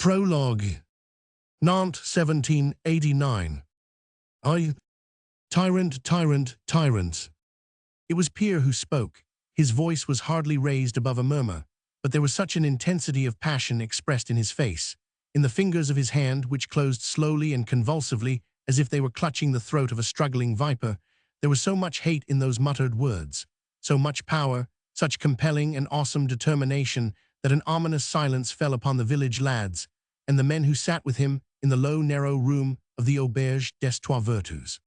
Prologue. Nantes, 1789. Tyrant, tyrant, tyrant. It was Pierre who spoke. His voice was hardly raised above a murmur, but there was such an intensity of passion expressed in his face, in the fingers of his hand which closed slowly and convulsively as if they were clutching the throat of a struggling viper. There was so much hate in those muttered words, so much power, such compelling and awesome determination that an ominous silence fell upon the village lads and the men who sat with him in the low, narrow room of the Auberge des Trois Vertus.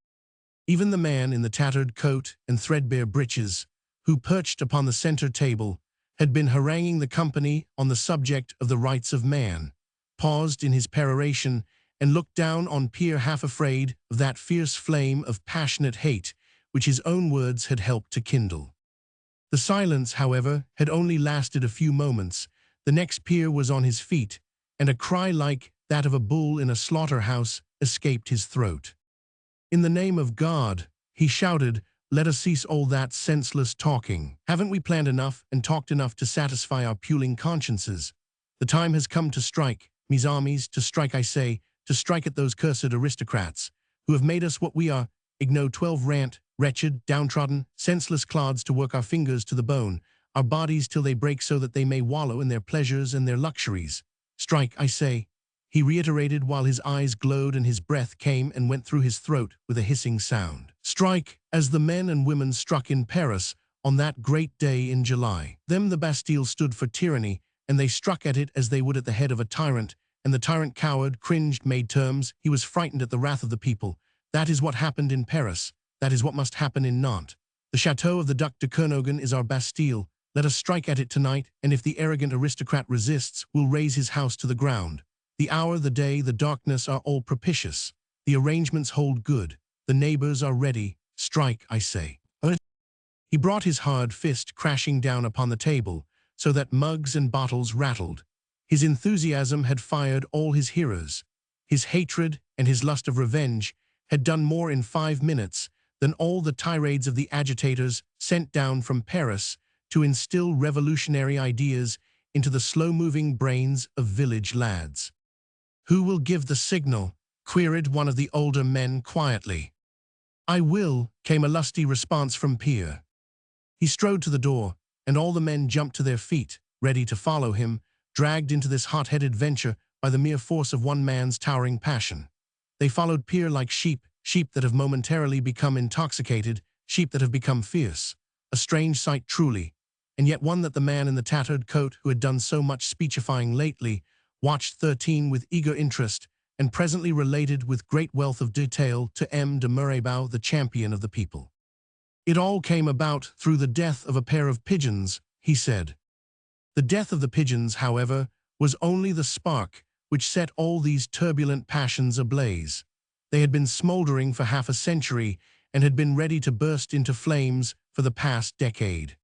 Even the man in the tattered coat and threadbare breeches, who perched upon the center table, had been haranguing the company on the subject of the rights of man, paused in his peroration and looked down on Pierre, half afraid of that fierce flame of passionate hate which his own words had helped to kindle. The silence, however, had only lasted a few moments. The next Pierre was on his feet, and a cry like that of a bull in a slaughterhouse escaped his throat. "In the name of God," he shouted, "let us cease all that senseless talking. Haven't we planned enough and talked enough to satisfy our puling consciences? The time has come to strike, mes amis, to strike, I say, to strike at those cursed aristocrats, who have made us what we are, ignore 12 rant, wretched, downtrodden, senseless clods to work our fingers to the bone, our bodies till they break so that they may wallow in their pleasures and their luxuries. Strike, I say," he reiterated while his eyes glowed and his breath came and went through his throat with a hissing sound. "Strike, as the men and women struck in Paris on that great day in July. Them the Bastille stood for tyranny, and they struck at it as they would at the head of a tyrant, and the tyrant cowered, cringed, made terms, he was frightened at the wrath of the people. That is what happened in Paris. That is what must happen in Nantes. The chateau of the Duc de Kernogan is our Bastille. Let us strike at it tonight, and if the arrogant aristocrat resists, we'll raze his house to the ground. The hour, the day, the darkness are all propitious. The arrangements hold good. The neighbors are ready. Strike, I say." He brought his hard fist crashing down upon the table, so that mugs and bottles rattled. His enthusiasm had fired all his hearers. His hatred and his lust of revenge had done more in 5 minutes than all the tirades of the agitators sent down from Paris to instill revolutionary ideas into the slow-moving brains of village lads. "Who will give the signal?" queried one of the older men quietly. "I will," came a lusty response from Pierre. He strode to the door, and all the men jumped to their feet, ready to follow him, dragged into this hot-headed venture by the mere force of one man's towering passion. They followed Pierre like sheep, sheep that have momentarily become intoxicated, sheep that have become fierce. A strange sight truly, and yet one that the man in the tattered coat who had done so much speechifying lately watched 13 with eager interest and presently related with great wealth of detail to M. de Mirabeau, the champion of the people. "It all came about through the death of a pair of pigeons," he said. The death of the pigeons, however, was only the spark which set all these turbulent passions ablaze. They had been smoldering for half a century and had been ready to burst into flames for the past decade.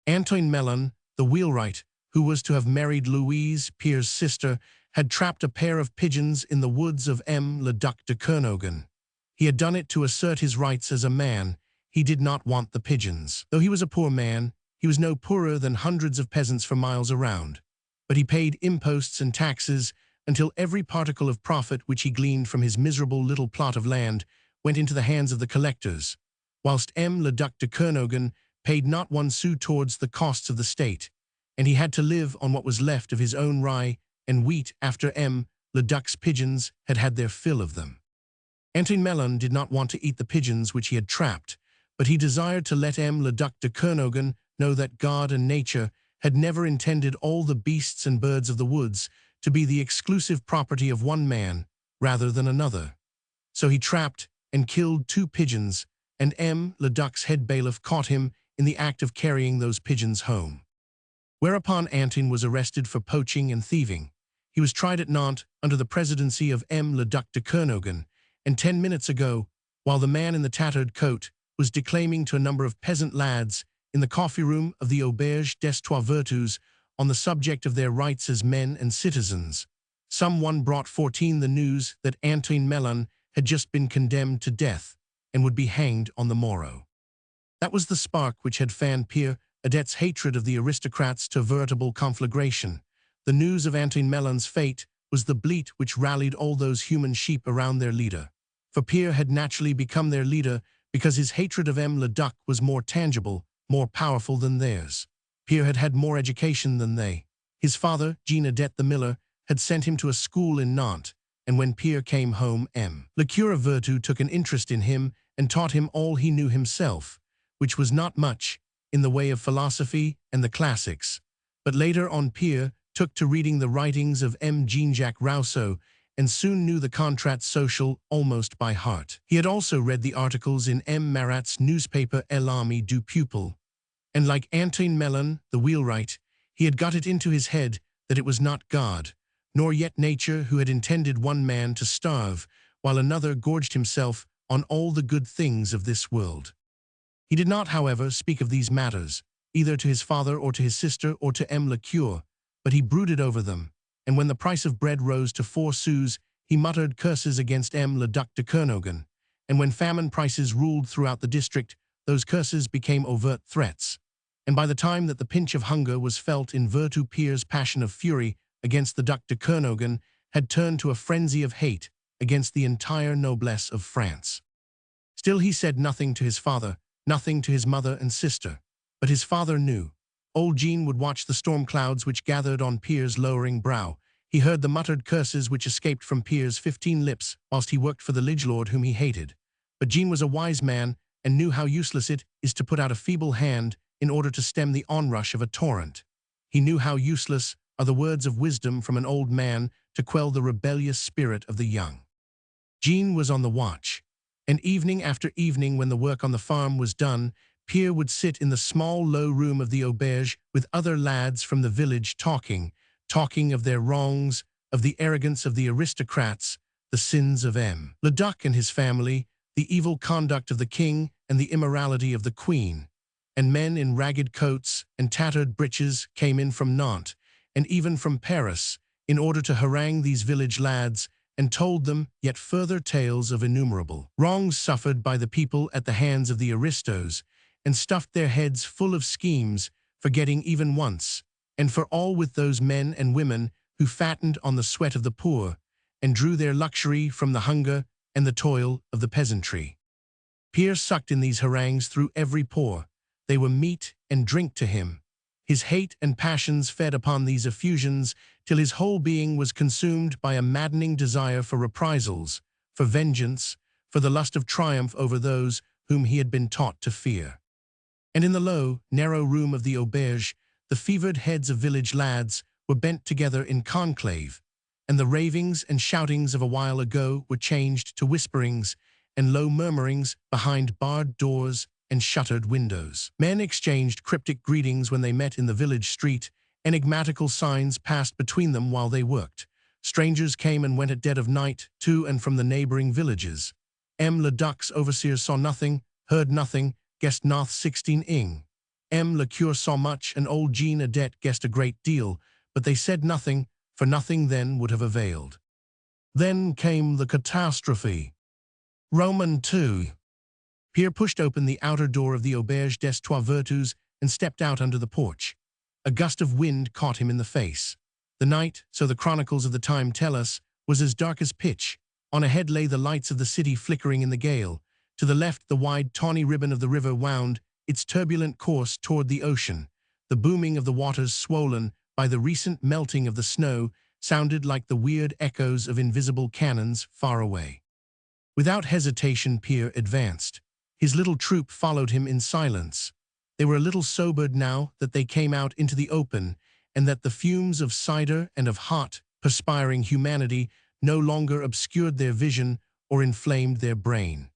Antoine Melon, the wheelwright, who was to have married Louise, Pierre's sister, had trapped a pair of pigeons in the woods of M. le Duc de Kernogan. He had done it to assert his rights as a man. He did not want the pigeons. Though he was a poor man, he was no poorer than hundreds of peasants for miles around. But he paid imposts and taxes until every particle of profit which he gleaned from his miserable little plot of land went into the hands of the collectors, whilst M. le Duc de Kernogan paid not 1 sou towards the costs of the state, and he had to live on what was left of his own rye and wheat after M. le Duc's pigeons had had their fill of them. Antoine Melon did not want to eat the pigeons which he had trapped, but he desired to let M. le Duc de Kernogan know that God and nature had never intended all the beasts and birds of the woods to be the exclusive property of one man rather than another. So he trapped and killed 2 pigeons, and M. le Duc's head bailiff caught him in the act of carrying those pigeons home. Whereupon Antoine was arrested for poaching and thieving. He was tried at Nantes under the presidency of M. le Duc de Kernogan, and 10 minutes ago, while the man in the tattered coat was declaiming to a number of peasant lads in the coffee-room of the Auberge des Trois Vertus on the subject of their rights as men and citizens, someone brought 14 the news that Antoine Melon had just been condemned to death and would be hanged on the morrow. That was the spark which had fanned Pierre Adet's hatred of the aristocrats to veritable conflagration. The news of Antoine Melon's fate was the bleat which rallied all those human sheep around their leader. For Pierre had naturally become their leader because his hatred of M. le Duc was more tangible, more powerful than theirs. Pierre had had more education than they. His father, Jean Adet the miller, had sent him to a school in Nantes, and when Pierre came home, M. le Cure Vertu took an interest in him and taught him all he knew himself, which was not much, in the way of philosophy and the classics. But later on Pierre took to reading the writings of M. Jean-Jacques Rousseau and soon knew the Contrat Social almost by heart. He had also read the articles in M. Marat's newspaper L'Ami du Pupil, and like Antoine Mellon, the wheelwright, he had got it into his head that it was not God, nor yet nature who had intended one man to starve, while another gorged himself on all the good things of this world. He did not, however, speak of these matters, either to his father or to his sister or to M. le Cure, but he brooded over them, and when the price of bread rose to 4 sous, he muttered curses against M. le Duc de Kernogan, and when famine prices ruled throughout the district, those curses became overt threats. And by the time that the pinch of hunger was felt in Vertu, Pierre's passion of fury against the Duc de Kernogan had turned to a frenzy of hate against the entire noblesse of France. Still he said nothing to his father, nothing to his mother and sister, but his father knew. Old Jean would watch the storm clouds which gathered on Pierre's lowering brow. He heard the muttered curses which escaped from Pierre's 15 lips whilst he worked for the liege lord whom he hated. But Jean was a wise man and knew how useless it is to put out a feeble hand in order to stem the onrush of a torrent. He knew how useless are the words of wisdom from an old man to quell the rebellious spirit of the young. Jean was on the watch, and evening after evening when the work on the farm was done, Pierre would sit in the small low room of the auberge with other lads from the village talking of their wrongs, of the arrogance of the aristocrats, the sins of M. le Duc and his family, the evil conduct of the king and the immorality of the queen. And men in ragged coats and tattered breeches came in from Nantes, and even from Paris, in order to harangue these village lads, and told them yet further tales of innumerable wrongs suffered by the people at the hands of the aristos, and stuffed their heads full of schemes, forgetting even once, and for all with those men and women who fattened on the sweat of the poor, and drew their luxury from the hunger and the toil of the peasantry. Pierre sucked in these harangues through every pore. They were meat and drink to him. His hate and passions fed upon these effusions till his whole being was consumed by a maddening desire for reprisals, for vengeance, for the lust of triumph over those whom he had been taught to fear. And in the low, narrow room of the auberge, the fevered heads of village lads were bent together in conclave, and the ravings and shoutings of a while ago were changed to whisperings and low murmurings behind barred doors and shuttered windows. Men exchanged cryptic greetings when they met in the village street. Enigmatical signs passed between them while they worked. Strangers came and went at dead of night to and from the neighboring villages. M. le Duc's overseers saw nothing, heard nothing, guessed not 16 ing. M. le Cure saw much, and old Jean Adet guessed a great deal, but they said nothing, for nothing then would have availed. Then came the catastrophe. Roman II. Pierre pushed open the outer door of the Auberge des Trois Vertus and stepped out under the porch. A gust of wind caught him in the face. The night, so the chronicles of the time tell us, was as dark as pitch. On ahead lay the lights of the city flickering in the gale. To the left, the wide, tawny ribbon of the river wound its turbulent course toward the ocean. The booming of the waters, swollen by the recent melting of the snow, sounded like the weird echoes of invisible cannons far away. Without hesitation, Pierre advanced. His little troop followed him in silence. They were a little sobered now that they came out into the open, and that the fumes of cider and of hot, perspiring humanity no longer obscured their vision or inflamed their brain.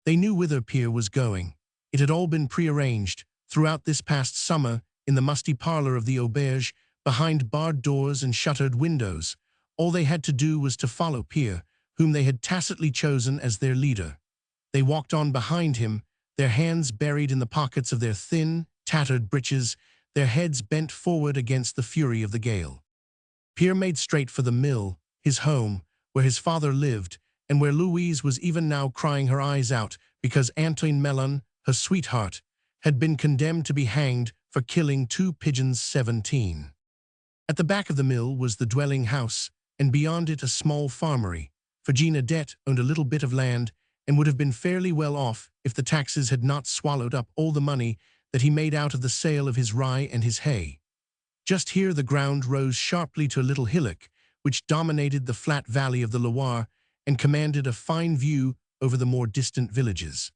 They knew whither Pierre was going. It had all been prearranged throughout this past summer in the musty parlor of the auberge, behind barred doors and shuttered windows. All they had to do was to follow Pierre, whom they had tacitly chosen as their leader. They walked on behind him, their hands buried in the pockets of their thin, tattered breeches, their heads bent forward against the fury of the gale. Pierre made straight for the mill, his home, where his father lived, and where Louise was even now crying her eyes out because Antoine Mellon, her sweetheart, had been condemned to be hanged for killing 2 pigeons 17. At the back of the mill was the dwelling house, and beyond it a small farmery. For Jean Adet owned a little bit of land and would have been fairly well off if the taxes had not swallowed up all the money that he made out of the sale of his rye and his hay. Just here the ground rose sharply to a little hillock, which dominated the flat valley of the Loire and commanded a fine view over the more distant villages.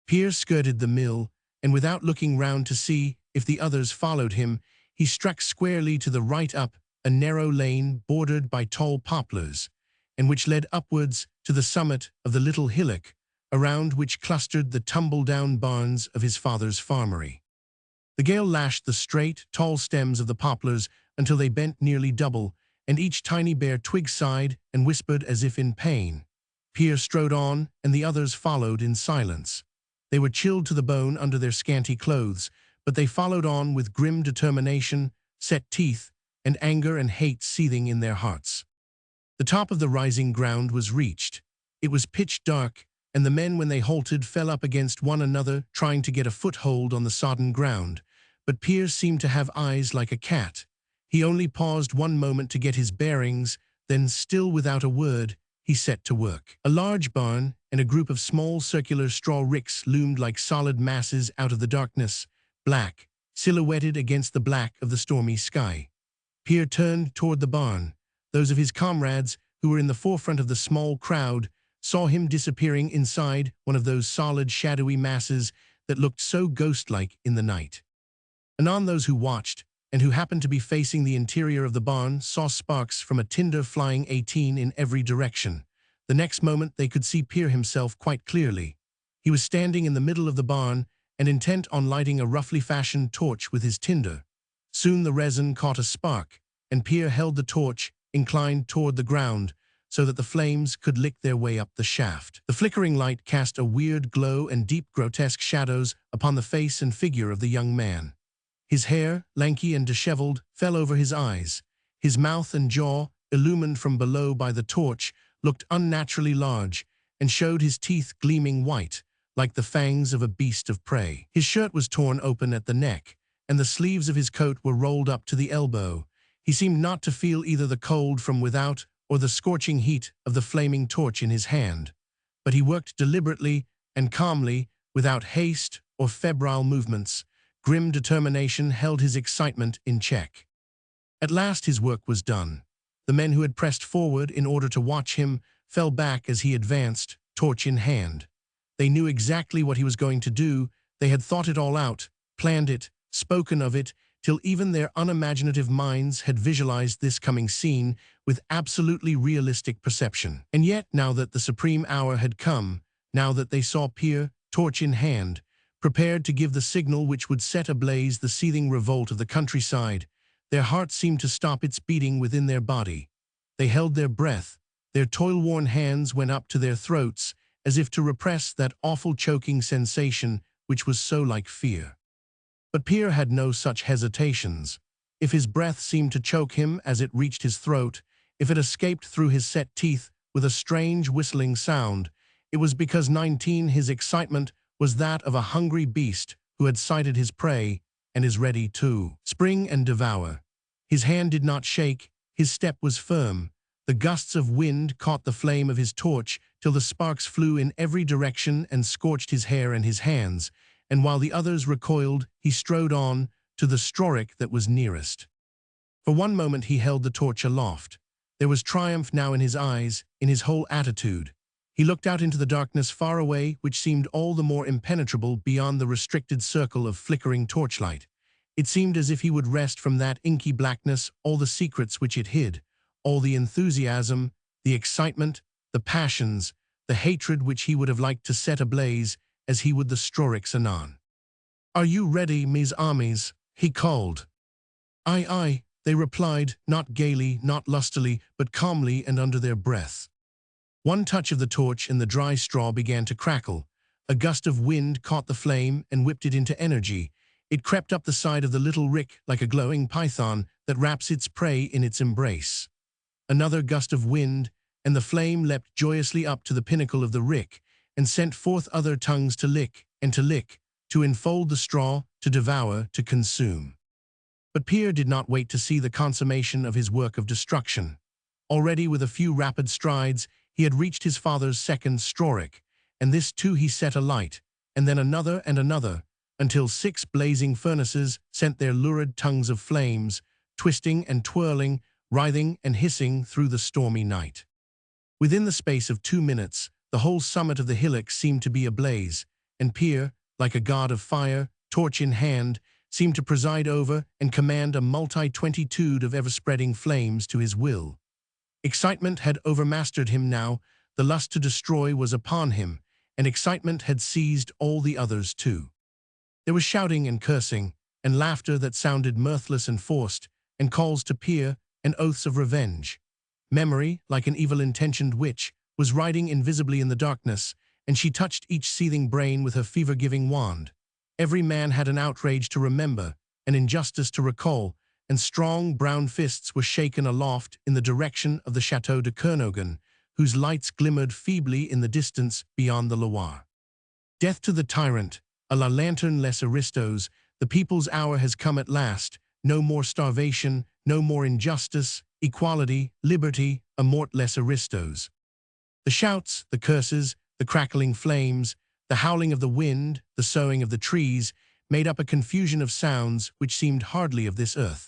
Pierre skirted the mill, and without looking round to see if the others followed him, he struck squarely to the right up a narrow lane bordered by tall poplars, and which led upwards to the summit of the little hillock, around which clustered the tumble-down barns of his father's farmery. The gale lashed the straight, tall stems of the poplars until they bent nearly double, and each tiny bare twig sighed and whispered as if in pain. Pierre strode on, and the others followed in silence. They were chilled to the bone under their scanty clothes, but they followed on with grim determination, set teeth, and anger and hate seething in their hearts. The top of the rising ground was reached. It was pitch dark, and the men, when they halted, fell up against one another, trying to get a foothold on the sodden ground. But Pierre seemed to have eyes like a cat. He only paused one moment to get his bearings, then, still without a word, he set to work. A large barn and a group of small circular straw ricks loomed like solid masses out of the darkness, black, silhouetted against the black of the stormy sky. Pierre turned toward the barn. Those of his comrades, who were in the forefront of the small crowd, saw him disappearing inside one of those solid, shadowy masses that looked so ghost-like in the night. Anon those who watched, and who happened to be facing the interior of the barn, saw sparks from a tinder flying 18 in every direction. The next moment they could see Pierre himself quite clearly. He was standing in the middle of the barn and intent on lighting a roughly fashioned torch with his tinder. Soon the resin caught a spark, and Pierre held the torch inclined toward the ground so that the flames could lick their way up the shaft. The flickering light cast a weird glow and deep grotesque shadows upon the face and figure of the young man. His hair, lanky and disheveled, fell over his eyes. His mouth and jaw, illumined from below by the torch, looked unnaturally large and showed his teeth gleaming white, like the fangs of a beast of prey. His shirt was torn open at the neck, and the sleeves of his coat were rolled up to the elbow. He seemed not to feel either the cold from without or the scorching heat of the flaming torch in his hand. But he worked deliberately and calmly, without haste or febrile movements. Grim determination held his excitement in check. At last his work was done. The men who had pressed forward in order to watch him fell back as he advanced, torch in hand. They knew exactly what he was going to do. They had thought it all out, planned it, spoken of it, till even their unimaginative minds had visualized this coming scene with absolutely realistic perception. And yet, now that the supreme hour had come, now that they saw Pierre, torch in hand, prepared to give the signal which would set ablaze the seething revolt of the countryside, their heart seemed to stop its beating within their body. They held their breath. Their toil-worn hands went up to their throats, as if to repress that awful choking sensation which was so like fear. But Pierre had no such hesitations. If his breath seemed to choke him as it reached his throat, if it escaped through his set teeth with a strange whistling sound, it was because his excitement was that of a hungry beast who had sighted his prey and is ready to spring and devour. His hand did not shake, his step was firm. The gusts of wind caught the flame of his torch till the sparks flew in every direction and scorched his hair and his hands, and while the others recoiled, he strode on to the strorick that was nearest. For one moment he held the torch aloft. There was triumph now in his eyes, in his whole attitude. He looked out into the darkness far away, which seemed all the more impenetrable beyond the restricted circle of flickering torchlight. It seemed as if he would wrest from that inky blackness all the secrets which it hid, all the enthusiasm, the excitement, the passions, the hatred which he would have liked to set ablaze, as he would the stroricks anon. "Are you ready, mes amis?" he called. "Aye, aye," they replied, not gaily, not lustily, but calmly and under their breath. One touch of the torch and the dry straw began to crackle. A gust of wind caught the flame and whipped it into energy. It crept up the side of the little rick like a glowing python that wraps its prey in its embrace. Another gust of wind, and the flame leapt joyously up to the pinnacle of the rick, and sent forth other tongues to lick, to enfold the straw, to devour, to consume. But Pierre did not wait to see the consummation of his work of destruction. Already with a few rapid strides, he had reached his father's second stroric, and this too he set alight, and then another and another, until 6 blazing furnaces sent their lurid tongues of flames, twisting and twirling, writhing and hissing through the stormy night. Within the space of 2 minutes, the whole summit of the hillock seemed to be ablaze, and Pier, like a god of fire, torch in hand, seemed to preside over and command a multitude of ever-spreading flames to his will. Excitement had overmastered him now, the lust to destroy was upon him, and excitement had seized all the others too. There was shouting and cursing, and laughter that sounded mirthless and forced, and calls to Pier, and oaths of revenge. Memory, like an evil-intentioned witch, was riding invisibly in the darkness, and she touched each seething brain with her fever-giving wand. Every man had an outrage to remember, an injustice to recall, and strong brown fists were shaken aloft in the direction of the Château de Kernogan, whose lights glimmered feebly in the distance beyond the Loire. Death to the tyrant, a la lanterne les aristos, the people's hour has come at last, no more starvation, no more injustice, equality, liberty, a mort les aristos. The shouts, the curses, the crackling flames, the howling of the wind, the soughing of the trees, made up a confusion of sounds which seemed hardly of this earth.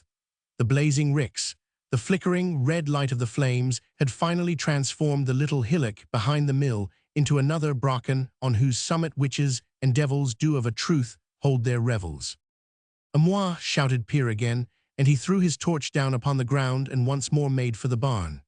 The blazing ricks, the flickering red light of the flames had finally transformed the little hillock behind the mill into another Brocken on whose summit witches and devils do of a truth hold their revels. "A moi," shouted Pier again, and he threw his torch down upon the ground and once more made for the barn.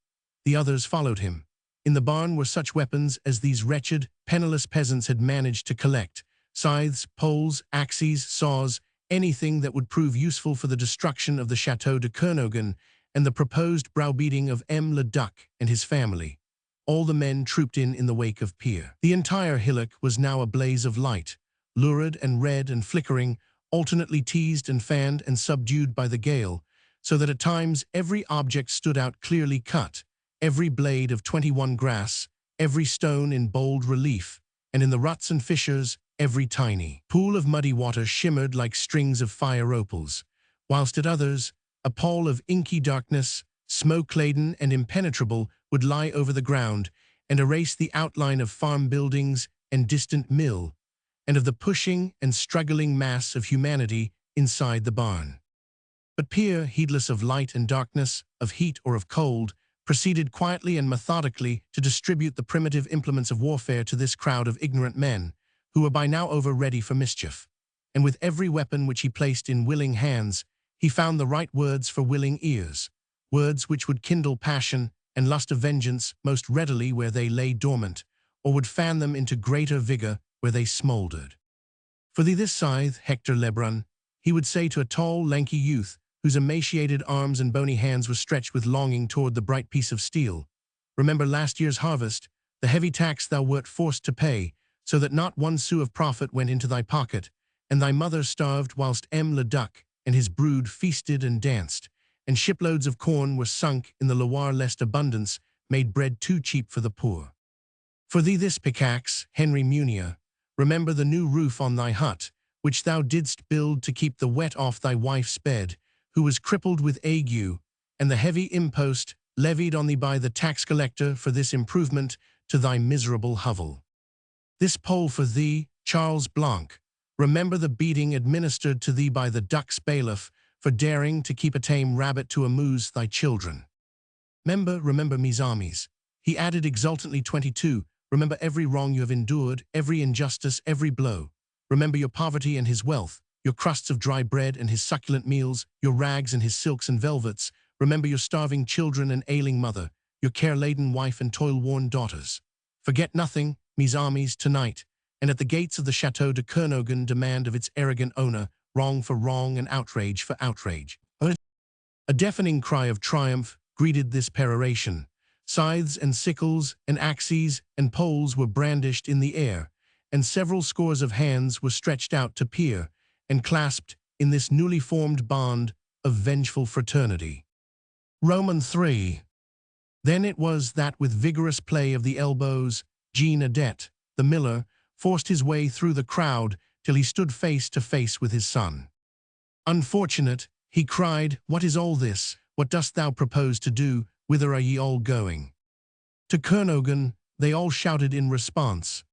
The others followed him. In the barn were such weapons as these wretched, penniless peasants had managed to collect: scythes, poles, axes, saws, anything that would prove useful for the destruction of the Château de Kernogan and the proposed browbeating of M. le Duc and his family. All the men trooped in the wake of Pier. The entire hillock was now a blaze of light, lurid and red and flickering, alternately teased and fanned and subdued by the gale, so that at times every object stood out clearly cut, every blade of 21 grass, every stone in bold relief, and in the ruts and fissures, every tiny pool of muddy water shimmered like strings of fire opals, whilst at others, a pall of inky darkness, smoke-laden and impenetrable, would lie over the ground and erase the outline of farm buildings and distant mill, and of the pushing and struggling mass of humanity inside the barn. But Pier, heedless of light and darkness, of heat or of cold, proceeded quietly and methodically to distribute the primitive implements of warfare to this crowd of ignorant men, who were by now over ready for mischief. And with every weapon which he placed in willing hands, he found the right words for willing ears, words which would kindle passion and lust of vengeance most readily where they lay dormant, or would fan them into greater vigor where they smoldered. "For thee this scythe, Hector Lebrun," he would say to a tall, lanky youth, whose emaciated arms and bony hands were stretched with longing toward the bright piece of steel. "Remember last year's harvest, the heavy tax thou wert forced to pay, so that not 1 sou of profit went into thy pocket, and thy mother starved whilst M. le Duc and his brood feasted and danced, and shiploads of corn were sunk in the Loire lest abundance made bread too cheap for the poor. For thee this pickaxe, Henry Munier, remember the new roof on thy hut, which thou didst build to keep the wet off thy wife's bed, who was crippled with ague, and the heavy impost levied on thee by the tax collector for this improvement to thy miserable hovel. This pole for thee, Charles Blanc, remember the beating administered to thee by the Duc's bailiff for daring to keep a tame rabbit to amuse thy children. Remember mes amis," he added exultantly, 22, "remember every wrong you have endured, every injustice, every blow. Remember your poverty and his wealth, your crusts of dry bread and his succulent meals, your rags and his silks and velvets. Remember your starving children and ailing mother, your care-laden wife and toil-worn daughters. Forget nothing, mes amis, tonight, and at the gates of the Château de Kernogan demand of its arrogant owner wrong for wrong and outrage for outrage." A deafening cry of triumph greeted this peroration. Scythes and sickles and axes and poles were brandished in the air, and several scores of hands were stretched out to Pier and clasped in this newly formed bond of vengeful fraternity. Roman 3. Then it was that with vigorous play of the elbows, Jean Adet, the miller, forced his way through the crowd till he stood face to face with his son. "Unfortunate," he cried, "what is all this? What dost thou propose to do? whither are ye all going?" "To Kernogan," they all shouted in response.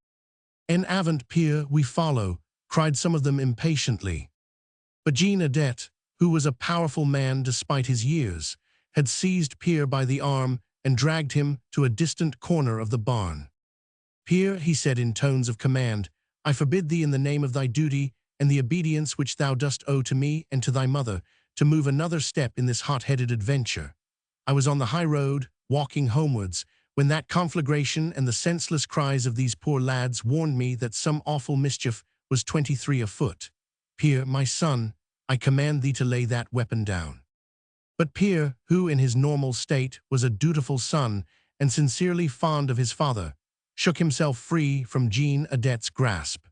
"En avant, Peer, we follow," cried some of them impatiently. But Jean Adet, who was a powerful man despite his years, had seized Peer by the arm and dragged him to a distant corner of the barn. "Peer," he said in tones of command, "I forbid thee in the name of thy duty and the obedience which thou dost owe to me and to thy mother, to move another step in this hot-headed adventure. I was on the high road, walking homewards, when that conflagration and the senseless cries of these poor lads warned me that some awful mischief was 23 afoot. Peer, my son, I command thee to lay that weapon down." But Peer, who in his normal state was a dutiful son and sincerely fond of his father, shook himself free from Jean Adet's grasp.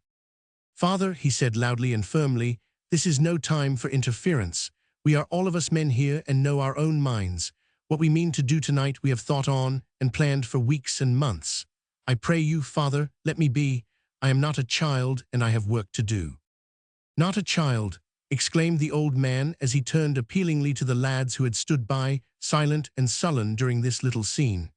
"Father," he said loudly and firmly, "this is no time for interference. We are all of us men here and know our own minds. What we mean to do tonight we have thought on and planned for weeks and months. I pray you, Father, let me be. I am not a child and I have work to do." "Not a child," exclaimed the old man as he turned appealingly to the lads who had stood by, silent and sullen during this little scene.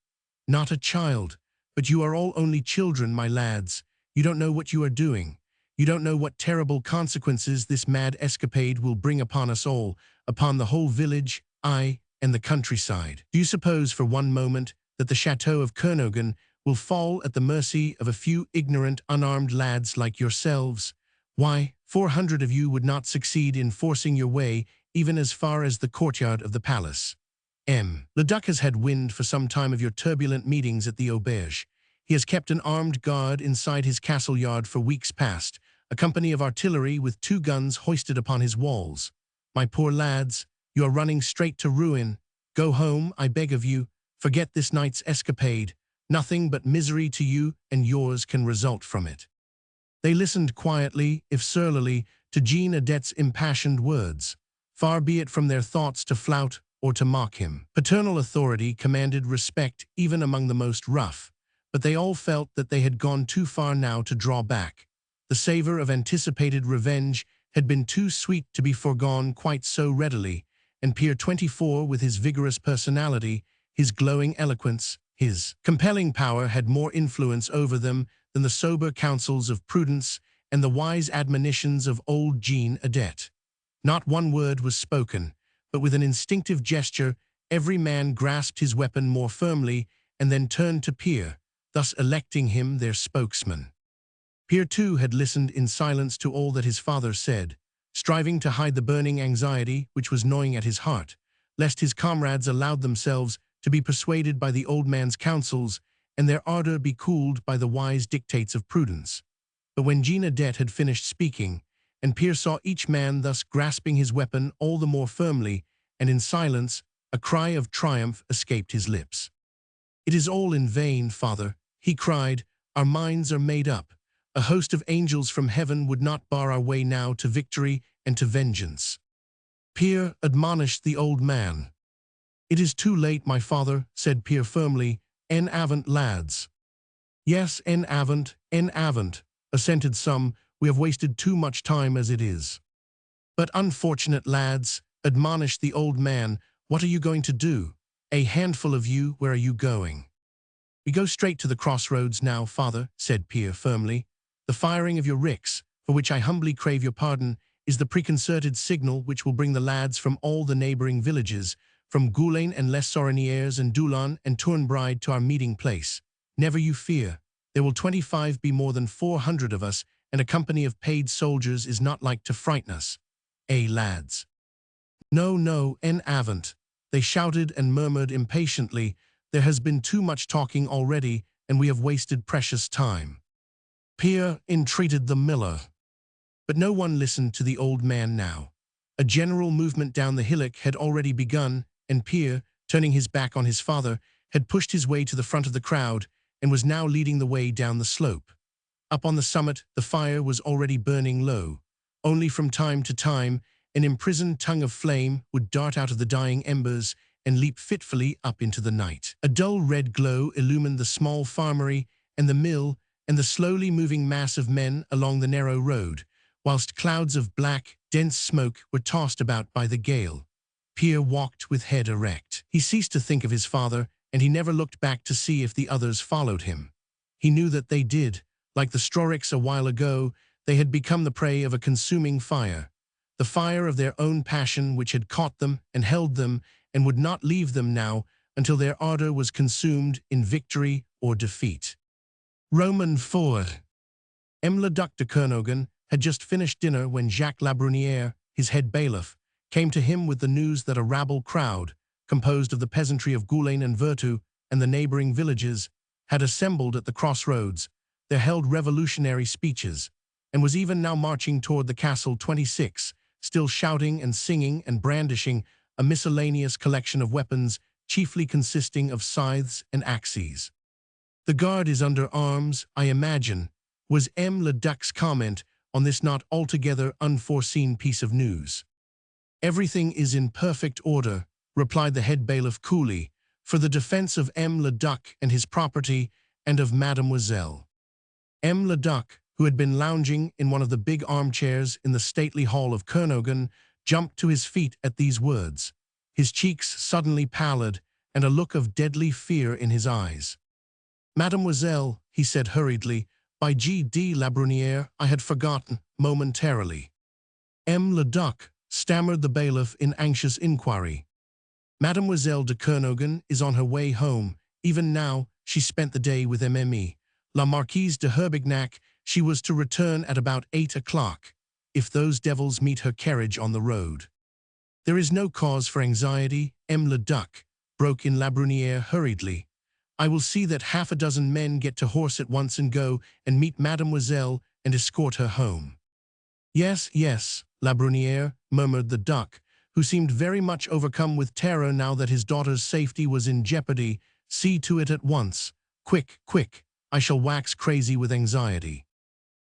"Not a child, but you are all only children, my lads. You don't know what you are doing. You don't know what terrible consequences this mad escapade will bring upon us all, upon the whole village, aye, and the countryside. Do you suppose for one moment that the chateau of Kernogan will fall at the mercy of a few ignorant, unarmed lads like yourselves? Why, 400 of you would not succeed in forcing your way even as far as the courtyard of the palace. Leduc has had wind for some time of your turbulent meetings at the auberge. He has kept an armed guard inside his castle yard for weeks past, a company of artillery with 2 guns hoisted upon his walls. My poor lads, you are running straight to ruin. Go home, I beg of you. Forget this night's escapade. Nothing but misery to you and yours can result from it." They listened quietly, if surlily, to Jean Adet's impassioned words. Far be it from their thoughts to flout or to mock him. Paternal authority commanded respect even among the most rough, but they all felt that they had gone too far now to draw back. The savor of anticipated revenge had been too sweet to be foregone quite so readily, and Peer 24, with his vigorous personality, his glowing eloquence, his compelling power, had more influence over them than the sober counsels of prudence and the wise admonitions of old Jean Adet. Not one word was spoken, but with an instinctive gesture, every man grasped his weapon more firmly and then turned to Peer, thus electing him their spokesman. Peer too had listened in silence to all that his father said, striving to hide the burning anxiety which was gnawing at his heart, lest his comrades allowed themselves to be persuaded by the old man's counsels and their ardor be cooled by the wise dictates of prudence. But when Jean Adet had finished speaking, and Peer saw each man thus grasping his weapon all the more firmly, and in silence, a cry of triumph escaped his lips. "It is all in vain, Father," he cried. "Our minds are made up. A host of angels from heaven would not bar our way now to victory and to vengeance." Peer admonished the old man. "It is too late, my father," said Peer firmly. "En avant, lads." "Yes, en avant," assented some. "We have wasted too much time as it is." "But unfortunate lads," admonished the old man, "what are you going to do? A handful of you, where are you going?" "We go straight to the crossroads now, father," said Peer firmly. "The firing of your ricks, for which I humbly crave your pardon, is the preconcerted signal which will bring the lads from all the neighboring villages, from Goulain and Les Sorinières and Doulan and Turnbride to our meeting place. Never you fear. There will 25 be more than 400 of us, and a company of paid soldiers is not like to frighten us. Lads." "No, no, en avant," they shouted and murmured impatiently. "There has been too much talking already, and we have wasted precious time." Peer entreated the miller. But no one listened to the old man now. A general movement down the hillock had already begun, and Peer, turning his back on his father, had pushed his way to the front of the crowd and was now leading the way down the slope. Up on the summit, the fire was already burning low. Only from time to time, an imprisoned tongue of flame would dart out of the dying embers and leap fitfully up into the night. A dull red glow illumined the small farmery and the mill and the slowly moving mass of men along the narrow road, whilst clouds of black, dense smoke were tossed about by the gale. Pierre walked with head erect. He ceased to think of his father, and he never looked back to see if the others followed him. He knew that they did. Like the Strorix a while ago, they had become the prey of a consuming fire. The fire of their own passion which had caught them and held them and would not leave them now until their ardor was consumed in victory or defeat. Roman 4. Le Duc de Kernogan had just finished dinner when Jacques Labrunière, his head bailiff, came to him with the news that a rabble crowd, composed of the peasantry of Goulaine and Vertou and the neighboring villages, had assembled at the crossroads. They held revolutionary speeches, and was even now marching toward the castle 26, still shouting and singing and brandishing a miscellaneous collection of weapons, chiefly consisting of scythes and axes. "The guard is under arms, I imagine," was Le Duc's comment on this not altogether unforeseen piece of news. "Everything is in perfect order," replied the head bailiff coolly, "for the defense of Le Duc and his property and of Mademoiselle." Le Duc, who had been lounging in one of the big armchairs in the stately hall of Kernogan, jumped to his feet at these words. His cheeks suddenly pallid, and a look of deadly fear in his eyes. "Mademoiselle," he said hurriedly, "by G.D. Labrunière, I had forgotten, momentarily." Le Duc, stammered the bailiff in anxious inquiry. "Mademoiselle de Kernogan is on her way home. Even now, she spent the day with Mme. La Marquise de Herbignac. She was to return at about 8 o'clock, if those devils meet her carriage on the road." "There is no cause for anxiety, Le Duc," broke in Labrunière hurriedly. "I will see that half a dozen men get to horse at once and go and meet Mademoiselle and escort her home." "Yes, yes," Labrunière, murmured the Duc, who seemed very much overcome with terror now that his daughter's safety was in jeopardy. "See to it at once. Quick, quick, I shall wax crazy with anxiety."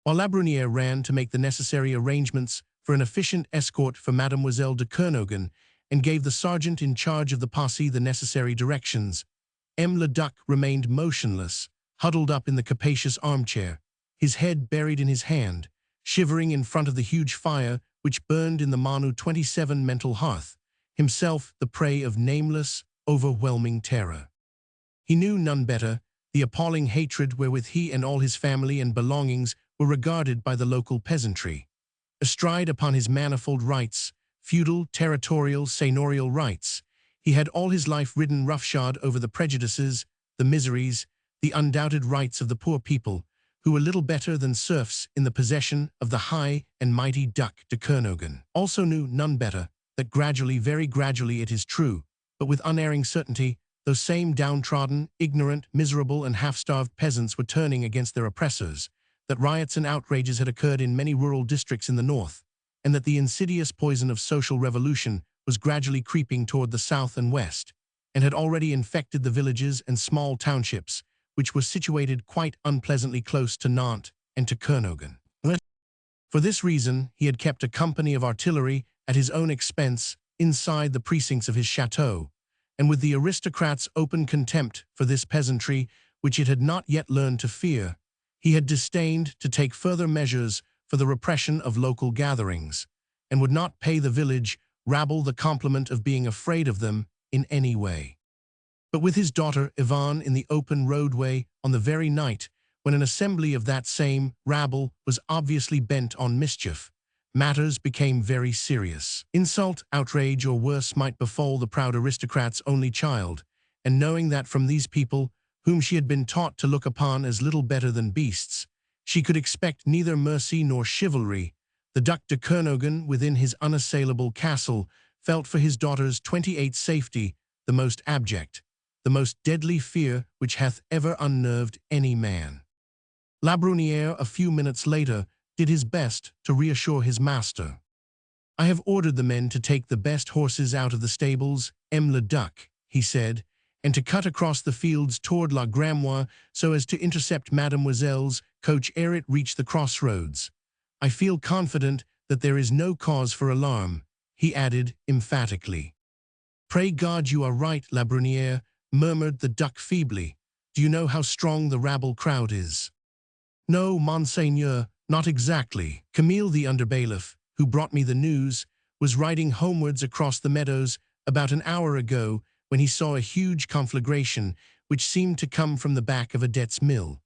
While Labrunière ran to make the necessary arrangements for an efficient escort for Mademoiselle de Kernogan and gave the sergeant in charge of the posse the necessary directions, Le Duc remained motionless, huddled up in the capacious armchair, his head buried in his hand, shivering in front of the huge fire which burned in the Manu 27 mental hearth, himself the prey of nameless, overwhelming terror. He knew none better, the appalling hatred wherewith he and all his family and belongings were regarded by the local peasantry. Astride upon his manifold rights, feudal, territorial, seigneurial rights, he had all his life ridden roughshod over the prejudices, the miseries, the undoubted rights of the poor people, who were little better than serfs in the possession of the high and mighty Duc de Kernogan. Also knew none better that gradually, very gradually it is true, but with unerring certainty, those same downtrodden, ignorant, miserable and half-starved peasants were turning against their oppressors, that riots and outrages had occurred in many rural districts in the north, and that the insidious poison of social revolution was gradually creeping toward the south and west, and had already infected the villages and small townships, which were situated quite unpleasantly close to Nantes and to Kernogan. For this reason, he had kept a company of artillery at his own expense inside the precincts of his chateau, and with the aristocrats' open contempt for this peasantry, which it had not yet learned to fear, he had disdained to take further measures for the repression of local gatherings, and would not pay the village rabble the compliment of being afraid of them in any way. But with his daughter Yvonne in the open roadway on the very night when an assembly of that same rabble was obviously bent on mischief, matters became very serious. Insult, outrage, or worse might befall the proud aristocrat's only child, and knowing that from these people, whom she had been taught to look upon as little better than beasts, she could expect neither mercy nor chivalry, the Duc de Kernogan, within his unassailable castle, felt for his daughter's 28th safety the most abject, the most deadly fear which hath ever unnerved any man. Labrunière, a few minutes later, did his best to reassure his master. "I have ordered the men to take the best horses out of the stables, Le Duc," he said, "and to cut across the fields toward La Gramoire so as to intercept Mademoiselle's coach ere it reach the crossroads. I feel confident that there is no cause for alarm," he added emphatically. "Pray God you are right, Labrunière," murmured the Duc feebly. "Do you know how strong the rabble crowd is?" "No, Monseigneur, not exactly." Camille the under-bailiff, who brought me the news, was riding homewards across the meadows about an hour ago when he saw a huge conflagration which seemed to come from the back of a debt's mill.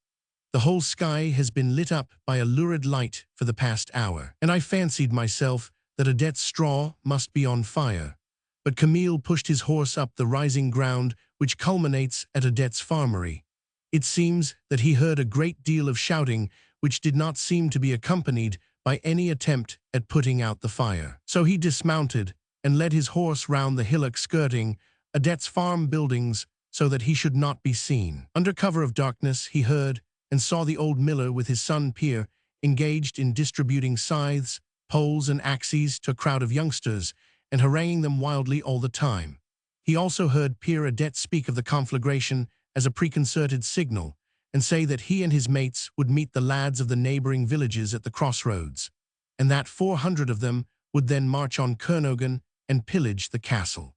The whole sky has been lit up by a lurid light for the past hour, and I fancied myself that a debt's straw must be on fire. But Camille pushed his horse up the rising ground which culminates at a debt's farmery. It seems that he heard a great deal of shouting which did not seem to be accompanied by any attempt at putting out the fire. So he dismounted and led his horse round the hillock skirting a debt's farm buildings so that he should not be seen. Under cover of darkness he heard and saw the old miller with his son Pierre engaged in distributing scythes, poles and axes to a crowd of youngsters and haranguing them wildly all the time. He also heard Pierre Adet speak of the conflagration as a preconcerted signal and say that he and his mates would meet the lads of the neighboring villages at the crossroads, and that 400 of them would then march on Kernogan and pillage the castle.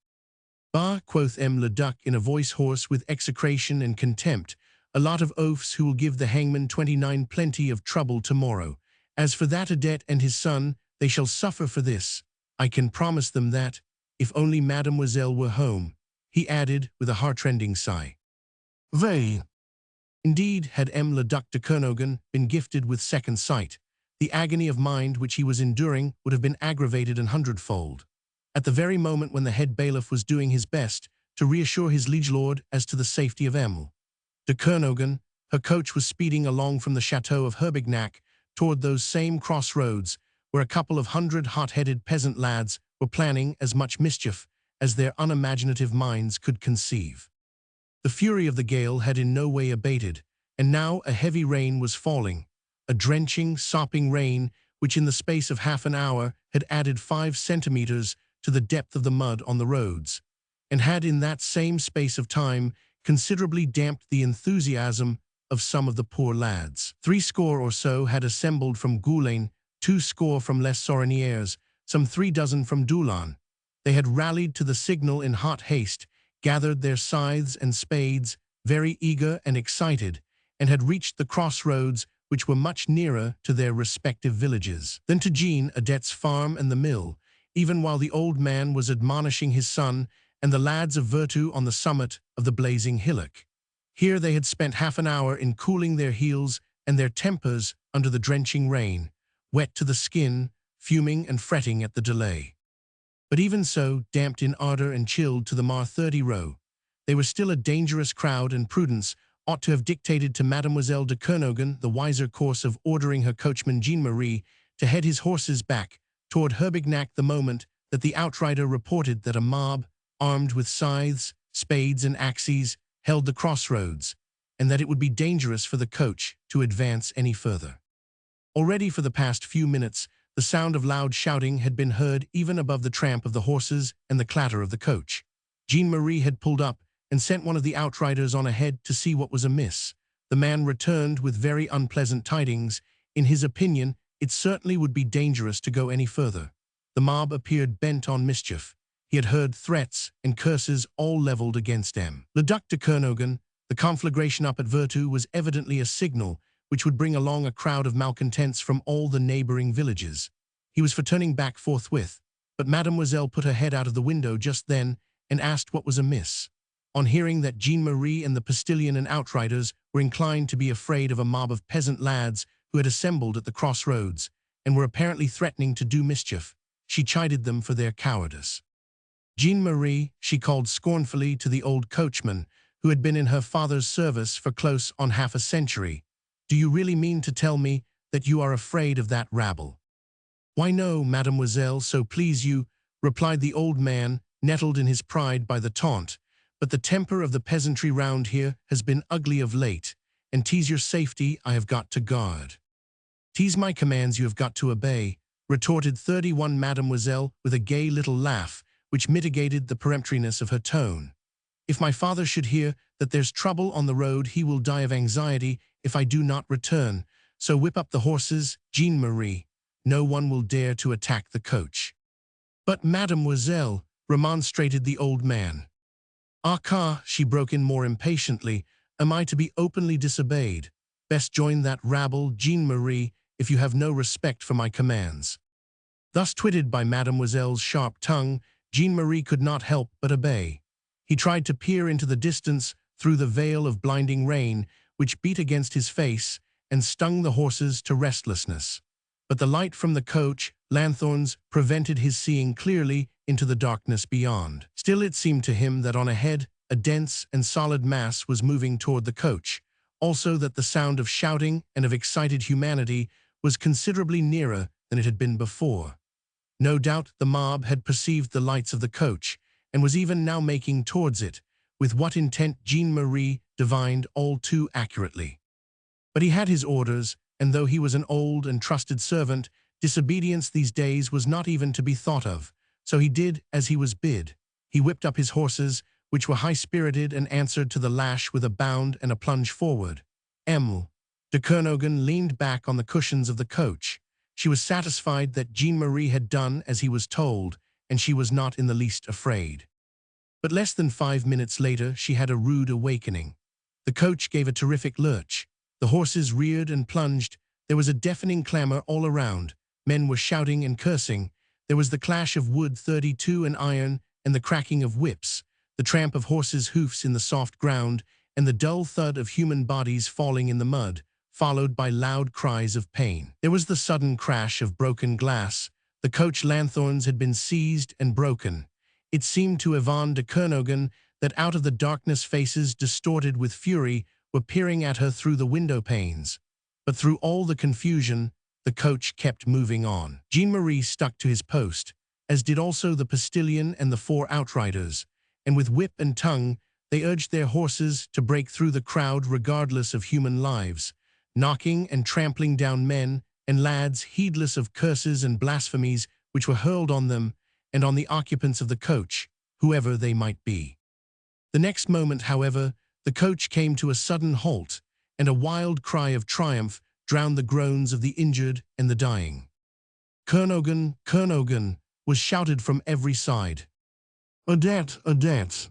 "Bah," quoth M. le Duc in a voice hoarse with execration and contempt, "a lot of oafs who will give the hangman 29 plenty of trouble tomorrow. As for that Adet and his son, they shall suffer for this. I can promise them that, if only Mademoiselle were home," he added with a heartrending sigh. Vey. Indeed, had M. le Duc de Kernogan been gifted with second sight, the agony of mind which he was enduring would have been aggravated 100-fold. At the very moment when the head bailiff was doing his best to reassure his liege lord as to the safety of M. de Kernogan, her coach was speeding along from the chateau of Herbignac toward those same crossroads where a couple of 100 hot-headed peasant lads were planning as much mischief as their unimaginative minds could conceive. The fury of the gale had in no way abated, and now a heavy rain was falling, a drenching, sopping rain which in the space of half an hour had added 5 centimeters to the depth of the mud on the roads, and had in that same space of time considerably damped the enthusiasm of some of the poor lads. 80 or so had assembled from Goulaine, 20 from Les Sorinières, some 36 from Doulan. They had rallied to the signal in hot haste, gathered their scythes and spades, very eager and excited, and had reached the crossroads which were much nearer to their respective villages than to Jean Adet's farm and the mill, even while the old man was admonishing his son and the lads of Vertu on the summit of the blazing hillock. Here they had spent half an hour in cooling their heels and their tempers under the drenching rain, wet to the skin, fuming and fretting at the delay. But even so, damped in ardor and chilled to the Mar-30 row, they were still a dangerous crowd, and prudence ought to have dictated to Mademoiselle de Kernogan the wiser course of ordering her coachman Jean-Marie to head his horses back toward Herbignac the moment that the outrider reported that a mob, armed with scythes, spades and axes, held the crossroads, and that it would be dangerous for the coach to advance any further. Already for the past few minutes, the sound of loud shouting had been heard even above the tramp of the horses and the clatter of the coach. Jean-Marie had pulled up and sent one of the outriders on ahead to see what was amiss. The man returned with very unpleasant tidings. In his opinion, it certainly would be dangerous to go any further. The mob appeared bent on mischief. He had heard threats and curses all leveled against M. Le Duc de Kernogan. The conflagration up at Vertu was evidently a signal which would bring along a crowd of malcontents from all the neighboring villages. He was for turning back forthwith, but Mademoiselle put her head out of the window just then and asked what was amiss. On hearing that Jean-Marie and the postilion and outriders were inclined to be afraid of a mob of peasant lads who had assembled at the crossroads and were apparently threatening to do mischief, she chided them for their cowardice. Jean-Marie, she called scornfully to the old coachman, who had been in her father's service for close on half a century. "Do you really mean to tell me that you are afraid of that rabble?" "Why no, mademoiselle, so please you," replied the old man, nettled in his pride by the taunt, "but the temper of the peasantry round here has been ugly of late, and 'tis your safety I have got to guard." "'Tis my commands you have got to obey," retorted 31 Mademoiselle with a gay little laugh, which mitigated the peremptoriness of her tone. "If my father should hear that there's trouble on the road, he will die of anxiety if I do not return. So whip up the horses, Jean-Marie. No one will dare to attack the coach." "But, mademoiselle," remonstrated the old man. "Ah, ca," she broke in more impatiently, "am I to be openly disobeyed? Best join that rabble, Jean-Marie, if you have no respect for my commands." Thus twitted by mademoiselle's sharp tongue, Jean-Marie could not help but obey. He tried to peer into the distance through the veil of blinding rain, which beat against his face and stung the horses to restlessness. But the light from the coach lanthorns prevented his seeing clearly into the darkness beyond. Still, it seemed to him that on ahead, a dense and solid mass was moving toward the coach, also that the sound of shouting and of excited humanity was considerably nearer than it had been before. No doubt the mob had perceived the lights of the coach and was even now making towards it, with what intent Jean-Marie divined all too accurately. But he had his orders, and though he was an old and trusted servant, disobedience these days was not even to be thought of, so he did as he was bid. He whipped up his horses, which were high-spirited, and answered to the lash with a bound and a plunge forward. Emile de Kernogan leaned back on the cushions of the coach. She was satisfied that Jean-Marie had done as he was told, and she was not in the least afraid. But less than 5 minutes later, she had a rude awakening. The coach gave a terrific lurch. The horses reared and plunged. There was a deafening clamor all around. Men were shouting and cursing. There was the clash of wood 32 and iron, and the cracking of whips, the tramp of horses' hoofs in the soft ground, and the dull thud of human bodies falling in the mud, followed by loud cries of pain. There was the sudden crash of broken glass. The coach lanthorns had been seized and broken. It seemed to Yvonne de Kernogan that out of the darkness faces distorted with fury were peering at her through the window panes. But through all the confusion, the coach kept moving on. Jean-Marie stuck to his post, as did also the postilion and the 4 outriders, and with whip and tongue they urged their horses to break through the crowd regardless of human lives, knocking and trampling down men and lads heedless of curses and blasphemies which were hurled on them and on the occupants of the coach, whoever they might be. The next moment, however, the coach came to a sudden halt, and a wild cry of triumph drowned the groans of the injured and the dying. "Kernogan, Kernogan," was shouted from every side. "Odette, Odette."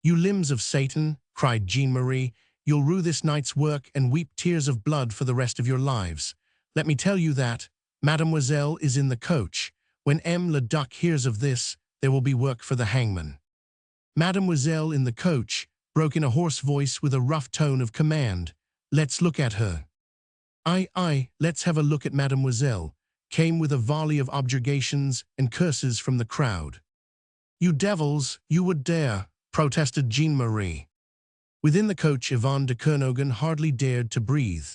"You limbs of Satan," cried Jean-Marie, "you'll rue this night's work and weep tears of blood for the rest of your lives. Let me tell you that Mademoiselle is in the coach. When M. le Duc hears of this, there will be work for the hangman." "Mademoiselle in the coach," broke in a hoarse voice with a rough tone of command. "Let's look at her." Aye, let's have a look at Mademoiselle," came with a volley of objurgations and curses from the crowd. "You devils, you would dare," protested Jean-Marie. Within the coach, Yvonne de Kernogan hardly dared to breathe.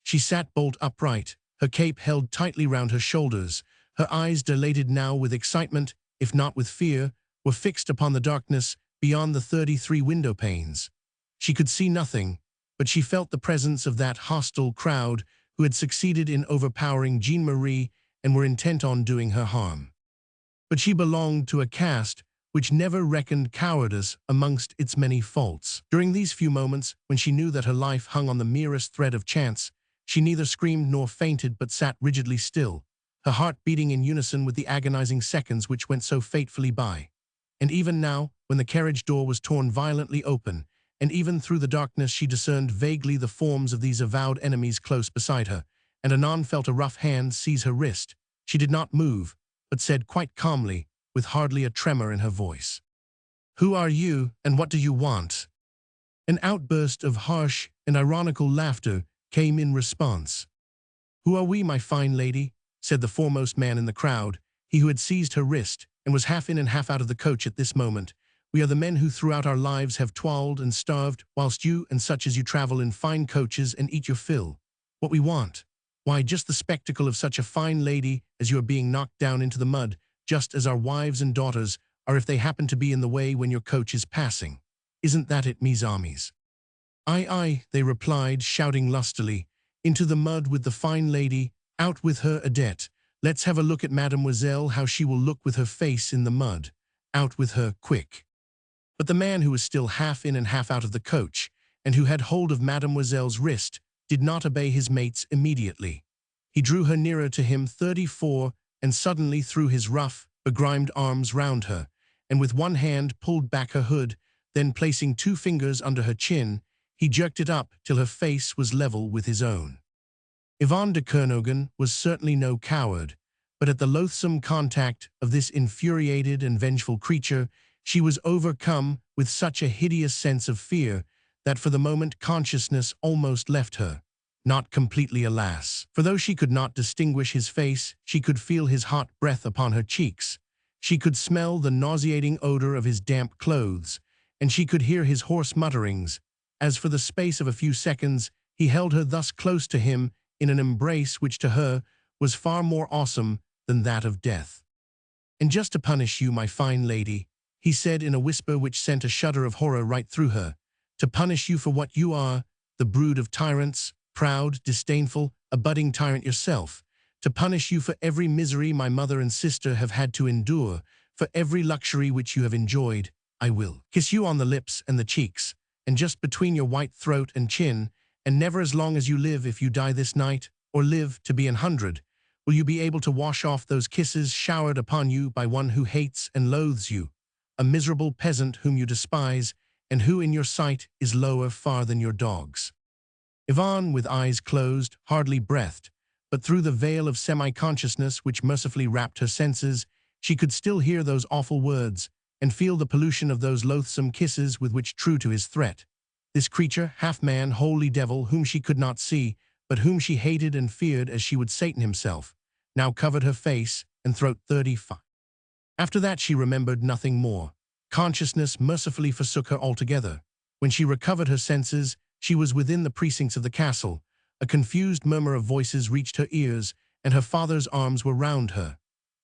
She sat bolt upright, her cape held tightly round her shoulders. Her eyes, dilated now with excitement, if not with fear, were fixed upon the darkness beyond the 33 window panes. She could see nothing, but she felt the presence of that hostile crowd who had succeeded in overpowering Jean-Marie and were intent on doing her harm. But she belonged to a caste which never reckoned cowardice amongst its many faults. During these few moments, when she knew that her life hung on the merest thread of chance, she neither screamed nor fainted but sat rigidly still, her heart beating in unison with the agonizing seconds which went so fatefully by. And even now, when the carriage door was torn violently open, and even through the darkness she discerned vaguely the forms of these avowed enemies close beside her, and anon felt a rough hand seize her wrist, she did not move, but said quite calmly, with hardly a tremor in her voice, "Who are you, and what do you want?" An outburst of harsh and ironical laughter came in response. "Who are we, my fine lady?" said the foremost man in the crowd, he who had seized her wrist and was half in and half out of the coach at this moment. "We are the men who throughout our lives have toiled and starved, whilst you and such as you travel in fine coaches and eat your fill. What we want? Why, just the spectacle of such a fine lady as you are being knocked down into the mud, just as our wives and daughters are if they happen to be in the way when your coach is passing. Isn't that it, mes amis?" Aye, they replied, shouting lustily. "Into the mud with the fine lady, out with her, Odette. Let's have a look at Mademoiselle, how she will look with her face in the mud. Out with her, quick." But the man who was still half in and half out of the coach, and who had hold of Mademoiselle's wrist, did not obey his mates immediately. He drew her nearer to him 34, and suddenly threw his rough, begrimed arms round her, and with one hand pulled back her hood, then placing 2 fingers under her chin, he jerked it up till her face was level with his own. Yvonne de Kernogan was certainly no coward, but at the loathsome contact of this infuriated and vengeful creature, she was overcome with such a hideous sense of fear that for the moment consciousness almost left her. Not completely, alas, for though she could not distinguish his face, she could feel his hot breath upon her cheeks. She could smell the nauseating odor of his damp clothes, and she could hear his hoarse mutterings, as for the space of a few seconds he held her thus close to him in an embrace which to her was far more awesome than that of death. "And just to punish you, my fine lady," he said in a whisper which sent a shudder of horror right through her, "to punish you for what you are, the brood of tyrants, proud, disdainful, a budding tyrant yourself, to punish you for every misery my mother and sister have had to endure, for every luxury which you have enjoyed, I will kiss you on the lips and the cheeks, and just between your white throat and chin, and never as long as you live if you die this night, or live to be 100, will you be able to wash off those kisses showered upon you by one who hates and loathes you, a miserable peasant whom you despise, and who in your sight is lower far than your dogs." Yvonne, with eyes closed, hardly breathed, but through the veil of semi-consciousness which mercifully wrapped her senses, she could still hear those awful words and feel the pollution of those loathsome kisses with which, true to his threat, this creature, half-man, wholly devil, whom she could not see, but whom she hated and feared as she would Satan himself, now covered her face and throat 35. After that she remembered nothing more. Consciousness mercifully forsook her altogether. When she recovered her senses, she was within the precincts of the castle. A confused murmur of voices reached her ears, and her father's arms were round her.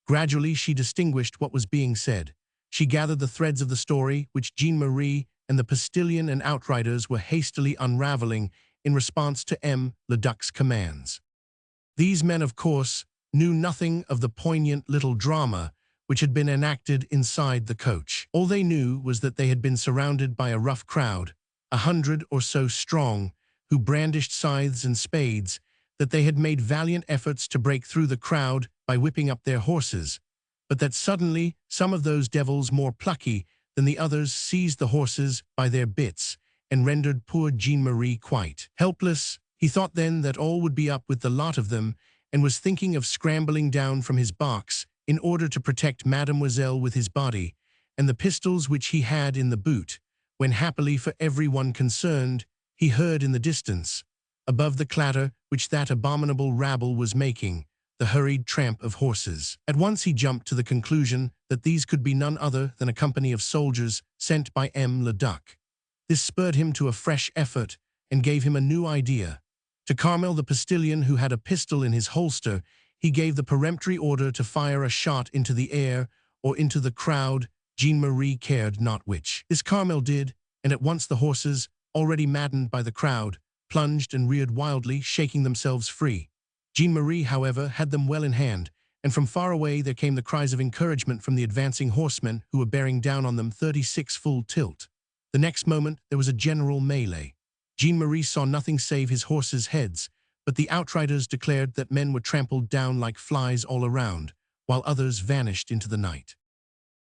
Gradually she distinguished what was being said. She gathered the threads of the story which Jean-Marie and the postilion and outriders were hastily unraveling in response to M. Leduc's commands. These men, of course, knew nothing of the poignant little drama which had been enacted inside the coach. All they knew was that they had been surrounded by a rough crowd, 100 or so strong, who brandished scythes and spades, that they had made valiant efforts to break through the crowd by whipping up their horses, but that suddenly some of those devils more plucky than the others seized the horses by their bits and rendered poor Jean-Marie quite helpless. He thought then that all would be up with the lot of them, and was thinking of scrambling down from his box in order to protect Mademoiselle with his body and the pistols which he had in the boot, when happily for everyone concerned, he heard in the distance, above the clatter which that abominable rabble was making, the hurried tramp of horses. At once he jumped to the conclusion that these could be none other than a company of soldiers sent by M. Leduc. This spurred him to a fresh effort and gave him a new idea. To Carmel the postilion, who had a pistol in his holster, he gave the peremptory order to fire a shot into the air or into the crowd. Jean-Marie cared not which. This Carmel did, and at once the horses, already maddened by the crowd, plunged and reared wildly, shaking themselves free. Jean-Marie, however, had them well in hand, and from far away there came the cries of encouragement from the advancing horsemen who were bearing down on them 36 full tilt. The next moment there was a general melee. Jean-Marie saw nothing save his horses' heads, but the outriders declared that men were trampled down like flies all around, while others vanished into the night.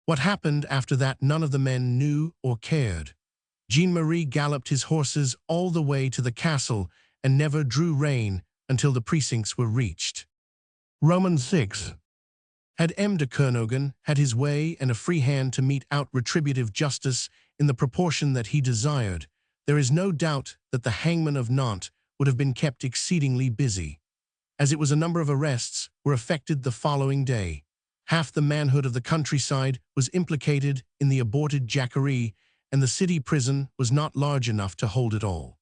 What happened after that none of the men knew or cared. Jean-Marie galloped his horses all the way to the castle and never drew rein until the precincts were reached. Roman 6. Had M. de Kernogan had his way and a free hand to mete out retributive justice in the proportion that he desired, there is no doubt that the hangman of Nantes would have been kept exceedingly busy. As it was, a number of arrests were effected the following day. Half the manhood of the countryside was implicated in the aborted Jacquerie, and the city prison was not large enough to hold it all.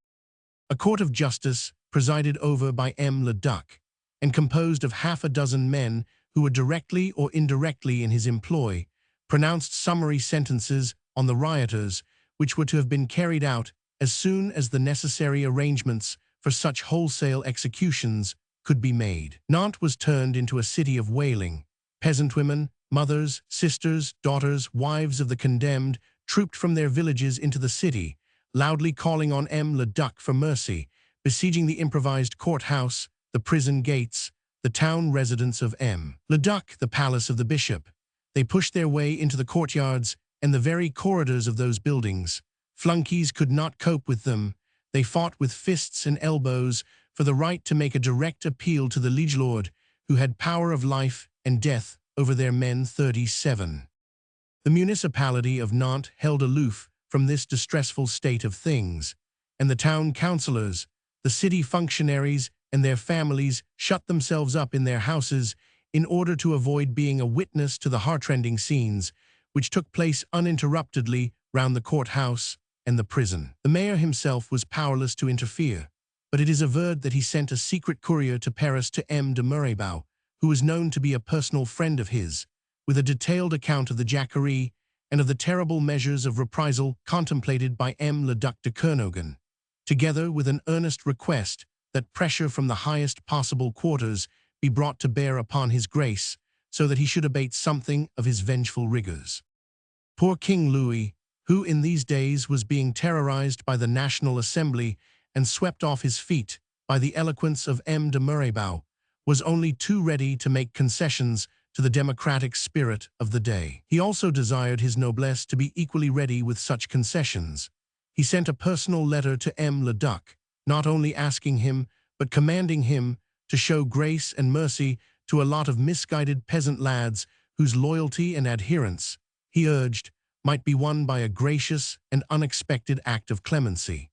A court of justice, presided over by M. Leduc, and composed of half a dozen men who were directly or indirectly in his employ, pronounced summary sentences on the rioters, which were to have been carried out as soon as the necessary arrangements for such wholesale executions could be made. Nantes was turned into a city of wailing. Peasant women, mothers, sisters, daughters, wives of the condemned trooped from their villages into the city, loudly calling on M. Leduc for mercy, besieging the improvised courthouse, the prison gates, the town residence of M. Leduc, the palace of the bishop. They pushed their way into the courtyards and the very corridors of those buildings. Flunkies could not cope with them. They fought with fists and elbows for the right to make a direct appeal to the liege lord, who had power of life and death over their men 37. The municipality of Nantes held aloof from this distressful state of things, and the town councillors, the city functionaries, and their families shut themselves up in their houses in order to avoid being a witness to the heartrending scenes which took place uninterruptedly round the courthouse and the prison. The mayor himself was powerless to interfere, but it is averred that he sent a secret courier to Paris to M. de Mirabeau, who was known to be a personal friend of his, with a detailed account of the Jacquerie and of the terrible measures of reprisal contemplated by M. le Duc de Kernogan, together with an earnest request that pressure from the highest possible quarters be brought to bear upon his grace, so that he should abate something of his vengeful rigors. Poor King Louis, who in these days was being terrorized by the National Assembly and swept off his feet by the eloquence of M. de Mirabeau, was only too ready to make concessions to the democratic spirit of the day. He also desired his noblesse to be equally ready with such concessions. He sent a personal letter to M. le Duc, not only asking him, but commanding him to show grace and mercy to a lot of misguided peasant lads whose loyalty and adherence, he urged, might be won by a gracious and unexpected act of clemency.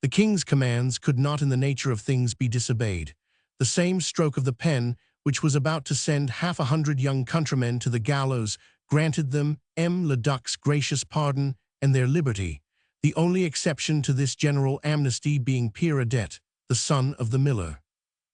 The king's commands could not in the nature of things be disobeyed. The same stroke of the pen, which was about to send 100 young countrymen to the gallows, granted them M. le Duc's gracious pardon and their liberty, the only exception to this general amnesty being Pierre Adet, the son of the miller.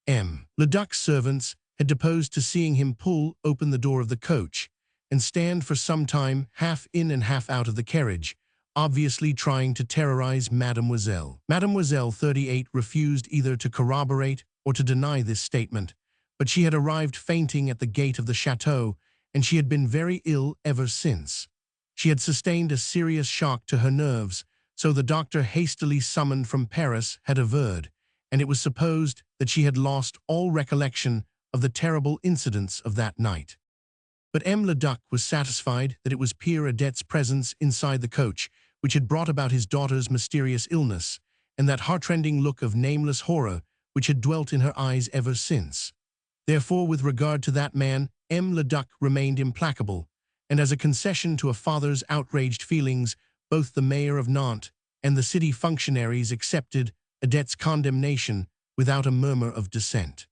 M. le Duc's servants had deposed to seeing him pull open the door of the coach and stand for some time half in and half out of the carriage, obviously trying to terrorize Mademoiselle. Mademoiselle 38 refused either to corroborate or to deny this statement, but she had arrived fainting at the gate of the chateau, and she had been very ill ever since. She had sustained a serious shock to her nerves, so the doctor hastily summoned from Paris had averred, and it was supposed that she had lost all recollection of the terrible incidents of that night. But M. le Duc was satisfied that it was Pierre Adet's presence inside the coach which had brought about his daughter's mysterious illness, and that heartrending look of nameless horror which had dwelt in her eyes ever since. Therefore, with regard to that man, M. le Duc remained implacable, and as a concession to a father's outraged feelings, both the mayor of Nantes and the city functionaries accepted Adet's condemnation without a murmur of dissent.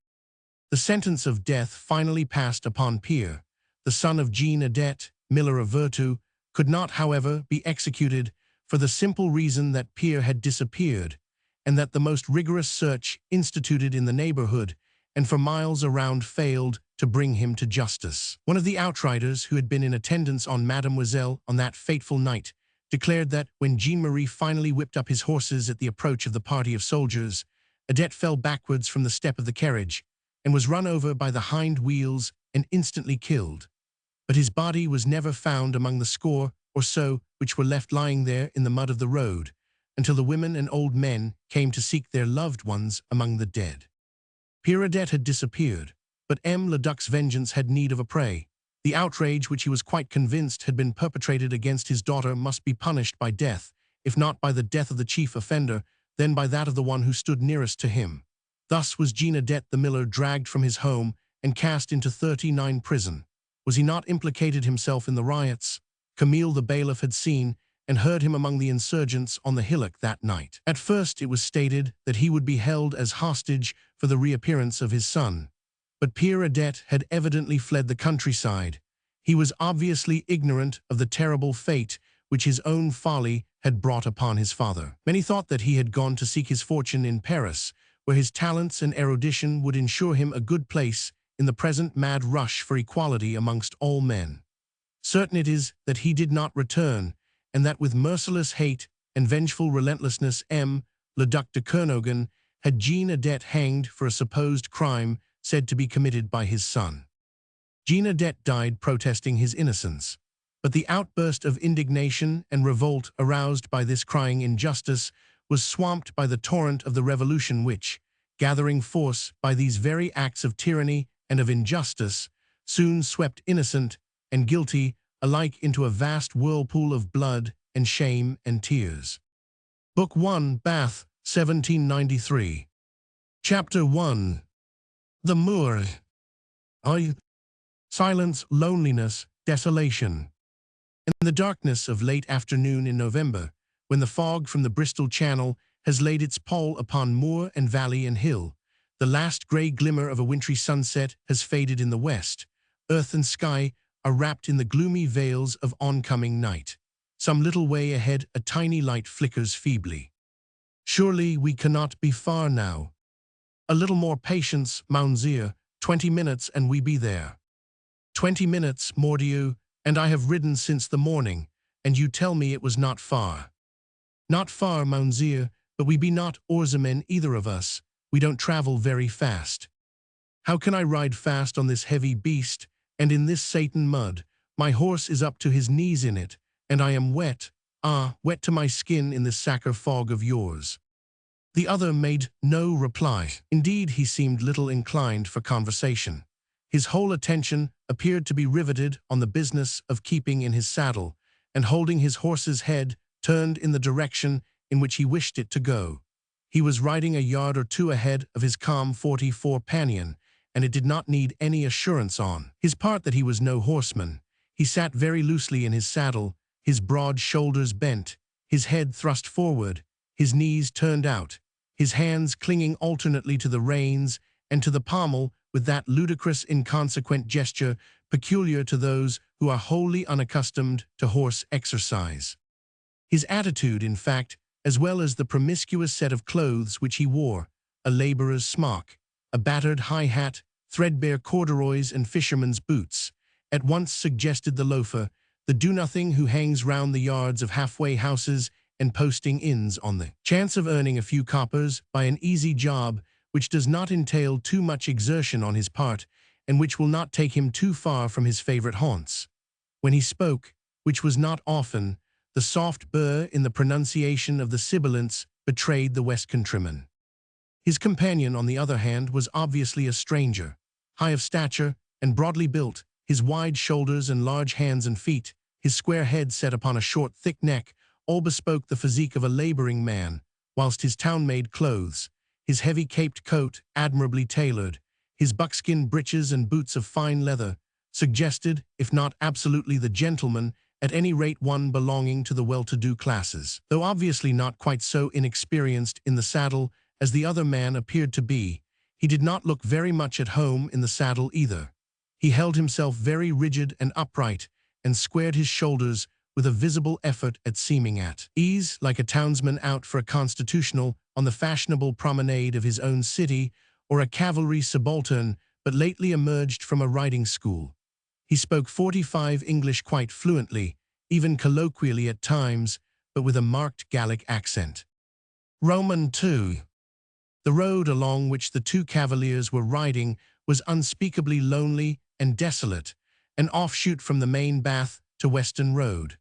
The sentence of death finally passed upon Pierre, the son of Jean Adet, miller of Vertou, could not, however, be executed for the simple reason that Pierre had disappeared, and that the most rigorous search instituted in the neighborhood and for miles around failed to bring him to justice. One of the outriders who had been in attendance on Mademoiselle on that fateful night declared that when Jean-Marie finally whipped up his horses at the approach of the party of soldiers, Adet fell backwards from the step of the carriage and was run over by the hind wheels and instantly killed. But his body was never found among the score or so which were left lying there in the mud of the road, until the women and old men came to seek their loved ones among the dead. Pierre Adet had disappeared, but M. le Duc's vengeance had need of a prey. The outrage which he was quite convinced had been perpetrated against his daughter must be punished by death, if not by the death of the chief offender, then by that of the one who stood nearest to him. Thus was Jean Adet the miller dragged from his home and cast into 39 prison. Was he not implicated himself in the riots? Camille the bailiff had seen and heard him among the insurgents on the hillock that night. At first it was stated that he would be held as hostage for the reappearance of his son. But Pierre Adet had evidently fled the countryside. He was obviously ignorant of the terrible fate which his own folly had brought upon his father. Many thought that he had gone to seek his fortune in Paris, where his talents and erudition would ensure him a good place in the present mad rush for equality amongst all men. Certain it is that he did not return, and that with merciless hate and vengeful relentlessness M. le Duc de Kernogan had Jean Adet hanged for a supposed crime said to be committed by his son. Jean Adet died protesting his innocence, but the outburst of indignation and revolt aroused by this crying injustice was swamped by the torrent of the revolution which, gathering force by these very acts of tyranny and of injustice, soon swept innocent and guilty alike into a vast whirlpool of blood and shame and tears. Book 1, Bath, 1793. Chapter 1. The Moor. Silence, loneliness, desolation. In the darkness of late afternoon in November, when the fog from the Bristol Channel has laid its pall upon moor and valley and hill, the last grey glimmer of a wintry sunset has faded in the west. Earth and sky are wrapped in the gloomy veils of oncoming night. Some little way ahead, a tiny light flickers feebly. Surely we cannot be far now. A little more patience, Mounseer. 20 minutes and we be there. 20 minutes, mordieu, and I have ridden since the morning, and you tell me it was not far. Not far, Mounseer, but we be not oarsmen either of us. We don't travel very fast. How can I ride fast on this heavy beast, and in this Satan mud? My horse is up to his knees in it, and I am wet, wet to my skin in this sacker fog of yours. The other made no reply. Indeed, he seemed little inclined for conversation. His whole attention appeared to be riveted on the business of keeping in his saddle, and holding his horse's head turned in the direction in which he wished it to go. He was riding a yard or two ahead of his calm 44 Panion, and it did not need any assurance on his part that he was no horseman. He sat very loosely in his saddle, his broad shoulders bent, his head thrust forward, his knees turned out, his hands clinging alternately to the reins and to the pommel with that ludicrous inconsequent gesture peculiar to those who are wholly unaccustomed to horse exercise. His attitude, in fact, as well as the promiscuous set of clothes which he wore, a laborer's smock, a battered high hat, threadbare corduroys and fisherman's boots, at once suggested the loafer, the do-nothing who hangs round the yards of halfway houses and posting inns on the chance of earning a few coppers by an easy job which does not entail too much exertion on his part and which will not take him too far from his favorite haunts. When he spoke, which was not often, the soft burr in the pronunciation of the sibilants betrayed the West Countryman. His companion, on the other hand, was obviously a stranger, high of stature and broadly built, his wide shoulders and large hands and feet, his square head set upon a short, thick neck, all bespoke the physique of a laboring man, whilst his town-made clothes, his heavy caped coat, admirably tailored, his buckskin breeches and boots of fine leather, suggested, if not absolutely the gentleman, at any rate one belonging to the well-to-do classes. Though obviously not quite so inexperienced in the saddle as the other man appeared to be, he did not look very much at home in the saddle either. He held himself very rigid and upright, and squared his shoulders with a visible effort at seeming at ease, like a townsman out for a constitutional on the fashionable promenade of his own city, or a cavalry subaltern but lately emerged from a riding school. He spoke 45 English quite fluently, even colloquially at times, but with a marked Gallic accent. Roman 2. The road along which the two cavaliers were riding was unspeakably lonely and desolate, an offshoot from the main Bath to Weston Road.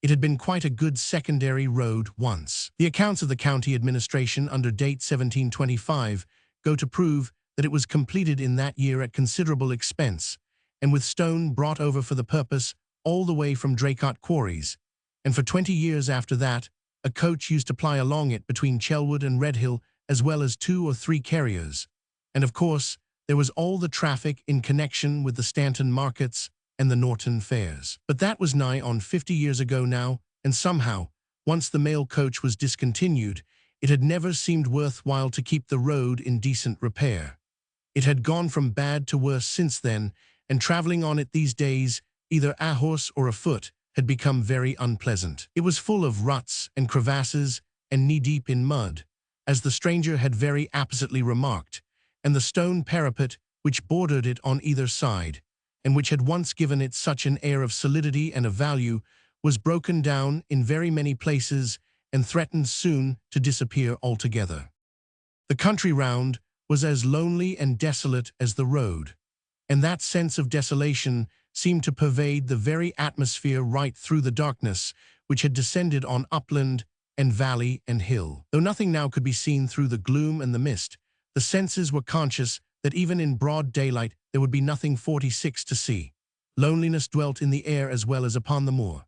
It had been quite a good secondary road once. The accounts of the county administration under date 1725 go to prove that it was completed in that year at considerable expense, and with stone brought over for the purpose all the way from Draycott quarries, and for 20 years after that, a coach used to ply along it between Chelwood and Redhill, as well as 2 or 3 carriers. And of course, there was all the traffic in connection with the Stanton markets and the Norton fairs. But that was nigh on 50 years ago now, and somehow, once the mail coach was discontinued, it had never seemed worthwhile to keep the road in decent repair. It had gone from bad to worse since then, and traveling on it these days, either a horse or afoot, had become very unpleasant. It was full of ruts and crevasses and knee-deep in mud, as the stranger had very appositely remarked, and the stone parapet which bordered it on either side, and which had once given it such an air of solidity and of value, was broken down in very many places and threatened soon to disappear altogether. The country round was as lonely and desolate as the road, and that sense of desolation seemed to pervade the very atmosphere right through the darkness which had descended on upland and valley and hill. Though nothing now could be seen through the gloom and the mist, the senses were conscious that even in broad daylight there would be nothing 46 to see. Loneliness dwelt in the air as well as upon the moor.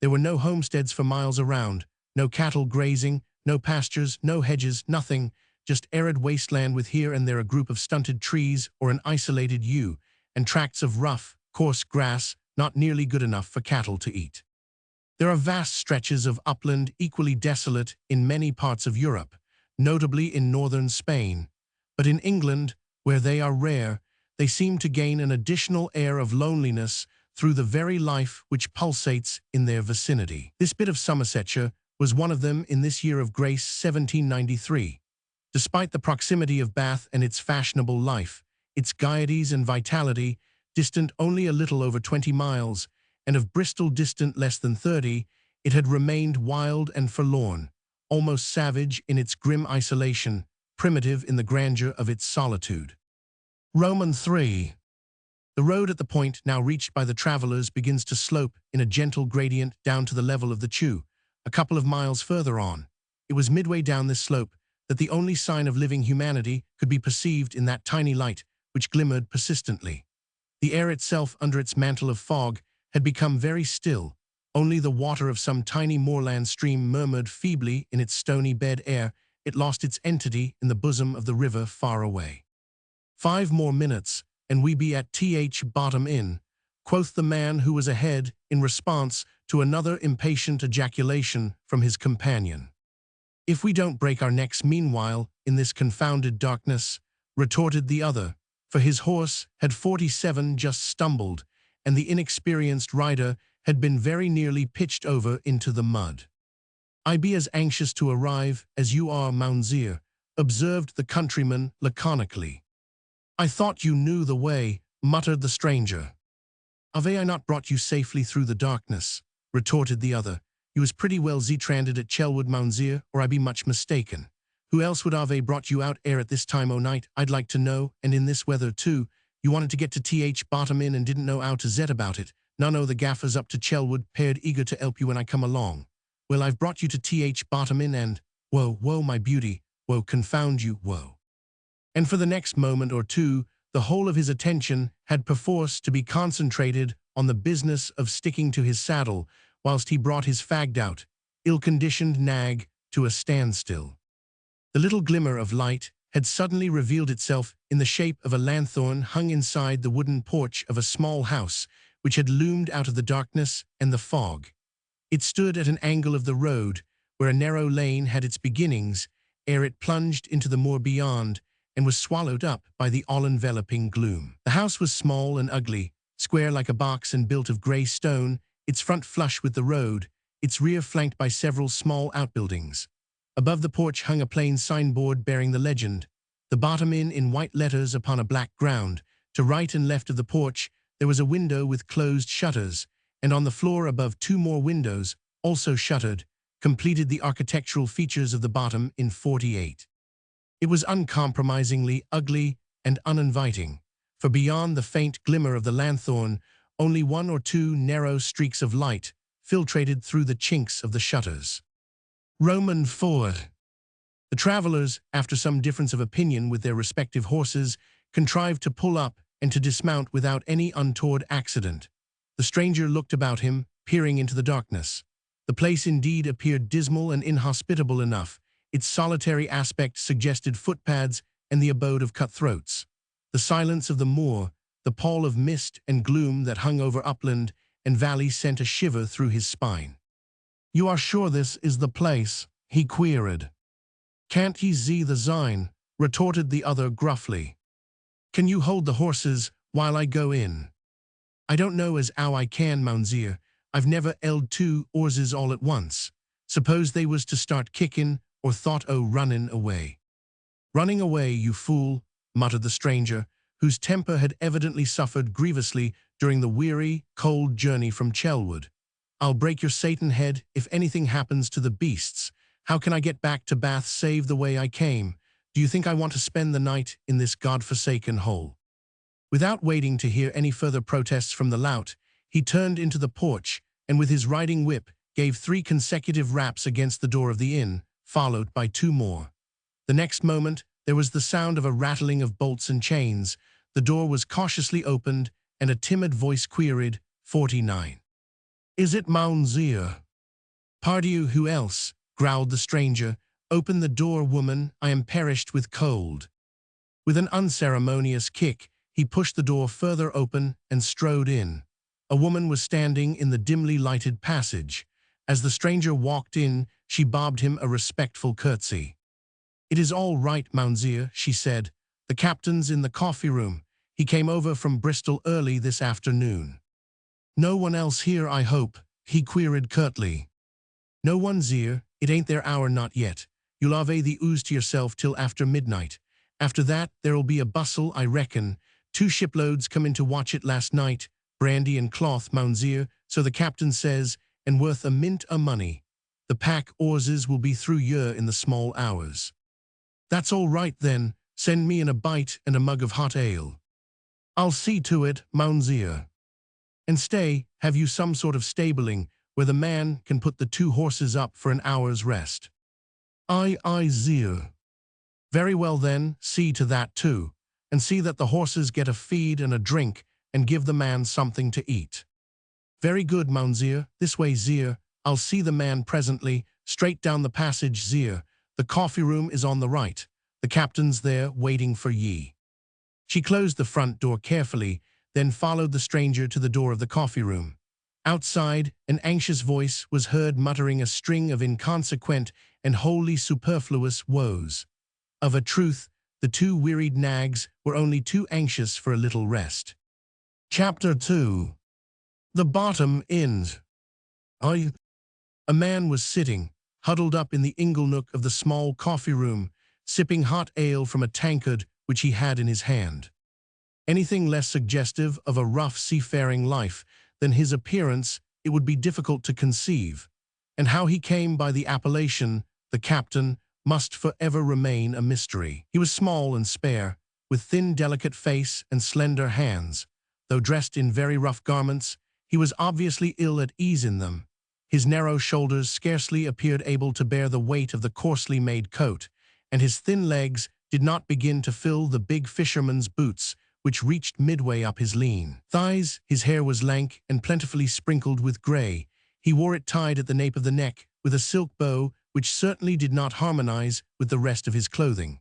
There were no homesteads for miles around, no cattle grazing, no pastures, no hedges, nothing, just arid wasteland with here and there a group of stunted trees or an isolated yew, and tracts of rough, coarse grass, not nearly good enough for cattle to eat. There are vast stretches of upland equally desolate in many parts of Europe, notably in northern Spain, but in England, where they are rare, they seem to gain an additional air of loneliness through the very life which pulsates in their vicinity. This bit of Somersetshire was one of them in this year of grace 1793. Despite the proximity of Bath and its fashionable life, its gaieties and vitality, distant only a little over 20 miles, and of Bristol distant less than 30, it had remained wild and forlorn, almost savage in its grim isolation, primitive in the grandeur of its solitude. Roman 3. The road at the point now reached by the travelers begins to slope in a gentle gradient down to the level of the Chew, a couple of miles further on. It was midway down this slope that the only sign of living humanity could be perceived in that tiny light which glimmered persistently. The air itself, under its mantle of fog, had become very still. Only the water of some tiny moorland stream murmured feebly in its stony bed ere it lost its entity in the bosom of the river far away. 5 more minutes, and we be at Bottom Inn, quoth the man who was ahead in response to another impatient ejaculation from his companion. If we don't break our necks meanwhile in this confounded darkness, retorted the other, for his horse had 47 just stumbled, and the inexperienced rider had been very nearly pitched over into the mud. I be as anxious to arrive as you are, Mounseer, observed the countryman laconically. I thought you knew the way, muttered the stranger. Have I not brought you safely through the darkness? Retorted the other. You was pretty well stranded at Chelwood, Mounseer, or I be much mistaken. Who else would have brought you out ere at this time o' night, I'd like to know, and in this weather too? You wanted to get to Bottom Inn and didn't know how to zet about it. None o' the gaffers up to Chelwood paired eager to help you when I come along. Well, I've brought you to Bottom Inn and, woe, my beauty, woe, confound you, woe. And for the next moment or two, the whole of his attention had perforce to be concentrated on the business of sticking to his saddle, whilst he brought his fagged-out, ill-conditioned nag to a standstill. The little glimmer of light had suddenly revealed itself in the shape of a lanthorn hung inside the wooden porch of a small house, which had loomed out of the darkness and the fog. It stood at an angle of the road, where a narrow lane had its beginnings, ere it plunged into the moor beyond, and was swallowed up by the all-enveloping gloom. The house was small and ugly, square like a box and built of grey stone, its front flush with the road, its rear flanked by several small outbuildings. Above the porch hung a plain signboard bearing the legend, "The Bottom Inn," in white letters upon a black ground. To right and left of the porch there was a window with closed shutters, and on the floor above 2 more windows, also shuttered, completed the architectural features of the Bottom Inn 48. It was uncompromisingly ugly and uninviting, for beyond the faint glimmer of the lanthorn, only 1 or 2 narrow streaks of light filtrated through the chinks of the shutters. Roman 4. The travelers, after some difference of opinion with their respective horses, contrived to pull up and to dismount without any untoward accident. The stranger looked about him, peering into the darkness. The place indeed appeared dismal and inhospitable enough. Its solitary aspect suggested footpads and the abode of cutthroats. The silence of the moor, the pall of mist and gloom that hung over upland and valley sent a shiver through his spine. "You are sure this is the place?" he queried. "Can't ye see the sign?" retorted the other gruffly. "Can you hold the horses while I go in?" "I don't know as 'ow I can, Mounseer. I've never 'eld 2 horses all at once. Suppose they was to start kickin' or thought o' runnin' away." "Running away, you fool," muttered the stranger, whose temper had evidently suffered grievously during the weary, cold journey from Chelwood. "I'll break your Satan head if anything happens to the beasts. How can I get back to Bath save the way I came? Do you think I want to spend the night in this god-forsaken hole?" Without waiting to hear any further protests from the lout, he turned into the porch and with his riding whip gave 3 consecutive raps against the door of the inn, followed by 2 more. The next moment there was the sound of a rattling of bolts and chains. The door was cautiously opened, and a timid voice queried, "49. Is it Mounseer?" "Pardieu, who else?" growled the stranger. "Open the door, woman, I am perished with cold." With an unceremonious kick, he pushed the door further open and strode in. A woman was standing in the dimly lighted passage. As the stranger walked in, she bobbed him a respectful curtsy. "It is all right, Mounseer," she said. "The captain's in the coffee room. He came over from Bristol early this afternoon." "No one else here, I hope?" he queried curtly. "No one, Zir. It ain't their hour not yet. You'll have the ooze to yourself till after midnight. After that, there'll be a bustle, I reckon. 2 shiploads come in to watch it last night, brandy and cloth, Mounseer, so the captain says, and worth a mint o' money. The pack oarses will be through yer in the small hours." "That's all right, then. Send me in a bite and a mug of hot ale." "I'll see to it, Mounseer. And stay, have you some sort of stabling where the man can put the 2 horses up for an hour's rest?" "Aye, Zir." "Very well then, see to that too, and see that the horses get a feed and a drink, and give the man something to eat." "Very good, Mounseer. This way, Zir. I'll see the man presently. Straight down the passage, Zir. The coffee room is on the right. The captain's there, waiting for ye." She closed the front door carefully, then followed the stranger to the door of the coffee room. Outside, an anxious voice was heard muttering a string of inconsequent and wholly superfluous woes. Of a truth, the 2 wearied nags were only too anxious for a little rest. Chapter 2. The Bottom End. A man was sitting, huddled up in the inglenook of the small coffee room, sipping hot ale from a tankard which he had in his hand. Anything less suggestive of a rough seafaring life than his appearance it would be difficult to conceive, and how he came by the appellation, the captain, must forever remain a mystery. He was small and spare, with thin delicate face and slender hands. Though dressed in very rough garments, he was obviously ill at ease in them. His narrow shoulders scarcely appeared able to bear the weight of the coarsely made coat, and his thin legs did not begin to fill the big fisherman's boots, which reached midway up his lean thighs. His hair was lank and plentifully sprinkled with gray. He wore it tied at the nape of the neck with a silk bow, which certainly did not harmonize with the rest of his clothing.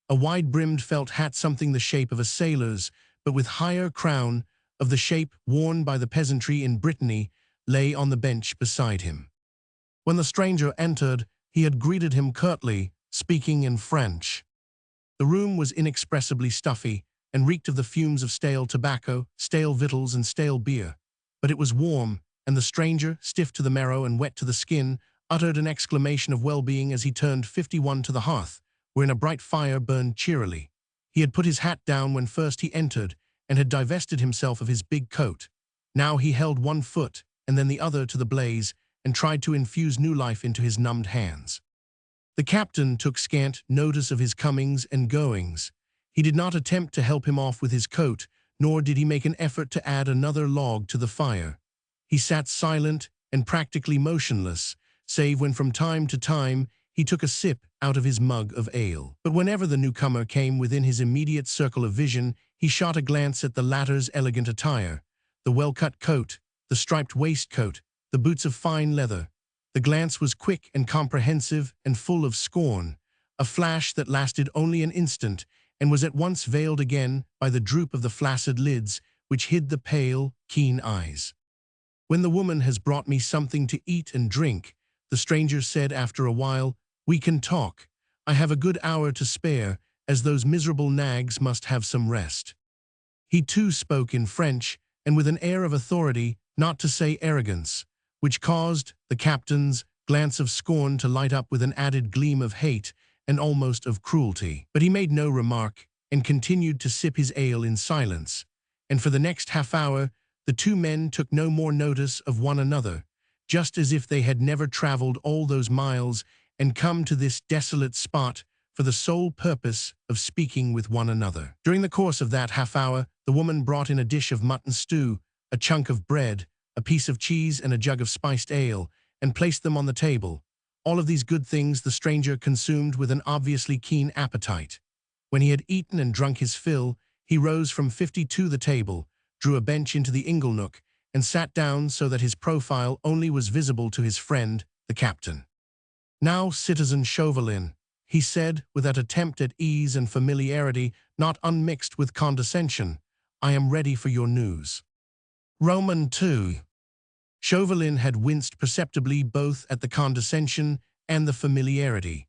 A wide-brimmed felt hat, something the shape of a sailor's, but with higher crown, of the shape worn by the peasantry in Brittany, lay on the bench beside him. When the stranger entered, he had greeted him curtly, speaking in French. The room was inexpressibly stuffy, and reeked of the fumes of stale tobacco, stale victuals, and stale beer. But it was warm, and the stranger, stiff to the marrow and wet to the skin, uttered an exclamation of well-being as he turned 51 to the hearth, wherein a bright fire burned cheerily. He had put his hat down when first he entered, and had divested himself of his big coat. Now he held one foot, and then the other to the blaze, and tried to infuse new life into his numbed hands. The captain took scant notice of his comings and goings. He did not attempt to help him off with his coat, nor did he make an effort to add another log to the fire. He sat silent and practically motionless, save when from time to time he took a sip out of his mug of ale. But whenever the newcomer came within his immediate circle of vision, he shot a glance at the latter's elegant attire, the well-cut coat, the striped waistcoat, the boots of fine leather. The glance was quick and comprehensive and full of scorn, a flash that lasted only an instant and was at once veiled again by the droop of the flaccid lids which hid the pale, keen eyes. "When the woman has brought me something to eat and drink," the stranger said after a while, "we can talk. I have a good hour to spare, as those miserable nags must have some rest." He too spoke in French, and with an air of authority, not to say arrogance, which caused the captain's glance of scorn to light up with an added gleam of hate and almost of cruelty. But he made no remark, and continued to sip his ale in silence, and for the next half-hour the 2 men took no more notice of one another, just as if they had never traveled all those miles and come to this desolate spot for the sole purpose of speaking with one another. During the course of that half-hour, the woman brought in a dish of mutton stew, a chunk of bread, a piece of cheese, and a jug of spiced ale, and placed them on the table. All of these good things the stranger consumed with an obviously keen appetite. When he had eaten and drunk his fill, he rose from 52 the table, drew a bench into the inglenook, and sat down so that his profile only was visible to his friend, the captain. "Now, citizen Chauvelin," he said, with that attempt at ease and familiarity not unmixed with condescension, I am ready for your news. Roman 2. Chauvelin had winced perceptibly both at the condescension and the familiarity.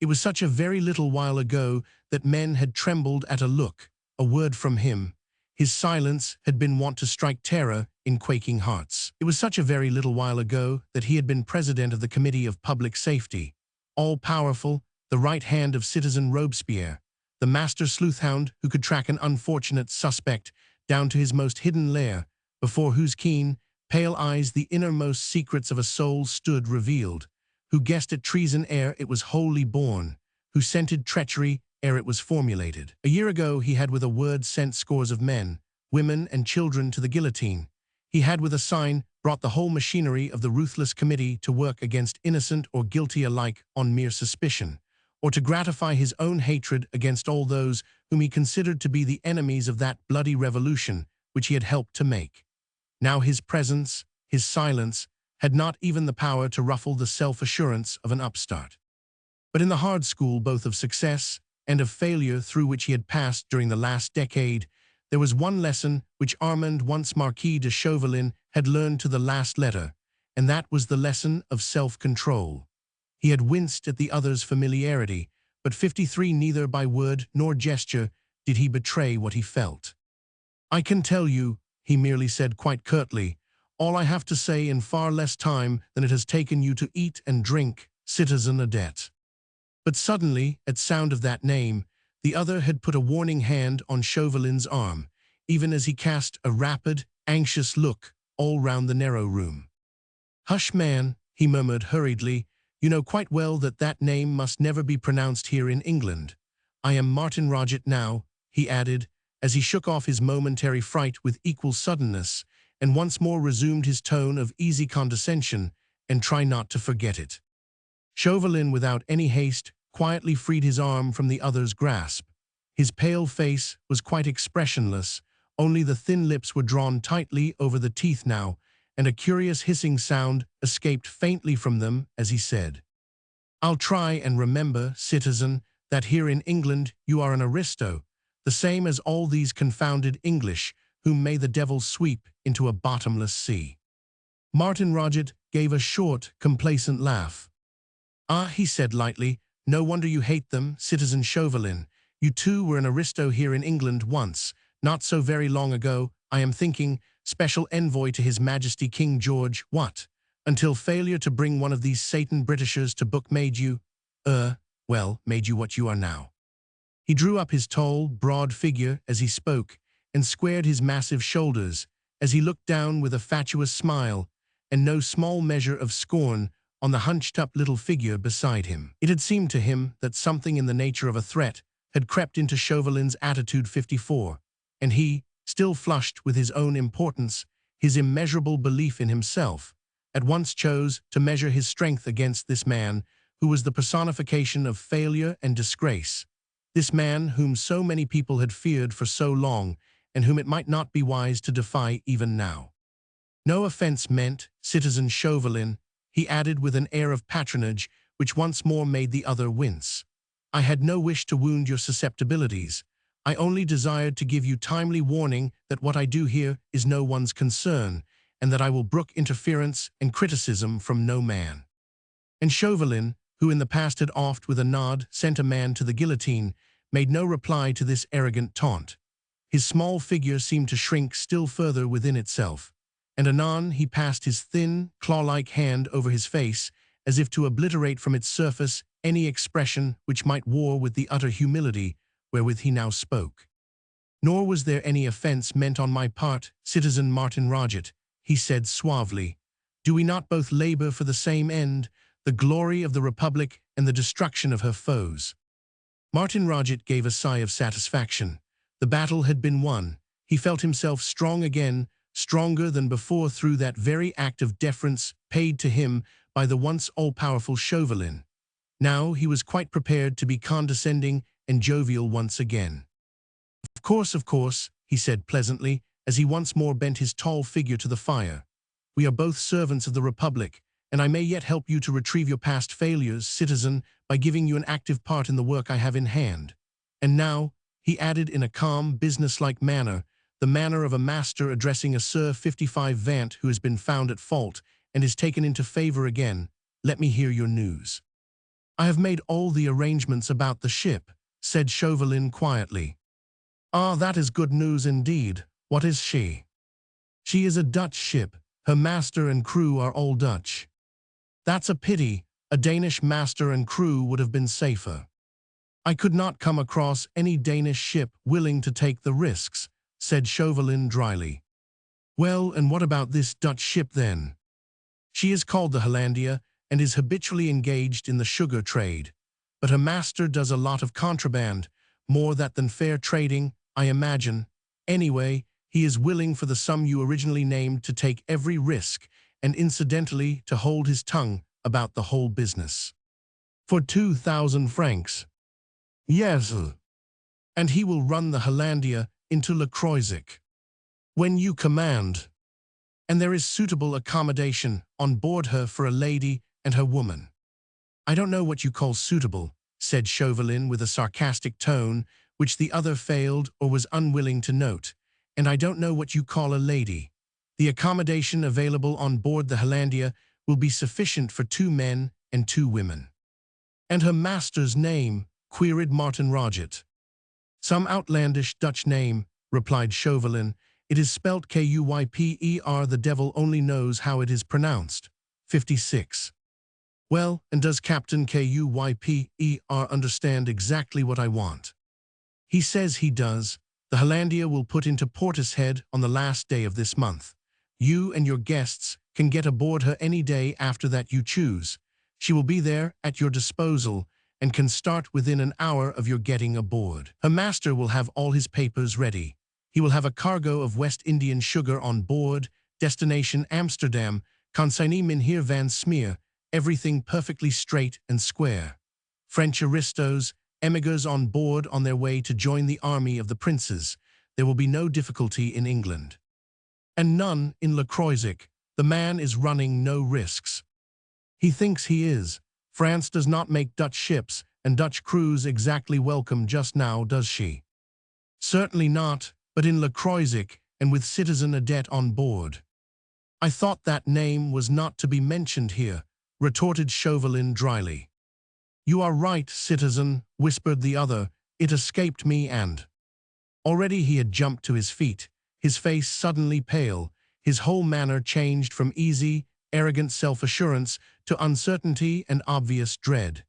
It was such a very little while ago that men had trembled at a look, a word from him. His silence had been wont to strike terror in quaking hearts. It was such a very little while ago that he had been president of the Committee of Public Safety, all-powerful, the right hand of Citizen Robespierre, the master sleuthhound who could track an unfortunate suspect down to his most hidden lair, before whose keen, pale eyes the innermost secrets of a soul stood revealed, who guessed at treason ere it was wholly born, who scented treachery ere it was formulated. A year ago he had with a word sent scores of men, women and children to the guillotine. He had with a sign brought the whole machinery of the ruthless committee to work against innocent or guilty alike on mere suspicion, or to gratify his own hatred against all those whom he considered to be the enemies of that bloody revolution which he had helped to make. Now his presence, his silence, had not even the power to ruffle the self-assurance of an upstart. But in the hard school both of success and of failure through which he had passed during the last decade, there was one lesson which Armand, once Marquis de Chauvelin, had learned to the last letter, and that was the lesson of self-control. He had winced at the other's familiarity, but 53 neither by word nor gesture did he betray what he felt. "I can tell you," he merely said quite curtly, "all I have to say in far less time than it has taken you to eat and drink, Citizen Adet." But suddenly, at sound of that name, the other had put a warning hand on Chauvelin's arm, even as he cast a rapid, anxious look all round the narrow room. "Hush, man," he murmured hurriedly, "you know quite well that that name must never be pronounced here in England. I am Martin Roget now," he added, as he shook off his momentary fright with equal suddenness, and once more resumed his tone of easy condescension, "and try not to forget it." Chauvelin, without any haste, quietly freed his arm from the other's grasp. His pale face was quite expressionless, only the thin lips were drawn tightly over the teeth now, and a curious hissing sound escaped faintly from them as he said, "I'll try and remember, citizen, that here in England you are an aristo, the same as all these confounded English, whom may the devil sweep into a bottomless sea." Martin Roget gave a short, complacent laugh. "Ah," he said lightly, "no wonder you hate them, Citizen Chauvelin. You too were an aristo here in England once, not so very long ago, I am thinking, special envoy to His Majesty King George, what? Until failure to bring one of these Satan Britishers to book made you, made you what you are now." He drew up his tall, broad figure as he spoke, and squared his massive shoulders, as he looked down with a fatuous smile, and no small measure of scorn, on the hunched-up little figure beside him. It had seemed to him that something in the nature of a threat had crept into Chauvelin's attitude 54, and he, still flushed with his own importance, his immeasurable belief in himself, at once chose to measure his strength against this man who was the personification of failure and disgrace, this man whom so many people had feared for so long, and whom it might not be wise to defy even now. "No offense meant, Citizen Chauvelin," he added with an air of patronage which once more made the other wince. "I had no wish to wound your susceptibilities. I only desired to give you timely warning that what I do here is no one's concern, and that I will brook interference and criticism from no man." And Chauvelin, who in the past had oft with a nod sent a man to the guillotine, made no reply to this arrogant taunt. His small figure seemed to shrink still further within itself, and anon he passed his thin, claw-like hand over his face, as if to obliterate from its surface any expression which might war with the utter humility wherewith he now spoke. "Nor was there any offense meant on my part, Citizen Martin Roget," he said suavely. "Do we not both labor for the same end, the glory of the Republic and the destruction of her foes?" Martin Roget gave a sigh of satisfaction. The battle had been won. He felt himself strong again, stronger than before through that very act of deference paid to him by the once all-powerful Chauvelin. Now he was quite prepared to be condescending and jovial once again. Of course," he said pleasantly, as he once more bent his tall figure to the fire. "We are both servants of the Republic, and I may yet help you to retrieve your past failures, citizen, by giving you an active part in the work I have in hand. And now," he added in a calm, businesslike manner, the manner of a master addressing a Sir 55 Vant who has been found at fault and is taken into favor again. Let me hear your news. I have made all the arrangements about the ship, said Chauvelin quietly. Ah, that is good news indeed. What is she? She is a Dutch ship. Her master and crew are all Dutch. That's a pity. A Danish master and crew would have been safer. I could not come across any Danish ship willing to take the risks, said Chauvelin dryly. Well, and what about this Dutch ship then? She is called the Hollandia and is habitually engaged in the sugar trade, but her master does a lot of contraband, more that than fair trading, I imagine. Anyway, he is willing for the sum you originally named to take every risk and incidentally to hold his tongue about the whole business. For 2,000 francs. Yes. And he will run the Hollandia into Le Croisic. When you command. And there is suitable accommodation on board her for a lady and her woman. I don't know what you call suitable, said Chauvelin with a sarcastic tone, which the other failed or was unwilling to note, and I don't know what you call a lady. The accommodation available on board the Hollandia will be sufficient for 2 men and 2 women. And her master's name, queried Martin Roget. Some outlandish Dutch name, replied Chauvelin. It is spelt Kuyper, the devil only knows how it is pronounced. 56. Well, and does Captain Kuyper understand exactly what I want? He says he does. The Hollandia will put into Portishead on the last day of this month. You and your guests can get aboard her any day after that you choose. She will be there at your disposal and can start within an hour of your getting aboard. Her master will have all his papers ready. He will have a cargo of West Indian sugar on board, destination Amsterdam, consignee Mynheer van Smeer, everything perfectly straight and square. French aristos, emigrants on board on their way to join the army of the princes. There will be no difficulty in England. And none in Le Croisic. The man is running no risks. He thinks he is. France does not make Dutch ships and Dutch crews exactly welcome just now, does she? Certainly not, but in Le Croisic and with Citizen Adet on board. I thought that name was not to be mentioned here, retorted Chauvelin dryly. You are right, citizen, whispered the other. It escaped me and... Already he had jumped to his feet, his face suddenly pale, his whole manner changed from easy, arrogant self-assurance to uncertainty and obvious dread.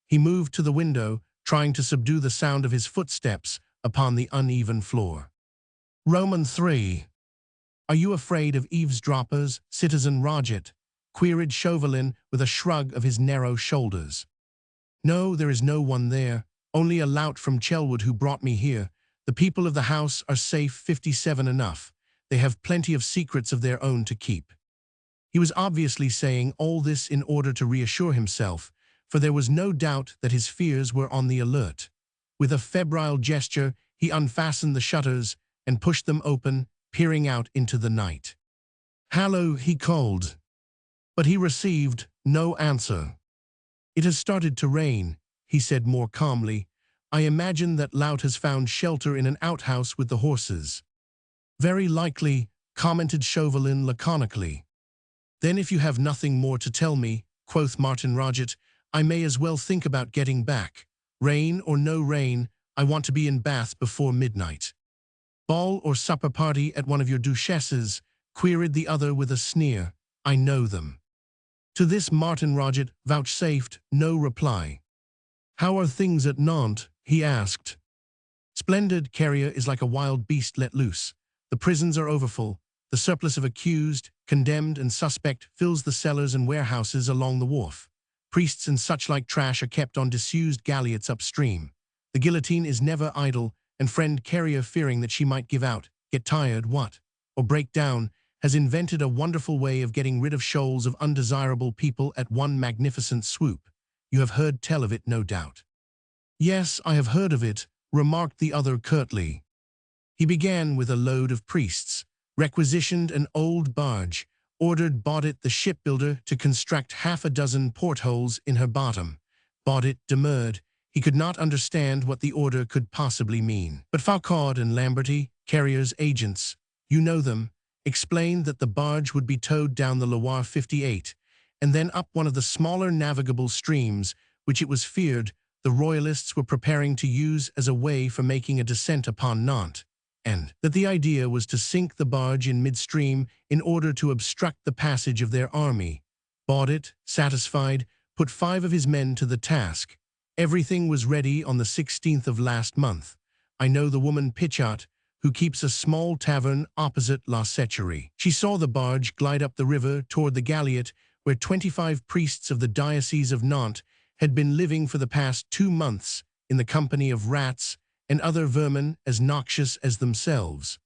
He moved to the window, trying to subdue the sound of his footsteps upon the uneven floor. Roman 3. Are you afraid of eavesdroppers, Citizen Roget? Queried Chauvelin with a shrug of his narrow shoulders. No, there is no one there, only a lout from Chelwood who brought me here. The people of the house are safe 57 enough. They have plenty of secrets of their own to keep. He was obviously saying all this in order to reassure himself, for there was no doubt that his fears were on the alert. With a febrile gesture, he unfastened the shutters and pushed them open, peering out into the night. "Hallo," he called. But he received no answer. "It has started to rain," he said more calmly. "I imagine that lout has found shelter in an outhouse with the horses." "Very likely," commented Chauvelin laconically. "Then if you have nothing more to tell me," quoth Martin Roget, "I may as well think about getting back. Rain or no rain, I want to be in Bath before midnight." "Ball or supper party at one of your duchesses?" queried the other with a sneer. "I know them." To this Martin Roget vouchsafed no reply. "How are things at Nantes?" he asked. "Splendid. Carrier is like a wild beast let loose. The prisons are overfull. The surplus of accused, condemned, and suspect fills the cellars and warehouses along the wharf. Priests and such-like trash are kept on disused galliots upstream. The guillotine is never idle, and friend Carrier, fearing that she might give out, get tired, or break down, has invented a wonderful way of getting rid of shoals of undesirable people at one magnificent swoop. You have heard tell of it, no doubt." "Yes, I have heard of it," remarked the other curtly. He began with a load of priests, requisitioned an old barge, ordered Baudet the shipbuilder to construct 6 portholes in her bottom. Baudet demurred. He could not understand what the order could possibly mean. But Faucard and Lamberty Carrier's agents, you know them, explained that the barge would be towed down the Loire 58 and then up one of the smaller navigable streams, which it was feared the royalists were preparing to use as a way for making a descent upon Nantes, and that the idea was to sink the barge in midstream in order to obstruct the passage of their army. Baudet, satisfied, put 5 of his men to the task. Everything was ready on the 16th of last month. I know the woman Pichat, who keeps a small tavern opposite La Secherie. She saw the barge glide up the river toward the galliot where 25 priests of the Diocese of Nantes had been living for the past 2 months in the company of rats and other vermin as noxious as themselves.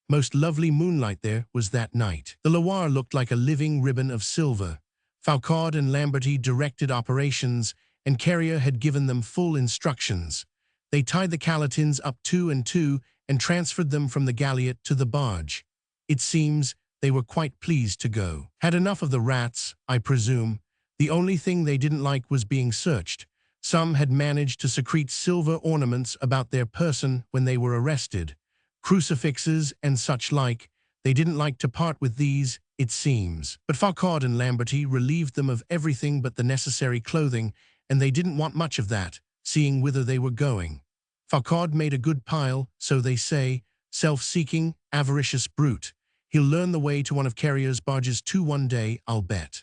Most lovely moonlight there was that night. The Loire looked like a living ribbon of silver. Foucaud and Lamberty directed operations, and Carrier had given them full instructions. They tied the calotins up 2 and 2 and transferred them from the galliot to the barge. It seems they were quite pleased to go. Had enough of the rats, I presume. The only thing they didn't like was being searched. Some had managed to secrete silver ornaments about their person when they were arrested. Crucifixes and such like. They didn't like to part with these, it seems. But Foucaud and Lamberty relieved them of everything but the necessary clothing, and they didn't want much of that, seeing whither they were going. Foucaud made a good pile, so they say, self-seeking, avaricious brute. He'll learn the way to one of Carrier's barges too one day, I'll bet.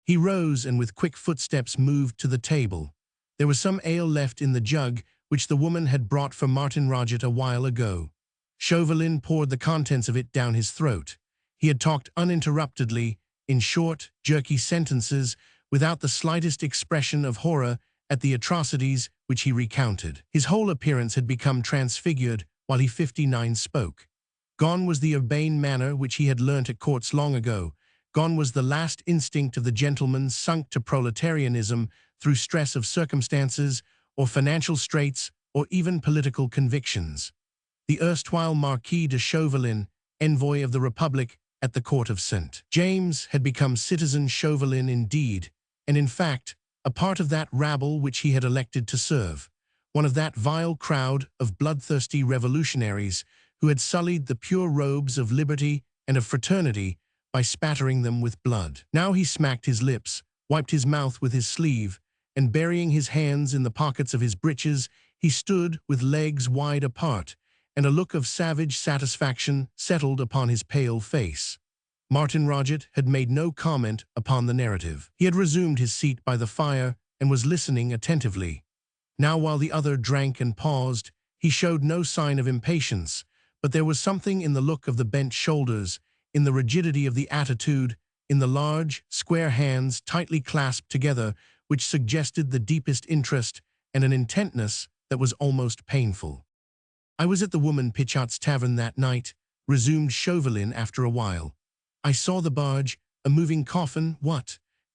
He rose and with quick footsteps moved to the table. There was some ale left in the jug, which the woman had brought for Martin Roget a while ago. Chauvelin poured the contents of it down his throat. He had talked uninterruptedly, in short, jerky sentences, without the slightest expression of horror at the atrocities which he recounted. His whole appearance had become transfigured while he 59 spoke. Gone was the urbane manner which he had learnt at courts long ago. Gone was the last instinct of the gentleman sunk to proletarianism through stress of circumstances, or financial straits, or even political convictions. The erstwhile Marquis de Chauvelin, envoy of the Republic at the court of St. James, had become citizen Chauvelin indeed, and in fact, a part of that rabble which he had elected to serve, one of that vile crowd of bloodthirsty revolutionaries who had sullied the pure robes of liberty and of fraternity by spattering them with blood. Now he smacked his lips, wiped his mouth with his sleeve, and burying his hands in the pockets of his breeches, he stood with legs wide apart, and a look of savage satisfaction settled upon his pale face. Martin Roget had made no comment upon the narrative. He had resumed his seat by the fire and was listening attentively. Now while the other drank and paused, he showed no sign of impatience, but there was something in the look of the bent shoulders, in the rigidity of the attitude, in the large, square hands tightly clasped together, which suggested the deepest interest and an intentness that was almost painful. I was at the woman Pichat's tavern that night, resumed Chauvelin after a while. I saw the barge, a moving coffin,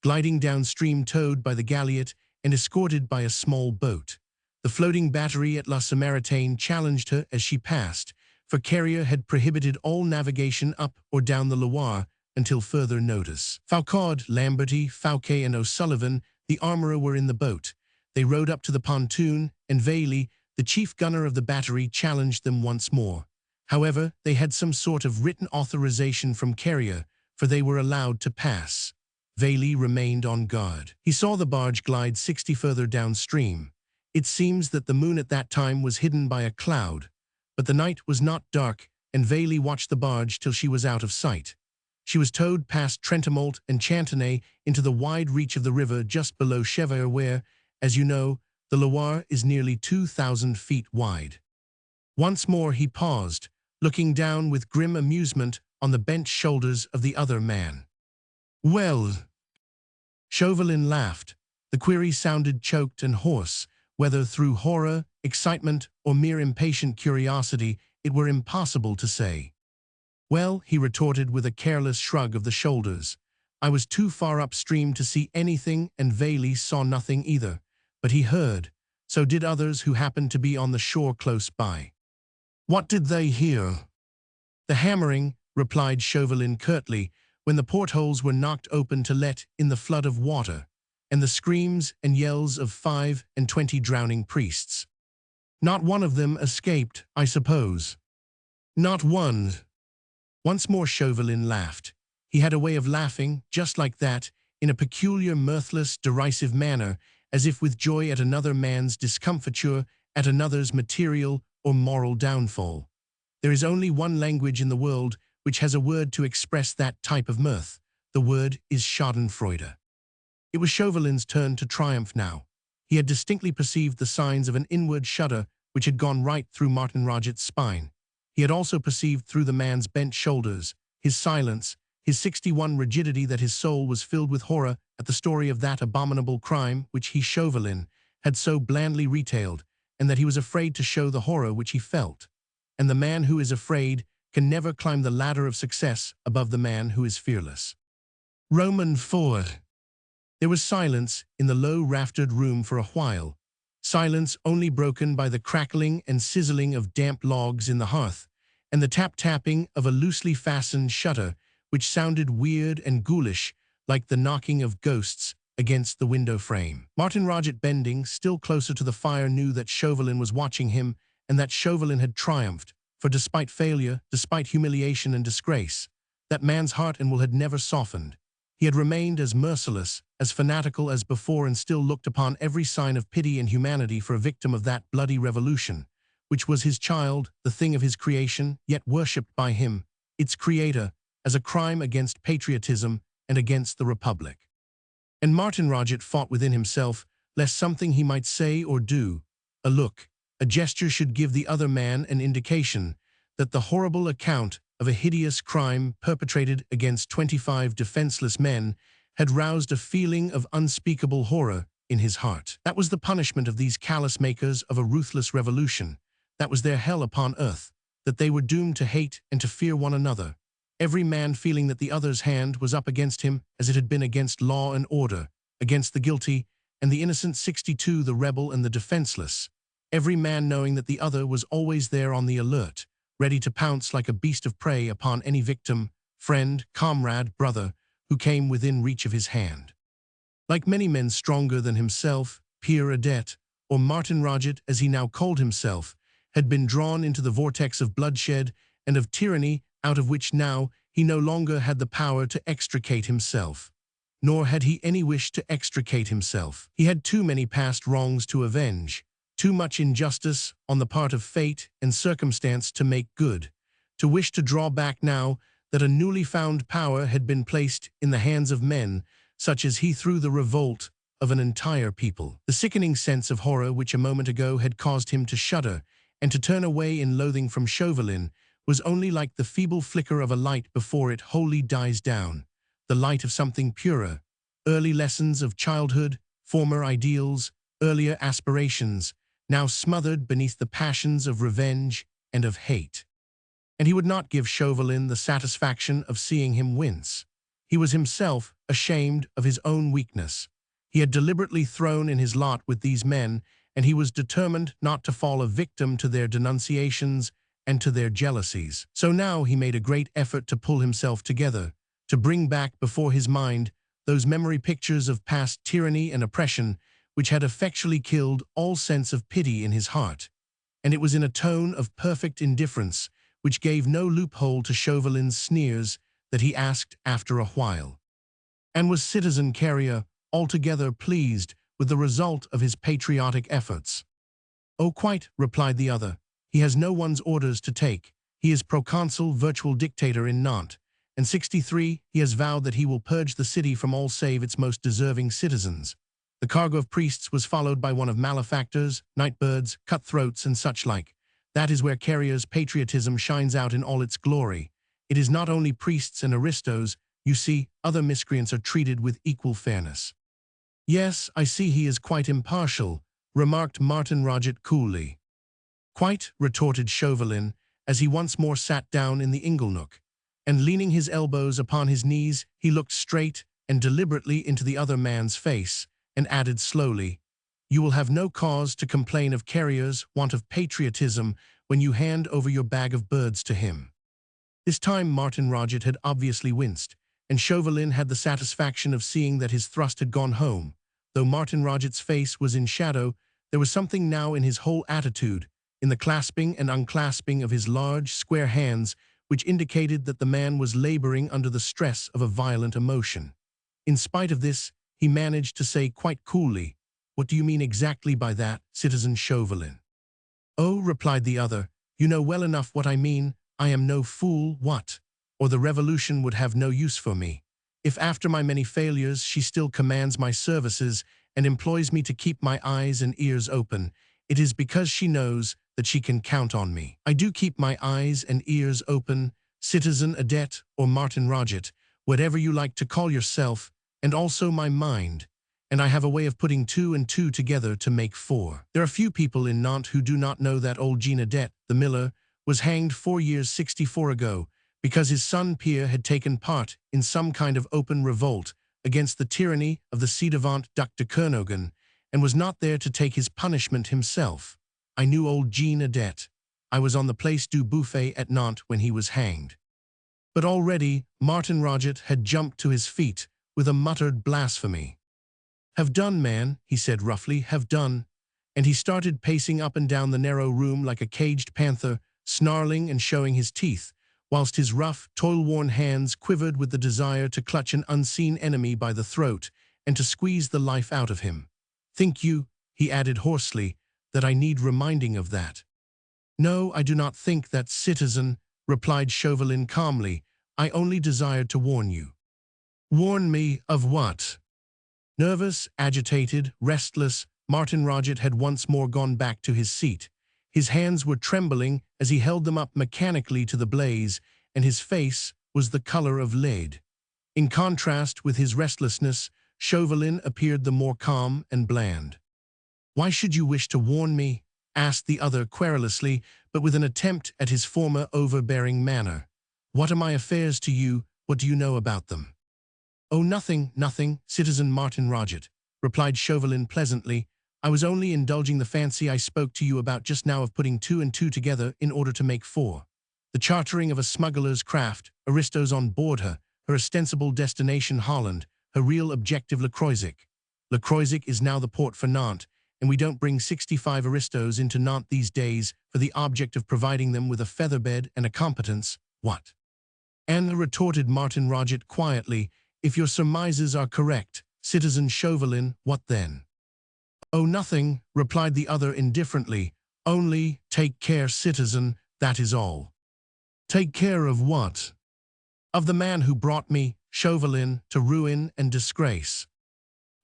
gliding downstream towed by the galliot and escorted by a small boat. The floating battery at La Samaritaine challenged her as she passed, for Carrier had prohibited all navigation up or down the Loire until further notice. Foucaud, Lamberty, Fouquet, and O'Sullivan, the armourer, were in the boat. They rowed up to the pontoon, and Vailly, the chief gunner of the battery, challenged them once more. However, they had some sort of written authorization from Carrier, for they were allowed to pass. Vailly remained on guard. He saw the barge glide 60 further downstream. It seems that the moon at that time was hidden by a cloud, but the night was not dark, and Vailly watched the barge till she was out of sight. She was towed past Trentemoult and Chantenay into the wide reach of the river just below Chevre where, as you know, the Loire is nearly 2,000 feet wide. Once more he paused, looking down with grim amusement on the bent shoulders of the other man. "Well?" Chauvelin laughed. The query sounded choked and hoarse. Whether through horror, excitement, or mere impatient curiosity, it were impossible to say. "Well," he retorted with a careless shrug of the shoulders, "I was too far upstream to see anything, and Vailly saw nothing either. But he heard. So did others who happened to be on the shore close by." "What did they hear?" "The hammering," replied Chauvelin curtly, when the portholes were knocked open to let in the flood of water, and the screams and yells of 25 drowning priests. Not one of them escaped, I suppose." Not one. Once more Chauvelin laughed. He had a way of laughing, just like that, in a peculiar, mirthless, derisive manner, as if with joy at another man's discomfiture, at another's material or moral downfall. There is only one language in the world which has a word to express that type of mirth. The word is schadenfreude. It was Chauvelin's turn to triumph now. He had distinctly perceived the signs of an inward shudder which had gone right through Martin Roget's spine. He had also perceived through the man's bent shoulders, his silence, his 61 rigidity, that his soul was filled with horror at the story of that abominable crime which he, Chauvelin, had so blandly retailed, and that he was afraid to show the horror which he felt. And the man who is afraid can never climb the ladder of success above the man who is fearless. Roman 4. There was silence in the low raftered room for a while, silence only broken by the crackling and sizzling of damp logs in the hearth, and the tap-tapping of a loosely fastened shutter, which sounded weird and ghoulish, like the knocking of ghosts against the window frame. Martin Roget, bending still closer to the fire, knew that Chauvelin was watching him, and that Chauvelin had triumphed, for despite failure, despite humiliation and disgrace, that man's heart and will had never softened. He had remained as merciless, as fanatical as before, and still looked upon every sign of pity and humanity for a victim of that bloody revolution, which was his child, the thing of his creation, yet worshipped by him, its creator, as a crime against patriotism and against the Republic. And Martin Roget fought within himself, lest something he might say or do, a look, a gesture, should give the other man an indication that the horrible account of a hideous crime perpetrated against 25 defenseless men had roused a feeling of unspeakable horror in his heart. That was the punishment of these callous makers of a ruthless revolution. That was their hell upon earth, that they were doomed to hate and to fear one another, every man feeling that the other's hand was up against him as it had been against law and order, against the guilty and the innocent 62, the rebel and the defenseless, every man knowing that the other was always there on the alert, ready to pounce like a beast of prey upon any victim, friend, comrade, brother, who came within reach of his hand. Like many men stronger than himself, Pierre Adet, or Martin Roget as he now called himself, had been drawn into the vortex of bloodshed and of tyranny, out of which now he no longer had the power to extricate himself. Nor had he any wish to extricate himself. He had too many past wrongs to avenge, too much injustice on the part of fate and circumstance to make good, to wish to draw back now that a newly found power had been placed in the hands of men such as he, through the revolt of an entire people. The sickening sense of horror which a moment ago had caused him to shudder and to turn away in loathing from Chauvelin was only like the feeble flicker of a light before it wholly dies down, the light of something purer, early lessons of childhood, former ideals, earlier aspirations, now smothered beneath the passions of revenge and of hate. And he would not give Chauvelin the satisfaction of seeing him wince. He was himself ashamed of his own weakness. He had deliberately thrown in his lot with these men, and he was determined not to fall a victim to their denunciations and to their jealousies. So now he made a great effort to pull himself together, to bring back before his mind those memory pictures of past tyranny and oppression which had effectually killed all sense of pity in his heart. And it was in a tone of perfect indifference, which gave no loophole to Chauvelin's sneers, that he asked after a while, "And was Citizen Carrier altogether pleased with the result of his patriotic efforts?" "Oh, quite," replied the other. "He has no one's orders to take. He is proconsul, virtual dictator in Nantes, and 63, he has vowed that he will purge the city from all save its most deserving citizens. The cargo of priests was followed by one of malefactors, nightbirds, cutthroats, and such like. That is where Carrier's patriotism shines out in all its glory. It is not only priests and aristos, you see, other miscreants are treated with equal fairness." "Yes, I see he is quite impartial," remarked Martin Roget coolly. "Quite," retorted Chauvelin, as he once more sat down in the inglenook, and leaning his elbows upon his knees, he looked straight and deliberately into the other man's face, and added slowly, "You will have no cause to complain of Carrier's want of patriotism when you hand over your bag of birds to him." This time Martin Roget had obviously winced, and Chauvelin had the satisfaction of seeing that his thrust had gone home. Though Martin Roget's face was in shadow, there was something now in his whole attitude, in the clasping and unclasping of his large, square hands, which indicated that the man was laboring under the stress of a violent emotion. In spite of this, he managed to say quite coolly, "What do you mean exactly by that, Citizen Chauvelin?" "Oh," replied the other, "you know well enough what I mean. I am no fool, what? Or the revolution would have no use for me. If after my many failures she still commands my services and employs me to keep my eyes and ears open, it is because she knows that she can count on me. I do keep my eyes and ears open, Citizen Adet or Martin Roget, whatever you like to call yourself, and also my mind, and I have a way of putting two and two together to make four. There are few people in Nantes who do not know that old Jean Adet, the miller, was hanged 4 years 64 ago because his son Pierre had taken part in some kind of open revolt against the tyranny of the ci-devant Duc de Kernogan, and was not there to take his punishment himself. I knew old Jean Adet. I was on the Place du Buffet at Nantes when he was hanged." But already Martin Roget had jumped to his feet with a muttered blasphemy. "Have done, man," he said roughly, "have done." And he started pacing up and down the narrow room like a caged panther, snarling and showing his teeth, whilst his rough, toil-worn hands quivered with the desire to clutch an unseen enemy by the throat and to squeeze the life out of him. "Think you," he added hoarsely, "that I need reminding of that?" "No, I do not think that, citizen," replied Chauvelin calmly. "I only desired to warn you." "Warn me of what?" Nervous, agitated, restless, Martin Roget had once more gone back to his seat. His hands were trembling as he held them up mechanically to the blaze, and his face was the color of lead. In contrast with his restlessness, Chauvelin appeared the more calm and bland. "Why should you wish to warn me?" asked the other querulously, but with an attempt at his former overbearing manner. "What are my affairs to you? What do you know about them?" "Oh, nothing, nothing, Citizen Martin Roget," replied Chauvelin pleasantly. "I was only indulging the fancy I spoke to you about just now of putting two and two together in order to make four. The chartering of a smuggler's craft, aristos on board her ostensible destination Holland, her real objective Le Croisic. Le Croisic is now the port for Nantes, and we don't bring 65 aristos into Nantes these days for the object of providing them with a featherbed and a competence. What?" And retorted Martin Roget quietly, "If your surmises are correct, Citizen Chauvelin, what then?" "Oh, nothing," replied the other indifferently. "Only, take care, citizen, that is all." "Take care of what?" "Of the man who brought me, Chauvelin, to ruin and disgrace."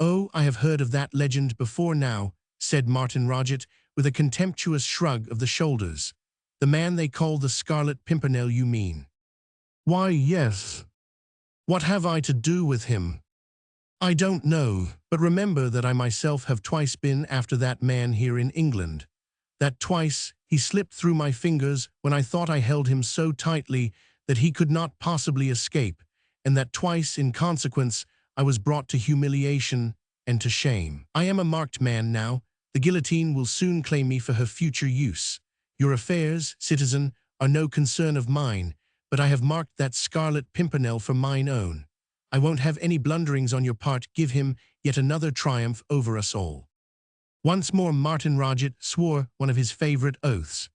"Oh, I have heard of that legend before now," said Martin Roget, with a contemptuous shrug of the shoulders. "The man they call the Scarlet Pimpernel, you mean?" "Why, yes. What have I to do with him?" "I don't know, but remember that I myself have twice been after that man here in England. That twice he slipped through my fingers when I thought I held him so tightly that he could not possibly escape, and that twice, in consequence, I was brought to humiliation and to shame. I am a marked man now. The guillotine will soon claim me for her future use. Your affairs, citizen, are no concern of mine, but I have marked that Scarlet Pimpernel for mine own. I won't have any blunderings on your part give him yet another triumph over us all." Once more Martin Roget swore one of his favorite oaths.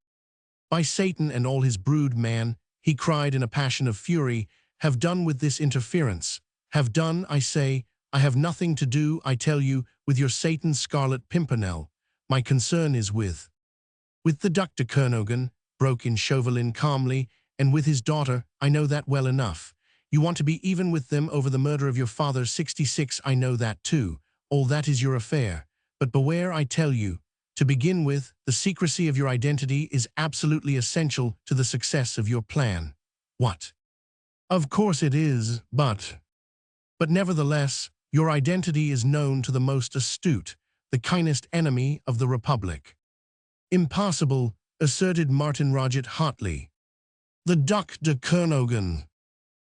"By Satan and all his brood, man," he cried in a passion of fury, "have done with this interference. Have done, I say. I have nothing to do, I tell you, with your Satan's Scarlet Pimpernel. My concern is with—" "With the Duc de Kernogan," broke in Chauvelin calmly, "and with his daughter. I know that well enough. You want to be even with them over the murder of your father 66, I know that too. All that is your affair. But beware, I tell you. To begin with, the secrecy of your identity is absolutely essential to the success of your plan." "What?" "Of course it is, but nevertheless, your identity is known to the most astute, the keenest enemy of the Republic." "Impossible," asserted Martin Roget hotly. "The Duc de Kernogan."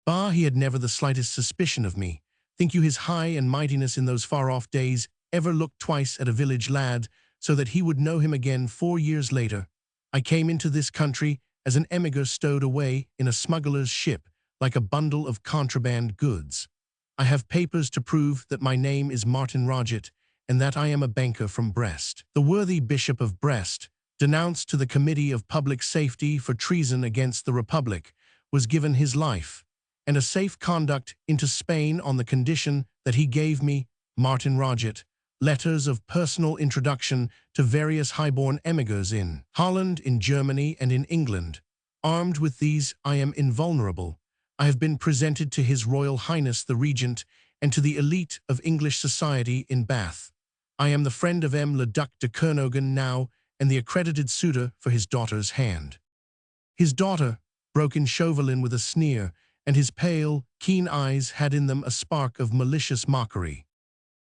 "Bah, he had never the slightest suspicion of me. Think you his high and mightiness in those far-off days ever looked twice at a village lad, so that he would know him again 4 years later? I came into this country as an emigre stowed away in a smuggler's ship, like a bundle of contraband goods. I have papers to prove that my name is Martin Roget, and that I am a banker from Brest. The worthy Bishop of Brest, denounced to the Committee of Public Safety for treason against the Republic, was given his life, and a safe conduct into Spain on the condition that he gave me, Martin Roget, letters of personal introduction to various highborn emigrants in Holland, in Germany, and in England. Armed with these, I am invulnerable. I have been presented to His Royal Highness the Regent and to the elite of English society in Bath. I am the friend of le Duc de Kernogan now, and the accredited suitor for his daughter's hand. His daughter, broke in Chauvelin with a sneer, and his pale, keen eyes had in them a spark of malicious mockery.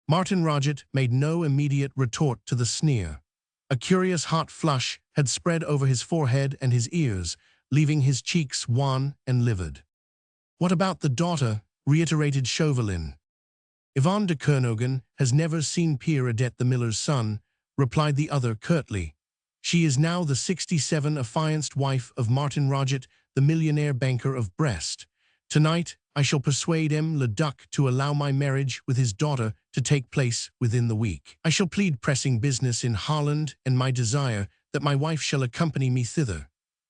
Martin Roget made no immediate retort to the sneer. A curious hot flush had spread over his forehead and his ears, leaving his cheeks wan and livid. "What about the daughter?" reiterated Chauvelin. "Yvonne de Kernogan has never seen Pierre Adet the miller's son," replied the other curtly. "She is now the 67 affianced wife of Martin Roget, the millionaire banker of Brest. Tonight, I shall persuade le Duc to allow my marriage with his daughter to take place within the week. I shall plead pressing business in Holland and my desire that my wife shall accompany me thither.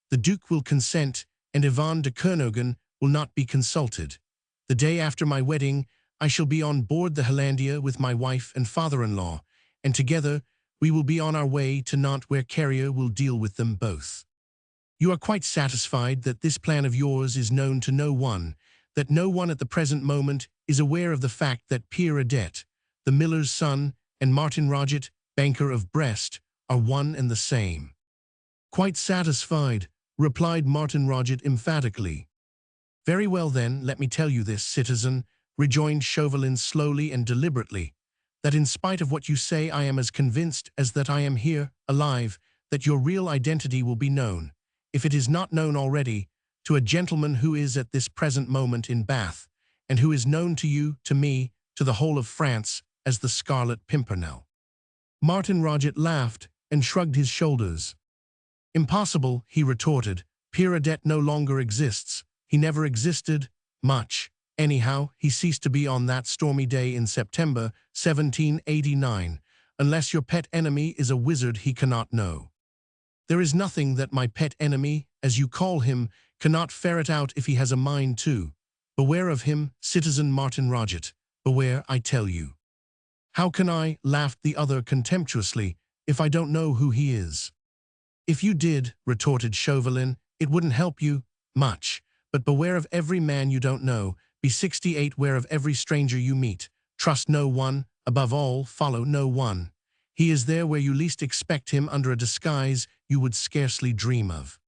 The Duke will consent, and Yvonne de Kernogan will not be consulted. The day after my wedding, I shall be on board the Hollandia with my wife and father-in-law, and together we will be on our way to Nantes, where Carrier will deal with them both. You are quite satisfied that this plan of yours is known to no one, that no one at the present moment is aware of the fact that Pierre Adet, the miller's son, and Martin Roget, banker of Brest, are one and the same." "Quite satisfied," replied Martin Roget emphatically. "Very well then, let me tell you this, citizen," rejoined Chauvelin slowly and deliberately, "that in spite of what you say, I am as convinced as that I am here, alive, that your real identity will be known, if it is not known already, to a gentleman who is at this present moment in Bath, and who is known to you, to me, to the whole of France, as the Scarlet Pimpernel." Martin Roget laughed and shrugged his shoulders. "Impossible," he retorted. "Pierre Adet no longer exists. He never existed. Much. Anyhow, he ceased to be on that stormy day in September 1789, unless your pet enemy is a wizard he cannot know. There is nothing that my pet enemy, as you call him, cannot ferret out if he has a mind to. Beware of him, citizen Martin Roget. Beware, I tell you." "How can I," laughed the other contemptuously, "if I don't know who he is?" "If you did," retorted Chauvelin, "it wouldn't help you much. But beware of every man you don't know. Be 68 ware of every stranger you meet. Trust no one. Above all, follow no one. He is there where you least expect him, under a disguise you would scarcely dream of."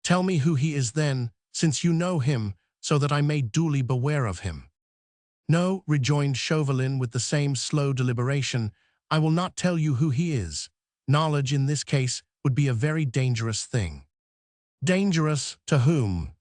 "Tell me who he is then, since you know him, so that I may duly beware of him." "No," rejoined Chauvelin with the same slow deliberation, "I will not tell you who he is. Knowledge in this case would be a very dangerous thing." "Dangerous to whom?"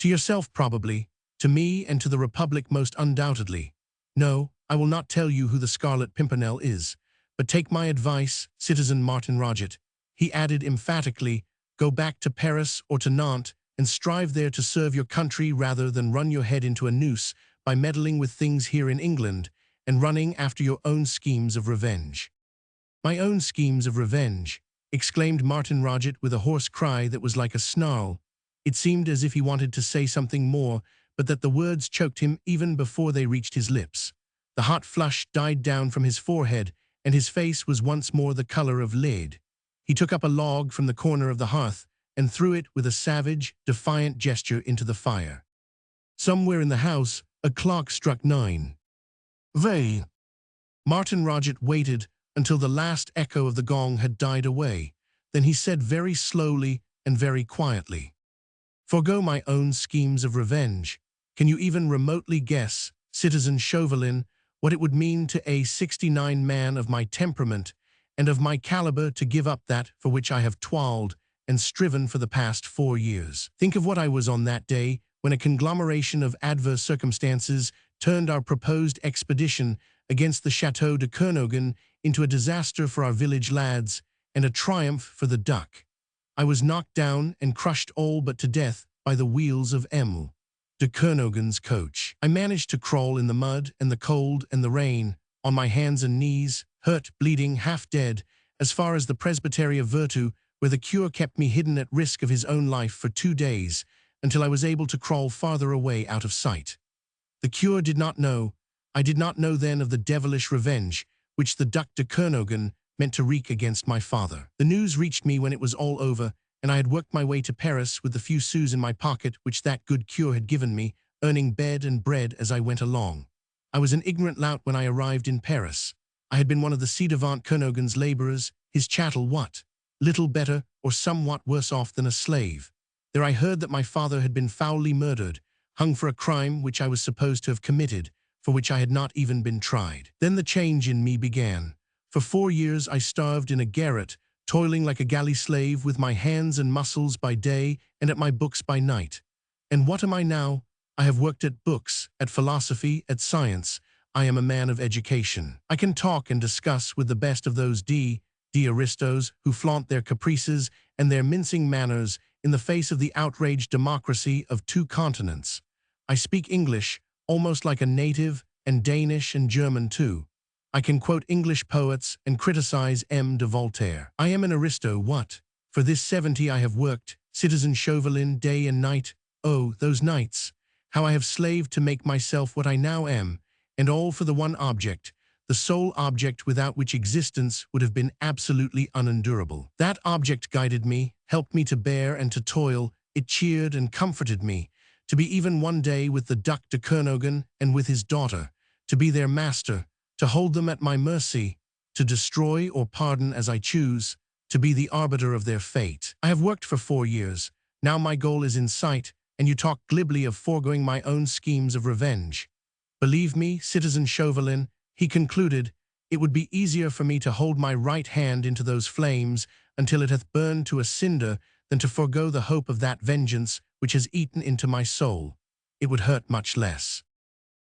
"To yourself probably, to me and to the Republic most undoubtedly. No, I will not tell you who the Scarlet Pimpernel is, but take my advice, citizen Martin Roget," he added emphatically, "go back to Paris or to Nantes and strive there to serve your country rather than run your head into a noose by meddling with things here in England and running after your own schemes of revenge." "My own schemes of revenge," exclaimed Martin Roget with a hoarse cry that was like a snarl. It seemed as if he wanted to say something more, but that the words choked him even before they reached his lips. The hot flush died down from his forehead, and his face was once more the color of lead. He took up a log from the corner of the hearth and threw it with a savage, defiant gesture into the fire. Somewhere in the house, a clock struck 9. "Vey." Martin Roget waited until the last echo of the gong had died away. Then he said very slowly and very quietly, "Forgo my own schemes of revenge. Can you even remotely guess, citizen Chauvelin, what it would mean to a 69 man of my temperament and of my caliber to give up that for which I have toiled and striven for the past 4 years? Think of what I was on that day when a conglomeration of adverse circumstances turned our proposed expedition against the Chateau de Kernogan into a disaster for our village lads and a triumph for the Duc. I was knocked down and crushed all but to death by the wheels of de Kernogan's coach. I managed to crawl in the mud and the cold and the rain, on my hands and knees, hurt, bleeding, half dead, as far as the Presbytery of Virtue, where the cure kept me hidden at risk of his own life for 2 days, until I was able to crawl farther away out of sight. The cure did not know. I did not know then of the devilish revenge which the Duc de Kernogan meant to wreak against my father. The news reached me when it was all over, and I had worked my way to Paris with the few sous in my pocket which that good cure had given me, earning bed and bread as I went along. I was an ignorant lout when I arrived in Paris. I had been one of the ci-devant Kernogan's labourers, his chattel what? Little better or somewhat worse off than a slave. There I heard that my father had been foully murdered, hung for a crime which I was supposed to have committed, for which I had not even been tried. Then the change in me began. For 4 years I starved in a garret, toiling like a galley slave with my hands and muscles by day and at my books by night. And what am I now? I have worked at books, at philosophy, at science. I am a man of education. I can talk and discuss with the best of those aristos who flaunt their caprices and their mincing manners in the face of the outraged democracy of 2 continents. I speak English, almost like a native, and Danish and German too. I can quote English poets and criticize M. de Voltaire. I am an aristo what? For this 70 I have worked, citizen Chauvelin, day and night. Oh, those nights! How I have slaved to make myself what I now am, and all for the one object, the sole object without which existence would have been absolutely unendurable. That object guided me, helped me to bear and to toil, it cheered and comforted me, to be even one day with the Duc de Kernogan and with his daughter, to be their master, to hold them at my mercy, to destroy or pardon as I choose, to be the arbiter of their fate. I have worked for 4 years. Now my goal is in sight, and you talk glibly of foregoing my own schemes of revenge. Believe me, citizen Chauvelin, he concluded, it would be easier for me to hold my right hand into those flames until it hath burned to a cinder than to forego the hope of that vengeance which has eaten into my soul. It would hurt much less.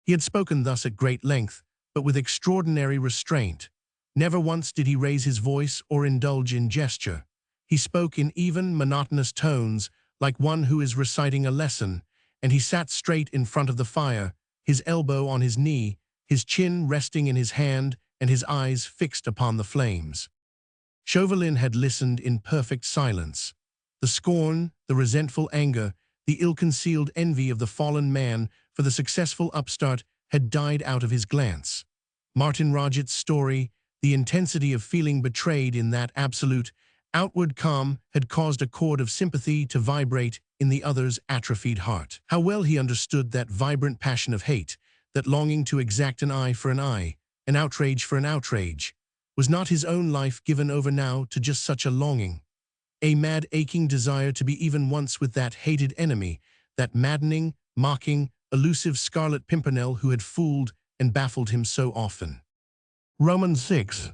He had spoken thus at great length, but with extraordinary restraint. Never once did he raise his voice or indulge in gesture. He spoke in even, monotonous tones, like one who is reciting a lesson, and he sat straight in front of the fire, his elbow on his knee, his chin resting in his hand, and his eyes fixed upon the flames. Chauvelin had listened in perfect silence. The scorn, the resentful anger, the ill-concealed envy of the fallen man for the successful upstart had died out of his glance. Martin Roget's story, the intensity of feeling betrayed in that absolute, outward calm had caused a chord of sympathy to vibrate in the other's atrophied heart. How well he understood that vibrant passion of hate, that longing to exact an eye for an eye, an outrage for an outrage. Was not his own life given over now to just such a longing? A mad aching desire to be even once with that hated enemy, that maddening, mocking, elusive Scarlet Pimpernel who had fooled and baffled him so often. Romans 6.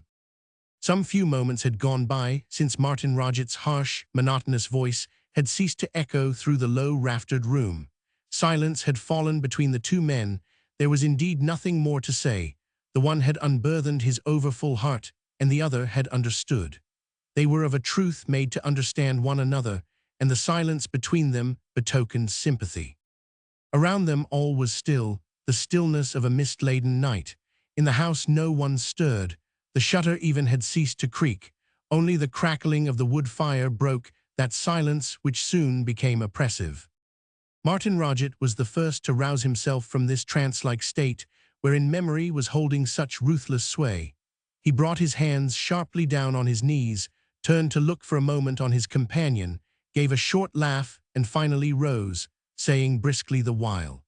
Some few moments had gone by since Martin Roget's harsh, monotonous voice had ceased to echo through the low raftered room. Silence had fallen between the 2 men. There was indeed nothing more to say. The one had unburthened his overfull heart, and the other had understood. They were of a truth made to understand one another, and the silence between them betokened sympathy. Around them all was still, the stillness of a mist-laden night. In the house no one stirred. The shutter even had ceased to creak. Only the crackling of the wood fire broke that silence which soon became oppressive. Martin Roget was the first to rouse himself from this trance-like state wherein memory was holding such ruthless sway. He brought his hands sharply down on his knees, turned to look for a moment on his companion, gave a short laugh, and finally rose, saying briskly the while,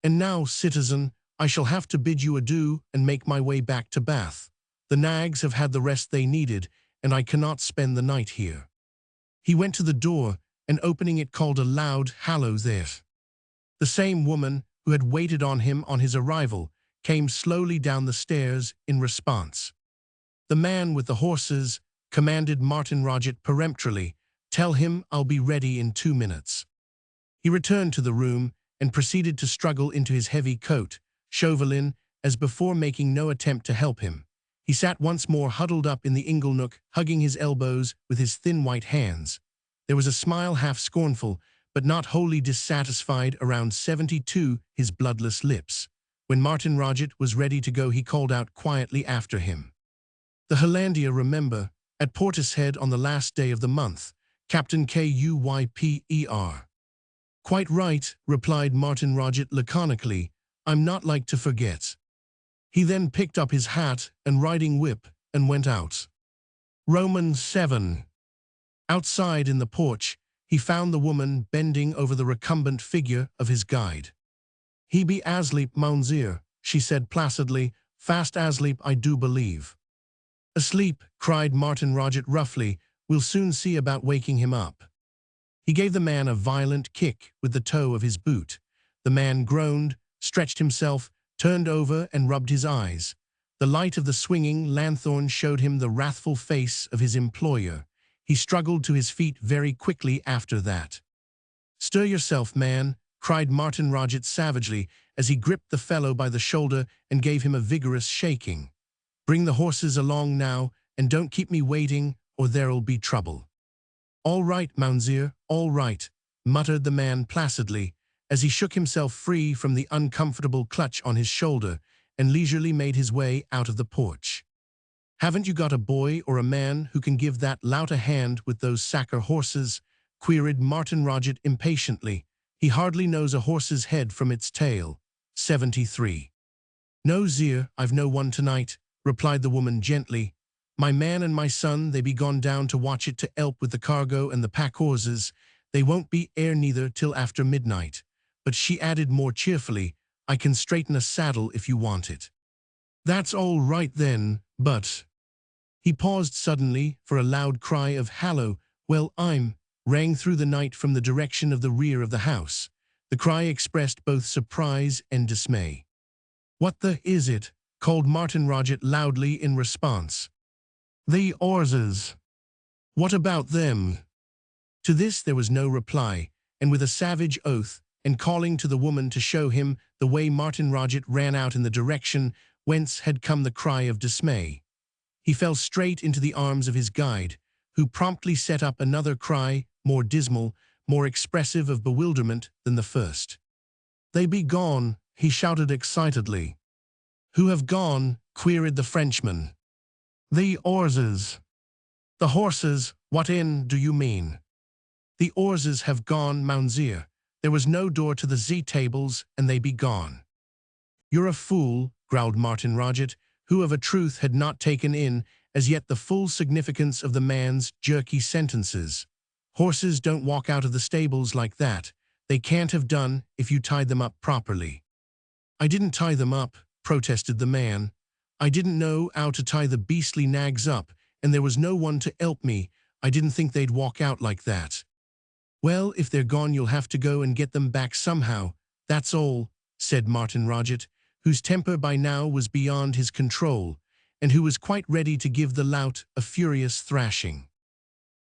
"And now, citizen, I shall have to bid you adieu and make my way back to Bath. The nags have had the rest they needed, and I cannot spend the night here." He went to the door, and opening it called a loud "Hallo there!" The same woman who had waited on him on his arrival came slowly down the stairs in response. The man with the horses commanded Martin Roget peremptorily, "Tell him I'll be ready in 2 minutes." He returned to the room and proceeded to struggle into his heavy coat, Chauvelin, as before, making no attempt to help him. He sat once more huddled up in the ingle-nook, hugging his elbows with his thin white hands. There was a smile half scornful, but not wholly dissatisfied, around 72 his bloodless lips. When Martin Roget was ready to go, he called out quietly after him, "The Hollandia, remember, At Portishead on the last day of the month, Captain Kuyper. Quite right, replied Martin Roget laconically. I'm not like to forget. He then picked up his hat and riding whip and went out. Roman 7. Outside in the porch, he found the woman bending over the recumbent figure of his guide. "He be asleep, Mounseer," she said placidly, "fast asleep, I do believe." "Asleep," cried Martin Roget roughly. "We'll soon see about waking him up." He gave the man a violent kick with the toe of his boot. The man groaned, stretched himself, turned over and rubbed his eyes. The light of the swinging lanthorn showed him the wrathful face of his employer. He struggled to his feet very quickly after that. "Stir yourself, man," cried Martin Roget savagely as he gripped the fellow by the shoulder and gave him a vigorous shaking. "Bring the horses along now, and don't keep me waiting, or there'll be trouble." "All right, Mounseer, all right," muttered the man placidly, as he shook himself free from the uncomfortable clutch on his shoulder and leisurely made his way out of the porch. "Haven't you got a boy or a man who can give that lout a hand with those sacker horses?" queried Martin Roget impatiently. "He hardly knows a horse's head from its tail." 73. "No, Zir, I've no one tonight," replied the woman gently. "My man and my son, they be gone down to watch it to help with the cargo and the pack horses. They won't be ere neither till after midnight." But she added more cheerfully, "I can straighten a saddle if you want it." "That's all right then, but—" He paused suddenly, for a loud cry of "Hallo, well, I'm—" rang through the night from the direction of the rear of the house. The cry expressed both surprise and dismay. "What the is it?" called Martin Roget loudly in response. "The horses. What about them?" To this there was no reply, and with a savage oath, and calling to the woman to show him the way, Martin Roget ran out in the direction whence had come the cry of dismay. He fell straight into the arms of his guide, who promptly set up another cry, more dismal, more expressive of bewilderment than the first. "They be gone," he shouted excitedly. "Who have gone?" queried the Frenchman. "The horses." "The horses? What in do you mean?" "The horses have gone, Mounseer. There was no door to the Z-tables, and they be gone." "You're a fool," growled Martin Roget, who of a truth had not taken in as yet the full significance of the man's jerky sentences. "Horses don't walk out of the stables like that. They can't have done if you tied them up properly." "I didn't tie them up," protested the man. "I didn't know how to tie the beastly nags up, and there was no one to help me. I didn't think they'd walk out like that." "Well, if they're gone, you'll have to go and get them back somehow, that's all," said Martin Roget, whose temper by now was beyond his control, and who was quite ready to give the lout a furious thrashing.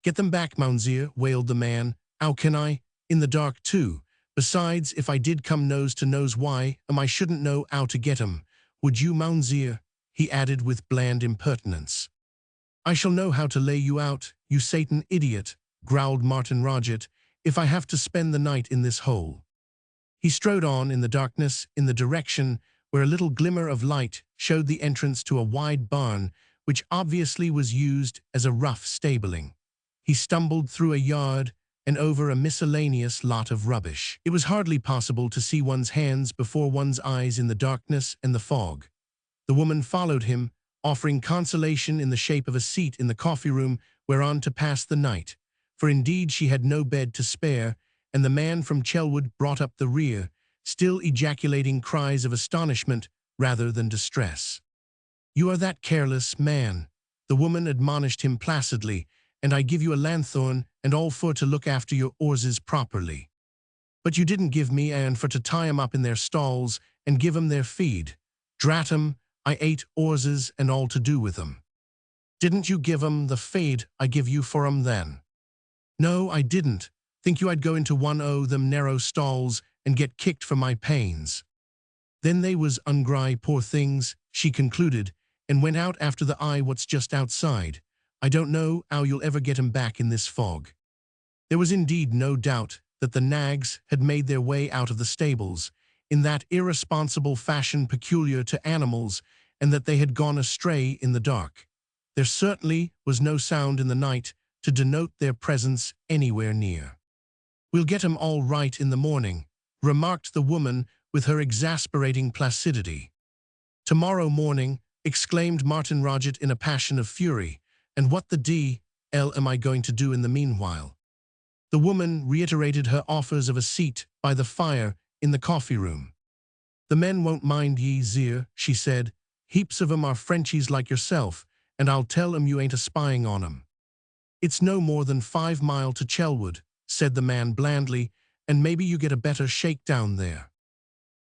"Get them back, Mounseer," wailed the man. "How can I? In the dark, too. Besides, if I did come nose to nose, why, I shouldn't know how to get 'em. Would you, Mounseer?" he added with bland impertinence. "I shall know how to lay you out, you Satan idiot," growled Martin Roget, "if I have to spend the night in this hole." He strode on in the darkness in the direction where a little glimmer of light showed the entrance to a wide barn, which obviously was used as a rough stabling. He stumbled through a yard and over a miscellaneous lot of rubbish. It was hardly possible to see one's hands before one's eyes in the darkness and the fog. The woman followed him, offering consolation in the shape of a seat in the coffee-room whereon to pass the night, for indeed she had no bed to spare, and the man from Chelwood brought up the rear, still ejaculating cries of astonishment rather than distress. "You are that careless man," the woman admonished him placidly, "and I give you a lanthorn and all for to look after your horses properly. But you didn't give me an for to tie 'em up in their stalls and give 'em their feed. Drat 'em, I ate horses and all to do with 'em." "Didn't you give 'em the feed I give you for 'em then?" "No, I didn't. Think you I'd go into one o' them narrow stalls and get kicked for my pains?" "Then they was ungry, poor things," she concluded, "and went out after the eye what's just outside. I don't know how you'll ever get 'em back in this fog." There was indeed no doubt that the nags had made their way out of the stables, in that irresponsible fashion peculiar to animals, and that they had gone astray in the dark. There certainly was no sound in the night to denote their presence anywhere near. "We'll get 'em all right in the morning," remarked the woman with her exasperating placidity. "Tomorrow morning," exclaimed Martin Roget in a passion of fury, "and what the d—l am I going to do in the meanwhile?" The woman reiterated her offers of a seat by the fire in the coffee room. "The men won't mind ye, Zir," she said. "Heaps of 'em are Frenchies like yourself, and I'll tell 'em you ain't a-spying on 'em." "It's no more than 5 mile to Chelwood," said the man blandly, "and maybe you get a better shakedown there."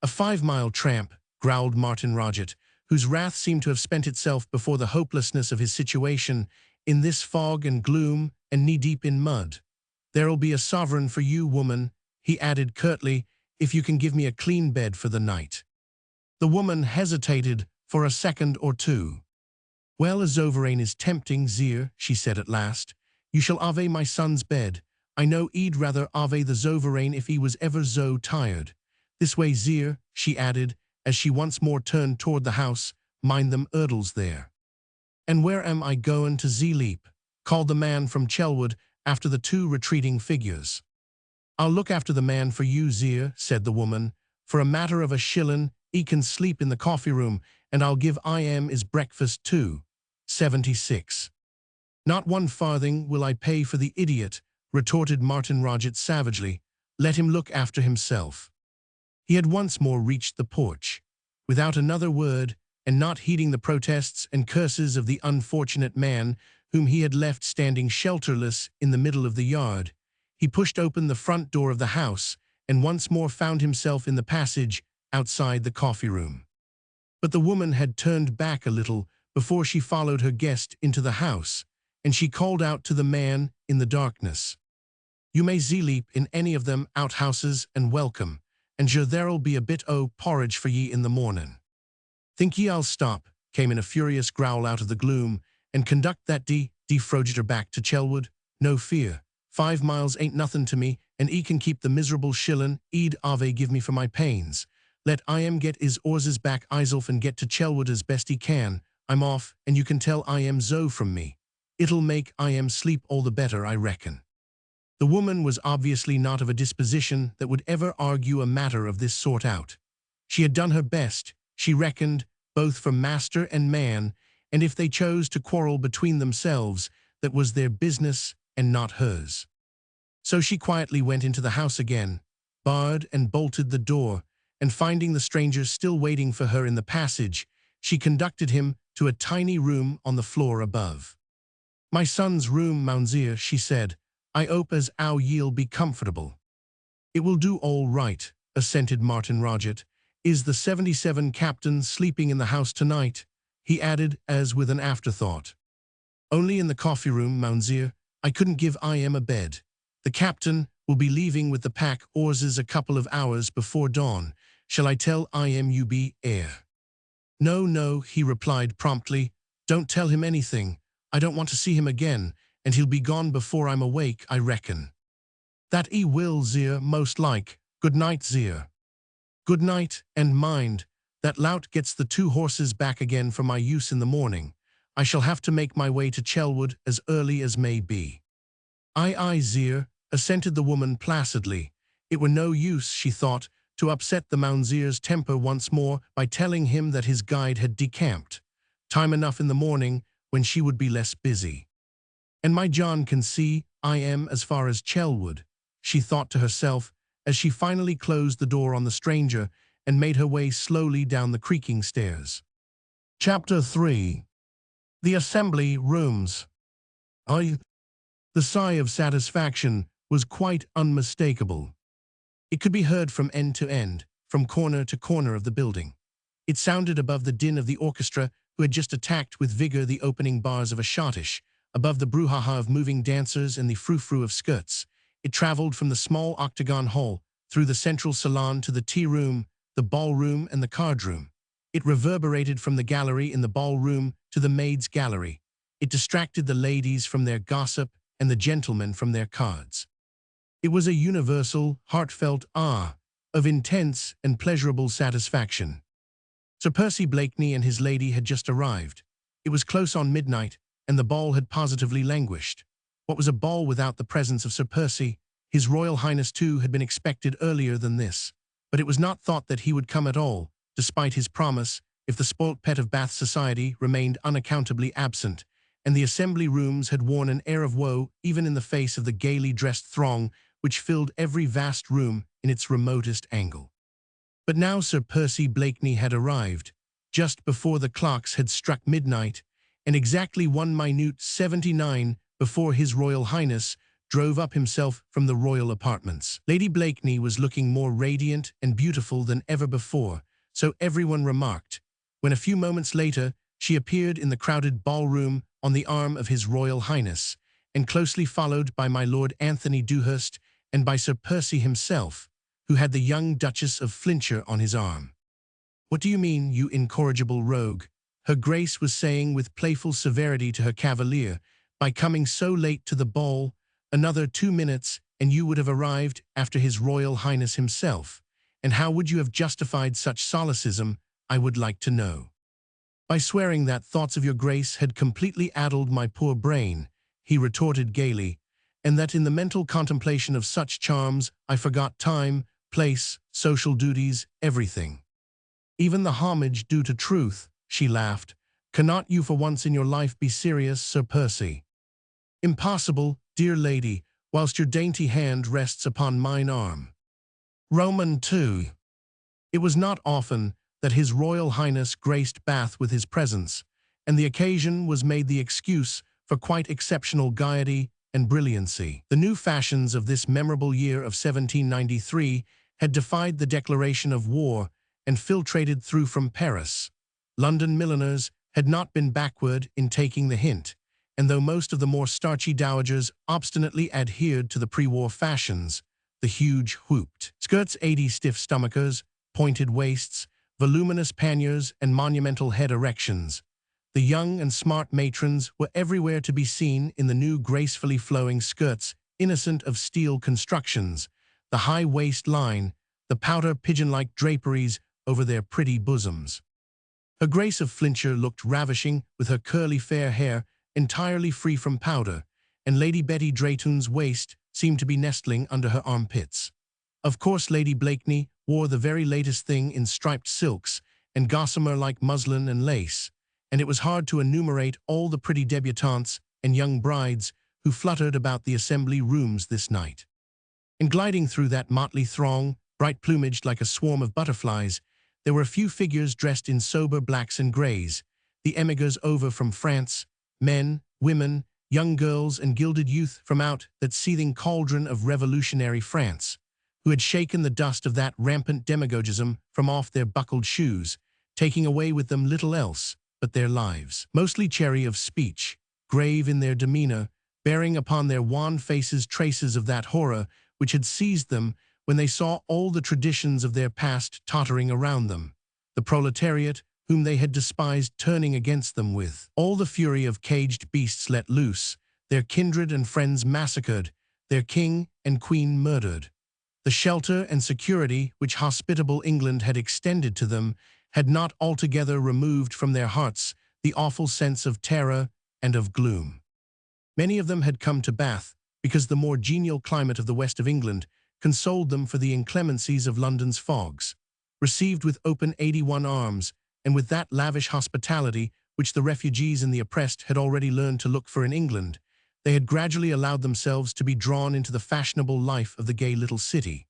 "A 5-mile tramp," growled Martin Roget, whose wrath seemed to have spent itself before the hopelessness of his situation, "in this fog and gloom and knee-deep in mud. There'll be a sovereign for you, woman," he added curtly, "if you can give me a clean bed for the night." The woman hesitated for a second or two. "Well, a sovereign is tempting, Zir," she said at last. "You shall ave my son's bed. I know 'e'd rather ave the sovereign if he was ever so tired. This way, Zir," she added, as she once more turned toward the house, "mind them urdles there." "And where am I goin' to Zleep?" called the man from Chelwood after the two retreating figures. "I'll look after the man for you, Zir," said the woman. "For a matter of a shillin', he can sleep in the coffee room, and I'll give his breakfast too. 76. "Not 1 farthing will I pay for the idiot," retorted Martin Roget savagely. "Let him look after himself." He had once more reached the porch. Without another word, and not heeding the protests and curses of the unfortunate man whom he had left standing shelterless in the middle of the yard, he pushed open the front door of the house and once more found himself in the passage outside the coffee room. But the woman had turned back a little before she followed her guest into the house, and she called out to the man in the darkness, "You may sleep in any of them outhouses and welcome, and sure there'll be a bit o' porridge for ye in the mornin'." "Think ye I'll stop," came in a furious growl out of the gloom, "and conduct that defrogeter back to Chelwood? No fear. 5 miles ain't nothin' to me, and 'e can keep the miserable shillin' 'e'd ave give me for my pains. Let get 'is 'orses back Iself and get to Chelwood as best he can. I'm off, and you can tell Zo from me. It'll make sleep all the better, I reckon." The woman was obviously not of a disposition that would ever argue a matter of this sort out. She had done her best, she reckoned, both for master and man, and if they chose to quarrel between themselves, that was their business and not hers. So she quietly went into the house again, barred and bolted the door, and finding the stranger still waiting for her in the passage, she conducted him to a tiny room on the floor above. "My son's room, Mounseer," she said. "I 'ope as 'ow ye'll be comfortable." "It will do all right," assented Martin Roget. "Is the 77 captain sleeping in the house tonight?" he added as with an afterthought. "Only in the coffee room, Mounseer. I couldn't give a bed. The captain will be leaving with the pack 'orses a couple of hours before dawn. Shall I tell you be air?" No, he replied promptly. "Don't tell him anything. I don't want to see him again, and he'll be gone before I'm awake, I reckon." "That he will, Zir, most like. Good night, Zir." "Good night, and mind, that lout gets the 2 horses back again for my use in the morning. I shall have to make my way to Chelwood as early as may be." Aye, Zir," assented the woman placidly. It were no use, she thought, to upset the Mounseer's temper once more by telling him that his guide had decamped. Time enough in the morning when she would be less busy. "And my John can see I am as far as Chelwood," she thought to herself, as she finally closed the door on the stranger and made her way slowly down the creaking stairs. Chapter 3. The Assembly Rooms. The sigh of satisfaction was quite unmistakable. It could be heard from end to end, from corner to corner of the building. It sounded above the din of the orchestra who had just attacked with vigor the opening bars of a schottisch, above the brouhaha of moving dancers and the frou-frou of skirts. It traveled from the small octagon hall, through the central salon to the tea-room, the ballroom, and the card-room. It reverberated from the gallery in the ballroom to the maids' gallery. It distracted the ladies from their gossip and the gentlemen from their cards. It was a universal, heartfelt of intense and pleasurable satisfaction. Sir Percy Blakeney and his lady had just arrived. It was close on midnight, and the ball had positively languished. What was a ball without the presence of Sir Percy? His Royal Highness too had been expected earlier than this, but it was not thought that he would come at all, despite his promise, if the spoilt pet of Bath society remained unaccountably absent, and the assembly rooms had worn an air of woe even in the face of the gaily dressed throng which filled every vast room in its remotest angle. But now Sir Percy Blakeney had arrived, just before the clocks had struck midnight, and exactly 1:79 before His Royal Highness drove up himself from the royal apartments. Lady Blakeney was looking more radiant and beautiful than ever before, so everyone remarked, when a few moments later she appeared in the crowded ballroom on the arm of His Royal Highness, and closely followed by my Lord Anthony Dewhurst and by Sir Percy himself, who had the young Duchess of Flintshire on his arm. "What do you mean, you incorrigible rogue?" Her Grace was saying with playful severity to her cavalier, "by coming so late to the ball? Another 2 minutes, and you would have arrived after His Royal Highness himself. And how would you have justified such solecism, I would like to know?" "By swearing that thoughts of your Grace had completely addled my poor brain," he retorted gaily, "and that in the mental contemplation of such charms I forgot time, place, social duties, everything. Even the homage due to truth," she laughed. "Cannot you for once in your life be serious, Sir Percy?" "Impossible, dear lady, whilst your dainty hand rests upon mine arm." Roman 2. It was not often that His Royal Highness graced Bath with his presence, and the occasion was made the excuse for quite exceptional gaiety and brilliancy. The new fashions of this memorable year of 1793 had defied the declaration of war and filtrated through from Paris. London milliners had not been backward in taking the hint, and though most of the more starchy dowagers obstinately adhered to the pre-war fashions, the huge whooped skirts, 80 stiff stomachers, pointed waists, voluminous panniers, and monumental head erections, the young and smart matrons were everywhere to be seen in the new gracefully flowing skirts, innocent of steel constructions, the high waist line, the powder pigeon-like draperies over their pretty bosoms. Her Grace of Flintshire looked ravishing with her curly fair hair entirely free from powder, and Lady Betty Drayton's waist seemed to be nestling under her armpits. Of course Lady Blakeney wore the very latest thing in striped silks and gossamer-like muslin and lace, and it was hard to enumerate all the pretty debutantes and young brides who fluttered about the assembly rooms this night. And gliding through that motley throng, bright-plumaged like a swarm of butterflies, there were a few figures dressed in sober blacks and greys, the émigrés over from France, men, women, young girls, and gilded youth from out that seething cauldron of revolutionary France, who had shaken the dust of that rampant demagogism from off their buckled shoes, taking away with them little else but their lives. Mostly chary of speech, grave in their demeanor, bearing upon their wan faces traces of that horror which had seized them when they saw all the traditions of their past tottering around them, the proletariat whom they had despised turning against them with all the fury of caged beasts let loose, their kindred and friends massacred, their king and queen murdered. The shelter and security which hospitable England had extended to them had not altogether removed from their hearts the awful sense of terror and of gloom. Many of them had come to Bath because the more genial climate of the west of England consoled them for the inclemencies of London's fogs. Received with open 81 arms, and with that lavish hospitality which the refugees and the oppressed had already learned to look for in England, they had gradually allowed themselves to be drawn into the fashionable life of the gay little city.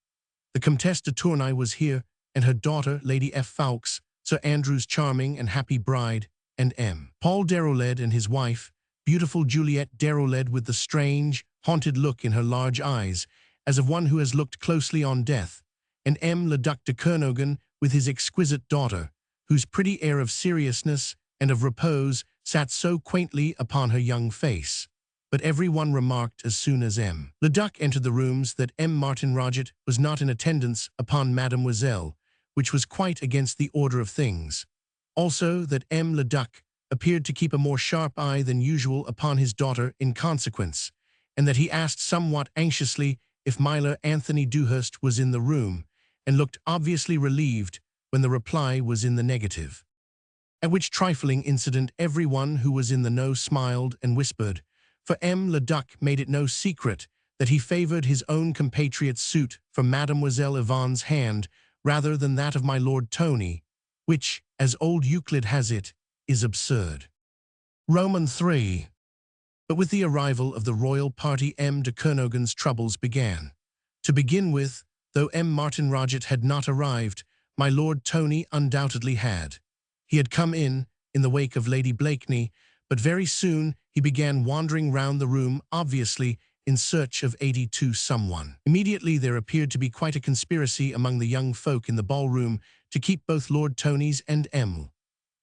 The Comtesse de Tournai was here, and her daughter, Lady F. Fawkes, Sir Andrew's charming and happy bride, and M. Paul Déroulède and his wife, beautiful Juliette Déroulède with the strange, haunted look in her large eyes, as of one who has looked closely on death, and M. le Duc de Kernogan with his exquisite daughter, whose pretty air of seriousness and of repose sat so quaintly upon her young face. But every one remarked as soon as M. le Duc entered the rooms that M. Martin Roget was not in attendance upon Mademoiselle, which was quite against the order of things. Also that M. le Duc appeared to keep a more sharp eye than usual upon his daughter in consequence, and that he asked somewhat anxiously if Mylor Anthony Dewhurst was in the room, and looked obviously relieved when the reply was in the negative. At which trifling incident everyone who was in the know smiled and whispered, for M. le Duc made it no secret that he favoured his own compatriot's suit for Mademoiselle Yvonne's hand rather than that of my Lord Tony, which, as old Euclid has it, is absurd. Roman 3. But with the arrival of the royal party M. de Kernogan's troubles began. To begin with, though M. Martin Roget had not arrived, my Lord Tony undoubtedly had. He had come in the wake of Lady Blakeney, but very soon he began wandering round the room, obviously in search of 82 someone. Immediately there appeared to be quite a conspiracy among the young folk in the ballroom to keep both Lord Tony's and M.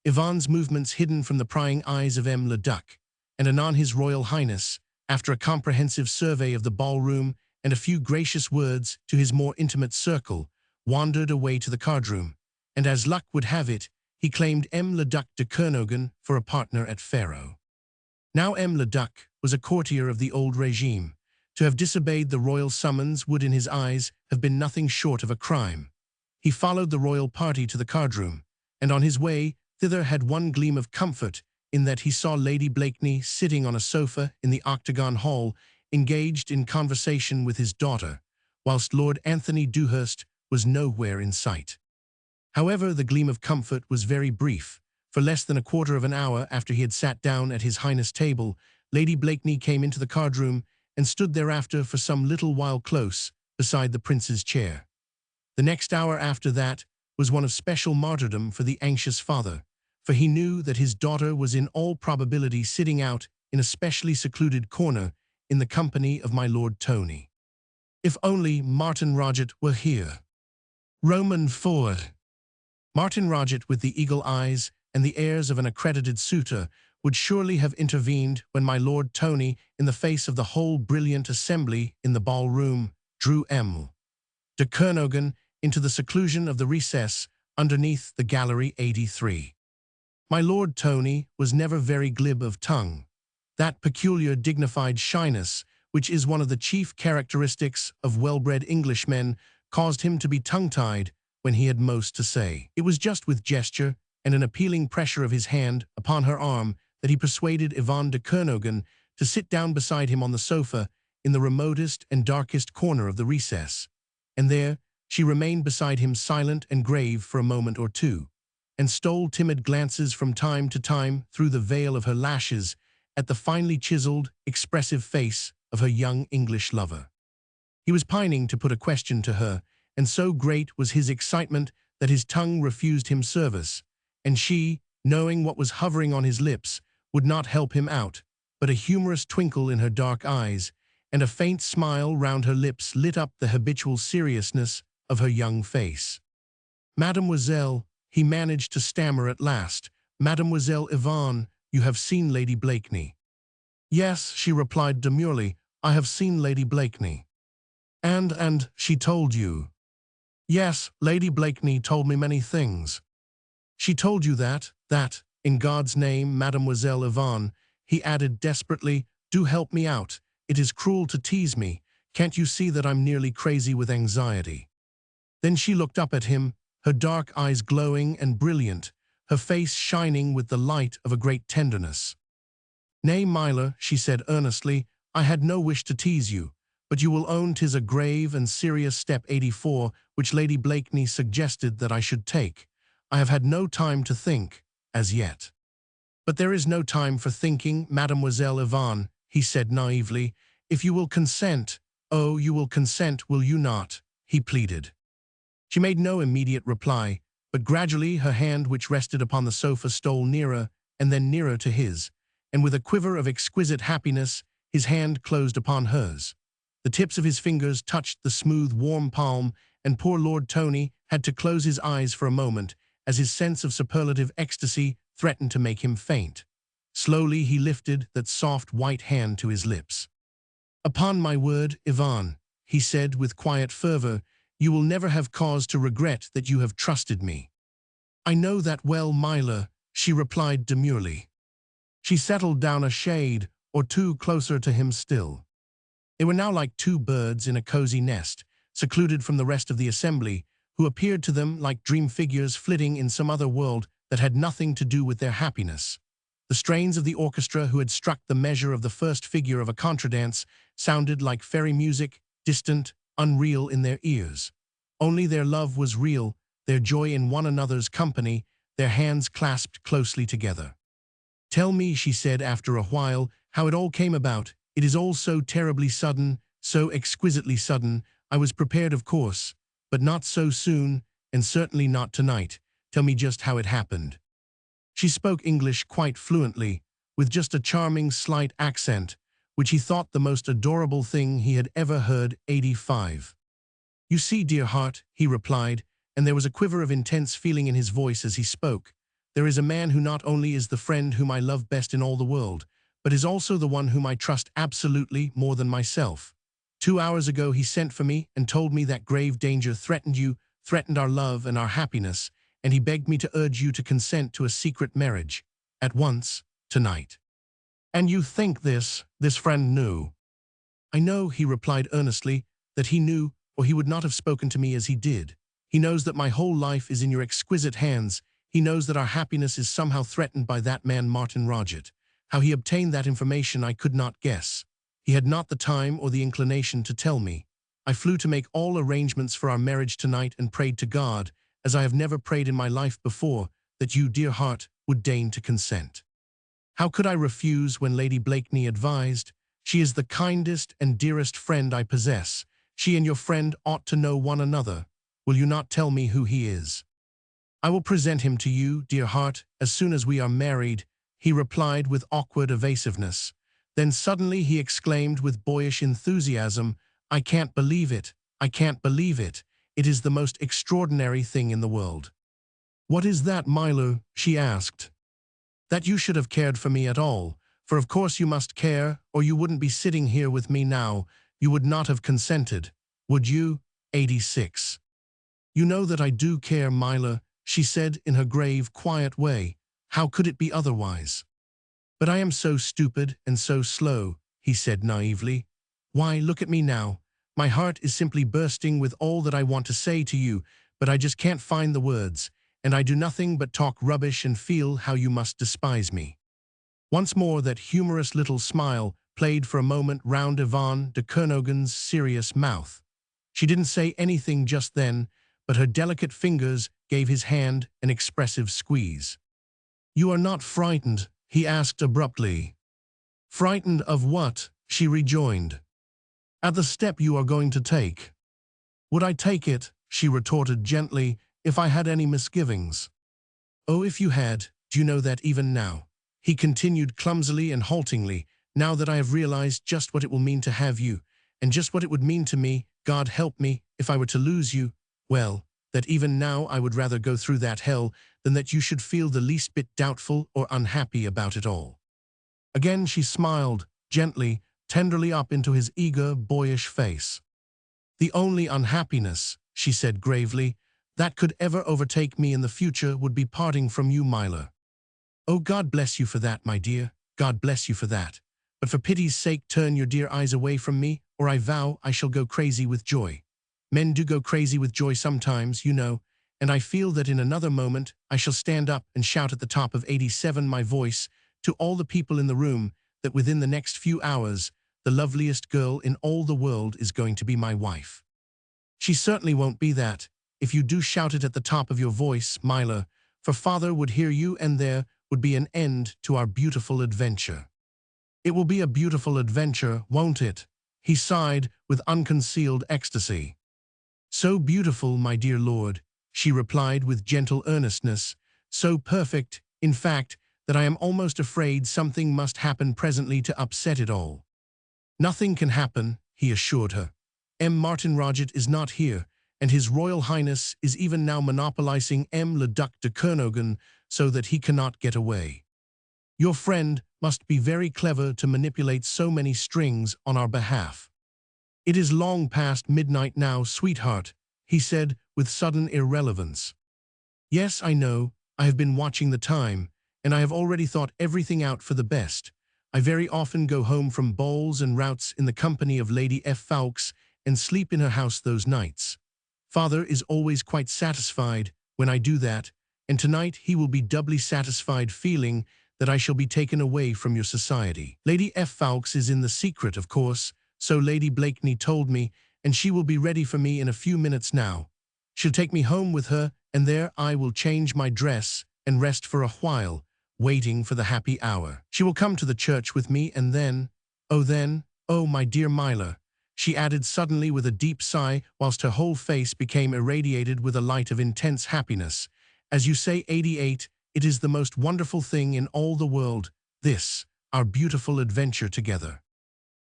Yvonne's movements hidden from the prying eyes of M. le Duc, and anon His Royal Highness, after a comprehensive survey of the ballroom and a few gracious words to his more intimate circle, wandered away to the cardroom, and as luck would have it, he claimed M. le Duc de Kernogan for a partner at faro. Now M. le Duc was a courtier of the old regime. To have disobeyed the royal summons would in his eyes have been nothing short of a crime. He followed the royal party to the cardroom, and on his way thither had one gleam of comfort in that he saw Lady Blakeney sitting on a sofa in the octagon hall, engaged in conversation with his daughter, whilst Lord Anthony Dewhurst was nowhere in sight. However, the gleam of comfort was very brief. For less than a quarter of an hour after he had sat down at His Highness' table, Lady Blakeney came into the cardroom and stood thereafter for some little while close beside the prince's chair. The next hour after that was one of special martyrdom for the anxious father, for he knew that his daughter was in all probability sitting out in a specially secluded corner in the company of my Lord Tony. If only Martin Roget were here. Roman 4. Martin Roget, with the eagle eyes and the airs of an accredited suitor, would surely have intervened when my Lord Tony, in the face of the whole brilliant assembly in the ballroom, drew M. de Kernogan into the seclusion of the recess underneath the gallery 83. My Lord Tony was never very glib of tongue. That peculiar dignified shyness, which is one of the chief characteristics of well-bred Englishmen, caused him to be tongue-tied when he had most to say. It was just with gesture and an appealing pressure of his hand upon her arm that he persuaded Yvonne de Kernogan to sit down beside him on the sofa in the remotest and darkest corner of the recess. And there she remained beside him silent and grave for a moment or two, and stole timid glances from time to time through the veil of her lashes at the finely chiseled, expressive face of her young English lover. He was pining to put a question to her, and so great was his excitement that his tongue refused him service, and she, knowing what was hovering on his lips, would not help him out, but a humorous twinkle in her dark eyes and a faint smile round her lips lit up the habitual seriousness of her young face. "Mademoiselle," he managed to stammer at last, "Mademoiselle Yvonne, you have seen Lady Blakeney." "Yes," she replied demurely, "I have seen Lady Blakeney." And she told you?" "Yes, Lady Blakeney told me many things." "She told you that, in God's name, Mademoiselle Yvonne," he added desperately, "do help me out. It is cruel to tease me. Can't you see that I'm nearly crazy with anxiety?" Then she looked up at him, her dark eyes glowing and brilliant, her face shining with the light of a great tenderness. "Nay, Myler," she said earnestly, "I had no wish to tease you, but you will own 'tis a grave and serious step 84 which Lady Blakeney suggested that I should take. I have had no time to think, as yet." "But there is no time for thinking, Mademoiselle Yvonne," he said naively. "If you will consent, oh, you will consent, will you not?" he pleaded. She made no immediate reply, but gradually her hand which rested upon the sofa stole nearer and then nearer to his, and with a quiver of exquisite happiness, his hand closed upon hers. The tips of his fingers touched the smooth, warm palm, and poor Lord Tony had to close his eyes for a moment, as his sense of superlative ecstasy threatened to make him faint. Slowly he lifted that soft white hand to his lips. "Upon my word, Yvonne," he said with quiet fervor, "you will never have cause to regret that you have trusted me." "I know that well, Myler," she replied demurely. She settled down a shade or two closer to him still. They were now like two birds in a cozy nest, secluded from the rest of the assembly, who appeared to them like dream figures flitting in some other world that had nothing to do with their happiness. The strains of the orchestra who had struck the measure of the first figure of a contradance sounded like fairy music, distant, unreal in their ears. Only their love was real, their joy in one another's company, their hands clasped closely together. "Tell me," she said after a while, "how it all came about. It is all so terribly sudden, so exquisitely sudden. I was prepared, of course, but not so soon, and certainly not tonight. Tell me just how it happened." She spoke English quite fluently, with just a charming slight accent, which he thought the most adorable thing he had ever heard. 85. "You see, dear heart," he replied, and there was a quiver of intense feeling in his voice as he spoke, "there is a man who not only is the friend whom I love best in all the world, but is also the one whom I trust absolutely more than myself. 2 hours ago he sent for me and told me that grave danger threatened you, threatened our love and our happiness, and he begged me to urge you to consent to a secret marriage, at once, tonight." "And you think this friend knew?" "I know," he replied earnestly, "that he knew, or he would not have spoken to me as he did. He knows that my whole life is in your exquisite hands. He knows that our happiness is somehow threatened by that man Martin Roget. How he obtained that information I could not guess. He had not the time or the inclination to tell me. I flew to make all arrangements for our marriage tonight and prayed to God, as I have never prayed in my life before, that you, dear heart, would deign to consent. How could I refuse when Lady Blakeney advised? She is the kindest and dearest friend I possess. She and your friend ought to know one another. Will you not tell me who he is?" "I will present him to you, dear heart, as soon as we are married," he replied with awkward evasiveness. Then suddenly he exclaimed with boyish enthusiasm, "I can't believe it! I can't believe it! It is the most extraordinary thing in the world." "What is that, Milo?" she asked. "That you should have cared for me at all, for of course you must care, or you wouldn't be sitting here with me now. You would not have consented, would you?" 86. "You know that I do care, Milo," she said in her grave, quiet way. "How could it be otherwise?" "But I am so stupid and so slow," he said naively. "Why, look at me now. My heart is simply bursting with all that I want to say to you, but I just can't find the words, and I do nothing but talk rubbish and feel how you must despise me." Once more that humorous little smile played for a moment round Yvonne de Kernogan's serious mouth. She didn't say anything just then, but her delicate fingers gave his hand an expressive squeeze. "You are not frightened?" he asked abruptly. "Frightened of what?" she rejoined. "At the step you are going to take." "Would I take it," she retorted gently, "if I had any misgivings?" "Oh, if you had, do you know that even now?" he continued clumsily and haltingly, "now that I have realized just what it will mean to have you, and just what it would mean to me, God help me, if I were to lose you, well, that even now I would rather go through that hell than that you should feel the least bit doubtful or unhappy about it all." Again she smiled, gently, tenderly up into his eager, boyish face. "The only unhappiness," she said gravely, "that could ever overtake me in the future would be parting from you, Myla. Oh, God bless you for that, my dear, God bless you for that. But for pity's sake turn your dear eyes away from me, or I vow I shall go crazy with joy. Men do go crazy with joy sometimes, you know, and I feel that in another moment I shall stand up and shout at the top of 87 my voice to all the people in the room that within the next few hours the loveliest girl in all the world is going to be my wife. She certainly won't be that, if you do shout it at the top of your voice, Myla, for father would hear you and there would be an end to our beautiful adventure." "It will be a beautiful adventure, won't it?" he sighed with unconcealed ecstasy. "So beautiful, my dear lord," she replied with gentle earnestness, "so perfect, in fact, that I am almost afraid something must happen presently to upset it all." "Nothing can happen," he assured her. Martin Roget is not here, and His Royal Highness is even now monopolizing le Duc de Kernogan so that he cannot get away. Your friend must be very clever to manipulate so many strings on our behalf." "It is long past midnight now, sweetheart," he said with sudden irrelevance. "Yes, I know, I have been watching the time, and I have already thought everything out for the best. I very often go home from balls and routs in the company of Lady F. Fawkes and sleep in her house those nights. Father is always quite satisfied when I do that, and tonight he will be doubly satisfied feeling that I shall be taken away from your society. Lady F. Fawkes is in the secret, of course, so Lady Blakeney told me, and she will be ready for me in a few minutes now. She'll take me home with her, and there I will change my dress and rest for a while, waiting for the happy hour. She will come to the church with me, and then, oh, my dear Myla, she added suddenly with a deep sigh, whilst her whole face became irradiated with a light of intense happiness. As you say, 88, it is the most wonderful thing in all the world, this, our beautiful adventure together.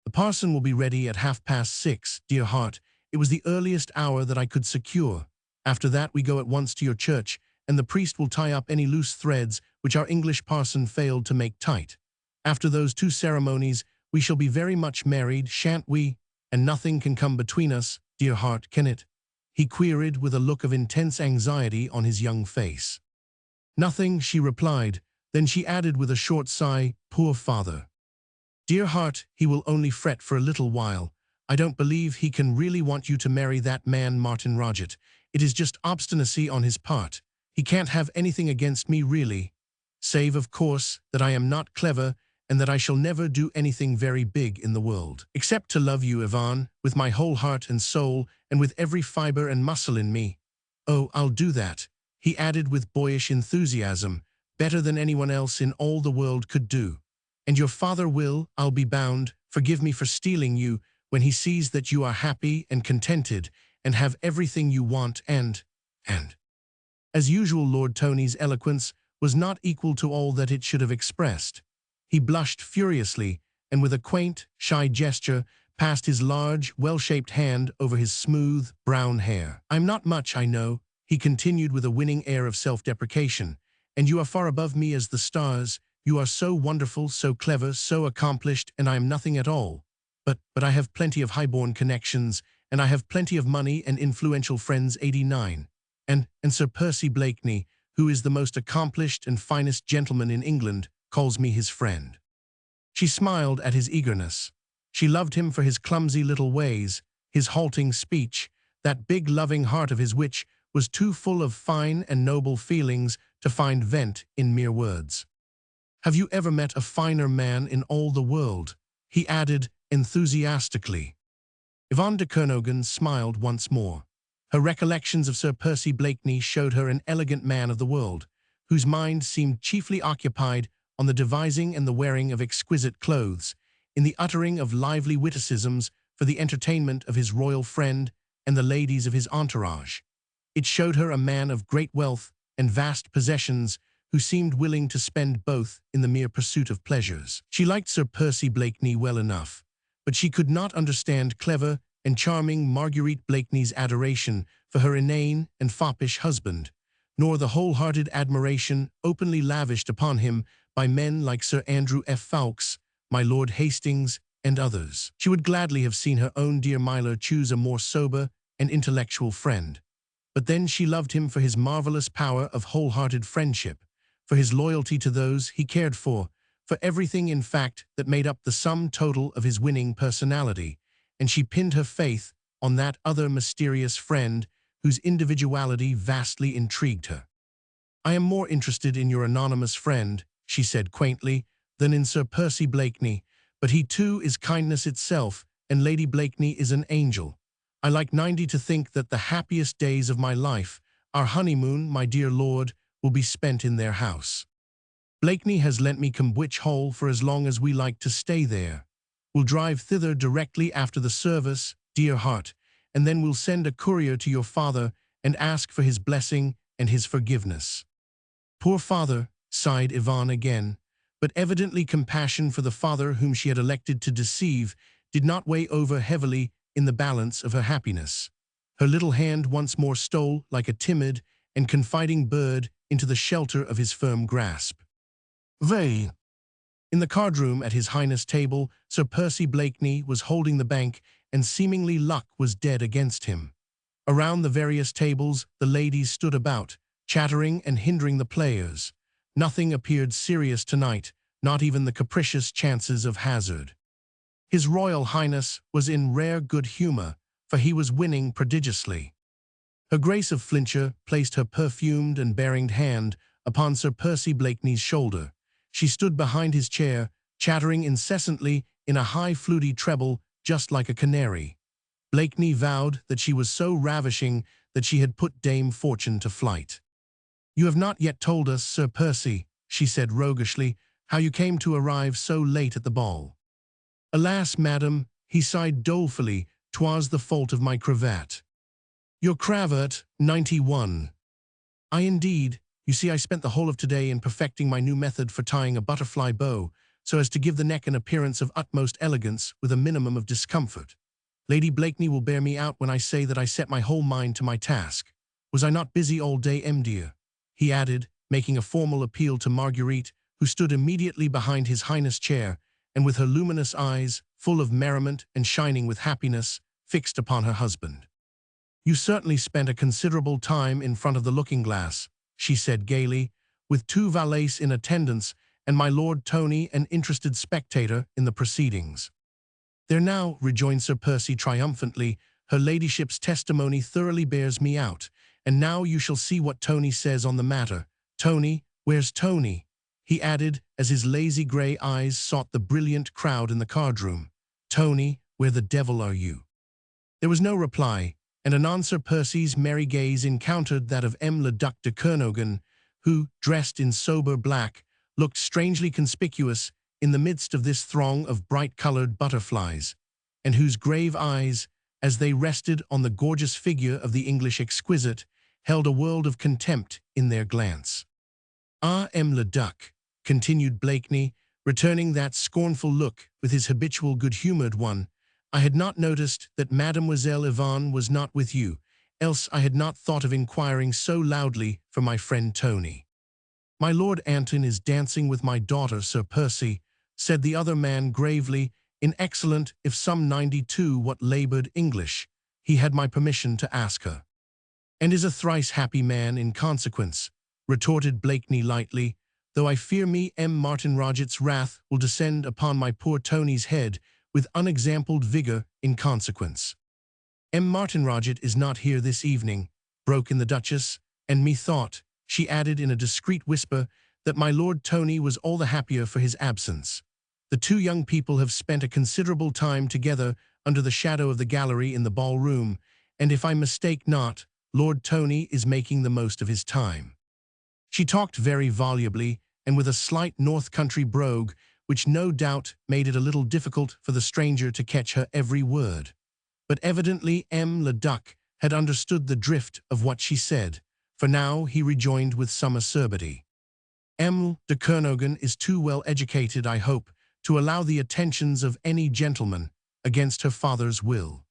The parson will be ready at 6:30, dear heart. It was the earliest hour that I could secure. After that we go at once to your church, and the priest will tie up any loose threads which our English parson failed to make tight. After those 2 ceremonies, we shall be very much married, shan't we? And nothing can come between us, dear heart, can it? He queried with a look of intense anxiety on his young face. Nothing, she replied. Then she added with a short sigh, poor father. Dear heart, he will only fret for a little while. I don't believe he can really want you to marry that man Martin Roget. It is just obstinacy on his part. He can't have anything against me really. Save, of course, that I am not clever and that I shall never do anything very big in the world. Except to love you, Yvonne, with my whole heart and soul and with every fibre and muscle in me. Oh, I'll do that, he added with boyish enthusiasm, better than anyone else in all the world could do. And your father will, I'll be bound, forgive me for stealing you when he sees that you are happy and contented and have everything you want and. As usual, Lord Tony's eloquence was not equal to all that it should have expressed. He blushed furiously, and with a quaint, shy gesture, passed his large, well-shaped hand over his smooth, brown hair. I'm not much, I know, he continued with a winning air of self-deprecation, and you are far above me as the stars. You are so wonderful, so clever, so accomplished, and I am nothing at all. But I have plenty of high-born connections, and I have plenty of money and influential friends, 89. And Sir Percy Blakeney, who is the most accomplished and finest gentleman in England, calls me his friend. She smiled at his eagerness. She loved him for his clumsy little ways, his halting speech, that big loving heart of his which was too full of fine and noble feelings to find vent in mere words. Have you ever met a finer man in all the world? He added enthusiastically. Yvonne de Kernogan smiled once more. Her recollections of Sir Percy Blakeney showed her an elegant man of the world, whose mind seemed chiefly occupied on the devising and the wearing of exquisite clothes, in the uttering of lively witticisms for the entertainment of his royal friend and the ladies of his entourage. It showed her a man of great wealth and vast possessions who seemed willing to spend both in the mere pursuit of pleasures. She liked Sir Percy Blakeney well enough, but she could not understand clever and charming Marguerite Blakeney's adoration for her inane and foppish husband, nor the wholehearted admiration openly lavished upon him by men like Sir Andrew F. Fawkes, my Lord Hastings, and others. She would gladly have seen her own dear Myla choose a more sober and intellectual friend. But then she loved him for his marvelous power of wholehearted friendship, for his loyalty to those he cared for everything in fact that made up the sum total of his winning personality, and she pinned her faith on that other mysterious friend whose individuality vastly intrigued her. I am more interested in your anonymous friend, she said quaintly, than in Sir Percy Blakeney, but he too is kindness itself, and Lady Blakeney is an angel. I like 90 to think that the happiest days of my life, our honeymoon, my dear lord, will be spent in their house. Blakeney has lent me Cambwich Hall for as long as we like to stay there. We'll drive thither directly after the service, dear heart, and then we'll send a courier to your father and ask for his blessing and his forgiveness. Poor father, sighed Yvonne again, but evidently compassion for the father whom she had elected to deceive did not weigh over heavily in the balance of her happiness. Her little hand once more stole like a timid and confiding bird into the shelter of his firm grasp. In the cardroom at His Highness' table, Sir Percy Blakeney was holding the bank, and seemingly luck was dead against him. Around the various tables, the ladies stood about, chattering and hindering the players. Nothing appeared serious tonight, not even the capricious chances of hazard. His Royal Highness was in rare good humor, for he was winning prodigiously. Her Grace of Flintshire placed her perfumed and bearinged hand upon Sir Percy Blakeney's shoulder. She stood behind his chair, chattering incessantly in a high fluty treble just like a canary. Blakeney vowed that she was so ravishing that she had put Dame Fortune to flight. "You have not yet told us, Sir Percy," she said roguishly, "how you came to arrive so late at the ball." "Alas, madam," he sighed dolefully, "'twas the fault of my cravat." "Your cravat, 91. Indeed. You see, I spent the whole of today in perfecting my new method for tying a butterfly bow, so as to give the neck an appearance of utmost elegance with a minimum of discomfort. Lady Blakeney will bear me out when I say that I set my whole mind to my task. Was I not busy all day, dear?" he added, making a formal appeal to Marguerite, who stood immediately behind His Highness' chair, and with her luminous eyes, full of merriment and shining with happiness, fixed upon her husband. "You certainly spent a considerable time in front of the looking-glass," she said gaily, "with 2 valets in attendance and my Lord Tony an interested spectator in the proceedings." "There now," rejoined Sir Percy triumphantly, "her ladyship's testimony thoroughly bears me out, and now you shall see what Tony says on the matter. Tony, where's Tony?" he added, as his lazy grey eyes sought the brilliant crowd in the card-room. "Tony, where the devil are you?" There was no reply, and anon Sir Percy's merry gaze encountered that of M. le Duc de Kernogan, who, dressed in sober black, looked strangely conspicuous in the midst of this throng of bright-colored butterflies, and whose grave eyes, as they rested on the gorgeous figure of the English exquisite, held a world of contempt in their glance. "Ah, M. le Duc," continued Blakeney, returning that scornful look with his habitual good-humored one, "I had not noticed that Mademoiselle Yvonne was not with you, else I had not thought of inquiring so loudly for my friend Tony." "My Lord Anton is dancing with my daughter, Sir Percy," said the other man gravely, in excellent, if some 92 what labored English. "He had my permission to ask her." "And is a thrice happy man in consequence," retorted Blakeney lightly, "though I fear me M. Martin Roget's wrath will descend upon my poor Tony's head with unexampled vigor in consequence." "M. Martin Roget is not here this evening," broke in the Duchess, "and methought," she added in a discreet whisper, "that my Lord Tony was all the happier for his absence. The 2 young people have spent a considerable time together under the shadow of the gallery in the ball-room, and if I mistake not, Lord Tony is making the most of his time." She talked very volubly, and with a slight north-country brogue, which no doubt made it a little difficult for the stranger to catch her every word. But evidently M. le Duc had understood the drift of what she said, for now he rejoined with some acerbity. "M. de Kernogan is too well educated, I hope, to allow the attentions of any gentleman against her father's will."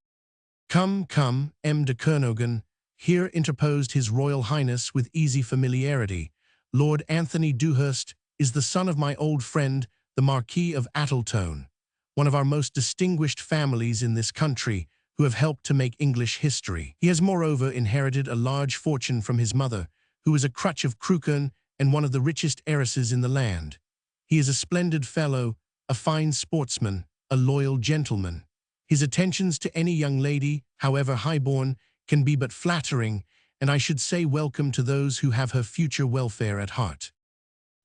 "Come, come, M. de Kernogan," here interposed His Royal Highness with easy familiarity. "Lord Anthony Dewhurst is the son of my old friend, the Marquis of Attletone, one of our most distinguished families in this country, who have helped to make English history. He has moreover inherited a large fortune from his mother, who is a crutch of Crewkerne and one of the richest heiresses in the land. He is a splendid fellow, a fine sportsman, a loyal gentleman. His attentions to any young lady, however high-born, can be but flattering, and I should say welcome to those who have her future welfare at heart."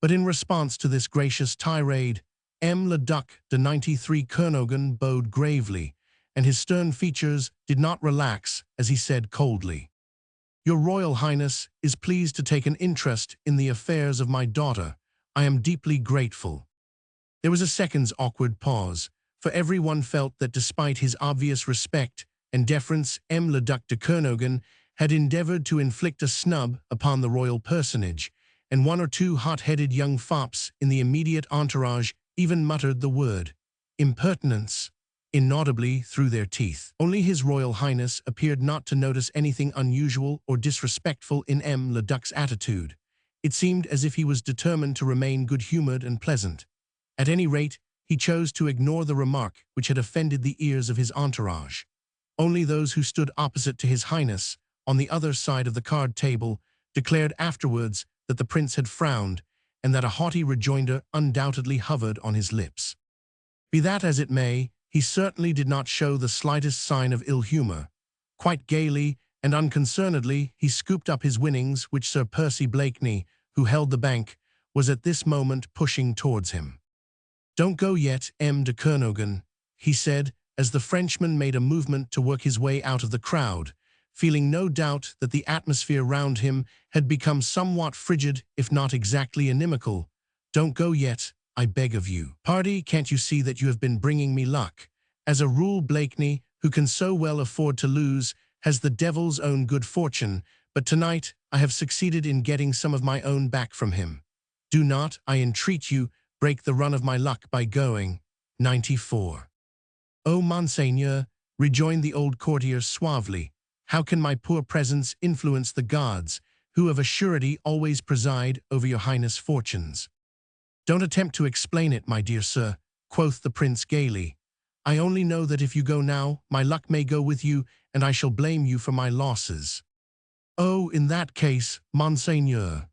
But in response to this gracious tirade, M. le Duc de 93 Kernogan bowed gravely, and his stern features did not relax as he said coldly, "Your Royal Highness is pleased to take an interest in the affairs of my daughter. I am deeply grateful." There was a second's awkward pause, for everyone felt that despite his obvious respect and deference, M. le Duc de Kernogan had endeavored to inflict a snub upon the royal personage, and 1 or 2 hot-headed young fops in the immediate entourage even muttered the word "impertinence" inaudibly through their teeth. Only His Royal Highness appeared not to notice anything unusual or disrespectful in M. le Duc's attitude. It seemed as if he was determined to remain good-humored and pleasant. At any rate, he chose to ignore the remark which had offended the ears of his entourage. Only those who stood opposite to His Highness, on the other side of the card table, declared afterwards that the prince had frowned, and that a haughty rejoinder undoubtedly hovered on his lips. Be that as it may, he certainly did not show the slightest sign of ill humor. Quite gaily, and unconcernedly he scooped up his winnings, which Sir Percy Blakeney, who held the bank, was at this moment pushing towards him. "Don't go yet, M. de Kernogan," he said, as the Frenchman made a movement to work his way out of the crowd, feeling no doubt that the atmosphere round him had become somewhat frigid, if not exactly inimical. "Don't go yet, I beg of you. Pardy, can't you see that you have been bringing me luck? As a rule, Blakeney, who can so well afford to lose, has the devil's own good fortune, but tonight I have succeeded in getting some of my own back from him. Do not, I entreat you, break the run of my luck by going. 94. "Oh, Monseigneur," rejoined the old courtier suavely, "how can my poor presence influence the gods, who of a surety always preside over your highness' fortunes?" "Don't attempt to explain it, my dear sir," quoth the prince gaily. "I only know that if you go now, my luck may go with you, and I shall blame you for my losses." "Oh, in that case, Monseigneur."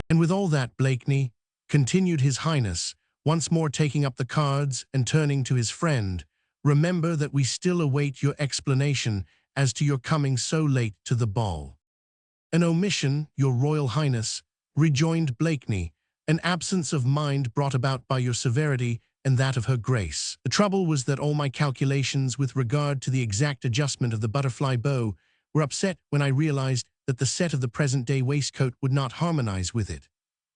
"And with all that, Blakeney," continued his highness, once more taking up the cards and turning to his friend, "remember that we still await your explanation as to your coming so late to the ball." "An omission, your royal highness," rejoined Blakeney, "an absence of mind brought about by your severity and that of her grace. The trouble was that all my calculations with regard to the exact adjustment of the butterfly bow were upset when I realized that the set of the present-day waistcoat would not harmonize with it.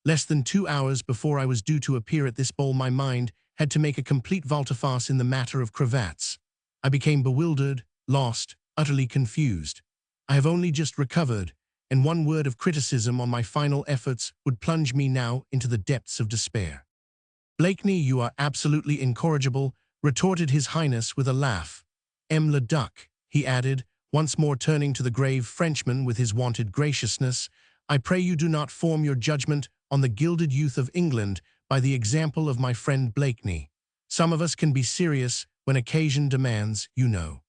Less than 2 hours before I was due to appear at this ball, my mind had to make a complete volte-face in the matter of cravats. I became bewildered, lost, utterly confused. I have only just recovered, and one word of criticism on my final efforts would plunge me now into the depths of despair." "Blakeney, you are absolutely incorrigible," retorted his highness with a laugh. "M. le Duc," he added, once more turning to the grave Frenchman with his wonted graciousness, "I pray you do not form your judgment on the gilded youth of England by the example of my friend Blakeney. Some of us can be serious when occasion demands, you know."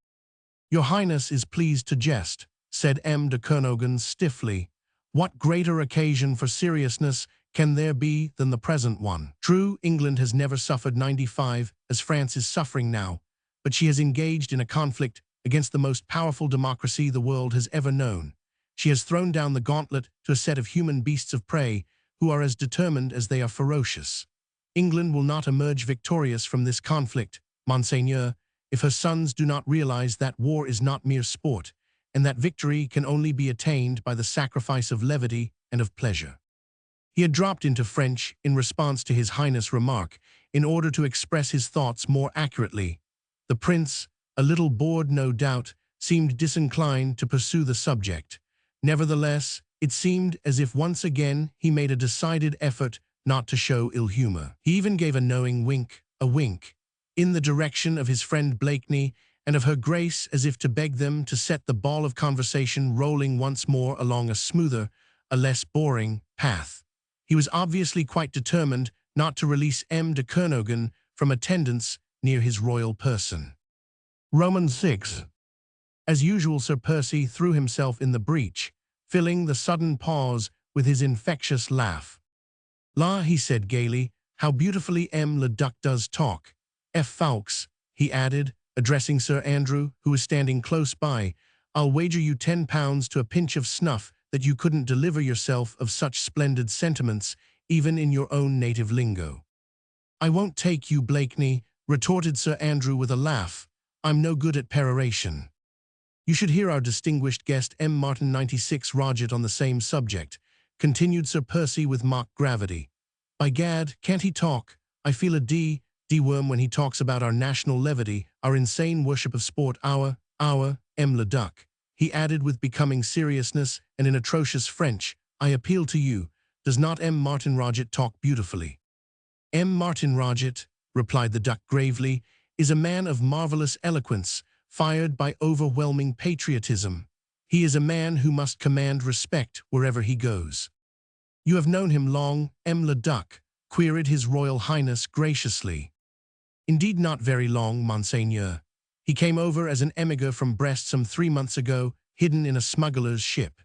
"Your highness is pleased to jest," said M. de Kernogan stiffly. "What greater occasion for seriousness can there be than the present one? True, England has never suffered 95 as France is suffering now, but she has engaged in a conflict against the most powerful democracy the world has ever known. She has thrown down the gauntlet to a set of human beasts of prey who are as determined as they are ferocious. England will not emerge victorious from this conflict, Monseigneur, if her sons do not realize that war is not mere sport, and that victory can only be attained by the sacrifice of levity and of pleasure." He had dropped into French in response to his highness' remark in order to express his thoughts more accurately. The prince, a little bored no doubt, seemed disinclined to pursue the subject. Nevertheless, it seemed as if once again he made a decided effort not to show ill humor. He even gave a knowing wink, in the direction of his friend Blakeney and of her grace, as if to beg them to set the ball of conversation rolling once more along a smoother, a less boring path. He was obviously quite determined not to release M. de Kernogan from attendance near his royal person. Roman 6. As usual, Sir Percy threw himself in the breach, filling the sudden pause with his infectious laugh. "La," he said gaily, "how beautifully M. le Duc does talk. F. Fawkes," he added, addressing Sir Andrew, who was standing close by, "I'll wager you £10 to a pinch of snuff that you couldn't deliver yourself of such splendid sentiments, even in your own native lingo." "I won't take you, Blakeney," retorted Sir Andrew with a laugh. "I'm no good at peroration." "You should hear our distinguished guest M. Martin 96 Roget on the same subject," continued Sir Percy with mock gravity. "By gad, can't he talk? I feel a D-worm when he talks about our national levity, our insane worship of sport, our M. le Duc," he added with becoming seriousness and in atrocious French. "I appeal to you, does not M. Martin Roget talk beautifully?" "M. Martin Roget," replied the Duc gravely, "is a man of marvelous eloquence, fired by overwhelming patriotism. He is a man who must command respect wherever he goes." "You have known him long, M. le Duc?" queried his Royal Highness graciously. "Indeed not very long, Monseigneur. He came over as an emigre from Brest some 3 months ago, hidden in a smuggler's ship.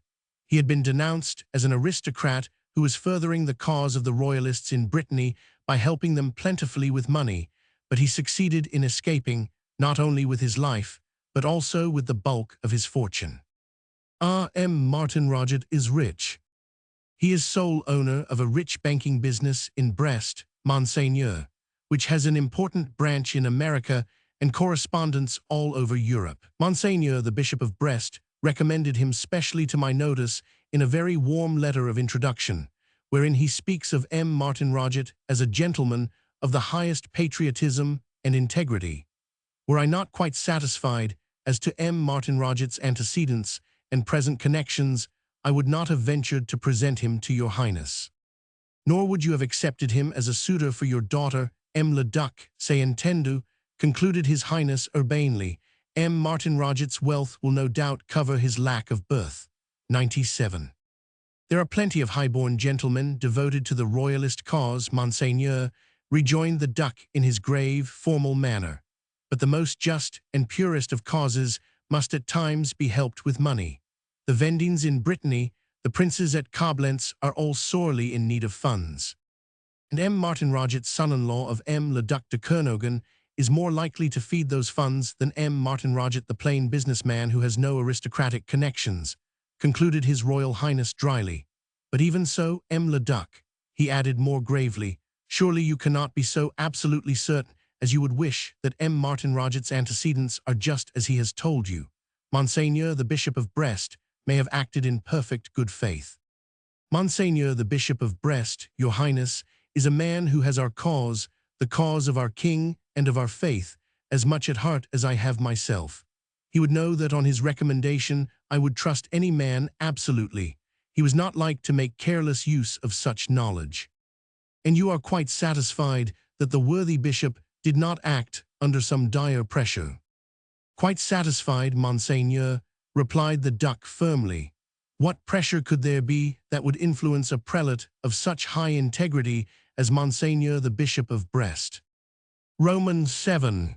He had been denounced as an aristocrat who was furthering the cause of the royalists in Brittany by helping them plentifully with money, but he succeeded in escaping, not only with his life, but also with the bulk of his fortune." R.M. Martin Roget is rich. He is sole owner of a rich banking business in Brest, Monseigneur, which has an important branch in America and correspondence all over Europe. Monseigneur, the Bishop of Brest, recommended him specially to my notice in a very warm letter of introduction, wherein he speaks of M. Martin Roget as a gentleman of the highest patriotism and integrity. Were I not quite satisfied as to M. Martin Roget's antecedents and present connections, I would not have ventured to present him to your Highness. Nor would you have accepted him as a suitor for your daughter, M. le Duc, se entendu, concluded his Highness urbanely. M. Martin Roget's wealth will no doubt cover his lack of birth. 97. There are plenty of high-born gentlemen devoted to the royalist cause, Monseigneur, rejoined the Duc in his grave, formal manner. But the most just and purest of causes must at times be helped with money. The Vendings in Brittany, the princes at Coblentz are all sorely in need of funds. And M. Martin Roget's son-in-law of M. le Duc de Kernogan is more likely to feed those funds than M. Martin Roget, the plain businessman who has no aristocratic connections, concluded his Royal Highness dryly. But even so, M. le Duc, he added more gravely, surely you cannot be so absolutely certain as you would wish that M. Martin Roget's antecedents are just as he has told you. Monseigneur, the Bishop of Brest, may have acted in perfect good faith. Monseigneur, the Bishop of Brest, your Highness, is a man who has our cause, the cause of our king and of our faith, as much at heart as I have myself. He would know that on his recommendation I would trust any man absolutely. He was not like to make careless use of such knowledge. And you are quite satisfied that the worthy bishop did not act under some dire pressure. Quite satisfied, Monseigneur, replied the Duc firmly. What pressure could there be that would influence a prelate of such high integrity as Monseigneur the Bishop of Brest? Romans 7.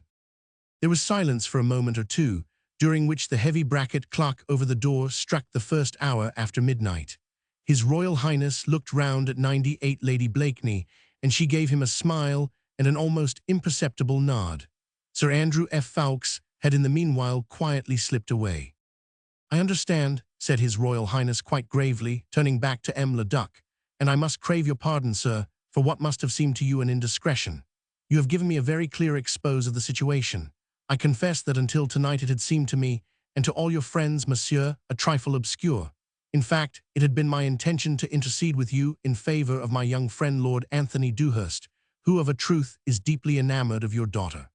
There was silence for a moment or two, during which the heavy bracket clock over the door struck the first hour after midnight. His Royal Highness looked round at 98 Lady Blakeney, and she gave him a smile and an almost imperceptible nod. Sir Andrew F. Ffoulkes had in the meanwhile quietly slipped away. I understand, said his Royal Highness quite gravely, turning back to M. le Duc, and I must crave your pardon, sir, for what must have seemed to you an indiscretion. You have given me a very clear expose of the situation. I confess that until tonight it had seemed to me, and to all your friends, monsieur, a trifle obscure. In fact, it had been my intention to intercede with you in favor of my young friend Lord Anthony Dewhurst, who of a truth is deeply enamored of your daughter.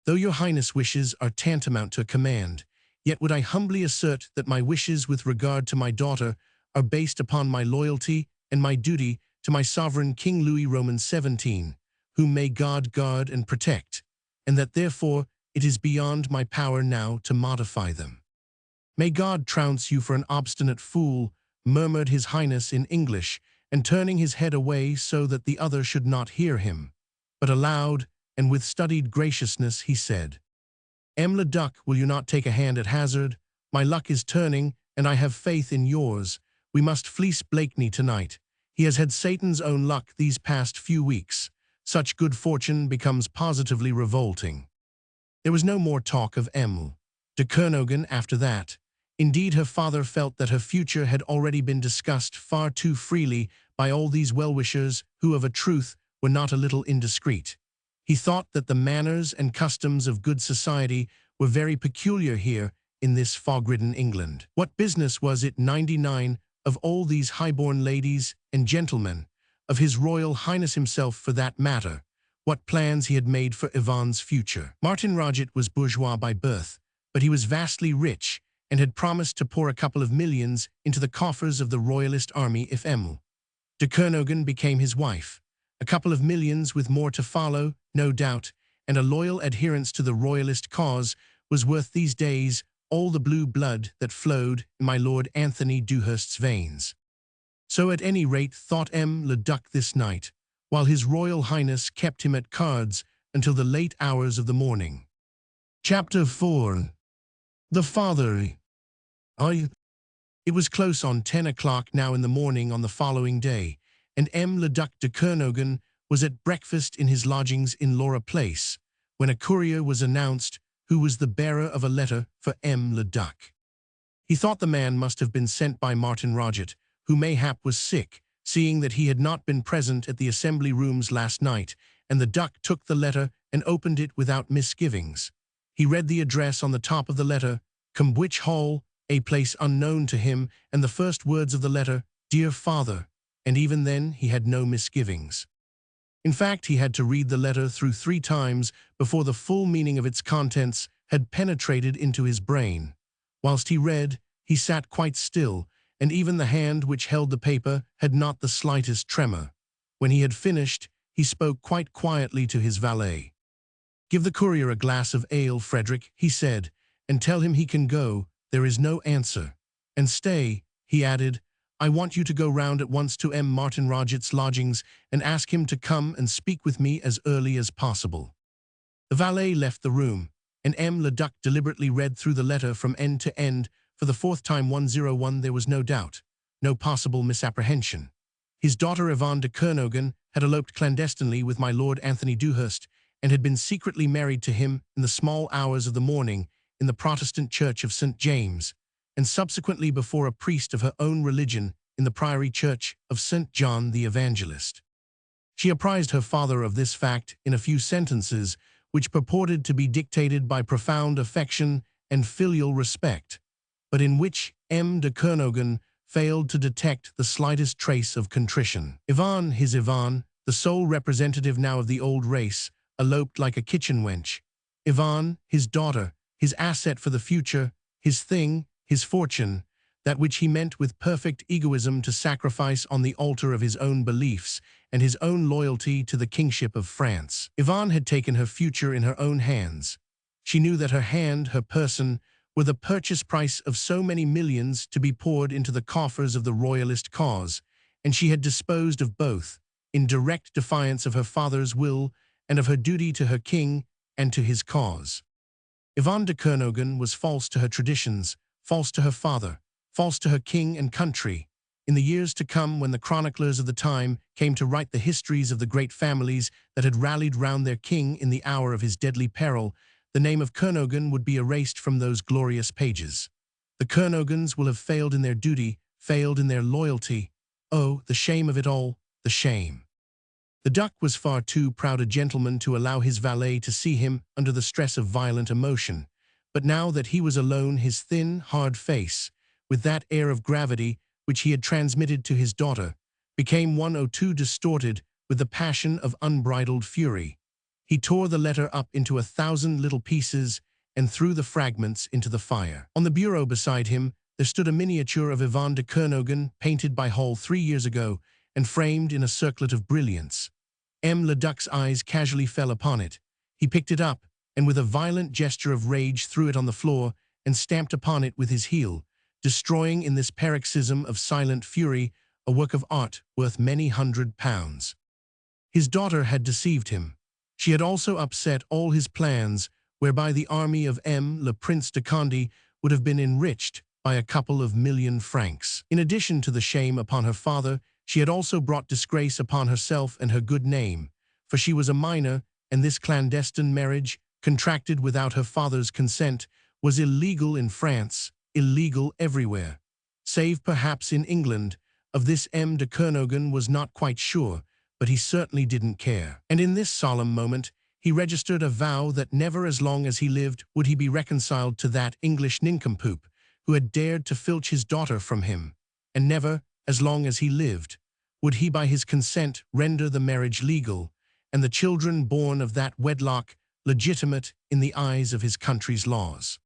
Though your Highness' wishes are tantamount to a command, yet would I humbly assert that my wishes with regard to my daughter are based upon my loyalty and my duty to my sovereign King Louis Roman XVII, whom may God guard and protect, and that therefore it is beyond my power now to modify them. May God trounce you for an obstinate fool, murmured his Highness in English, and turning his head away so that the other should not hear him. But aloud, and with studied graciousness, he said, M. le Duc, will you not take a hand at hazard? My luck is turning, and I have faith in yours. We must fleece Blakeney tonight. He has had Satan's own luck these past few weeks. Such good fortune becomes positively revolting. There was no more talk of M. de Kernogan after that. Indeed, her father felt that her future had already been discussed far too freely by all these well-wishers who, of a truth, were not a little indiscreet. He thought that the manners and customs of good society were very peculiar here in this fog-ridden England. What business was it, 99, of all these high-born ladies and gentlemen, of his Royal Highness himself for that matter, what plans he had made for Yvonne's future? Martin Roget was bourgeois by birth, but he was vastly rich and had promised to pour a couple of millions into the coffers of the Royalist army if M. de Kernogan became his wife. A couple of millions with more to follow, no doubt, and a loyal adherence to the Royalist cause was worth these days all the blue blood that flowed in my Lord Anthony Dewhurst's veins. So at any rate thought M. le Duc this night, while his Royal Highness kept him at cards until the late hours of the morning. Chapter 4. The Father. It was close on 10 o'clock now in the morning on the following day, and M. le Duc de Kernogan was at breakfast in his lodgings in Laura Place, when a courier was announced who was the bearer of a letter for M. le Duc. He thought the man must have been sent by Martin Roget, who mayhap was sick, seeing that he had not been present at the assembly rooms last night, and the duck took the letter and opened it without misgivings. He read the address on the top of the letter, Cambwich Hall, a place unknown to him, and the first words of the letter, Dear Father, and even then he had no misgivings. In fact, he had to read the letter through 3 times before the full meaning of its contents had penetrated into his brain. Whilst he read, he sat quite still, and even the hand which held the paper had not the slightest tremor. When he had finished, he spoke quite quietly to his valet. "Give the courier a glass of ale, Frederick," he said, "and tell him he can go, there is no answer. And stay," he added, "I want you to go round at once to M. Martin Roget's lodgings and ask him to come and speak with me as early as possible." The valet left the room, and M. Le Duc deliberately read through the letter from end to end. For the 4th time 101 there was no doubt, no possible misapprehension. His daughter Yvonne de Kernogan had eloped clandestinely with my Lord Anthony Dewhurst and had been secretly married to him in the small hours of the morning in the Protestant Church of St. James, and subsequently before a priest of her own religion in the Priory Church of St. John the Evangelist. She apprised her father of this fact in a few sentences which purported to be dictated by profound affection and filial respect, but in which M. de Kernogan failed to detect the slightest trace of contrition. Yvonne, his Yvonne, the sole representative now of the old race, eloped like a kitchen wench. Yvonne, his daughter, his asset for the future, his thing, his fortune, that which he meant with perfect egoism to sacrifice on the altar of his own beliefs and his own loyalty to the kingship of France. Yvonne had taken her future in her own hands. She knew that her hand, her person, were the purchase price of so many millions to be poured into the coffers of the royalist cause, and she had disposed of both, in direct defiance of her father's will and of her duty to her king and to his cause. Yvonne de Kernogan was false to her traditions, false to her father, false to her king and country. In the years to come, when the chroniclers of the time came to write the histories of the great families that had rallied round their king in the hour of his deadly peril, the name of Kernogan would be erased from those glorious pages. The Kernogans will have failed in their duty, failed in their loyalty. Oh, the shame of it all, the shame. The Duc was far too proud a gentleman to allow his valet to see him under the stress of violent emotion, but now that he was alone, his thin, hard face, with that air of gravity which he had transmitted to his daughter, became 102 distorted with the passion of unbridled fury. He tore the letter up into 1,000 little pieces and threw the fragments into the fire. On the bureau beside him there stood a miniature of Yvonne de Kernogan, painted by Hall 3 years ago and framed in a circlet of brilliance. M. Le Duc's eyes casually fell upon it. He picked it up, and with a violent gesture of rage threw it on the floor and stamped upon it with his heel, destroying in this paroxysm of silent fury a work of art worth many £100. His daughter had deceived him. She had also upset all his plans, whereby the army of M. le Prince de Condé would have been enriched by a couple of million francs. In addition to the shame upon her father, she had also brought disgrace upon herself and her good name, for she was a minor, and this clandestine marriage, contracted without her father's consent, was illegal in France, illegal everywhere. Save perhaps in England. Of this M. de Kernogan was not quite sure, but he certainly didn't care. And in this solemn moment, he registered a vow that never as long as he lived would he be reconciled to that English nincompoop who had dared to filch his daughter from him, and never, as long as he lived, would he by his consent render the marriage legal, and the children born of that wedlock legitimate in the eyes of his country's laws.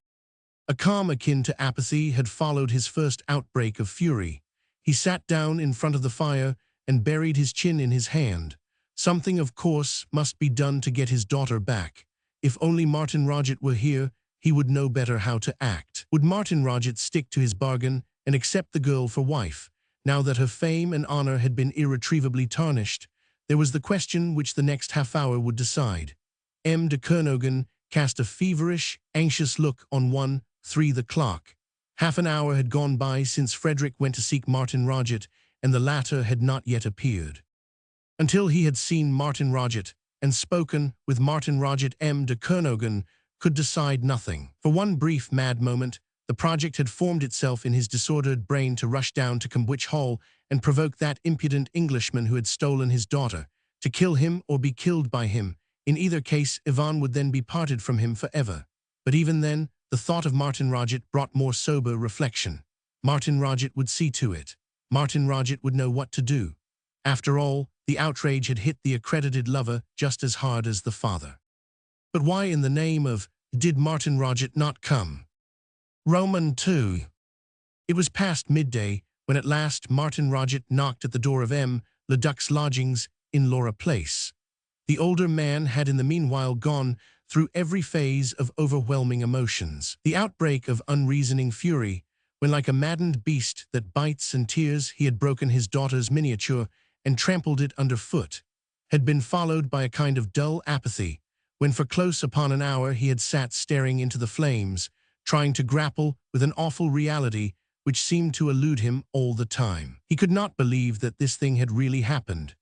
A calm akin to apathy had followed his first outbreak of fury. He sat down in front of the fire and buried his chin in his hand. Something, of course, must be done to get his daughter back. If only Martin Roget were here, he would know better how to act. Would Martin Roget stick to his bargain and accept the girl for wife, now that her fame and honor had been irretrievably tarnished? There was the question which the next half-hour would decide. M. de Kernogan cast a feverish, anxious look on 1:03 the clock. Half an hour had gone by since Frederick went to seek Martin Roget, and the latter had not yet appeared. Until he had seen Martin Roget and spoken with Martin Roget, M. de Kernogan could decide nothing. For one brief mad moment, The project had formed itself in his disordered brain to rush down to Cambwich Hall and provoke that impudent Englishman who had stolen his daughter, to kill him or be killed by him. In either case, Yvonne would then be parted from him forever. But even then, the thought of Martin Roget brought more sober reflection. Martin Roget would see to it. Martin Roget would know what to do. After all, the outrage had hit the accredited lover just as hard as the father. But why in the name of did Martin Roget not come? Roman 2. It was past midday when at last Martin Roget knocked at the door of M. Leduc's lodgings in Laura Place. The older man had in the meanwhile gone through every phase of overwhelming emotions. The outbreak of unreasoning fury, when like a maddened beast that bites and tears he had broken his daughter's miniature and trampled it underfoot, had been followed by a kind of dull apathy, when for close upon an hour he had sat staring into the flames, trying to grapple with an awful reality which seemed to elude him all the time. He could not believe that this thing had really happened,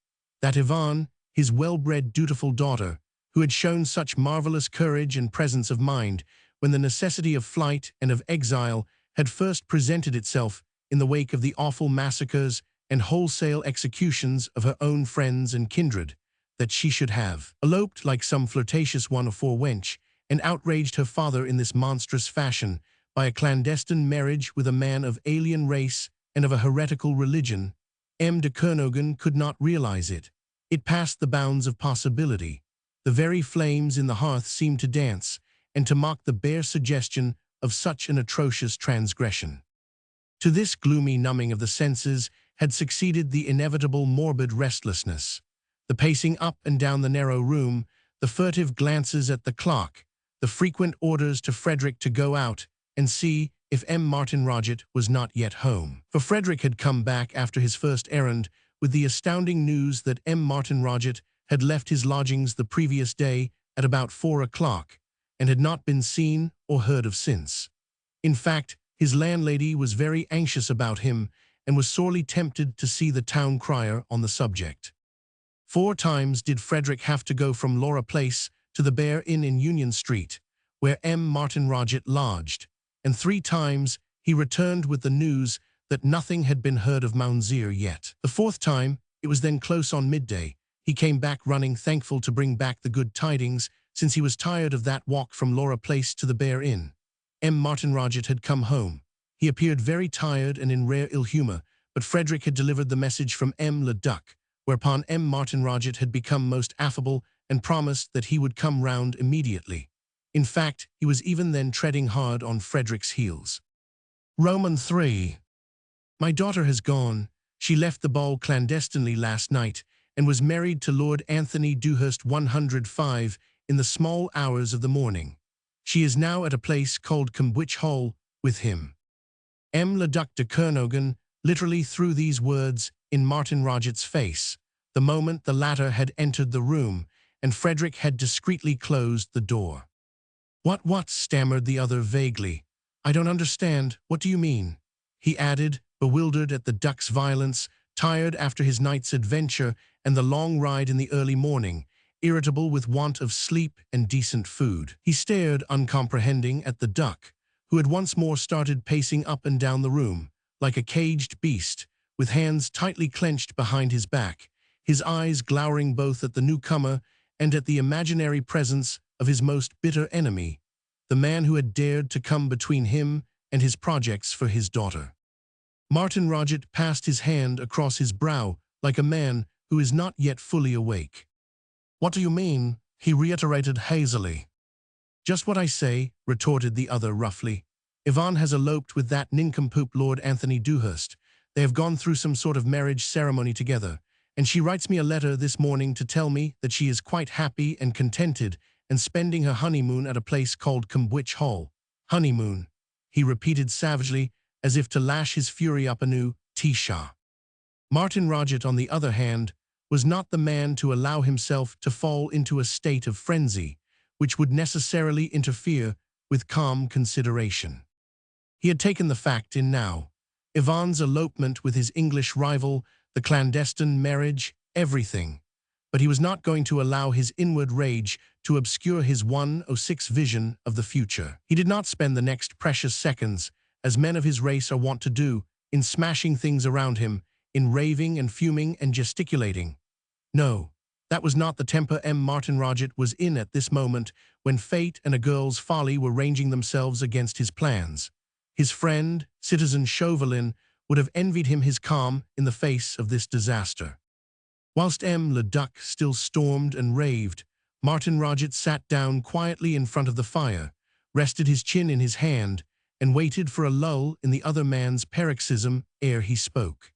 that Yvonne, his well-bred, dutiful daughter, who had shown such marvelous courage and presence of mind when the necessity of flight and of exile had first presented itself in the wake of the awful massacres and wholesale executions of her own friends and kindred, that she should have eloped like some flirtatious one-afore wench and outraged her father in this monstrous fashion by a clandestine marriage with a man of alien race and of a heretical religion. M. de Kernogan could not realize it. It passed the bounds of possibility. The very flames in the hearth seemed to dance and to mock the bare suggestion of such an atrocious transgression. To this gloomy numbing of the senses had succeeded the inevitable morbid restlessness, the pacing up and down the narrow room, the furtive glances at the clock, the frequent orders to Frederick to go out and see if M. Martin Roget was not yet home. For Frederick had come back after his first errand with the astounding news that M. Martin Roget had left his lodgings the previous day at about 4 o'clock and had not been seen or heard of since. In fact, his landlady was very anxious about him and was sorely tempted to see the town crier on the subject. 4 times did Frederick have to go from Laura Place to the Bear Inn in Union Street, where M. Martin Roget lodged, and 3 times he returned with the news that nothing had been heard of Mounseer yet. The 4th time, it was then close on midday, he came back running, thankful to bring back the good tidings, since he was tired of that walk from Laura Place to the Bear Inn. M. Martin Roget had come home. He appeared very tired and in rare ill humor, but Frederick had delivered the message from M. Leduc, whereupon M. Martin Roget had become most affable and promised that he would come round immediately. In fact, he was even then treading hard on Frederick's heels. Roman 3. My daughter has gone. She left the ball clandestinely last night and was married to Lord Anthony Dewhurst 105 in the small hours of the morning. She is now at a place called Cambwich Hall with him. M. Leduc de Kernogan literally threw these words in Martin Roget's face the moment the latter had entered the room, and Frederick had discreetly closed the door. What, stammered the other vaguely. I don't understand. What do you mean? He added, bewildered at the duck's violence, tired after his night's adventure and the long ride in the early morning, irritable with want of sleep and decent food. He stared uncomprehending at the duck, who had once more started pacing up and down the room, like a caged beast, with hands tightly clenched behind his back, his eyes glowering both at the newcomer and at the imaginary presence of his most bitter enemy, the man who had dared to come between him and his projects for his daughter. Martin Roget passed his hand across his brow like a man who is not yet fully awake. What do you mean? He reiterated hazily. Just what I say, retorted the other roughly. Yvonne has eloped with that nincompoop Lord Anthony Dewhurst. They have gone through some sort of marriage ceremony together, and she writes me a letter this morning to tell me that she is quite happy and contented and spending her honeymoon at a place called Cambwich Hall. Honeymoon, he repeated savagely, as if to lash his fury up anew. Tisha. Martin Roget, on the other hand, was not the man to allow himself to fall into a state of frenzy, which would necessarily interfere with calm consideration. He had taken the fact in now. Yvonne's elopement with his English rival, the clandestine marriage, everything. but he was not going to allow his inward rage to obscure his 106 vision of the future. He did not spend the next precious seconds, as men of his race are wont to do, in smashing things around him, in raving and fuming and gesticulating. No, that was not the temper Martin Roget was in at this moment, when fate and a girl's folly were ranging themselves against his plans. His friend, citizen Chauvelin, would have envied him his calm in the face of this disaster. Whilst le Duc still stormed and raved, Martin Roget sat down quietly in front of the fire, rested his chin in his hand, and waited for a lull in the other man's paroxysm ere he spoke.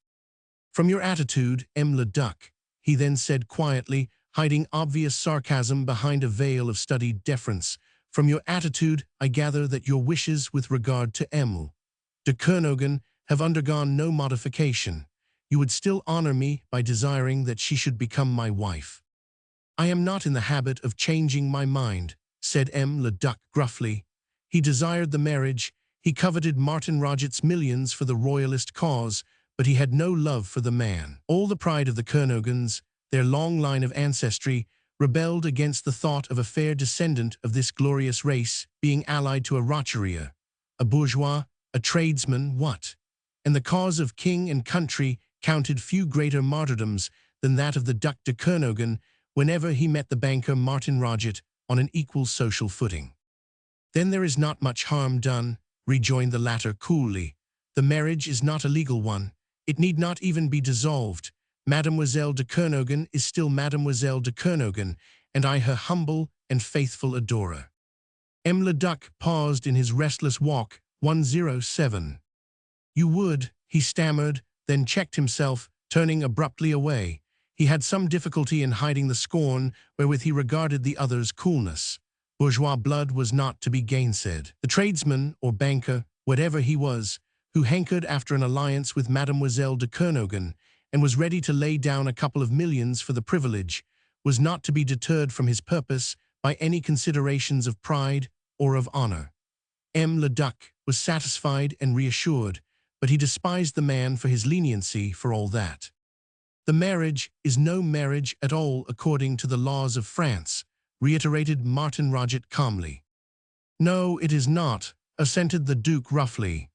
"From your attitude, le Duc," he then said quietly, hiding obvious sarcasm behind a veil of studied deference, "from your attitude, I gather that your wishes with regard to Emile de Kernogan have undergone no modification. You would still honor me by desiring that she should become my wife." "I am not in the habit of changing my mind," said le Duc gruffly. He desired the marriage, he coveted Martin Roget's millions for the royalist cause, but he had no love for the man. All the pride of the Kernogans, their long line of ancestry, rebelled against the thought of a fair descendant of this glorious race being allied to a roturier, a bourgeois, a tradesman, what? And the cause of king and country counted few greater martyrdoms than that of the Duc de Kernogan whenever he met the banker Martin Roget on an equal social footing. "Then there is not much harm done," rejoined the latter coolly. "The marriage is not a legal one. It need not even be dissolved. Mademoiselle de Kernogan is still Mademoiselle de Kernogan, and I her humble and faithful adorer." Le Duc paused in his restless walk. 107. "You would," he stammered, then checked himself, turning abruptly away. He had some difficulty in hiding the scorn wherewith he regarded the other's coolness. Bourgeois blood was not to be gainsaid. The tradesman or banker, whatever he was, who hankered after an alliance with Mademoiselle de Kernogan and was ready to lay down a couple of millions for the privilege, was not to be deterred from his purpose by any considerations of pride or of honor. Le Duc was satisfied and reassured, but he despised the man for his leniency for all that. "The marriage is no marriage at all according to the laws of France," reiterated Martin Roget calmly. "No, it is not," assented the Duke roughly.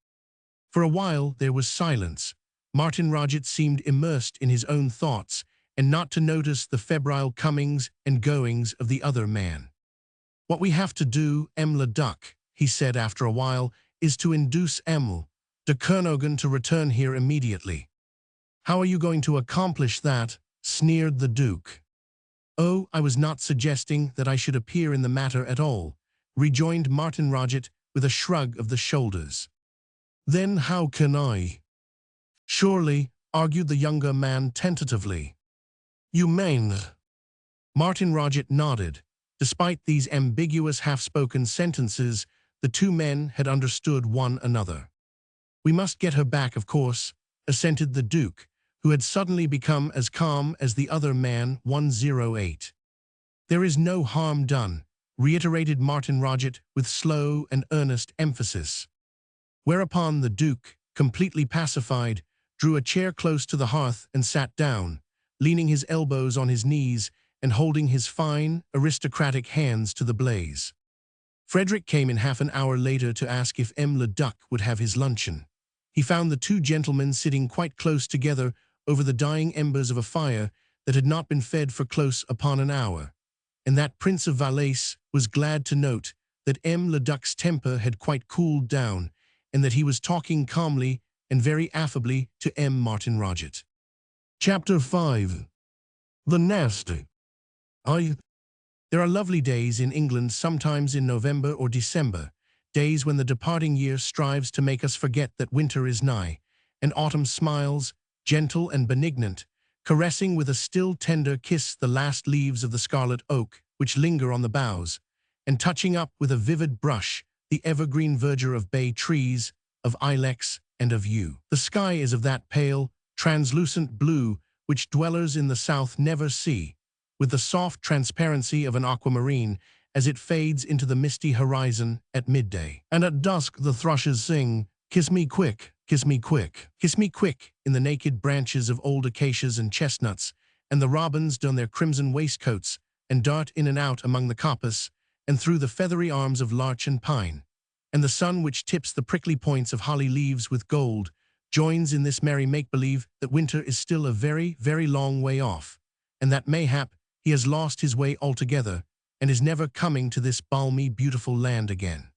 For a while there was silence. Martin Roget seemed immersed in his own thoughts and not to notice the febrile comings and goings of the other man. "What we have to do, le Duc," he said after a while, "is to induce Emile de Kernogan to return here immediately." "How are you going to accomplish that?" sneered the Duke. "Oh, I was not suggesting that I should appear in the matter at all," rejoined Martin Roget with a shrug of the shoulders. "Then how can I?" "Surely," argued the younger man tentatively. "You mean?" Martin Roget nodded. Despite these ambiguous half-spoken sentences, the two men had understood one another. "We must get her back, of course," assented the Duke, who had suddenly become as calm as the other man. 108. "There is no harm done," reiterated Martin Roget with slow and earnest emphasis. Whereupon the Duke, completely pacified, drew a chair close to the hearth and sat down, leaning his elbows on his knees and holding his fine, aristocratic hands to the blaze. Frederick came in half an hour later to ask if le Duc would have his luncheon. He found the two gentlemen sitting quite close together over the dying embers of a fire that had not been fed for close upon an hour, and that Prince of Valais was glad to note that le Duc's temper had quite cooled down, and that he was talking calmly and very affably to Martin Roget. Chapter 5. The Nest. There are lovely days in England, sometimes in November or December, days when the departing year strives to make us forget that winter is nigh, and autumn smiles, gentle and benignant, caressing with a still tender kiss the last leaves of the scarlet oak which linger on the boughs, and touching up with a vivid brush the evergreen verdure of bay trees, of ilex, and of yew. The sky is of that pale, translucent blue which dwellers in the south never see, with the soft transparency of an aquamarine as it fades into the misty horizon at midday. And at dusk the thrushes sing, "Kiss me quick, kiss me quick, kiss me quick," in the naked branches of old acacias and chestnuts, and the robins don their crimson waistcoats, and dart in and out among the coppice, and through the feathery arms of larch and pine. And the sun, which tips the prickly points of holly leaves with gold, joins in this merry make-believe that winter is still a very, very long way off, and that mayhap he has lost his way altogether, and is never coming to this balmy, beautiful land again.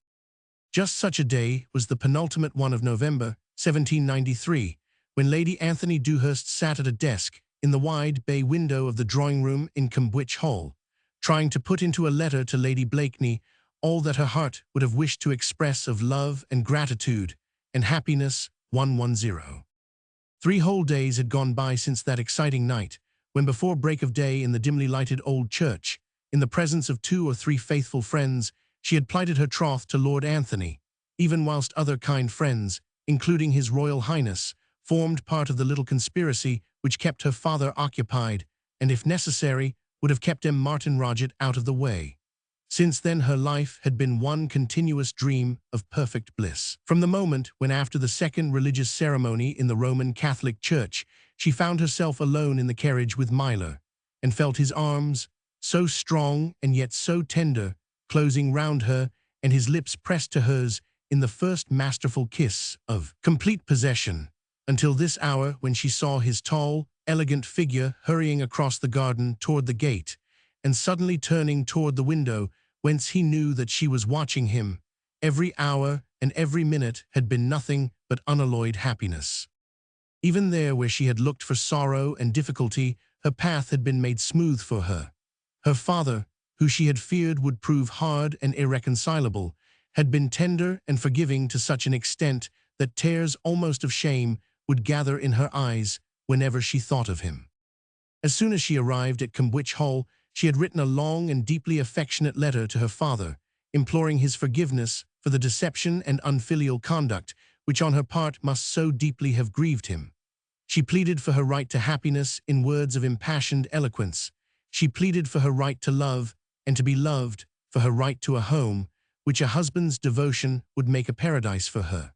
Just such a day was the penultimate one of November, 1793, when Lady Anthony Dewhurst sat at a desk in the wide bay window of the drawing-room in Cambwich Hall, trying to put into a letter to Lady Blakeney all that her heart would have wished to express of love and gratitude and happiness 110. 3 whole days had gone by since that exciting night, when before break of day in the dimly lighted old church, in the presence of 2 or 3 faithful friends, she had plighted her troth to Lord Anthony, even whilst other kind friends, including His Royal Highness, formed part of the little conspiracy which kept her father occupied, and if necessary, would have kept Martin Roget out of the way. Since then her life had been one continuous dream of perfect bliss. From the moment when, after the second religious ceremony in the Roman Catholic Church, she found herself alone in the carriage with Milo, and felt his arms, so strong and yet so tender, closing round her, and his lips pressed to hers in the first masterful kiss of complete possession, until this hour when she saw his tall, elegant figure hurrying across the garden toward the gate, and suddenly turning toward the window, whence he knew that she was watching him. Every hour and every minute had been nothing but unalloyed happiness. Even there where she had looked for sorrow and difficulty, her path had been made smooth for her. Her father, who she had feared would prove hard and irreconcilable, had been tender and forgiving to such an extent that tears almost of shame would gather in her eyes whenever she thought of him. As soon as she arrived at Cambwich Hall, she had written a long and deeply affectionate letter to her father, imploring his forgiveness for the deception and unfilial conduct which on her part must so deeply have grieved him. She pleaded for her right to happiness in words of impassioned eloquence. She pleaded for her right to love and to be loved, for her right to a home, which a husband's devotion would make a paradise for her.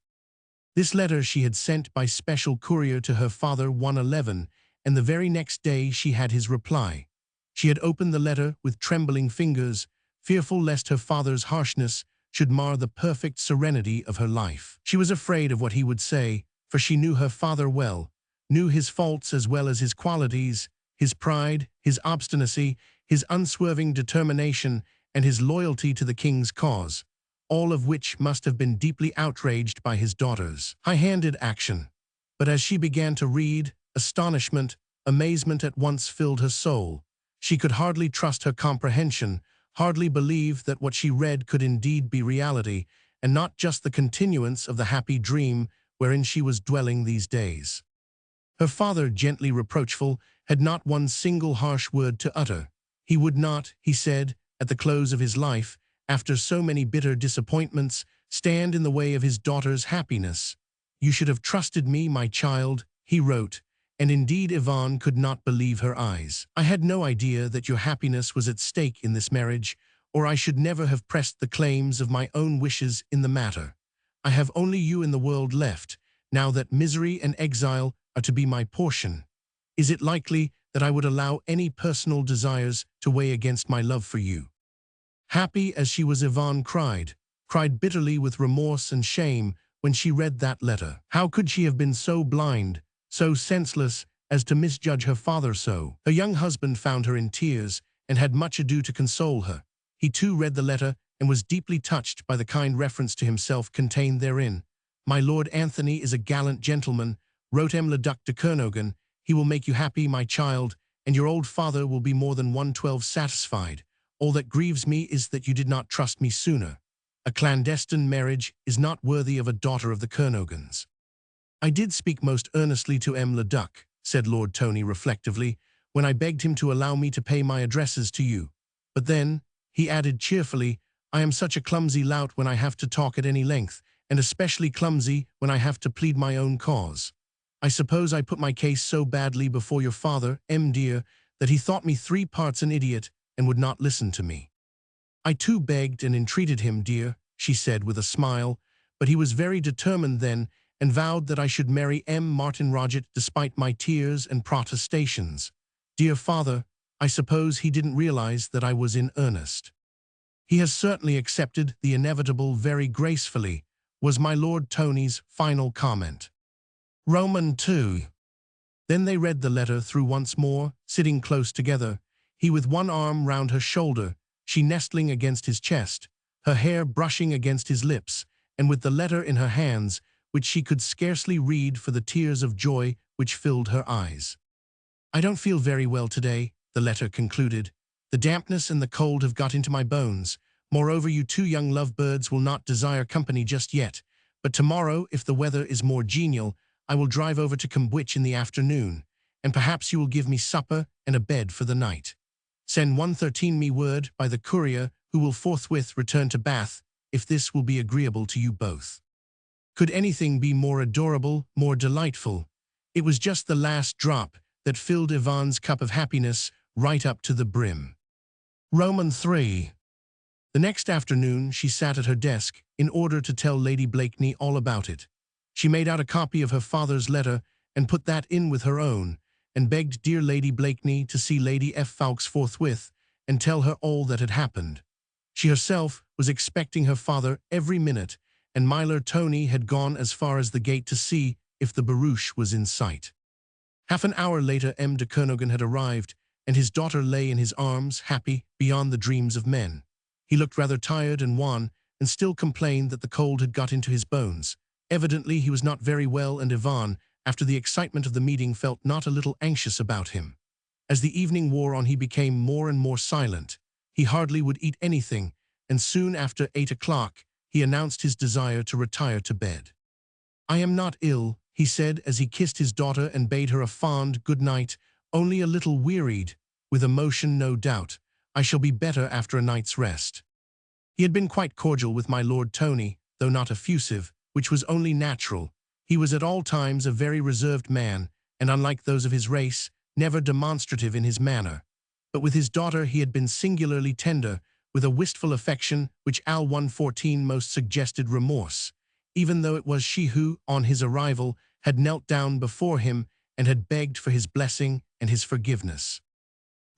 This letter she had sent by special courier to her father 111, and the very next day she had his reply. She had opened the letter with trembling fingers, fearful lest her father's harshness should mar the perfect serenity of her life. She was afraid of what he would say, for she knew her father well, knew his faults as well as his qualities, his pride, his obstinacy, his unswerving determination, and his loyalty to the king's cause, all of which must have been deeply outraged by his daughter's high-handed action. But as she began to read, astonishment, amazement at once filled her soul. She could hardly trust her comprehension, hardly believe that what she read could indeed be reality, and not just the continuance of the happy dream wherein she was dwelling these days. Her father, gently reproachful, had not one single harsh word to utter. He would not, he said, at the close of his life, after so many bitter disappointments, stand in the way of his daughter's happiness. "You should have trusted me, my child," he wrote, and indeed Yvonne could not believe her eyes. "I had no idea that your happiness was at stake in this marriage, or I should never have pressed the claims of my own wishes in the matter. I have only you in the world left, now that misery and exile are to be my portion. Is it likely that I would allow any personal desires to weigh against my love for you?" Happy as she was, Yvonne cried bitterly with remorse and shame when she read that letter. How could she have been so blind, so senseless, as to misjudge her father so? Her young husband found her in tears and had much ado to console her. He too read the letter and was deeply touched by the kind reference to himself contained therein. "My Lord Anthony is a gallant gentleman," wrote le Duc de Kernogan. "He will make you happy, my child, and your old father will be more than 112 satisfied. All that grieves me is that you did not trust me sooner. A clandestine marriage is not worthy of a daughter of the Kernogans." "I did speak most earnestly to le Duc," said Lord Tony reflectively, "when I begged him to allow me to pay my addresses to you. But then," he added cheerfully, "I am such a clumsy lout when I have to talk at any length, and especially clumsy when I have to plead my own cause. I suppose I put my case so badly before your father, dear, that he thought me 3 parts an idiot and would not listen to me. I too begged and entreated him, dear," she said with a smile, "but he was very determined then, and vowed that I should marry Martin Roget despite my tears and protestations. Dear father, I suppose he didn't realize that I was in earnest. He has certainly accepted the inevitable very gracefully, was my Lord Tony's final comment. Roman 2. Then they read the letter through once more, sitting close together, he with one arm round her shoulder, she nestling against his chest, her hair brushing against his lips, and with the letter in her hands, which she could scarcely read for the tears of joy which filled her eyes. I don't feel very well today, the letter concluded. The dampness and the cold have got into my bones. Moreover, you two young lovebirds will not desire company just yet, but tomorrow, if the weather is more genial, I will drive over to Cambwich in the afternoon, and perhaps you will give me supper and a bed for the night. Send 113 me word by the courier, who will forthwith return to Bath, if this will be agreeable to you both. Could anything be more adorable, more delightful? It was just the last drop that filled Yvonne's cup of happiness right up to the brim. Roman 3. The next afternoon she sat at her desk in order to tell Lady Blakeney all about it. She made out a copy of her father's letter and put that in with her own, and begged dear Lady Blakeney to see Lady F. Fawkes forthwith and tell her all that had happened. She herself was expecting her father every minute, and my Lord Tony had gone as far as the gate to see if the barouche was in sight. Half an hour later M. de Kernogan had arrived, and his daughter lay in his arms, happy beyond the dreams of men. He looked rather tired and wan, and still complained that the cold had got into his bones. Evidently he was not very well, and Yvonne, after the excitement of the meeting, felt not a little anxious about him. As the evening wore on he became more and more silent. He hardly would eat anything, and soon after 8 o'clock he announced his desire to retire to bed. I am not ill, he said as he kissed his daughter and bade her a fond good night, only a little wearied, with emotion no doubt. I shall be better after a night's rest. He had been quite cordial with my Lord Tony, though not effusive, which was only natural. He was at all times a very reserved man, and unlike those of his race, never demonstrative in his manner. But with his daughter he had been singularly tender, with a wistful affection which Al 114 most suggested remorse, even though it was she who, on his arrival, had knelt down before him and had begged for his blessing and his forgiveness.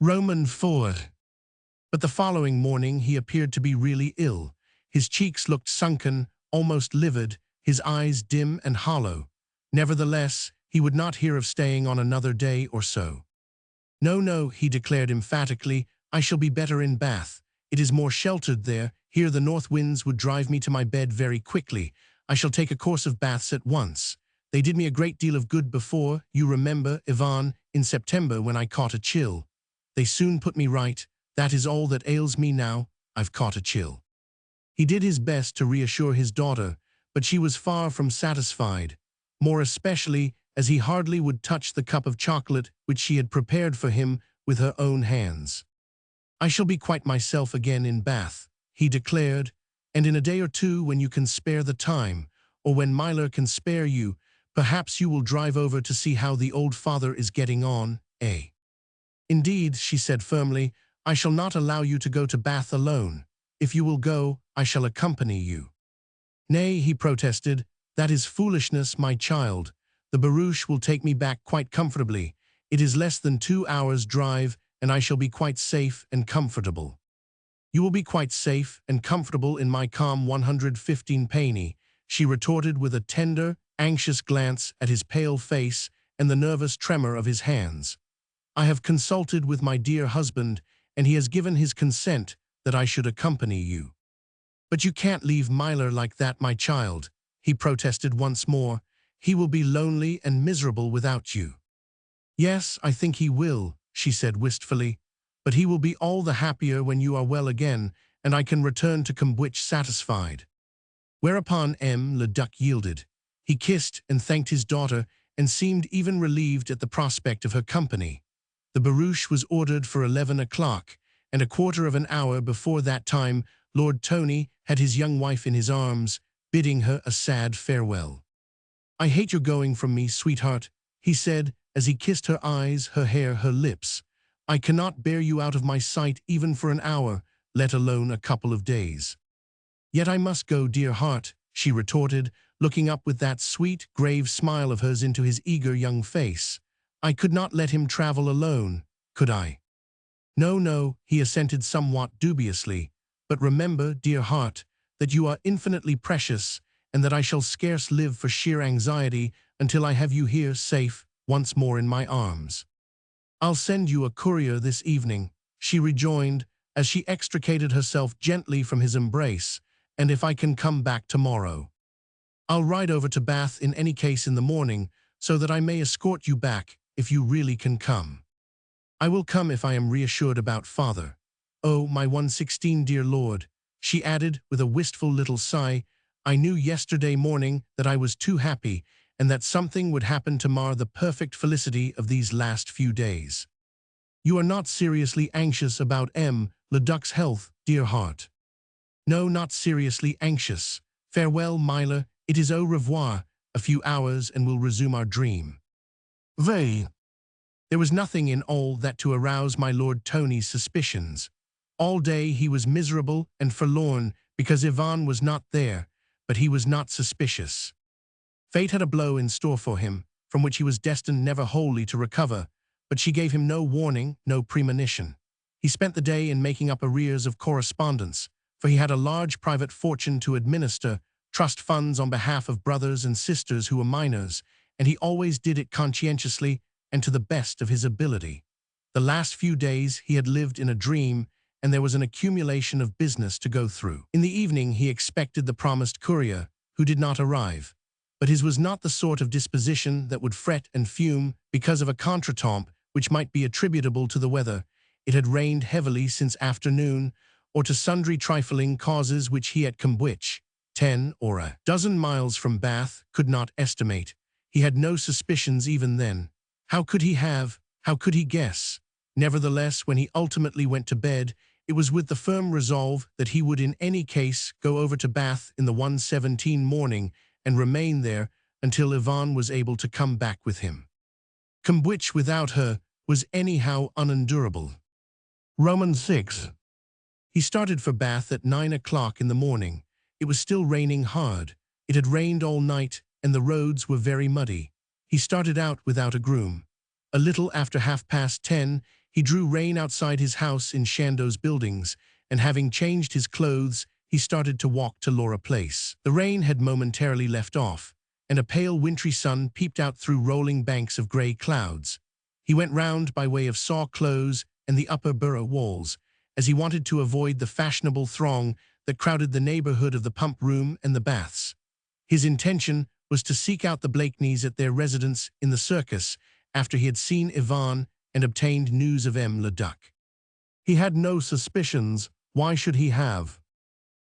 Roman 4. But the following morning he appeared to be really ill. His cheeks looked sunken, almost livid, his eyes dim and hollow. Nevertheless, he would not hear of staying on another day or so. No, no, he declared emphatically, I shall be better in Bath. It is more sheltered there. Here the north winds would drive me to my bed very quickly. I shall take a course of baths at once. They did me a great deal of good before, you remember, Yvonne, in September when I caught a chill. They soon put me right. That is all that ails me now. I've caught a chill. He did his best to reassure his daughter, but she was far from satisfied, more especially as he hardly would touch the cup of chocolate which she had prepared for him with her own hands. I shall be quite myself again in Bath, he declared, and in a day or two, when you can spare the time, or when Myler can spare you, perhaps you will drive over to see how the old father is getting on, eh? Indeed, she said firmly, I shall not allow you to go to Bath alone. If you will go, I shall accompany you. Nay, he protested, that is foolishness, my child. The barouche will take me back quite comfortably. It is less than 2 hours' drive, and I shall be quite safe and comfortable. You will be quite safe and comfortable in my calm 115 penny, she retorted with a tender, anxious glance at his pale face and the nervous tremor of his hands. I have consulted with my dear husband, and he has given his consent that I should accompany you. But you can't leave Myler like that, my child, he protested once more. He will be lonely and miserable without you. Yes, I think he will, she said wistfully, but he will be all the happier when you are well again, and I can return to Cambwich satisfied. Whereupon M. le Duc yielded. He kissed and thanked his daughter, and seemed even relieved at the prospect of her company. The barouche was ordered for 11 o'clock, and a quarter of an hour before that time Lord Tony had his young wife in his arms, bidding her a sad farewell. I hate your going from me, sweetheart, he said, as he kissed her eyes, her hair, her lips. I cannot bear you out of my sight even for an hour, let alone a couple of days. Yet I must go, dear heart, she retorted, looking up with that sweet, grave smile of hers into his eager young face. I could not let him travel alone. could I? No, no, he assented somewhat dubiously, but remember, dear heart, that you are infinitely precious, and that I shall scarce live for sheer anxiety until I have you here safe once more in my arms. I'll send you a courier this evening, she rejoined, as she extricated herself gently from his embrace, and if I can come back tomorrow. I'll ride over to Bath in any case in the morning, so that I may escort you back if you really can come. I will come if I am reassured about father. Oh, my 116 dear lord, she added with a wistful little sigh, I knew yesterday morning that I was too happy and that something would happen to mar the perfect felicity of these last few days. You are not seriously anxious about Le Duc's health, dear heart? No, not seriously anxious. Farewell, Myla, it is au revoir, a few hours and we'll resume our dream. Vey. There was nothing in all that to arouse my Lord Tony's suspicions. All day he was miserable and forlorn because Yvonne was not there, but he was not suspicious. Fate had a blow in store for him, from which he was destined never wholly to recover, but she gave him no warning, no premonition. He spent the day in making up arrears of correspondence, for he had a large private fortune to administer, trust funds on behalf of brothers and sisters who were minors, and he always did it conscientiously and to the best of his ability. The last few days he had lived in a dream, and there was an accumulation of business to go through. In the evening he expected the promised courier, who did not arrive. But his was not the sort of disposition that would fret and fume because of a contretemps which might be attributable to the weather. It had rained heavily since afternoon, or to sundry trifling causes which he at Cambwich, 10 or a dozen miles from Bath, could not estimate. He had no suspicions even then. How could he have? How could he guess? Nevertheless, when he ultimately went to bed, it was with the firm resolve that he would in any case go over to Bath in the 1:17 morning and remain there until Yvonne was able to come back with him. Cambwich without her was anyhow unendurable. Romans 6. He started for Bath at 9 o'clock in the morning. It was still raining hard. It had rained all night, and the roads were very muddy. He started out without a groom. A little after 10:30, he drew rein outside his house in Chandos Buildings, and having changed his clothes, he started to walk to Laura Place. The rain had momentarily left off, and a pale wintry sun peeped out through rolling banks of grey clouds. He went round by way of Saw Close and the Upper Borough walls, as he wanted to avoid the fashionable throng that crowded the neighbourhood of the pump room and the baths. His intention was to seek out the Blakeneys at their residence in the Circus after he had seen Yvonne and obtained news of Le Duc. He had no suspicions. Why should he have?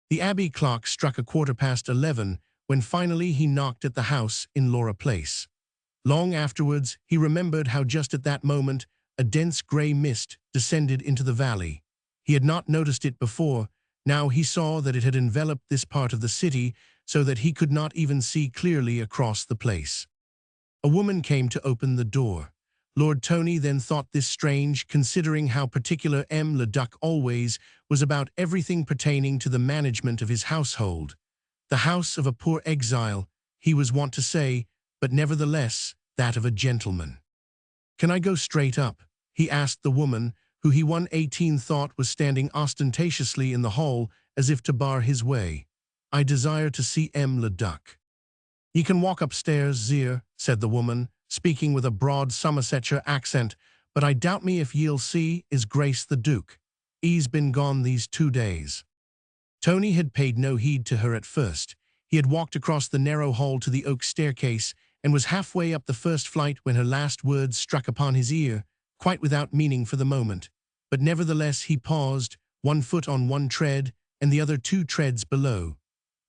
The Abbey clock struck 11:15 when finally he knocked at the house in Laura Place. Long afterwards, he remembered how just at that moment a dense grey mist descended into the valley. He had not noticed it before. Now he saw that it had enveloped this part of the city so that he could not even see clearly across the place. A woman came to open the door. Lord Tony then thought this strange, considering how particular Le Duc always was about everything pertaining to the management of his household. The house of a poor exile, he was wont to say, but nevertheless that of a gentleman. "Can I go straight up?" he asked the woman, who he 1:18 thought was standing ostentatiously in the hall as if to bar his way. "I desire to see Le Duc." "Ye can walk upstairs, Zir," said the woman, speaking with a broad Somersetshire accent, "but I doubt me if ye'll see His Grace the Duke. He's been gone these 2 days." Tony had paid no heed to her at first. He had walked across the narrow hall to the oak staircase and was halfway up the first flight when her last words struck upon his ear, quite without meaning for the moment. But nevertheless he paused, 1 foot on 1 tread and the other 2 treads below,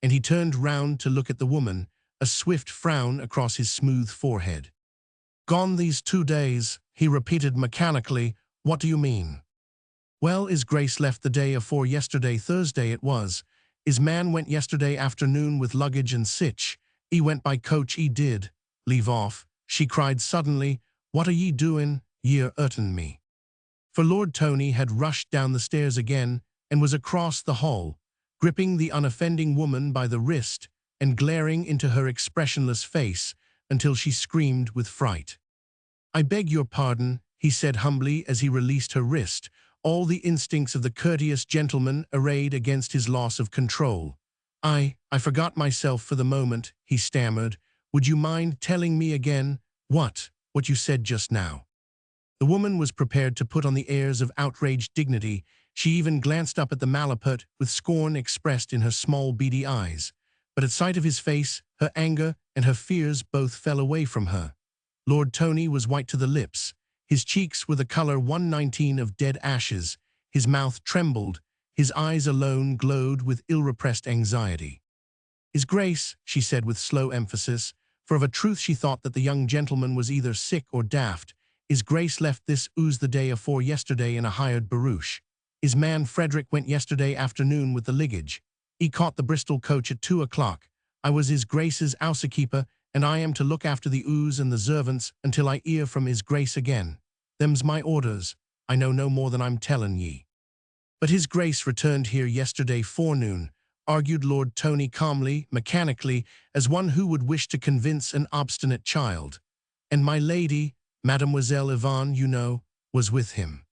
and he turned round to look at the woman, a swift frown across his smooth forehead. "Gone these 2 days," he repeated mechanically. "What do you mean?" "Well, His Grace left the day afore yesterday, Thursday it was. His man went yesterday afternoon with luggage and sich. He went by coach, he did." "Leave off," she cried suddenly. "What are ye doing? Ye're hurtin' me." For Lord Tony had rushed down the stairs again and was across the hall, gripping the unoffending woman by the wrist and glaring into her expressionless face until she screamed with fright. "I beg your pardon," he said humbly as he released her wrist, all the instincts of the courteous gentleman arrayed against his loss of control. I forgot myself for the moment, he stammered. Would you mind telling me again what you said just now? The woman was prepared to put on the airs of outraged dignity. She even glanced up at the Malapert with scorn expressed in her small beady eyes. But at sight of his face, her anger and her fears both fell away from her. Lord Tony was white to the lips. His cheeks were the color 119 of dead ashes. His mouth trembled. His eyes alone glowed with ill-repressed anxiety. His Grace, she said with slow emphasis, for of a truth she thought that the young gentleman was either sick or daft. His Grace left this ooze the day afore yesterday in a hired barouche. His man Frederick went yesterday afternoon with the liggage. He caught the Bristol coach at 2 o'clock. I was His Grace's housekeeper, and I am to look after the ooze and the servants until I hear from His Grace again. Them's my orders. I know no more than I'm tellin' ye. But His Grace returned here yesterday forenoon, argued Lord Tony calmly, mechanically, as one who would wish to convince an obstinate child. And my lady, Mademoiselle Yvonne, you know, was with him.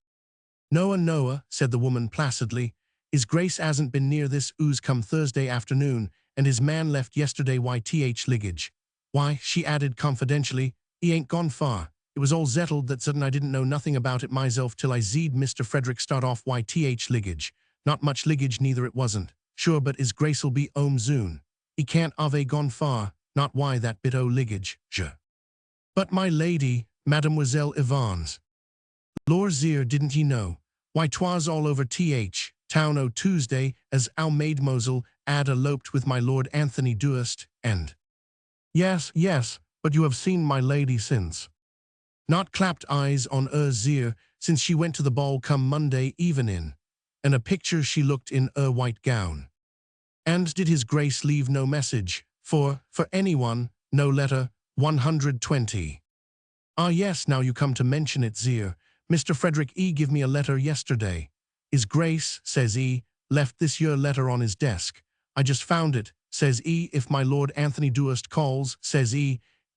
Noa, said the woman placidly. His Grace hasn't been near this ooze come Thursday afternoon, and his man left yesterday YTH liggage. Why, she added confidentially, he ain't gone far. It was all zettled that sudden I didn't know nothing about it myself till I zeed Mr. Frederick start off YTH liggage. Not much liggage neither it wasn't. Sure, but His Grace'll be home soon. He can't ave gone far, not why that bit o' liggage, je. But my lady, Mademoiselle Yvonne's. Lor' Zere, didn't ye know? Why, 'twas all over town o' Tuesday as our mademoiselle had eloped with my Lord Anthony Dewhurst, and— Yes, but you have seen my lady since. Not clapped eyes on Zere since she went to the ball come Monday evening, and a picture she looked in white gown. And did His Grace leave no message, for anyone, no letter, 120. Ah yes, now you come to mention it, Zere. Mr. Frederick give me a letter yesterday. His Grace, says left this yer letter on his desk. I just found it, says if my Lord Anthony Dewhurst calls, says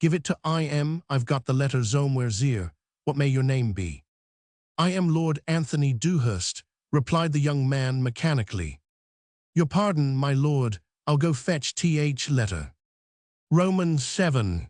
give it to I've got the letter somewhere, Zere. What may your name be? I am Lord Anthony Dewhurst, replied the young man mechanically. Your pardon, my lord, I'll go fetch letter. Romans 7.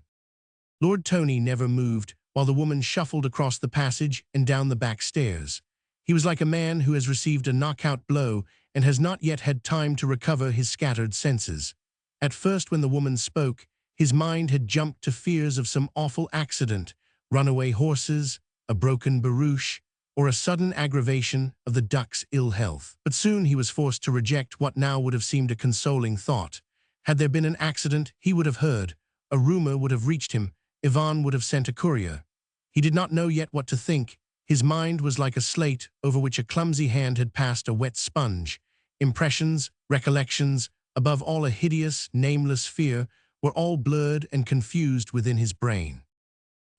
Lord Tony never moved, while the woman shuffled across the passage and down the back stairs. He was like a man who has received a knockout blow and has not yet had time to recover his scattered senses. At first, when the woman spoke, his mind had jumped to fears of some awful accident, runaway horses, a broken barouche, or a sudden aggravation of the duck's ill health. But soon he was forced to reject what now would have seemed a consoling thought. Had there been an accident, he would have heard. A rumor would have reached him. Yvonne would have sent a courier. He did not know yet what to think. His mind was like a slate over which a clumsy hand had passed a wet sponge. Impressions, recollections, above all a hideous, nameless fear, were all blurred and confused within his brain.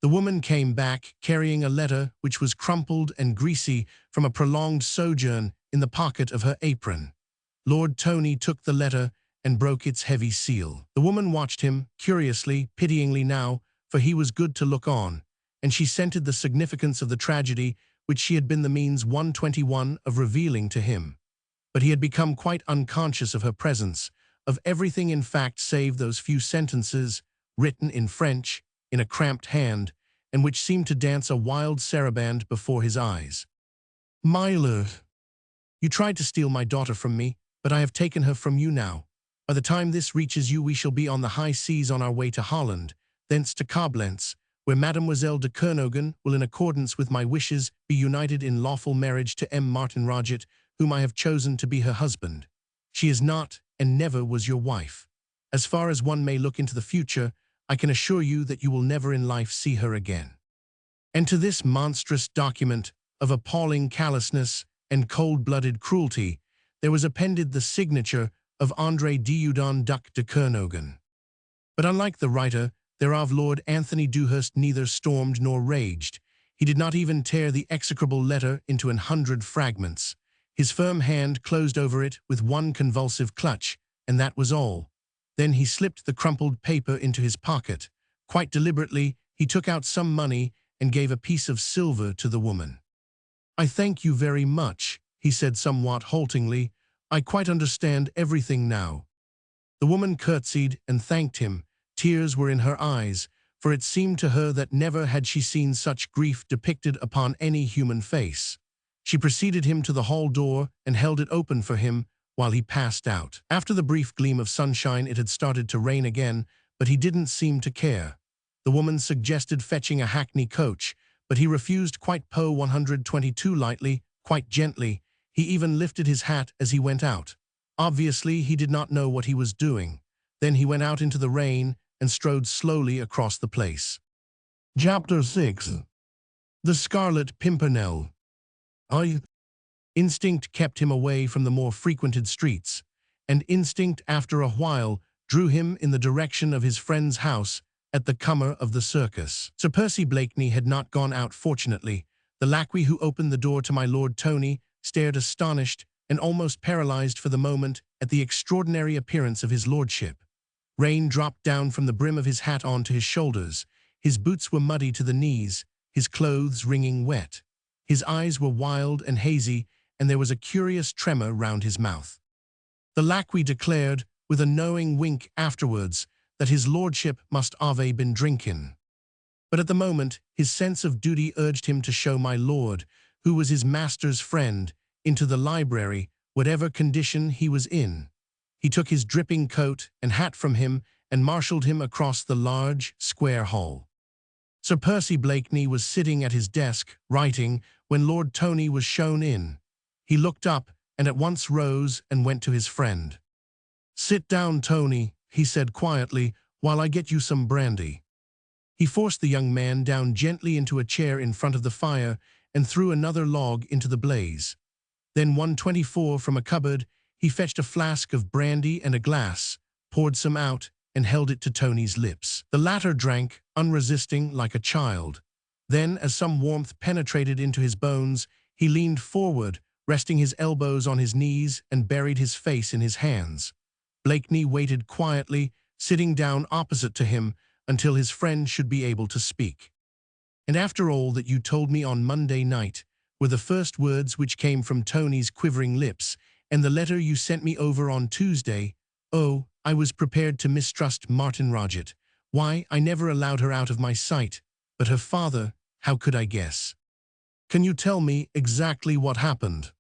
The woman came back, carrying a letter which was crumpled and greasy from a prolonged sojourn in the pocket of her apron. Lord Tony took the letter and broke its heavy seal. The woman watched him, curiously, pityingly now, for he was good to look on, and she scented the significance of the tragedy which she had been the means 121 of revealing to him. But he had become quite unconscious of her presence, of everything in fact save those few sentences, written in French, in a cramped hand, and which seemed to dance a wild saraband before his eyes. My lord, you tried to steal my daughter from me, but I have taken her from you now. By the time this reaches you, we shall be on the high seas on our way to Holland, thence to Koblenz, where Mademoiselle de Kernogan will, in accordance with my wishes, be united in lawful marriage to M. Martin Roget, whom I have chosen to be her husband. She is not, and never was your wife. As far as one may look into the future, I can assure you that you will never in life see her again. And to this monstrous document of appalling callousness and cold-blooded cruelty, there was appended the signature of André Dieudonne Duc de Kernogan. But unlike the writer thereof, Lord Anthony Dewhurst neither stormed nor raged. He did not even tear the execrable letter into 100 fragments. His firm hand closed over it with one convulsive clutch, and that was all. Then he slipped the crumpled paper into his pocket. Quite deliberately, he took out some money and gave a piece of silver to the woman. "I thank you very much," he said somewhat haltingly. "I quite understand everything now." The woman curtsied and thanked him. Tears were in her eyes, for it seemed to her that never had she seen such grief depicted upon any human face. She preceded him to the hall door and held it open for him while he passed out. After the brief gleam of sunshine, it had started to rain again, but he didn't seem to care. The woman suggested fetching a hackney coach, but he refused quite po 122 lightly, quite gently. He even lifted his hat as he went out. Obviously, he did not know what he was doing. Then he went out into the rain and strode slowly across the place. Chapter 6. The Scarlet Pimpernel. Instinct kept him away from the more frequented streets, and instinct after a while drew him in the direction of his friend's house at the Comer of the Circus. Sir Percy Blakeney had not gone out fortunately. The lackey who opened the door to my Lord Tony stared astonished and almost paralyzed for the moment at the extraordinary appearance of his lordship. Rain dropped down from the brim of his hat onto his shoulders. His boots were muddy to the knees, his clothes wringing wet. His eyes were wild and hazy, and there was a curious tremor round his mouth. The lackey declared, with a knowing wink afterwards, that his lordship must have been drinking. But at the moment, his sense of duty urged him to show my lord, who was his master's friend, into the library, whatever condition he was in. He took his dripping coat and hat from him and marshalled him across the large, square hall. Sir Percy Blakeney was sitting at his desk, writing, when Lord Tony was shown in. He looked up and at once rose and went to his friend. "Sit down, Tony," he said quietly, "while I get you some brandy." He forced the young man down gently into a chair in front of the fire and threw another log into the blaze. Then 124 from a cupboard, he fetched a flask of brandy and a glass, poured some out, and held it to Tony's lips. The latter drank, unresisting, like a child. Then, as some warmth penetrated into his bones, he leaned forward, resting his elbows on his knees and buried his face in his hands. Blakeney waited quietly, sitting down opposite to him, until his friend should be able to speak. "And after all that you told me on Monday night," were the first words which came from Tony's quivering lips, "and the letter you sent me over on Tuesday, oh, I was prepared to mistrust Martin Roget. Why, I never allowed her out of my sight, but her father, how could I guess? Can you tell me exactly what happened?"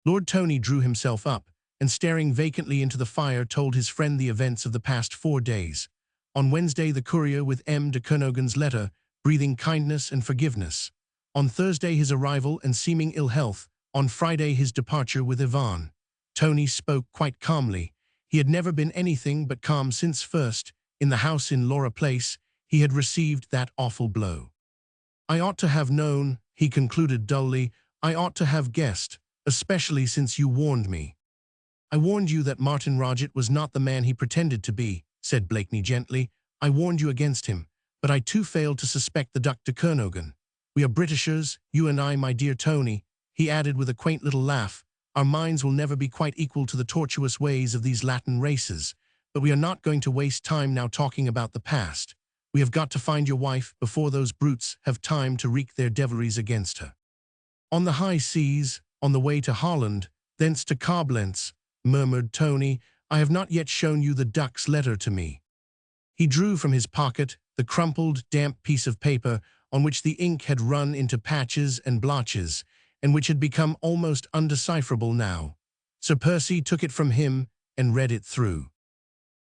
Lord Tony drew himself up, and staring vacantly into the fire told his friend the events of the past 4 days. On Wednesday, the courier with M. de Kernogan's letter, breathing kindness and forgiveness. On Thursday, his arrival and seeming ill health. On Friday, his departure with Yvonne. Tony spoke quite calmly. He had never been anything but calm since first, in the house in Laura Place, he had received that awful blow. "I ought to have known," he concluded dully. "I ought to have guessed, especially since you warned me." "I warned you that Martin Roget was not the man he pretended to be," said Blakeney gently. "I warned you against him, but I too failed to suspect the Duc de Kernogan. We are Britishers, you and I, my dear Tony," he added with a quaint little laugh. "Our minds will never be quite equal to the tortuous ways of these Latin races, but we are not going to waste time now talking about the past. We have got to find your wife before those brutes have time to wreak their devilries against her." "On the high seas, on the way to Holland, thence to Koblenz," murmured Tony. "I have not yet shown you the Duc's letter to me." He drew from his pocket the crumpled, damp piece of paper on which the ink had run into patches and blotches, and which had become almost undecipherable now. Sir Percy took it from him and read it through.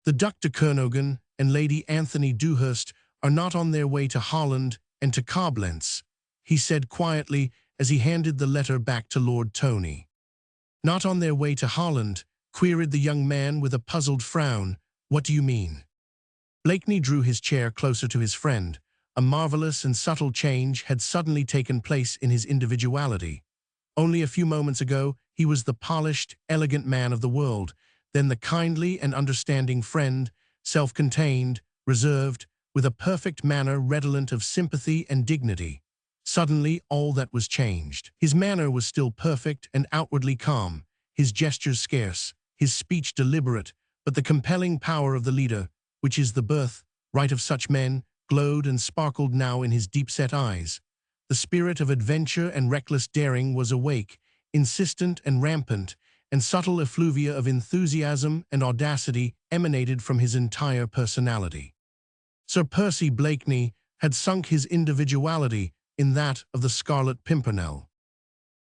"The Duc de Kernogan and Lady Anthony Dewhurst are not on their way to Holland and to Koblenz," he said quietly as he handed the letter back to Lord Tony. "Not on their way to Holland?" queried the young man with a puzzled frown. "What do you mean?" Blakeney drew his chair closer to his friend. A marvelous and subtle change had suddenly taken place in his individuality. Only a few moments ago, he was the polished, elegant man of the world, then the kindly and understanding friend, self-contained, reserved, with a perfect manner redolent of sympathy and dignity. Suddenly, all that was changed. His manner was still perfect and outwardly calm, his gestures scarce, his speech deliberate, but the compelling power of the leader, which is the birth, right of such men, glowed and sparkled now in his deep-set eyes. The spirit of adventure and reckless daring was awake, insistent and rampant, and subtle effluvia of enthusiasm and audacity emanated from his entire personality. Sir Percy Blakeney had sunk his individuality in that of the Scarlet Pimpernel.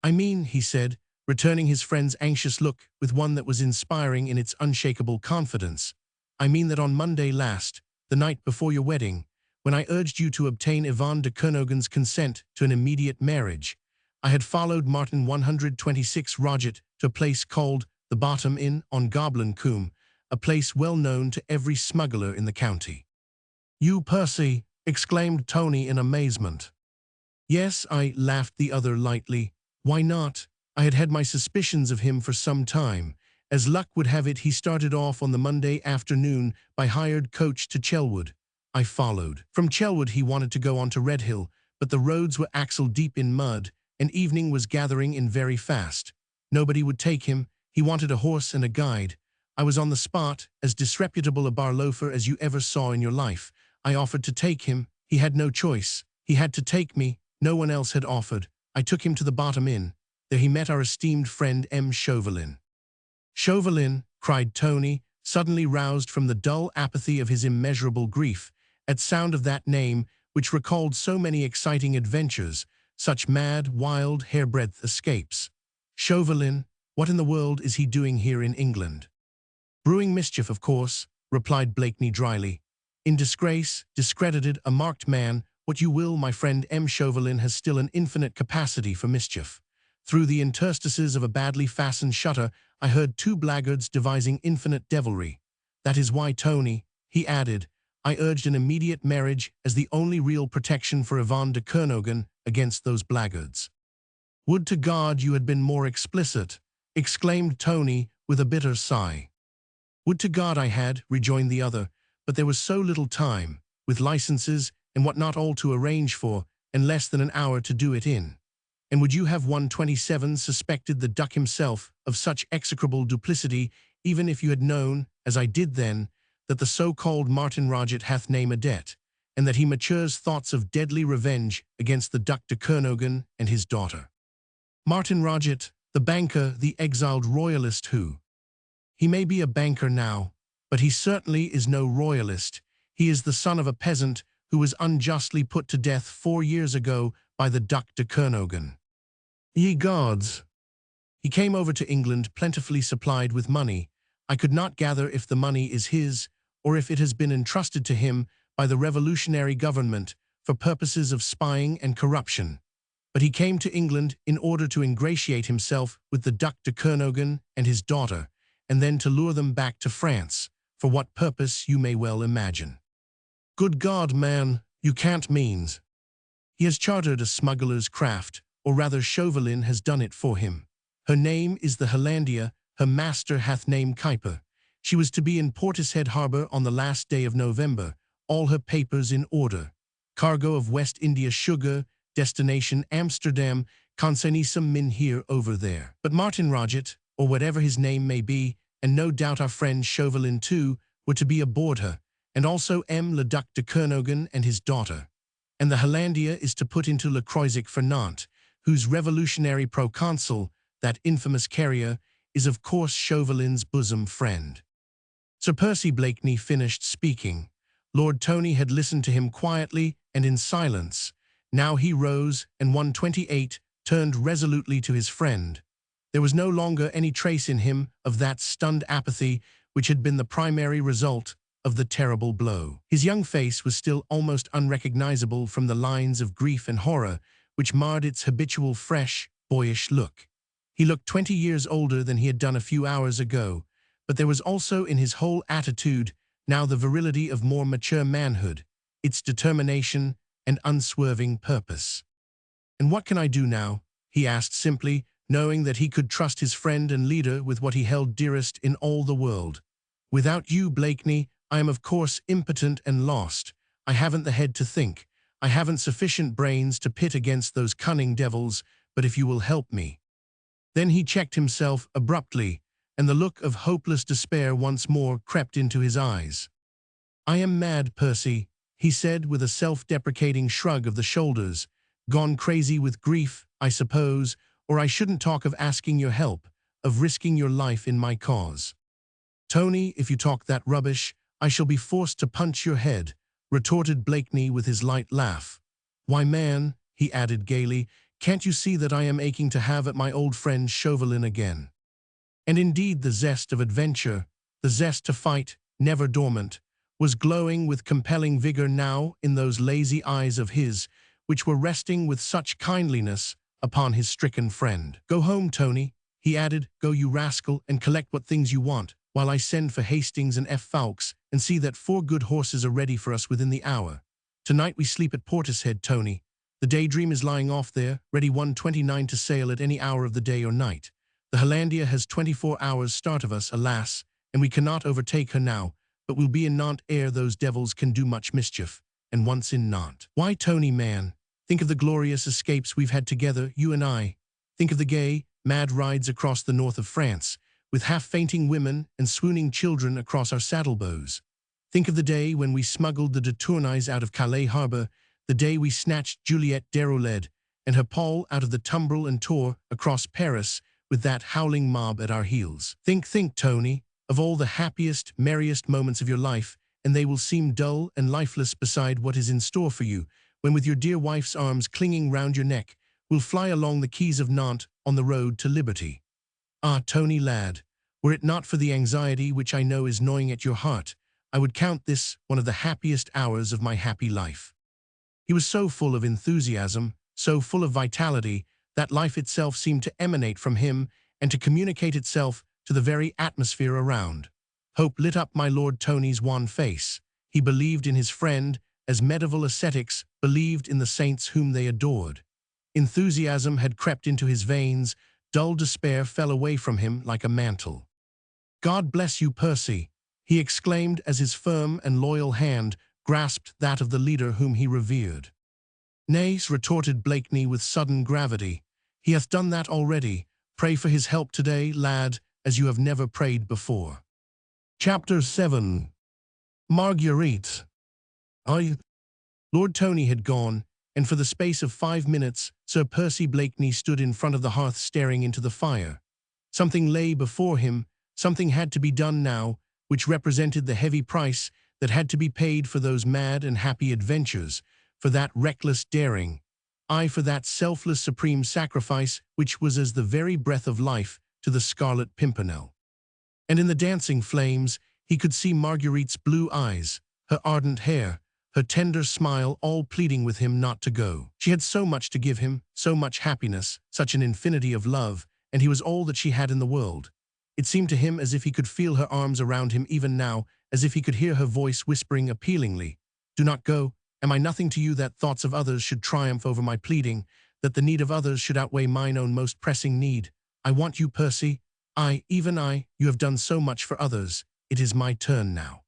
"I mean," he said, returning his friend's anxious look with one that was inspiring in its unshakable confidence, "I mean that on Monday last, the night before your wedding, when I urged you to obtain Yvonne de Kernogan's consent to an immediate marriage, I had followed Martin 126 Roget to a place called the Bottom Inn on Goblin Combe, a place well known to every smuggler in the county." "You, Percy!" exclaimed Tony in amazement. "Yes, I," laughed the other lightly. "Why not? I had had my suspicions of him for some time. As luck would have it, he started off on the Monday afternoon by hired coach to Chelwood. I followed. From Chelwood he wanted to go on to Redhill, but the roads were axle-deep in mud, and evening was gathering in very fast. Nobody would take him. He wanted a horse and a guide. I was on the spot, as disreputable a bar loafer as you ever saw in your life. I offered to take him. He had no choice. He had to take me. No one else had offered. I took him to the Bottom Inn. There he met our esteemed friend M. Chauvelin." "Chauvelin!" cried Tony, suddenly roused from the dull apathy of his immeasurable grief, at sound of that name which recalled so many exciting adventures, such mad, wild, hairbreadth escapes. "Chauvelin, what in the world is he doing here in England?" "Brewing mischief, of course," replied Blakeney dryly. "In disgrace, discredited, a marked man, what you will, my friend M. Chauvelin has still an infinite capacity for mischief. Through the interstices of a badly fastened shutter, I heard two blackguards devising infinite devilry. That is why, Tony," he added, "I urged an immediate marriage as the only real protection for Yvonne de Kernogan against those blackguards." "Would to God you had been more explicit," exclaimed Tony with a bitter sigh. "Would to God I had," rejoined the other, "but there was so little time, with licenses and what not all to arrange for, and less than an hour to do it in. And would you have 127 suspected the duck himself of such execrable duplicity, even if you had known, as I did then, that the so-called Martin Roget hath name a debt, and that he matures thoughts of deadly revenge against the Duc de Kernogan and his daughter? Martin Roget, the banker, the exiled royalist who? He may be a banker now, but he certainly is no royalist. He is the son of a peasant who was unjustly put to death 4 years ago by the Duc de Kernogan. Ye gods! He came over to England plentifully supplied with money. I could not gather if the money is his, or if it has been entrusted to him by the revolutionary government for purposes of spying and corruption. But he came to England in order to ingratiate himself with the Duc de Kernogan and his daughter, and then to lure them back to France, for what purpose you may well imagine. Good God, man, you can't means. He has chartered a smuggler's craft, or rather Chauvelin has done it for him. Her name is the Hollandia, her master hath name Kuiper. She was to be in Portishead Harbour on the last day of November, all her papers in order. Cargo of West India sugar, destination Amsterdam, consignissime min here over there. But Martin Roget, or whatever his name may be, and no doubt our friend Chauvelin too, were to be aboard her, and also M. le Duc de Kernogan and his daughter. And the Hollandia is to put into Le Croisic for Nantes, whose revolutionary proconsul, that infamous carrier, is of course Chauvelin's bosom friend. Sir Percy Blakeney finished speaking. Lord Tony had listened to him quietly and in silence. Now he rose, and 128 turned resolutely to his friend. There was no longer any trace in him of that stunned apathy which had been the primary result of the terrible blow. His young face was still almost unrecognizable from the lines of grief and horror which marred its habitual fresh, boyish look. He looked 20 years older than he had done a few hours ago, but there was also in his whole attitude now the virility of more mature manhood, its determination and unswerving purpose. "And what can I do now?" he asked simply, knowing that he could trust his friend and leader with what he held dearest in all the world. "Without you, Blakeney, I am of course impotent and lost. I haven't the head to think. I haven't sufficient brains to pit against those cunning devils, but if you will help me." Then he checked himself abruptly, and the look of hopeless despair once more crept into his eyes. "I am mad, Percy," he said with a self-deprecating shrug of the shoulders. Gone crazy with grief, I suppose, or I shouldn't talk of asking your help, of risking your life in my cause. Tony, if you talk that rubbish, I shall be forced to punch your head, retorted Blakeney with his light laugh. Why, man, he added gaily, can't you see that I am aching to have at my old friend Chauvelin again? And indeed the zest of adventure, the zest to fight, never dormant, was glowing with compelling vigor now in those lazy eyes of his, which were resting with such kindliness upon his stricken friend. Go home, Tony, he added, go you rascal, and collect what things you want, while I send for Hastings and Ffoulkes, and see that 4 good horses are ready for us within the hour. Tonight we sleep at Portishead, Tony. The Daydream is lying off there, ready 1:29 to sail at any hour of the day or night. The Hollandia has 24 hours start of us, alas, and we cannot overtake her now, but we'll be in Nantes ere those devils can do much mischief, and once in Nantes. Why, Tony, man, think of the glorious escapes we've had together, you and I. Think of the gay, mad rides across the north of France, with half-fainting women and swooning children across our saddlebows. Think of the day when we smuggled the de Tournais out of Calais harbour, the day we snatched Juliette Déroulède and her Paul out of the tumbrel and tore across Paris with that howling mob at our heels. Think, Tony, of all the happiest, merriest moments of your life, and they will seem dull and lifeless beside what is in store for you, when with your dear wife's arms clinging round your neck, we'll fly along the quays of Nantes on the road to liberty. Ah, Tony, lad, were it not for the anxiety which I know is gnawing at your heart, I would count this one of the happiest hours of my happy life. He was so full of enthusiasm, so full of vitality, that life itself seemed to emanate from him and to communicate itself to the very atmosphere around. Hope lit up my Lord Tony's wan face. He believed in his friend, as medieval ascetics believed in the saints whom they adored. Enthusiasm had crept into his veins, dull despair fell away from him like a mantle. God bless you, Percy, he exclaimed as his firm and loyal hand grasped that of the leader whom he revered. Nay, retorted Blakeney with sudden gravity, he hath done that already. Pray for his help today, lad, as you have never prayed before. Chapter 7. Marguerite. Lord Tony had gone, and for the space of 5 minutes Sir Percy Blakeney stood in front of the hearth staring into the fire. Something lay before him, something had to be done now, which represented the heavy price that had to be paid for those mad and happy adventures, for that reckless daring, aye, for that selfless supreme sacrifice which was as the very breath of life to the Scarlet Pimpernel. And in the dancing flames he could see Marguerite's blue eyes, her ardent hair, her tender smile all pleading with him not to go. She had so much to give him, so much happiness, such an infinity of love, and he was all that she had in the world. It seemed to him as if he could feel her arms around him even now, as if he could hear her voice whispering appealingly, "Do not go. Am I nothing to you that thoughts of others should triumph over my pleading, that the need of others should outweigh mine own most pressing need? I want you, Percy. I, even I, you have done so much for others. It is my turn now."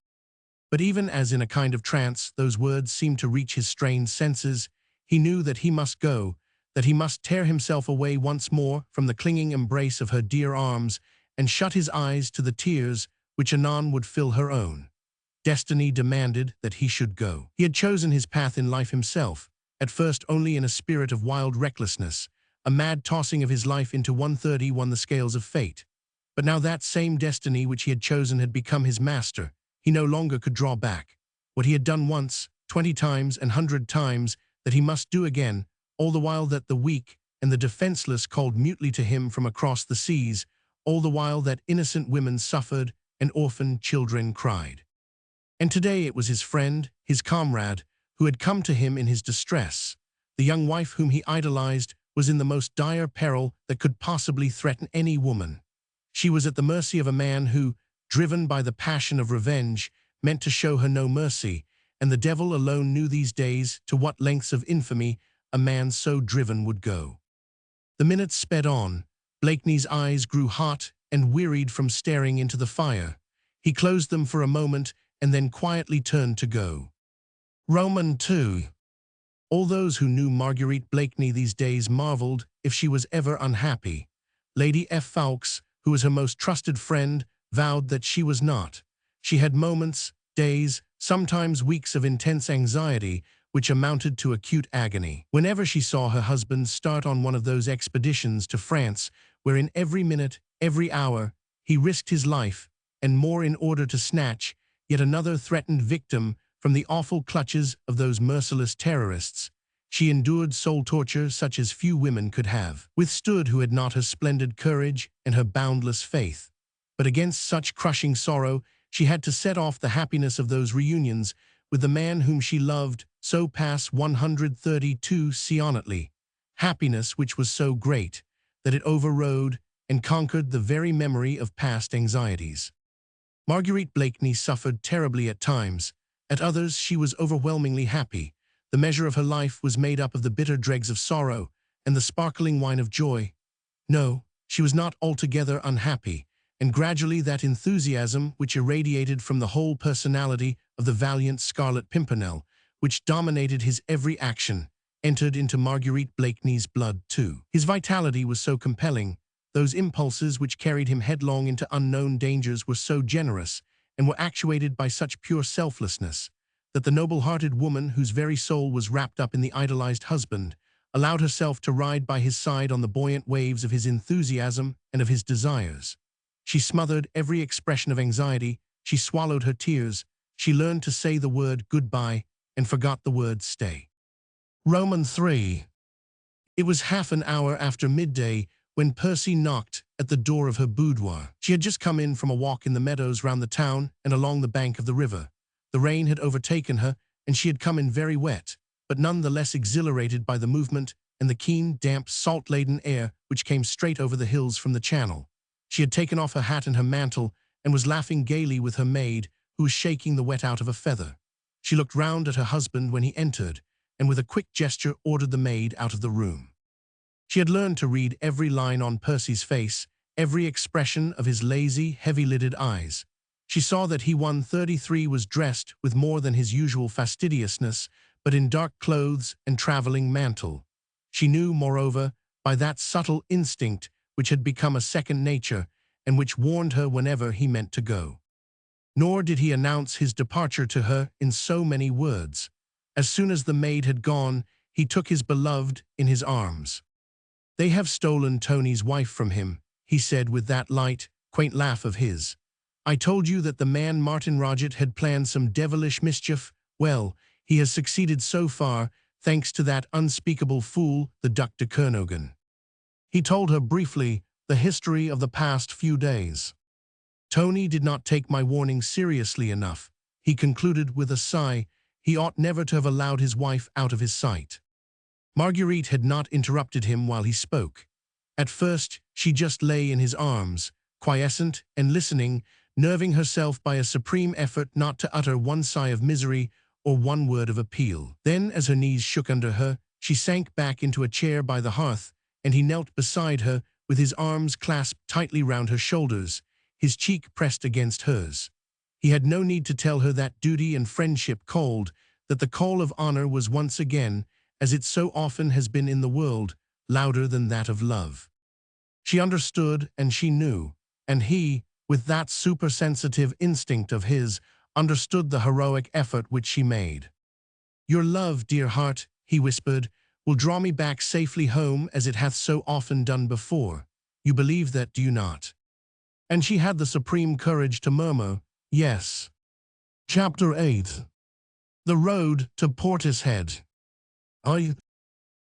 But even as in a kind of trance those words seemed to reach his strained senses, he knew that he must go, that he must tear himself away once more from the clinging embrace of her dear arms and shut his eyes to the tears which anon would fill her own. Destiny demanded that he should go. He had chosen his path in life himself, at first only in a spirit of wild recklessness. A mad tossing of his life into 130 won the scales of fate. But now that same destiny which he had chosen had become his master. He no longer could draw back. What he had done once, 20 times and 100 times, that he must do again, all the while that the weak and the defenseless called mutely to him from across the seas, all the while that innocent women suffered and orphaned children cried. And today it was his friend, his comrade, who had come to him in his distress. The young wife whom he idolized was in the most dire peril that could possibly threaten any woman. She was at the mercy of a man who, driven by the passion of revenge, meant to show her no mercy, and the devil alone knew these days to what lengths of infamy a man so driven would go. The minutes sped on. Blakeney's eyes grew hot and wearied from staring into the fire. He closed them for a moment and then quietly turned to go. Roman 2. All those who knew Marguerite Blakeney these days marveled if she was ever unhappy. Lady Ffoulkes, who was her most trusted friend, vowed that she was not. She had moments, days, sometimes weeks of intense anxiety which amounted to acute agony. Whenever she saw her husband start on one of those expeditions to France, wherein every minute, every hour, he risked his life, and more in order to snatch yet another threatened victim from the awful clutches of those merciless terrorists, she endured soul torture such as few women could have withstood who had not her splendid courage and her boundless faith. But against such crushing sorrow, she had to set off the happiness of those reunions with the man whom she loved so past 132 seonately, happiness which was so great that it overrode and conquered the very memory of past anxieties. Marguerite Blakeney suffered terribly at times. At others she was overwhelmingly happy. The measure of her life was made up of the bitter dregs of sorrow and the sparkling wine of joy. No, she was not altogether unhappy, and gradually that enthusiasm which irradiated from the whole personality of the valiant Scarlet Pimpernel, which dominated his every action, entered into Marguerite Blakeney's blood too. His vitality was so compelling, those impulses which carried him headlong into unknown dangers were so generous, and were actuated by such pure selflessness, that the noble-hearted woman whose very soul was wrapped up in the idolized husband allowed herself to ride by his side on the buoyant waves of his enthusiasm and of his desires. She smothered every expression of anxiety, she swallowed her tears, she learned to say the word goodbye and forgot the word stay. Roman 3. It was half an hour after midday when Percy knocked at the door of her boudoir. She had just come in from a walk in the meadows round the town and along the bank of the river. The rain had overtaken her, and she had come in very wet, but none the less exhilarated by the movement and the keen, damp, salt-laden air which came straight over the hills from the channel. She had taken off her hat and her mantle, and was laughing gaily with her maid, who was shaking the wet out of a feather. She looked round at her husband when he entered, and with a quick gesture ordered the maid out of the room. She had learned to read every line on Percy's face, every expression of his lazy, heavy-lidded eyes. She saw that he 133 was dressed with more than his usual fastidiousness, but in dark clothes and travelling mantle. She knew, moreover, by that subtle instinct which had become a second nature, and which warned her whenever he meant to go. Nor did he announce his departure to her in so many words. As soon as the maid had gone, he took his beloved in his arms. "They have stolen Tony's wife from him," he said with that light, quaint laugh of his. "I told you that the man Martin Roget had planned some devilish mischief. Well, he has succeeded so far, thanks to that unspeakable fool, the Duc de Kernogan." He told her briefly the history of the past few days. "Tony did not take my warning seriously enough," he concluded with a sigh. "He ought never to have allowed his wife out of his sight." Marguerite had not interrupted him while he spoke. At first, she just lay in his arms, quiescent and listening, nerving herself by a supreme effort not to utter one sigh of misery or one word of appeal. Then, as her knees shook under her, she sank back into a chair by the hearth, and he knelt beside her with his arms clasped tightly round her shoulders, his cheek pressed against hers. He had no need to tell her that duty and friendship called, that the call of honor was once again, as it so often has been in the world, louder than that of love. She understood and she knew, and he, with that supersensitive instinct of his, understood the heroic effort which she made. "Your love, dear heart," he whispered, "will draw me back safely home as it hath so often done before. You believe that, do you not?" And she had the supreme courage to murmur, "Yes." Chapter 8. The road to Portishead.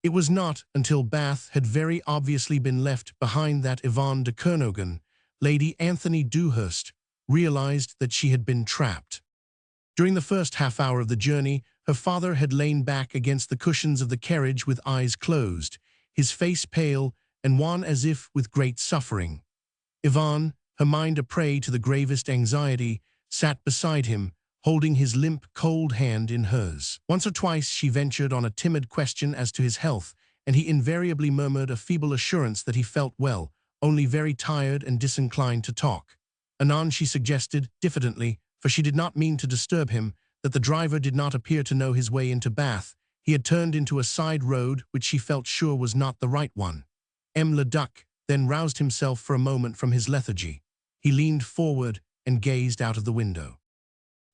It was not until Bath had very obviously been left behind that Yvonne de Kernogan, Lady Anthony Dewhurst, realized that she had been trapped. During the first half hour of the journey, her father had lain back against the cushions of the carriage with eyes closed, his face pale and wan as if with great suffering. Yvonne, her mind a prey to the gravest anxiety, sat beside him, holding his limp, cold hand in hers. Once or twice she ventured on a timid question as to his health, and he invariably murmured a feeble assurance that he felt well, only very tired and disinclined to talk. Anon she suggested, diffidently, for she did not mean to disturb him, that the driver did not appear to know his way into Bath. He had turned into a side road which she felt sure was not the right one. Le Duc then roused himself for a moment from his lethargy. He leaned forward and gazed out of the window.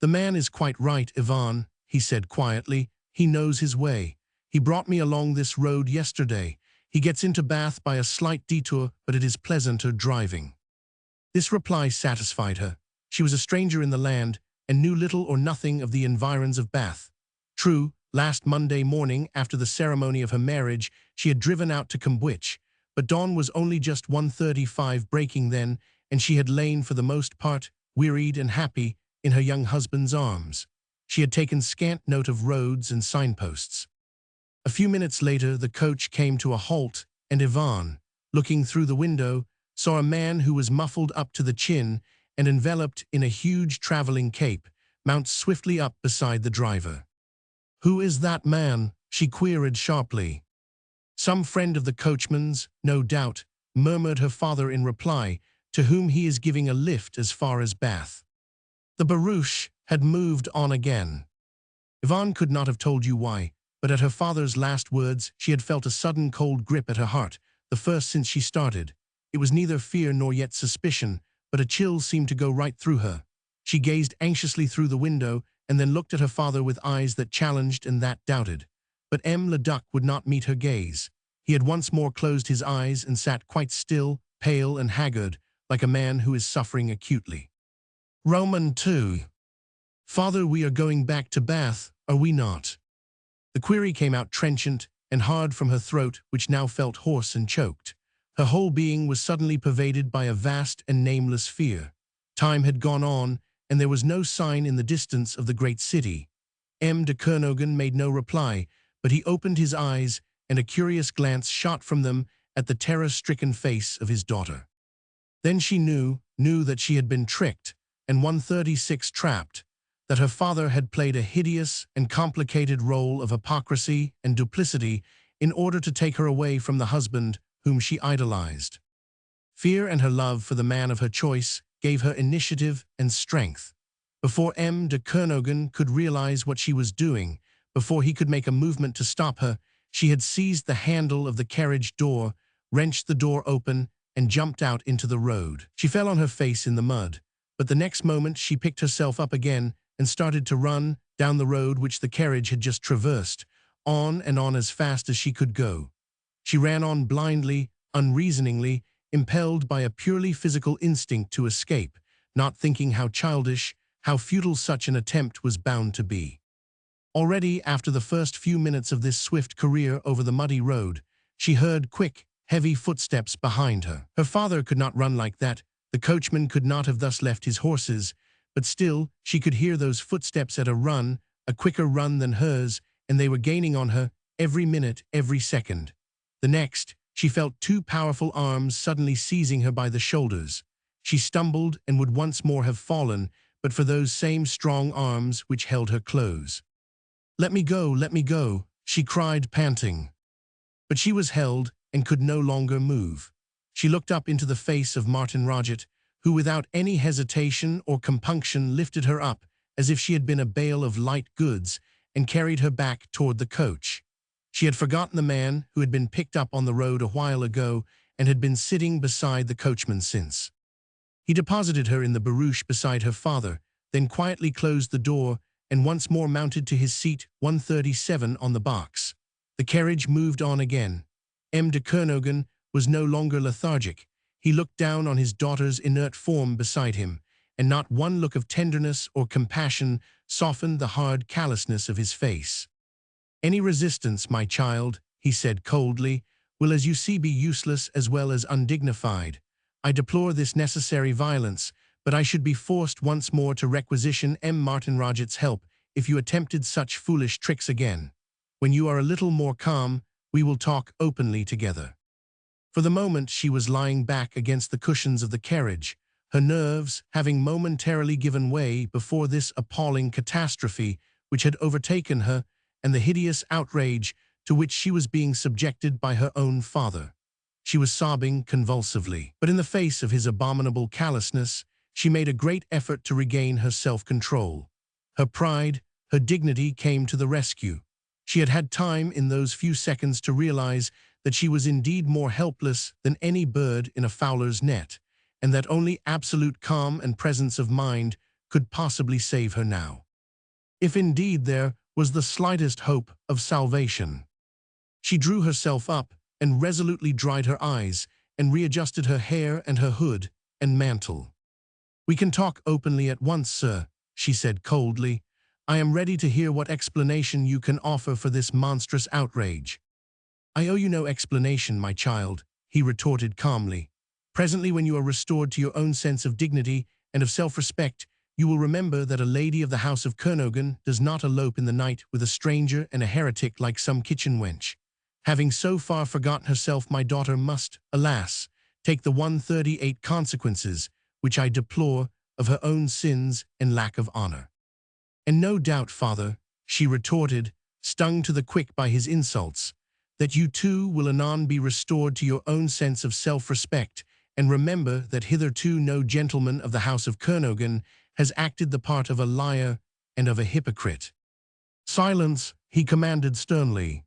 "The man is quite right, Ivan," he said quietly. "He knows his way. He brought me along this road yesterday. He gets into Bath by a slight detour, but it is pleasanter driving." This reply satisfied her. She was a stranger in the land and knew little or nothing of the environs of Bath. True, last Monday morning, after the ceremony of her marriage, she had driven out to Cambwich, but dawn was only just 1:35 breaking then, and she had lain for the most part, wearied and happy, in her young husband's arms. She had taken scant note of roads and signposts. A few minutes later the coach came to a halt, and Ivan, looking through the window, saw a man who was muffled up to the chin and enveloped in a huge traveling cape, mount swiftly up beside the driver. "Who is that man?" she queried sharply. "Some friend of the coachman's, no doubt," murmured her father in reply, "to whom he is giving a lift as far as Bath." The barouche had moved on again. Yvonne could not have told you why, but at her father's last words she had felt a sudden cold grip at her heart, the first since she started. It was neither fear nor yet suspicion, but a chill seemed to go right through her. She gazed anxiously through the window and then looked at her father with eyes that challenged and that doubted. But M. Leduc would not meet her gaze. He had once more closed his eyes and sat quite still, pale and haggard, like a man who is suffering acutely. Roman 2. "Father, we are going back to Bath, are we not?" The query came out trenchant and hard from her throat, which now felt hoarse and choked. Her whole being was suddenly pervaded by a vast and nameless fear. Time had gone on, and there was no sign in the distance of the great city. M. de Kernogan made no reply, but he opened his eyes, and a curious glance shot from them at the terror-stricken face of his daughter. Then she knew that she had been tricked, and 136 trapped, that her father had played a hideous and complicated role of hypocrisy and duplicity in order to take her away from the husband whom she idolized. Fear and her love for the man of her choice gave her initiative and strength. Before M. de Kernogan could realize what she was doing, before he could make a movement to stop her, she had seized the handle of the carriage door, wrenched the door open, and jumped out into the road. She fell on her face in the mud, but the next moment she picked herself up again and started to run down the road which the carriage had just traversed, on and on as fast as she could go. She ran on blindly, unreasoningly, impelled by a purely physical instinct to escape, not thinking how childish, how futile such an attempt was bound to be. Already, after the first few minutes of this swift career over the muddy road, she heard quick, heavy footsteps behind her. Her father could not run like that, the coachman could not have thus left his horses, but still she could hear those footsteps at a run, a quicker run than hers, and they were gaining on her, every minute, every second. The next, she felt two powerful arms suddenly seizing her by the shoulders. She stumbled and would once more have fallen, but for those same strong arms which held her close. Let me go," she cried, panting. But she was held and could no longer move. She looked up into the face of Martin Roget, who without any hesitation or compunction lifted her up as if she had been a bale of light goods and carried her back toward the coach. She had forgotten the man who had been picked up on the road a while ago and had been sitting beside the coachman since. He deposited her in the barouche beside her father, then quietly closed the door and once more mounted to his seat 137 on the box. The carriage moved on again. M. de Kernogan was no longer lethargic. He looked down on his daughter's inert form beside him, and not one look of tenderness or compassion softened the hard callousness of his face. "Any resistance, my child," he said coldly, "will as you see be useless as well as undignified. I deplore this necessary violence, but I should be forced once more to requisition M. Martin Roget's help if you attempted such foolish tricks again. When you are a little more calm, we will talk openly together." For the moment she was lying back against the cushions of the carriage, her nerves having momentarily given way before this appalling catastrophe which had overtaken her and the hideous outrage to which she was being subjected by her own father. She was sobbing convulsively, but in the face of his abominable callousness, she made a great effort to regain her self-control. Her pride, her dignity came to the rescue. She had had time in those few seconds to realize that she was indeed more helpless than any bird in a fowler's net, and that only absolute calm and presence of mind could possibly save her now. If indeed there was the slightest hope of salvation. She drew herself up and resolutely dried her eyes and readjusted her hair and her hood and mantle. "We can talk openly at once, sir," she said coldly. "I am ready to hear what explanation you can offer for this monstrous outrage." "I owe you no explanation, my child," he retorted calmly. "Presently, when you are restored to your own sense of dignity and of self-respect, you will remember that a lady of the house of Kernogan does not elope in the night with a stranger and a heretic like some kitchen wench. Having so far forgotten herself, my daughter must, alas, take the 138 consequences, which I deplore, of her own sins and lack of honor." "And no doubt, father," she retorted, stung to the quick by his insults, "that you too will anon be restored to your own sense of self-respect, and remember that hitherto no gentleman of the house of Kernogan has acted the part of a liar and of a hypocrite." "Silence," he commanded sternly.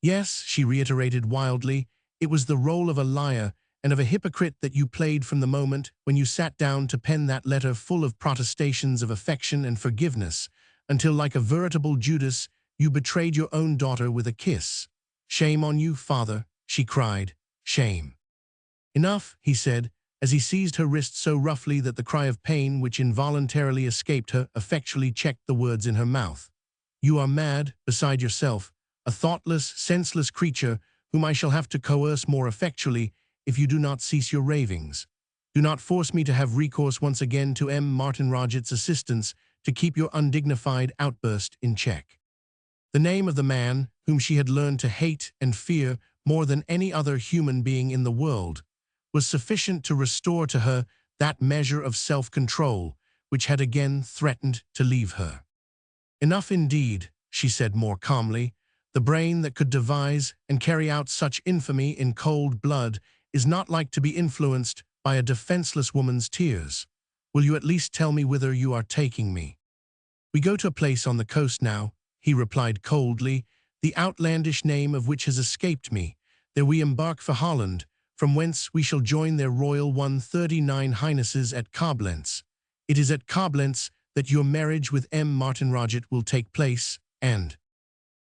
"Yes," she reiterated wildly, "it was the role of a liar and of a hypocrite that you played from the moment when you sat down to pen that letter full of protestations of affection and forgiveness, until like a veritable Judas you betrayed your own daughter with a kiss. Shame on you, father," she cried. "Shame." "Enough," he said, as he seized her wrist so roughly that the cry of pain which involuntarily escaped her effectually checked the words in her mouth. "You are mad, beside yourself, a thoughtless, senseless creature whom I shall have to coerce more effectually if you do not cease your ravings. Do not force me to have recourse once again to Martin Roget's assistance to keep your undignified outburst in check." The name of the man whom she had learned to hate and fear more than any other human being in the world was sufficient to restore to her that measure of self-control which had again threatened to leave her. "Enough indeed," she said more calmly. "The brain that could devise and carry out such infamy in cold blood is not like to be influenced by a defenseless woman's tears. Will you at least tell me whither you are taking me?" "We go to a place on the coast now," he replied coldly, "the outlandish name of which has escaped me. There we embark for Holland, from whence we shall join their royal 139 Highnesses at Koblenz. It is at Koblenz that your marriage with Martin Roget will take place, and—"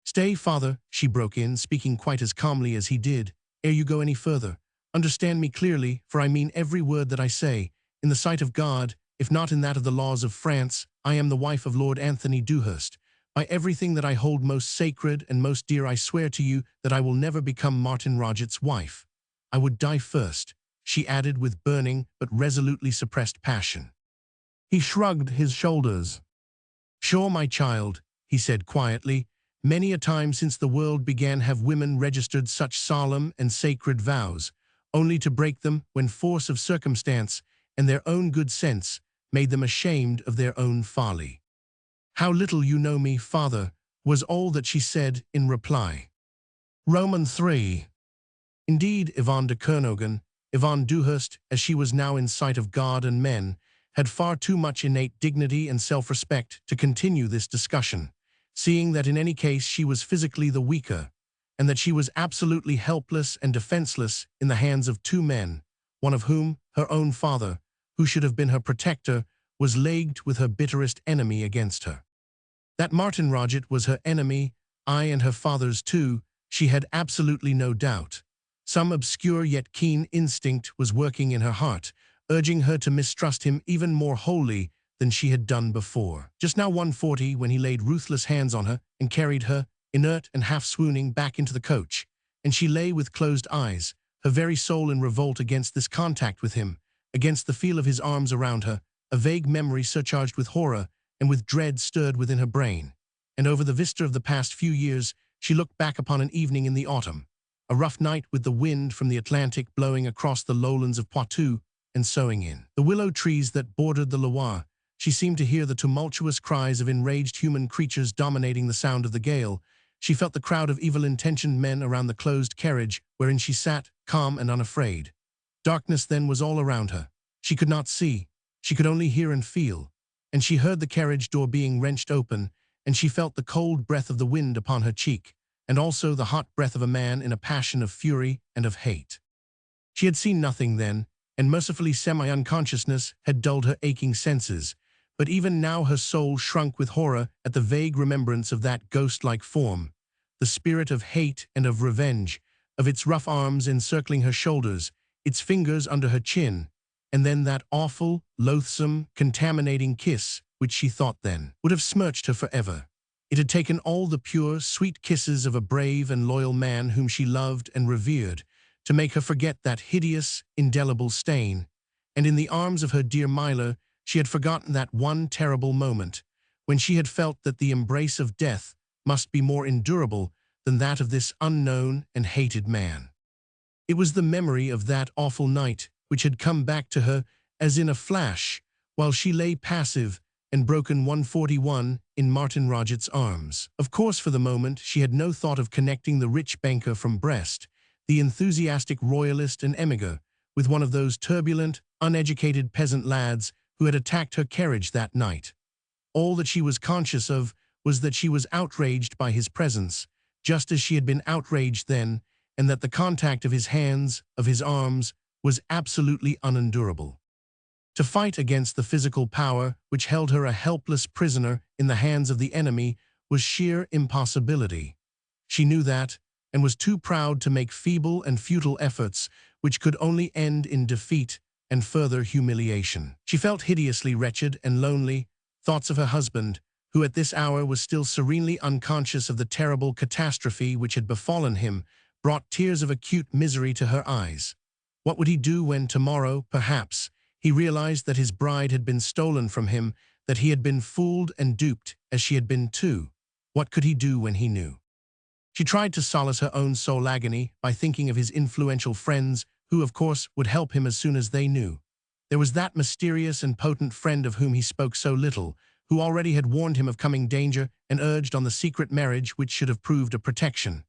"Stay, father," she broke in, speaking quite as calmly as he did, "ere you go any further. Understand me clearly, for I mean every word that I say. In the sight of God, if not in that of the laws of France, I am the wife of Lord Anthony Dewhurst. By everything that I hold most sacred and most dear, I swear to you that I will never become Martin Roget's wife. I would die first," she added with burning but resolutely suppressed passion. He shrugged his shoulders. "Sure, my child," he said quietly, "many a time since the world began have women registered such solemn and sacred vows, only to break them when force of circumstance and their own good sense made them ashamed of their own folly." "How little you know me, father," was all that she said in reply. Roman 3. Indeed, Yvonne de Kernogan, Yvonne Dewhurst, as she was now in sight of God and men, had far too much innate dignity and self-respect to continue this discussion, seeing that in any case she was physically the weaker, and that she was absolutely helpless and defenseless in the hands of two men, one of whom, her own father, who should have been her protector, was leagued with her bitterest enemy against her. That Martin Roget was her enemy, aye, and her father's too, she had absolutely no doubt. Some obscure yet keen instinct was working in her heart, urging her to mistrust him even more wholly than she had done before. Just now 1:40 when he laid ruthless hands on her and carried her, inert and half-swooning, back into the coach, and she lay with closed eyes, her very soul in revolt against this contact with him, against the feel of his arms around her. A vague memory surcharged with horror and with dread stirred within her brain, and over the vista of the past few years she looked back upon an evening in the autumn, a rough night with the wind from the Atlantic blowing across the lowlands of Poitou and soughing in the willow trees that bordered the Loire. She seemed to hear the tumultuous cries of enraged human creatures dominating the sound of the gale. She felt the crowd of evil-intentioned men around the closed carriage wherein she sat, calm and unafraid. Darkness then was all around her. She could not see. She could only hear and feel, and she heard the carriage door being wrenched open, and she felt the cold breath of the wind upon her cheek, and also the hot breath of a man in a passion of fury and of hate. She had seen nothing then, and mercifully semi-unconsciousness had dulled her aching senses, But even now her soul shrunk with horror at the vague remembrance of that ghost-like form, the spirit of hate and of revenge, of its rough arms encircling her shoulders, its fingers under her chin, and then that awful, loathsome, contaminating kiss which she thought then would have smirched her forever. It had taken all the pure, sweet kisses of a brave and loyal man whom she loved and revered to make her forget that hideous, indelible stain, and in the arms of her dear Milo she had forgotten that one terrible moment, when she had felt that the embrace of death must be more endurable than that of this unknown and hated man. It was the memory of that awful night which had come back to her as in a flash, while she lay passive and broken 141 in Martin Roget's arms. Of course, for the moment, she had no thought of connecting the rich banker from Brest, the enthusiastic royalist and emigre, with one of those turbulent, uneducated peasant lads who had attacked her carriage that night. All that she was conscious of was that she was outraged by his presence, just as she had been outraged then, and that the contact of his hands, of his arms, was absolutely unendurable. To fight against the physical power which held her a helpless prisoner in the hands of the enemy was sheer impossibility. She knew that, and was too proud to make feeble and futile efforts which could only end in defeat and further humiliation. She felt hideously wretched and lonely. Thoughts of her husband, who at this hour was still serenely unconscious of the terrible catastrophe which had befallen him, brought tears of acute misery to her eyes. What would he do when tomorrow, perhaps, he realized that his bride had been stolen from him, that he had been fooled and duped as she had been too? What could he do when he knew? She tried to solace her own soul agony by thinking of his influential friends who, of course, would help him as soon as they knew. There was that mysterious and potent friend of whom he spoke so little, who already had warned him of coming danger and urged on the secret marriage which should have proved a protection.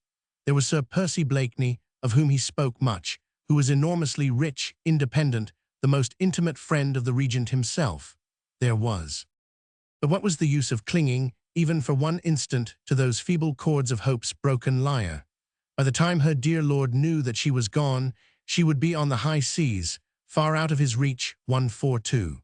There was Sir Percy Blakeney, of whom he spoke much, who was enormously rich, independent, the most intimate friend of the regent himself. There was. But what was the use of clinging, even for one instant, to those feeble chords of hope's broken lyre? By the time her dear lord knew that she was gone, she would be on the high seas, far out of his reach, 142.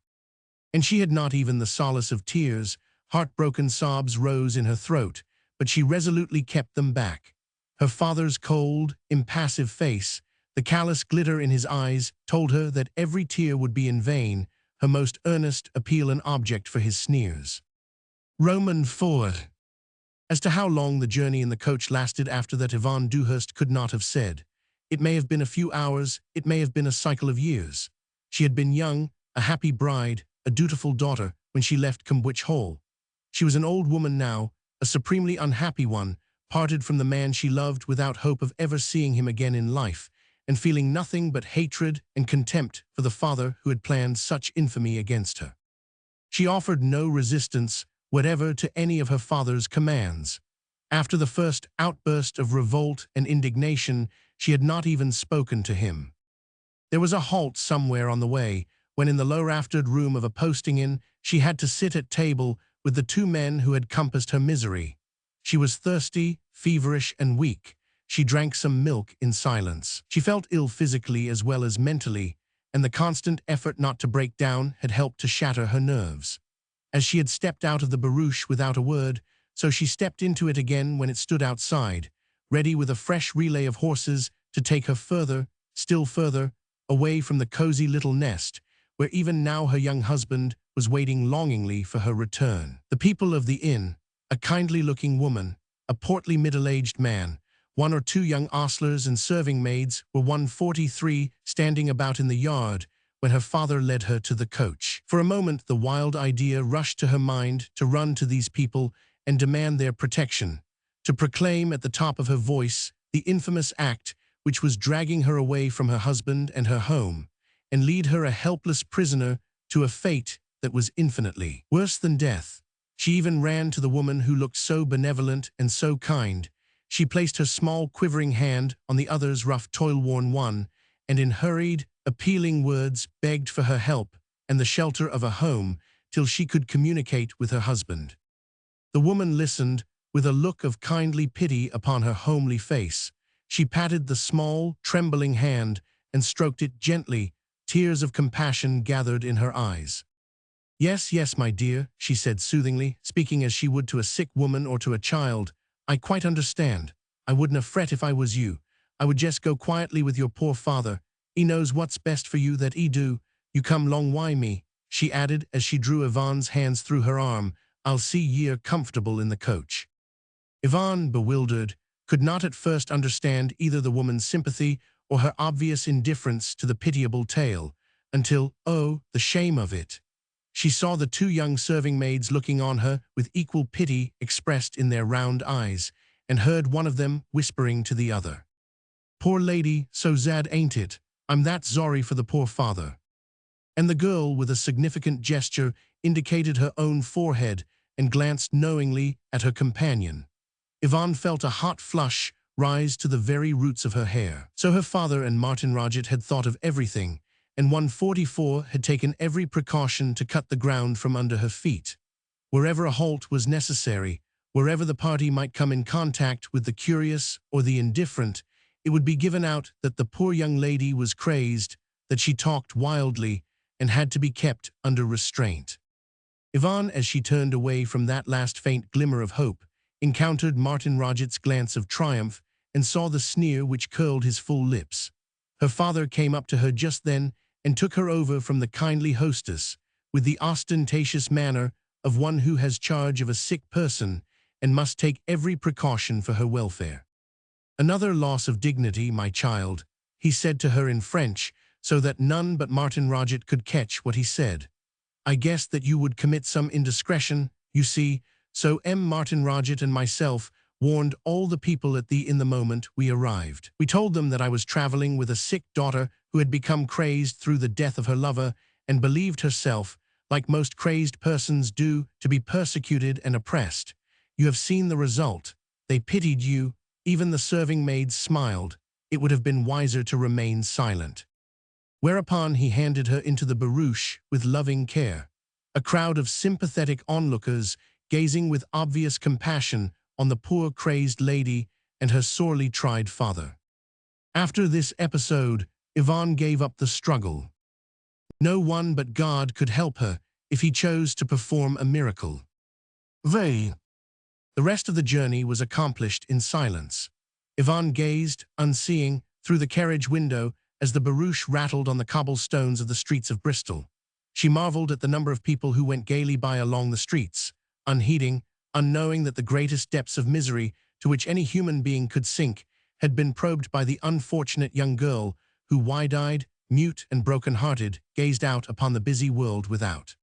And she had not even the solace of tears. Heartbroken sobs rose in her throat, but she resolutely kept them back. Her father's cold, impassive face, the callous glitter in his eyes, told her that every tear would be in vain, her most earnest appeal an object for his sneers. Roman 4. As to how long the journey in the coach lasted after that, Yvonne Dewhurst could not have said. It may have been a few hours, it may have been a cycle of years. She had been young, a happy bride, a dutiful daughter, when she left Combwich Hall. She was an old woman now, a supremely unhappy one, parted from the man she loved without hope of ever seeing him again in life, and feeling nothing but hatred and contempt for the father who had planned such infamy against her. She offered no resistance whatever to any of her father's commands. After the first outburst of revolt and indignation, she had not even spoken to him. There was a halt somewhere on the way, when in the low-raftered room of a posting-inn she had to sit at table with the two men who had compassed her misery. She was thirsty, feverish, and weak. She drank some milk in silence. She felt ill physically as well as mentally, and the constant effort not to break down had helped to shatter her nerves. As she had stepped out of the barouche without a word, so she stepped into it again when it stood outside, ready with a fresh relay of horses to take her further, still further, away from the cozy little nest, where even now her young husband was waiting longingly for her return. The people of the inn, a kindly-looking woman, a portly middle-aged man, one or two young ostlers and serving maids, were 143 standing about in the yard when her father led her to the coach. For a moment the wild idea rushed to her mind to run to these people and demand their protection, to proclaim at the top of her voice the infamous act which was dragging her away from her husband and her home, and lead her a helpless prisoner to a fate that was infinitely worse than death. She even ran to the woman who looked so benevolent and so kind. She placed her small quivering hand on the other's rough toil-worn one, and in hurried, appealing words begged for her help and the shelter of a home till she could communicate with her husband. The woman listened with a look of kindly pity upon her homely face. She patted the small, trembling hand and stroked it gently. Tears of compassion gathered in her eyes. Yes, yes, my dear, she said soothingly, speaking as she would to a sick woman or to a child. I quite understand. I wouldn't have fret if I was you. I would just go quietly with your poor father. He knows what's best for you that he do. You come long why me, she added as she drew Yvonne's hands through her arm. I'll see ye're comfortable in the coach. Yvonne, bewildered, could not at first understand either the woman's sympathy or her obvious indifference to the pitiable tale, until, oh, the shame of it. She saw the two young serving maids looking on her with equal pity expressed in their round eyes, and heard one of them whispering to the other, "Poor lady, so sad ain't it? I'm that sorry for the poor father." And the girl, with a significant gesture, indicated her own forehead and glanced knowingly at her companion. Yvonne felt a hot flush rise to the very roots of her hair. So her father and Martin Roget had thought of everything, and 144 had taken every precaution to cut the ground from under her feet. Wherever a halt was necessary, wherever the party might come in contact with the curious or the indifferent, it would be given out that the poor young lady was crazed, that she talked wildly, and had to be kept under restraint. Yvonne, as she turned away from that last faint glimmer of hope, encountered Martin Roget's glance of triumph and saw the sneer which curled his full lips. Her father came up to her just then and took her over from the kindly hostess, with the ostentatious manner of one who has charge of a sick person and must take every precaution for her welfare. "Another loss of dignity, my child," he said to her in French, so that none but Martin Roget could catch what he said. "I guessed that you would commit some indiscretion, you see, so Martin Roget and myself warned all the people at the inn the moment we arrived. We told them that I was traveling with a sick daughter who had become crazed through the death of her lover and believed herself, like most crazed persons do, to be persecuted and oppressed. You have seen the result. They pitied you. Even the serving maids smiled. It would have been wiser to remain silent." Whereupon he handed her into the barouche with loving care. A crowd of sympathetic onlookers gazing with obvious compassion on the poor crazed lady and her sorely tried father. After this episode, Yvonne gave up the struggle. No one but God could help her if he chose to perform a miracle. The rest of the journey was accomplished in silence. Yvonne gazed, unseeing, through the carriage window as the barouche rattled on the cobblestones of the streets of Bristol. She marveled at the number of people who went gaily by along the streets, unheeding, unknowing that the greatest depths of misery to which any human being could sink had been probed by the unfortunate young girl who, wide-eyed, mute and broken-hearted, gazed out upon the busy world without.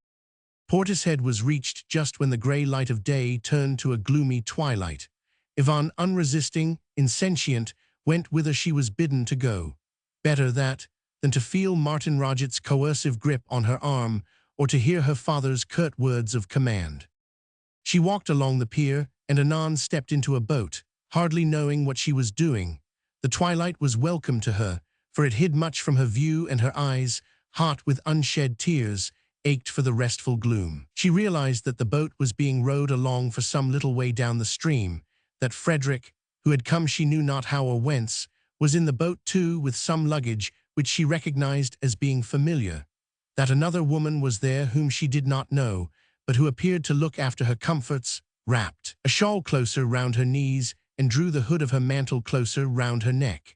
Portishead was reached just when the grey light of day turned to a gloomy twilight. Yvonne, unresisting, insentient, went whither she was bidden to go. Better that than to feel Martin Roget's coercive grip on her arm or to hear her father's curt words of command. She walked along the pier and anon stepped into a boat, hardly knowing what she was doing. The twilight was welcome to her, for it hid much from her view, and her eyes, hot with unshed tears, ached for the restful gloom. She realized that the boat was being rowed along for some little way down the stream, that Frederick, who had come she knew not how or whence, was in the boat too with some luggage which she recognized as being familiar, that another woman was there whom she did not know, but who appeared to look after her comforts, wrapped a shawl closer round her knees and drew the hood of her mantle closer round her neck.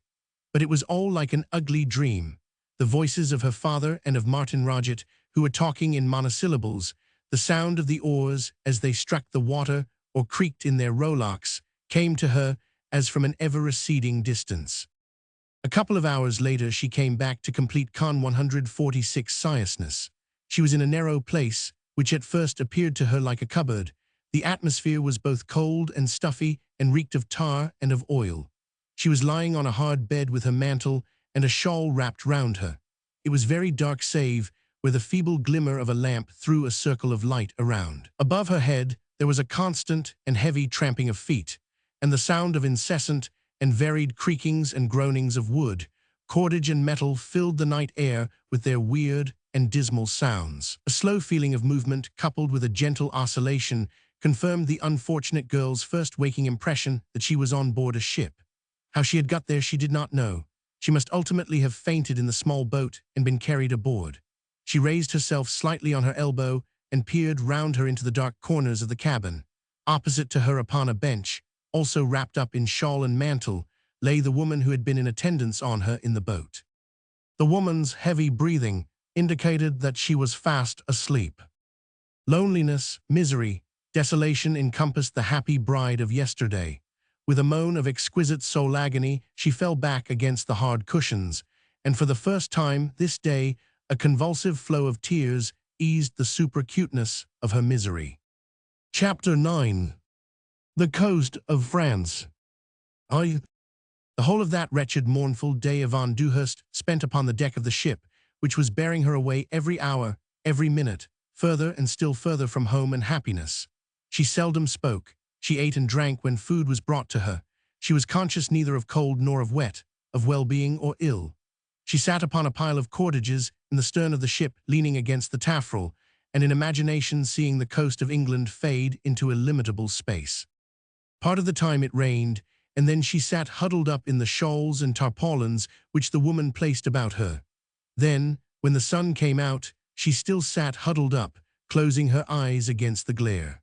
But it was all like an ugly dream. The voices of her father and of Martin Roget, who were talking in monosyllables, the sound of the oars as they struck the water or creaked in their rowlocks, came to her as from an ever-receding distance. A couple of hours later she came back to complete Con 146 Sciences. She was in a narrow place, which at first appeared to her like a cupboard. The atmosphere was both cold and stuffy and reeked of tar and of oil. She was lying on a hard bed with her mantle and a shawl wrapped round her. It was very dark save where the feeble glimmer of a lamp threw a circle of light around. Above her head there was a constant and heavy tramping of feet, and the sound of incessant and varied creakings and groanings of wood, cordage and metal filled the night air with their weird and dismal sounds. A slow feeling of movement, coupled with a gentle oscillation, confirmed the unfortunate girl's first waking impression that she was on board a ship. How she had got there she did not know. She must ultimately have fainted in the small boat and been carried aboard. She raised herself slightly on her elbow and peered round her into the dark corners of the cabin. Opposite to her upon a bench, also wrapped up in shawl and mantle, lay the woman who had been in attendance on her in the boat. The woman's heavy breathing indicated that she was fast asleep. Loneliness, misery, desolation encompassed the happy bride of yesterday. With a moan of exquisite soul agony, she fell back against the hard cushions, and for the first time this day, a convulsive flow of tears eased the superacuteness of her misery. Chapter 9. The Coast of France. The whole of that wretched, mournful day Yvonne Dewhurst spent upon the deck of the ship, which was bearing her away every hour, every minute, further and still further from home and happiness. She seldom spoke. She ate and drank when food was brought to her. She was conscious neither of cold nor of wet, of well-being or ill. She sat upon a pile of cordages in the stern of the ship, leaning against the taffrail, and in imagination seeing the coast of England fade into illimitable space. Part of the time it rained, and then she sat huddled up in the shawls and tarpaulins which the woman placed about her. Then, when the sun came out, she still sat huddled up, closing her eyes against the glare.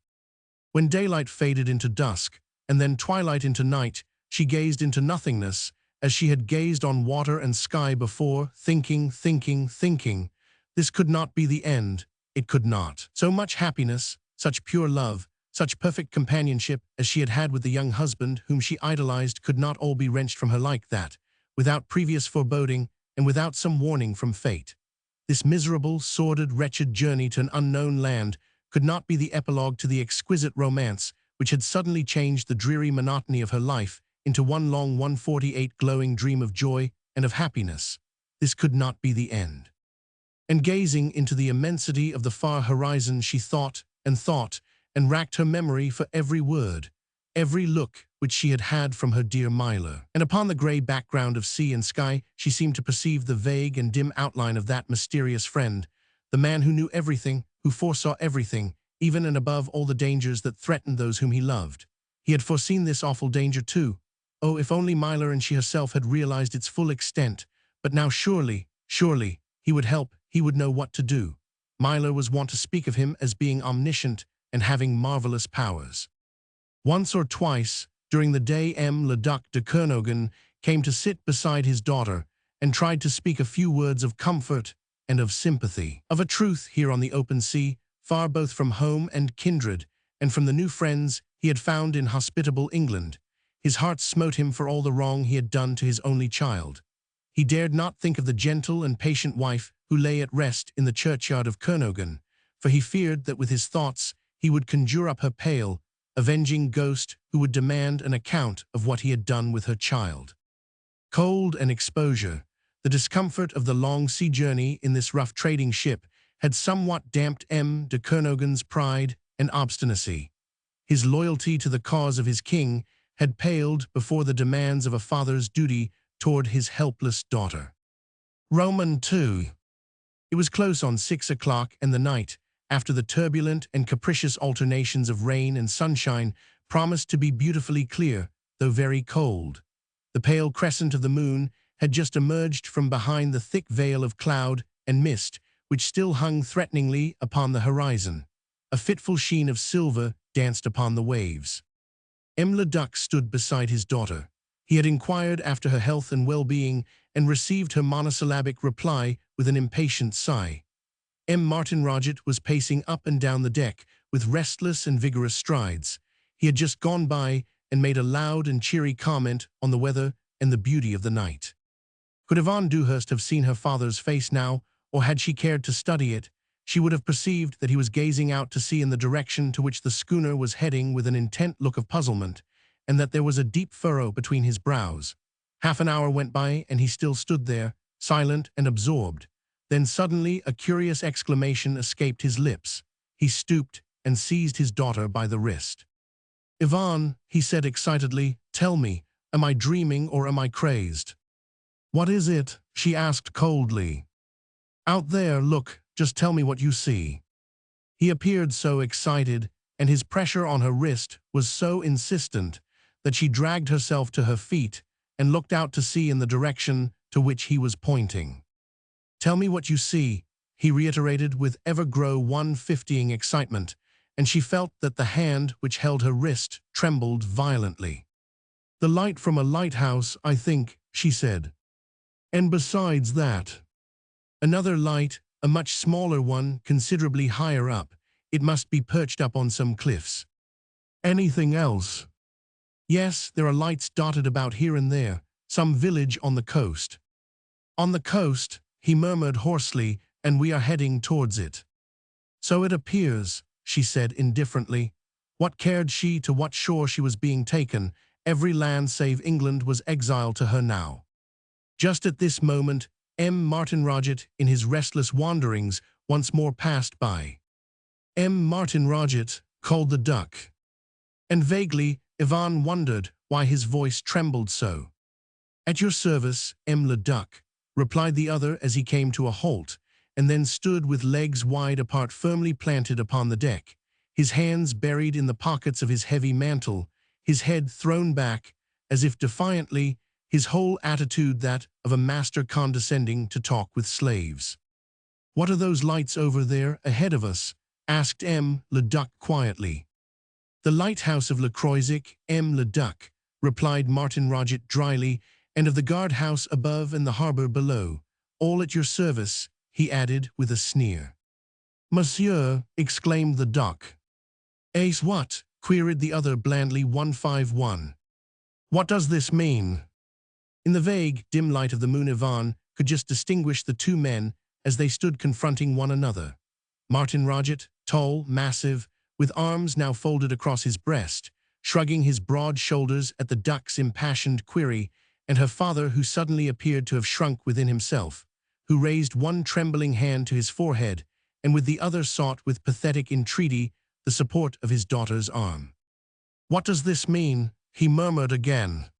When daylight faded into dusk, and then twilight into night, she gazed into nothingness, as she had gazed on water and sky before, thinking. This could not be the end. It could not. So much happiness, such pure love, such perfect companionship as she had had with the young husband whom she idolized could not all be wrenched from her like that, without previous foreboding and without some warning from fate. This miserable, sordid, wretched journey to an unknown land could not be the epilogue to the exquisite romance which had suddenly changed the dreary monotony of her life into one long 148 glowing dream of joy and of happiness. This could not be the end. And gazing into the immensity of the far horizon, she thought, and racked her memory for every word, every look which she had had from her dear Myler. And upon the grey background of sea and sky, she seemed to perceive the vague and dim outline of that mysterious friend, the man who knew everything, who foresaw everything, even and above all the dangers that threatened those whom he loved. He had foreseen this awful danger too. Oh, if only Myler and she herself had realized its full extent. But now surely, he would help, he would know what to do. Myler was wont to speak of him as being omniscient and having marvelous powers. Once or twice, during the day, le Duc de Kernogan came to sit beside his daughter and tried to speak a few words of comfort and of sympathy, of a truth here on the open sea, far both from home and kindred, and from the new friends he had found in hospitable England. His heart smote him for all the wrong he had done to his only child. He dared not think of the gentle and patient wife who lay at rest in the churchyard of Kernogan, for he feared that with his thoughts he would conjure up her pale, avenging ghost who would demand an account of what he had done with her child. Cold and exposure, the discomfort of the long sea journey in this rough trading ship, had somewhat damped de Kernogan's pride and obstinacy. His loyalty to the cause of his king had paled before the demands of a father's duty toward his helpless daughter. Roman 2. It was close on 6 o'clock, and the night, after the turbulent and capricious alternations of rain and sunshine, promised to be beautifully clear, though very cold. The pale crescent of the moon had just emerged from behind the thick veil of cloud and mist which still hung threateningly upon the horizon. A fitful sheen of silver danced upon the waves. Le Duc stood beside his daughter. He had inquired after her health and well-being and received her monosyllabic reply with an impatient sigh. Martin Roget was pacing up and down the deck with restless and vigorous strides. He had just gone by and made a loud and cheery comment on the weather and the beauty of the night. Could Yvonne Dewhurst have seen her father's face now, or had she cared to study it, she would have perceived that he was gazing out to sea in the direction to which the schooner was heading with an intent look of puzzlement, and that there was a deep furrow between his brows. Half an hour went by, and he still stood there, silent and absorbed. Then suddenly a curious exclamation escaped his lips. He stooped and seized his daughter by the wrist. "Yvonne," he said excitedly, "tell me, am I dreaming or am I crazed?" "What is it?" she asked coldly. "Out there, look, just tell me what you see." He appeared so excited, and his pressure on her wrist was so insistent that she dragged herself to her feet and looked out to sea in the direction to which he was pointing. "Tell me what you see," he reiterated with ever-grow 150ing excitement, and she felt that the hand which held her wrist trembled violently. "The light from a lighthouse, I think," she said. "And besides that, another light, a much smaller one, considerably higher up. It must be perched up on some cliffs." "Anything else?" "Yes, there are lights dotted about here and there, some village on the coast." "On the coast," he murmured hoarsely, "and we are heading towards it." "So it appears," she said indifferently. What cared she to what shore she was being taken? Every land save England was exile to her now. Just at this moment, Martin Roget, in his restless wanderings, once more passed by. Martin Roget, called the Duck. And vaguely, Ivan wondered why his voice trembled so. "At your service, le Duc," replied the other as he came to a halt, and then stood with legs wide apart firmly planted upon the deck, his hands buried in the pockets of his heavy mantle, his head thrown back, as if defiantly, his whole attitude that of a master condescending to talk with slaves. "What are those lights over there ahead of us?" asked le Duc quietly. "The lighthouse of Le Croisic, le Duc," replied Martin Roget dryly, "and of the guardhouse above and the harbor below. All at your service," he added with a sneer. "Monsieur," exclaimed the Duc. "Ace what?" queried the other blandly. 151. "What does this mean?" In the vague, dim light of the moon, Ivan could just distinguish the two men as they stood confronting one another. Martin Roget, tall, massive, with arms now folded across his breast, shrugging his broad shoulders at the Duc's impassioned query, and her father, who suddenly appeared to have shrunk within himself, who raised one trembling hand to his forehead, and with the other sought with pathetic entreaty the support of his daughter's arm. "What does this mean?" he murmured again.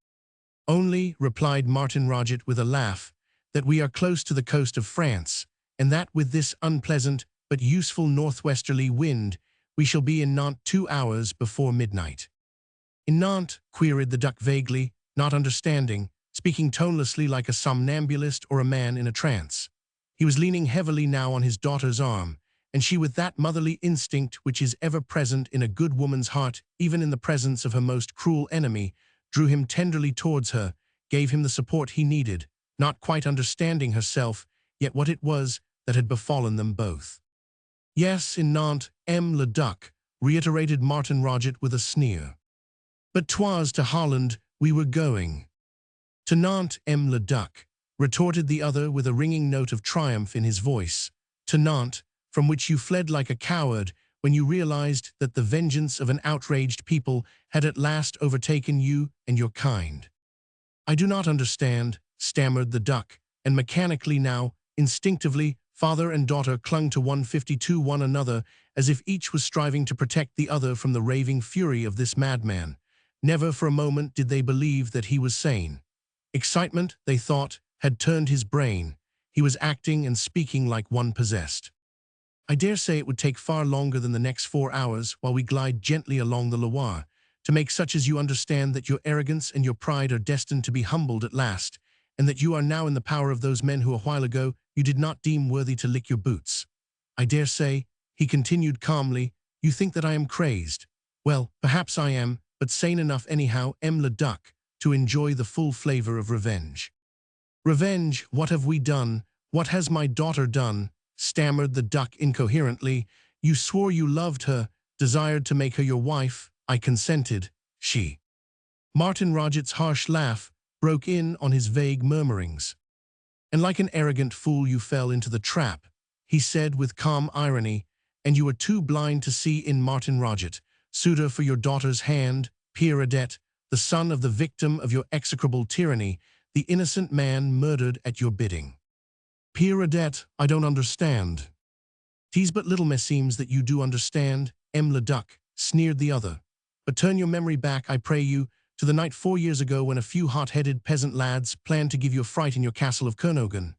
"Only," replied Martin Roget with a laugh, "that we are close to the coast of France, and that with this unpleasant but useful northwesterly wind, we shall be in Nantes 2 hours before midnight." "In Nantes?" queried the Duc vaguely, not understanding, speaking tonelessly like a somnambulist or a man in a trance. He was leaning heavily now on his daughter's arm, and she, with that motherly instinct which is ever present in a good woman's heart, even in the presence of her most cruel enemy, drew him tenderly towards her, gave him the support he needed, not quite understanding herself, yet what it was that had befallen them both. "Yes, in Nantes, le Duc," reiterated Martin Roget with a sneer. "But 'twas to Holland we were going." "To Nantes, le Duc," retorted the other with a ringing note of triumph in his voice. "To Nantes, from which you fled like a coward when you realized that the vengeance of an outraged people had at last overtaken you and your kind." "I do not understand," stammered the Duc, and mechanically now, instinctively, father and daughter clung to 152 one another as if each was striving to protect the other from the raving fury of this madman. Never for a moment did they believe that he was sane. Excitement, they thought, had turned his brain. He was acting and speaking like one possessed. "I dare say it would take far longer than the next 4 hours while we glide gently along the Loire, to make such as you understand that your arrogance and your pride are destined to be humbled at last, and that you are now in the power of those men who a while ago you did not deem worthy to lick your boots. I dare say," he continued calmly, "you think that I am crazed. Well, perhaps I am, but sane enough anyhow, le Duc, to enjoy the full flavor of revenge." "Revenge? What have we done? What has my daughter done?" stammered the Duc incoherently. "You swore you loved her, desired to make her your wife. I consented." "She." Martin Roget's harsh laugh broke in on his vague murmurings. "And like an arrogant fool you fell into the trap," he said with calm irony, "and you were too blind to see in Martin Roget, suitor for your daughter's hand, Pierre, the son of the victim of your execrable tyranny, the innocent man murdered at your bidding." "Pierre, I don't understand." "'Tis but little meseems that you do understand, le Duc," sneered the other. "But turn your memory back, I pray you, to the night 4 years ago when a few hot-headed peasant lads planned to give you a fright in your castle of Kernogan.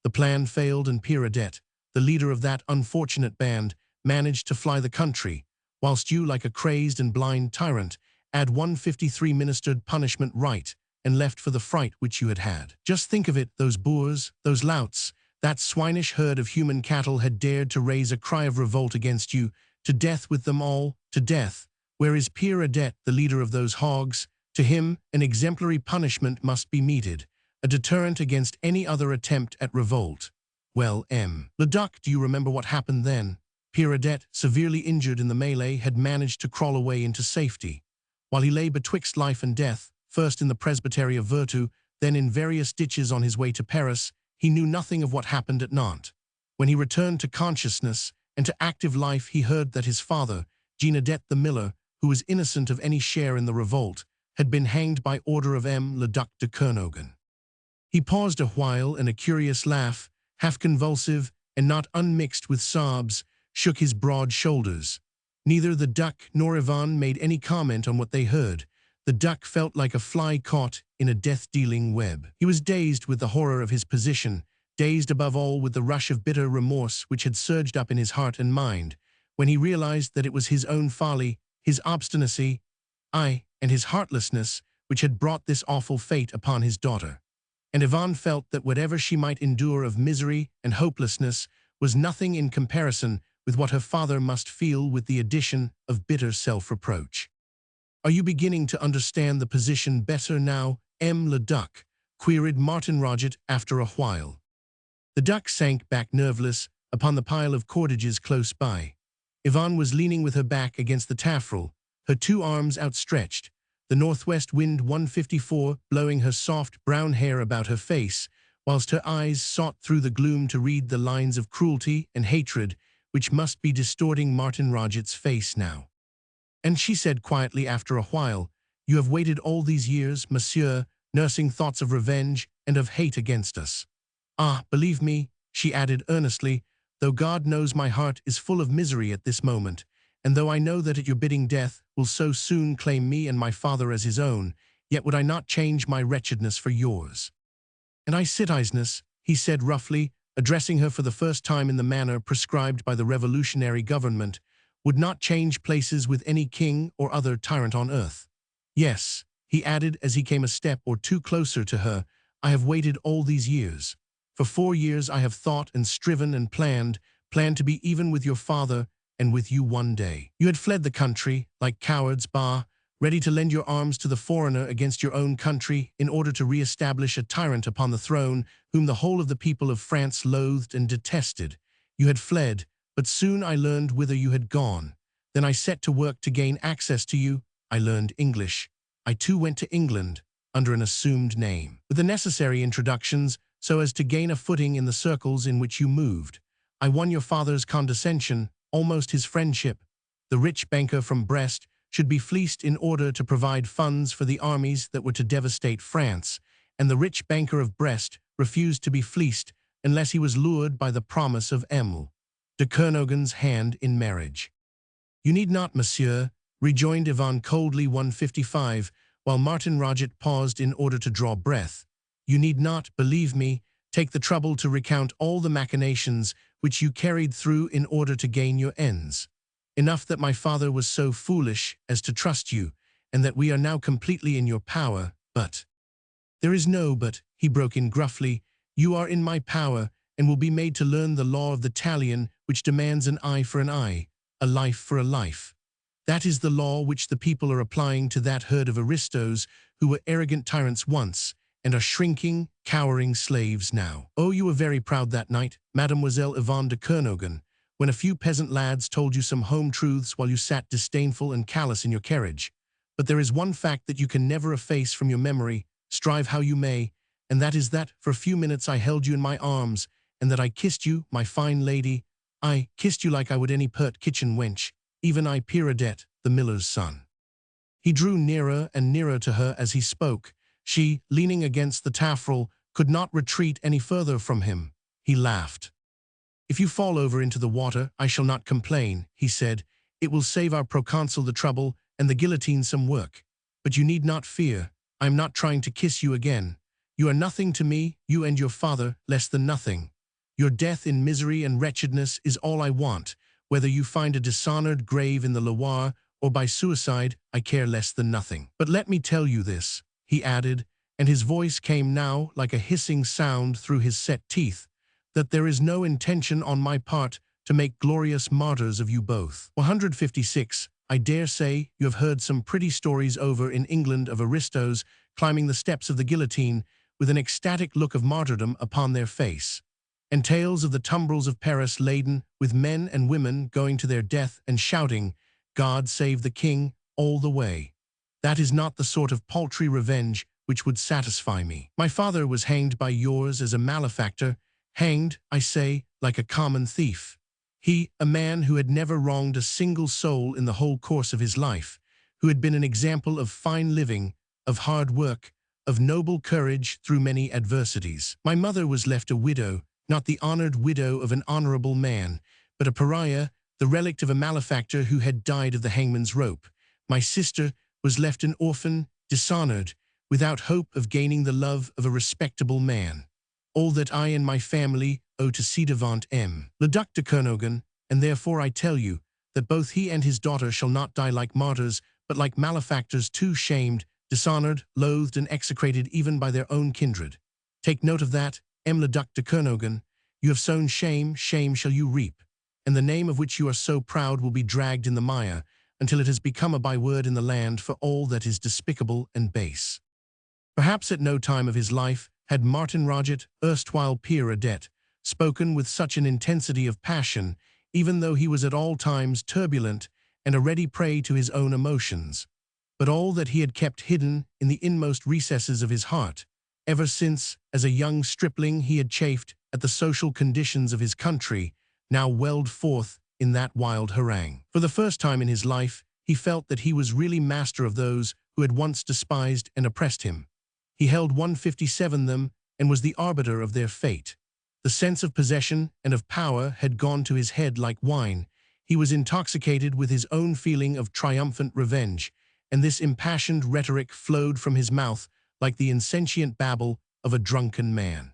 The plan failed, and Pierre, the leader of that unfortunate band, managed to fly the country, whilst you, like a crazed and blind tyrant, had 153 ministered punishment right, and left for the fright which you had had. Just think of it, those boors, those louts, That swinish herd of human cattle had dared to raise a cry of revolt against you. To death with them all, to death. Where is Pere Adet, the leader of those hogs? To him, an exemplary punishment must be meted, a deterrent against any other attempt at revolt. Well, Leduc, do you remember what happened then? Pere Adet, severely injured in the melee, had managed to crawl away into safety. While he lay betwixt life and death, first in the presbytery of Vertu, then in various ditches on his way to Paris, he knew nothing of what happened at Nantes. When he returned to consciousness and to active life, he heard that his father, Jean Adet the miller, who was innocent of any share in the revolt, had been hanged by order of Le Duc de Kernogan. He paused a while, and a curious laugh, half convulsive and not unmixed with sobs, shook his broad shoulders. Neither the Duc nor Ivan made any comment on what they heard. The Duc felt like a fly caught in a death-dealing web. He was dazed with the horror of his position, dazed above all with the rush of bitter remorse which had surged up in his heart and mind, when he realized that it was his own folly, his obstinacy, and his heartlessness which had brought this awful fate upon his daughter. And Ivan felt that whatever she might endure of misery and hopelessness was nothing in comparison with what her father must feel, with the addition of bitter self-reproach. "Are you beginning to understand the position better now, Le Duc?" queried Martin Roget after a while. The Duc sank back nerveless upon the pile of cordages close by. Ivan was leaning with her back against the taffrail, her two arms outstretched, the northwest wind 154 blowing her soft brown hair about her face, whilst her eyes sought through the gloom to read the lines of cruelty and hatred which must be distorting Martin Roget's face now. And she said quietly after a while, "You have waited all these years, monsieur, nursing thoughts of revenge and of hate against us. Ah, believe me," she added earnestly, "though God knows my heart is full of misery at this moment, and though I know that at your bidding death will so soon claim me and my father as his own, yet would I not change my wretchedness for yours." "And I citizeness," he said roughly, addressing her for the first time in the manner prescribed by the revolutionary government, "would not change places with any king or other tyrant on earth. Yes," he added as he came a step or two closer to her, "I have waited all these years. For 4 years I have thought and striven and planned to be even with your father and with you one day. You had fled the country, like cowards, ready to lend your arms to the foreigner against your own country in order to re-establish a tyrant upon the throne whom the whole of the people of France loathed and detested. You had fled, but soon I learned whither you had gone. Then I set to work to gain access to you. I learned English. I too went to England, under an assumed name, with the necessary introductions so as to gain a footing in the circles in which you moved. I won your father's condescension, almost his friendship. The rich banker from Brest should be fleeced in order to provide funds for the armies that were to devastate France, and the rich banker of Brest refused to be fleeced unless he was lured by the promise of de Kernogan's hand in marriage. You need not, monsieur, rejoined Ivan coldly 155, while Martin Roget paused in order to draw breath. You need not, believe me, take the trouble to recount all the machinations which you carried through in order to gain your ends. Enough that my father was so foolish as to trust you, and that we are now completely in your power, but—" "There is no but," he broke in gruffly. "You are in my power, and will be made to learn the law of the talion, which demands an eye for an eye, a life for a life. That is the law which the people are applying to that herd of aristos who were arrogant tyrants once, and are shrinking, cowering slaves now. Oh, you were very proud that night, Mademoiselle Yvonne de Kernogan, when a few peasant lads told you some home truths while you sat disdainful and callous in your carriage. But there is one fact that you can never efface from your memory, strive how you may, and that is that for a few minutes I held you in my arms, and that I kissed you, my fine lady. I kissed you like I would any pert kitchen wench, even I, Pere Adet, the miller's son." He drew nearer and nearer to her as he spoke. She, leaning against the taffrail, could not retreat any further from him. He laughed. "If you fall over into the water, I shall not complain," he said. "It will save our proconsul the trouble and the guillotine some work. But you need not fear. I am not trying to kiss you again. You are nothing to me, you and your father, less than nothing. Your death in misery and wretchedness is all I want. Whether you find a dishonored grave in the Loire or by suicide, I care less than nothing. But let me tell you this," he added, and his voice came now like a hissing sound through his set teeth. that there is no intention on my part to make glorious martyrs of you both. 156. I dare say you have heard some pretty stories over in England of aristos climbing the steps of the guillotine with an ecstatic look of martyrdom upon their face, and tales of the tumbrils of Paris laden with men and women going to their death and shouting, "God save the King," all the way. That is not the sort of paltry revenge which would satisfy me. My father was hanged by yours as a malefactor, hanged, I say, like a common thief. He, a man who had never wronged a single soul in the whole course of his life, who had been an example of fine living, of hard work, of noble courage through many adversities. My mother was left a widow, not the honored widow of an honorable man, but a pariah, the relict of a malefactor who had died of the hangman's rope. My sister was left an orphan, dishonored, without hope of gaining the love of a respectable man. All that I and my family owe to ci-devant le Duc de Kernogan, and therefore I tell you that both he and his daughter shall not die like martyrs, but like malefactors too shamed, dishonored, loathed, and execrated even by their own kindred. Take note of that, le Duc de Kernogan. You have sown shame, shame shall you reap, and the name of which you are so proud will be dragged in the mire, until it has become a byword in the land for all that is despicable and base. Perhaps at no time of his life had Martin Roget, erstwhile peer adet, spoken with such an intensity of passion, even though he was at all times turbulent and a ready prey to his own emotions. But all that he had kept hidden in the inmost recesses of his heart, ever since, as a young stripling, he had chafed at the social conditions of his country, now welled forth in that wild harangue. For the first time in his life, he felt that he was really master of those who had once despised and oppressed him. He held 157 them and was the arbiter of their fate. The sense of possession and of power had gone to his head like wine. He was intoxicated with his own feeling of triumphant revenge, and this impassioned rhetoric flowed from his mouth like the insentient babble of a drunken man.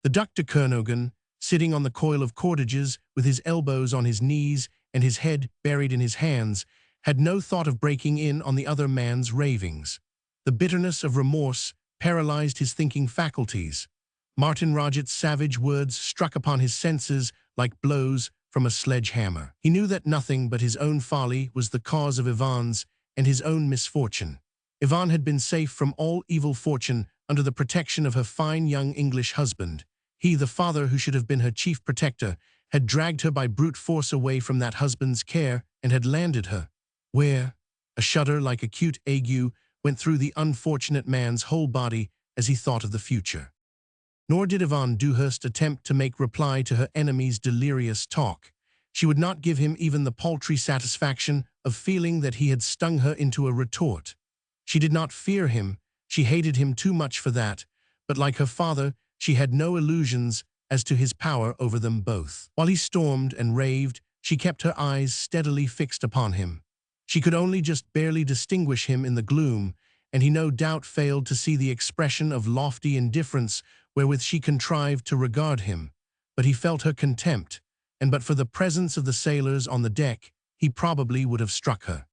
The Duc de Kernogan, sitting on the coil of cordages with his elbows on his knees and his head buried in his hands, had no thought of breaking in on the other man's ravings. The bitterness of remorse paralyzed his thinking faculties. Martin Roget's savage words struck upon his senses like blows from a sledgehammer. He knew that nothing but his own folly was the cause of Yvonne's and his own misfortune. Yvonne had been safe from all evil fortune under the protection of her fine young English husband. He, the father who should have been her chief protector, had dragged her by brute force away from that husband's care and had landed her where a shudder like acute ague went through the unfortunate man's whole body as he thought of the future. Nor did Yvonne Dewhurst attempt to make reply to her enemy's delirious talk. She would not give him even the paltry satisfaction of feeling that he had stung her into a retort. She did not fear him, she hated him too much for that, but like her father, she had no illusions as to his power over them both. While he stormed and raved, she kept her eyes steadily fixed upon him. She could only just barely distinguish him in the gloom, and he no doubt failed to see the expression of lofty indifference wherewith she contrived to regard him. But he felt her contempt, and but for the presence of the sailors on the deck, he probably would have struck her.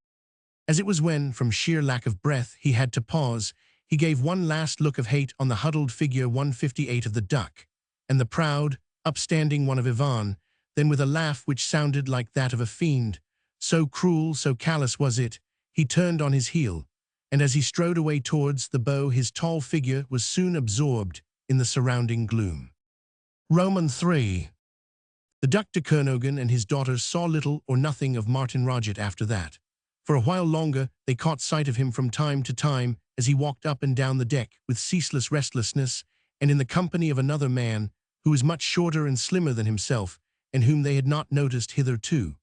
As it was when, from sheer lack of breath, he had to pause, he gave one last look of hate on the huddled figure 158 of the Duc, and the proud, upstanding one of Yvonne, then with a laugh which sounded like that of a fiend, so cruel, so callous was it, he turned on his heel, and as he strode away towards the bow, his tall figure was soon absorbed in the surrounding gloom. Roman 3. The Duc de Kernogan and his daughters saw little or nothing of Martin Roget after that. For a while longer, they caught sight of him from time to time as he walked up and down the deck with ceaseless restlessness, and in the company of another man who was much shorter and slimmer than himself, and whom they had not noticed hitherto.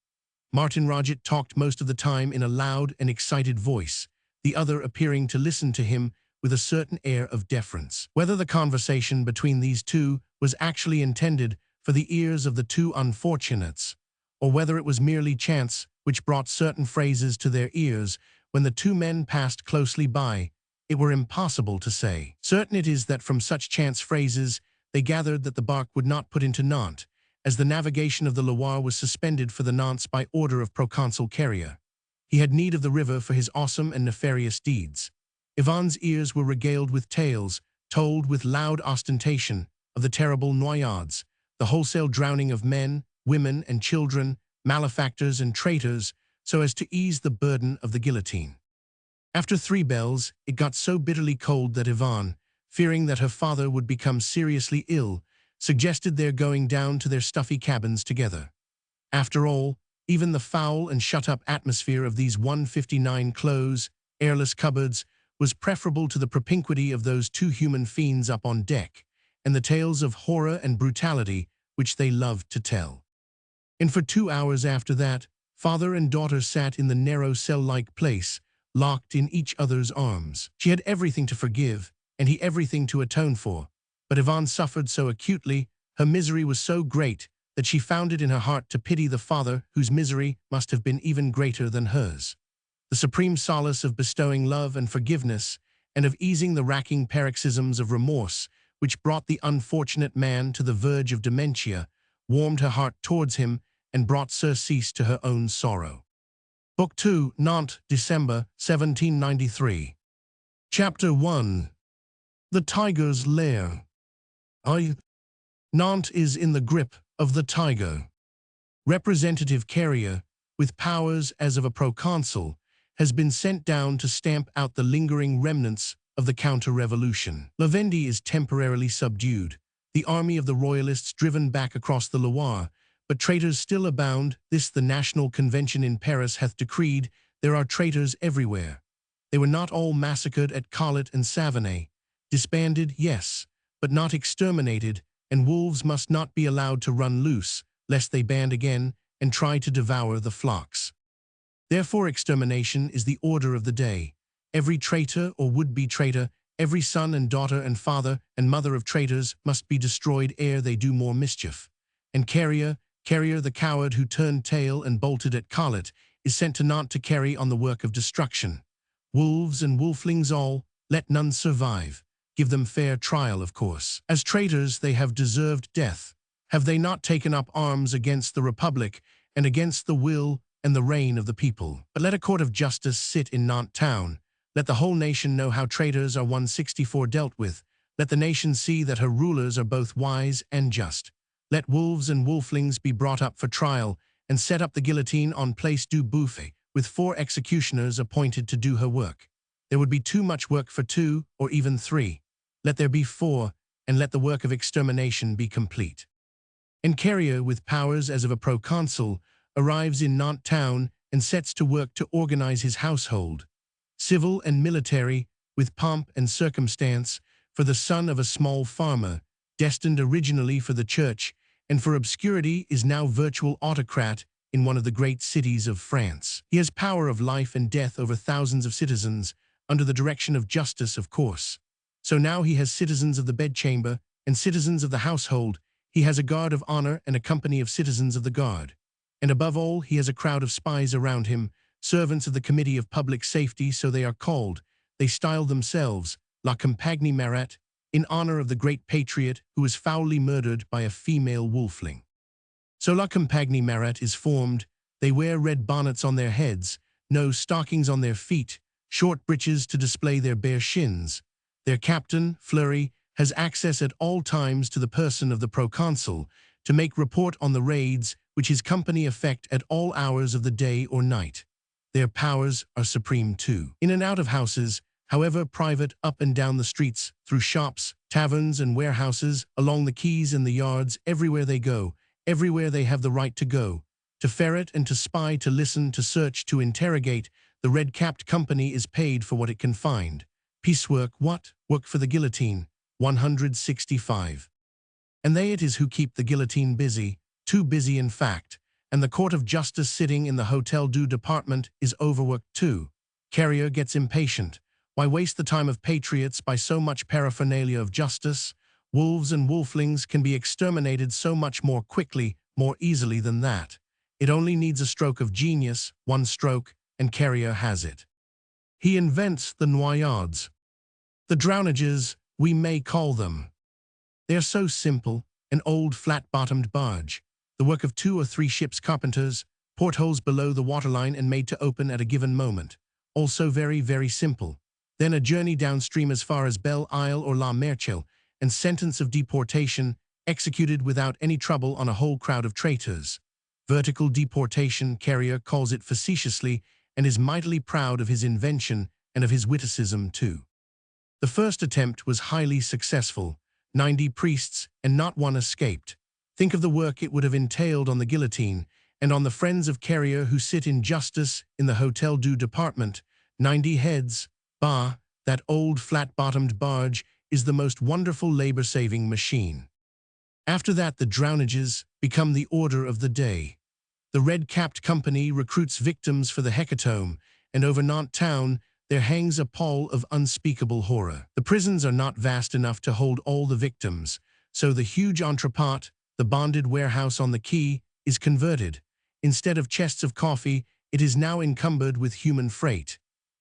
Martin Roget talked most of the time in a loud and excited voice, the other appearing to listen to him with a certain air of deference. Whether the conversation between these two was actually intended for the ears of the two unfortunates, or whether it was merely chance which brought certain phrases to their ears when the two men passed closely by, it were impossible to say. Certain it is that from such chance phrases they gathered that the bark would not put into Nantes, as the navigation of the Loire was suspended for the nonce by order of Proconsul Carrier. He had need of the river for his awesome and nefarious deeds. Yvonne's ears were regaled with tales, told with loud ostentation, of the terrible noyades, the wholesale drowning of men, women, and children, malefactors and traitors, so as to ease the burden of the guillotine. After 3 bells, it got so bitterly cold that Yvonne, fearing that her father would become seriously ill, suggested their going down to their stuffy cabins together. After all, even the foul and shut-up atmosphere of these 159 close, airless cupboards was preferable to the propinquity of those 2 human fiends up on deck, and the tales of horror and brutality which they loved to tell. And for 2 hours after that, father and daughter sat in the narrow cell-like place, locked in each other's arms. She had everything to forgive, and he everything to atone for, but Yvonne suffered so acutely, her misery was so great, that she found it in her heart to pity the father whose misery must have been even greater than hers. The supreme solace of bestowing love and forgiveness, and of easing the racking paroxysms of remorse which brought the unfortunate man to the verge of dementia, warmed her heart towards him and brought surcease to her own sorrow. Book 2, Nantes, December, 1793. Chapter 1. The Tiger's Lair. Nantes is in the grip of the tiger. Representative Carrier, with powers as of a proconsul, has been sent down to stamp out the lingering remnants of the counter-revolution. La Vendée is temporarily subdued, the army of the royalists driven back across the Loire, but traitors still abound. This the National Convention in Paris hath decreed. There are traitors everywhere. They were not all massacred at Scarlet and Savonay. Disbanded, yes, but not exterminated, and wolves must not be allowed to run loose, lest they band again and try to devour the flocks. Therefore extermination is the order of the day. Every traitor or would-be traitor, every son and daughter and father and mother of traitors must be destroyed ere they do more mischief. And Carrier the coward who turned tail and bolted at Scarlet, is sent to Nantes to carry on the work of destruction. Wolves and wolflings all, let none survive. Give them fair trial, of course. As traitors they have deserved death. Have they not taken up arms against the Republic and against the will and the reign of the people? But let a court of justice sit in Nantes town. Let the whole nation know how traitors are 164 dealt with. Let the nation see that her rulers are both wise and just. Let wolves and wolflings be brought up for trial, and set up the guillotine on Place du Buffet, with 4 executioners appointed to do her work. There would be too much work for 2, or even 3. Let there be 4, and let the work of extermination be complete. And Carrier, with powers as of a proconsul, arrives in Nantes town and sets to work to organize his household, civil and military, with pomp and circumstance, for the son of a small farmer, destined originally for the church, and for obscurity is now virtual autocrat in one of the great cities of France. He has power of life and death over thousands of citizens, under the direction of justice, of course. So now he has citizens of the bedchamber and citizens of the household. He has a guard of honor and a company of citizens of the guard. And above all, he has a crowd of spies around him, servants of the Committee of Public Safety, so they are called. They style themselves La Compagnie Marat, in honor of the great patriot who was foully murdered by a female wolfling. So La Compagnie Marat is formed. They wear red bonnets on their heads, no stockings on their feet, short breeches to display their bare shins. Their captain, Fleury, has access at all times to the person of the proconsul to make report on the raids which his company effect at all hours of the day or night. Their powers are supreme too. In and out of houses, however private, up and down the streets, through shops, taverns and warehouses, along the quays and the yards, everywhere they go, everywhere they have the right to go, to ferret and to spy, to listen, to search, to interrogate, the red-capped company is paid for what it can find. Piecework, what? Work for the guillotine, 165. And they it is who keep the guillotine busy, too busy in fact, and the court of justice sitting in the Hotel du Department is overworked too. Carrier gets impatient. Why waste the time of patriots by so much paraphernalia of justice? Wolves and wolflings can be exterminated so much more quickly, more easily than that. It only needs a stroke of genius, one stroke, and Carrier has it. He invents the noyades. The drownages, we may call them. They are so simple, an old flat-bottomed barge, the work of 2 or 3 ship's carpenters, portholes below the waterline and made to open at a given moment. Also very, very simple. Then a journey downstream as far as Belle Isle or La Merchelle, and sentence of deportation, executed without any trouble on a whole crowd of traitors. Vertical deportation, Carrier calls it facetiously, and is mightily proud of his invention and of his witticism too. The first attempt was highly successful. 90 priests, and not one escaped. Think of the work it would have entailed on the guillotine, and on the friends of Carrier who sit in justice in the Hotel du Department. 90 heads. Bah, that old flat-bottomed barge is the most wonderful labor-saving machine. After that, the drownages become the order of the day. The red-capped company recruits victims for the hecatomb, and over Nantes town there hangs a pall of unspeakable horror. The prisons are not vast enough to hold all the victims, so the huge entrepot, the bonded warehouse on the quay, is converted. Instead of chests of coffee, it is now encumbered with human freight.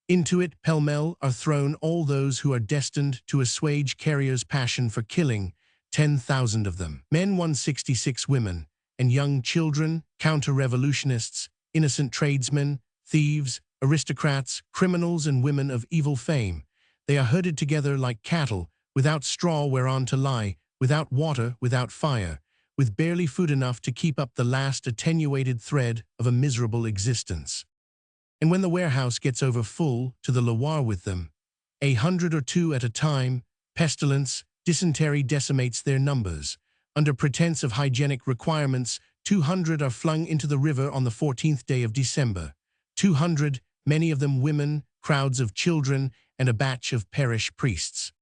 Into it, pell-mell, are thrown all those who are destined to assuage Carrier's passion for killing, 10,000 of them. Men 166 women, and young children, counter-revolutionists, innocent tradesmen, thieves, aristocrats, criminals and women of evil fame. They are herded together like cattle, without straw whereon to lie, without water, without fire, with barely food enough to keep up the last attenuated thread of a miserable existence. And when the warehouse gets over full, to the Loire with them, 100 or 2 at a time, pestilence, dysentery decimates their numbers. Under pretense of hygienic requirements, 200 are flung into the river on the 14th day of December. 200, many of them women, crowds of children, and a batch of parish priests.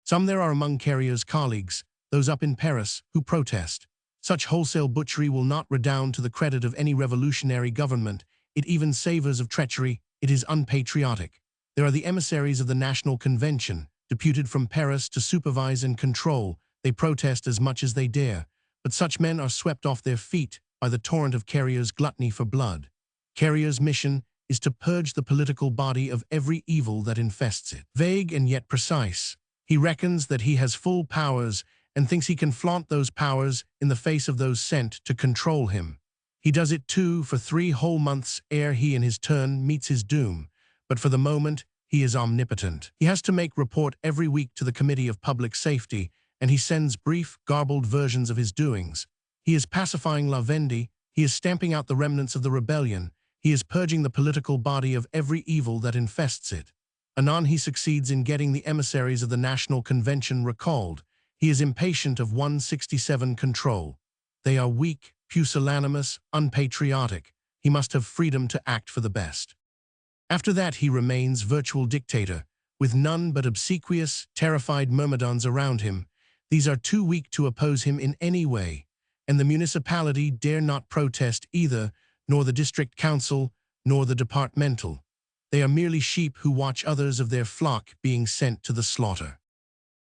Some there are among Carrier's colleagues, those up in Paris, who protest. Such wholesale butchery will not redound to the credit of any revolutionary government. It even savors of treachery. It is unpatriotic. There are the emissaries of the National Convention, deputed from Paris to supervise and control. They protest as much as they dare, but such men are swept off their feet by the torrent of Carrier's gluttony for blood. Carrier's mission is to purge the political body of every evil that infests it. Vague and yet precise, he reckons that he has full powers and thinks he can flaunt those powers in the face of those sent to control him. He does it too for 3 whole months ere he in his turn meets his doom, but for the moment he is omnipotent. He has to make report every week to the Committee of Public Safety, and he sends brief, garbled versions of his doings. He is pacifying La Vendée, he is stamping out the remnants of the rebellion, he is purging the political body of every evil that infests it. Anon he succeeds in getting the emissaries of the National Convention recalled. He is impatient of 167 control. They are weak, pusillanimous, unpatriotic. He must have freedom to act for the best. After that he remains virtual dictator, with none but obsequious, terrified myrmidons around him. These are too weak to oppose him in any way, and the municipality dare not protest either, nor the district council, nor the departmental. They are merely sheep who watch others of their flock being sent to the slaughter.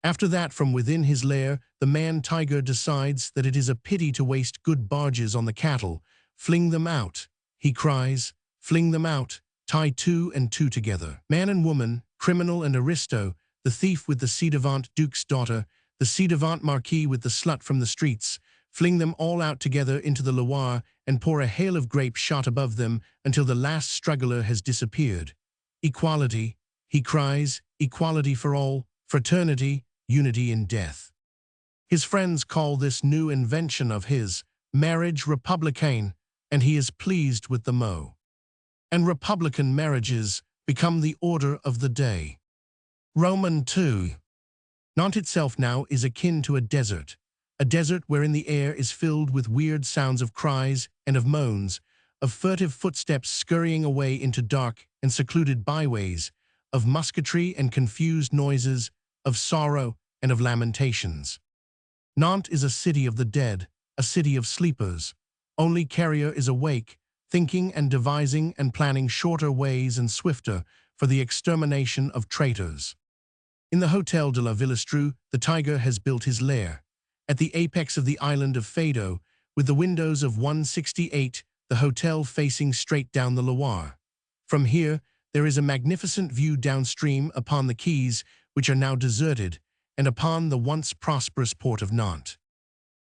After that, from within his lair, the man-tiger decides that it is a pity to waste good barges on the cattle. Fling them out, he cries, fling them out, tie 2 and 2 together. Man and woman, criminal and aristo, the thief with the ci-devant duke's daughter, the ci-devant marquis with the slut from the streets, fling them all out together into the Loire and pour a hail of grape shot above them until the last struggler has disappeared. Equality, he cries, equality for all, fraternity, unity in death. His friends call this new invention of his marriage republicain, and he is pleased with the mot. And republican marriages become the order of the day. Roman 2. Nantes itself now is akin to a desert wherein the air is filled with weird sounds of cries and of moans, of furtive footsteps scurrying away into dark and secluded byways, of musketry and confused noises, of sorrow and of lamentations. Nantes is a city of the dead, a city of sleepers. Only Carrier is awake, thinking and devising and planning shorter ways and swifter for the extermination of traitors. In the Hôtel de la Villestreux, the tiger has built his lair. At the apex of the island of Feydeau, with the windows of 168, the hotel facing straight down the Loire. From here, there is a magnificent view downstream upon the quays, which are now deserted, and upon the once prosperous port of Nantes.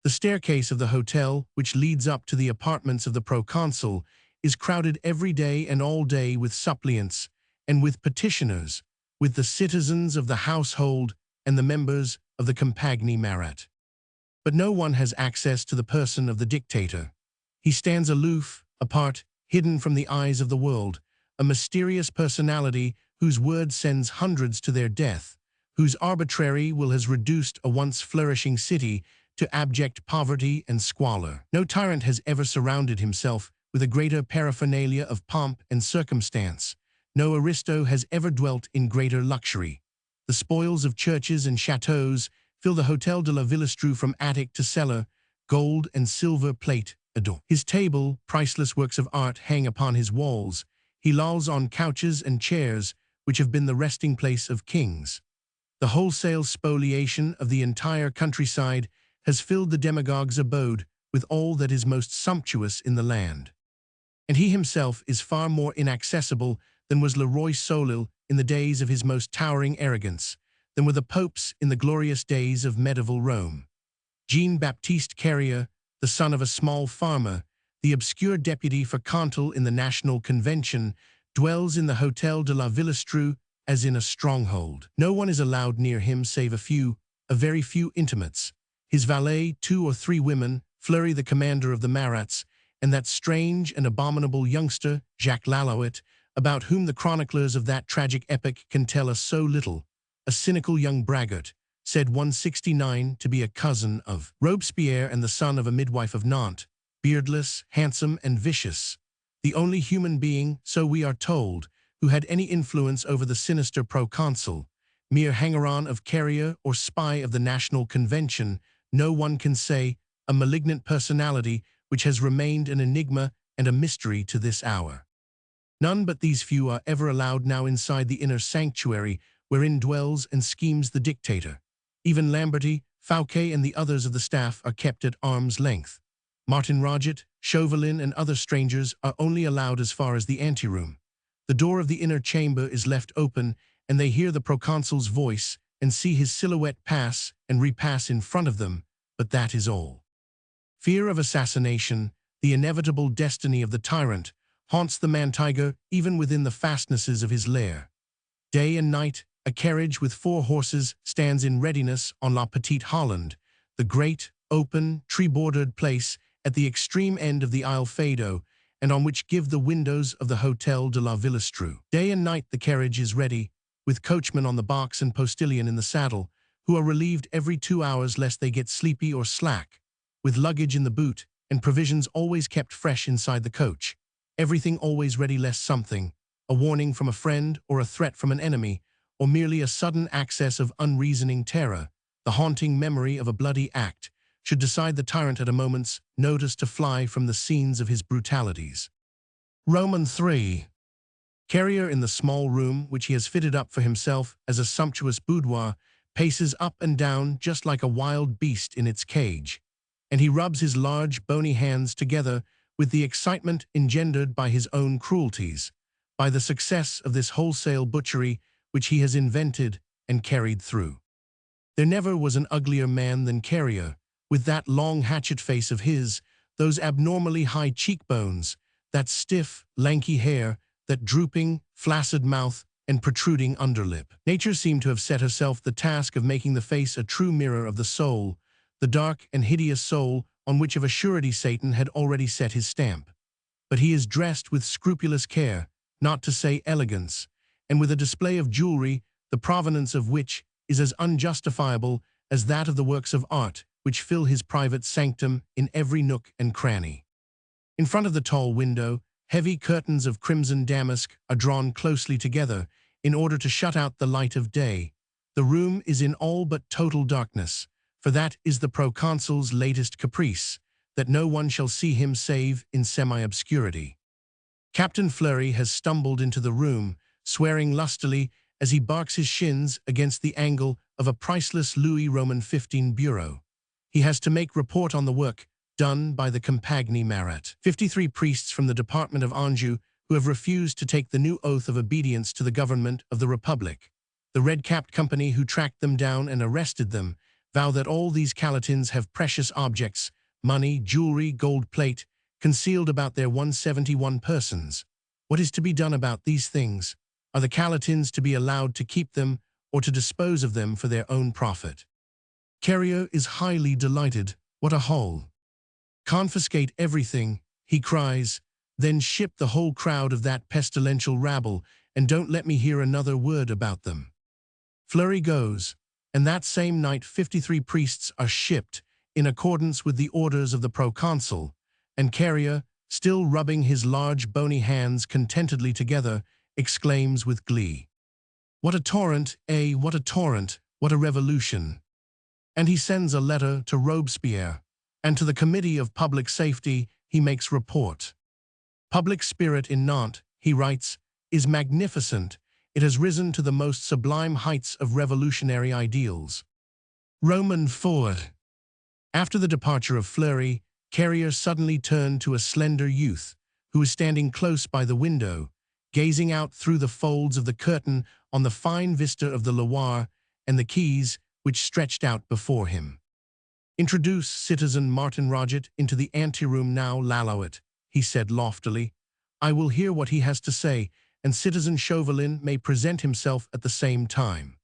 The staircase of the hotel, which leads up to the apartments of the proconsul, is crowded every day and all day with suppliants and with petitioners, with the citizens of the household and the members of the Compagnie Marat. But no one has access to the person of the dictator. He stands aloof, apart, hidden from the eyes of the world, a mysterious personality whose word sends hundreds to their death, whose arbitrary will has reduced a once flourishing city to abject poverty and squalor. No tyrant has ever surrounded himself with a greater paraphernalia of pomp and circumstance. No aristo has ever dwelt in greater luxury. The spoils of churches and chateaux fill the Hotel de la Villestreux from attic to cellar. Gold and silver plate adorn his table. Priceless works of art hang upon his walls. He lolls on couches and chairs which have been the resting place of kings. The wholesale spoliation of the entire countryside has filled the demagogue's abode with all that is most sumptuous in the land. And he himself is far more inaccessible than was Le Roi Soleil in the days of his most towering arrogance, than were the popes in the glorious days of medieval Rome. Jean-Baptiste Carrier, the son of a small farmer, the obscure deputy for Contal in the National Convention, dwells in the Hotel de la Villestreux as in a stronghold. No one is allowed near him save a very few intimates. His valet, 2 or 3 women, Fleury the commander of the Marats, and that strange and abominable youngster, Jacques Lalouette, about whom the chroniclers of that tragic epoch can tell us so little, a cynical young braggart, said 169 to be a cousin of Robespierre and the son of a midwife of Nantes, beardless, handsome, and vicious, the only human being, so we are told, who had any influence over the sinister proconsul, mere hanger-on of Carrier or spy of the National Convention, no one can say, a malignant personality which has remained an enigma and a mystery to this hour. None but these few are ever allowed now inside the inner sanctuary wherein dwells and schemes the dictator. Even Lamberty, Fouquet, and the others of the staff are kept at arm's length. Martin Roget, Chauvelin, and other strangers are only allowed as far as the anteroom. The door of the inner chamber is left open, and they hear the proconsul's voice and see his silhouette pass and repass in front of them, but that is all. Fear of assassination, the inevitable destiny of the tyrant, haunts the man-tiger even within the fastnesses of his lair. Day and night, a carriage with 4 horses stands in readiness on La Petite Hollande, the great, open, tree-bordered place at the extreme end of the Isle Feydeau, and on which give the windows of the Hotel de la Villestreux. Day and night the carriage is ready, with coachman on the box and postilion in the saddle, who are relieved every 2 hours lest they get sleepy or slack, with luggage in the boot and provisions always kept fresh inside the coach. Everything always ready lest something, a warning from a friend or a threat from an enemy, or merely a sudden access of unreasoning terror, the haunting memory of a bloody act, should decide the tyrant at a moment's notice to fly from the scenes of his brutalities. Roman 3. Carrier, in the small room which he has fitted up for himself as a sumptuous boudoir, paces up and down just like a wild beast in its cage, and he rubs his large, bony hands together with the excitement engendered by his own cruelties, by the success of this wholesale butchery which he has invented and carried through. There never was an uglier man than Carrier, with that long hatchet face of his, those abnormally high cheekbones, that stiff, lanky hair, that drooping, flaccid mouth, and protruding underlip. Nature seemed to have set herself the task of making the face a true mirror of the soul, the dark and hideous soul on which of a surety Satan had already set his stamp. But he is dressed with scrupulous care, not to say elegance, and with a display of jewelry, the provenance of which is as unjustifiable as that of the works of art which fill his private sanctum in every nook and cranny. In front of the tall window, heavy curtains of crimson damask are drawn closely together in order to shut out the light of day. The room is in all but total darkness, for that is the proconsul's latest caprice, that no one shall see him save in semi-obscurity. Captain Fleury has stumbled into the room, swearing lustily as he barks his shins against the angle of a priceless Louis Roman 15 bureau. He has to make report on the work done by the Compagnie Marat. 53 priests from the Department of Anjou who have refused to take the new oath of obedience to the government of the Republic. The red-capped company who tracked them down and arrested them vow that all these Calatins have precious objects, money, jewelry, gold plate, concealed about their 171 persons. What is to be done about these things? Are the Calatins to be allowed to keep them or to dispose of them for their own profit? Carrier is highly delighted. What a haul. Confiscate everything, he cries, then ship the whole crowd of that pestilential rabble, and don't let me hear another word about them. Flurry goes, and that same night 53 priests are shipped, in accordance with the orders of the proconsul, and Carrier, still rubbing his large bony hands contentedly together, exclaims with glee. What a torrent, what a torrent, what a revolution. And he sends a letter to Robespierre, and to the Committee of Public Safety he makes report. Public spirit in Nantes, he writes, is magnificent. It has risen to the most sublime heights of revolutionary ideals. Roman forward. After the departure of Fleury, Carrier suddenly turned to a slender youth, who was standing close by the window, gazing out through the folds of the curtain on the fine vista of the Loire and the quays which stretched out before him. Introduce citizen Martin Roget into the anteroom now, Lallouet, he said loftily. I will hear what he has to say, and citizen Chauvelin may present himself at the same time.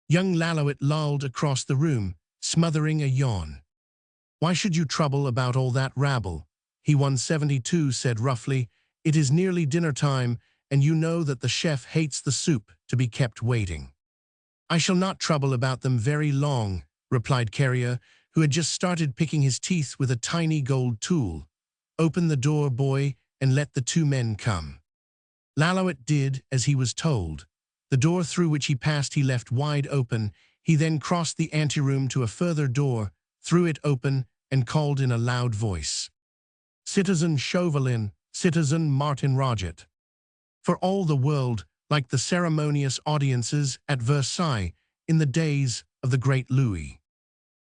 Young Lallouet lolled across the room, smothering a yawn. Why should you trouble about all that rabble? He 172 said roughly. It is nearly dinner time, and you know that the chef hates the soup to be kept waiting. I shall not trouble about them very long, replied Carrier, who had just started picking his teeth with a tiny gold tool. Open the door, boy, and let the two men come. Lallouet did as he was told. The door through which he passed he left wide open. He then crossed the anteroom to a further door, threw it open, and called in a loud voice. Citizen Chauvelin, citizen Martin Roget. For all the world like the ceremonious audiences at Versailles in the days of the great Louis.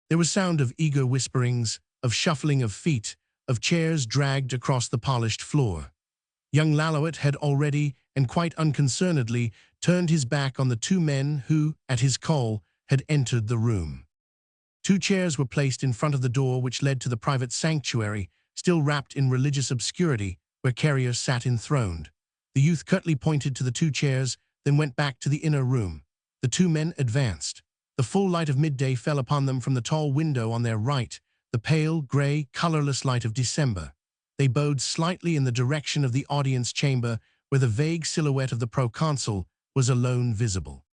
There was sound of eager whisperings, of shuffling of feet, of chairs dragged across the polished floor. Young Lallouet had already, and quite unconcernedly, turned his back on the two men who, at his call, had entered the room. Two chairs were placed in front of the door which led to the private sanctuary, still wrapped in religious obscurity, where Carrier sat enthroned. The youth curtly pointed to the two chairs, then went back to the inner room. The two men advanced. The full light of midday fell upon them from the tall window on their right, the pale, grey, colourless light of December. They bowed slightly in the direction of the audience chamber, where the vague silhouette of the proconsul was alone visible.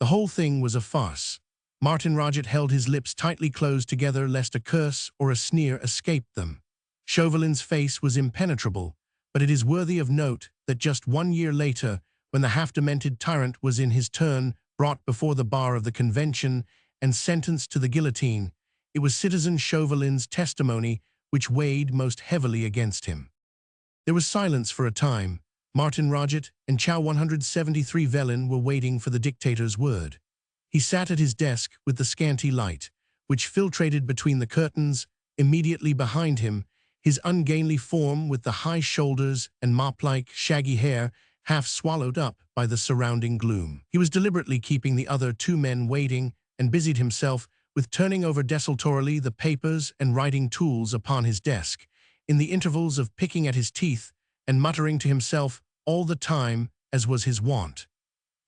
The whole thing was a farce. Martin Roget held his lips tightly closed together lest a curse or a sneer escaped them. Chauvelin's face was impenetrable, but it is worthy of note that just 1 year later, when the half-demented tyrant was in his turn brought before the bar of the Convention and sentenced to the guillotine, it was citizen Chauvelin's testimony which weighed most heavily against him. There was silence for a time. Martin Roget and Chow 173 Vellin were waiting for the dictator's word. He sat at his desk with the scanty light, which filtrated between the curtains, immediately behind him, his ungainly form with the high shoulders and mop-like, shaggy hair half swallowed up by the surrounding gloom. He was deliberately keeping the other two men waiting and busied himself with turning over desultorily the papers and writing tools upon his desk, in the intervals of picking at his teeth and muttering to himself all the time, as was his wont.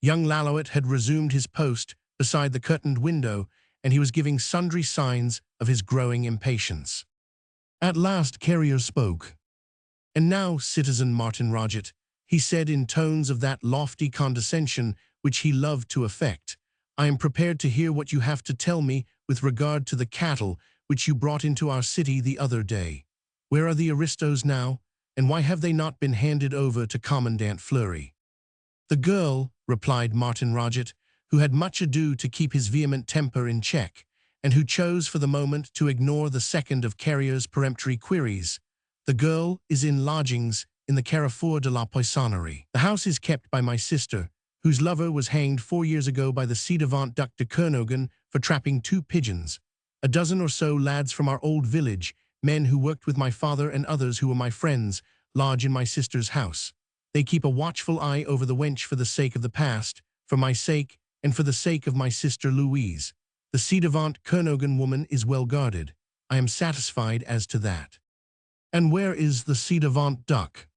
Young Lallouet had resumed his post beside the curtained window, and he was giving sundry signs of his growing impatience. At last Carrier spoke. And now, citizen Martin Roget, he said in tones of that lofty condescension which he loved to affect, I am prepared to hear what you have to tell me with regard to the cattle which you brought into our city the other day. Where are the aristos now, and why have they not been handed over to Commandant Fleury? The girl, replied Martin Roget, who had much ado to keep his vehement temper in check, and who chose for the moment to ignore the second of Carrier's peremptory queries. The girl is in lodgings in the Carrefour de la Poissonnerie. The house is kept by my sister, whose lover was hanged 4 years ago by the ci-devant Duc de Kernogan for trapping 2 pigeons. A dozen or so lads from our old village, men who worked with my father and others who were my friends, lodge in my sister's house. They keep a watchful eye over the wench for the sake of the past, for my sake, and for the sake of my sister Louise. The ci-devant Kernogan woman is well guarded. I am satisfied as to that. And where is the ci-devant Duc?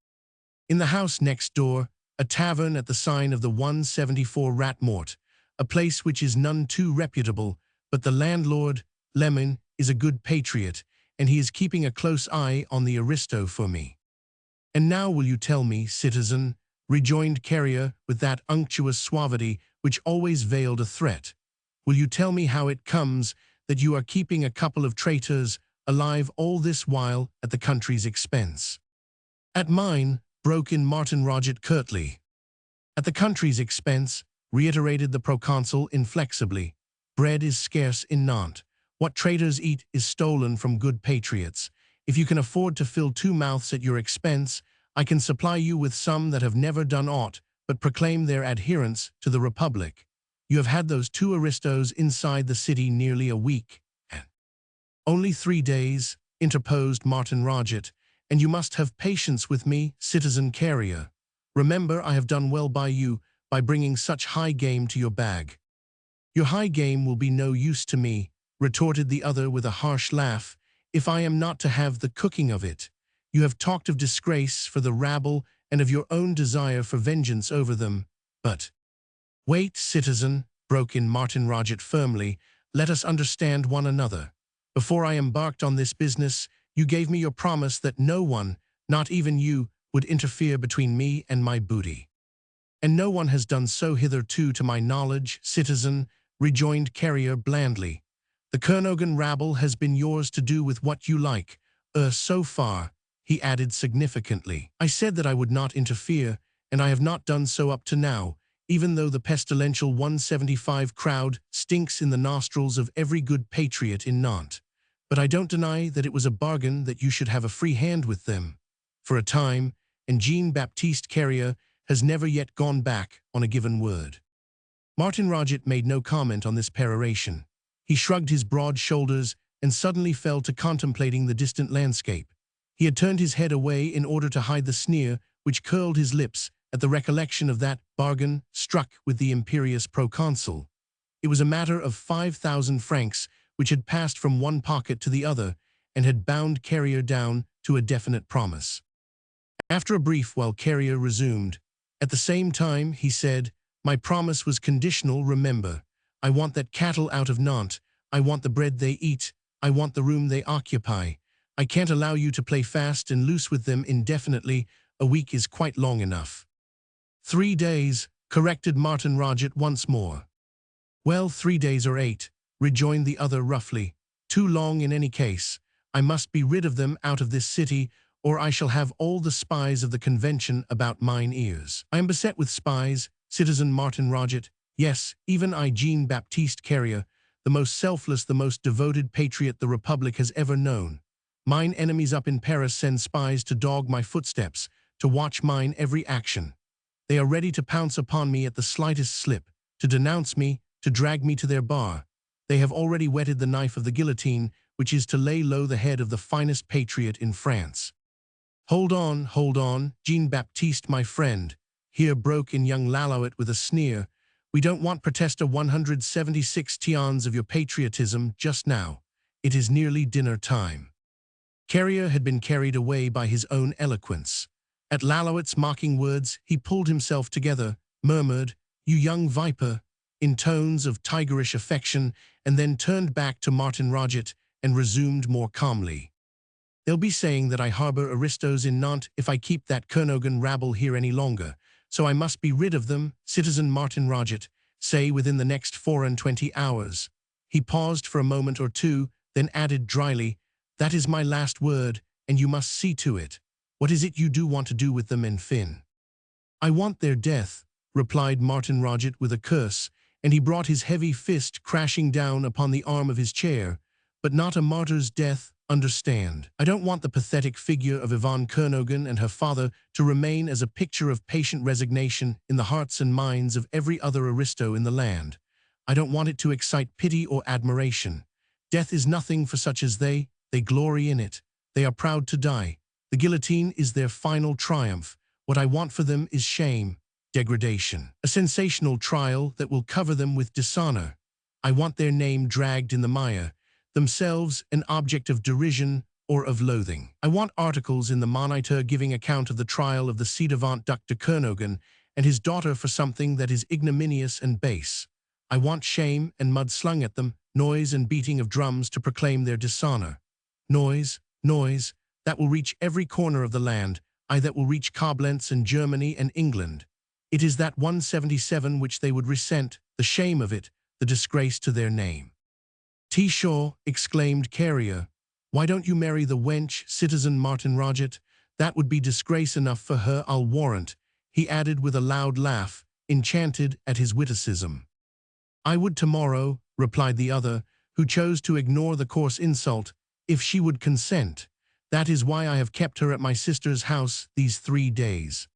In the house next door, a tavern at the sign of the 174 Rat Mort, a place which is none too reputable, But the landlord, Lemon, is a good patriot, and he is keeping a close eye on the aristo for me. And now will you tell me, citizen, rejoined Carrier with that unctuous suavity which always veiled a threat, will you tell me how it comes that you are keeping a couple of traitors alive all this while at the country's expense? At mine, broke in Martin Roget curtly. At the country's expense, reiterated the proconsul inflexibly. Bread is scarce in Nantes. What traitors eat is stolen from good patriots. If you can afford to fill 2 mouths at your expense, I can supply you with some that have never done aught but proclaim their adherence to the Republic. You have had those 2 aristos inside the city nearly a week. Only 3 days, interposed Martin Roget, and you must have patience with me, citizen Carrier. Remember, I have done well by you by bringing such high game to your bag. Your high game will be no use to me, retorted the other with a harsh laugh, if I am not to have the cooking of it. You have talked of disgrace for the rabble and of your own desire for vengeance over them, but— Wait, citizen, broke in Martin Roget firmly, let us understand one another. Before I embarked on this business, you gave me your promise that no one, not even you, would interfere between me and my booty. And no one has done so hitherto to my knowledge, citizen, rejoined Carrier blandly. The Kernogan rabble has been yours to do with what you like, so far, he added significantly. I said that I would not interfere, and I have not done so up to now, even though the pestilential 175 crowd stinks in the nostrils of every good patriot in Nantes. But I don't deny that it was a bargain that you should have a free hand with them, for a time, and Jean-Baptiste Carrier has never yet gone back on a given word. Martin Roget made no comment on this peroration. He shrugged his broad shoulders and suddenly fell to contemplating the distant landscape. He had turned his head away in order to hide the sneer which curled his lips at the recollection of that bargain struck with the imperious proconsul. It was a matter of 5,000 francs which had passed from one pocket to the other and had bound Carrier down to a definite promise. After a brief while Carrier resumed, at the same time, he said, my promise was conditional, remember. I want that cattle out of Nantes. I want the bread they eat. I want the room they occupy. I can't allow you to play fast and loose with them indefinitely. A week is quite long enough. 3 days, corrected Martin Roget once more. Well, 3 days or 8, rejoined the other roughly. Too long in any case. I must be rid of them out of this city, or I shall have all the spies of the convention about mine ears. I am beset with spies, citizen Martin Roget. Yes, even I, Jean-Baptiste Carrier, the most selfless, the most devoted patriot the Republic has ever known. Mine enemies up in Paris send spies to dog my footsteps, to watch mine every action. They are ready to pounce upon me at the slightest slip, to denounce me, to drag me to their bar. They have already whetted the knife of the guillotine, which is to lay low the head of the finest patriot in France. Hold on, Jean-Baptiste, my friend. Here broke in young Lallouet with a sneer. We don't want protesta 176 tions of your patriotism just now. It is nearly dinner time. Carrier had been carried away by his own eloquence. At Lallouet's mocking words, he pulled himself together, murmured, you young viper, in tones of tigerish affection, and then turned back to Martin Roget and resumed more calmly. They'll be saying that I harbor aristos in Nantes if I keep that Kernogan rabble here any longer, so I must be rid of them, citizen Martin Roget, say within the next 24 hours. He paused for a moment or two, then added dryly, that is my last word, and you must see to it. What is it you do want to do with them, en fin? I want their death, replied Martin Roget with a curse, and he brought his heavy fist crashing down upon the arm of his chair. But not a martyr's death, understand. I don't want the pathetic figure of Yvonne Kernogan and her father to remain as a picture of patient resignation in the hearts and minds of every other aristo in the land. I don't want it to excite pity or admiration. Death is nothing for such as they glory in it. They are proud to die. The guillotine is their final triumph. What I want for them is shame, degradation, a sensational trial that will cover them with dishonor. I want their name dragged in the mire, themselves an object of derision or of loathing. I want articles in the Moniteur giving account of the trial of the ci-devant Duc de Kernogan and his daughter for something that is ignominious and base. I want shame and mud slung at them, noise and beating of drums to proclaim their dishonor. Noise, noise, that will reach every corner of the land, aye, that will reach Koblenz and Germany and England. It is that 177 which they would resent, the shame of it, the disgrace to their name. Shaw, exclaimed Carrier, why don't you marry the wench, citizen Martin Roget? That would be disgrace enough for her, I'll warrant, he added with a loud laugh, enchanted at his witticism. I would tomorrow, replied the other, who chose to ignore the coarse insult, if she would consent. That is why I have kept her at my sister's house these 3 days.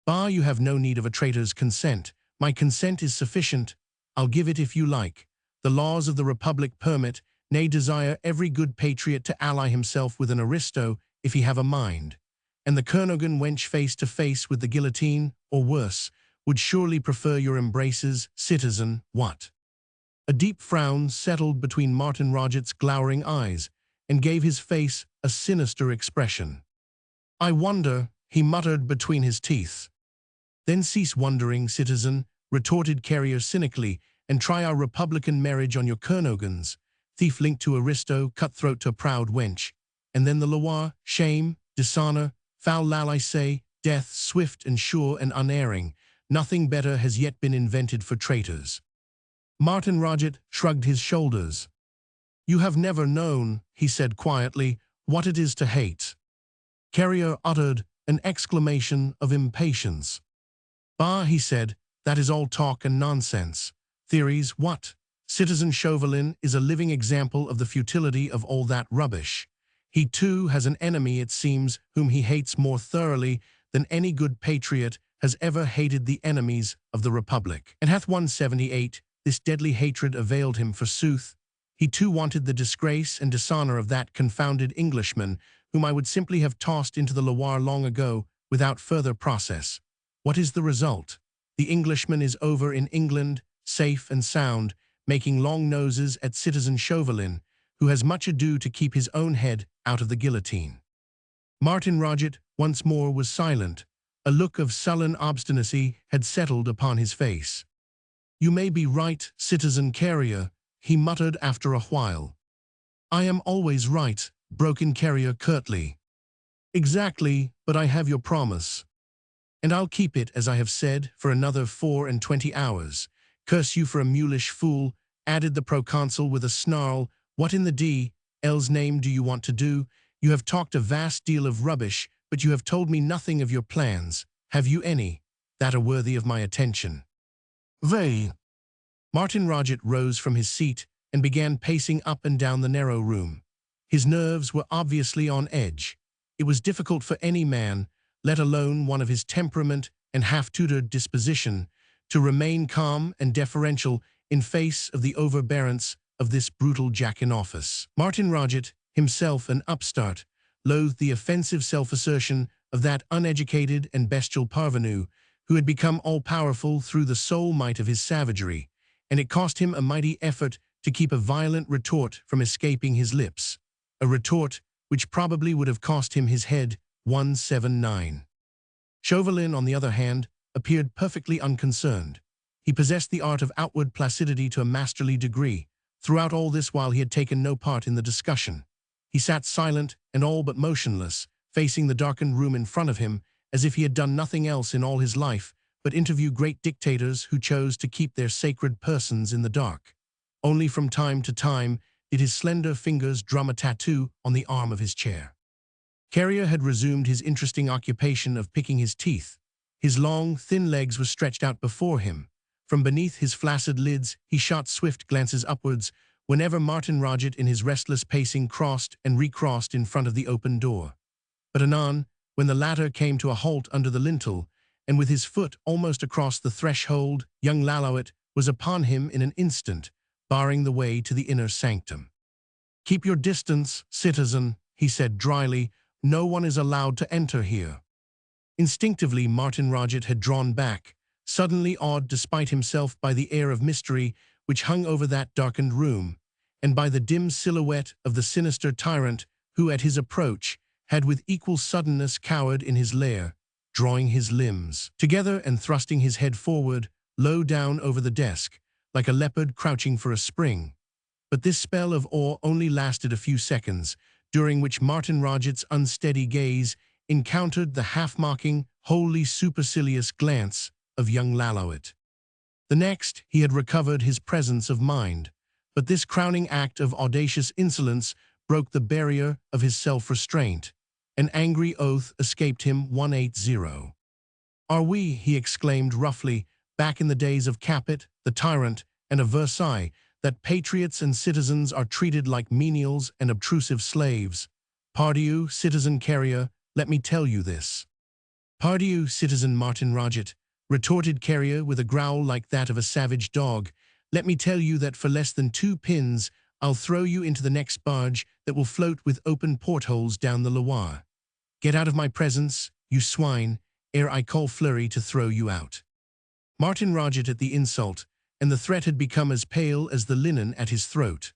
Bah, you have no need of a traitor's consent. My consent is sufficient. I'll give it if you like. The laws of the Republic permit, nay desire every good patriot to ally himself with an aristo if he have a mind. And the Kernogan wench face to face with the guillotine, or worse, would surely prefer your embraces, citizen, what? A deep frown settled between Martin Roget's glowering eyes, and gave his face a sinister expression. I wonder, he muttered between his teeth. Then cease wondering, citizen, retorted Carrier cynically, and try our Republican marriage on your Kernogans, thief linked to aristo, cutthroat to proud wench, and then the Loire, shame, dishonor, foul lal I say, death, swift and sure and unerring. Nothing better has yet been invented for traitors. Martin Roget shrugged his shoulders. You have never known, he said quietly, what it is to hate. Carrier uttered an exclamation of impatience. Bah, he said, that is all talk and nonsense. Theories, what? Citizen Chauvelin is a living example of the futility of all that rubbish. He too has an enemy, it seems, whom he hates more thoroughly than any good patriot has ever hated the enemies of the Republic. And hath 178, this deadly hatred availed him forsooth. He too wanted the disgrace and dishonor of that confounded Englishman, whom I would simply have tossed into the Loire long ago without further process. What is the result? The Englishman is over in England, safe and sound, making long noses at citizen Chauvelin, who has much ado to keep his own head out of the guillotine. Martin Roget once more was silent. A look of sullen obstinacy had settled upon his face. You may be right, citizen Carrier, he muttered after a while. I am always right, broke in Carrier curtly. Exactly, but I have your promise. And I'll keep it, as I have said, for another 24 hours. Curse you for a mulish fool, added the proconsul with a snarl. What in the D.L.'s name do you want to do? You have talked a vast deal of rubbish, but you have told me nothing of your plans. Have you any that are worthy of my attention? They. Martin Roget rose from his seat and began pacing up and down the narrow room. His nerves were obviously on edge. It was difficult for any man, let alone one of his temperament and half-tutored disposition, to remain calm and deferential in face of the overbearance of this brutal jack-in-office. Martin Roget, himself an upstart, loathed the offensive self-assertion of that uneducated and bestial parvenu who had become all-powerful through the sole might of his savagery, and it cost him a mighty effort to keep a violent retort from escaping his lips, a retort which probably would have cost him his head. 179. Chauvelin, on the other hand, appeared perfectly unconcerned. He possessed the art of outward placidity to a masterly degree. Throughout all this while he had taken no part in the discussion. He sat silent and all but motionless, facing the darkened room in front of him, as if he had done nothing else in all his life but interview great dictators who chose to keep their sacred persons in the dark. Only from time to time did his slender fingers drum a tattoo on the arm of his chair. Carrier had resumed his interesting occupation of picking his teeth. His long, thin legs were stretched out before him. From beneath his flaccid lids, he shot swift glances upwards whenever Martin Roget in his restless pacing crossed and recrossed in front of the open door. But anon, when the latter came to a halt under the lintel, and with his foot almost across the threshold, young Lallouet was upon him in an instant, barring the way to the inner sanctum. Keep your distance, citizen, he said dryly. No one is allowed to enter here. Instinctively, Martin Roget had drawn back, suddenly awed despite himself by the air of mystery which hung over that darkened room, and by the dim silhouette of the sinister tyrant who, at his approach, had with equal suddenness cowered in his lair, drawing his limbs together and thrusting his head forward, low down over the desk, like a leopard crouching for a spring. But this spell of awe only lasted a few seconds, during which Martin Roget's unsteady gaze encountered the half-mocking, wholly supercilious glance of young Lalauet. The next, he had recovered his presence of mind, but this crowning act of audacious insolence broke the barrier of his self-restraint. An angry oath escaped him 180. "Are we," he exclaimed roughly, "back in the days of Capet, the tyrant, and of Versailles, that patriots and citizens are treated like menials and obtrusive slaves? Pardieu, citizen Carrier, let me tell you this." "Pardieu, citizen Martin Roget," retorted Carrier with a growl like that of a savage dog, "let me tell you that for less than 2 pins, I'll throw you into the next barge that will float with open portholes down the Loire. Get out of my presence, you swine, ere I call Fleury to throw you out." Martin Roget at the insult, and the threat had become as pale as the linen at his throat.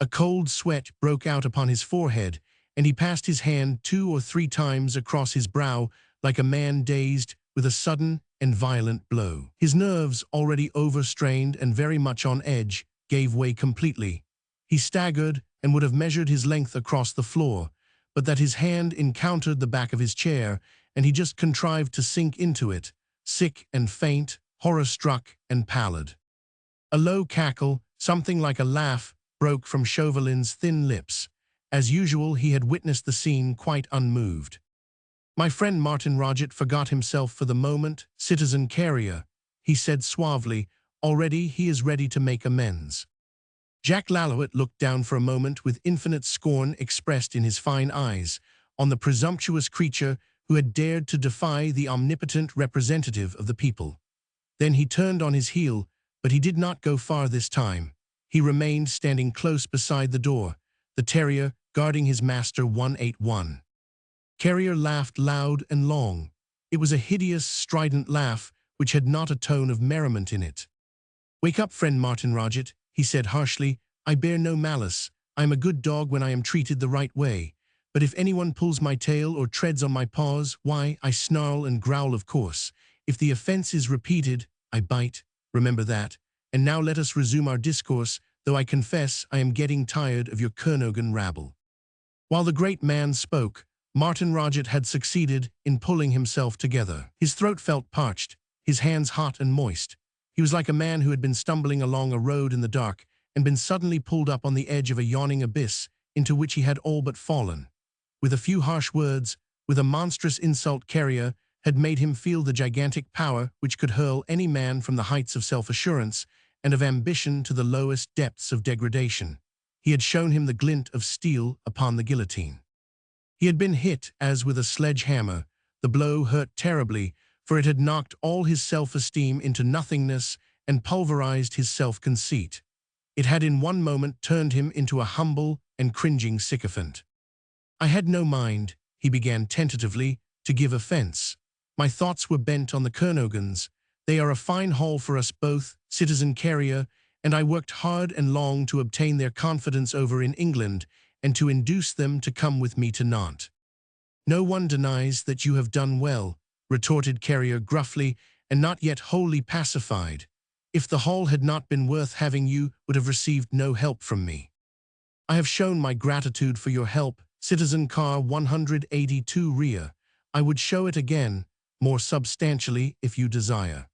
A cold sweat broke out upon his forehead, and he passed his hand 2 or 3 times across his brow like a man dazed with a sudden and violent blow. His nerves, already overstrained and very much on edge, gave way completely. He staggered and would have measured his length across the floor, but that his hand encountered the back of his chair, and he just contrived to sink into it, sick and faint, horror-struck and pallid. A low cackle, something like a laugh, broke from Chauvelin's thin lips. As usual, he had witnessed the scene quite unmoved. "My friend Martin Roget forgot himself for the moment, citizen Carrier," he said suavely. "Already he is ready to make amends." Jacques Lalauet looked down for a moment with infinite scorn expressed in his fine eyes, on the presumptuous creature who had dared to defy the omnipotent representative of the people. Then he turned on his heel, but he did not go far this time. He remained standing close beside the door, the terrier guarding his master 181. Carrier laughed loud and long. It was a hideous, strident laugh which had not a tone of merriment in it. "Wake up, friend Martin Roget," he said harshly. "I bear no malice. I am a good dog when I am treated the right way. But if anyone pulls my tail or treads on my paws, why, I snarl and growl, of course. If the offense is repeated, I bite. Remember that. And now let us resume our discourse, though I confess I am getting tired of your Kernogan rabble." While the great man spoke, Martin Roget had succeeded in pulling himself together. His throat felt parched, his hands hot and moist. He was like a man who had been stumbling along a road in the dark and been suddenly pulled up on the edge of a yawning abyss into which he had all but fallen. With a few harsh words, with a monstrous insult, Carrier had made him feel the gigantic power which could hurl any man from the heights of self-assurance and of ambition to the lowest depths of degradation. He had shown him the glint of steel upon the guillotine. He had been hit as with a sledgehammer. The blow hurt terribly, for it had knocked all his self-esteem into nothingness and pulverized his self-conceit. It had in one moment turned him into a humble and cringing sycophant. "I had no mind," he began tentatively, "to give offense. My thoughts were bent on the Kernogans. They are a fine haul for us both, citizen Carrier, and I worked hard and long to obtain their confidence over in England and to induce them to come with me to Nantes." "No one denies that you have done well," retorted Carrier gruffly, and not yet wholly pacified. "If the haul had not been worth having, you would have received no help from me. I have shown my gratitude for your help, citizen Car 182 Ria. I would show it again, more substantially if you desire."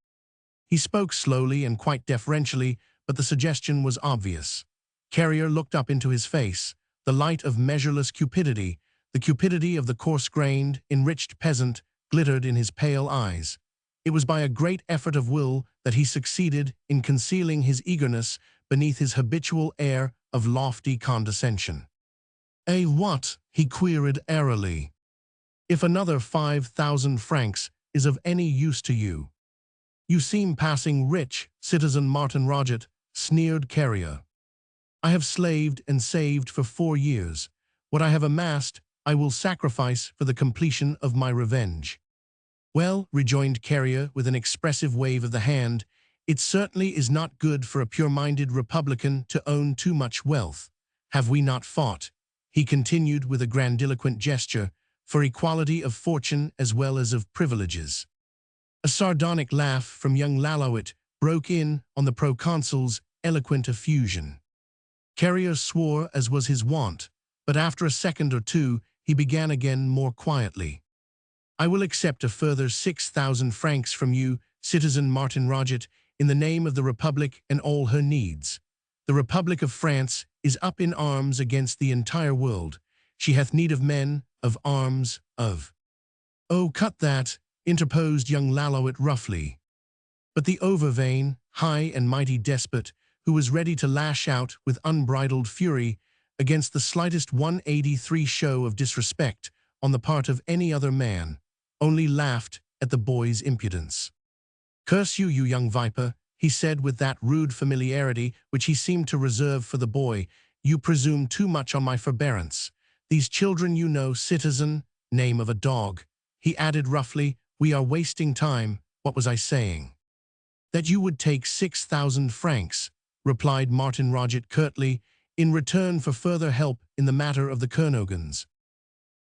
He spoke slowly and quite deferentially, but the suggestion was obvious. Carrier looked up into his face. The light of measureless cupidity, the cupidity of the coarse-grained, enriched peasant, glittered in his pale eyes. It was by a great effort of will that he succeeded in concealing his eagerness beneath his habitual air of lofty condescension. What?" he queried airily. "If another 5,000 francs is of any use to you." "You seem passing rich, citizen Martin Roget," sneered Carrier. "I have slaved and saved for 4 years. What I have amassed, I will sacrifice for the completion of my revenge." "Well," rejoined Carrier with an expressive wave of the hand, "it certainly is not good for a pure-minded republican to own too much wealth. Have we not fought," he continued with a grandiloquent gesture, "for equality of fortune as well as of privileges?" A sardonic laugh from young Lalauet broke in on the proconsul's eloquent effusion. Carrier swore as was his wont, but after a second or two he began again more quietly. I will accept a further 6,000 francs from you, citizen Martin Roget, in the name of the Republic and all her needs. The Republic of France is up in arms against the entire world. She hath need of men, of arms, of— "Oh, cut that," interposed young Lalloit roughly. But the overvain, high and mighty despot, who was ready to lash out with unbridled fury against the slightest 183 show of disrespect on the part of any other man, only laughed at the boy's impudence. "Curse you, you young viper," he said with that rude familiarity which he seemed to reserve for the boy. "You presume too much on my forbearance. These children you know, citizen, name of a dog," he added roughly. "We are wasting time. What was I saying?" "That you would take 6,000 francs, replied Martin Roget curtly, "in return for further help in the matter of the Kernogans."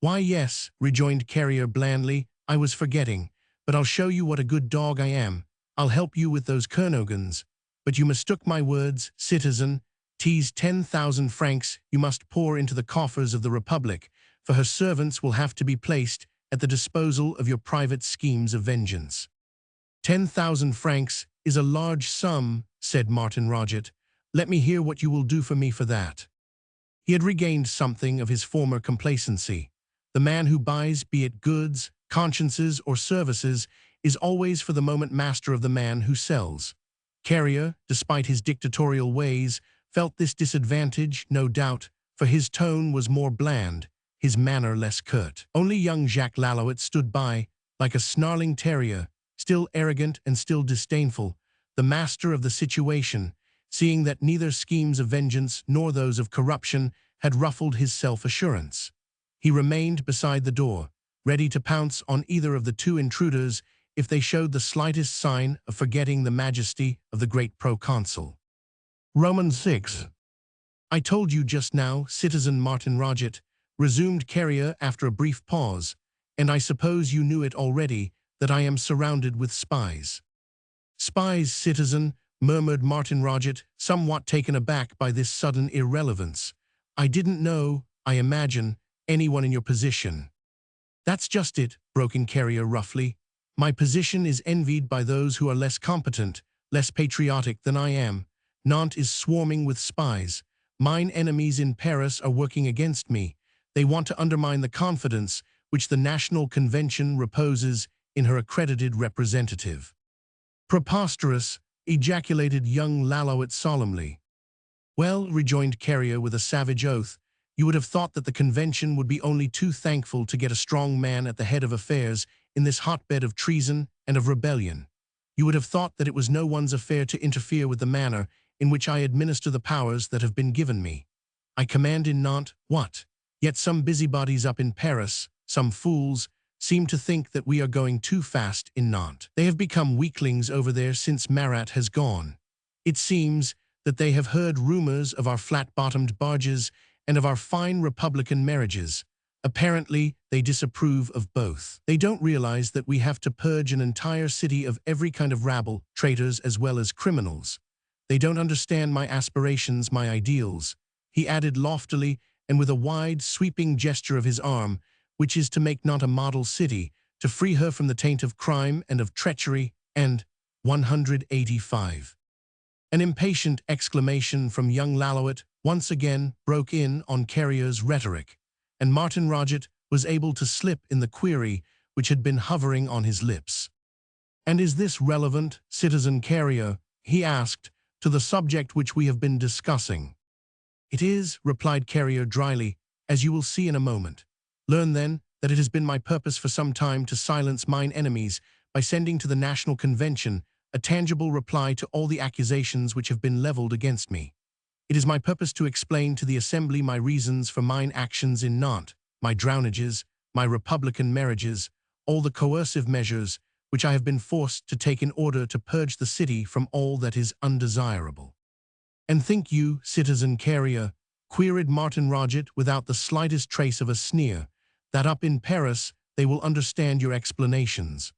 "Why, yes," rejoined Carrier blandly, "I was forgetting, but I'll show you what a good dog I am. I'll help you with those Kernogans. But you mistook my words, citizen. 'Tis 10,000 francs you must pour into the coffers of the Republic, for her servants will have to be placed at the disposal of your private schemes of vengeance." 10,000 francs is a large sum, said Martin Roget. "Let me hear what you will do for me for that." He had regained something of his former complacency. The man who buys, be it goods, consciences, or services, is always for the moment master of the man who sells. Carrier, despite his dictatorial ways, felt this disadvantage, no doubt, for his tone was more bland, his manner less curt. Only young Jacques Lalloit stood by, like a snarling terrier, still arrogant and still disdainful, the master of the situation, seeing that neither schemes of vengeance nor those of corruption had ruffled his self-assurance. He remained beside the door, ready to pounce on either of the two intruders if they showed the slightest sign of forgetting the majesty of the great proconsul. Romans 6. "I told you just now, citizen Martin Roget," resumed Carrier after a brief pause, "and I suppose you knew it already, that I am surrounded with spies." "Spies, citizen," murmured Martin Roget, somewhat taken aback by this sudden irrelevance. "I didn't know, I imagine, anyone in your position." "That's just it," broke in Carrier roughly. "My position is envied by those who are less competent, less patriotic than I am. Nantes is swarming with spies. Mine enemies in Paris are working against me. They want to undermine the confidence which the National Convention reposes in her accredited representative." "Preposterous," ejaculated young Lalloit solemnly. "Well," rejoined Carrier with a savage oath, "you would have thought that the convention would be only too thankful to get a strong man at the head of affairs in this hotbed of treason and of rebellion. You would have thought that it was no one's affair to interfere with the manner in which I administer the powers that have been given me. I command in Nantes, what? Yet some busybodies up in Paris, some fools, seem to think that we are going too fast in Nantes. They have become weaklings over there since Marat has gone. It seems that they have heard rumors of our flat-bottomed barges and of our fine Republican marriages. Apparently, they disapprove of both. They don't realize that we have to purge an entire city of every kind of rabble, traitors as well as criminals. They don't understand my aspirations, my ideals," he added loftily and with a wide, sweeping gesture of his arm, "which is to make Nantes a model city, to free her from the taint of crime and of treachery, and 185. An impatient exclamation from young Lalloit once again broke in on Carrier's rhetoric, and Martin Roget was able to slip in the query which had been hovering on his lips. "And is this relevant, citizen Carrier," he asked, "to the subject which we have been discussing?" "It is," replied Carrier dryly, "as you will see in a moment. Learn then that it has been my purpose for some time to silence mine enemies by sending to the National Convention a tangible reply to all the accusations which have been leveled against me. It is my purpose to explain to the Assembly my reasons for mine actions in Nantes, my drownages, my Republican marriages, all the coercive measures which I have been forced to take in order to purge the city from all that is undesirable." "And think you, citizen Carrier," queried Martin Roget without the slightest trace of a sneer, "that up in Paris they will understand your explanations?"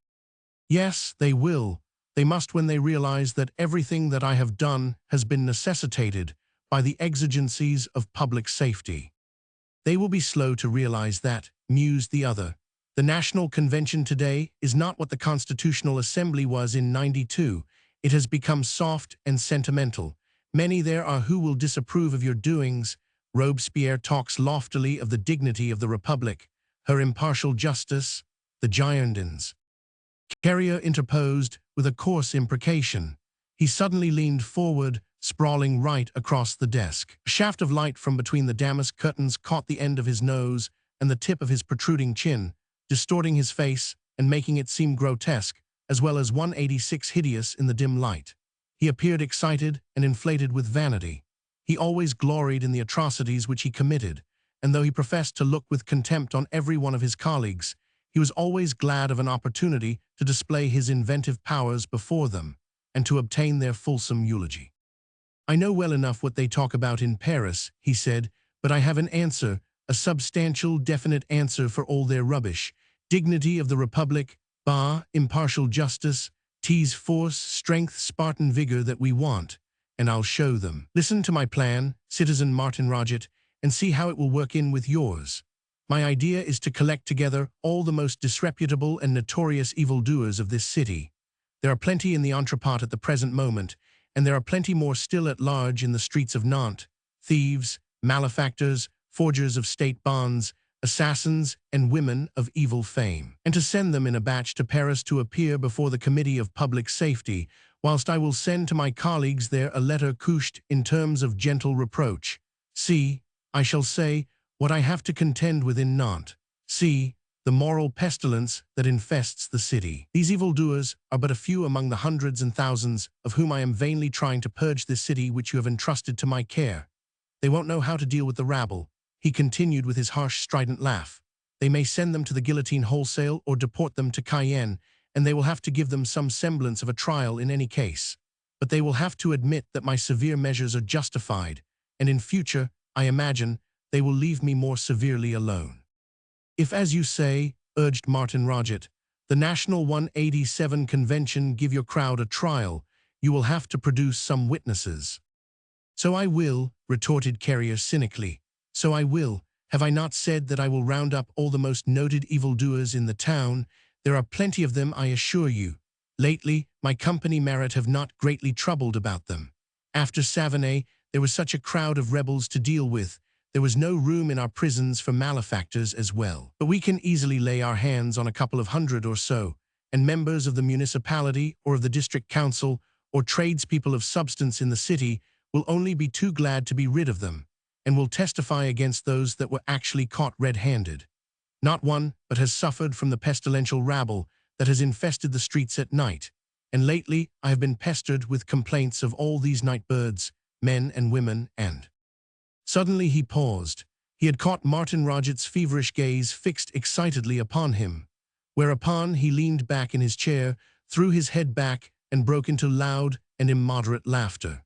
"Yes, they will. They must when they realize that everything that I have done has been necessitated by the exigencies of public safety. They will be slow to realize that, mused the other. The National Convention today is not what the Constitutional Assembly was in '92. It has become soft and sentimental. Many there are who will disapprove of your doings. Robespierre talks loftily of the dignity of the Republic, her impartial justice, the Girondins. Carrier interposed with a coarse imprecation. He suddenly leaned forward, sprawling right across the desk. A shaft of light from between the damask curtains caught the end of his nose and the tip of his protruding chin, distorting his face and making it seem grotesque, as well as 186 hideous in the dim light. He appeared excited and inflated with vanity. He always gloried in the atrocities which he committed, and though he professed to look with contempt on every one of his colleagues, he was always glad of an opportunity to display his inventive powers before them and to obtain their fulsome eulogy. "I know well enough what they talk about in Paris," he said, "but I have an answer, a substantial, definite answer for all their rubbish. Dignity of the Republic, impartial justice, tease force, strength, Spartan vigor that we want, and I'll show them. Listen to my plan, Citizen Martin Roget, and see how it will work in with yours. My idea is to collect together all the most disreputable and notorious evildoers of this city. There are plenty in the entrepot at the present moment, and there are plenty more still at large in the streets of Nantes, thieves, malefactors, forgers of state bonds, assassins, and women of evil fame, and to send them in a batch to Paris to appear before the Committee of Public Safety, whilst I will send to my colleagues there a letter couched in terms of gentle reproach. See, I shall say, what I have to contend with in Nantes. See, the moral pestilence that infests the city. These evildoers are but a few among the hundreds and thousands of whom I am vainly trying to purge this city which you have entrusted to my care. They won't know how to deal with the rabble," he continued with his harsh, strident laugh. "They may send them to the guillotine wholesale or deport them to Cayenne, and they will have to give them some semblance of a trial in any case. But they will have to admit that my severe measures are justified, and in future, I imagine, they will leave me more severely alone." "If, as you say," urged Martin Roget, "the National 187 Convention give your crowd a trial, you will have to produce some witnesses." "So I will," retorted Carrier cynically. "So I will. Have I not said that I will round up all the most noted evildoers in the town? There are plenty of them, I assure you. Lately, my company merit have not greatly troubled about them. After Savonay, there was such a crowd of rebels to deal with. There was no room in our prisons for malefactors as well. But we can easily lay our hands on a couple of hundred or so, and members of the municipality or of the district council or tradespeople of substance in the city will only be too glad to be rid of them, and will testify against those that were actually caught red-handed. Not one but has suffered from the pestilential rabble that has infested the streets at night, and lately I have been pestered with complaints of all these night birds, men and women, and—" Suddenly he paused. He had caught Martin Roget's feverish gaze fixed excitedly upon him, whereupon he leaned back in his chair, threw his head back, and broke into loud and immoderate laughter.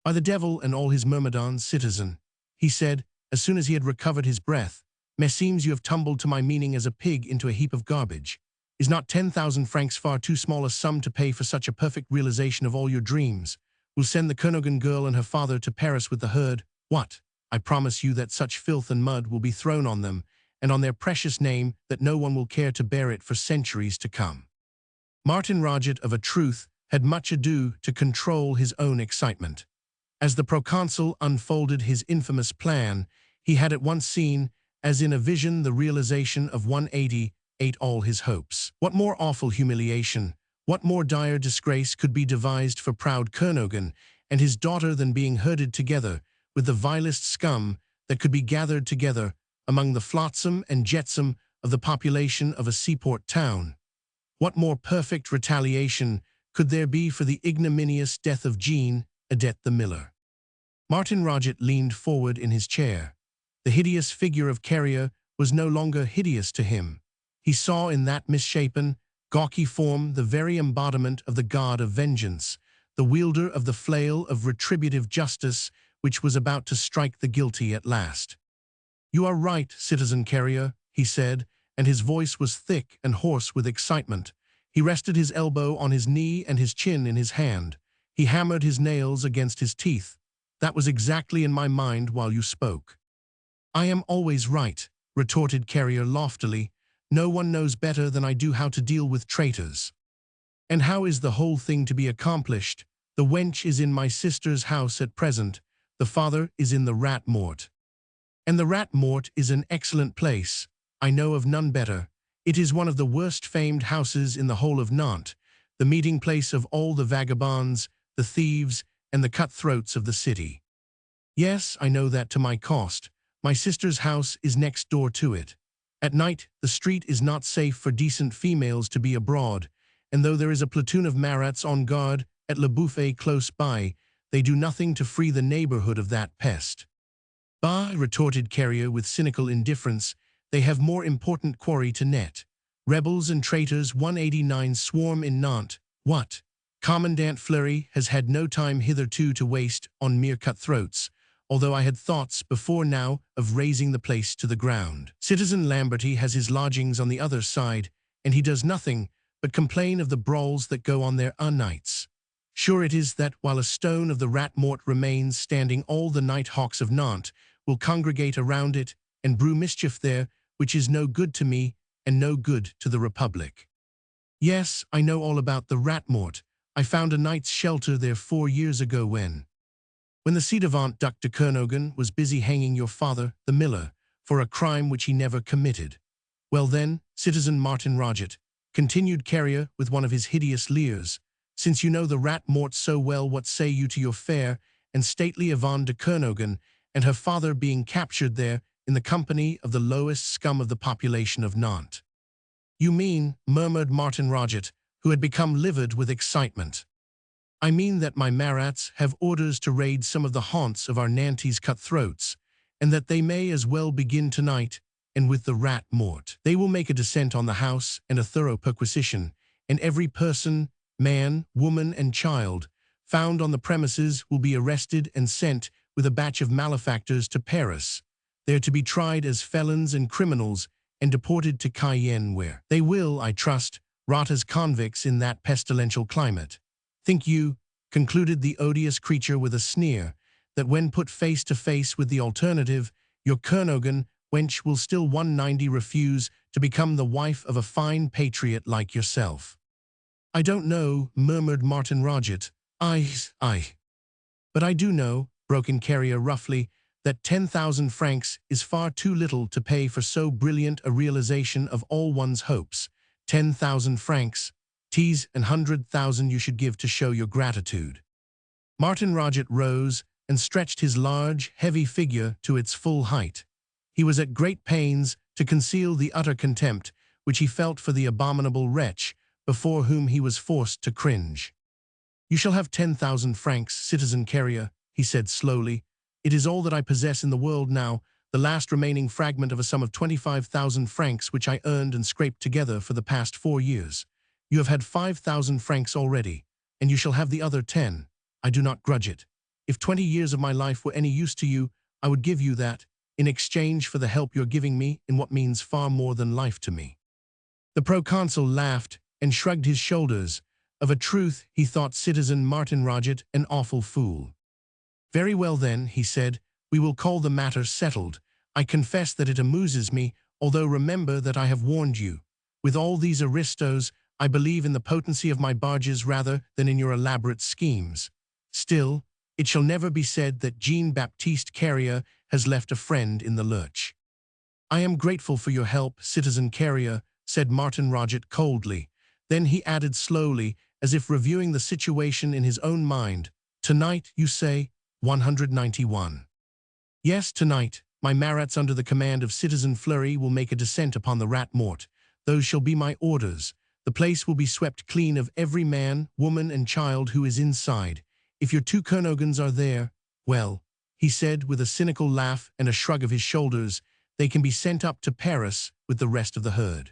"By the devil and all his myrmidons, citizen," he said, as soon as he had recovered his breath, "meseems you have tumbled to my meaning as a pig into a heap of garbage. Is not 10,000 francs far too small a sum to pay for such a perfect realization of all your dreams? We'll send the Kernogan girl and her father to Paris with the herd. What? I promise you that such filth and mud will be thrown on them, and on their precious name, that no one will care to bear it for centuries to come." Martin Roget, of a truth, had much ado to control his own excitement. As the proconsul unfolded his infamous plan, he had at once seen, as in a vision, the realization of 188 all his hopes. What more awful humiliation, what more dire disgrace could be devised for proud Kernogan and his daughter than being herded together with the vilest scum that could be gathered together among the flotsam and jetsam of the population of a seaport town? What more perfect retaliation could there be for the ignominious death of Jean Adet the miller? Martin Roget leaned forward in his chair. The hideous figure of Carrier was no longer hideous to him. He saw in that misshapen, gawky form the very embodiment of the god of vengeance, the wielder of the flail of retributive justice, which was about to strike the guilty at last. "You are right, Citizen Carrier," he said, and his voice was thick and hoarse with excitement. He rested his elbow on his knee and his chin in his hand. He hammered his nails against his teeth. That was exactly in my mind while you spoke. I am always right, retorted Carrier loftily. No one knows better than I do how to deal with traitors. And how is the whole thing to be accomplished? The wench is in my sister's house at present. The father is in the rat mort. And the rat mort is an excellent place. I know of none better. It is one of the worst famed houses in the whole of Nantes, the meeting place of all the vagabonds, the thieves, and the cutthroats of the city. Yes, I know that to my cost. My sister's house is next door to it. At night, the street is not safe for decent females to be abroad, and though there is a platoon of marats on guard at Le Buffet close by, they do nothing to free the neighborhood of that pest. Bah, retorted Carrier with cynical indifference, they have more important quarry to net. Rebels and traitors 189 swarm in Nantes. What? Commandant Fleury has had no time hitherto to waste on mere cutthroats, although I had thoughts before now of razing the place to the ground. Citizen Lamberty has his lodgings on the other side, and he does nothing but complain of the brawls that go on there nights. Sure it is that while a stone of the rat mort remains standing, all the night hawks of Nantes will congregate around it and brew mischief there, which is no good to me and no good to the Republic. Yes, I know all about the rat mort. I found a night's shelter there 4 years ago when the ci-devant Duc de Kernogan was busy hanging your father, the miller, for a crime which he never committed. Well then, Citizen Martin Roget, continued Carrier with one of his hideous leers, since you know the rat mort so well, what say you to your fair and stately Yvonne de Kernogan and her father being captured there in the company of the lowest scum of the population of Nantes? You mean, murmured Martin Roget, who had become livid with excitement. I mean that my marats have orders to raid some of the haunts of our Nantes cutthroats, and that they may as well begin tonight, and with the rat mort. They will make a descent on the house and a thorough perquisition, and every person, man, woman, and child found on the premises will be arrested and sent with a batch of malefactors to Paris. They are to be tried as felons and criminals and deported to Cayenne, where they will, I trust, rot as convicts in that pestilential climate. Think you, concluded the odious creature with a sneer, that when put face to face with the alternative, your Kernogan wench will still 190 refuse to become the wife of a fine patriot like yourself? I don't know, murmured Martin Roget. I. But I do know, broke in Carrier roughly, that 10,000 francs is far too little to pay for so brilliant a realization of all one's hopes. 10,000 francs, 'tis 100,000 you should give to show your gratitude. Martin Roget rose and stretched his large, heavy figure to its full height. He was at great pains to conceal the utter contempt which he felt for the abominable wretch before whom he was forced to cringe. You shall have 10,000 francs, Citizen Carrier, he said slowly. It is all that I possess in the world now, the last remaining fragment of a sum of 25,000 francs which I earned and scraped together for the past 4 years. You have had 5,000 francs already, and you shall have the other 10. I do not grudge it. If 20 years of my life were any use to you, I would give you that, in exchange for the help you're giving me in what means far more than life to me. The proconsul laughed and shrugged his shoulders. Of a truth, he thought Citizen Martin Roget an awful fool. Very well then, he said, we will call the matter settled. I confess that it amuses me, although remember that I have warned you. With all these aristos, I believe in the potency of my barges rather than in your elaborate schemes. Still, it shall never be said that Jean-Baptiste Carrier has left a friend in the lurch. I am grateful for your help, Citizen Carrier, said Martin Roget coldly. Then he added slowly, as if reviewing the situation in his own mind, tonight, you say, 191. Yes, tonight, my marats under the command of Citizen Fleury will make a descent upon the rat mort. Those shall be my orders. The place will be swept clean of every man, woman, and child who is inside. If your 2 Kernogans are there, well, he said with a cynical laugh and a shrug of his shoulders, they can be sent up to Paris with the rest of the herd.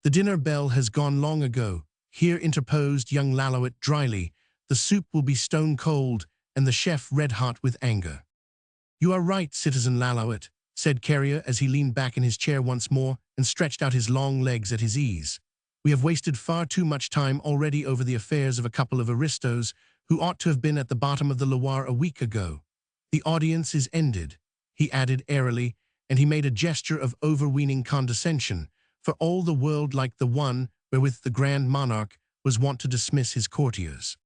The dinner bell has gone long ago, here interposed young Lalouette dryly. The soup will be stone cold, and the chef red-hot with anger. You are right, Citizen Lalouette, said Carrier as he leaned back in his chair once more and stretched out his long legs at his ease. We have wasted far too much time already over the affairs of a couple of aristos who ought to have been at the bottom of the Loire a week ago. The audience is ended, he added airily, and he made a gesture of overweening condescension, for all the world like the one wherewith the grand monarch was wont to dismiss his courtiers.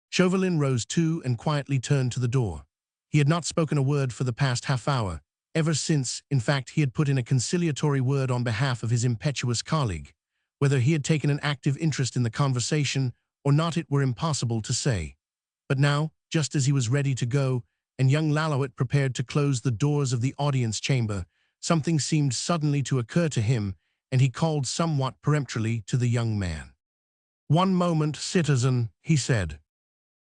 Chauvelin rose too and quietly turned to the door. He had not spoken a word for the past half-hour, ever since, in fact, he had put in a conciliatory word on behalf of his impetuous colleague. Whether he had taken an active interest in the conversation or not it were impossible to say. But now, just as he was ready to go, and young Lallouet prepared to close the doors of the audience chamber, something seemed suddenly to occur to him, and he called somewhat peremptorily to the young man. "One moment, citizen," he said.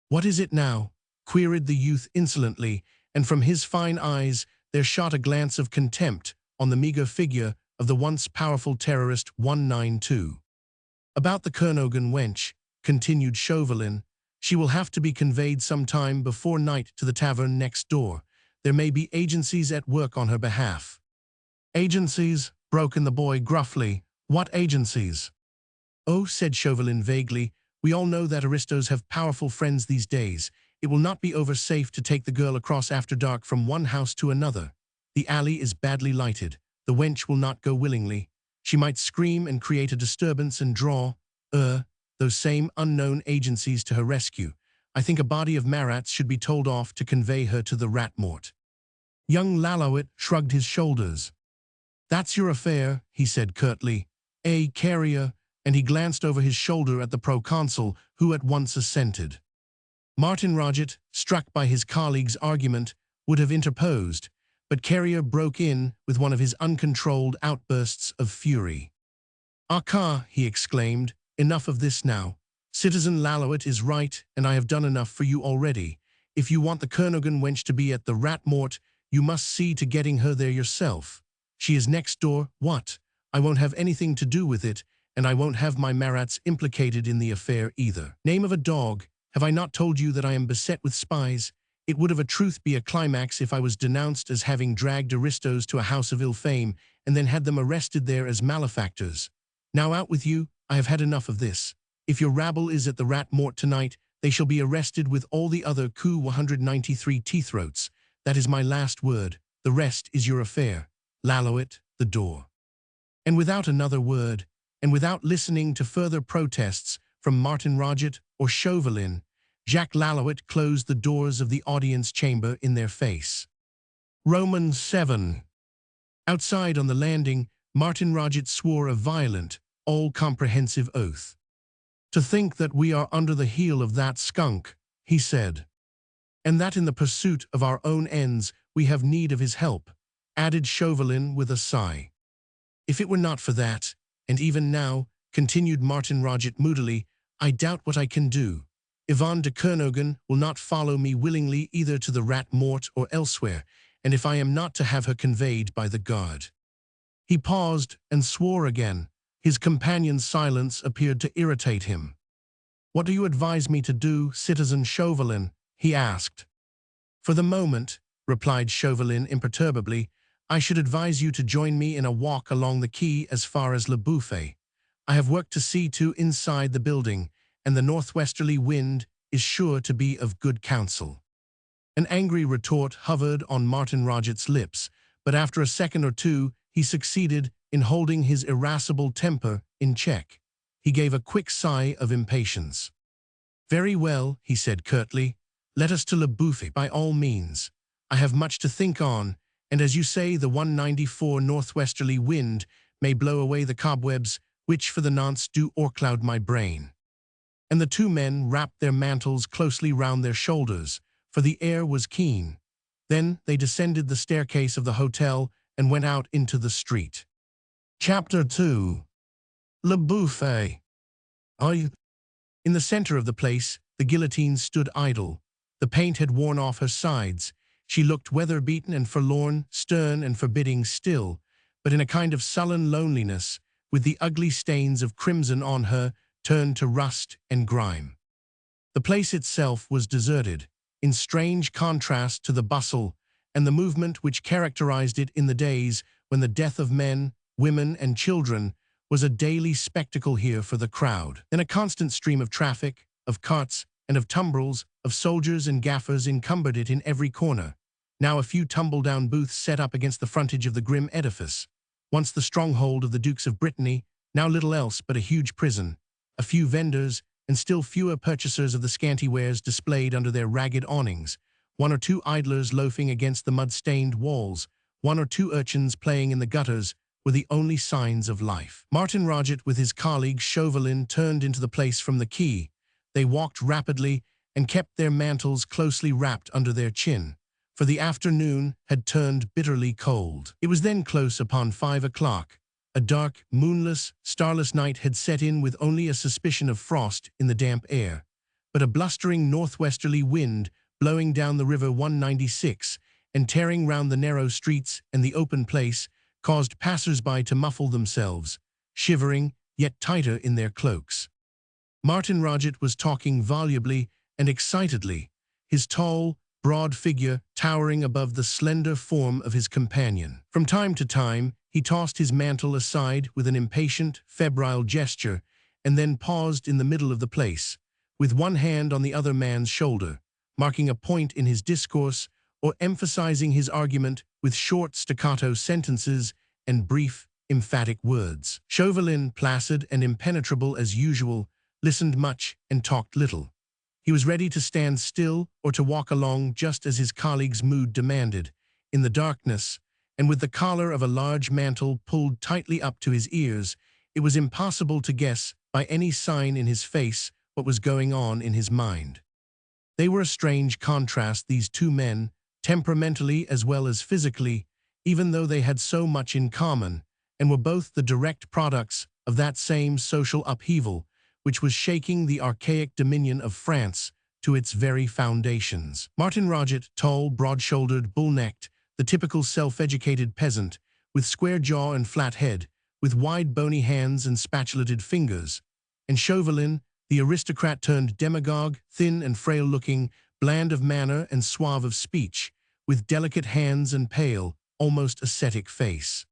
"What is it now?" queried the youth insolently, and from his fine eyes there shot a glance of contempt on the meager figure of the once powerful terrorist 192. "About the Kernogan wench," continued Chauvelin. "She will have to be conveyed some time before night to the tavern next door. There may be agencies at work on her behalf." "Agencies?" broke in the boy gruffly. "What agencies?" "Oh," said Chauvelin vaguely, "we all know that aristos have powerful friends these days. It will not be over safe to take the girl across after dark from one house to another. The alley is badly lighted. The wench will not go willingly. She might scream and create a disturbance and draw, those same unknown agencies to her rescue. I think a body of Marats should be told off to convey her to the rat mort." Young Lallouet shrugged his shoulders. "That's your affair," he said curtly. Carrier," and he glanced over his shoulder at the proconsul, who at once assented. Martin Roget, struck by his colleague's argument, would have interposed, but Carrier broke in with one of his uncontrolled outbursts of fury. "Aka," he exclaimed, "enough of this now. Citizen Lallouet is right, and I have done enough for you already. If you want the Kernogan wench to be at the rat mort, you must see to getting her there yourself. She is next door. What? I won't have anything to do with it, and I won't have my Marats implicated in the affair either. Name of a dog, have I not told you that I am beset with spies? It would of a truth be a climax if I was denounced as having dragged aristos to a house of ill fame and then had them arrested there as malefactors. Now out with you, I have had enough of this. If your rabble is at the rat mort tonight, they shall be arrested with all the other coup 193 teeth-throats. That is my last word. The rest is your affair. Lallouet, the door." And without another word, and without listening to further protests from Martin Roget or Chauvelin, Jacques Lallouet closed the doors of the audience chamber in their face. Romans 7. Outside on the landing, Martin Roget swore a violent, all-comprehensive oath. "To think that we are under the heel of that skunk," he said. "And that in the pursuit of our own ends we have need of his help," added Chauvelin with a sigh. "If it were not for that, and even now," continued Martin Roget moodily, "I doubt what I can do. Yvonne de Kernogan will not follow me willingly either to the rat mort or elsewhere, and if I am not to have her conveyed by the guard." He paused and swore again. His companion's silence appeared to irritate him. "What do you advise me to do, citizen Chauvelin?" he asked. "For the moment," replied Chauvelin imperturbably, "I should advise you to join me in a walk along the quay as far as Le Bouffay. I have work to see to inside the building, and the northwesterly wind is sure to be of good counsel." An angry retort hovered on Martin Roget's lips, but after a second or two he succeeded in holding his irascible temper in check. He gave a quick sigh of impatience. "Very well," he said curtly. "Let us to Le Bouffay by all means. I have much to think on, and as you say, the 194 northwesterly wind may blow away the cobwebs which for the nonce do o'ercloud my brain." And the two men wrapped their mantles closely round their shoulders, for the air was keen. Then they descended the staircase of the hotel and went out into the street. Chapter 2. Le Bouffay. In the center of the place, the guillotine stood idle. The paint had worn off her sides. She looked weather-beaten and forlorn, stern and forbidding still, but in a kind of sullen loneliness, with the ugly stains of crimson on her turned to rust and grime. The place itself was deserted, in strange contrast to the bustle and the movement which characterized it in the days when the death of men, women, and children was a daily spectacle here for the crowd. Then a constant stream of traffic, of carts, and of tumbrils, of soldiers and gaffers encumbered it in every corner. now a few tumble-down booths set up against the frontage of the grim edifice. Once the stronghold of the Dukes of Brittany, now little else but a huge prison. A few vendors, and still fewer purchasers of the scanty wares displayed under their ragged awnings. One or two idlers loafing against the mud-stained walls, one or two urchins playing in the gutters, were the only signs of life. Martin Roget with his colleague Chauvelin turned into the place from the quay. They walked rapidly and kept their mantles closely wrapped under their chin, for the afternoon had turned bitterly cold. It was then close upon 5 o'clock. A dark, moonless, starless night had set in with only a suspicion of frost in the damp air, but a blustering northwesterly wind blowing down the river 196 and tearing round the narrow streets and the open place caused passers-by to muffle themselves, shivering yet tighter in their cloaks. Martin Roget was talking volubly and excitedly, his tall, broad figure towering above the slender form of his companion. From time to time, he tossed his mantle aside with an impatient, febrile gesture, and then paused in the middle of the place, with one hand on the other man's shoulder, marking a point in his discourse or emphasizing his argument with short staccato sentences and brief, emphatic words. Chauvelin, placid and impenetrable as usual, listened much and talked little. He was ready to stand still or to walk along just as his colleague's mood demanded, in the darkness, and with the collar of a large mantle pulled tightly up to his ears. It was impossible to guess by any sign in his face what was going on in his mind. They were a strange contrast, these two men, temperamentally as well as physically, even though they had so much in common, and were both the direct products of that same social upheaval which was shaking the archaic dominion of France to its very foundations. Martin Roget, tall, broad-shouldered, bull-necked, the typical self-educated peasant, with square jaw and flat head, with wide bony hands and spatulated fingers, and Chauvelin, the aristocrat-turned-demagogue, thin and frail-looking, bland of manner and suave of speech, with delicate hands and pale, almost ascetic face.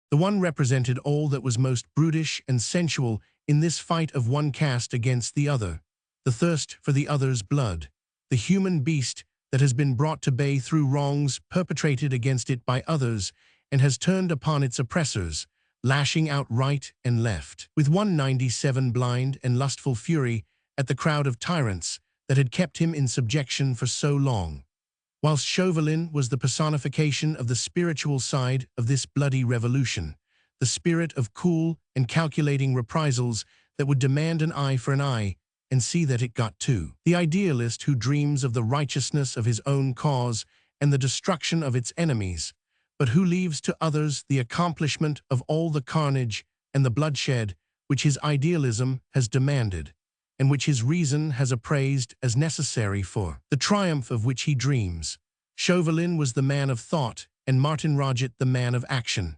The one represented all that was most brutish and sensual in this fight of one caste against the other, the thirst for the other's blood, the human beast that has been brought to bay through wrongs perpetrated against it by others and has turned upon its oppressors, lashing out right and left, with 197 blind and lustful fury at the crowd of tyrants that had kept him in subjection for so long, whilst Chauvelin was the personification of the spiritual side of this bloody revolution, the spirit of cool and calculating reprisals that would demand an eye for an eye and see that it got two. The idealist who dreams of the righteousness of his own cause and the destruction of its enemies, but who leaves to others the accomplishment of all the carnage and the bloodshed which his idealism has demanded, and which his reason has appraised as necessary for the triumph of which he dreams. Chauvelin was the man of thought, and Martin Roget the man of action.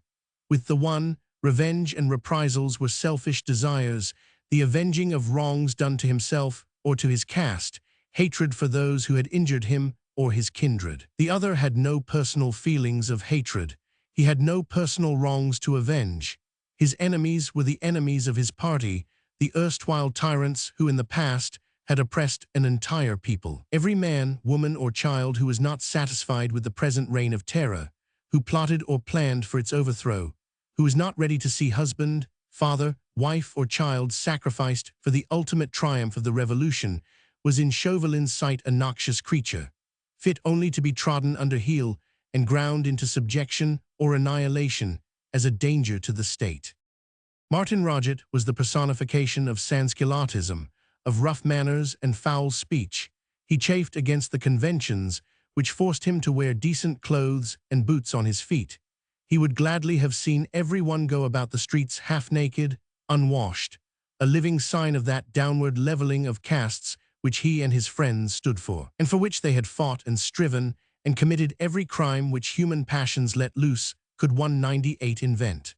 With the one, revenge and reprisals were selfish desires, the avenging of wrongs done to himself or to his caste, hatred for those who had injured him or his kindred. The other had no personal feelings of hatred. He had no personal wrongs to avenge. His enemies were the enemies of his party, the erstwhile tyrants who in the past had oppressed an entire people. Every man, woman, or child who was not satisfied with the present reign of terror, who plotted or planned for its overthrow, who was not ready to see husband, father, wife, or child sacrificed for the ultimate triumph of the revolution, was in Chauvelin's sight a noxious creature, fit only to be trodden under heel and ground into subjection or annihilation as a danger to the state. Martin Roget was the personification of sansculottism, of rough manners and foul speech. He chafed against the conventions which forced him to wear decent clothes and boots on his feet. He would gladly have seen everyone go about the streets half-naked, unwashed, a living sign of that downward leveling of castes which he and his friends stood for, and for which they had fought and striven and committed every crime which human passions let loose could 198 invent.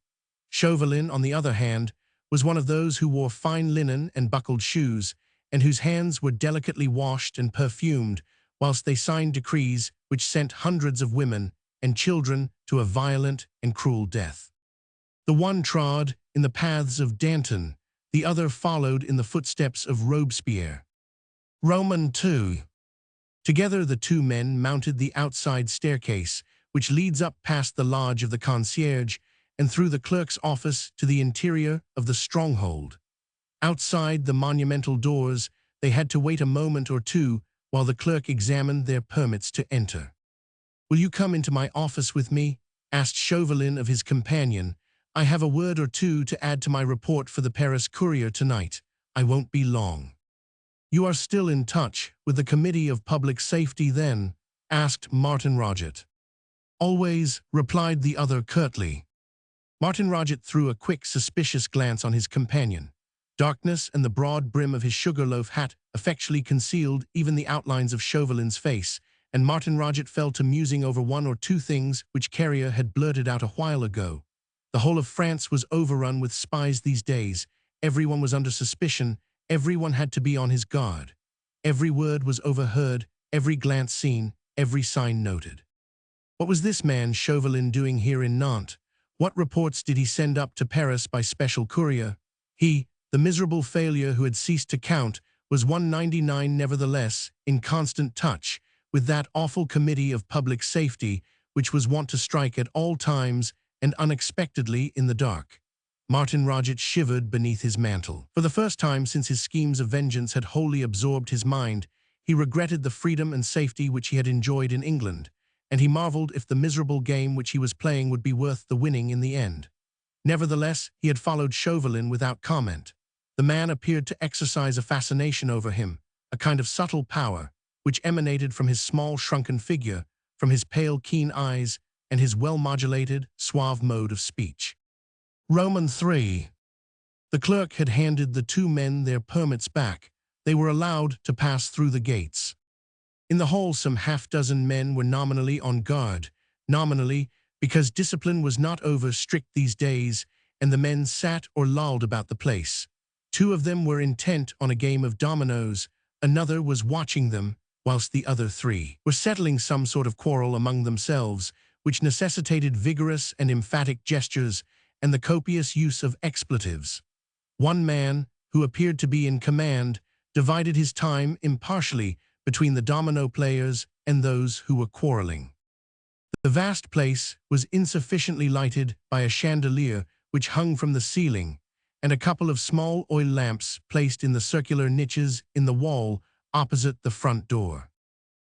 Chauvelin, on the other hand, was one of those who wore fine linen and buckled shoes, and whose hands were delicately washed and perfumed, whilst they signed decrees which sent hundreds of women and children to a violent and cruel death. The one trod in the paths of Danton, the other followed in the footsteps of Robespierre. Roman II. Together the two men mounted the outside staircase, which leads up past the lodge of the concierge and through the clerk's office to the interior of the stronghold. Outside the monumental doors, they had to wait a moment or two while the clerk examined their permits to enter. "Will you come into my office with me?" asked Chauvelin of his companion. "I have a word or two to add to my report for the Paris Courier tonight. I won't be long." "You are still in touch with the Committee of Public Safety then?" asked Martin Roget. "Always," replied the other curtly. Martin Roget threw a quick, suspicious glance on his companion. Darkness and the broad brim of his sugarloaf hat effectually concealed even the outlines of Chauvelin's face, and Martin Roget fell to musing over one or two things which Carrier had blurted out a while ago. The whole of France was overrun with spies these days. Everyone was under suspicion. Everyone had to be on his guard. Every word was overheard, every glance seen, every sign noted. What was this man Chauvelin doing here in Nantes? What reports did he send up to Paris by special courier? He, the miserable failure who had ceased to count, was 199 nevertheless, in constant touch with that awful Committee of Public Safety which was wont to strike at all times and unexpectedly in the dark. Martin Roget shivered beneath his mantle. For the first time since his schemes of vengeance had wholly absorbed his mind, he regretted the freedom and safety which he had enjoyed in England, and he marveled if the miserable game which he was playing would be worth the winning in the end. Nevertheless, he had followed Chauvelin without comment. The man appeared to exercise a fascination over him, a kind of subtle power, which emanated from his small, shrunken figure, from his pale, keen eyes, and his well-modulated, suave mode of speech. Roman 3. The clerk had handed the two men their permits back. They were allowed to pass through the gates. In the hall some half-dozen men were nominally on guard, nominally because discipline was not over strict these days, and the men sat or lolled about the place. Two of them were intent on a game of dominoes, another was watching them, whilst the other three were settling some sort of quarrel among themselves, which necessitated vigorous and emphatic gestures and the copious use of expletives. One man, who appeared to be in command, divided his time impartially between the domino players and those who were quarreling. The vast place was insufficiently lighted by a chandelier which hung from the ceiling, and a couple of small oil lamps placed in the circular niches in the wall opposite the front door.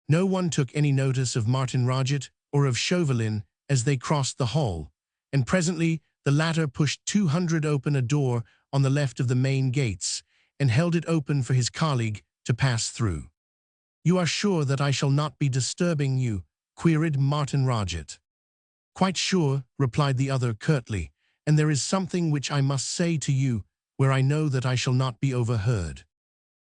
No one took any notice of Martin Roget or of Chauvelin as they crossed the hall, and presently the latter pushed 200 open a door on the left of the main gates, and held it open for his colleague to pass through. "You are sure that I shall not be disturbing you?" queried Martin Roget. "Quite sure," replied the other curtly, "and there is something which I must say to you, where I know that I shall not be overheard."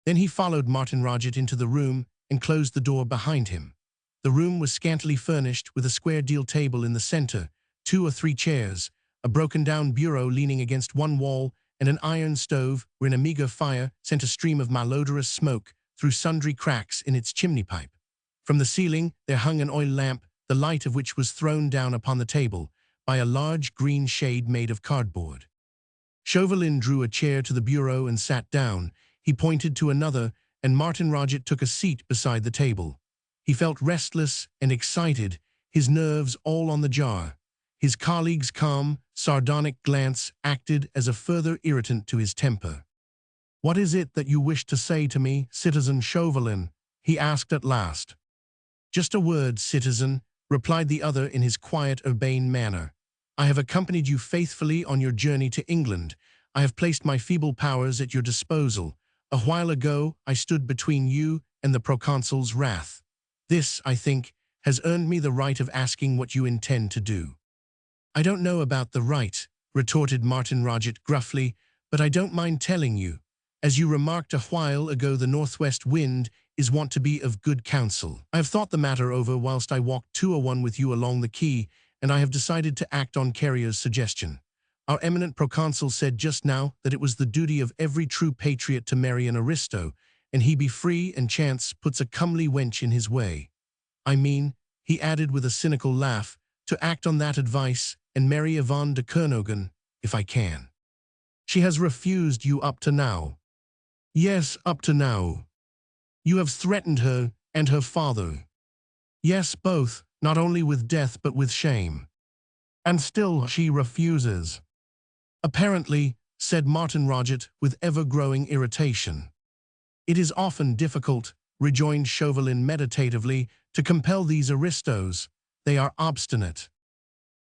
Then he followed Martin Roget into the room and closed the door behind him. The room was scantily furnished with a square deal table in the center, 2 or 3 chairs, a broken-down bureau leaning against one wall, and an iron stove wherein a meager fire sent a stream of malodorous smoke through sundry cracks in its chimney pipe. From the ceiling there hung an oil lamp, the light of which was thrown down upon the table by a large green shade made of cardboard. Chauvelin drew a chair to the bureau and sat down. He pointed to another, and Martin Roget took a seat beside the table. He felt restless and excited, his nerves all on the jar. His colleague's calm, sardonic glance acted as a further irritant to his temper. "What is it that you wish to say to me, Citizen Chauvelin?" he asked at last. "Just a word, citizen," replied the other in his quiet, urbane manner. "I have accompanied you faithfully on your journey to England. I have placed my feeble powers at your disposal. A while ago, I stood between you and the proconsul's wrath. This, I think, has earned me the right of asking what you intend to do." "I don't know about the right," retorted Martin Roget gruffly, "but I don't mind telling you. As you remarked a while ago, the northwest wind is wont to be of good counsel. I have thought the matter over whilst I walked 201 with you along the quay, and I have decided to act on Carrier's suggestion. Our eminent proconsul said just now that it was the duty of every true patriot to marry an aristo, and he be free and chance puts a comely wench in his way. I mean," he added with a cynical laugh, "to act on that advice and marry Yvonne de Kernogan, if I can." "She has refused you up to now?" "Yes, up to now." "You have threatened her, and her father. Yes, both, not only with death but with shame. And still she refuses. Apparently, said Martin Roget with ever-growing irritation. It is often difficult, rejoined Chauvelin meditatively, to compel these aristos. They are obstinate.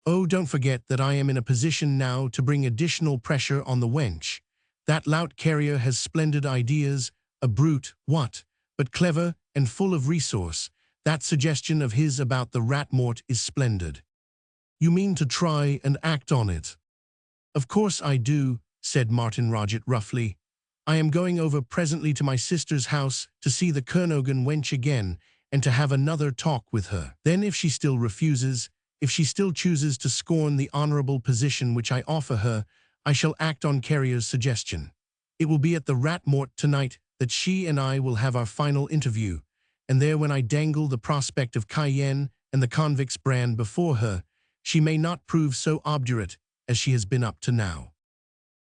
Oh, don't forget that I am in a position now to bring additional pressure on the wench. That lout carrier has splendid ideas, a brute, what, but clever and full of resource. That suggestion of his about the rat-mort is splendid. You mean to try and act on it? Of course I do, said Martin Roget roughly. I am going over presently to my sister's house to see the Kernogan wench again and to have another talk with her. Then if she still refuses, if she still chooses to scorn the honorable position which I offer her, I shall act on Carrier's suggestion. It will be at the rat-mort tonight that she and I will have our final interview, and there when I dangle the prospect of Cayenne and the convict's brand before her, she may not prove so obdurate as she has been up to now.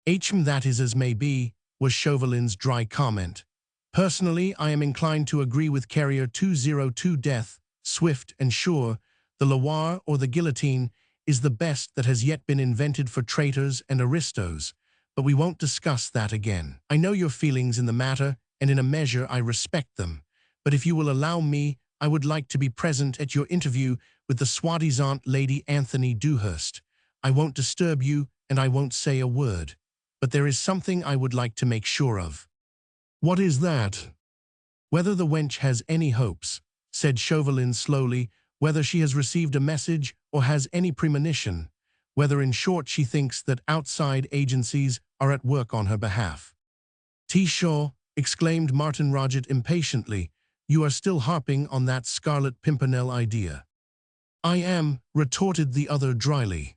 That is as may be, was Chauvelin's dry comment. Personally, I am inclined to agree with Carrier 202. Death, swift and sure, the Loire or the guillotine, is the best that has yet been invented for traitors and aristos, but we won't discuss that again. I know your feelings in the matter, and in a measure I respect them, but if you will allow me, I would like to be present at your interview with the soi-disant Lady Anthony Dewhurst. I won't disturb you, and I won't say a word, but there is something I would like to make sure of. What is that? Whether the wench has any hopes, said Chauvelin slowly, whether she has received a message or has any premonition, whether in short she thinks that outside agencies are at work on her behalf. T-Shaw, exclaimed Martin Roget impatiently, you are still harping on that Scarlet Pimpernel idea. I am, retorted the other dryly.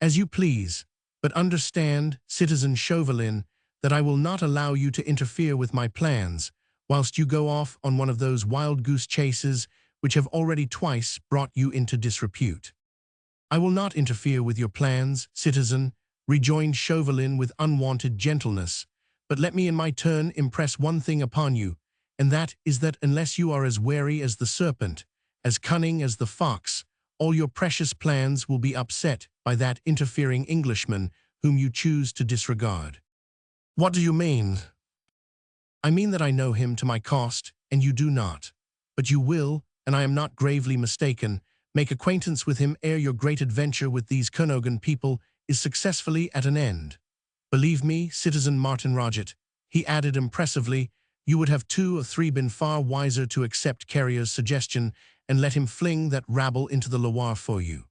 As you please, but understand, citizen Chauvelin, that I will not allow you to interfere with my plans, whilst you go off on one of those wild goose chases which have already twice brought you into disrepute. I will not interfere with your plans, citizen, rejoined Chauvelin with unwonted gentleness, but let me in my turn impress one thing upon you, and that is that unless you are as wary as the serpent, as cunning as the fox, all your precious plans will be upset by that interfering Englishman whom you choose to disregard. What do you mean? I mean that I know him to my cost, and you do not. But you will, and I am not gravely mistaken, make acquaintance with him ere your great adventure with these Kernogan people is successfully at an end. Believe me, citizen Martin Roget, he added impressively, you would have 2 or 3 been far wiser to accept Carrier's suggestion and let him fling that rabble into the Loire for you.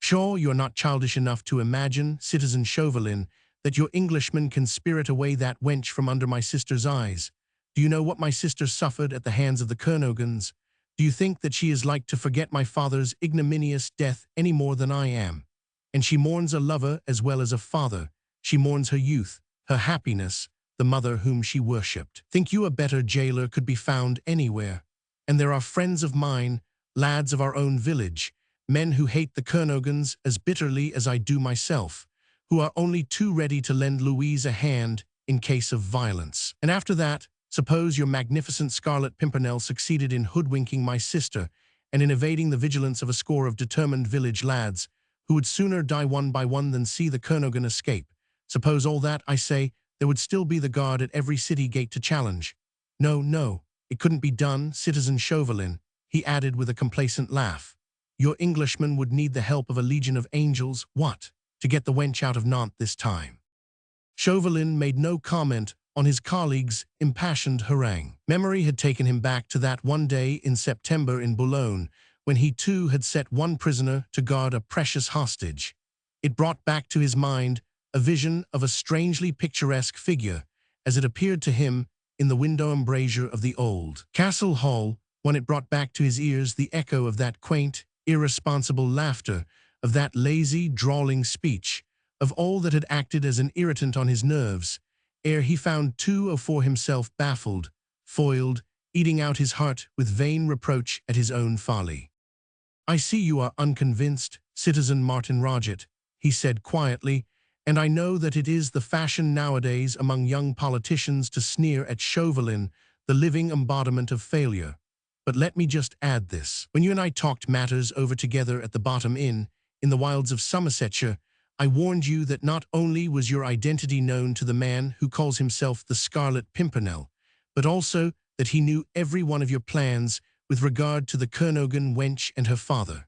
Sure, you are not childish enough to imagine, citizen Chauvelin, that your Englishman can spirit away that wench from under my sister's eyes. Do you know what my sister suffered at the hands of the Kernogans? Do you think that she is like to forget my father's ignominious death any more than I am? And she mourns a lover as well as a father. She mourns her youth, her happiness, the mother whom she worshipped. Think you a better jailer could be found anywhere? And there are friends of mine, lads of our own village, men who hate the Kernogans as bitterly as I do myself, who are only too ready to lend Louise a hand in case of violence. And after that, suppose your magnificent Scarlet Pimpernel succeeded in hoodwinking my sister and in evading the vigilance of a score of determined village lads, who would sooner die one by one than see the Kernogan escape. Suppose all that, I say, there would still be the guard at every city gate to challenge. No, no, it couldn't be done, citizen Chauvelin, he added with a complacent laugh. Your Englishman would need the help of a legion of angels, what, to get the wench out of Nantes this time. Chauvelin made no comment on his colleague's impassioned harangue. Memory had taken him back to that one day in September in Boulogne, when he too had set one prisoner to guard a precious hostage. It brought back to his mind a vision of a strangely picturesque figure, as it appeared to him in the window embrasure of the old castle hall, when it brought back to his ears the echo of that quaint, irresponsible laughter, of that lazy, drawling speech, of all that had acted as an irritant on his nerves, ere he found too or for himself baffled, foiled, eating out his heart with vain reproach at his own folly. I see you are unconvinced, citizen Martin Roget, he said quietly, and I know that it is the fashion nowadays among young politicians to sneer at Chauvelin, the living embodiment of failure. But let me just add this. When you and I talked matters over together at the Bottom Inn, in the wilds of Somersetshire, I warned you that not only was your identity known to the man who calls himself the Scarlet Pimpernel, but also that he knew every one of your plans with regard to the Kernogan wench and her father.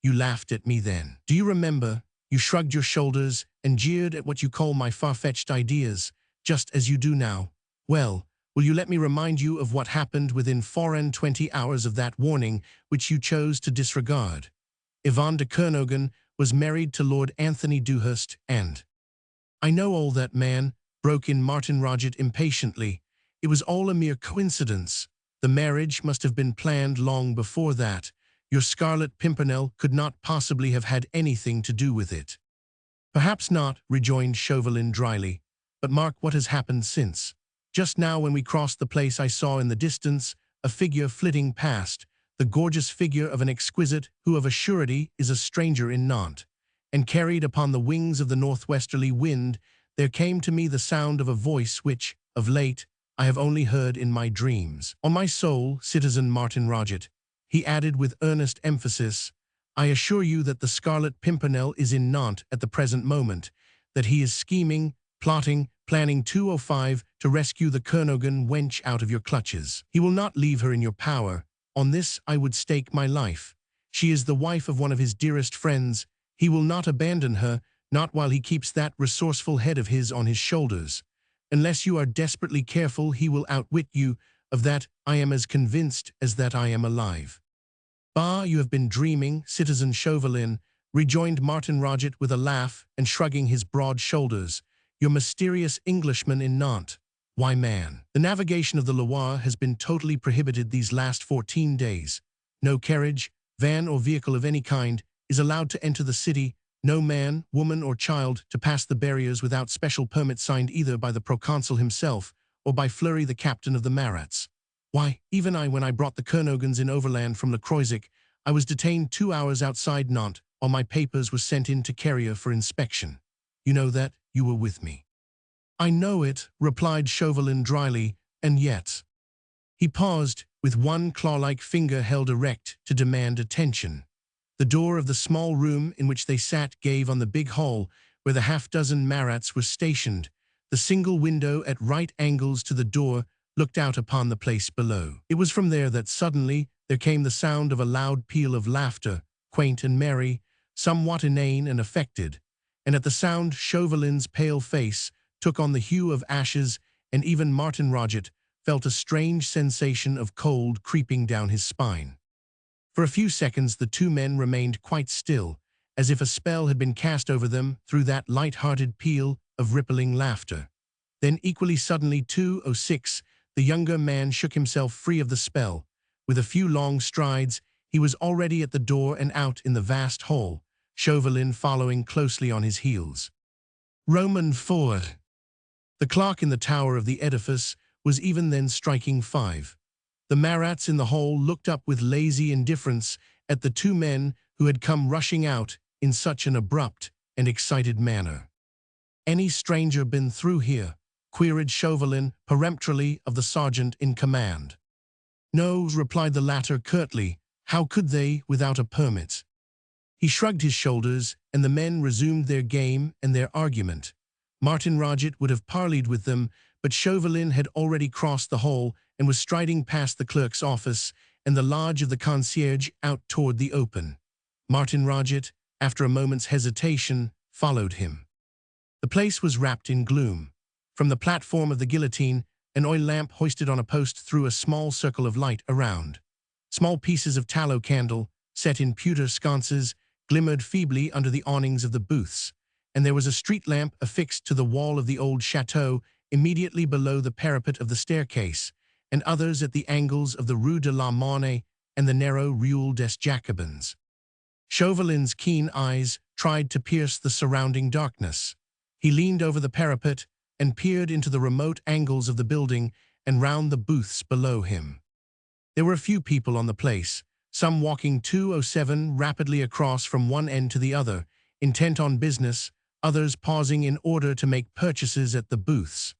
You laughed at me then. Do you remember? You shrugged your shoulders and jeered at what you call my far-fetched ideas, just as you do now. Well, will you let me remind you of what happened within 24 hours of that warning which you chose to disregard? Yvonne de Kernogan was married to Lord Anthony Dewhurst and— I know all that, man, broke in Martin Roget impatiently. It was all a mere coincidence. The marriage must have been planned long before that. Your Scarlet Pimpernel could not possibly have had anything to do with it. Perhaps not, rejoined Chauvelin dryly, but mark what has happened since. Just now when we crossed the place I saw in the distance a figure flitting past, the gorgeous figure of an exquisite who of a surety is a stranger in Nantes, and carried upon the wings of the northwesterly wind, there came to me the sound of a voice which, of late, I have only heard in my dreams. On my soul, citizen Martin Roget, he added with earnest emphasis, I assure you that the Scarlet Pimpernel is in Nantes at the present moment, that he is scheming, plotting, planning 205 to rescue the Kernogan wench out of your clutches. He will not leave her in your power. On this I would stake my life. She is the wife of one of his dearest friends. He will not abandon her, not while he keeps that resourceful head of his on his shoulders. Unless you are desperately careful, he will outwit you. Of that I am as convinced as that I am alive. Bah, you have been dreaming, citizen Chauvelin, rejoined Martin Roget with a laugh and shrugging his broad shoulders. Your mysterious Englishman in Nantes. Why, man, the navigation of the Loire has been totally prohibited these last 14 days. No carriage, van or vehicle of any kind is allowed to enter the city, no man, woman or child to pass the barriers without special permit signed either by the proconsul himself or by Fleury the captain of the Marats. Why, even when I brought the Kernogans in overland from Le Croisic, I was detained 2 hours outside Nantes while my papers were sent in to Carrier for inspection. You know that, you were with me. I know it, replied Chauvelin dryly, and yet. He paused, with one claw-like finger held erect to demand attention. The door of the small room in which they sat gave on the big hall where the half-dozen Marats were stationed. The single window at right angles to the door looked out upon the place below. It was from there that suddenly there came the sound of a loud peal of laughter, quaint and merry, somewhat inane and affected, and at the sound Chauvelin's pale face took on the hue of ashes, and even Martin Roget felt a strange sensation of cold creeping down his spine. For a few seconds the two men remained quite still, as if a spell had been cast over them through that light-hearted peal of rippling laughter. Then equally suddenly 206, the younger man shook himself free of the spell. With a few long strides, he was already at the door and out in the vast hall, Chauvelin following closely on his heels. Roman 4. The clock in the tower of the edifice was even then striking 5. The Marats in the hall looked up with lazy indifference at the two men who had come rushing out in such an abrupt and excited manner. Any stranger been through here? Queried Chauvelin peremptorily of the sergeant in command. No, replied the latter curtly. How could they without a permit? He shrugged his shoulders, and the men resumed their game and their argument. Martin Roget would have parleyed with them, but Chauvelin had already crossed the hall and was striding past the clerk's office and the lodge of the concierge out toward the open. Martin Roget, after a moment's hesitation, followed him. The place was wrapped in gloom. From the platform of the guillotine, an oil lamp hoisted on a post threw a small circle of light around. Small pieces of tallow candle, set in pewter sconces, glimmered feebly under the awnings of the booths, and there was a street lamp affixed to the wall of the old chateau immediately below the parapet of the staircase, and others at the angles of the Rue de la Monnaie and the narrow Rue des Jacobins. Chauvelin's keen eyes tried to pierce the surrounding darkness. He leaned over the parapet and peered into the remote angles of the building and round the booths below him. There were a few people on the place, some walking 207 rapidly across from one end to the other, intent on business, others pausing in order to make purchases at the booths.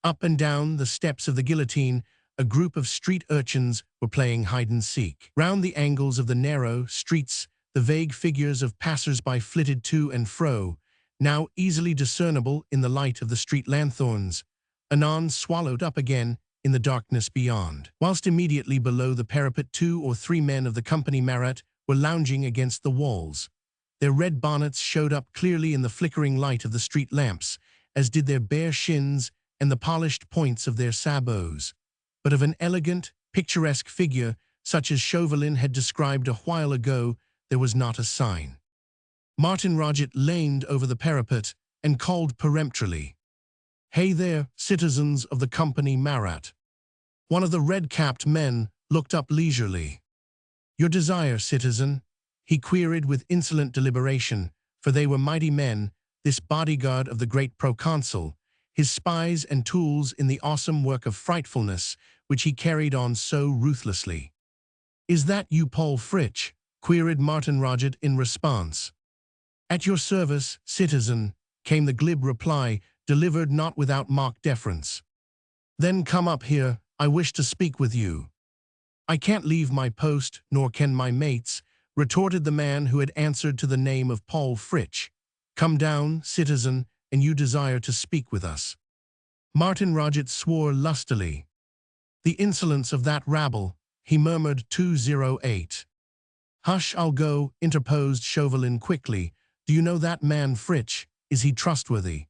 Up and down the steps of the guillotine, a group of street urchins were playing hide-and-seek. Round the angles of the narrow streets, the vague figures of passers-by flitted to and fro, now easily discernible in the light of the street lanthorns, anon swallowed up again in the darkness beyond. Whilst immediately below the parapet 2 or 3 men of the company Margaret were lounging against the walls. Their red bonnets showed up clearly in the flickering light of the street lamps, as did their bare shins and the polished points of their sabots. But of an elegant, picturesque figure, such as Chauvelin had described a while ago, there was not a sign. Martin Roget leaned over the parapet and called peremptorily, "Hey there, citizens of the company Margaret." One of the red-capped men looked up leisurely. "Your desire, citizen?" he queried with insolent deliberation, for they were mighty men, this bodyguard of the great proconsul, his spies and tools in the awesome work of frightfulness which he carried on so ruthlessly. "Is that you, Paul Fritsch?" queried Martin Roget in response. "At your service, citizen," came the glib reply, delivered not without mock deference. "Then come up here, I wish to speak with you." "I can't leave my post, nor can my mates," retorted the man who had answered to the name of Paul Fritsch. "Come down, citizen, and you desire to speak with us." Martin Roget swore lustily. "The insolence of that rabble," he murmured 208. "Hush, I'll go," interposed Chauvelin quickly. "Do you know that man Fritsch? Is he trustworthy?"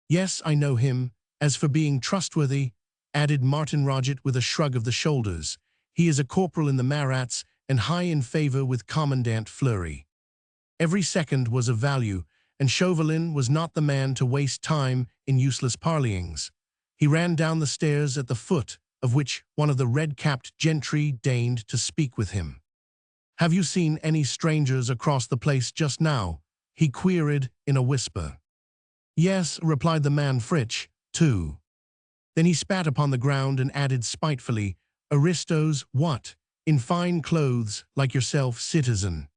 "Yes, I know him. As for being trustworthy," added Martin Roget with a shrug of the shoulders, "he is a corporal in the Marats and high in favor with Commandant Fleury." Every second was of value, and Chauvelin was not the man to waste time in useless parleyings. He ran down the stairs at the foot of which one of the red-capped gentry deigned to speak with him. "Have you seen any strangers across the place just now?" he queried in a whisper. "Yes," replied the man Fritsch, "two." Then he spat upon the ground and added spitefully, "Aristos, what? In fine clothes, like yourself, citizen."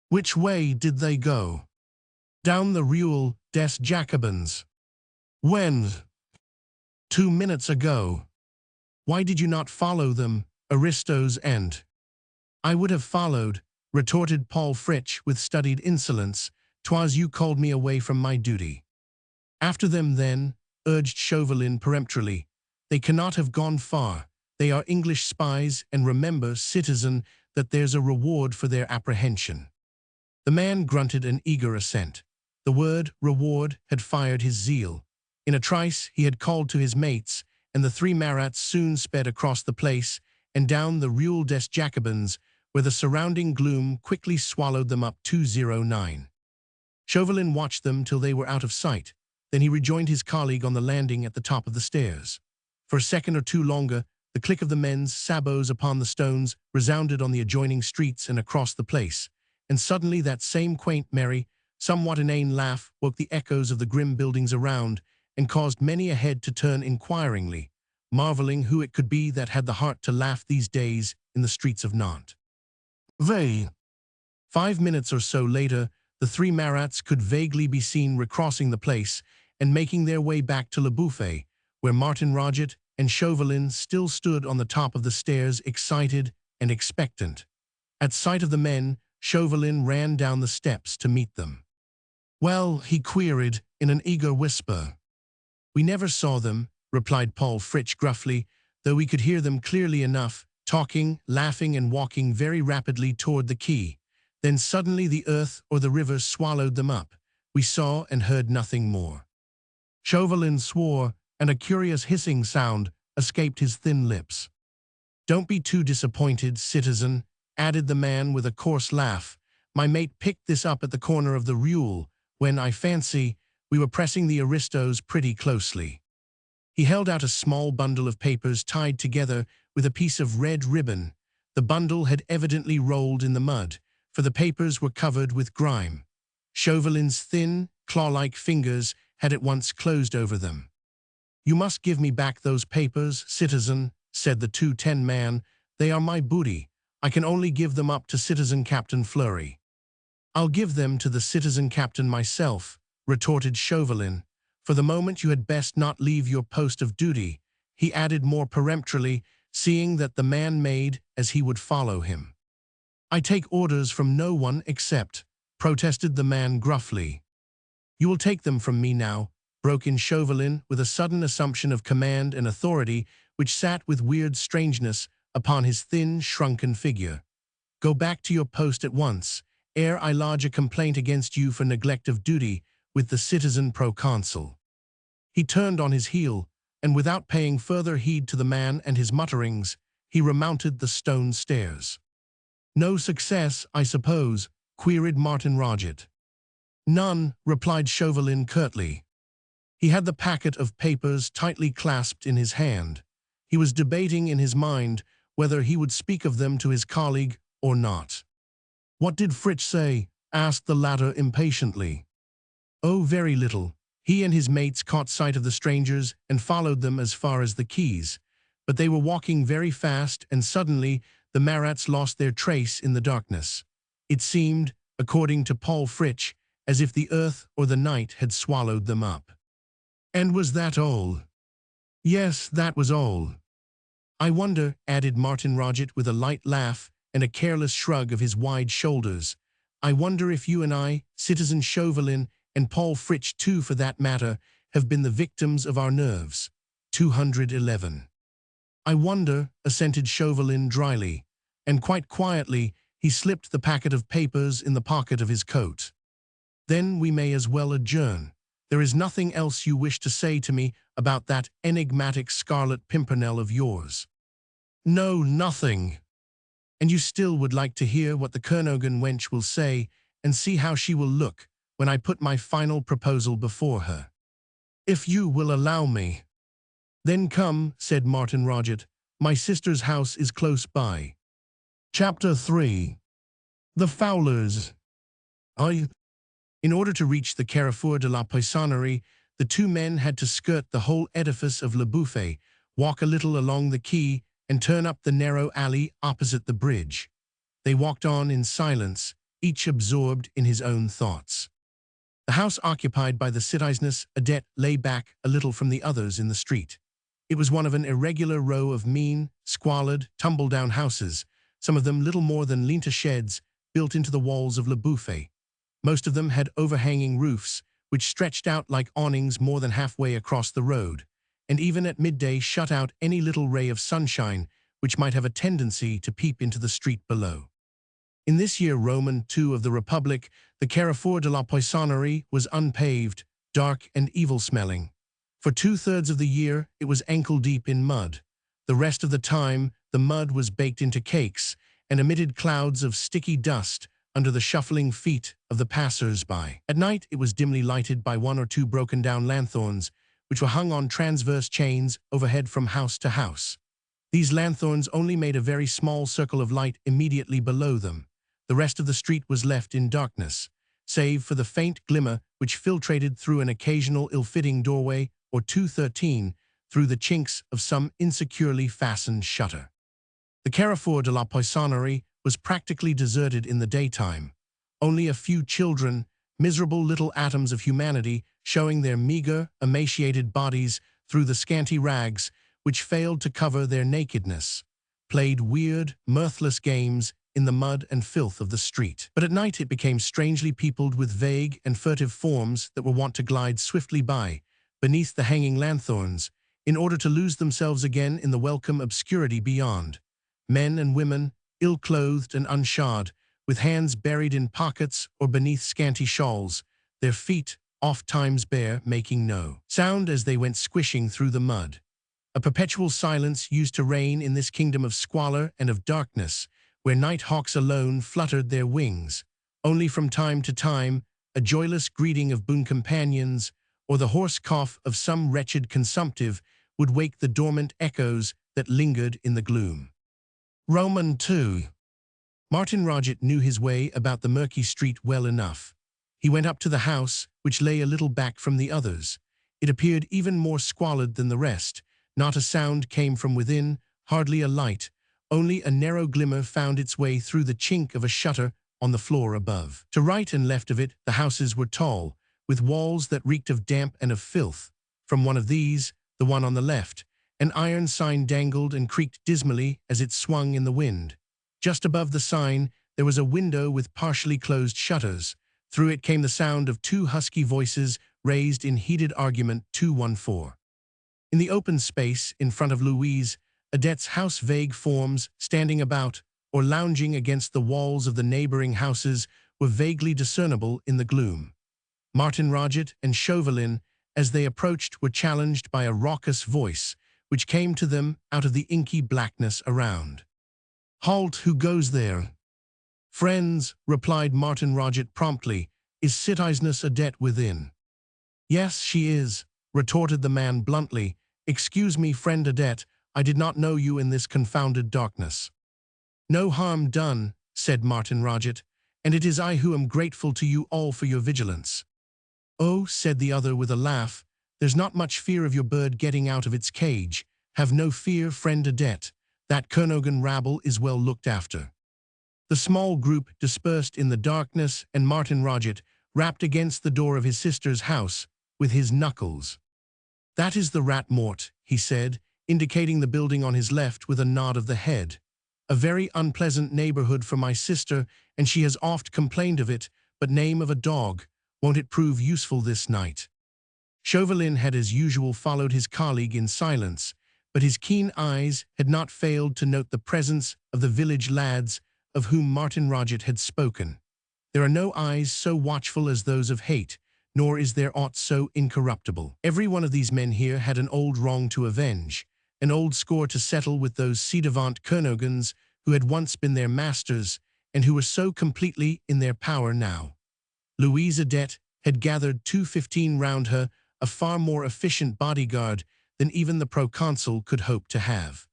"Which way did they go?" "Down the Rue des Jacobins." "When?" "2 minutes ago." "Why did you not follow them, Aristos, and—" "I would have followed," retorted Paul Fritsch with studied insolence. "'Twas you called me away from my duty." "After them, then," urged Chauvelin peremptorily. "They cannot have gone far. They are English spies, and remember, citizen, that there's a reward for their apprehension." The man grunted an eager assent. The word reward had fired his zeal. In a trice he had called to his mates, and the 3 Marats soon sped across the place and down the Rue des Jacobins, where the surrounding gloom quickly swallowed them up 209. Chauvelin watched them till they were out of sight. Then he rejoined his colleague on the landing at the top of the stairs. For a second or two longer, the click of the men's sabots upon the stones resounded on the adjoining streets and across the place, and suddenly that same quaint, merry, somewhat inane laugh woke the echoes of the grim buildings around and caused many a head to turn inquiringly, marveling who it could be that had the heart to laugh these days in the streets of Nantes. 5 minutes or so later, the 3 Marats could vaguely be seen recrossing the place and making their way back to Le Bouffay, where Martin Roget and Chauvelin still stood on the top of the stairs, excited and expectant. At sight of the men, Chauvelin ran down the steps to meet them. "Well," he queried in an eager whisper. "We never saw them," replied Paul Fritsch gruffly, though we could hear them clearly enough, talking, laughing, and walking very rapidly toward the quay. Then suddenly the earth or the river swallowed them up. We saw and heard nothing more." Chauvelin swore, and a curious hissing sound escaped his thin lips. "Don't be too disappointed, citizen," added the man with a coarse laugh. "My mate picked this up at the corner of the Rue, when, I fancy, we were pressing the aristos pretty closely." He held out a small bundle of papers tied together with a piece of red ribbon. The bundle had evidently rolled in the mud, for the papers were covered with grime. Chauvelin's thin, claw-like fingers had at once closed over them. "You must give me back those papers, citizen," said the 210 man. "They are my booty. I can only give them up to Citizen Captain Fleury." "I'll give them to the Citizen Captain myself," retorted Chauvelin. "For the moment you had best not leave your post of duty," he added more peremptorily, seeing that the man made as he would follow him. "I take orders from no one except," protested the man gruffly. "You will take them from me now," broke in Chauvelin with a sudden assumption of command and authority which sat with weird strangeness upon his thin, shrunken figure. "Go back to your post at once, ere I lodge a complaint against you for neglect of duty with the citizen proconsul." He turned on his heel, and without paying further heed to the man and his mutterings, he remounted the stone stairs. "No success, I suppose?" queried Martin Roget. "None," replied Chauvelin curtly. He had the packet of papers tightly clasped in his hand. He was debating in his mind whether he would speak of them to his colleague or not. "What did Fritz say?" asked the latter impatiently. "Oh, very little. He and his mates caught sight of the strangers and followed them as far as the quays, but they were walking very fast and suddenly the Marats lost their trace in the darkness. It seemed, according to Paul Fritsch, as if the earth or the night had swallowed them up." "And was that all?" "Yes, that was all." "I wonder," added Martin Roget with a light laugh and a careless shrug of his wide shoulders, "I wonder if you and I, Citizen Chauvelin, and Paul Fritsch too for that matter, have been the victims of our nerves." 211. "I wonder," assented Chauvelin dryly, and quite quietly he slipped the packet of papers in the pocket of his coat. "Then we may as well adjourn. There is nothing else you wish to say to me about that enigmatic Scarlet Pimpernel of yours?" "No, nothing." "And you still would like to hear what the Kernogan wench will say and see how she will look when I put my final proposal before her?" "If you will allow me." "Then come," said Martin Roget. "My sister's house is close by." Chapter 3. The Fowlers. In order to reach the Carrefour de la Poissonnerie, the two men had to skirt the whole edifice of Le Buffet, walk a little along the quay, and turn up the narrow alley opposite the bridge. They walked on in silence, each absorbed in his own thoughts. The house occupied by the citizeness Adet lay back a little from the others in the street. It was one of an irregular row of mean, squalid, tumble-down houses, some of them little more than lintel sheds built into the walls of Le Buffet. Most of them had overhanging roofs, which stretched out like awnings more than halfway across the road, and even at midday shut out any little ray of sunshine which might have a tendency to peep into the street below. In this year Roman II of the Republic, the Carrefour de la Poissonnerie was unpaved, dark and evil-smelling. For 2/3 of the year, it was ankle-deep in mud. The rest of the time, the mud was baked into cakes and emitted clouds of sticky dust under the shuffling feet of the passers-by. At night, it was dimly lighted by one or two broken-down lanthorns, which were hung on transverse chains overhead from house to house. These lanthorns only made a very small circle of light immediately below them. The rest of the street was left in darkness, save for the faint glimmer which filtrated through an occasional ill-fitting doorway or 213 through the chinks of some insecurely fastened shutter. The Carrefour de la Poissonnerie was practically deserted in the daytime. Only a few children, miserable little atoms of humanity, showing their meager, emaciated bodies through the scanty rags which failed to cover their nakedness, played weird, mirthless games in the mud and filth of the street. But at night it became strangely peopled with vague and furtive forms that were wont to glide swiftly by, beneath the hanging lanthorns, in order to lose themselves again in the welcome obscurity beyond. Men and women, ill-clothed and unshod, with hands buried in pockets or beneath scanty shawls, their feet oft-times bare, making no sound as they went squishing through the mud. A perpetual silence used to reign in this kingdom of squalor and of darkness, where night hawks alone fluttered their wings. Only from time to time, a joyless greeting of boon companions, or the hoarse cough of some wretched consumptive, would wake the dormant echoes that lingered in the gloom. Roman II. Martin Roget knew his way about the murky street well enough. He went up to the house, which lay a little back from the others. It appeared even more squalid than the rest. Not a sound came from within, hardly a light. Only a narrow glimmer found its way through the chink of a shutter on the floor above. To right and left of it, the houses were tall, with walls that reeked of damp and of filth. From one of these, the one on the left, An iron sign dangled and creaked dismally as it swung in the wind. Just above the sign, there was a window with partially closed shutters. Through it came the sound of two husky voices raised in heated argument 214. In the open space in front of Louise, Odette's house vague forms standing about or lounging against the walls of the neighboring houses were vaguely discernible in the gloom. Martin Roget and Chauvelin, as they approached, were challenged by a raucous voice, which came to them out of the inky blackness around. "Halt, who goes there?" "Friends," replied Martin Roget promptly, "is Citizeness Odette within?" "Yes, she is," retorted the man bluntly. "Excuse me, friend Odette, I did not know you in this confounded darkness." "No harm done," said Martin Roget, "and it is I who am grateful to you all for your vigilance." "Oh," said the other with a laugh, "there's not much fear of your bird getting out of its cage. Have no fear, friend Odette. That Kernogan rabble is well looked after." The small group dispersed in the darkness, and Martin Roget rapped against the door of his sister's house with his knuckles. "That is the Rat Mort," he said, indicating the building on his left with a nod of the head. "A very unpleasant neighborhood for my sister, and she has oft complained of it, but name of a dog, won't it prove useful this night?" Chauvelin had as usual followed his colleague in silence, but his keen eyes had not failed to note the presence of the village lads of whom Martin Roget had spoken. There are no eyes so watchful as those of hate, nor is there aught so incorruptible. Every one of these men here had an old wrong to avenge, an old score to settle with those ci-devant Kernogans who had once been their masters and who were so completely in their power now. Louise Odette had gathered 215 round her, a far more efficient bodyguard than even the proconsul could hope to have.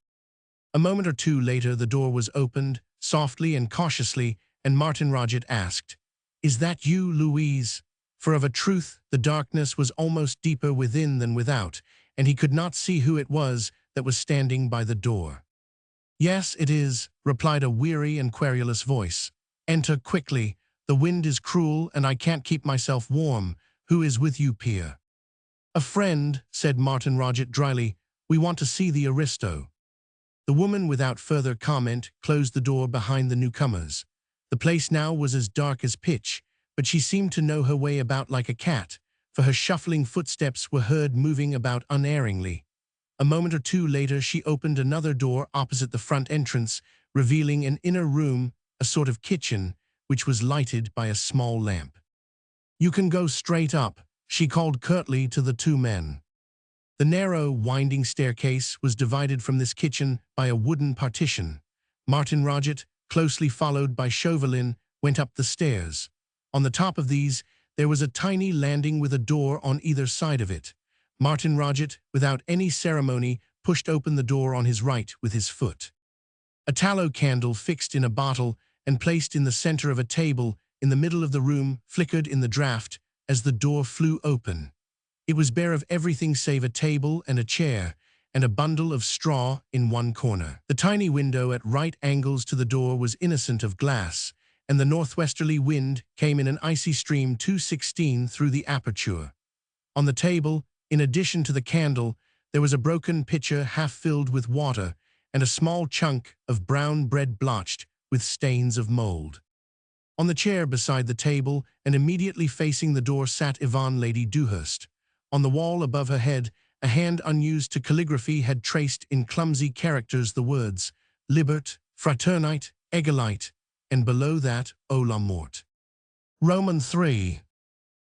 A moment or two later the door was opened, softly and cautiously, and Martin Roget asked, "Is that you, Louise?" For of a truth the darkness was almost deeper within than without, and he could not see who it was that was standing by the door. "Yes, it is," replied a weary and querulous voice. "Enter quickly. The wind is cruel, and I can't keep myself warm. Who is with you, Pierre?" "A friend," said Martin Roget dryly. "We want to see the aristo." The woman, without further comment, closed the door behind the newcomers. The place now was as dark as pitch, but she seemed to know her way about like a cat, for her shuffling footsteps were heard moving about unerringly. A moment or two later she opened another door opposite the front entrance, revealing an inner room, a sort of kitchen, which was lighted by a small lamp. "You can go straight up," she called curtly to the two men. The narrow, winding staircase was divided from this kitchen by a wooden partition. Martin Roget, closely followed by Chauvelin, went up the stairs. On the top of these, there was a tiny landing with a door on either side of it. Martin Roget, without any ceremony, pushed open the door on his right with his foot. A tallow candle fixed in a bottle and placed in the center of a table in the middle of the room flickered in the draught as the door flew open. It was bare of everything save a table and a chair, and a bundle of straw in one corner. The tiny window at right angles to the door was innocent of glass, and the northwesterly wind came in an icy stream 216 through the aperture. On the table, in addition to the candle, there was a broken pitcher half filled with water, and a small chunk of brown bread blotched with stains of mold. On the chair beside the table, and immediately facing the door, sat Yvonne Lady Dewhurst. On the wall above her head, a hand unused to calligraphy had traced in clumsy characters the words Libert, Fraternite, Egalite, and below that, O la mort. Roman 3.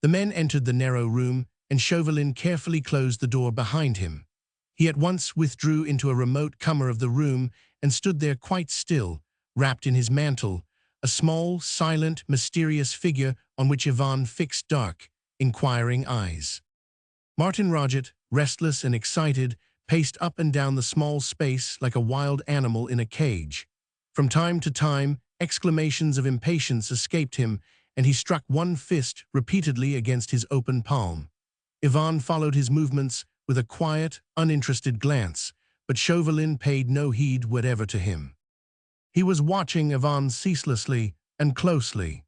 The men entered the narrow room, and Chauvelin carefully closed the door behind him. He at once withdrew into a remote corner of the room and stood there quite still, wrapped in his mantle, a small, silent, mysterious figure on which Yvonne fixed dark, inquiring eyes. Martin Roget, restless and excited, paced up and down the small space like a wild animal in a cage. From time to time, exclamations of impatience escaped him, and he struck one fist repeatedly against his open palm. Yvonne followed his movements with a quiet, uninterested glance, but Chauvelin paid no heed whatever to him. He was watching Yvonne ceaselessly and closely.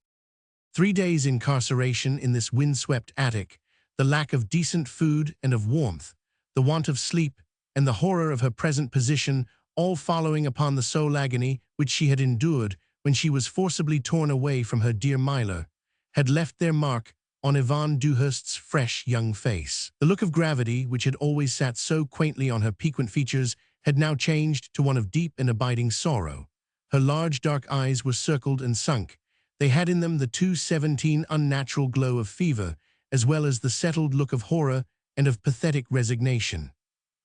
3 days' incarceration in this windswept attic, the lack of decent food and of warmth, the want of sleep, and the horror of her present position, all following upon the soul agony which she had endured when she was forcibly torn away from her dear Myla, had left their mark on Yvonne Dewhurst's fresh young face. The look of gravity, which had always sat so quaintly on her piquant features, had now changed to one of deep and abiding sorrow. Her large dark eyes were circled and sunk. They had in them the 217 unnatural glow of fever, as well as the settled look of horror and of pathetic resignation.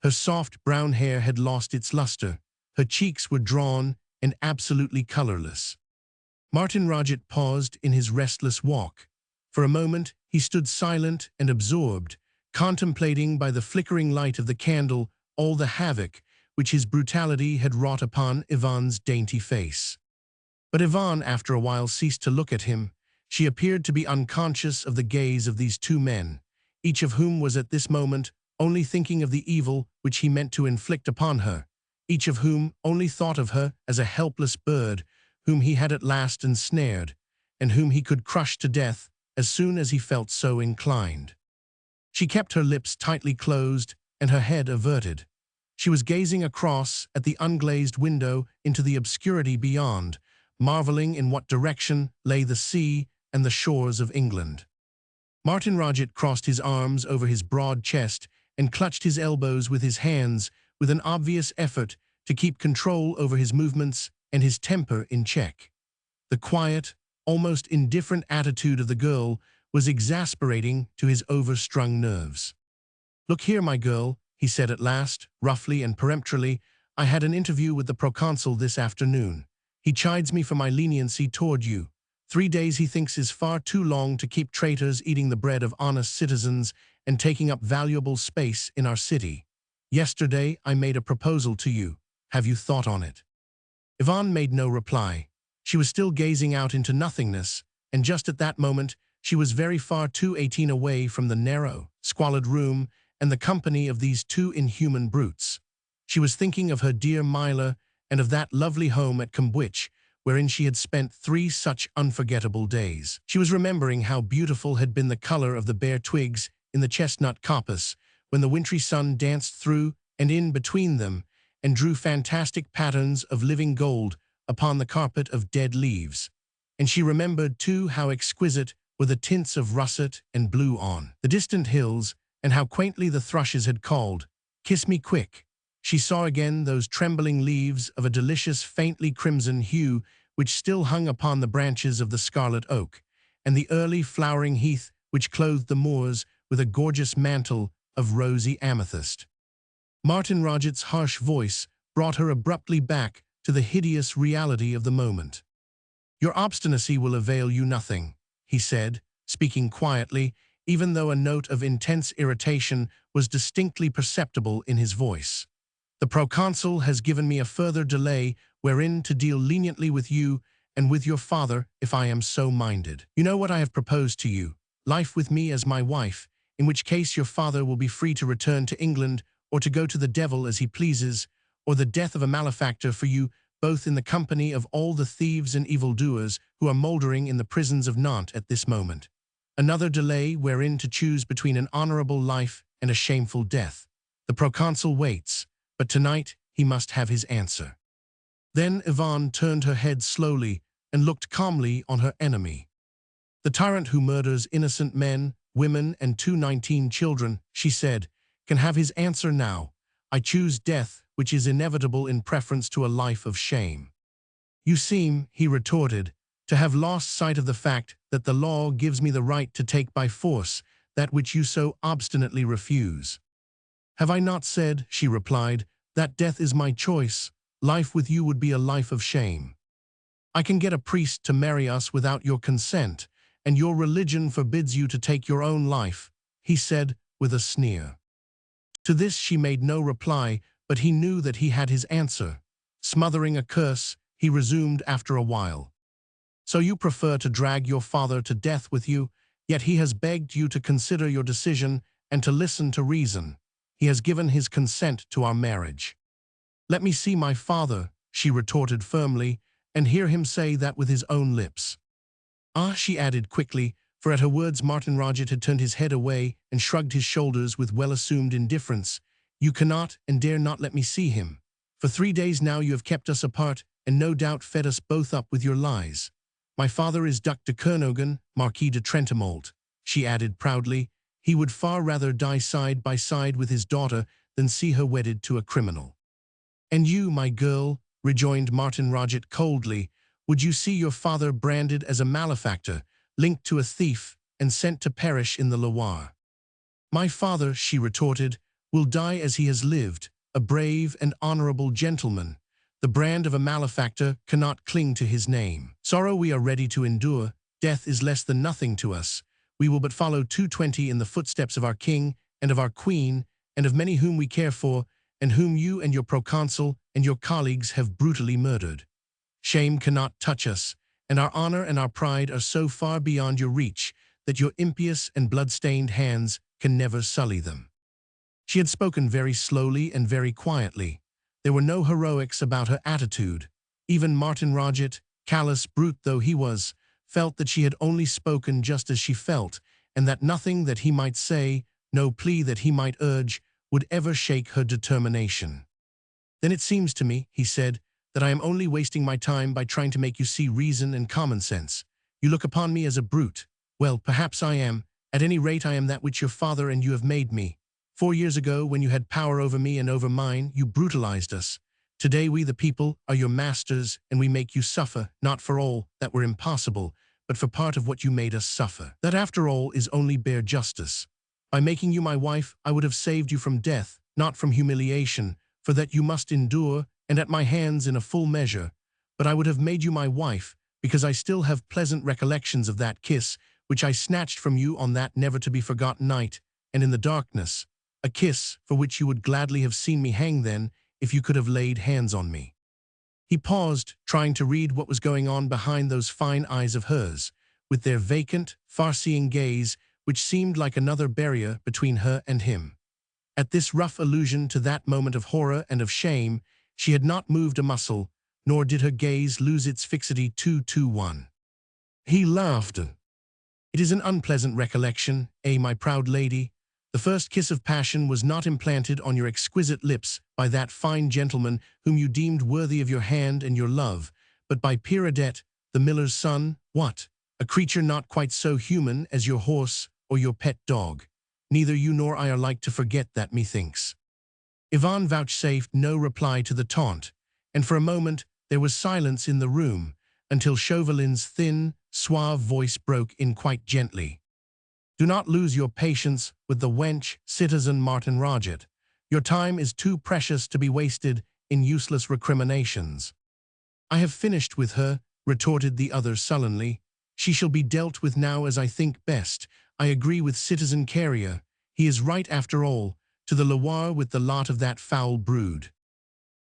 Her soft brown hair had lost its luster. Her cheeks were drawn and absolutely colorless. Martin Roget paused in his restless walk. For a moment he stood silent and absorbed, contemplating by the flickering light of the candle all the havoc which his brutality had wrought upon Yvonne's dainty face. But Yvonne after a while ceased to look at him. She appeared to be unconscious of the gaze of these two men, each of whom was at this moment only thinking of the evil which he meant to inflict upon her, each of whom only thought of her as a helpless bird whom he had at last ensnared, and whom he could crush to death as soon as he felt so inclined. She kept her lips tightly closed and her head averted. She was gazing across at the unglazed window into the obscurity beyond, marveling in what direction lay the sea and the shores of England. Martin Roget crossed his arms over his broad chest and clutched his elbows with his hands with an obvious effort to keep control over his movements and his temper in check. The quiet, almost indifferent attitude of the girl was exasperating to his overstrung nerves. "Look here, my girl," he said at last, roughly and peremptorily. "I had an interview with the proconsul this afternoon. He chides me for my leniency toward you. 3 days he thinks is far too long to keep traitors eating the bread of honest citizens and taking up valuable space in our city. Yesterday I made a proposal to you. Have you thought on it?" Yvonne made no reply. She was still gazing out into nothingness, and just at that moment she was very far 218 away from the narrow, squalid room and the company of these two inhuman brutes. She was thinking of her dear Myla and of that lovely home at Cambwich, wherein she had spent 3 such unforgettable days. She was remembering how beautiful had been the color of the bare twigs in the chestnut coppice when the wintry sun danced through and in between them and drew fantastic patterns of living gold upon the carpet of dead leaves. And she remembered, too, how exquisite were the tints of russet and blue on the distant hills, and how quaintly the thrushes had called, "Kiss me quick." She saw again those trembling leaves of a delicious faintly crimson hue which still hung upon the branches of the scarlet oak, and the early flowering heath which clothed the moors with a gorgeous mantle of rosy amethyst. Martin Roget's harsh voice brought her abruptly back to the hideous reality of the moment. "Your obstinacy will avail you nothing," he said, speaking quietly, even though a note of intense irritation was distinctly perceptible in his voice. "The proconsul has given me a further delay wherein to deal leniently with you and with your father if I am so minded. You know what I have proposed to you, life with me as my wife, in which case your father will be free to return to England or to go to the devil as he pleases, or the death of a malefactor for you both in the company of all the thieves and evildoers who are mouldering in the prisons of Nantes at this moment. Another delay wherein to choose between an honorable life and a shameful death. The proconsul waits, but tonight he must have his answer." Then Yvonne turned her head slowly and looked calmly on her enemy. "The tyrant who murders innocent men, women, and 219 children," she said, "can have his answer now. I choose death, which is inevitable in preference to a life of shame." "You seem," he retorted, "to have lost sight of the fact that the law gives me the right to take by force that which you so obstinately refuse." "Have I not said," she replied, "that death is my choice? Life with you would be a life of shame. I can get a priest to marry us without your consent, and your religion forbids you to take your own life," he said with a sneer. To this she made no reply, but he knew that he had his answer. Smothering a curse, he resumed after a while. "So you prefer to drag your father to death with you, yet he has begged you to consider your decision and to listen to reason. He has given his consent to our marriage." "Let me see my father," she retorted firmly, "and hear him say that with his own lips." "Ah," she added quickly, for at her words Martin Roget had turned his head away and shrugged his shoulders with well-assumed indifference. You cannot and dare not let me see him. For 3 days now you have kept us apart, and no doubt fed us both up with your lies. My father is Duc de Kernogan, Marquis de Trentemoult," she added proudly. "He would far rather die side by side with his daughter than see her wedded to a criminal." "And you, my girl," rejoined Martin Roget coldly, "would you see your father branded as a malefactor, linked to a thief, and sent to perish in the Loire?" "My father," she retorted, "will die as he has lived, a brave and honorable gentleman. The brand of a malefactor cannot cling to his name. Sorrow we are ready to endure, death is less than nothing to us. We will but follow 220 in the footsteps of our king and of our queen, and of many whom we care for, and whom you and your proconsul and your colleagues have brutally murdered. Shame cannot touch us, and our honor and our pride are so far beyond your reach that your impious and blood-stained hands can never sully them." She had spoken very slowly and very quietly. There were no heroics about her attitude. Even Martin Roget, callous brute though he was, felt that she had only spoken just as she felt, and that nothing that he might say, no plea that he might urge, would ever shake her determination. "Then it seems to me," he said, "that I am only wasting my time by trying to make you see reason and common sense. You look upon me as a brute. Well, perhaps I am. At any rate, I am that which your father and you have made me. 4 years ago, when you had power over me and over mine, you brutalized us. Today we, the people, are your masters, and we make you suffer, not for all that were impossible, but for part of what you made us suffer. That, after all, is only bare justice. By making you my wife, I would have saved you from death, not from humiliation, for that you must endure, and at my hands in a full measure. But I would have made you my wife, because I still have pleasant recollections of that kiss, which I snatched from you on that never-to-be-forgotten night, and in the darkness. A kiss for which you would gladly have seen me hang then, if you could have laid hands on me." He paused, trying to read what was going on behind those fine eyes of hers, with their vacant, far-seeing gaze, which seemed like another barrier between her and him. At this rough allusion to that moment of horror and of shame, she had not moved a muscle, nor did her gaze lose its fixity 2-1. He laughed. "It is an unpleasant recollection, my proud lady. The first kiss of passion was not implanted on your exquisite lips by that fine gentleman whom you deemed worthy of your hand and your love, but by Pierre, the miller's son. What? A creature not quite so human as your horse or your pet dog. Neither you nor I are like to forget that, methinks." Yvonne vouchsafed no reply to the taunt, and for a moment there was silence in the room, until Chauvelin's thin, suave voice broke in quite gently. "Do not lose your patience with the wench, citizen Martin Roget. Your time is too precious to be wasted in useless recriminations." "I have finished with her," retorted the other sullenly. "She shall be dealt with now as I think best. I agree with citizen Carrier. He is right after all. To the Loire with the lot of that foul brood."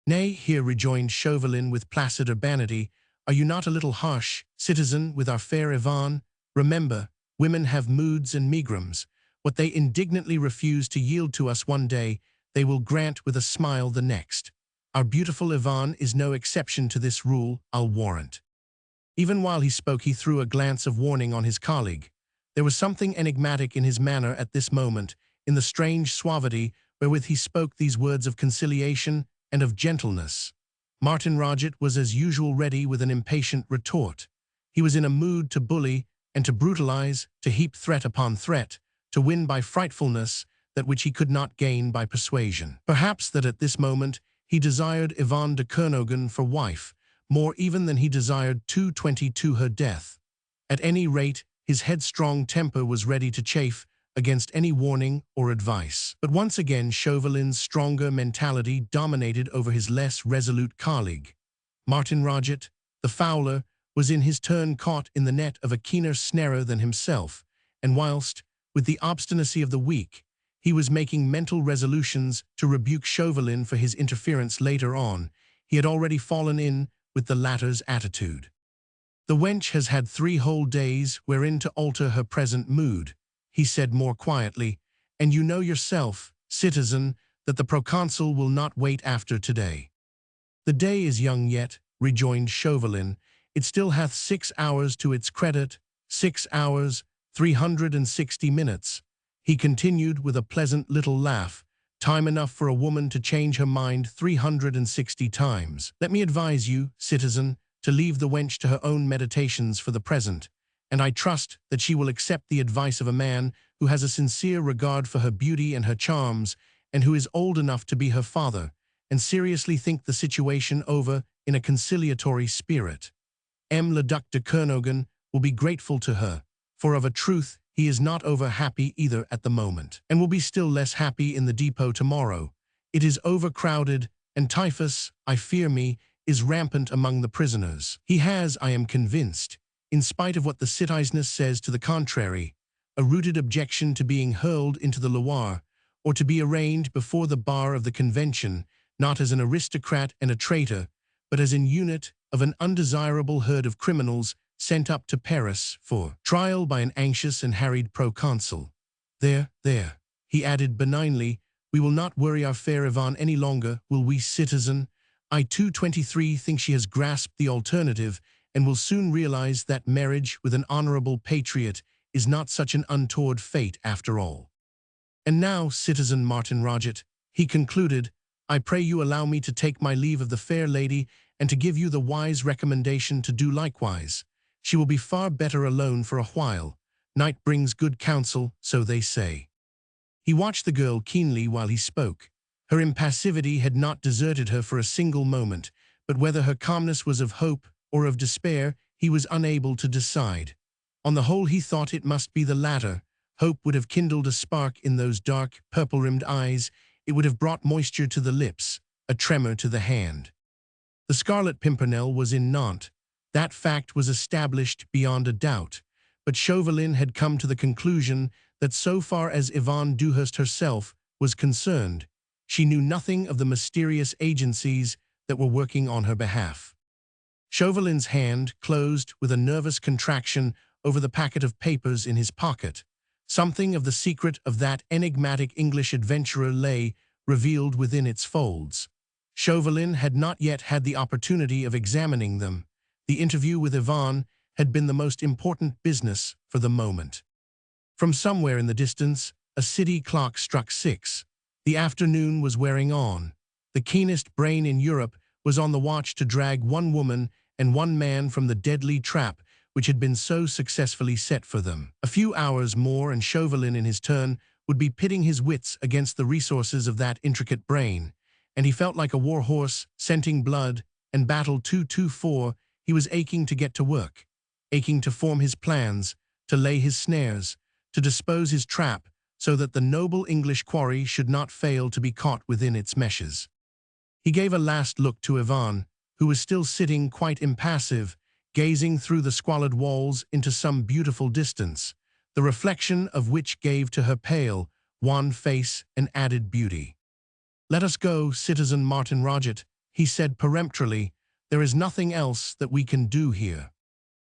"Nay," here rejoined Chauvelin with placid urbanity, "are you not a little harsh, citizen, with our fair Yvonne? Remember, women have moods and megrims. What they indignantly refuse to yield to us one day, they will grant with a smile the next. Our beautiful Yvonne is no exception to this rule, I'll warrant." Even while he spoke, he threw a glance of warning on his colleague. There was something enigmatic in his manner at this moment, in the strange suavity wherewith he spoke these words of conciliation and of gentleness. Martin Roget was as usual ready with an impatient retort. He was in a mood to bully and to brutalize, to heap threat upon threat, to win by frightfulness that which he could not gain by persuasion. Perhaps that at this moment he desired Yvonne de Kernogan for wife, more even than he desired 222 her death. At any rate, his headstrong temper was ready to chafe against any warning or advice. But once again Chauvelin's stronger mentality dominated over his less resolute colleague. Martin Roget, the fowler, was in his turn caught in the net of a keener snarer than himself, and whilst, with the obstinacy of the weak, he was making mental resolutions to rebuke Chauvelin for his interference later on, he had already fallen in with the latter's attitude. "The wench has had 3 whole days wherein to alter her present mood," he said more quietly, "and you know yourself, citizen, that the proconsul will not wait after today." "The day is young yet," rejoined Chauvelin. "It still hath 6 hours to its credit, 6 hours, 360 minutes. He continued with a pleasant little laugh. time enough for a woman to change her mind 360 times. Let me advise you, citizen, to leave the wench to her own meditations for the present, and I trust that she will accept the advice of a man who has a sincere regard for her beauty and her charms, and who is old enough to be her father, and seriously think the situation over in a conciliatory spirit. Le Duc de Kernogan will be grateful to her, for of a truth he is not over-happy either at the moment, and will be still less happy in the depot tomorrow. It is overcrowded, and typhus, I fear me, is rampant among the prisoners. He has, I am convinced, in spite of what the citizeness says to the contrary, a rooted objection to being hurled into the Loire, or to be arraigned before the bar of the Convention, not as an aristocrat and a traitor, but as an unit of an undesirable herd of criminals sent up to Paris for trial by an anxious and harried proconsul. There, he added benignly, we will not worry our fair Yvonne any longer, will we, citizen? I too 23 think she has grasped the alternative and will soon realize that marriage with an honorable patriot is not such an untoward fate after all. And now, citizen Martin Roget, he concluded, I pray you allow me to take my leave of the fair lady and to give you the wise recommendation to do likewise. She will be far better alone for a while. Night brings good counsel, so they say. He watched the girl keenly while he spoke. Her impassivity had not deserted her for a single moment, but whether her calmness was of hope or of despair, he was unable to decide. On the whole, he thought it must be the latter. Hope would have kindled a spark in those dark, purple-rimmed eyes. It would have brought moisture to the lips, a tremor to the hand. The Scarlet Pimpernel was in Nantes. That fact was established beyond a doubt, but Chauvelin had come to the conclusion that so far as Yvonne Dewhurst herself was concerned, she knew nothing of the mysterious agencies that were working on her behalf. Chauvelin's hand closed with a nervous contraction over the packet of papers in his pocket. Something of the secret of that enigmatic English adventurer lay revealed within its folds. Chauvelin had not yet had the opportunity of examining them. The interview with Yvonne had been the most important business for the moment. From somewhere in the distance, a city clock struck 6. The afternoon was wearing on. The keenest brain in Europe was on the watch to drag one woman and one man from the deadly trap which had been so successfully set for them. A few hours more and Chauvelin in his turn would be pitting his wits against the resources of that intricate brain, and he felt like a war horse scenting blood, and battle 224, he was aching to get to work, aching to form his plans, to lay his snares, to dispose his trap, so that the noble English quarry should not fail to be caught within its meshes. He gave a last look to Yvonne, who was still sitting quite impassive, gazing through the squalid walls into some beautiful distance, the reflection of which gave to her pale, wan face an added beauty. Let us go, citizen Martin Roget, he said peremptorily. There is nothing else that we can do here.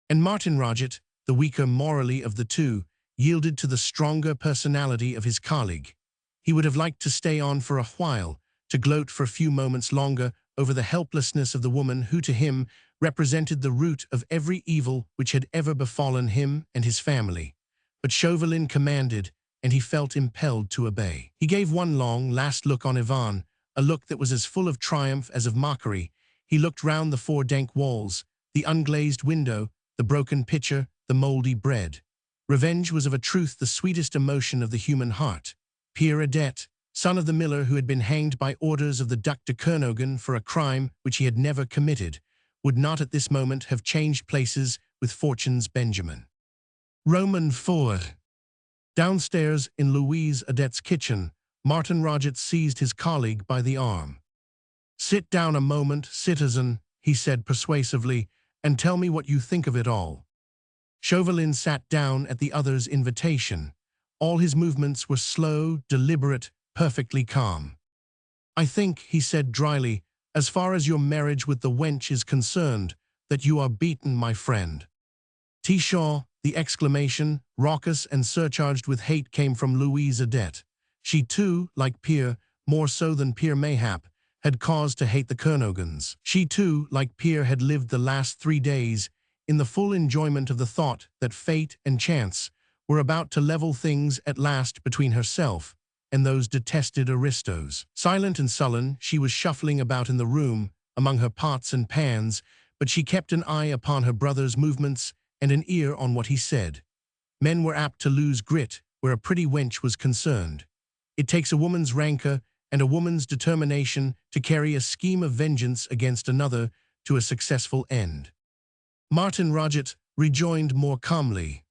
And Martin Roget, the weaker morally of the two, yielded to the stronger personality of his colleague. He would have liked to stay on for a while, to gloat for a few moments longer over the helplessness of the woman who to him represented the root of every evil which had ever befallen him and his family. But Chauvelin commanded, and he felt impelled to obey. He gave one long, last look on Yvonne, a look that was as full of triumph as of mockery. He looked round the 4 dank walls, the unglazed window, the broken pitcher, the mouldy bread. Revenge was of a truth the sweetest emotion of the human heart. Pierre Adet, son of the miller who had been hanged by orders of the Duc de Kernogan for a crime which he had never committed, would not at this moment have changed places with Fortune's Benjamin. Roman 4. Downstairs in Louise Adet's kitchen, Martin Roget seized his colleague by the arm. Sit down a moment, citizen, he said persuasively, and tell me what you think of it all. Chauvelin sat down at the other's invitation. All his movements were slow, deliberate, perfectly calm. I think, he said dryly, as far as your marriage with the wench is concerned, that you are beaten, my friend. Tichon, the exclamation, raucous and surcharged with hate, came from Louise Adet. She too, like Pierre, more so than Pierre mayhap, had cause to hate the Kernogans. She too, like Pierre, had lived the last 3 days in the full enjoyment of the thought that fate and chance were about to level things at last between herself, and those detested aristos. Silent and sullen, she was shuffling about in the room, among her pots and pans, but she kept an eye upon her brother's movements and an ear on what he said. Men were apt to lose grit where a pretty wench was concerned. It takes a woman's rancor and a woman's determination to carry a scheme of vengeance against another to a successful end. Martin Roget rejoined more calmly.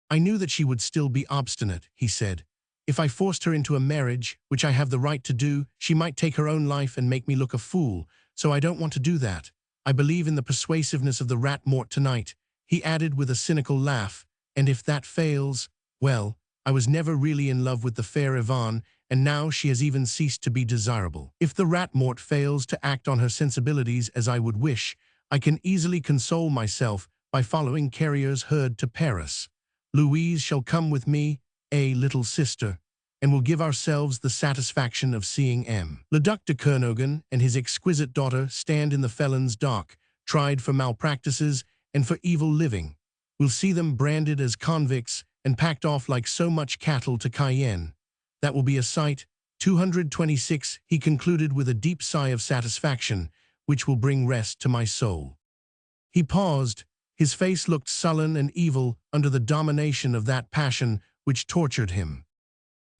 I knew that she would still be obstinate, he said. If I forced her into a marriage, which I have the right to do, she might take her own life and make me look a fool, so I don't want to do that. I believe in the persuasiveness of the rat mort tonight, he added with a cynical laugh, and if that fails, well, I was never really in love with the fair Yvonne, and now she has even ceased to be desirable. If the rat mort fails to act on her sensibilities as I would wish, I can easily console myself by following Carrier's herd to Paris. Louise shall come with me, a little sister, and we'll give ourselves the satisfaction of seeing Le Duc de Kernogan and his exquisite daughter stand in the felon's dock, tried for malpractices and for evil living. We'll see them branded as convicts and packed off like so much cattle to Cayenne. That will be a sight. 226, he concluded with a deep sigh of satisfaction, which will bring rest to my soul. He paused. His face looked sullen and evil under the domination of that passion which tortured him.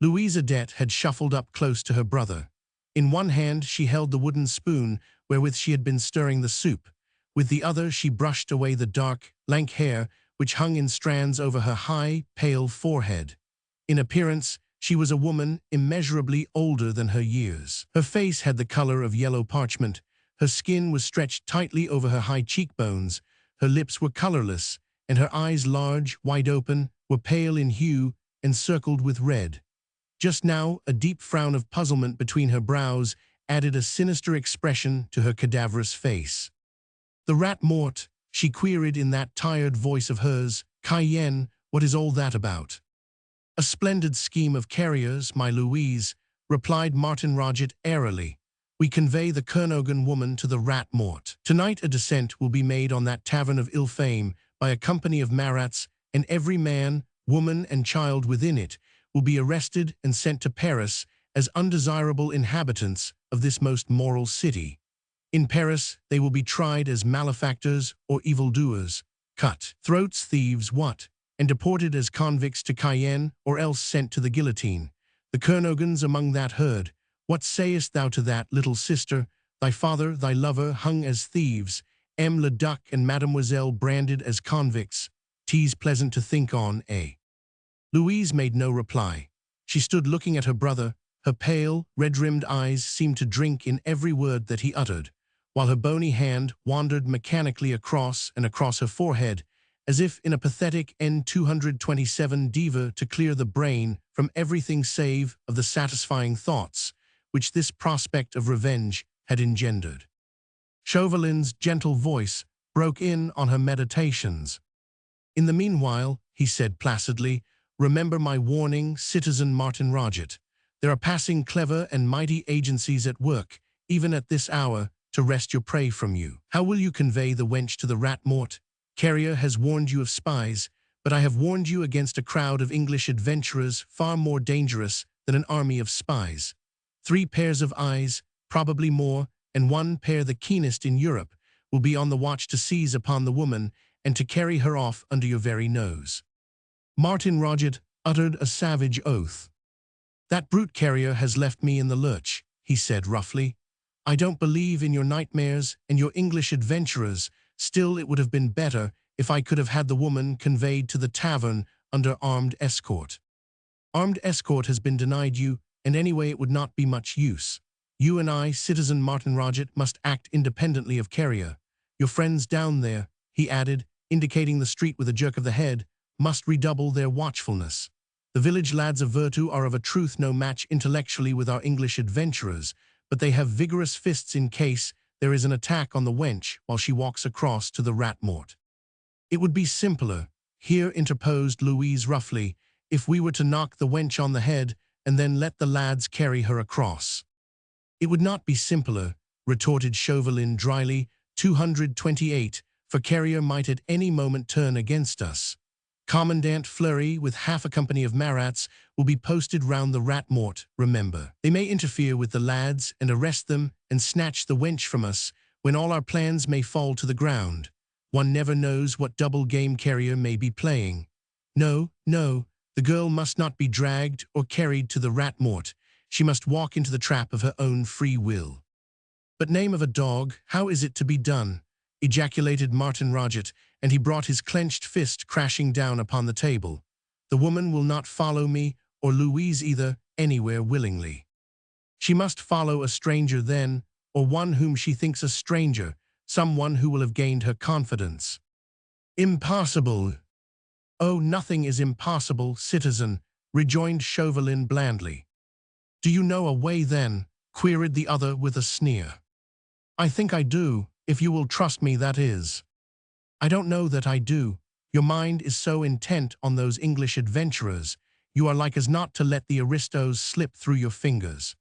Louise Adet had shuffled up close to her brother. In one hand she held the wooden spoon wherewith she had been stirring the soup. With the other she brushed away the dark, lank hair which hung in strands over her high, pale forehead. In appearance, she was a woman immeasurably older than her years. Her face had the color of yellow parchment. Her skin was stretched tightly over her high cheekbones. Her lips were colorless, and her eyes, large, wide open, were pale in hue and circled with red. Just now, a deep frown of puzzlement between her brows added a sinister expression to her cadaverous face. "The rat mort," she queried in that tired voice of hers. "Cayenne, what is all that about?" "A splendid scheme of Carrier's, my Louise," replied Martin Roget airily. "We convey the Kernogan woman to the rat mort. Tonight a descent will be made on that tavern of ill fame by a company of Marats, and every man, woman, and child within it will be arrested and sent to Paris as undesirable inhabitants of this most moral city. In Paris, they will be tried as malefactors or evildoers, cut throats, thieves, and deported as convicts to Cayenne or else sent to the guillotine. The Kernogans among that herd. What sayest thou to that, little sister? Thy father, thy lover, hung as thieves, Le Duc and Mademoiselle branded as convicts. 'Tis pleasant to think on, eh?" Louise made no reply. She stood looking at her brother. Her pale, red-rimmed eyes seemed to drink in every word that he uttered, while her bony hand wandered mechanically across and across her forehead, as if in a pathetic N227 diva to clear the brain from everything save of the satisfying thoughts which this prospect of revenge had engendered. Chauvelin's gentle voice broke in on her meditations. "In the meanwhile," he said placidly, "remember my warning, citizen Martin Roget. There are passing clever and mighty agencies at work, even at this hour, to wrest your prey from you. How will you convey the wench to the rat mort? Carrier has warned you of spies, but I have warned you against a crowd of English adventurers far more dangerous than an army of spies. 3 pairs of eyes, probably more, and 1 pair the keenest in Europe, will be on the watch to seize upon the woman and to carry her off under your very nose." Martin Roget uttered a savage oath. "That brute Carrier has left me in the lurch," he said roughly. "I don't believe in your nightmares and your English adventurers. Still, it would have been better if I could have had the woman conveyed to the tavern under armed escort. Armed escort has been denied you, and anyway it would not be much use. You and I, citizen Martin Roget, must act independently of Carrier. Your friends down there," he added, indicating the street with a jerk of the head, "must redouble their watchfulness. The village lads of Virtu are of a truth no match intellectually with our English adventurers, but they have vigorous fists in case there is an attack on the wench while she walks across to the rat mort." "It would be simpler," here interposed Louise roughly, "if we were to knock the wench on the head and then let the lads carry her across." "It would not be simpler," retorted Chauvelin dryly. 228, "for Carrier might at any moment turn against us. Commandant Flurry, with half a company of Marats, will be posted round the rat mort, remember. They may interfere with the lads and arrest them and snatch the wench from us, when all our plans may fall to the ground. One never knows what double game Carrier may be playing. No, no, the girl must not be dragged or carried to the rat mort. She must walk into the trap of her own free will. But name of a dog, how is it to be done? Ejaculated Martin Roget, and he brought his clenched fist crashing down upon the table. The woman will not follow me, or Louise either, anywhere willingly. She must follow a stranger then, or one whom she thinks a stranger, someone who will have gained her confidence. Impossible. Oh, nothing is impossible, citizen, rejoined Chauvelin blandly. Do you know a way then? Queried the other with a sneer. I think I do, if you will trust me, that is. I don't know that I do. Your mind is so intent on those English adventurers, you are like as not to let the aristos slip through your fingers.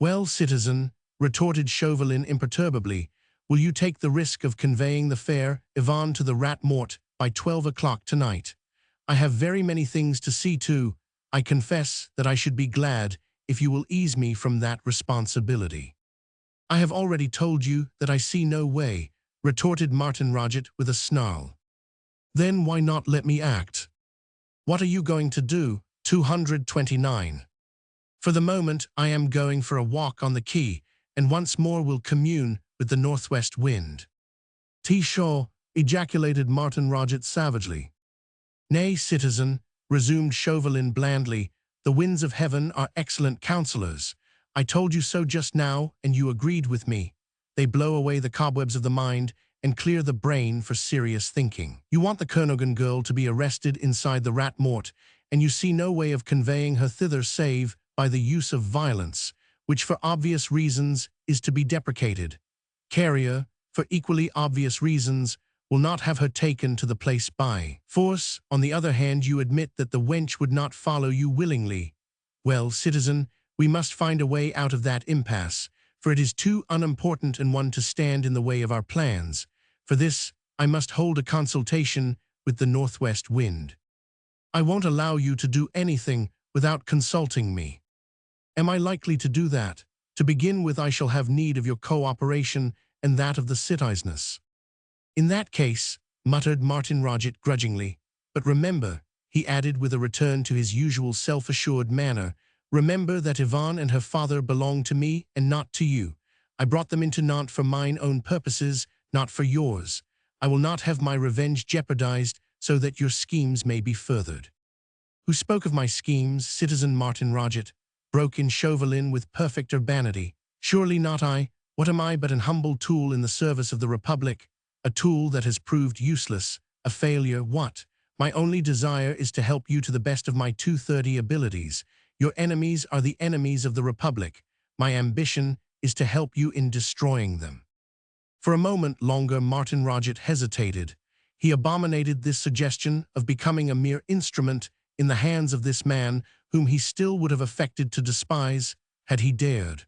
Well, citizen, retorted Chauvelin imperturbably, will you take the risk of conveying the fair Yvonne to the rat mort by 12 o'clock tonight? I have very many things to see to. I confess that I should be glad if you will ease me from that responsibility. I have already told you that I see no way, retorted Martin Roget with a snarl. Then why not let me act? What are you going to do? 229. For the moment, I am going for a walk on the quay, and once more will commune with the northwest wind. T-Shaw, ejaculated Martin Roget savagely. Nay, citizen, resumed Chauvelin blandly, the winds of heaven are excellent counselors. I told you so just now, and you agreed with me. They blow away the cobwebs of the mind and clear the brain for serious thinking. You want the Kernogan girl to be arrested inside the rat mort, and you see no way of conveying her thither save by the use of violence, which for obvious reasons is to be deprecated. Carrier, for equally obvious reasons, will not have her taken to the place by force. On the other hand, you admit that the wench would not follow you willingly. Well, citizen, we must find a way out of that impasse, for it is too unimportant an one to stand in the way of our plans. For this, I must hold a consultation with the northwest wind. I won't allow you to do anything without consulting me. Am I likely to do that? To begin with, I shall have need of your cooperation and that of the citizeness. In that case, muttered Martin Roget grudgingly, but remember, he added with a return to his usual self-assured manner, remember that Yvonne and her father belong to me and not to you. I brought them into Nantes for mine own purposes, not for yours. I will not have my revenge jeopardized so that your schemes may be furthered. Who spoke of my schemes, citizen Martin Roget? Broke in Chauvelin with perfect urbanity. Surely not I. What am I but an humble tool in the service of the Republic? A tool that has proved useless, a failure. What? My only desire is to help you to the best of my 230 abilities. Your enemies are the enemies of the Republic. My ambition is to help you in destroying them. For a moment longer Martin Roget hesitated. He abominated this suggestion of becoming a mere instrument in the hands of this man whom he still would have affected to despise had he dared.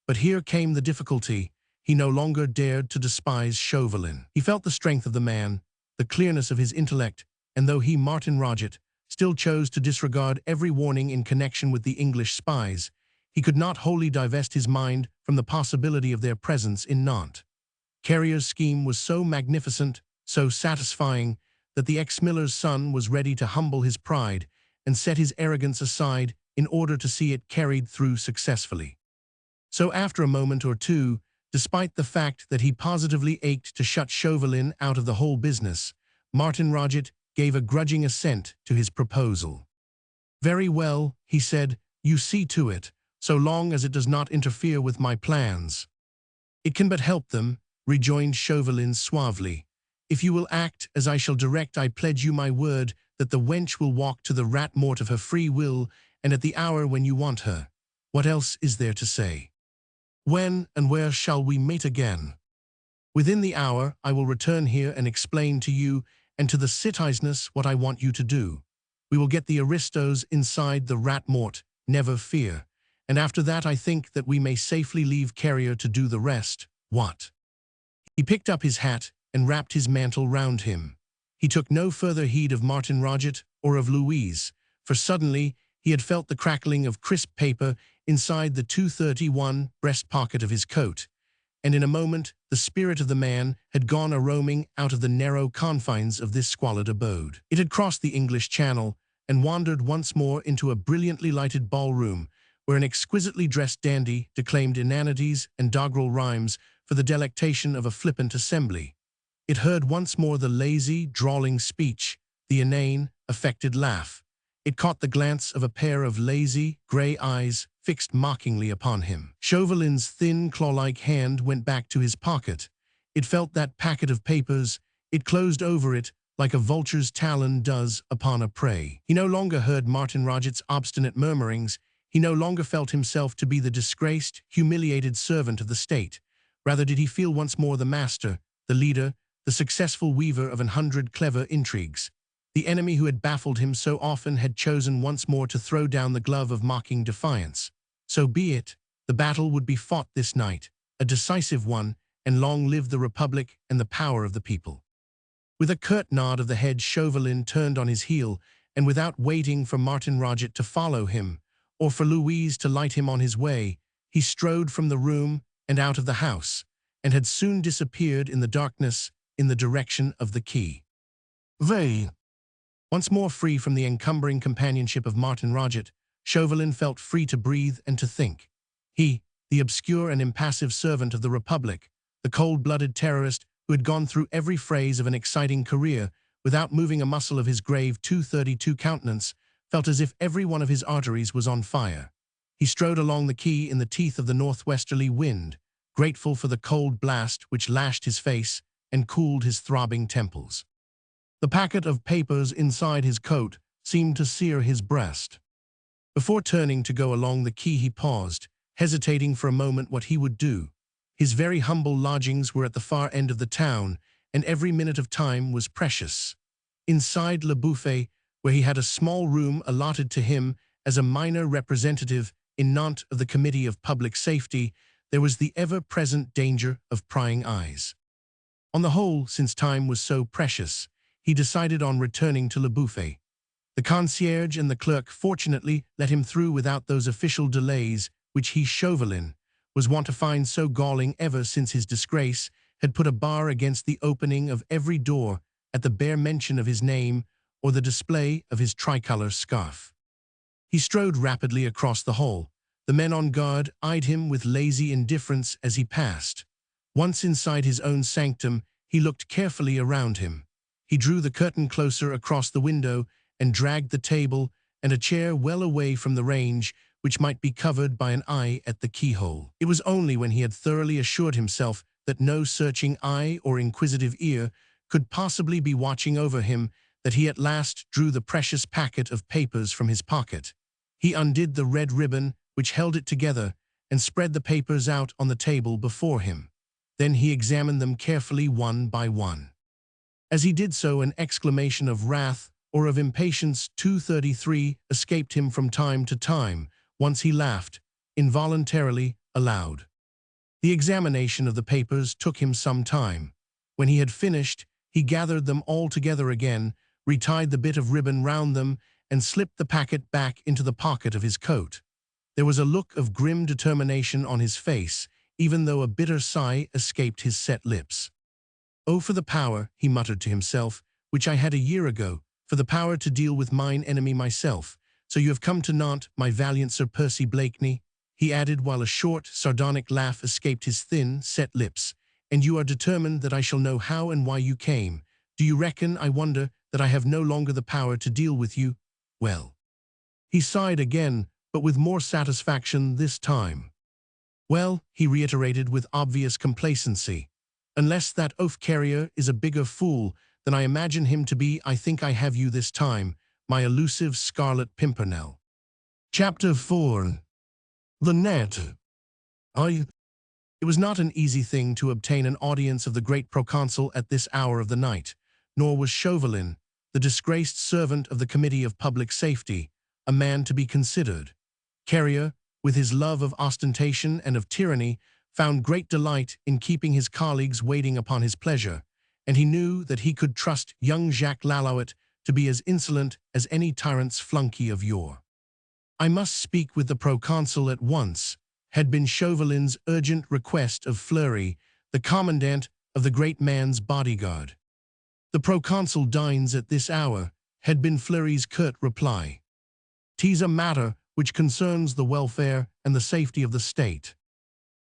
But here came the difficulty. He no longer dared to despise Chauvelin. He felt the strength of the man, the clearness of his intellect, and though he, Martin Roget, still chose to disregard every warning in connection with the English spies, he could not wholly divest his mind from the possibility of their presence in Nantes. Carrier's scheme was so magnificent, so satisfying, that the ex-miller's son was ready to humble his pride and set his arrogance aside in order to see it carried through successfully. So after a moment or two, despite the fact that he positively ached to shut Chauvelin out of the whole business, Martin Roget gave a grudging assent to his proposal. Very well, he said, you see to it, so long as it does not interfere with my plans. It can but help them, rejoined Chauvelin suavely. If you will act as I shall direct, I pledge you my word that the wench will walk to the rat mort of her free will and at the hour when you want her. What else is there to say? When and where shall we meet again? Within the hour I will return here and explain to you and to the citizeness what I want you to do. We will get the aristos inside the rat mort, never fear. And after that I think that we may safely leave Carrier to do the rest. What? He picked up his hat and wrapped his mantle round him. He took no further heed of Martin Roget or of Louise, for suddenly he had felt the crackling of crisp paper inside the 231 breast pocket of his coat, and in a moment the spirit of the man had gone a-roaming out of the narrow confines of this squalid abode. It had crossed the English Channel and wandered once more into a brilliantly lighted ballroom, where an exquisitely dressed dandy declaimed inanities and doggerel rhymes for the delectation of a flippant assembly. It heard once more the lazy, drawling speech, the inane, affected laugh. It caught the glance of a pair of lazy, grey eyes fixed mockingly upon him. Chauvelin's thin, claw-like hand went back to his pocket. It felt that packet of papers. It closed over it like a vulture's talon does upon a prey. He no longer heard Martin Roget's obstinate murmurings. He no longer felt himself to be the disgraced, humiliated servant of the state. Rather did he feel once more the master, the leader, the successful weaver of 100 clever intrigues. The enemy who had baffled him so often had chosen once more to throw down the glove of mocking defiance. So be it. The battle would be fought this night, a decisive one, and long live the Republic and the power of the people. With a curt nod of the head, Chauvelin turned on his heel, and without waiting for Martin Roget to follow him, or for Louise to light him on his way, he strode from the room and out of the house, and had soon disappeared in the darkness in the direction of the quay. Once more free from the encumbering companionship of Martin Roget, Chauvelin felt free to breathe and to think. He, the obscure and impassive servant of the Republic, the cold-blooded terrorist who had gone through every phase of an exciting career without moving a muscle of his grave 232 countenance, felt as if every one of his arteries was on fire. He strode along the quay in the teeth of the northwesterly wind, grateful for the cold blast which lashed his face and cooled his throbbing temples. The packet of papers inside his coat seemed to sear his breast. Before turning to go along the quay, he paused, hesitating for a moment what he would do. His very humble lodgings were at the far end of the town, and every minute of time was precious. Inside Le Buffet, where he had a small room allotted to him as a minor representative in Nantes of the Committee of Public Safety, there was the ever-present danger of prying eyes. On the whole, since time was so precious, he decided on returning to Le Buffet. The concierge and the clerk fortunately let him through without those official delays which he, Chauvelin, was wont to find so galling ever since his disgrace had put a bar against the opening of every door at the bare mention of his name or the display of his tricolour scarf. He strode rapidly across the hall. The men on guard eyed him with lazy indifference as he passed. Once inside his own sanctum, he looked carefully around him. He drew the curtain closer across the window and dragged the table and a chair well away from the range, which might be covered by an eye at the keyhole. It was only when he had thoroughly assured himself that no searching eye or inquisitive ear could possibly be watching over him that he at last drew the precious packet of papers from his pocket. He undid the red ribbon which held it together and spread the papers out on the table before him. Then he examined them carefully one by one. As he did so, an exclamation of wrath or of impatience 233 escaped him from time to time. Once he laughed, involuntarily, aloud. The examination of the papers took him some time. When he had finished, he gathered them all together again, retied the bit of ribbon round them, and slipped the packet back into the pocket of his coat. There was a look of grim determination on his face, even though a bitter sigh escaped his set lips. "Oh, for the power," he muttered to himself, "which I had a year ago, for the power to deal with mine enemy myself. So you have come to Nantes, my valiant Sir Percy Blakeney," he added while a short, sardonic laugh escaped his thin, set lips, "and you are determined that I shall know how and why you came. Do you reckon, I wonder, that I have no longer the power to deal with you? Well." He sighed again, but with more satisfaction this time. "Well," he reiterated with obvious complacency, "unless that oath-carrier is a bigger fool than I imagine him to be, I think I have you this time, my elusive Scarlet Pimpernel." Chapter 4. The Net. It was not an easy thing to obtain an audience of the great proconsul at this hour of the night, nor was Chauvelin, the disgraced servant of the Committee of Public Safety, a man to be considered. Carrier, with his love of ostentation and of tyranny, found great delight in keeping his colleagues waiting upon his pleasure, and he knew that he could trust young Jacques Lalouette to be as insolent as any tyrant's flunky of yore. "I must speak with the proconsul at once," had been Chauvelin's urgent request of Fleury, the commandant of the great man's bodyguard. "The proconsul dines at this hour," had been Fleury's curt reply. "'Tis a matter which concerns the welfare and the safety of the state.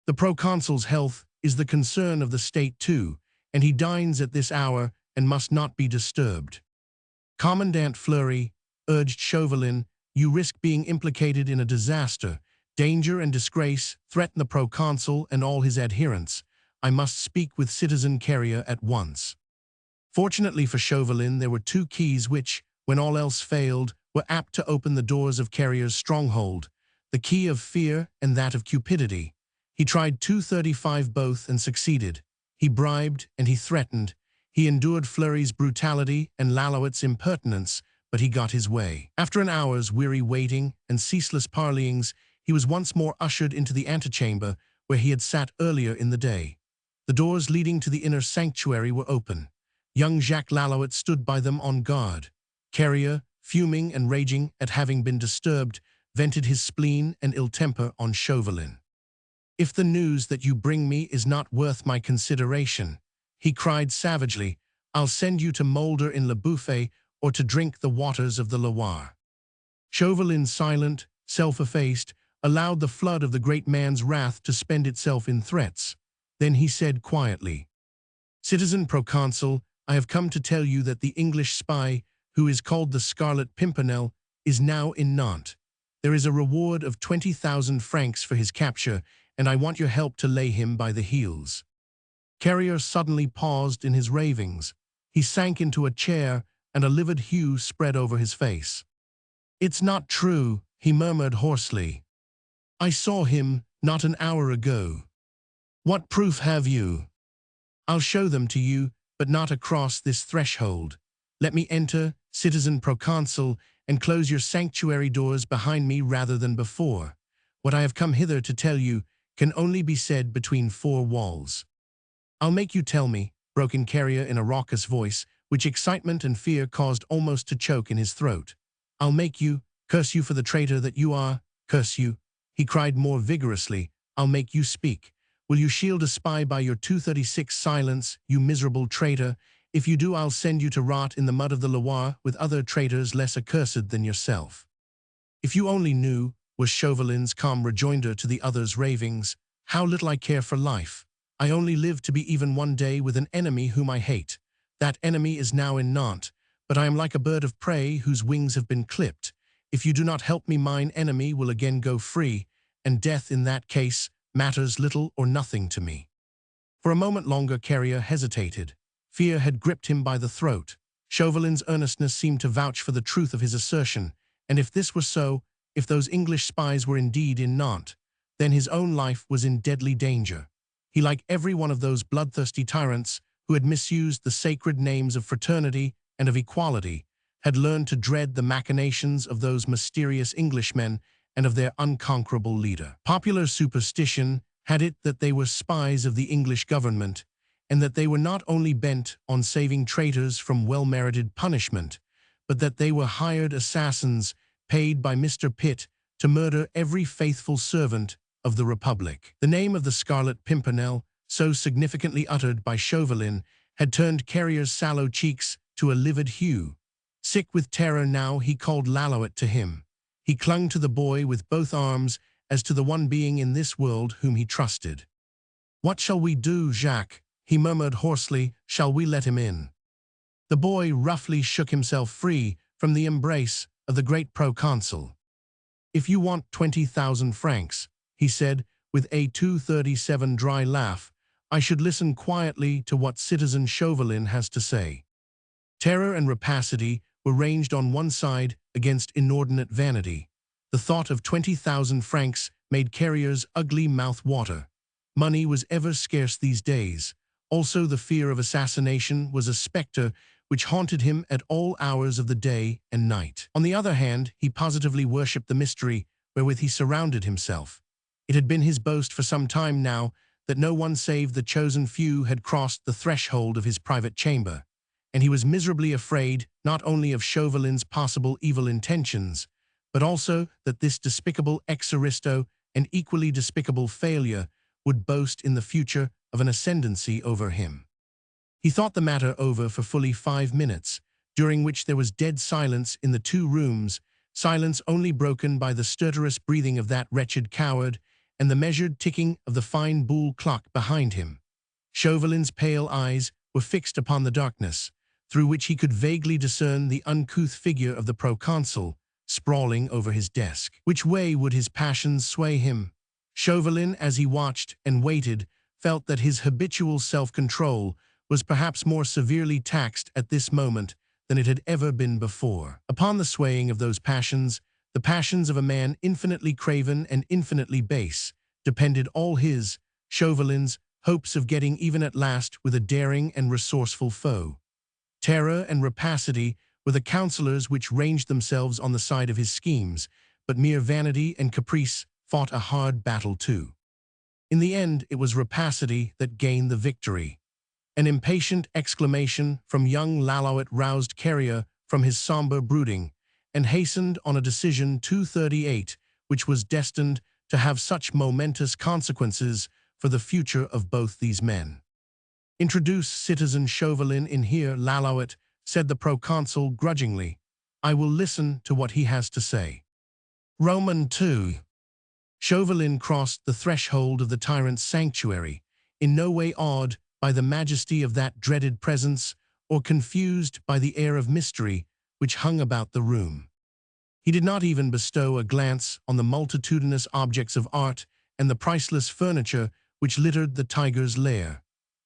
The proconsul's health is the concern of the state too, and he dines at this hour and must not be disturbed." "Commandant Fleury," urged Chauvelin, "you risk being implicated in a disaster. Danger and disgrace threaten the proconsul and all his adherents. I must speak with Citizen Carrier at once." Fortunately for Chauvelin, there were two keys which, when all else failed, were apt to open the doors of Carrier's stronghold, the key of fear and that of cupidity. He tried 235 both and succeeded. He bribed and he threatened. He endured Fleury's brutality and Lalouette's impertinence, but he got his way. After an hour's weary waiting and ceaseless parleyings, he was once more ushered into the antechamber where he had sat earlier in the day. The doors leading to the inner sanctuary were open. Young Jacques Lalouette stood by them on guard. Carrier, fuming and raging at having been disturbed, vented his spleen and ill temper on Chauvelin. "If the news that you bring me is not worth my consideration," he cried savagely, "I'll send you to moulder in Le Bouffay or to drink the waters of the Loire." Chauvelin, silent, self-effaced, allowed the flood of the great man's wrath to spend itself in threats. Then he said quietly, "Citizen Proconsul, I have come to tell you that the English spy, who is called the Scarlet Pimpernel, is now in Nantes. There is a reward of 20,000 francs for his capture, and I want your help to lay him by the heels." Carrier suddenly paused in his ravings. He sank into a chair, and a livid hue spread over his face. "It's not true," he murmured hoarsely. "I saw him not an hour ago." "What proof have you?" "I'll show them to you, but not across this threshold. Let me enter, Citizen Proconsul, and close your sanctuary doors behind me rather than before. What I have come hither to tell you can only be said between four walls." "I'll make you tell me," broke in Carrier in a raucous voice, which excitement and fear caused almost to choke in his throat. "I'll make you, curse you for the traitor that you are, curse you," he cried more vigorously. "I'll make you speak. Will you shield a spy by your 236 silence, you miserable traitor? If you do, I'll send you to rot in the mud of the Loire with other traitors less accursed than yourself." "If you only knew," was Chauvelin's calm rejoinder to the other's ravings, "how little I care for life. I only live to be even one day with an enemy whom I hate. That enemy is now in Nantes, but I am like a bird of prey whose wings have been clipped. If you do not help me, mine enemy will again go free, and death in that case matters little or nothing to me." For a moment longer Carrier hesitated. Fear had gripped him by the throat. Chauvelin's earnestness seemed to vouch for the truth of his assertion, and if this were so, if those English spies were indeed in Nantes, then his own life was in deadly danger. He, like every one of those bloodthirsty tyrants who had misused the sacred names of fraternity and of equality, had learned to dread the machinations of those mysterious Englishmen and of their unconquerable leader. Popular superstition had it that they were spies of the English government, and that they were not only bent on saving traitors from well-merited punishment, but that they were hired assassins paid by Mr. Pitt to murder every faithful servant of the Republic. The name of the Scarlet Pimpernel, so significantly uttered by Chauvelin, had turned Carrier's sallow cheeks to a livid hue. Sick with terror now, he called Lalouette to him. He clung to the boy with both arms as to the one being in this world whom he trusted. "What shall we do, Jacques?" he murmured hoarsely. "Shall we let him in?" The boy roughly shook himself free from the embrace of the great proconsul. "If you want 20,000 francs, he said, with a 237 dry laugh, "I should listen quietly to what Citizen Chauvelin has to say." Terror and rapacity were ranged on one side against inordinate vanity. The thought of 20,000 francs made Carrier's ugly mouth water. Money was ever scarce these days. Also, the fear of assassination was a specter which haunted him at all hours of the day and night. On the other hand, he positively worshipped the mystery wherewith he surrounded himself. It had been his boast for some time now that no one save the chosen few had crossed the threshold of his private chamber, and he was miserably afraid not only of Chauvelin's possible evil intentions, but also that this despicable ex-aristo and equally despicable failure would boast in the future of an ascendancy over him. He thought the matter over for fully 5 minutes, during which there was dead silence in the 2 rooms, silence only broken by the stertorous breathing of that wretched coward and the measured ticking of the fine buhl clock behind him. Chauvelin's pale eyes were fixed upon the darkness, through which he could vaguely discern the uncouth figure of the proconsul, sprawling over his desk. Which way would his passions sway him? Chauvelin, as he watched and waited, felt that his habitual self-control was perhaps more severely taxed at this moment than it had ever been before. Upon the swaying of those passions, the passions of a man infinitely craven and infinitely base, depended all his, Chauvelin's, hopes of getting even at last with a daring and resourceful foe. Terror and rapacity were the counselors which ranged themselves on the side of his schemes, but mere vanity and caprice fought a hard battle too. In the end, it was rapacity that gained the victory. An impatient exclamation from young Lalauet roused Carrier from his somber brooding, and hastened on a decision 238 which was destined to have such momentous consequences for the future of both these men. "Introduce citizen Chauvelin in here, Lalauet," said the proconsul grudgingly. "I will listen to what he has to say." Roman 2. Chauvelin crossed the threshold of the tyrant's sanctuary, in no way awed by the majesty of that dreaded presence or confused by the air of mystery which hung about the room. He did not even bestow a glance on the multitudinous objects of art and the priceless furniture which littered the tiger's lair.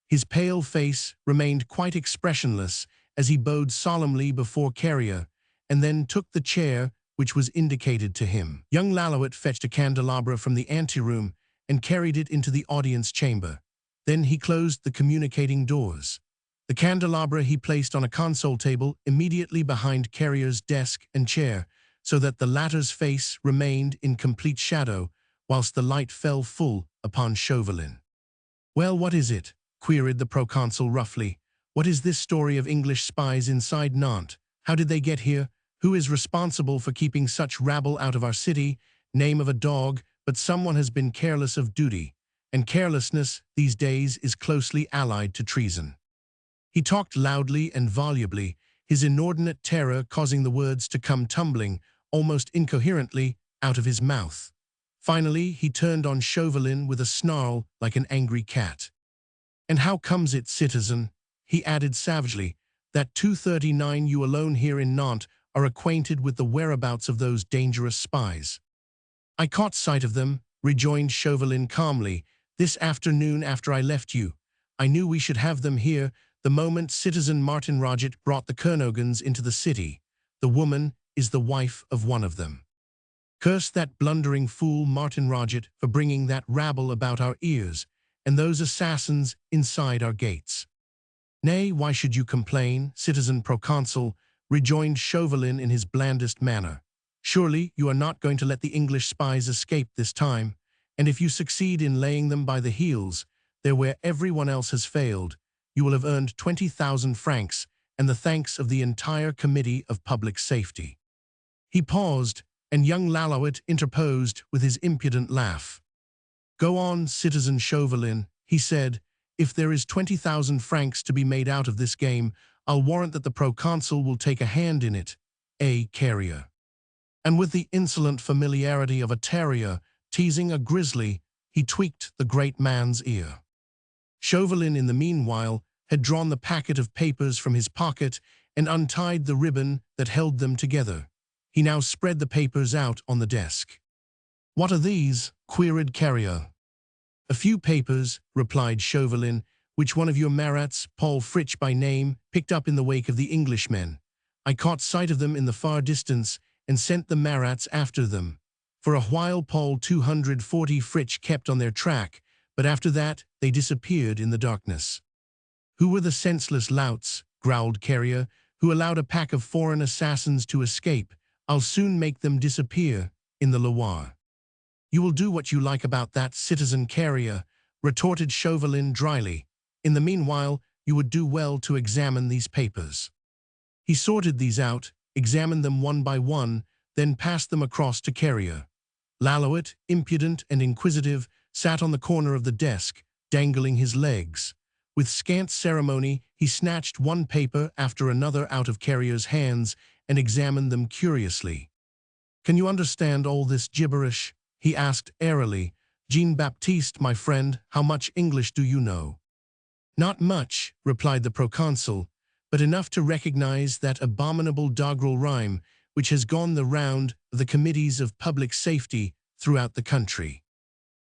His pale face remained quite expressionless as he bowed solemnly before Carrier, and then took the chair which was indicated to him. Young Lalauet fetched a candelabra from the anteroom and carried it into the audience chamber. Then he closed the communicating doors. The candelabra he placed on a console table immediately behind Carrier's desk and chair, so that the latter's face remained in complete shadow, whilst the light fell full upon Chauvelin. "Well, what is it?" queried the proconsul roughly. "What is this story of English spies inside Nantes? How did they get here? Who is responsible for keeping such rabble out of our city? Name of a dog, but someone has been careless of duty, and carelessness these days is closely allied to treason." He talked loudly and volubly, his inordinate terror causing the words to come tumbling, almost incoherently, out of his mouth. Finally, he turned on Chauvelin with a snarl like an angry cat. "And how comes it, citizen," he added savagely, "that 239 you alone here in Nantes are acquainted with the whereabouts of those dangerous spies?" "I caught sight of them," rejoined Chauvelin calmly, "this afternoon after I left you. I knew we should have them here the moment citizen Martin Roget brought the Kernogans into the city. The woman is the wife of one of them. Curse that blundering fool Martin Roget for bringing that rabble about our ears, and those assassins inside our gates." "Nay, why should you complain, citizen proconsul?" rejoined Chauvelin in his blandest manner. "Surely you are not going to let the English spies escape this time, and if you succeed in laying them by the heels, there where everyone else has failed, you will have earned 20,000 francs and the thanks of the entire Committee of Public Safety." He paused, and young Lalauet interposed with his impudent laugh. "Go on, citizen Chauvelin," he said. "If there is 20,000 francs to be made out of this game, I'll warrant that the proconsul will take a hand in it, Carrier." And with the insolent familiarity of a terrier teasing a grizzly, he tweaked the great man's ear. Chauvelin, in the meanwhile, had drawn the packet of papers from his pocket and untied the ribbon that held them together. He now spread the papers out on the desk. "What are these?" queried Carrier. "A few papers," replied Chauvelin, "which one of your Marats, Paul Fritsch by name, picked up in the wake of the Englishmen. I caught sight of them in the far distance and sent the Marats after them. For a while Paul 240 Fritsch kept on their track, but after that they disappeared in the darkness." "Who were the senseless louts," growled Carrier, "who allowed a pack of foreign assassins to escape? I'll soon make them disappear in the Loire." "You will do what you like about that, citizen Carrier," retorted Chauvelin dryly. In the meanwhile, you would do well to examine these papers. He sorted these out, examined them one by one, then passed them across to Carrier. Lallouette, impudent and inquisitive, sat on the corner of the desk, dangling his legs. With scant ceremony, he snatched one paper after another out of Carrier's hands and examined them curiously. "Can you understand all this gibberish?" he asked airily. "Jean-Baptiste, my friend, how much English do you know?" "Not much," replied the proconsul, "but enough to recognize that abominable doggerel rhyme which has gone the round of the committees of public safety throughout the country."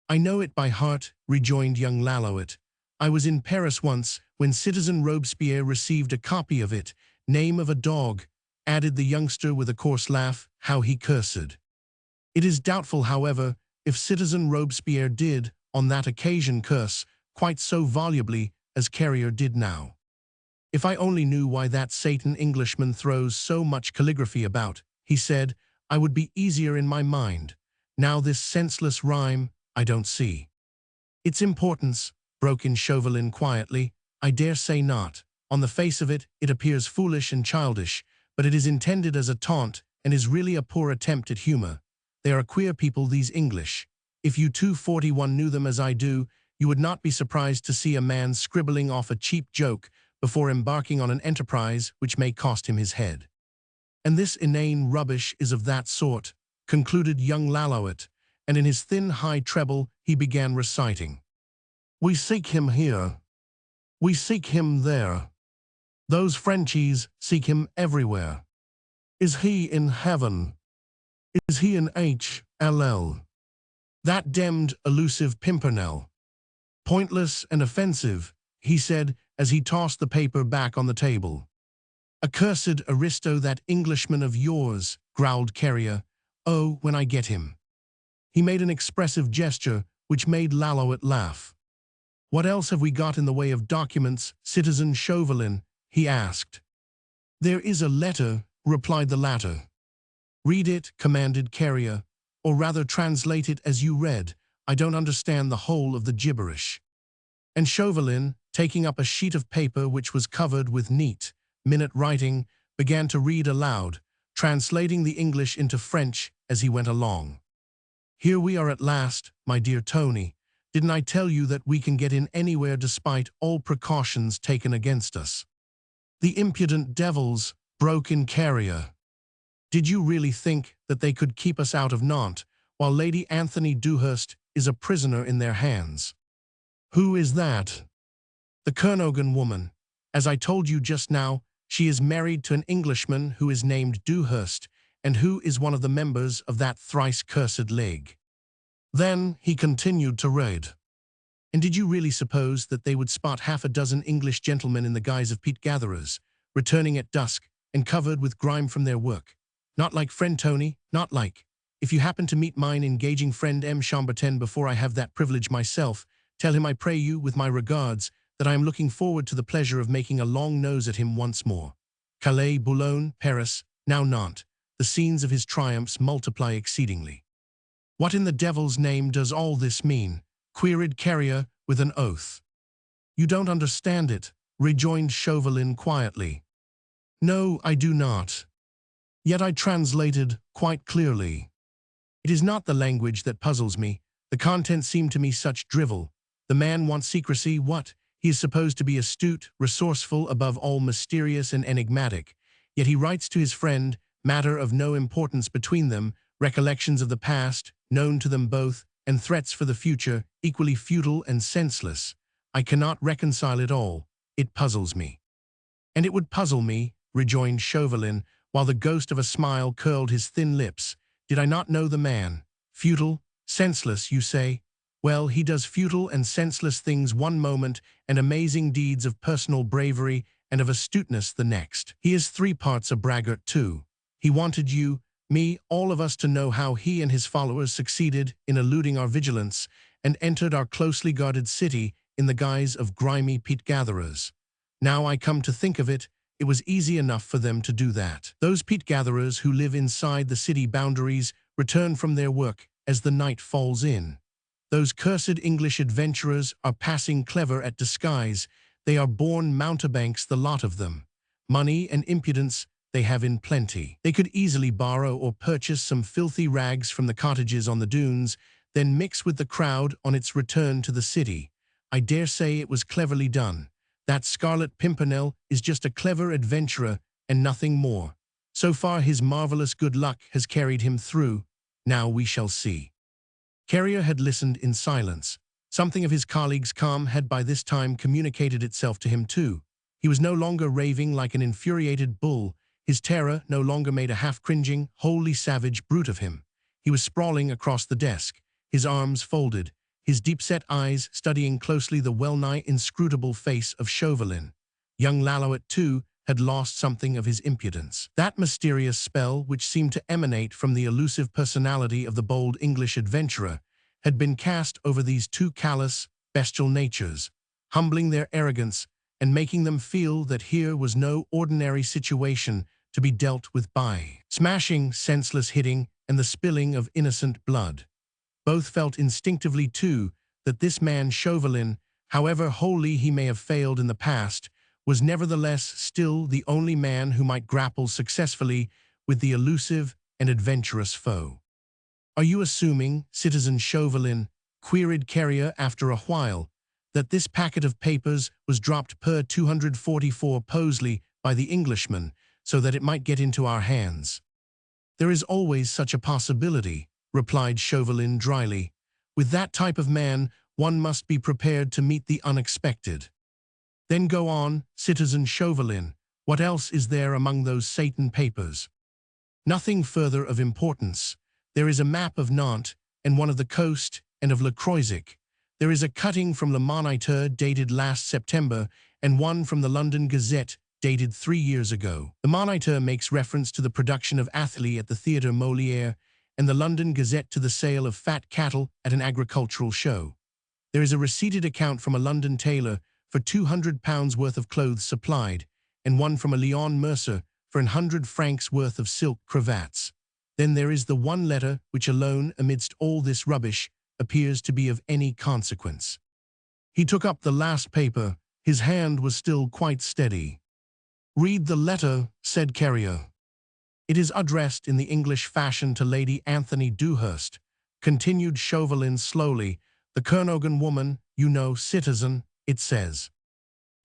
"I know it by heart," rejoined young Lallouette. "I was in Paris once when Citizen Robespierre received a copy of it. Name of a dog," added the youngster with a coarse laugh, "how he cursed." It is doubtful, however, if Citizen Robespierre did, on that occasion, curse quite so volubly as Carrier did now. "If I only knew why that Satan Englishman throws so much calligraphy about," he said, "I would be easier in my mind. Now this senseless rhyme, I don't see." "Its importance," broke in Chauvelin quietly, "I dare say not. On the face of it, it appears foolish and childish, but it is intended as a taunt and is really a poor attempt at humor. They are a queer people, these English. If you 241 knew them as I do, you would not be surprised to see a man scribbling off a cheap joke before embarking on an enterprise which may cost him his head. And this inane rubbish is of that sort," concluded young Lallouette, and in his thin high treble he began reciting. "We seek him here. We seek him there. Those Frenchies seek him everywhere. Is he in heaven? Is he in HLL? That demmed elusive Pimpernel. Pointless and offensive," he said as he tossed the paper back on the table. "Accursed aristo, that Englishman of yours," growled Carrier. "Oh, when I get him." He made an expressive gesture which made Lallouette laugh. "What else have we got in the way of documents, Citizen Chauvelin?" he asked. "There is a letter," replied the latter. "Read it," commanded Carrier, "or rather translate it as you read. I don't understand the whole of the gibberish." And Chauvelin, taking up a sheet of paper which was covered with neat, minute writing, began to read aloud, translating the English into French as he went along. "Here we are at last, my dear Tony. Didn't I tell you that we can get in anywhere despite all precautions taken against us?" "The impudent devils," broke in Carrier. "Did you really think that they could keep us out of Nantes while Lady Anthony Dewhurst is a prisoner in their hands?" "Who is that?" "The Kernogan woman. As I told you just now, she is married to an Englishman who is named Dewhurst, and who is one of the members of that thrice-cursed league." Then he continued to read. "And did you really suppose that they would spot half a dozen English gentlemen in the guise of peat gatherers, returning at dusk and covered with grime from their work? Not like, friend Tony, not like. If you happen to meet mine engaging friend M. Chambertin before I have that privilege myself, tell him I pray you, with my regards, that I am looking forward to the pleasure of making a long nose at him once more. Calais, Boulogne, Paris, now Nantes, the scenes of his triumphs multiply exceedingly." "What in the devil's name does all this mean?" queried Carrier with an oath. "You don't understand it," rejoined Chauvelin quietly. "No, I do not. Yet I translated quite clearly. It is not the language that puzzles me. The contents seem to me such drivel. The man wants secrecy. What? He is supposed to be astute, resourceful, above all mysterious and enigmatic. Yet he writes to his friend, matter of no importance between them, recollections of the past, known to them both, and threats for the future, equally futile and senseless. I cannot reconcile it all. It puzzles me." "And it would puzzle me," rejoined Chauvelin, while the ghost of a smile curled his thin lips, "did I not know the man. Futile, senseless, you say? Well, he does futile and senseless things one moment, and amazing deeds of personal bravery and of astuteness the next. He is 3 parts a braggart too. He wanted you, me, all of us to know how he and his followers succeeded in eluding our vigilance and entered our closely guarded city in the guise of grimy peat-gatherers. Now I come to think of it, it was easy enough for them to do that. Those peat-gatherers who live inside the city boundaries return from their work as the night falls in. Those cursed English adventurers are passing clever at disguise. They are born mountebanks, the lot of them. Money and impudence they have in plenty. They could easily borrow or purchase some filthy rags from the cottages on the dunes, then mix with the crowd on its return to the city. I dare say it was cleverly done. That Scarlet Pimpernel is just a clever adventurer and nothing more. So far his marvelous good luck has carried him through. Now we shall see. Carrier had listened in silence. Something of his colleague's calm had by this time communicated itself to him too. He was no longer raving like an infuriated bull. His terror no longer made a half-cringing, wholly savage brute of him. He was sprawling across the desk, his arms folded, his deep-set eyes studying closely the well-nigh inscrutable face of Chauvelin. Young Lalouette, too, had lost something of his impudence. That mysterious spell, which seemed to emanate from the elusive personality of the bold English adventurer, had been cast over these two callous, bestial natures, humbling their arrogance and making them feel that here was no ordinary situation to be dealt with by smashing, senseless hitting, and the spilling of innocent blood. Both felt instinctively, too, that this man Chauvelin, however wholly he may have failed in the past, was nevertheless still the only man who might grapple successfully with the elusive and adventurous foe. "Are you assuming, Citizen Chauvelin," queried Carrier after a while, "that this packet of papers was dropped per 244 Posley by the Englishman, so that it might get into our hands?" "There is always such a possibility," replied Chauvelin dryly. "With that type of man, one must be prepared to meet the unexpected." "Then go on, Citizen Chauvelin. What else is there among those Satan papers?" "Nothing further of importance. There is a map of Nantes, and one of the coast, and of Le Croisic. There is a cutting from Le Moniteur dated last September, and one from the London Gazette dated 3 years ago. The Moniteur makes reference to the production of Athalie at the Theatre Molière, and the London Gazette to the sale of fat cattle at an agricultural show. There is a receipted account from a London tailor for £200 worth of clothes supplied, and one from a Lyon mercer for 100 francs worth of silk cravats. Then there is the one letter which alone, amidst all this rubbish, appears to be of any consequence." He took up the last paper. His hand was still quite steady. "Read the letter," said Carrier. "It is addressed in the English fashion to Lady Anthony Dewhurst," continued Chauvelin slowly. "The Kernogan woman, you know, citizen, it says.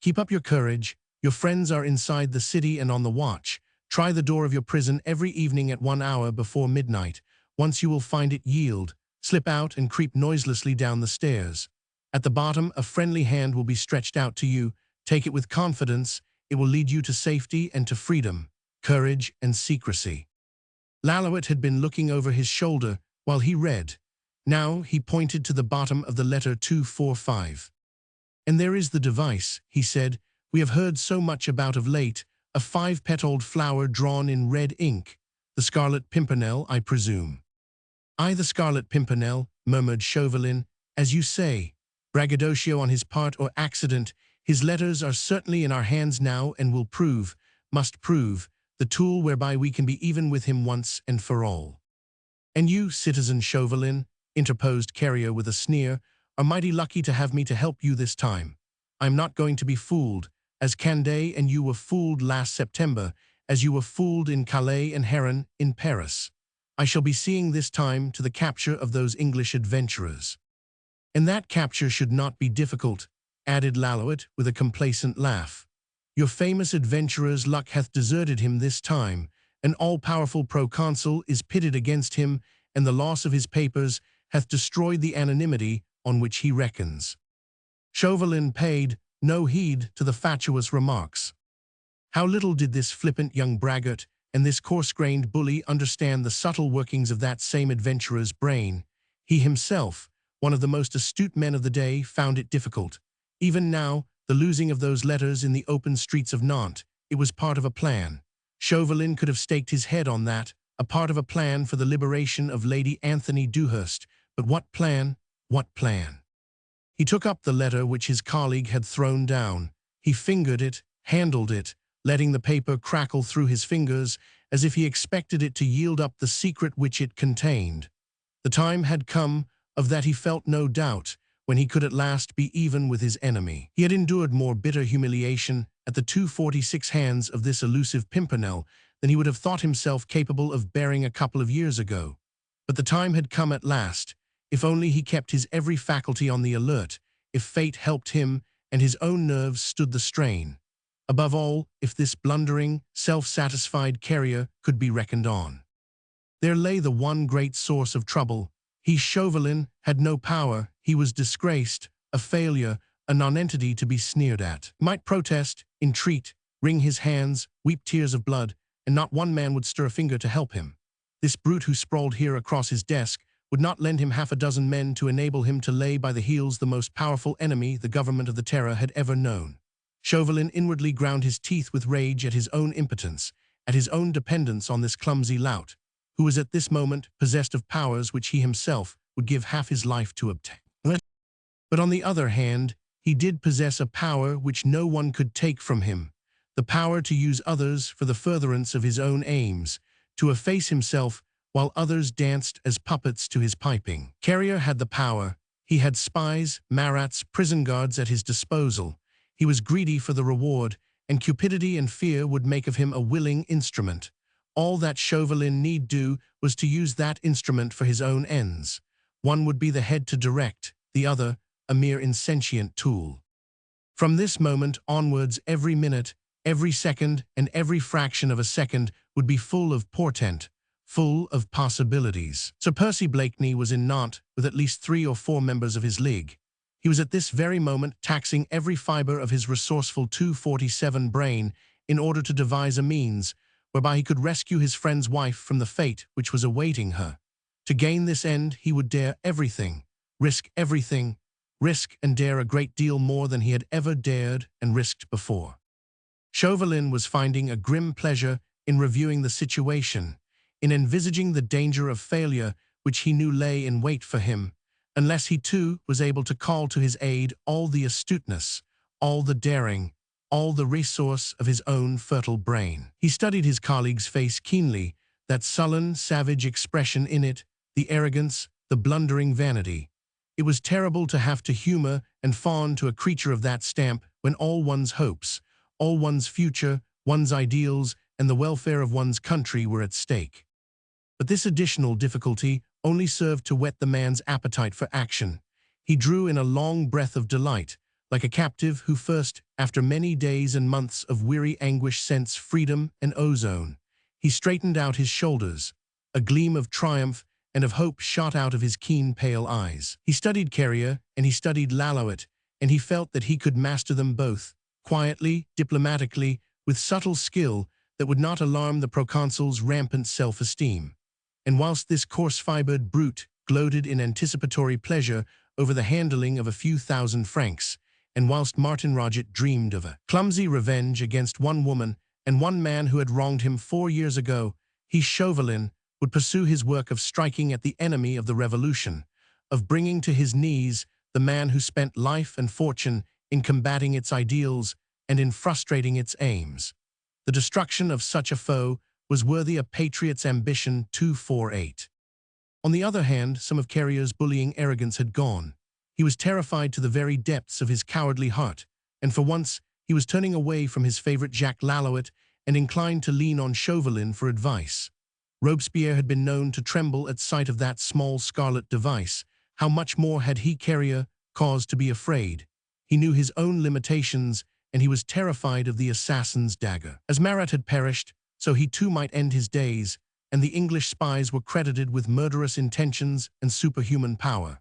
Keep up your courage. Your friends are inside the city and on the watch. Try the door of your prison every evening at 1 hour before midnight. Once you will find it yield. Slip out and creep noiselessly down the stairs. At the bottom, a friendly hand will be stretched out to you. Take it with confidence. It will lead you to safety and to freedom, courage and secrecy." Lalouette had been looking over his shoulder while he read. Now he pointed to the bottom of the letter 245. "And there is the device," he said, "we have heard so much about of late, a 5-petalled flower drawn in red ink. The Scarlet Pimpernel, I presume." "Aye, the Scarlet Pimpernel," murmured Chauvelin. "As you say, braggadocio on his part or accident, his letters are certainly in our hands now and will prove, must prove, the tool whereby we can be even with him once and for all." "And you, Citizen Chauvelin," interposed Carrier with a sneer, "are mighty lucky to have me to help you this time. I am not going to be fooled, as Candé and you were fooled last September, as you were fooled in Calais and Heron in Paris. I shall be seeing this time to the capture of those English adventurers." "And that capture should not be difficult," added Lalouette with a complacent laugh. "Your famous adventurer's luck hath deserted him this time. An all-powerful proconsul is pitted against him, and the loss of his papers hath destroyed the anonymity on which he reckons." Chauvelin paid no heed to the fatuous remarks. How little did this flippant young braggart and this coarse-grained bully understand the subtle workings of that same adventurer's brain. He himself, one of the most astute men of the day, found it difficult. Even now, the losing of those letters in the open streets of Nantes, it was part of a plan. Chauvelin could have staked his head on that, a part of a plan for the liberation of Lady Anthony Dewhurst. But what plan? What plan? He took up the letter which his colleague had thrown down. He fingered it, handled it, letting the paper crackle through his fingers as if he expected it to yield up the secret which it contained. The time had come Of that he felt no doubt, when he could at last be even with his enemy. He had endured more bitter humiliation at the 246 hands of this elusive Pimpernel than he would have thought himself capable of bearing a couple of years ago. But the time had come at last, if only he kept his every faculty on the alert, if fate helped him and his own nerves stood the strain. Above all, if this blundering, self-satisfied carrier could be reckoned on. There lay the one great source of trouble. He, Chauvelin, had no power, he was disgraced, a failure, a nonentity to be sneered at. He might protest, entreat, wring his hands, weep tears of blood, and not one man would stir a finger to help him. This brute who sprawled here across his desk would not lend him half a dozen men to enable him to lay by the heels the most powerful enemy the government of the Terror had ever known. Chauvelin inwardly ground his teeth with rage at his own impotence, at his own dependence on this clumsy lout, who was at this moment possessed of powers which he himself would give half his life to obtain. But on the other hand, he did possess a power which no one could take from him, the power to use others for the furtherance of his own aims, to efface himself while others danced as puppets to his piping. Carrier had the power. He had spies, marats, prison guards at his disposal. He was greedy for the reward, and cupidity and fear would make of him a willing instrument. All that Chauvelin need do was to use that instrument for his own ends. One would be the head to direct, the other a mere insentient tool. From this moment onwards, every minute, every second, and every fraction of a second would be full of portent, full of possibilities. Sir Percy Blakeney was in Nantes with at least 3 or 4 members of his league. He was at this very moment taxing every fiber of his resourceful 247 brain in order to devise a means whereby he could rescue his friend's wife from the fate which was awaiting her. To gain this end, he would dare everything, risk and dare a great deal more than he had ever dared and risked before. Chauvelin was finding a grim pleasure in reviewing the situation, in envisaging the danger of failure which he knew lay in wait for him, unless he too was able to call to his aid all the astuteness, all the daring, all the resource of his own fertile brain. He studied his colleague's face keenly, that sullen, savage expression in it, the arrogance, the blundering vanity. It was terrible to have to humor and fawn to a creature of that stamp when all one's hopes, all one's future, one's ideals, and the welfare of one's country were at stake. But this additional difficulty only served to whet the man's appetite for action. He drew in a long breath of delight, like a captive who first, after many days and months of weary anguish, scents freedom and ozone. He straightened out his shoulders. A gleam of triumph and of hope shot out of his keen, pale eyes. He studied Carrier and he studied Lalouette, and he felt that he could master them both, quietly, diplomatically, with subtle skill that would not alarm the proconsul's rampant self-esteem. And whilst this coarse-fibered brute gloated in anticipatory pleasure over the handling of a few thousand francs, and whilst Martin Roget dreamed of a clumsy revenge against one woman and one man who had wronged him 4 years ago, he, Chauvelin, would pursue his work of striking at the enemy of the revolution, of bringing to his knees the man who spent life and fortune in combating its ideals and in frustrating its aims. The destruction of such a foe was worthy a patriot's ambition 248. On the other hand, some of Carrier's bullying arrogance had gone. He was terrified to the very depths of his cowardly heart, and for once he was turning away from his favorite Jacques Lalouette and inclined to lean on Chauvelin for advice. Robespierre had been known to tremble at sight of that small scarlet device. How much more had he, Carrier, cause to be afraid? He knew his own limitations, and he was terrified of the assassin's dagger. As Marat had perished, so he too might end his days, and the English spies were credited with murderous intentions and superhuman power.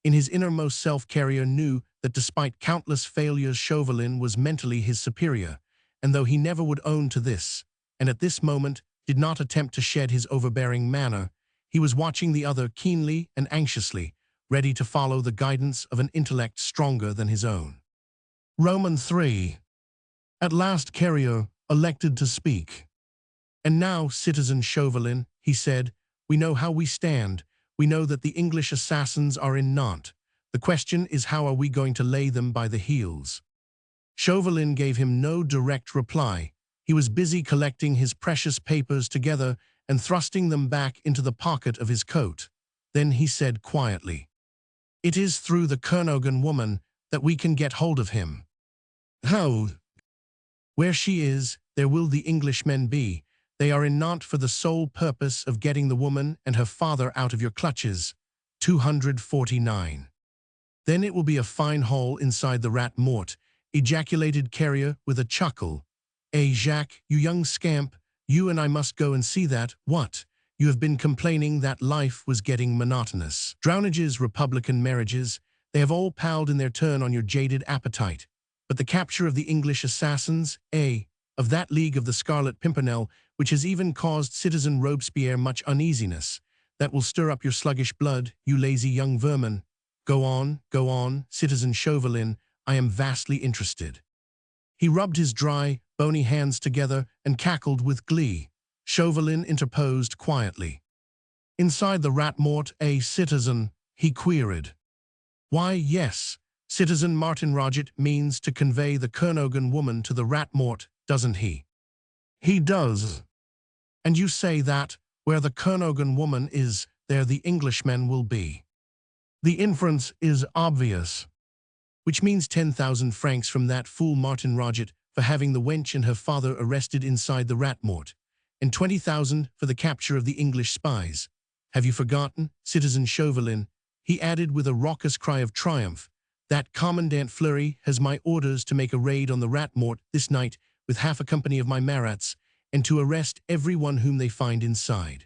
In his innermost self, Carrier knew that despite countless failures, Chauvelin was mentally his superior, and though he never would own to this, and at this moment did not attempt to shed his overbearing manner, he was watching the other keenly and anxiously, ready to follow the guidance of an intellect stronger than his own. Roman 3. At last Carrier elected to speak. "And now, citizen Chauvelin," he said, "we know how we stand. We know that the English assassins are in Nantes. The question is, how are we going to lay them by the heels?" Chauvelin gave him no direct reply. He was busy collecting his precious papers together and thrusting them back into the pocket of his coat. Then he said quietly, It is through the Kernogan woman that we can get hold of him. How? Where she is, there will the Englishmen be. They are in Nantes for the sole purpose of getting the woman and her father out of your clutches. 249. Then it will be a fine haul inside the rat mort, ejaculated Carrier with a chuckle. Eh, Jacques, you young scamp, you and I must go and see that. What? You have been complaining that life was getting monotonous. Drownages, Republican marriages, they have all palled in their turn on your jaded appetite. But the capture of the English assassins, of that League of the Scarlet Pimpernel, which has even caused Citizen Robespierre much uneasiness, that will stir up your sluggish blood, you lazy young vermin. Go on, Citizen Chauvelin, I am vastly interested. He rubbed his dry, bony hands together and cackled with glee. Chauvelin interposed quietly. Inside the rat mort, citizen, he queried. Why, yes, Citizen Martin Roget means to convey the Kernogan woman to the rat mort, doesn't he? He does. And you say that, where the Kernogan woman is, there the Englishmen will be. The inference is obvious. Which means 10,000 francs from that fool Martin Roget for having the wench and her father arrested inside the rat mort, and 20,000 for the capture of the English spies. Have you forgotten, Citizen Chauvelin, he added with a raucous cry of triumph, that Commandant Fleury has my orders to make a raid on the rat mort this night with half a company of my marats, and to arrest everyone whom they find inside.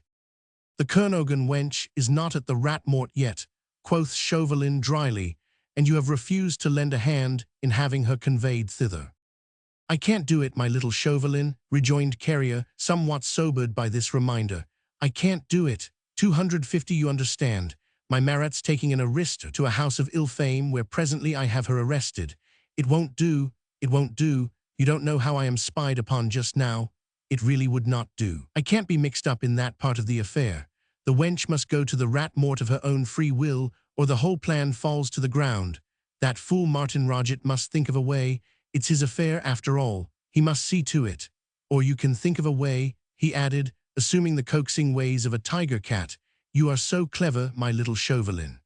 The Kernogan wench is not at the rat mort yet, quoth Chauvelin dryly, and you have refused to lend a hand in having her conveyed thither. I can't do it, my little Chauvelin, rejoined Carrier, somewhat sobered by this reminder. I can't do it. 250, you understand. My Marat's taking an arrest to a house of ill fame where presently I have her arrested. It won't do, it won't do. You don't know how I am spied upon just now. It really would not do. I can't be mixed up in that part of the affair. The wench must go to the rat mort of her own free will, or the whole plan falls to the ground. That fool Martin Roget must think of a way. It's his affair after all. He must see to it. Or you can think of a way, he added, assuming the coaxing ways of a tiger cat. You are so clever, my little Chauvelin.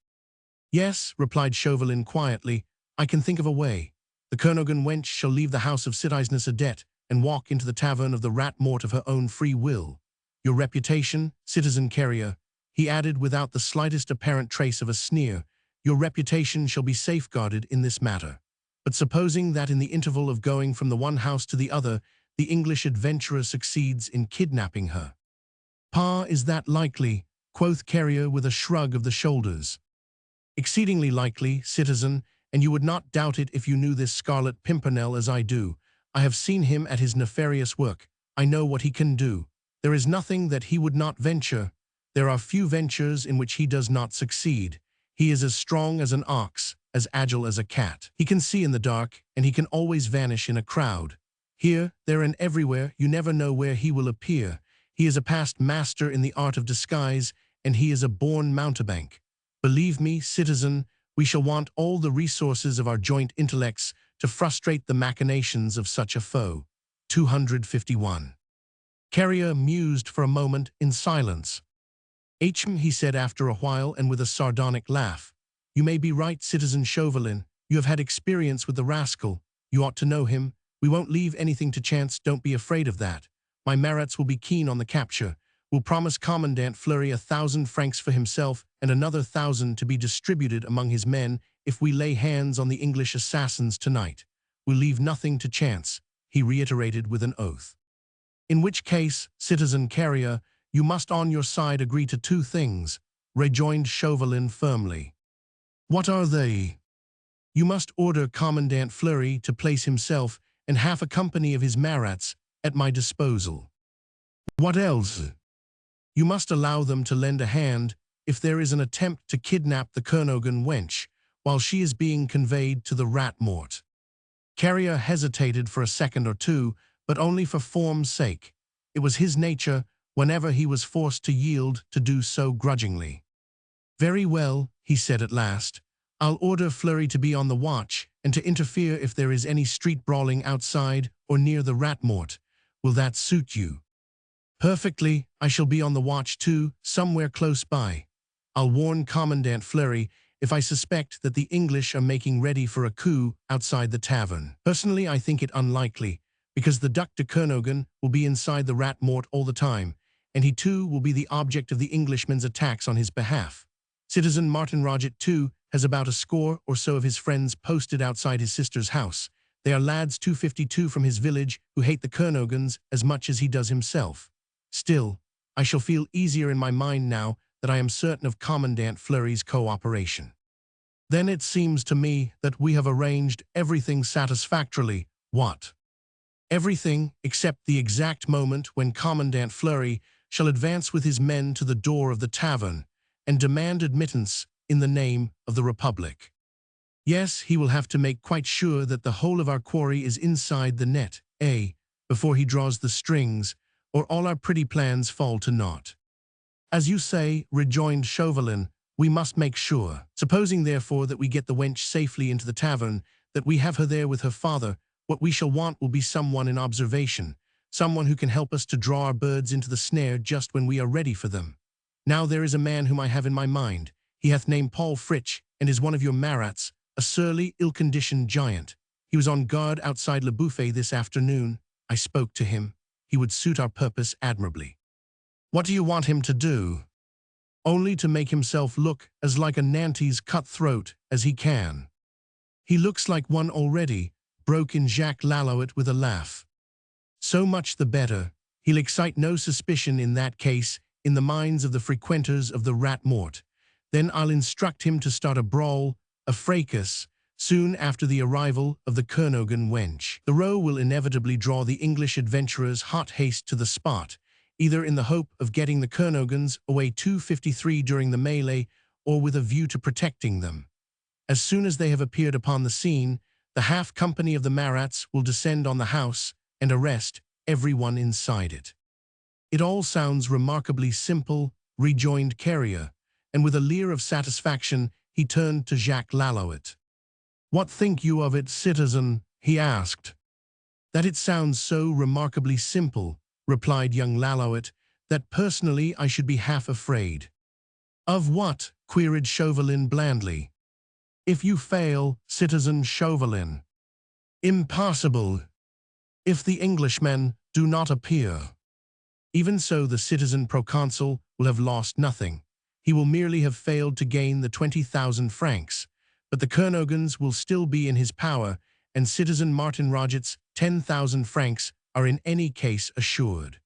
Yes, replied Chauvelin quietly, I can think of a way. The Kernogan wench shall leave the house of Citizeness Adet and walk into the tavern of the rat mort of her own free will. Your reputation, Citizen Carrier, he added without the slightest apparent trace of a sneer, your reputation shall be safeguarded in this matter. But supposing that in the interval of going from the one house to the other, the English adventurer succeeds in kidnapping her. Pa, is that likely? Quoth Carrier with a shrug of the shoulders. Exceedingly likely, citizen, and you would not doubt it if you knew this Scarlet Pimpernel as I do. I have seen him at his nefarious work. I know what he can do. There is nothing that he would not venture. There are few ventures in which he does not succeed. He is as strong as an ox, as agile as a cat. He can see in the dark, and he can always vanish in a crowd. Here, there, and everywhere, you never know where he will appear. He is a past master in the art of disguise, and he is a born mountebank. Believe me, citizen, we shall want all the resources of our joint intellects to frustrate the machinations of such a foe. 251. Carrier mused for a moment in silence. He said after a while and with a sardonic laugh. You may be right, Citizen Chauvelin. You have had experience with the rascal. You ought to know him. We won't leave anything to chance, don't be afraid of that. My Marats will be keen on the capture. We'll promise Commandant Fleury 1,000 francs for himself and another 1,000 to be distributed among his men if we lay hands on the English assassins tonight. We'll leave nothing to chance, he reiterated with an oath. In which case, Citizen Carrier, you must on your side agree to two things, rejoined Chauvelin firmly. What are they? You must order Commandant Fleury to place himself and half a company of his Marats at my disposal. What else? You must allow them to lend a hand if there is an attempt to kidnap the Kernogan wench while she is being conveyed to the rat mort. Carrier hesitated for a second or two, but only for form's sake. It was his nature, whenever he was forced to yield, to do so grudgingly. Very well, he said at last. I'll order Fleury to be on the watch and to interfere if there is any street brawling outside or near the rat mort. Will that suit you? Perfectly. I shall be on the watch too, somewhere close by. I'll warn Commandant Fleury, if I suspect that the English are making ready for a coup outside the tavern. Personally, I think it unlikely, because the Duc de Kernogan will be inside the rat mort all the time, and he too will be the object of the Englishman's attacks on his behalf. Citizen Martin Roget too has about a score or so of his friends posted outside his sister's house. They are lads 252 from his village who hate the Kernogans as much as he does himself. Still, I shall feel easier in my mind now that I am certain of Commandant Fleury's cooperation. Then it seems to me that we have arranged everything satisfactorily. What? Everything except the exact moment when Commandant Fleury shall advance with his men to the door of the tavern and demand admittance in the name of the Republic. Yes, he will have to make quite sure that the whole of our quarry is inside the net, before he draws the strings, or all our pretty plans fall to naught. As you say, rejoined Chauvelin, we must make sure. Supposing, therefore, that we get the wench safely into the tavern, that we have her there with her father, what we shall want will be someone in observation, someone who can help us to draw our birds into the snare just when we are ready for them. Now there is a man whom I have in my mind. He hath name Paul Fritsch, and is one of your Marats, a surly, ill-conditioned giant. He was on guard outside Le Buffet this afternoon. I spoke to him. He would suit our purpose admirably. What do you want him to do? Only to make himself look as like a Nantes cutthroat as he can. He looks like one already, broke in Jacques Lalouette with a laugh. So much the better. He'll excite no suspicion in that case in the minds of the frequenters of the Rat Mort. Then I'll instruct him to start a brawl, a fracas, soon after the arrival of the Kernogan wench. The row will inevitably draw the English adventurers hot haste to the spot, either in the hope of getting the Kernogans away 253 during the melee or with a view to protecting them. As soon as they have appeared upon the scene, the half-company of the Marats will descend on the house and arrest everyone inside it. It all sounds remarkably simple, rejoined Carrier, and with a leer of satisfaction he turned to Jacques Lalouette. What think you of it, citizen? He asked. That it sounds so remarkably simple, replied young Lalouette, that personally I should be half afraid. Of what? Queried Chauvelin blandly. If you fail, citizen Chauvelin. Impossible. If the Englishmen do not appear. Even so, the citizen proconsul will have lost nothing. He will merely have failed to gain the 20,000 francs, but the Kernogans will still be in his power, and citizen Martin Roget's 10,000 francs are in any case assured.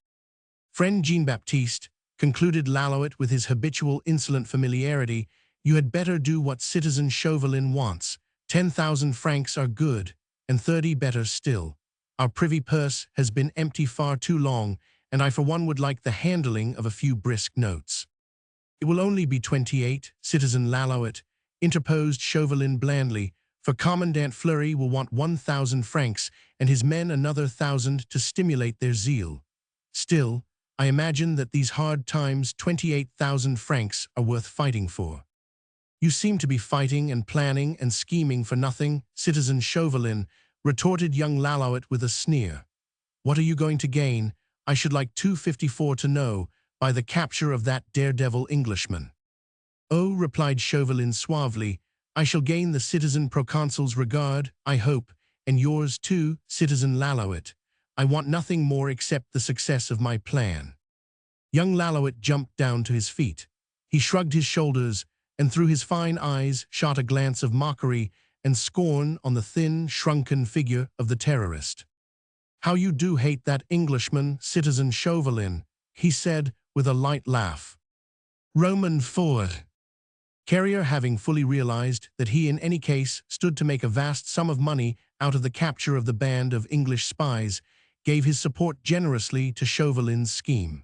Friend Jean-Baptiste, concluded Lalouette with his habitual insolent familiarity, you had better do what citizen Chauvelin wants. 10,000 francs are good, and 30 better still. Our privy purse has been empty far too long, and I for one would like the handling of a few brisk notes. It will only be 28, citizen Lalouette, interposed Chauvelin blandly, for Commandant Fleury will want 1,000 francs, and his men another 1,000 to stimulate their zeal. Still, I imagine that these hard times 28,000 francs are worth fighting for. You seem to be fighting and planning and scheming for nothing, citizen Chauvelin, retorted young Lalouette with a sneer. What are you going to gain, I should like 254 to know, by the capture of that daredevil Englishman? Oh, replied Chauvelin suavely, I shall gain the citizen proconsul's regard, I hope, and yours too, citizen Lalouette. I want nothing more except the success of my plan. Young Lalouette jumped down to his feet. He shrugged his shoulders, and through his fine eyes shot a glance of mockery and scorn on the thin, shrunken figure of the terrorist. How you do hate that Englishman, citizen Chauvelin, he said with a light laugh. Roman forward. Carrier, having fully realized that he in any case stood to make a vast sum of money out of the capture of the band of English spies, gave his support generously to Chauvelin's scheme.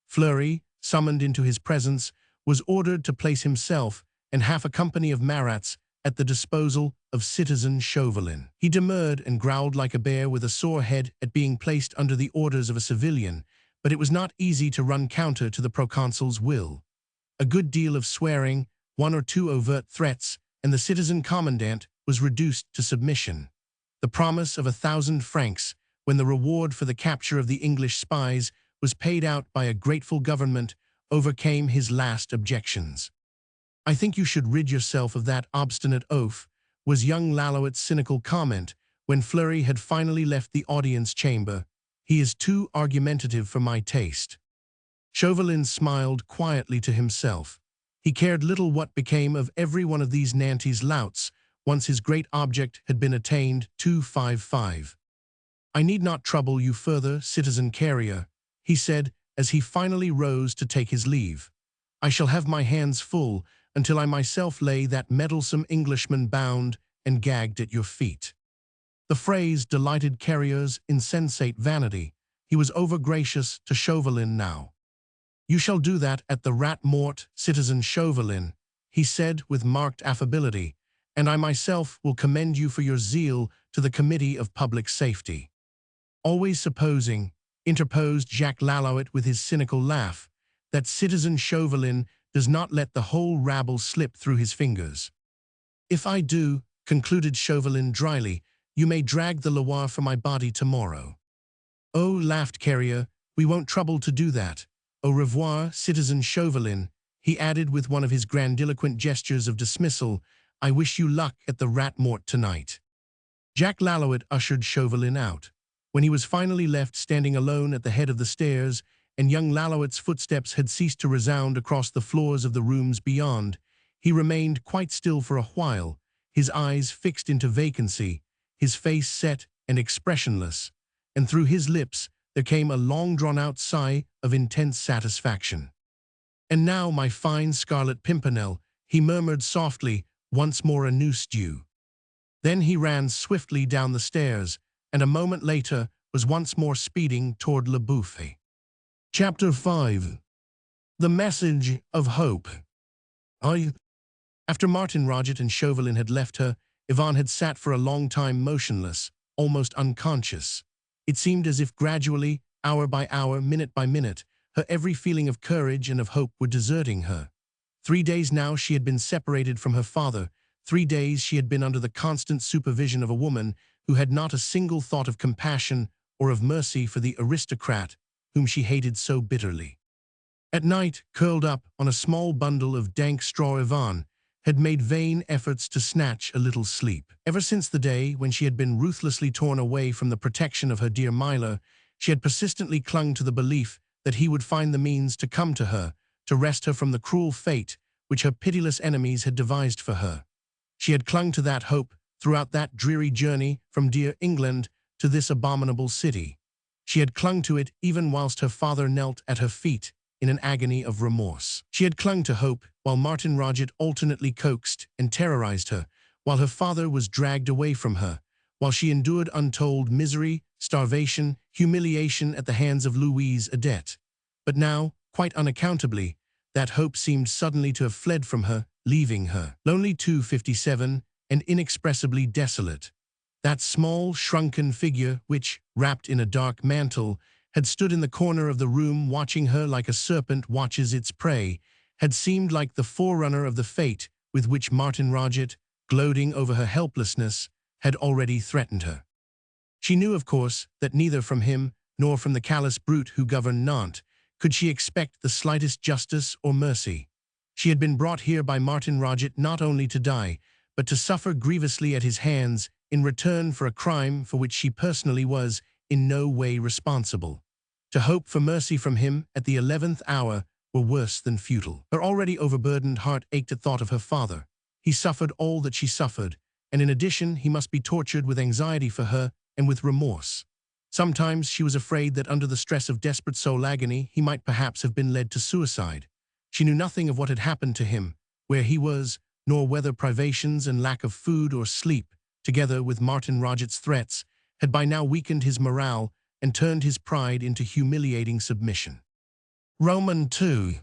Fleury, summoned into his presence, was ordered to place himself and half a company of Marats at the disposal of citizen Chauvelin. He demurred and growled like a bear with a sore head at being placed under the orders of a civilian, but it was not easy to run counter to the proconsul's will. A good deal of swearing, one or two overt threats, and the citizen commandant was reduced to submission. The promise of 1,000 francs, when the reward for the capture of the English spies was paid out by a grateful government, overcame his last objections. "I think you should rid yourself of that obstinate oaf," was young Lalouet's cynical comment when Fleury had finally left the audience chamber. "He is too argumentative for my taste." Chauvelin smiled quietly to himself. He cared little what became of every one of these Nantes louts once his great object had been attained. 255. "I need not trouble you further, citizen Carrier," he said as he finally rose to take his leave. "I shall have my hands full until I myself lay that meddlesome Englishman bound and gagged at your feet." The phrase delighted Carrier's insensate vanity. He was over-gracious to Chauvelin now. "You shall do that at the Rat Mort, citizen Chauvelin," he said with marked affability, "and I myself will commend you for your zeal to the Committee of Public Safety." "Always supposing," interposed Jacques Lalouet with his cynical laugh, "that citizen Chauvelin does not let the whole rabble slip through his fingers." "If I do," concluded Chauvelin dryly, "you may drag the Loire for my body tomorrow." "Oh," laughed Carrier, "we won't trouble to do that. Au revoir, citizen Chauvelin," he added with one of his grandiloquent gestures of dismissal. "I wish you luck at the Rat Mort tonight." Jacques Lalouet ushered Chauvelin out. When he was finally left standing alone at the head of the stairs, and young Lalouet's footsteps had ceased to resound across the floors of the rooms beyond, he remained quite still for a while, his eyes fixed into vacancy, his face set and expressionless, and through his lips there came a long-drawn-out sigh of intense satisfaction. "And now, my fine Scarlet Pimpernel," he murmured softly, "once more a new stew." Then he ran swiftly down the stairs, and a moment later was once more speeding toward Le Bouffay. Chapter 5. The Message of Hope. After Martin Roget and Chauvelin had left her, Yvonne had sat for a long time motionless, almost unconscious. It seemed as if gradually, hour by hour, minute by minute, her every feeling of courage and of hope were deserting her. 3 days now she had been separated from her father. 3 days she had been under the constant supervision of a woman who had not a single thought of compassion or of mercy for the aristocrat whom she hated so bitterly. At night, curled up on a small bundle of dank straw, Yvonne had made vain efforts to snatch a little sleep. Ever since the day when she had been ruthlessly torn away from the protection of her dear Milo, she had persistently clung to the belief that he would find the means to come to her, to wrest her from the cruel fate which her pitiless enemies had devised for her. She had clung to that hope throughout that dreary journey from dear England to this abominable city. She had clung to it even whilst her father knelt at her feet in an agony of remorse. She had clung to hope while Martin Roget alternately coaxed and terrorized her, while her father was dragged away from her, while she endured untold misery, starvation, humiliation at the hands of Louise Adet. But now, quite unaccountably, that hope seemed suddenly to have fled from her, leaving her. Lonely 257 and inexpressibly desolate. That small, shrunken figure which, wrapped in a dark mantle, had stood in the corner of the room watching her like a serpent watches its prey, had seemed like the forerunner of the fate with which Martin Roget, gloating over her helplessness, had already threatened her. She knew, of course, that neither from him nor from the callous brute who governed Nantes could she expect the slightest justice or mercy. She had been brought here by Martin Roget not only to die, but to suffer grievously at his hands in return for a crime for which she personally was in no way responsible. To hope for mercy from him at the 11th hour were worse than futile. Her already overburdened heart ached at thought of her father. He suffered all that she suffered, and in addition he must be tortured with anxiety for her and with remorse. Sometimes she was afraid that under the stress of desperate soul agony he might perhaps have been led to suicide. She knew nothing of what had happened to him, where he was, nor whether privations and lack of food or sleep, together with Martin Roget's threats, had by now weakened his morale and turned his pride into humiliating submission. Roman 2.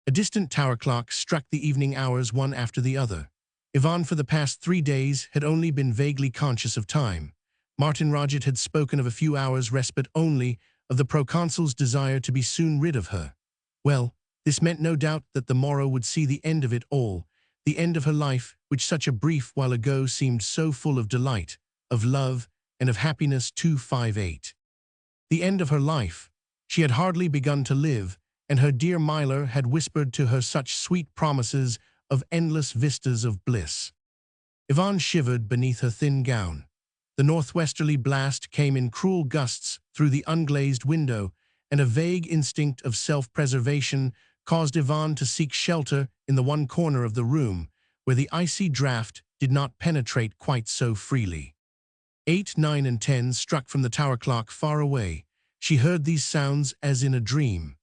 A distant tower clock struck the evening hours one after the other. Yvonne for the past 3 days had only been vaguely conscious of time. Martin Roget had spoken of a few hours' respite only, of the proconsul's desire to be soon rid of her. Well, this meant no doubt that the morrow would see the end of it all, the end of her life, which such a brief while ago seemed so full of delight, of love, and of happiness. 258. The end of her life. She had hardly begun to live, and her dear Milo had whispered to her such sweet promises of endless vistas of bliss. Yvonne shivered beneath her thin gown. The northwesterly blast came in cruel gusts through the unglazed window, and a vague instinct of self-preservation caused Yvonne to seek shelter in the one corner of the room where the icy draft did not penetrate quite so freely. 8, 9, and 10 struck from the tower clock far away. She heard these sounds as in a dream.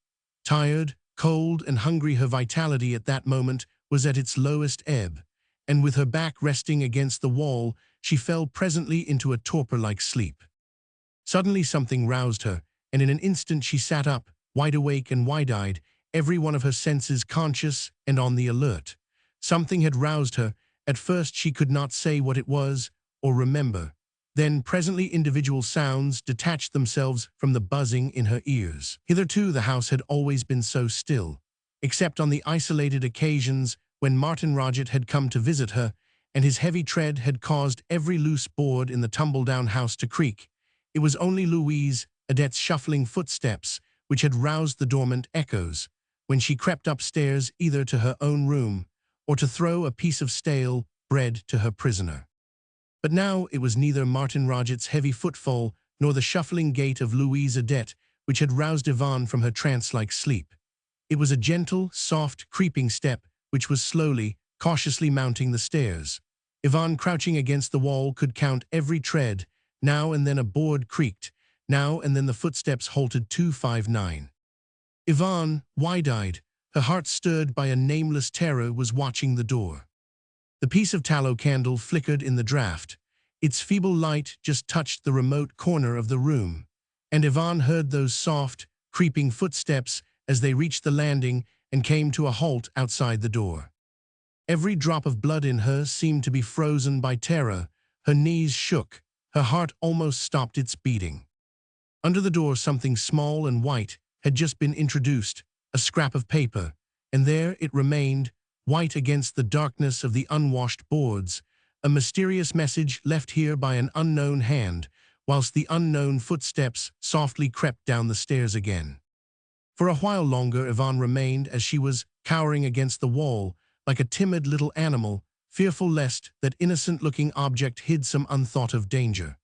Tired, cold, and hungry, her vitality at that moment was at its lowest ebb, and with her back resting against the wall, she fell presently into a torpor-like sleep. Suddenly something roused her, and in an instant she sat up, wide awake and wide-eyed, every one of her senses conscious and on the alert. Something had roused her. At first she could not say what it was or remember. Then presently individual sounds detached themselves from the buzzing in her ears. Hitherto the house had always been so still, except on the isolated occasions when Martin Roget had come to visit her, and his heavy tread had caused every loose board in the tumble-down house to creak. It was only Louise Adet's shuffling footsteps which had roused the dormant echoes, when she crept upstairs either to her own room or to throw a piece of stale bread to her prisoner. But now it was neither Martin Roget's heavy footfall nor the shuffling gait of Louise Adet which had roused Yvonne from her trance-like sleep. It was a gentle, soft, creeping step which was slowly, cautiously mounting the stairs. Yvonne, crouching against the wall, could count every tread. Now and then a board creaked. Now and then the footsteps halted 259. Yvonne, wide-eyed, her heart stirred by a nameless terror, was watching the door. The piece of tallow candle flickered in the draught. Its feeble light just touched the remote corner of the room, and Yvonne heard those soft, creeping footsteps as they reached the landing and came to a halt outside the door. Every drop of blood in her seemed to be frozen by terror. Her knees shook. Her heart almost stopped its beating. Under the door something small and white had just been introduced, a scrap of paper, and there it remained, white against the darkness of the unwashed boards, a mysterious message left here by an unknown hand, whilst the unknown footsteps softly crept down the stairs again. For a while longer Yvonne remained as she was, cowering against the wall, like a timid little animal, fearful lest that innocent-looking object hid some unthought of danger.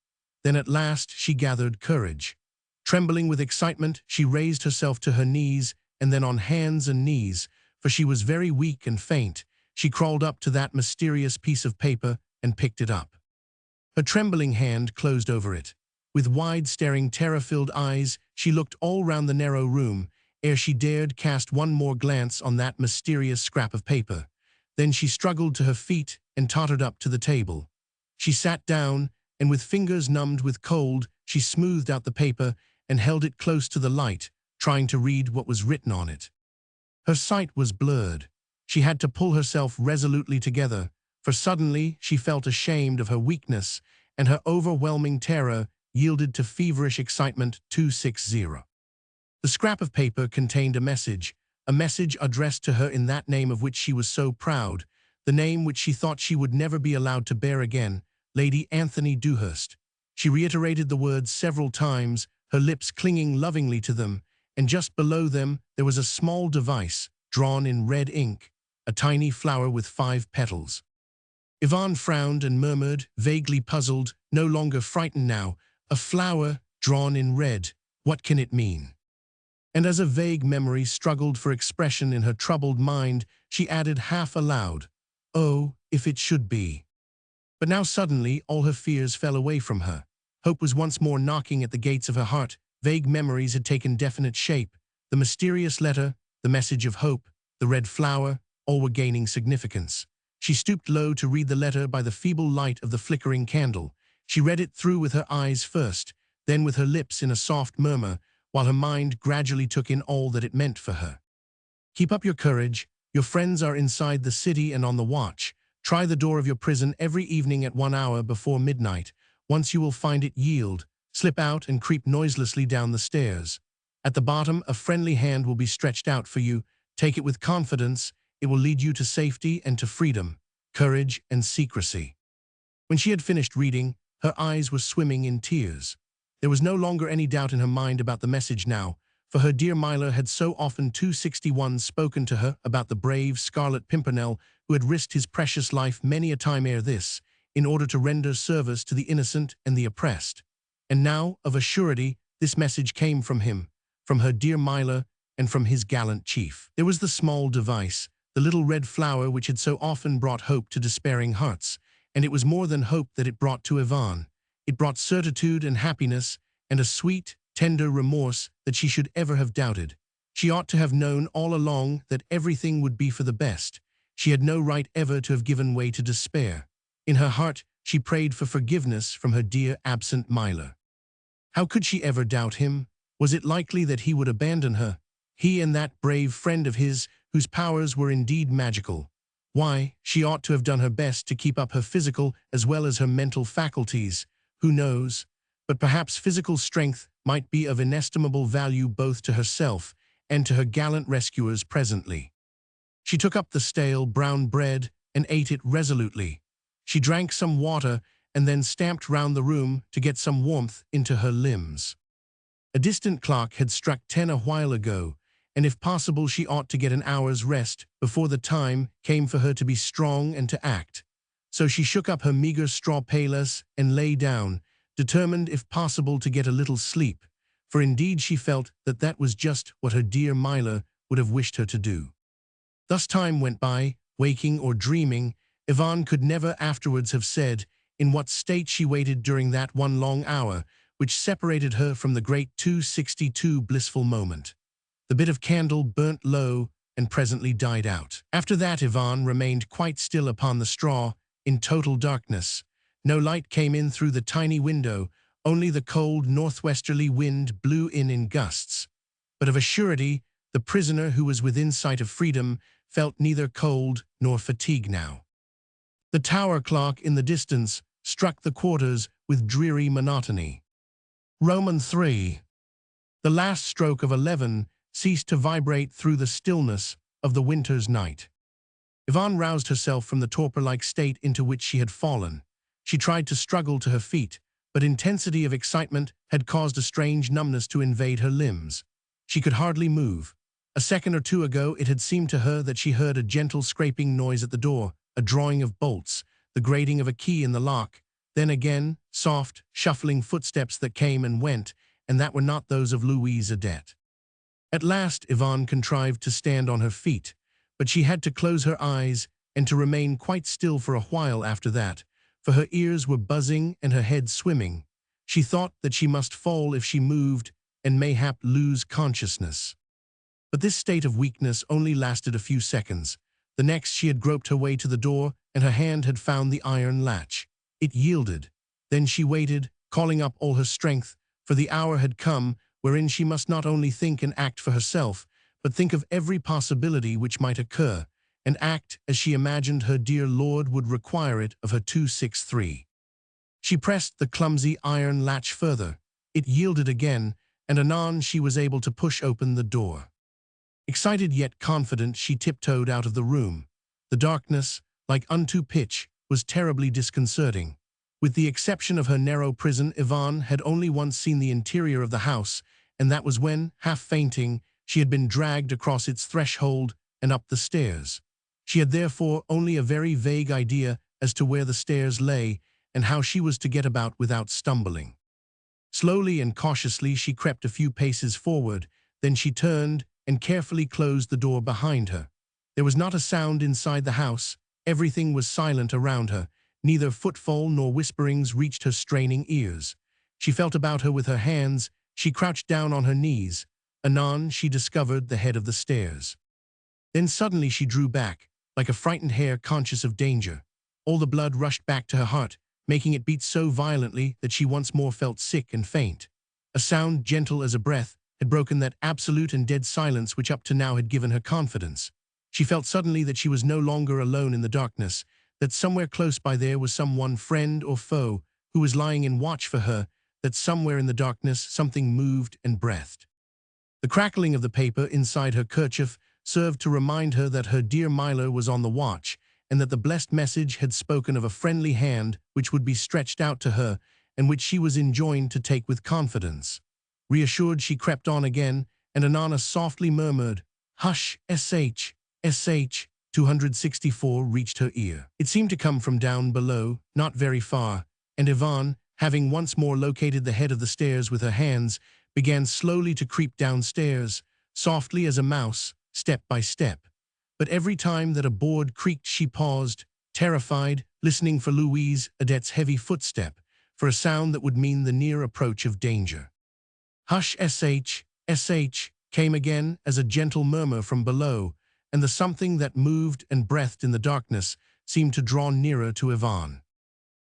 Then at last she gathered courage. Trembling with excitement, she raised herself to her knees, and then on hands and knees, for she was very weak and faint, she crawled up to that mysterious piece of paper and picked it up. Her trembling hand closed over it. With wide, staring, terror-filled eyes, she looked all round the narrow room, ere she dared cast one more glance on that mysterious scrap of paper. Then she struggled to her feet and tottered up to the table. She sat down, and with fingers numbed with cold, she smoothed out the paper and held it close to the light, trying to read what was written on it. Her sight was blurred. She had to pull herself resolutely together, for suddenly she felt ashamed of her weakness, and her overwhelming terror yielded to feverish excitement. 260. The scrap of paper contained a message addressed to her in that name of which she was so proud, the name which she thought she would never be allowed to bear again, Lady Anthony Dewhurst. She reiterated the words several times, her lips clinging lovingly to them, and just below them there was a small device, drawn in red ink, a tiny flower with 5 petals. Yvonne frowned and murmured, vaguely puzzled, no longer frightened now, "A flower drawn in red, what can it mean?" And as a vague memory struggled for expression in her troubled mind, she added half aloud, "Oh, if it should be." But now suddenly all her fears fell away from her. Hope was once more knocking at the gates of her heart. Vague memories had taken definite shape. The mysterious letter, the message of hope, the red flower, all were gaining significance. She stooped low to read the letter by the feeble light of the flickering candle. She read it through with her eyes first, then with her lips in a soft murmur, while her mind gradually took in all that it meant for her. "Keep up your courage. Your friends are inside the city and on the watch. Try the door of your prison every evening at 1 hour before midnight. Once you will find it yield. Slip out and creep noiselessly down the stairs. At the bottom, a friendly hand will be stretched out for you. Take it with confidence. It will lead you to safety and to freedom, courage and secrecy." When she had finished reading, her eyes were swimming in tears. There was no longer any doubt in her mind about the message now, for her dear Myla had so often 261 spoken to her about the brave Scarlet Pimpernel who had risked his precious life many a time ere this, in order to render service to the innocent and the oppressed. And now, of a surety, this message came from him, from her dear Myla, and from his gallant chief. There was the small device, the little red flower which had so often brought hope to despairing hearts, and it was more than hope that it brought to Yvonne. It brought certitude and happiness, and a sweet, tender remorse that she should ever have doubted. She ought to have known all along that everything would be for the best. She had no right ever to have given way to despair. In her heart, she prayed for forgiveness from her dear absent Myla. How could she ever doubt him? Was it likely that he would abandon her? He and that brave friend of his, whose powers were indeed magical. Why, she ought to have done her best to keep up her physical as well as her mental faculties. Who knows? But perhaps physical strength might be of inestimable value both to herself and to her gallant rescuers presently. She took up the stale brown bread and ate it resolutely. She drank some water and then stamped round the room to get some warmth into her limbs. A distant clock had struck 10 a while ago, and if possible she ought to get an hour's rest before the time came for her to be strong and to act. So she shook up her meager straw perilous and lay down, determined if possible to get a little sleep, for indeed she felt that that was just what her dear Myla would have wished her to do. Thus time went by, waking or dreaming. Yvonne could never afterwards have said in what state she waited during that one long hour which separated her from the great 262 blissful moment. The bit of candle burnt low and presently died out. After that Yvonne remained quite still upon the straw, in total darkness. No light came in through the tiny window, only the cold northwesterly wind blew in gusts. But of a surety, the prisoner who was within sight of freedom felt neither cold nor fatigue now. The tower clock in the distance struck the quarters with dreary monotony. Roman 3. The last stroke of 11 ceased to vibrate through the stillness of the winter's night. Yvonne roused herself from the torpor-like state into which she had fallen. She tried to struggle to her feet, but intensity of excitement had caused a strange numbness to invade her limbs. She could hardly move. A second or two ago it had seemed to her that she heard a gentle scraping noise at the door, a drawing of bolts, the grating of a key in the lock, then again, soft, shuffling footsteps that came and went, and that were not those of Louise Adet. At last Yvonne contrived to stand on her feet, but she had to close her eyes and to remain quite still for a while after that, for her ears were buzzing and her head swimming. She thought that she must fall if she moved and mayhap lose consciousness. But this state of weakness only lasted a few seconds. The next she had groped her way to the door, and her hand had found the iron latch. It yielded. Then she waited, calling up all her strength, for the hour had come wherein she must not only think and act for herself, but think of every possibility which might occur, and act as she imagined her dear lord would require it of her 263. She pressed the clumsy iron latch further. It yielded again, and anon she was able to push open the door. Excited yet confident, she tiptoed out of the room. The darkness, like unto pitch, was terribly disconcerting. With the exception of her narrow prison, Yvonne had only once seen the interior of the house, and that was when, half fainting, she had been dragged across its threshold and up the stairs. She had therefore only a very vague idea as to where the stairs lay and how she was to get about without stumbling. Slowly and cautiously she crept a few paces forward, then she turned and carefully closed the door behind her. There was not a sound inside the house. Everything was silent around her. Neither footfall nor whisperings reached her straining ears. She felt about her with her hands. She crouched down on her knees. Anon she discovered the head of the stairs. Then suddenly she drew back, like a frightened hare conscious of danger. All the blood rushed back to her heart, making it beat so violently that she once more felt sick and faint. A sound gentle as a breath had broken that absolute and dead silence which up to now had given her confidence. She felt suddenly that she was no longer alone in the darkness, that somewhere close by there was some one friend or foe who was lying in watch for her, that somewhere in the darkness something moved and breathed. The crackling of the paper inside her kerchief served to remind her that her dear Myla was on the watch, and that the blessed message had spoken of a friendly hand which would be stretched out to her, and which she was enjoined to take with confidence. Reassured, she crept on again, and Anana softly murmured, "Hush, sh. 264 reached her ear. It seemed to come from down below, not very far, and Yvonne, having once more located the head of the stairs with her hands, began slowly to creep downstairs, softly as a mouse, step by step. But every time that a board creaked she paused, terrified, listening for Louise Adet's heavy footstep, for a sound that would mean the near approach of danger. "Hush, sh. Came again as a gentle murmur from below, and the something that moved and breathed in the darkness seemed to draw nearer to Yvonne.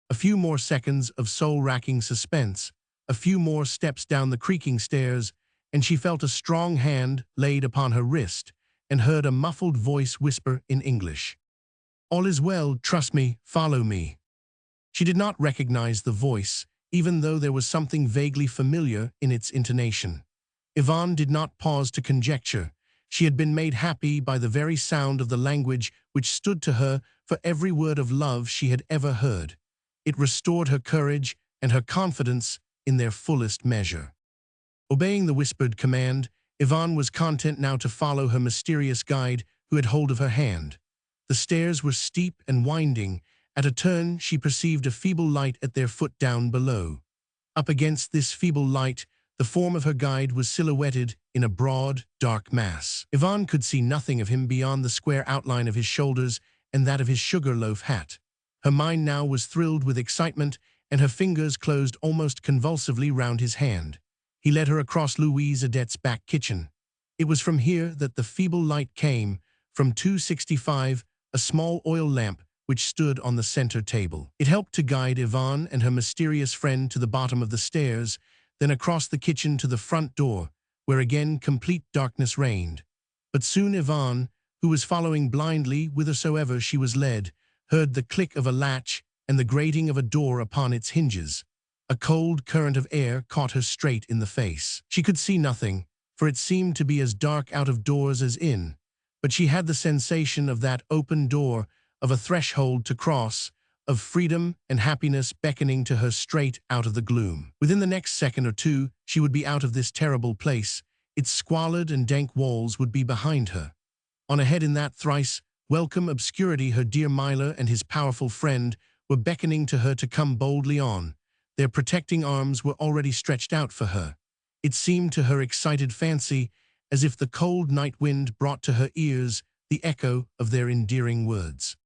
A few more seconds of soul-racking suspense, a few more steps down the creaking stairs, and she felt a strong hand laid upon her wrist and heard a muffled voice whisper in English, "All is well, trust me, follow me." She did not recognize the voice, even though there was something vaguely familiar in its intonation. Yvonne did not pause to conjecture. She had been made happy by the very sound of the language which stood to her for every word of love she had ever heard. It restored her courage and her confidence in their fullest measure. Obeying the whispered command, Yvonne was content now to follow her mysterious guide who had hold of her hand. The stairs were steep and winding. At a turn, she perceived a feeble light at their foot down below. Up against this feeble light, the form of her guide was silhouetted in a broad, dark mass. Yvonne could see nothing of him beyond the square outline of his shoulders and that of his sugar-loaf hat. Her mind now was thrilled with excitement, and her fingers closed almost convulsively round his hand. He led her across Louise Adet's back kitchen. It was from here that the feeble light came, from 265, a small oil lamp which stood on the center table. It helped to guide Yvonne and her mysterious friend to the bottom of the stairs, then across the kitchen to the front door, where again complete darkness reigned. But soon Yvonne, who was following blindly whithersoever she was led, heard the click of a latch and the grating of a door upon its hinges. A cold current of air caught her straight in the face. She could see nothing, for it seemed to be as dark out of doors as in, but she had the sensation of that open door, of a threshold to cross, of freedom and happiness beckoning to her straight out of the gloom. Within the next second or two, she would be out of this terrible place. Its squalid and dank walls would be behind her. On ahead in that thrice welcome obscurity, her dear Myler and his powerful friend were beckoning to her to come boldly on. Their protecting arms were already stretched out for her. It seemed to her excited fancy as if the cold night wind brought to her ears the echo of their endearing words.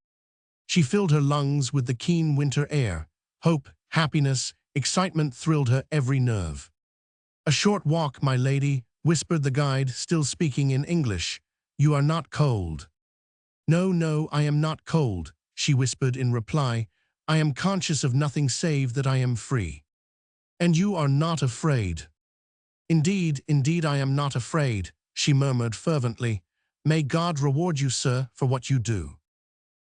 She filled her lungs with the keen winter air. Hope, happiness, excitement thrilled her every nerve. "A short walk, my lady," whispered the guide, still speaking in English. "You are not cold." No, I am not cold," she whispered in reply. "I am conscious of nothing save that I am free." "And you are not afraid?" Indeed, I am not afraid," she murmured fervently. "May God reward you, sir, for what you do."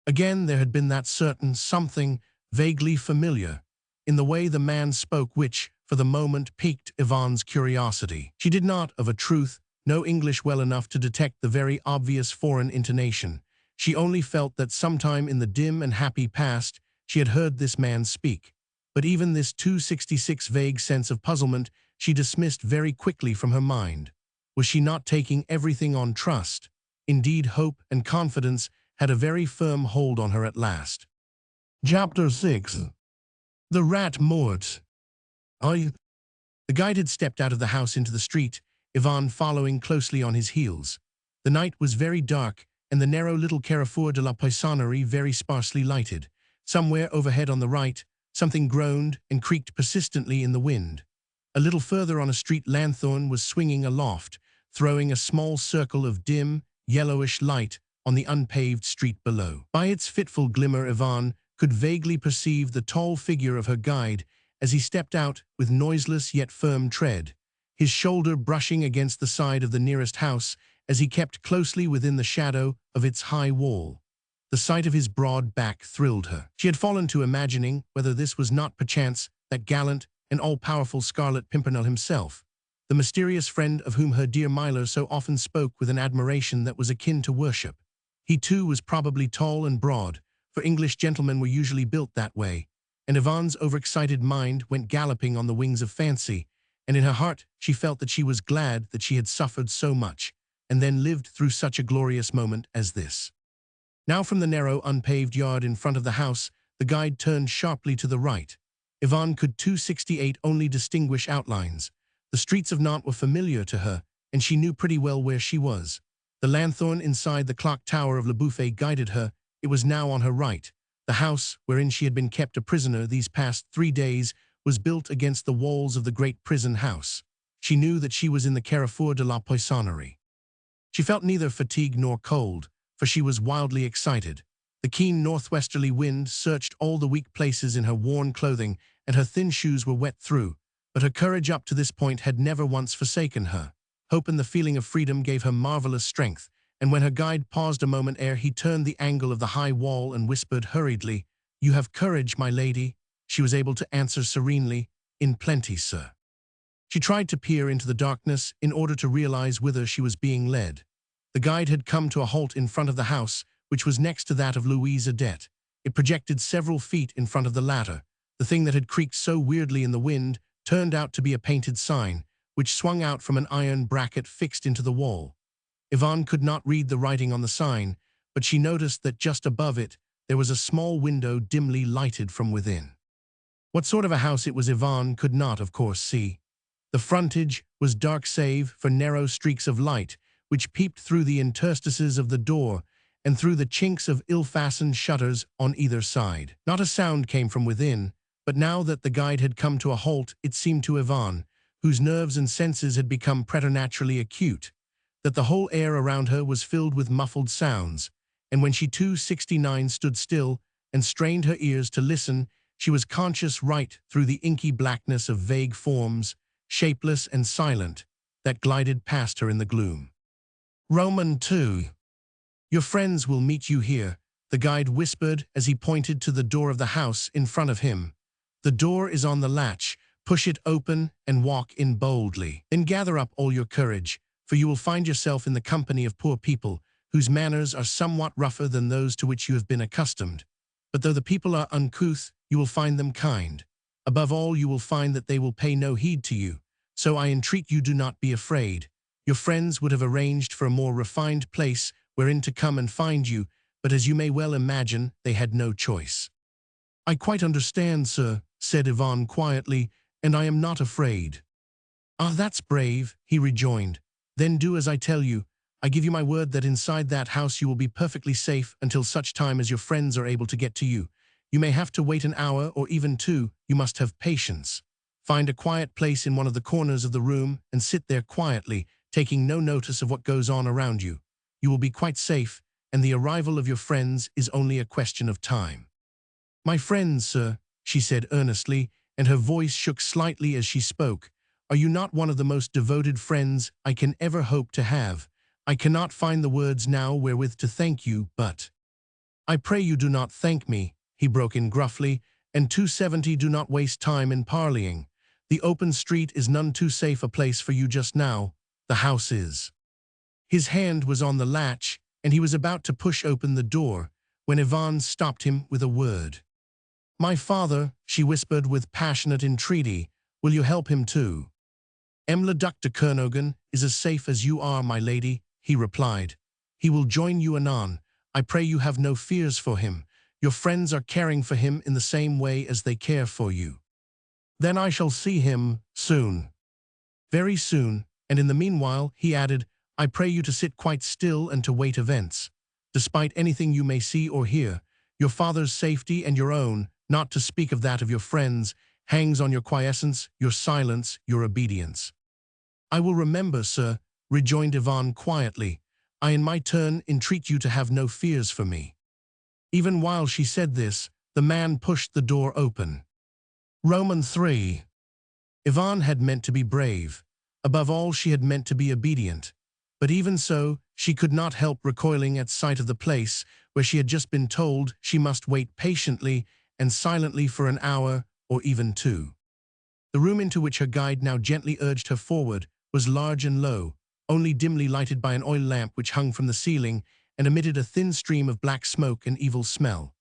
Again there had been that certain something vaguely familiar in the way the man spoke which, for the moment, piqued Yvonne's curiosity. She did not, of a truth, know English well enough to detect the very obvious foreign intonation. She only felt that sometime in the dim and happy past she had heard this man speak. But even this 266 vague sense of puzzlement she dismissed very quickly from her mind. Was she not taking everything on trust? Indeed, hope and confidence had a very firm hold on her at last. Chapter 6. The Rat Mort. The guide had stepped out of the house into the street, Yvonne following closely on his heels. The night was very dark, and the narrow little Carrefour de la Poissonnerie very sparsely lighted. Somewhere overhead on the right, something groaned and creaked persistently in the wind. A little further on a street lanthorn was swinging aloft, throwing a small circle of dim, yellowish light on the unpaved street below. By its fitful glimmer, Yvonne could vaguely perceive the tall figure of her guide as he stepped out with noiseless yet firm tread, his shoulder brushing against the side of the nearest house as he kept closely within the shadow of its high wall. The sight of his broad back thrilled her. She had fallen to imagining whether this was not perchance that gallant and all-powerful Scarlet Pimpernel himself, the mysterious friend of whom her dear Myler so often spoke with an admiration that was akin to worship. He too was probably tall and broad, for English gentlemen were usually built that way, and Yvonne's overexcited mind went galloping on the wings of fancy, and in her heart she felt that she was glad that she had suffered so much, and then lived through such a glorious moment as this. Now from the narrow, unpaved yard in front of the house, the guide turned sharply to the right. Yvonne could 268 only distinguish outlines. The streets of Nantes were familiar to her, and she knew pretty well where she was. The lanthorn inside the clock tower of Le Buffet guided her. It was now on her right. The house, wherein she had been kept a prisoner these past 3 days, was built against the walls of the great prison house. She knew that she was in the Carrefour de la Poissonnerie. She felt neither fatigue nor cold, for she was wildly excited. The keen northwesterly wind searched all the weak places in her worn clothing, and her thin shoes were wet through, but her courage up to this point had never once forsaken her. Hope and the feeling of freedom gave her marvelous strength, and when her guide paused a moment ere he turned the angle of the high wall and whispered hurriedly, "You have courage, my lady," she was able to answer serenely, "In plenty, sir." She tried to peer into the darkness in order to realize whither she was being led. The guide had come to a halt in front of the house, which was next to that of Louise Adet. It projected several feet in front of the latter. The thing that had creaked so weirdly in the wind turned out to be a painted sign, which swung out from an iron bracket fixed into the wall. Yvonne could not read the writing on the sign, but she noticed that just above it there was a small window dimly lighted from within. What sort of a house it was Yvonne could not, of course, see. The frontage was dark save for narrow streaks of light, which peeped through the interstices of the door and through the chinks of ill-fastened shutters on either side. Not a sound came from within, but now that the guide had come to a halt, it seemed to Yvonne, whose nerves and senses had become preternaturally acute, that the whole air around her was filled with muffled sounds, and when she 269 stood still and strained her ears to listen, she was conscious right through the inky blackness of vague forms, shapeless and silent, that glided past her in the gloom. Roman 2. "Your friends will meet you here," the guide whispered as he pointed to the door of the house in front of him. "The door is on the latch. Push it open and walk in boldly. Then gather up all your courage, for you will find yourself in the company of poor people, whose manners are somewhat rougher than those to which you have been accustomed. But though the people are uncouth, you will find them kind. Above all, you will find that they will pay no heed to you. So I entreat you, do not be afraid. Your friends would have arranged for a more refined place wherein to come and find you, but as you may well imagine, they had no choice." "I quite understand, sir," said Yvonne quietly, "and I am not afraid." "Ah, that's brave," he rejoined. "Then do as I tell you. I give you my word that inside that house you will be perfectly safe until such time as your friends are able to get to you. You may have to wait an hour or even 2. You must have patience. Find a quiet place in one of the corners of the room and sit there quietly, taking no notice of what goes on around you. You will be quite safe, and the arrival of your friends is only a question of time." "My friends, sir," she said earnestly, and her voice shook slightly as she spoke, "are you not one of the most devoted friends I can ever hope to have? I cannot find the words now wherewith to thank you, but—" "I pray you do not thank me," he broke in gruffly, "and 270 do not waste time in parleying. The open street is none too safe a place for you just now. The house is." His hand was on the latch, and he was about to push open the door, when Yvonne stopped him with a word. "My father," she whispered with passionate entreaty, "will you help him too?" "Le Duc de Kernogan is as safe as you are, my lady," he replied. "He will join you anon. I pray you have no fears for him. Your friends are caring for him in the same way as they care for you." "Then I shall see him soon." "Very soon, and in the meanwhile," he added, "I pray you to sit quite still and to wait events. Despite anything you may see or hear, your father's safety and your own, not to speak of that of your friends, hangs on your quiescence, your silence, your obedience." "I will remember, sir," rejoined Yvonne quietly. "I in my turn entreat you to have no fears for me." Even while she said this, the man pushed the door open. Roman 3. Yvonne had meant to be brave. Above all, she had meant to be obedient. But even so, she could not help recoiling at sight of the place where she had just been told she must wait patiently and silently for an hour or even 2. The room into which her guide now gently urged her forward was large and low, only dimly lighted by an oil lamp which hung from the ceiling and emitted a thin stream of black smoke and evil smell.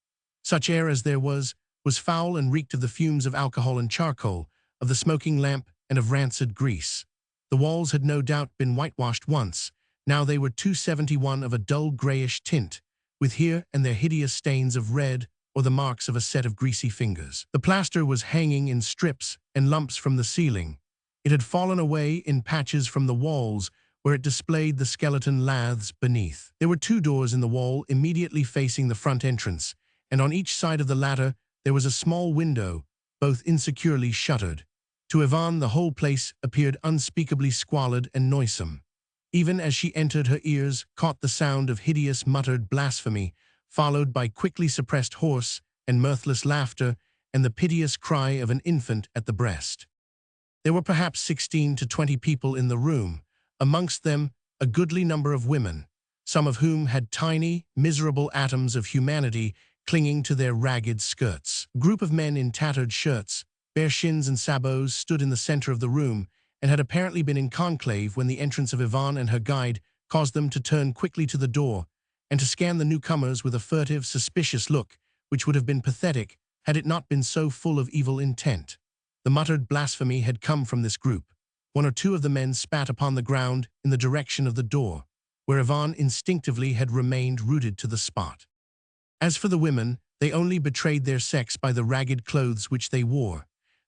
Such air as there was foul and reeked of the fumes of alcohol and charcoal, of the smoking lamp and of rancid grease. The walls had no doubt been whitewashed once. Now they were 271 of a dull grayish tint, with here and there hideous stains of red or the marks of a set of greasy fingers. The plaster was hanging in strips and lumps from the ceiling. It had fallen away in patches from the walls, where it displayed the skeleton laths beneath. There were 2 doors in the wall immediately facing the front entrance, and on each side of the latter there was a small window, both insecurely shuttered. To Yvonne, the whole place appeared unspeakably squalid and noisome. Even as she entered, her ears caught the sound of hideous muttered blasphemy, followed by quickly suppressed hoarse and mirthless laughter and the piteous cry of an infant at the breast. There were perhaps 16 to 20 people in the room, amongst them a goodly number of women, some of whom had tiny, miserable atoms of humanity clinging to their ragged skirts. A group of men in tattered shirts, bare shins and sabots stood in the center of the room and had apparently been in conclave when the entrance of Yvonne and her guide caused them to turn quickly to the door and to scan the newcomers with a furtive, suspicious look, which would have been pathetic had it not been so full of evil intent. The muttered blasphemy had come from this group. 1 or 2 of the men spat upon the ground in the direction of the door, where Yvonne instinctively had remained rooted to the spot. As for the women, they only betrayed their sex by the ragged clothes which they wore.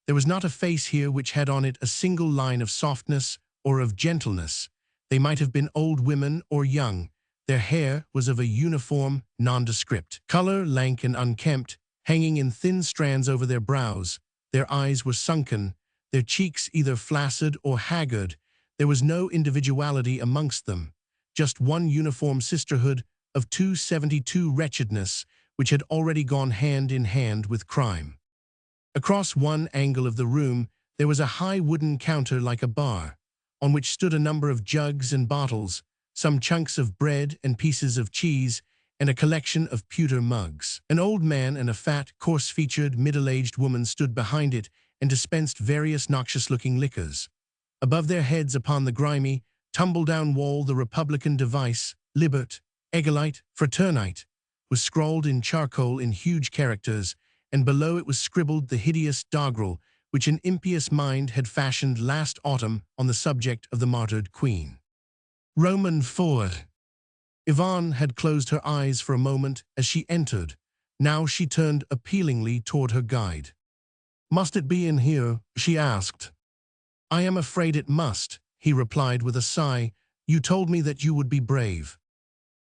There was not a face here which had on it a single line of softness or of gentleness. They might have been old women or young. Their hair was of a uniform, nondescript color, lank and unkempt, hanging in thin strands over their brows. Their eyes were sunken, their cheeks either flaccid or haggard. There was no individuality amongst them, just one uniform sisterhood of 272 wretchedness, which had already gone hand in hand with crime. Across one angle of the room there was a high wooden counter like a bar, on which stood a number of jugs and bottles, some chunks of bread and pieces of cheese, and a collection of pewter mugs. An old man and a fat, coarse-featured, middle-aged woman stood behind it and dispensed various noxious-looking liquors. Above their heads upon the grimy, tumble-down wall the Republican device, Libert, Egolite, Fraternite, was scrawled in charcoal in huge characters, and below it was scribbled the hideous doggerel which an impious mind had fashioned last autumn on the subject of the martyred queen. Roman 4. Yvonne had closed her eyes for a moment as she entered. Now she turned appealingly toward her guide. "Must it be in here?" she asked. "I am afraid it must," he replied with a sigh. "You told me that you would be brave."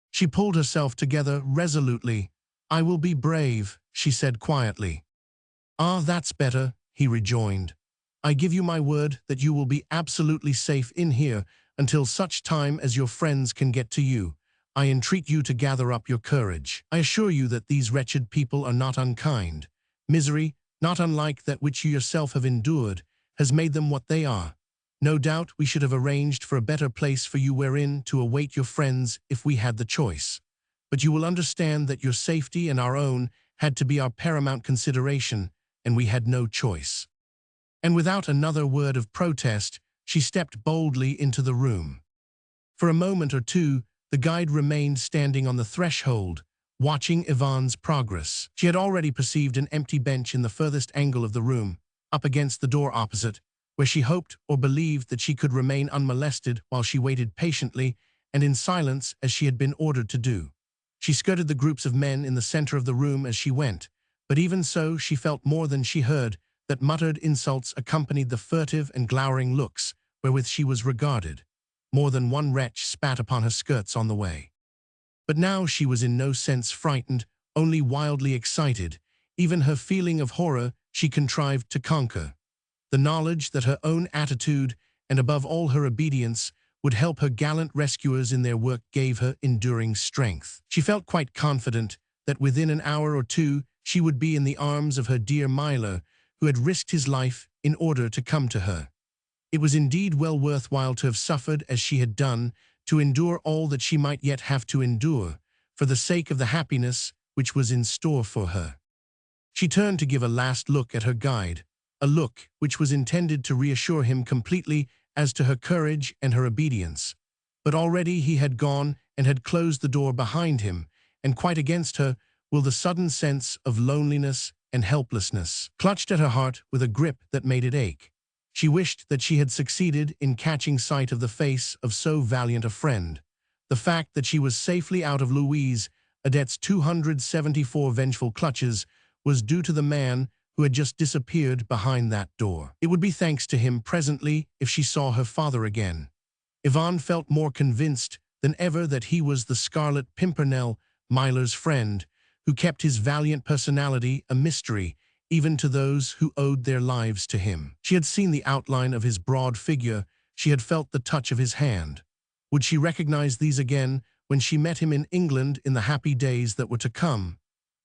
She pulled herself together resolutely. "I will be brave," she said quietly. "Ah, that's better," he rejoined. "I give you my word that you will be absolutely safe in here until such time as your friends can get to you. I entreat you to gather up your courage. I assure you that these wretched people are not unkind. Misery, not unlike that which you yourself have endured, has made them what they are. No doubt we should have arranged for a better place for you wherein to await your friends if we had the choice. But you will understand that your safety and our own had to be our paramount consideration, and we had no choice." And without another word of protest, she stepped boldly into the room. For a moment or two, the guide remained standing on the threshold, watching Yvonne's progress. She had already perceived an empty bench in the furthest angle of the room, up against the door opposite, where she hoped or believed that she could remain unmolested while she waited patiently and in silence as she had been ordered to do. She skirted the groups of men in the center of the room as she went, but even so she felt more than she heard, that muttered insults accompanied the furtive and glowering looks wherewith she was regarded. More than one wretch spat upon her skirts on the way. But now she was in no sense frightened, only wildly excited. Even her feeling of horror she contrived to conquer. The knowledge that her own attitude, and above all her obedience, would help her gallant rescuers in their work gave her enduring strength. She felt quite confident that within an hour or two she would be in the arms of her dear Milo, who had risked his life in order to come to her. It was indeed well worthwhile to have suffered as she had done, to endure all that she might yet have to endure, for the sake of the happiness which was in store for her. She turned to give a last look at her guide, a look which was intended to reassure him completely as to her courage and her obedience. But already he had gone and had closed the door behind him, and quite against her will the sudden sense of loneliness and helplessness clutched at her heart with a grip that made it ache. She wished that she had succeeded in catching sight of the face of so valiant a friend. The fact that she was safely out of Louise Adet's 274 vengeful clutches was due to the man who had just disappeared behind that door. It would be thanks to him presently if she saw her father again. Yvonne felt more convinced than ever that he was the Scarlet Pimpernel, Myler's friend, who kept his valiant personality a mystery even to those who owed their lives to him. She had seen the outline of his broad figure, she had felt the touch of his hand. Would she recognize these again when she met him in England in the happy days that were to come?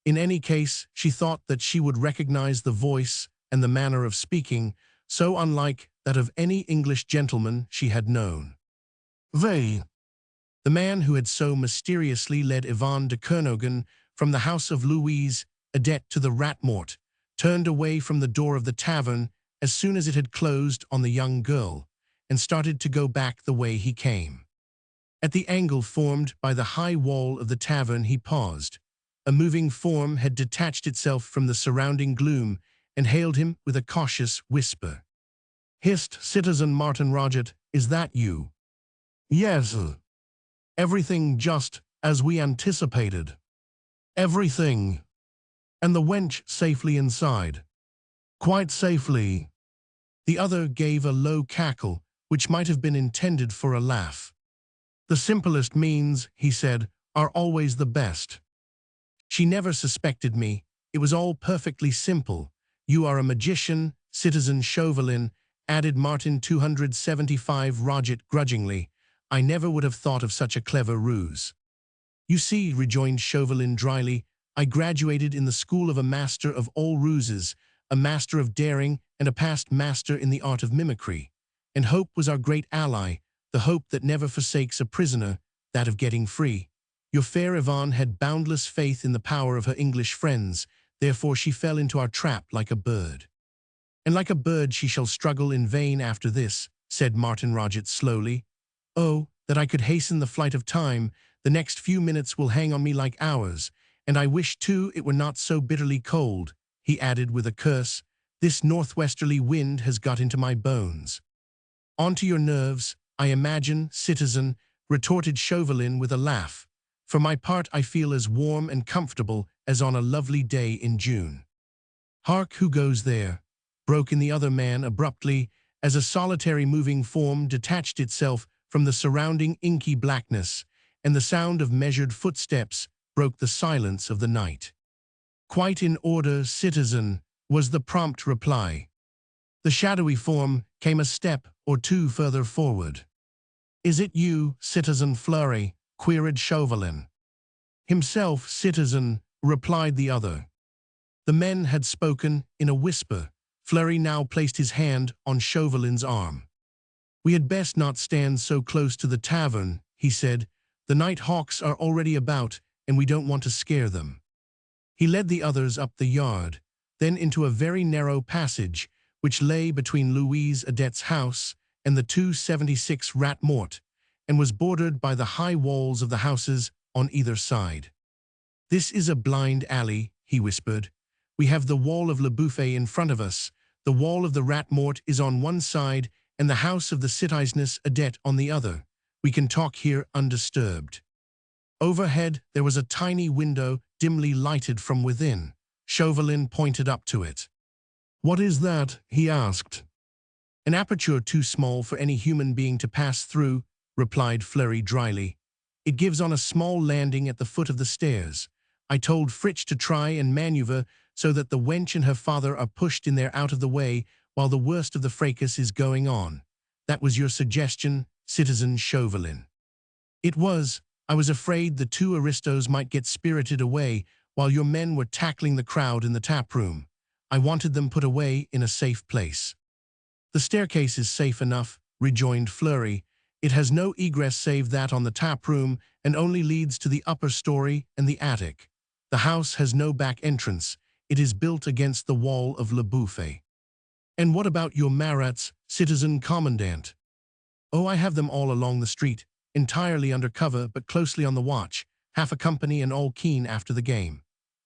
In any case, she thought that she would recognize the voice and the manner of speaking, so unlike that of any English gentleman she had known. The man who had so mysteriously led Yvonne de Kernogan from the house of Louise Adet to the Rat-Mort, turned away from the door of the tavern as soon as it had closed on the young girl, and started to go back the way he came. At the angle formed by the high wall of the tavern he paused. A moving form had detached itself from the surrounding gloom and hailed him with a cautious whisper. "Hist, Citizen Martin Roget, is that you?" "Yes. Everything just as we anticipated." "Everything. And the wench safely inside?" "Quite safely." The other gave a low cackle, which might have been intended for a laugh. "The simplest means," he said, "are always the best." "She never suspected me. It was all perfectly simple. You are a magician, Citizen Chauvelin," added Martin 275 Roget grudgingly. "I never would have thought of such a clever ruse." "You see," rejoined Chauvelin dryly, "I graduated in the school of a master of all ruses, a master of daring, and a past master in the art of mimicry. And hope was our great ally, the hope that never forsakes a prisoner, that of getting free. Your fair Yvonne had boundless faith in the power of her English friends, therefore she fell into our trap like a bird." "And like a bird she shall struggle in vain after this," said Martin Roget slowly. "Oh, that I could hasten the flight of time, the next few minutes will hang on me like hours, and I wish too it were not so bitterly cold," he added with a curse. "This northwesterly wind has got into my bones." "Onto your nerves, I imagine, citizen," retorted Chauvelin with a laugh. "For my part I feel as warm and comfortable as on a lovely day in June." "Hark, who goes there?" broke in the other man abruptly, as a solitary moving form detached itself from the surrounding inky blackness, and the sound of measured footsteps broke the silence of the night. "Quite in order, citizen," was the prompt reply. The shadowy form came a step or two further forward. "Is it you, Citizen Fleury?" queried Chauvelin. "Himself, citizen," replied the other. The men had spoken in a whisper. Fleury now placed his hand on Chauvelin's arm. "We had best not stand so close to the tavern," he said. "The night hawks are already about, and we don't want to scare them." He led the others up the yard, then into a very narrow passage, which lay between Louise Adet's house and the 276 Rat-Mort, and was bordered by the high walls of the houses on either side. "This is a blind alley," he whispered. "We have the wall of Le Bouffay in front of us, the wall of the Rat-Mort is on one side, and the house of the Citizeness Adet on the other. We can talk here undisturbed." Overhead there was a tiny window dimly lighted from within. Chauvelin pointed up to it. "What is that?" he asked. "An aperture too small for any human being to pass through," replied Fleury dryly. "It gives on a small landing at the foot of the stairs. I told Fritsch to try and maneuver so that the wench and her father are pushed in there out of the way while the worst of the fracas is going on. That was your suggestion, Citizen Chauvelin." "It was. I was afraid the two aristos might get spirited away while your men were tackling the crowd in the taproom. I wanted them put away in a safe place." "The staircase is safe enough," rejoined Fleury. "It has no egress save that on the taproom and only leads to the upper story and the attic. The house has no back entrance. It is built against the wall of Le Bouffay." "And what about your Marats, Citizen Commandant?" "Oh, I have them all along the street, entirely under cover but closely on the watch, half a company and all keen after the game.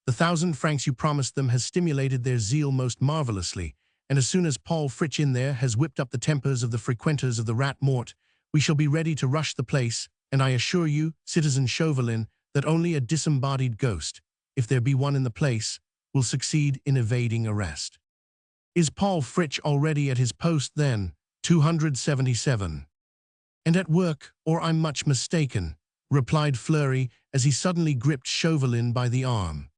The 1,000 francs you promised them has stimulated their zeal most marvelously, and as soon as Paul Fritch in there has whipped up the tempers of the frequenters of the Rat Mort, we shall be ready to rush the place, and I assure you, citizen Chauvelin, that only a disembodied ghost, if there be one in the place, will succeed in evading arrest. Is Paul Fritch already at his post then? 277. And at work, or I'm much mistaken, replied Fleury as he suddenly gripped Chauvelin by the arm.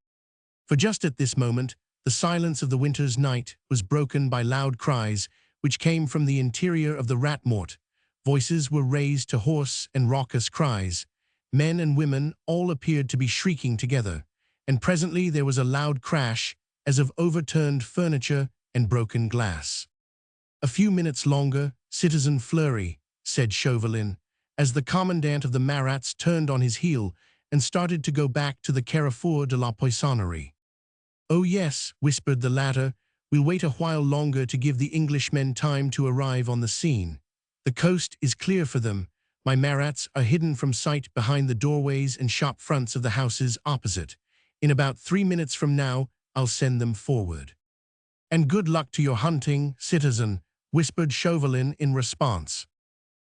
For just at this moment, the silence of the winter's night was broken by loud cries which came from the interior of the Rat Mort. Voices were raised to hoarse and raucous cries. Men and women all appeared to be shrieking together, and presently there was a loud crash as of overturned furniture and broken glass. A few minutes longer, citizen Fleury, said Chauvelin, as the commandant of the Marats turned on his heel and started to go back to the Carrefour de la Poissonnerie. Oh yes, whispered the latter, we'll wait a while longer to give the Englishmen time to arrive on the scene. The coast is clear for them. My Marats are hidden from sight behind the doorways and shop fronts of the houses opposite. In about 3 minutes from now, I'll send them forward. And good luck to your hunting, citizen, whispered Chauvelin in response.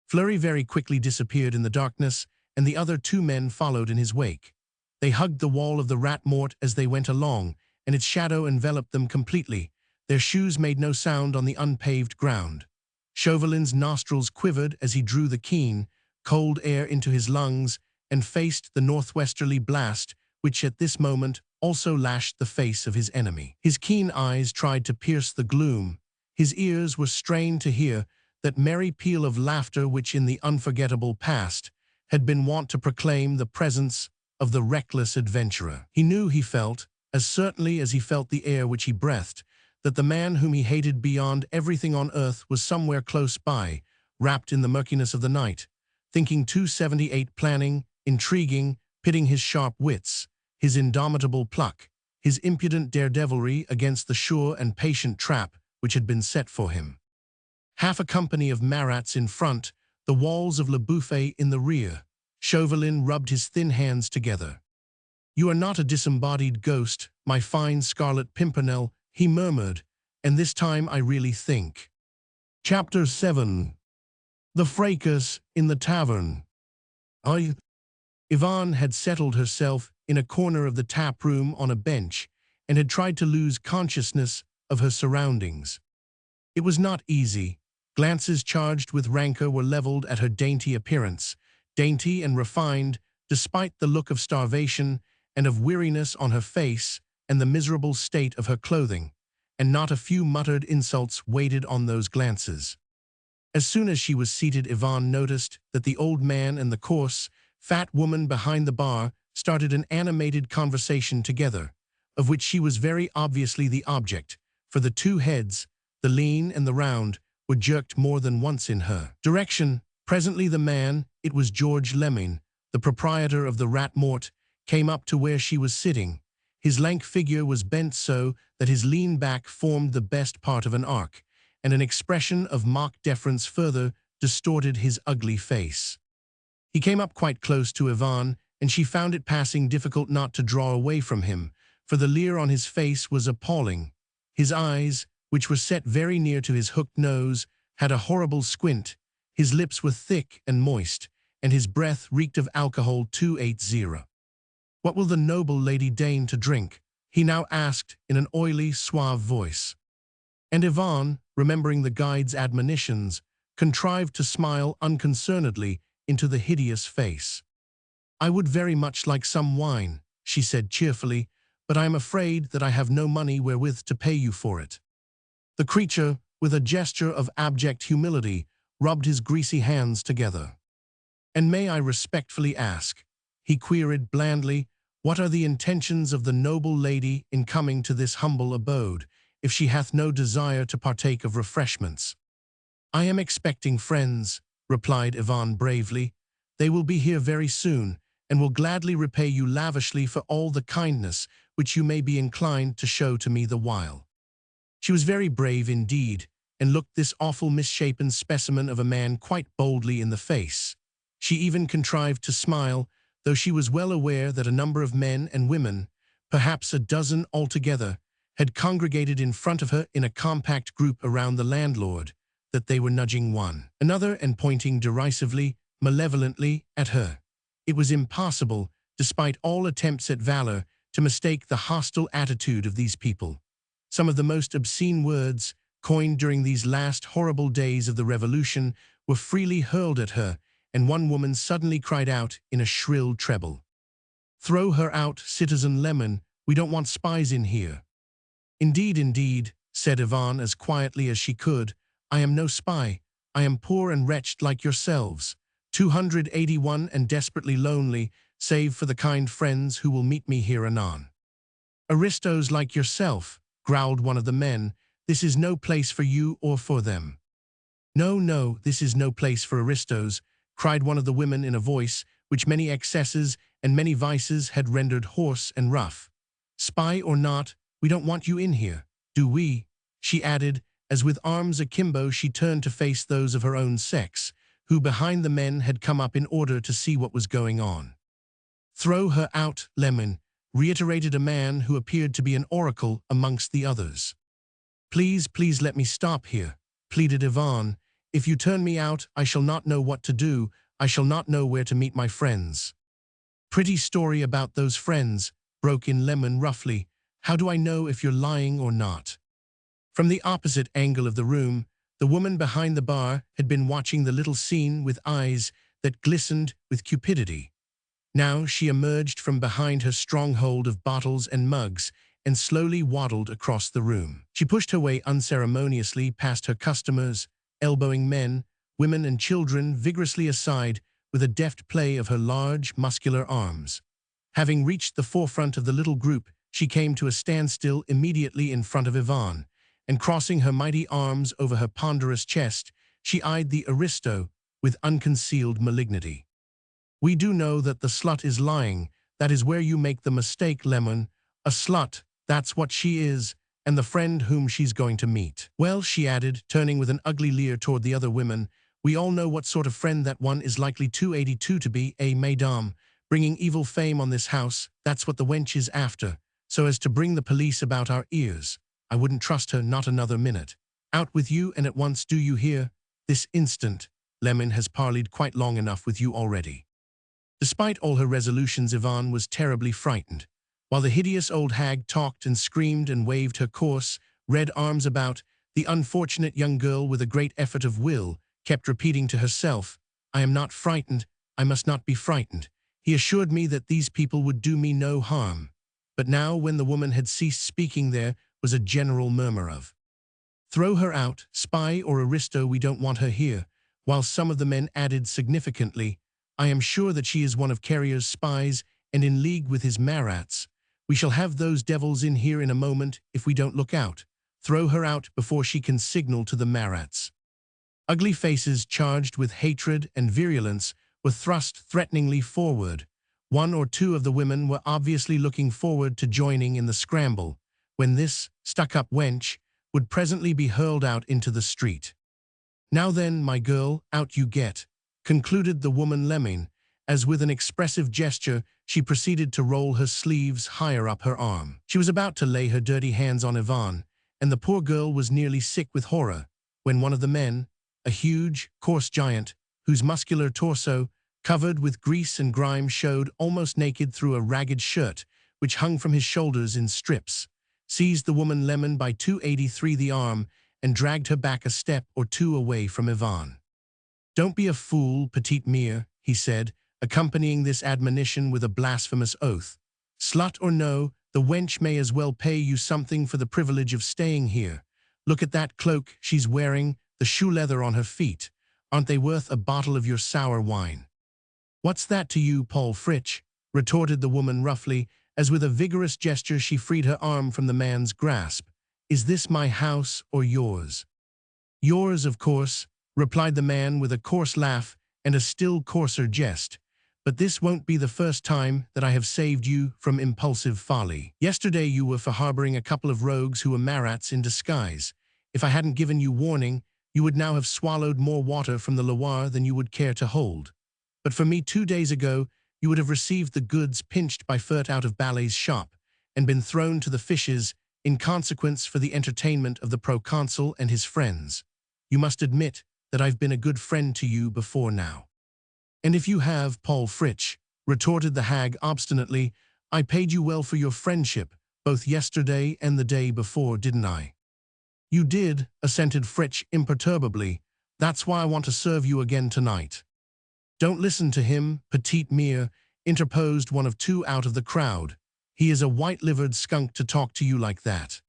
Fleury very quickly disappeared in the darkness, and the other 2 men followed in his wake. They hugged the wall of the Rat Mort as they went along, and its shadow enveloped them completely. Their shoes made no sound on the unpaved ground. Chauvelin's nostrils quivered as he drew the keen, cold air into his lungs and faced the northwesterly blast, which at this moment also lashed the face of his enemy. His keen eyes tried to pierce the gloom. His ears were strained to hear that merry peal of laughter which in the unforgettable past had been wont to proclaim the presence of the reckless adventurer. He knew he felt, as certainly as he felt the air which he breathed, that the man whom he hated beyond everything on earth was somewhere close by, wrapped in the murkiness of the night, thinking 278, planning, intriguing, pitting his sharp wits, his indomitable pluck, his impudent daredevilry against the sure and patient trap which had been set for him. Half a company of Marats in front, the walls of Le Bouffay in the rear. Chauvelin rubbed his thin hands together. You are not a disembodied ghost, my fine Scarlet Pimpernel, he murmured, and this time I really think. Chapter 7. The Fracas in the Tavern. Yvonne had settled herself in a corner of the tap room on a bench and had tried to lose consciousness of her surroundings. It was not easy. Glances charged with rancor were leveled at her dainty appearance, dainty and refined, despite the look of starvation and of weariness on her face and the miserable state of her clothing, and not a few muttered insults waited on those glances. As soon as she was seated, Yvonne noticed that the old man and the coarse, fat woman behind the bar started an animated conversation together, of which she was very obviously the object, for the 2 heads, the lean and the round, were jerked more than once in her direction. Presently the man, it was George Lemming, the proprietor of the Rat Mort, came up to where she was sitting. His lank figure was bent so that his lean back formed the best part of an arc, and an expression of mock deference further distorted his ugly face. He came up quite close to Yvonne, and she found it passing difficult not to draw away from him, for the leer on his face was appalling. His eyes, which were set very near to his hooked nose, had a horrible squint. His lips were thick and moist, and his breath reeked of alcohol 280. What will the noble lady deign to drink? He now asked in an oily, suave voice. And Yvonne, remembering the guide's admonitions, contrived to smile unconcernedly into the hideous face. I would very much like some wine, she said cheerfully, but I am afraid that I have no money wherewith to pay you for it. The creature, with a gesture of abject humility, rubbed his greasy hands together. And may I respectfully ask, he queried blandly, what are the intentions of the noble lady in coming to this humble abode, if she hath no desire to partake of refreshments? I am expecting friends, replied Yvonne bravely. They will be here very soon, and will gladly repay you lavishly for all the kindness which you may be inclined to show to me the while. She was very brave indeed, and looked this awful misshapen specimen of a man quite boldly in the face. She even contrived to smile, though she was well aware that a number of men and women, perhaps a dozen altogether, had congregated in front of her in a compact group around the landlord, that they were nudging one another and pointing derisively, malevolently at her. It was impossible, despite all attempts at valor, to mistake the hostile attitude of these people. Some of the most obscene words, coined during these last horrible days of the revolution, were freely hurled at her, and one woman suddenly cried out in a shrill treble, "Throw her out, Citizen Lemon, we don't want spies in here." "Indeed, indeed," said Yvonne as quietly as she could, "I am no spy. I am poor and wretched like yourselves, 281 and desperately lonely, save for the kind friends who will meet me here anon." "Aristos like yourself," growled one of the men, "this is no place for you or for them." "No, no, this is no place for aristos," cried one of the women in a voice which many excesses and many vices had rendered hoarse and rough. "Spy or not, we don't want you in here, do we?" she added, as with arms akimbo she turned to face those of her own sex, who behind the men had come up in order to see what was going on. "Throw her out, Lemon," reiterated a man who appeared to be an oracle amongst the others. "Please, please let me stop here," pleaded Yvonne. "If you turn me out, I shall not know what to do. I shall not know where to meet my friends." "Pretty story about those friends," broke in Lemon roughly. "How do I know if you're lying or not?" From the opposite angle of the room, the woman behind the bar had been watching the little scene with eyes that glistened with cupidity. Now she emerged from behind her stronghold of bottles and mugs and slowly waddled across the room. She pushed her way unceremoniously past her customers, elbowing men, women and children vigorously aside with a deft play of her large, muscular arms. Having reached the forefront of the little group, she came to a standstill immediately in front of Yvonne, and crossing her mighty arms over her ponderous chest, she eyed the aristo with unconcealed malignity. "We do know that the slut is lying. That is where you make the mistake, Lemon. A slut, that's what she is, and the friend whom she's going to meet. Well," she added, turning with an ugly leer toward the other women, "we all know what sort of friend that one is likely 282 to be, mesdames, bringing evil fame on this house. That's what the wench is after, so as to bring the police about our ears. I wouldn't trust her not another minute. Out with you, and at once, do you hear? This instant. Lemon has parleyed quite long enough with you already." Despite all her resolutions, Yvonne was terribly frightened. While the hideous old hag talked and screamed and waved her coarse, red arms about, the unfortunate young girl, with a great effort of will, kept repeating to herself, "I am not frightened. I must not be frightened. He assured me that these people would do me no harm." But now, when the woman had ceased speaking, there was a general murmur of, "Throw her out, spy or aristo, we don't want her here," while some of the men added significantly, "I am sure that she is one of Carrier's spies and in league with his marats. We shall have those devils in here in a moment if we don't look out. Throw her out before she can signal to the marats." Ugly faces charged with hatred and virulence were thrust threateningly forward. One or two of the women were obviously looking forward to joining in the scramble, when this stuck-up wench would presently be hurled out into the street. "Now then, my girl, out you get," concluded the woman Lemon, as with an expressive gesture she proceeded to roll her sleeves higher up her arm. She was about to lay her dirty hands on Yvonne, and the poor girl was nearly sick with horror, when one of the men, a huge, coarse giant, whose muscular torso, covered with grease and grime, showed almost naked through a ragged shirt which hung from his shoulders in strips, seized the woman Lemon by 283 the arm and dragged her back a step or two away from Yvonne. "Don't be a fool, petite mère," he said, accompanying this admonition with a blasphemous oath. "Slut or no, the wench may as well pay you something for the privilege of staying here. Look at that cloak she's wearing, the shoe leather on her feet. Aren't they worth a bottle of your sour wine?" "What's that to you, Paul Fritsch?" retorted the woman roughly, as with a vigorous gesture she freed her arm from the man's grasp. "Is this my house or yours?" "Yours, of course," replied the man with a coarse laugh and a still coarser jest. "But this won't be the first time that I have saved you from impulsive folly. Yesterday you were for harboring a couple of rogues who were marats in disguise. If I hadn't given you warning, you would now have swallowed more water from the Loire than you would care to hold. But for me, 2 days ago, you would have received the goods pinched by Furt out of Ballet's shop, and been thrown to the fishes in consequence for the entertainment of the proconsul and his friends. You must admit that I've been a good friend to you before now. And if you have, Paul Fritsch, retorted the hag obstinately, I paid you well for your friendship, both yesterday and the day before, didn't I? You did, assented Fritsch imperturbably. That's why I want to serve you again tonight. Don't listen to him, petite mere, interposed one of two out of the crowd. He is a white-livered skunk to talk to you like that.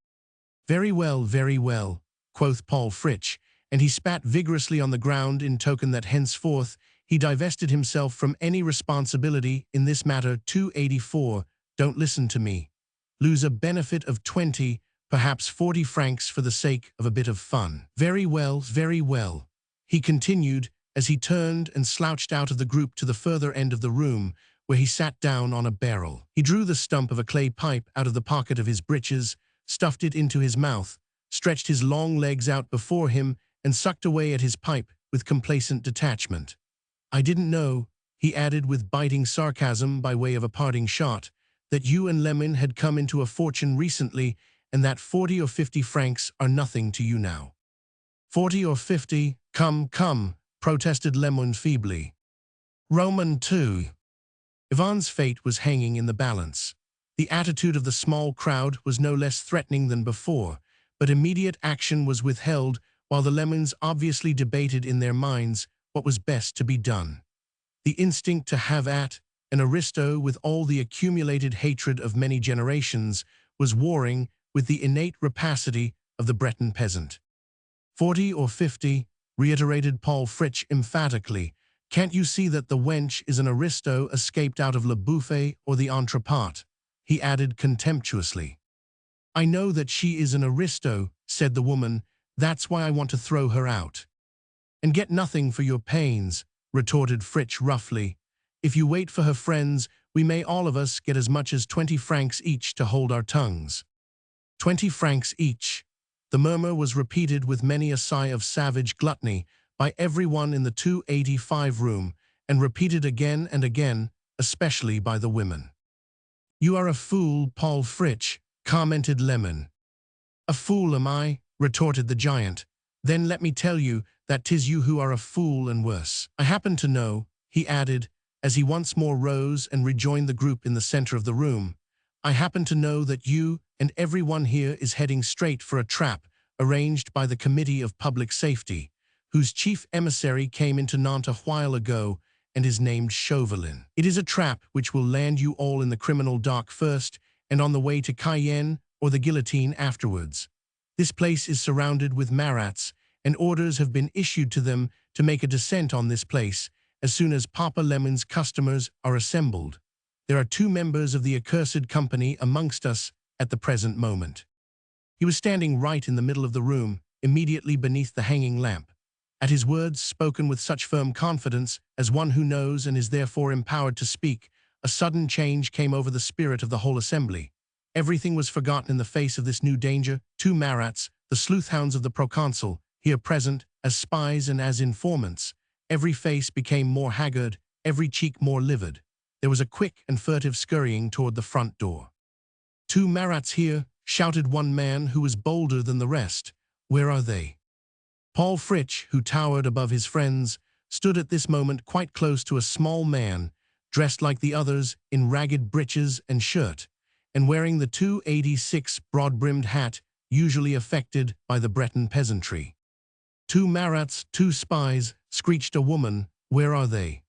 Very well, quoth Paul Fritsch, and he spat vigorously on the ground in token that henceforth he divested himself from any responsibility in this matter. 284, don't listen to me. Lose a benefit of 20, perhaps 40 francs for the sake of a bit of fun. Very well, he continued as he turned and slouched out of the group to the further end of the room, where he sat down on a barrel. He drew the stump of a clay pipe out of the pocket of his breeches, stuffed it into his mouth, stretched his long legs out before him, and sucked away at his pipe with complacent detachment. I didn't know, he added with biting sarcasm by way of a parting shot, that you and Lemon had come into a fortune recently, and that 40 or 50 francs are nothing to you now. 40 or 50, come, protested Lemon feebly. Roman 2. Yvonne's fate was hanging in the balance. The attitude of the small crowd was no less threatening than before, but immediate action was withheld while the Lemons obviously debated in their minds what was best to be done. The instinct to have at an aristo with all the accumulated hatred of many generations was warring with the innate rapacity of the Breton peasant. 40 or 50, reiterated Paul Fritsch emphatically. Can't you see that the wench is an aristo escaped out of Le Buffet or the Entrepot? He added contemptuously. I know that she is an aristo, said the woman. That's why I want to throw her out. And get nothing for your pains, retorted Fritsch roughly. If you wait for her friends, we may all of us get as much as 20 francs each to hold our tongues. 20 francs each. The murmur was repeated with many a sigh of savage gluttony by everyone in the 285 room, and repeated again and again, especially by the women. You are a fool, Paul Fritsch, commented Lemon. A fool am I, retorted the giant. Then let me tell you that 'tis you who are a fool and worse. I happen to know, he added, as he once more rose and rejoined the group in the center of the room, I happen to know that you and everyone here is heading straight for a trap arranged by the Committee of Public Safety, whose chief emissary came into Nantes a while ago and is named Chauvelin. It is a trap which will land you all in the criminal dock first and on the way to Cayenne or the guillotine afterwards. This place is surrounded with Marats, and orders have been issued to them to make a descent on this place as soon as Papa Lemon's customers are assembled. There are 2 members of the accursed company amongst us at the present moment. He was standing right in the middle of the room, immediately beneath the hanging lamp. At his words, spoken with such firm confidence as one who knows and is therefore empowered to speak, a sudden change came over the spirit of the whole assembly. Everything was forgotten in the face of this new danger. 2 Marats, the sleuth-hounds of the proconsul, here present, as spies and as informants. Every face became more haggard, every cheek more livid. There was a quick and furtive scurrying toward the front door. 2 Marats here, shouted one man who was bolder than the rest. Where are they? Paul Fritsch, who towered above his friends, stood at this moment quite close to a small man, dressed like the others in ragged breeches and shirt, and wearing the 286 broad-brimmed hat usually affected by the Breton peasantry. 2 Marats, 2 spies, screeched a woman. Where are they?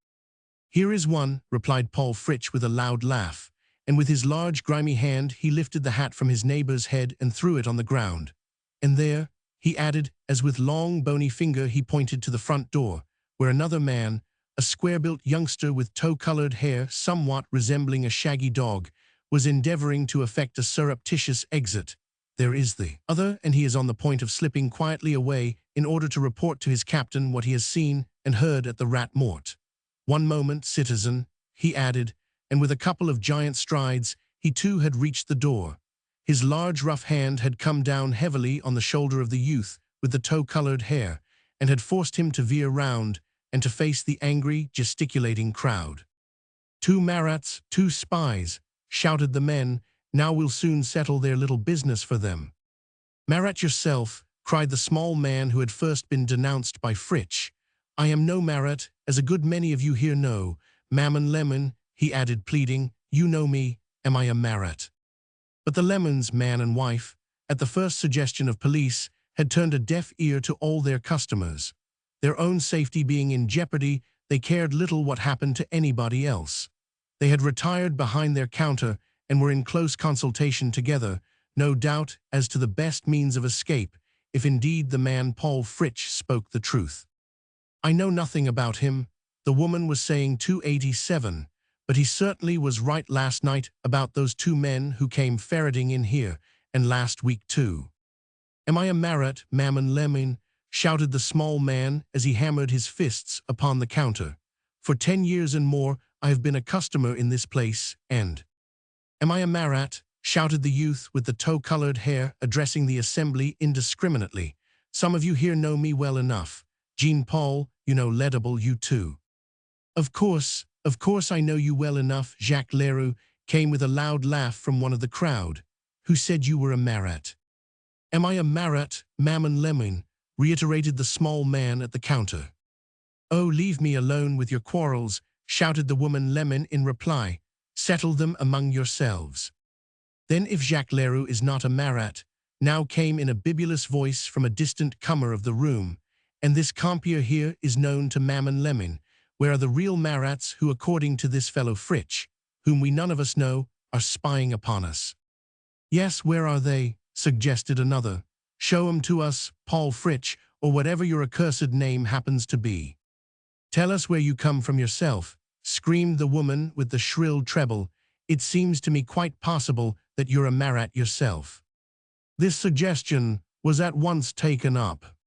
Here is one, replied Paul Fritsch with a loud laugh, and with his large grimy hand he lifted the hat from his neighbor's head and threw it on the ground. And there, he added, as with long bony finger he pointed to the front door, where another man, a square-built youngster with tow-colored hair somewhat resembling a shaggy dog, was endeavoring to effect a surreptitious exit. There is the other, and he is on the point of slipping quietly away in order to report to his captain what he has seen and heard at the Rat Mort. One moment, citizen, he added, and with a couple of giant strides, he too had reached the door. His large rough hand had come down heavily on the shoulder of the youth with the tow-colored hair, and had forced him to veer round and to face the angry, gesticulating crowd. 2 Marats, 2 spies, shouted the men, Now we'll soon settle their little business for them." "Marat yourself," cried the small man who had first been denounced by Fritsch. "I am no Marat, as a good many of you here know. Mammon Lemon," he added pleading, "you know me, am I a Marat?" But the Lemons, man and wife, at the first suggestion of police, had turned a deaf ear to all their customers. Their own safety being in jeopardy, they cared little what happened to anybody else. They had retired behind their counter and were in close consultation together, no doubt as to the best means of escape, if indeed the man Paul Fritsch spoke the truth. "I know nothing about him," the woman was saying 287, "but he certainly was right last night about those two men who came ferreting in here, and last week too." "Am I a Marat, Mammon Lemon?" shouted the small man as he hammered his fists upon the counter. "For 10 years and more I have been a customer in this place, and—" "Am I a Marat?" shouted the youth with the tow-colored hair, addressing the assembly indiscriminately. "Some of you here know me well enough. Jean-Paul, you know Ledable, you too." Of course I know you well enough," Jacques Leroux came with a loud laugh from one of the crowd. "Who said you were a Marat?" "Am I a Marat, Mammon Lemon?" reiterated the small man at the counter. "Oh, leave me alone with your quarrels," shouted the woman Lemon in reply. "Settle them among yourselves." "Then if Jacques Leroux is not a Marat," now came in a bibulous voice from a distant comer of the room, "and this compeer here is known to Mammon Lemon, where are the real Marats who, according to this fellow Fritsch, whom we none of us know, are spying upon us?" "Yes, where are they?" suggested another. "Show 'em to us, Paul Fritsch, or whatever your accursed name happens to be." "Tell us where you come from yourself," screamed the woman with the shrill treble. "It seems to me quite possible that you're a Marat yourself." This suggestion was at once taken up.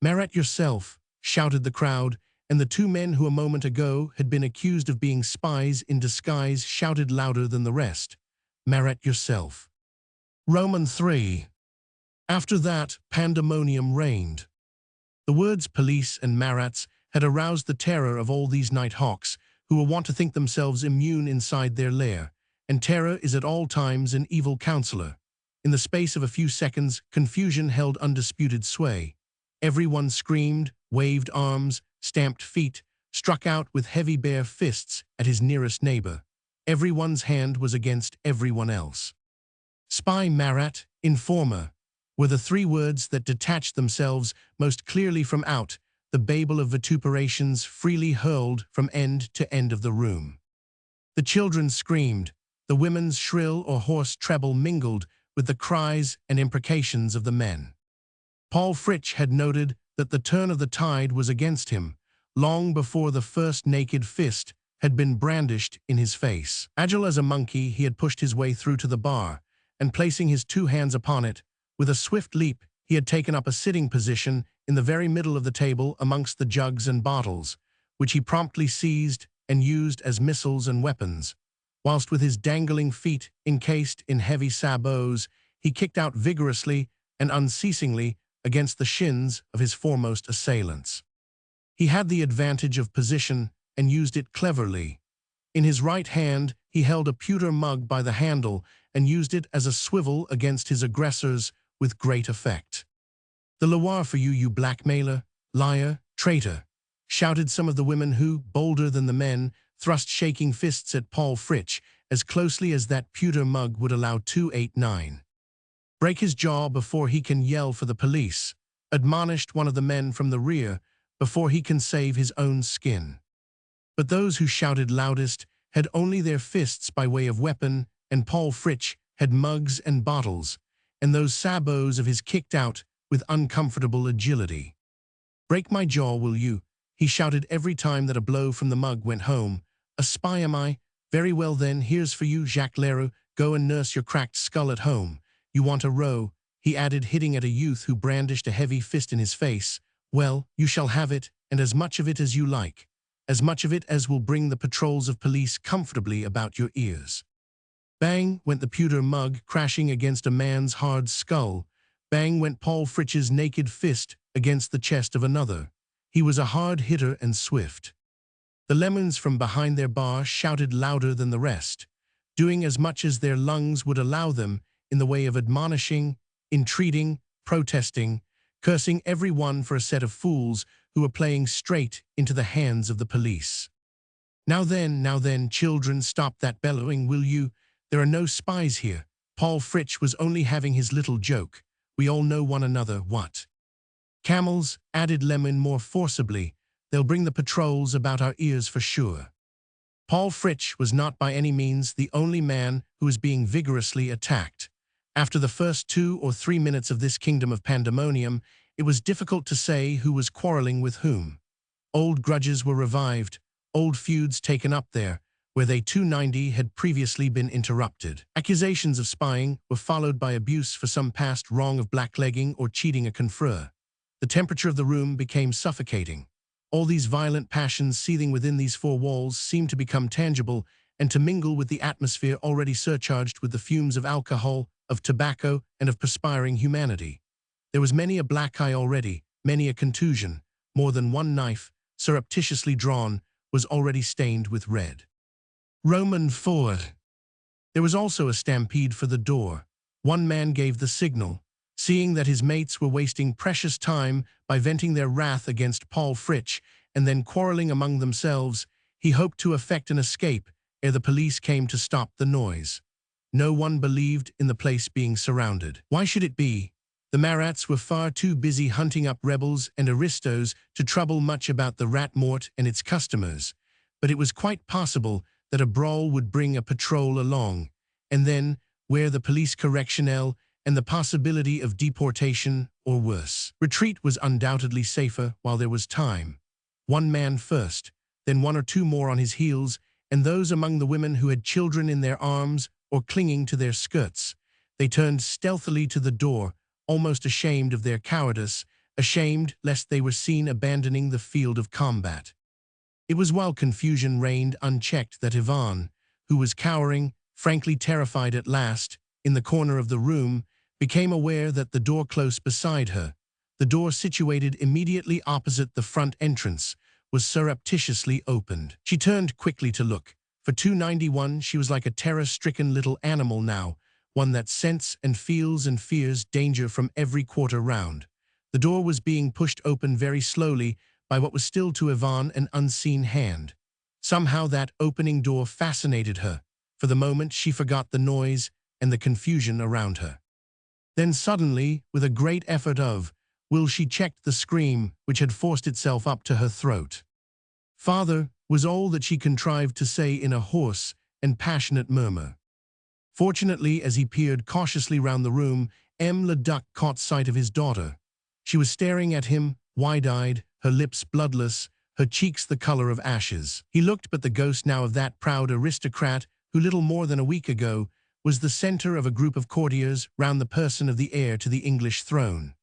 "Marat yourself," shouted the crowd, and the two men who a moment ago had been accused of being spies in disguise shouted louder than the rest. "Marat yourself." Roman 3. After that, pandemonium reigned. The words police and Marats had aroused the terror of all these night hawks, who were wont to think themselves immune inside their lair, and terror is at all times an evil counselor. In the space of a few seconds, confusion held undisputed sway. Everyone screamed, waved arms, stamped feet, struck out with heavy bare fists at his nearest neighbor. Everyone's hand was against everyone else. Spy, Marat, informer, were the three words that detached themselves most clearly from out the babel of vituperations freely hurled from end to end of the room. The children screamed, the women's shrill or hoarse treble mingled with the cries and imprecations of the men. Paul Fritsch had noted that the turn of the tide was against him, long before the first naked fist had been brandished in his face. Agile as a monkey, he had pushed his way through to the bar, and placing his two hands upon it, with a swift leap, he had taken up a sitting position in the very middle of the table amongst the jugs and bottles, which he promptly seized and used as missiles and weapons, whilst with his dangling feet encased in heavy sabots, he kicked out vigorously and unceasingly against the shins of his foremost assailants. He had the advantage of position and used it cleverly. In his right hand, he held a pewter mug by the handle and used it as a swivel against his aggressors with great effect. "The Loire for you, you blackmailer, liar, traitor," shouted some of the women who, bolder than the men, thrust shaking fists at Paul Fritsch as closely as that pewter mug would allow 289. "Break his jaw before he can yell for the police," admonished one of the men from the rear, "before he can save his own skin." But those who shouted loudest had only their fists by way of weapon, and Paul Fritsch had mugs and bottles, and those sabots of his kicked out with uncomfortable agility. "Break my jaw, will you?" he shouted every time that a blow from the mug went home. "A spy am I? Very well then, here's for you, Jacques Leroux. Go and nurse your cracked skull at home. You want a row," he added, hitting at a youth who brandished a heavy fist in his face. "Well, you shall have it, and as much of it as you like. As much of it as will bring the patrols of police comfortably about your ears." Bang went the pewter mug crashing against a man's hard skull. Bang went Paul Fritsch's naked fist against the chest of another. He was a hard hitter and swift. The lemons from behind their bar shouted louder than the rest. doing as much as their lungs would allow them in the way of admonishing, entreating, protesting, cursing everyone for a set of fools who were playing straight into the hands of the police. Now then, children, stop that bellowing, will you? There are no spies here. Paul Fritsch was only having his little joke. We all know one another, what? Camels, added Lemon more forcibly. They'll bring the patrols about our ears for sure. Paul Fritsch was not by any means the only man who was being vigorously attacked. After the first 2 or 3 minutes of this kingdom of pandemonium, it was difficult to say who was quarreling with whom. Old grudges were revived, old feuds taken up there, where they 290 had previously been interrupted. Accusations of spying were followed by abuse for some past wrong of blacklegging or cheating a confrere. The temperature of the room became suffocating. All these violent passions seething within these 4 walls seemed to become tangible and to mingle with the atmosphere already surcharged with the fumes of alcohol, of tobacco, and of perspiring humanity. There was many a black eye already, many a contusion. More than one knife, surreptitiously drawn, was already stained with red. Roman forward. There was also a stampede for the door. One man gave the signal. Seeing that his mates were wasting precious time by venting their wrath against Paul Fritsch and then quarreling among themselves, he hoped to effect an escape ere the police came to stop the noise. No one believed in the place being surrounded. Why should it be? The Marats were far too busy hunting up rebels and aristos to trouble much about the Rat Mort and its customers, but it was quite possible that a brawl would bring a patrol along, and then, where the police correctionnel and the possibility of deportation or worse. Retreat was undoubtedly safer while there was time. One man first, then 1 or 2 more on his heels, and those among the women who had children in their arms or clinging to their skirts. They turned stealthily to the door, almost ashamed of their cowardice, ashamed lest they were seen abandoning the field of combat. It was while confusion reigned unchecked that Yvonne, who was cowering, frankly terrified at last, in the corner of the room, became aware that the door close beside her, the door situated immediately opposite the front entrance, was surreptitiously opened. She turned quickly to look. For 291 she was like a terror-stricken little animal now, one that scents and feels and fears danger from every quarter round. The door was being pushed open very slowly by what was still to Yvonne an unseen hand. Somehow that opening door fascinated her. For the moment she forgot the noise and the confusion around her. Then suddenly, with a great effort of will, she checked the scream which had forced itself up to her throat. "Father," was all that she contrived to say in a hoarse and passionate murmur. Fortunately, as he peered cautiously round the room, Le Duc caught sight of his daughter. She was staring at him, wide-eyed, her lips bloodless, her cheeks the color of ashes. He looked but the ghost now of that proud aristocrat who little more than a week ago was the center of a group of courtiers round the person of the heir to the English throne.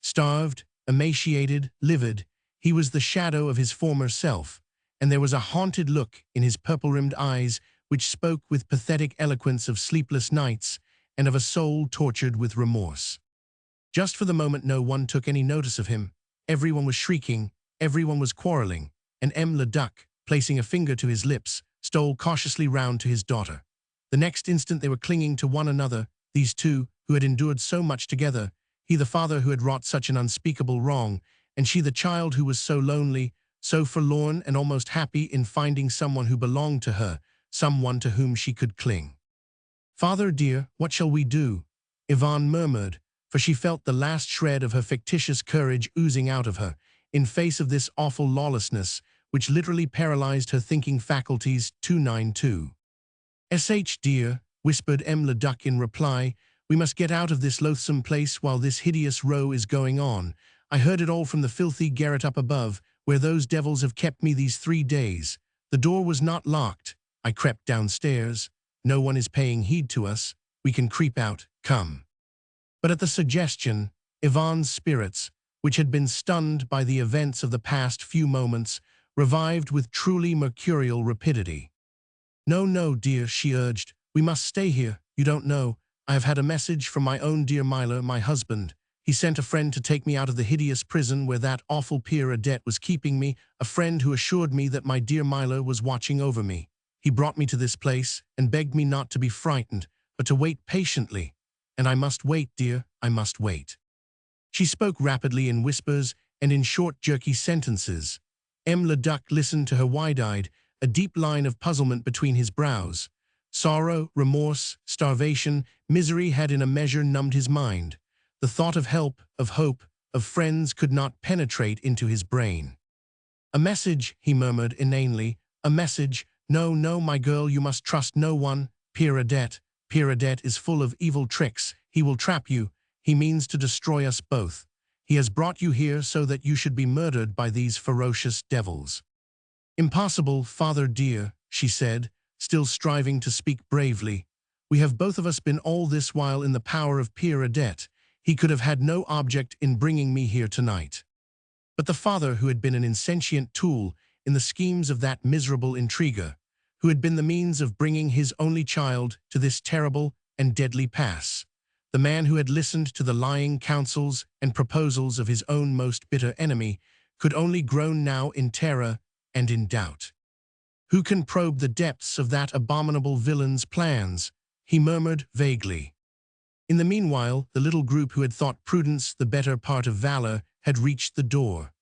Starved, emaciated, livid, he was the shadow of his former self, and there was a haunted look in his purple-rimmed eyes which spoke with pathetic eloquence of sleepless nights and of a soul tortured with remorse. Just for the moment no one took any notice of him. Everyone was shrieking, everyone was quarreling, and Le Duc, placing a finger to his lips, stole cautiously round to his daughter. The next instant they were clinging to one another, these two who had endured so much together, he the father who had wrought such an unspeakable wrong, and she the child who was so lonely, so forlorn and almost happy in finding someone who belonged to her, someone to whom she could cling. "Father dear, what shall we do?" Yvonne murmured, for she felt the last shred of her fictitious courage oozing out of her, in face of this awful lawlessness, which literally paralyzed her thinking faculties. 292. "Sh dear," whispered Le Duc in reply, "we must get out of this loathsome place while this hideous row is going on. I heard it all from the filthy garret up above, where those devils have kept me these 3 days. The door was not locked. I crept downstairs. No one is paying heed to us. We can creep out. Come." But at the suggestion, Yvonne's spirits, which had been stunned by the events of the past few moments, revived with truly mercurial rapidity. No, dear," she urged. "We must stay here. You don't know. I have had a message from my own dear Myler, my husband. He sent a friend to take me out of the hideous prison where that awful Pierre Adet was keeping me, a friend who assured me that my dear Myler was watching over me. He brought me to this place and begged me not to be frightened, but to wait patiently. And I must wait, dear, I must wait." She spoke rapidly in whispers and in short, jerky sentences. Le Duc listened to her wide-eyed, a deep line of puzzlement between his brows. Sorrow, remorse, starvation, misery had in a measure numbed his mind. The thought of help, of hope, of friends could not penetrate into his brain. "A message," he murmured inanely, "a message. No, no, my girl, you must trust no one. Piradet is full of evil tricks. He will trap you. He means to destroy us both. He has brought you here so that you should be murdered by these ferocious devils." "Impossible, father dear," she said, still striving to speak bravely. "We have both of us been all this while in the power of Piradet. He could have had no object in bringing me here tonight." But the father, who had been an insentient tool in the schemes of that miserable intriguer, who had been the means of bringing his only child to this terrible and deadly pass, the man who had listened to the lying counsels and proposals of his own most bitter enemy, could only groan now in terror and in doubt. "Who can probe the depths of that abominable villain's plans?" he murmured vaguely. In the meanwhile, the little group who had thought prudence the better part of valor had reached the door.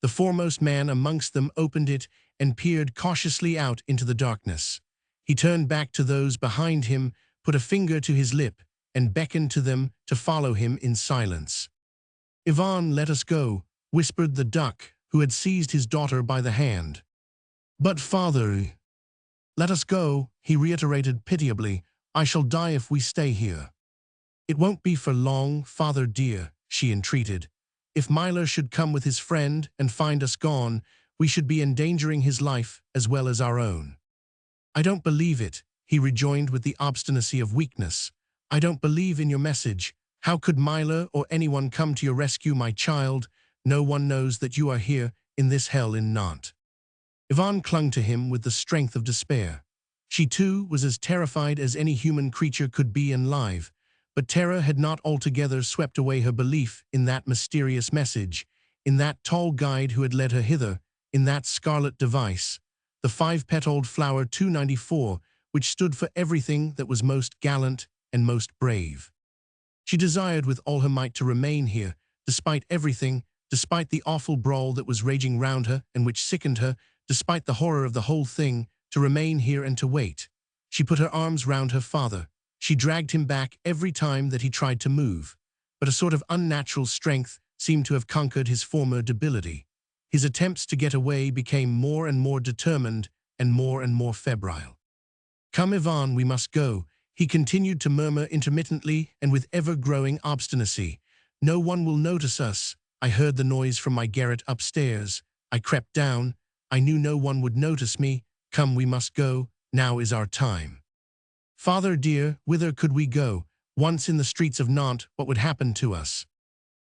The foremost man amongst them opened it and peered cautiously out into the darkness. He turned back to those behind him, put a finger to his lip, and beckoned to them to follow him in silence. "Yvonne, let us go," whispered the Duc, who had seized his daughter by the hand. "But father—" "Let us go," he reiterated pitiably. "I shall die if we stay here." "It won't be for long, father dear," she entreated. "If Milo should come with his friend and find us gone, we should be endangering his life as well as our own." "I don't believe it," he rejoined with the obstinacy of weakness. "I don't believe in your message. How could Milo or anyone come to your rescue, my child? No one knows that you are here in this hell in Nantes." Yvonne clung to him with the strength of despair. She too was as terrified as any human creature could be alive, but terror had not altogether swept away her belief in that mysterious message, in that tall guide who had led her hither, in that scarlet device, the 5-petaled flower 294, which stood for everything that was most gallant and most brave. She desired with all her might to remain here, despite everything, despite the awful brawl that was raging round her and which sickened her, despite the horror of the whole thing, to remain here and to wait. She put her arms round her father. She dragged him back every time that he tried to move, but a sort of unnatural strength seemed to have conquered his former debility. His attempts to get away became more and more determined and more febrile. "Come, Yvonne, we must go," he continued to murmur intermittently and with ever-growing obstinacy. "No one will notice us. I heard the noise from my garret upstairs. I crept down. I knew no one would notice me. Come, we must go. Now is our time." "Father dear, whither could we go? Once in the streets of Nantes, what would happen to us?"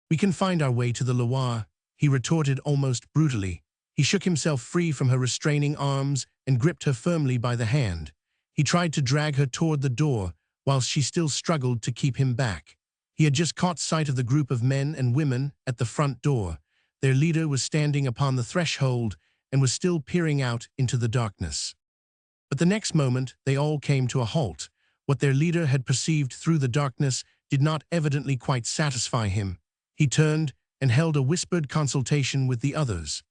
"We can find our way to the Loire," he retorted almost brutally. He shook himself free from her restraining arms and gripped her firmly by the hand. He tried to drag her toward the door, whilst she still struggled to keep him back. He had just caught sight of the group of men and women at the front door. Their leader was standing upon the threshold and was still peering out into the darkness. But the next moment they all came to a halt. What their leader had perceived through the darkness did not evidently quite satisfy him. He turned and held a whispered consultation with the others.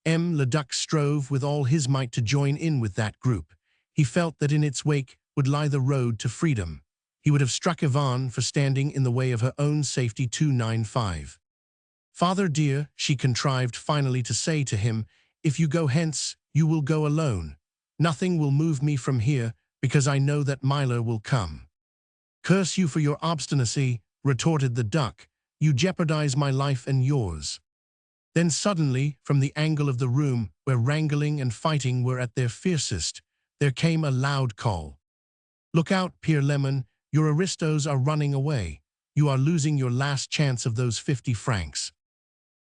Le Duc strove with all his might to join in with that group. He felt that in its wake would lie the road to freedom. He would have struck Yvonne for standing in the way of her own safety 295. "Father dear," she contrived finally to say to him, "if you go hence, you will go alone. Nothing will move me from here, because I know that Milo will come." "Curse you for your obstinacy," retorted the Duc. "You jeopardize my life and yours." Then suddenly, from the angle of the room where wrangling and fighting were at their fiercest, there came a loud call. "Look out, Pierre Lemon, your aristos are running away. You are losing your last chance of those 50 francs.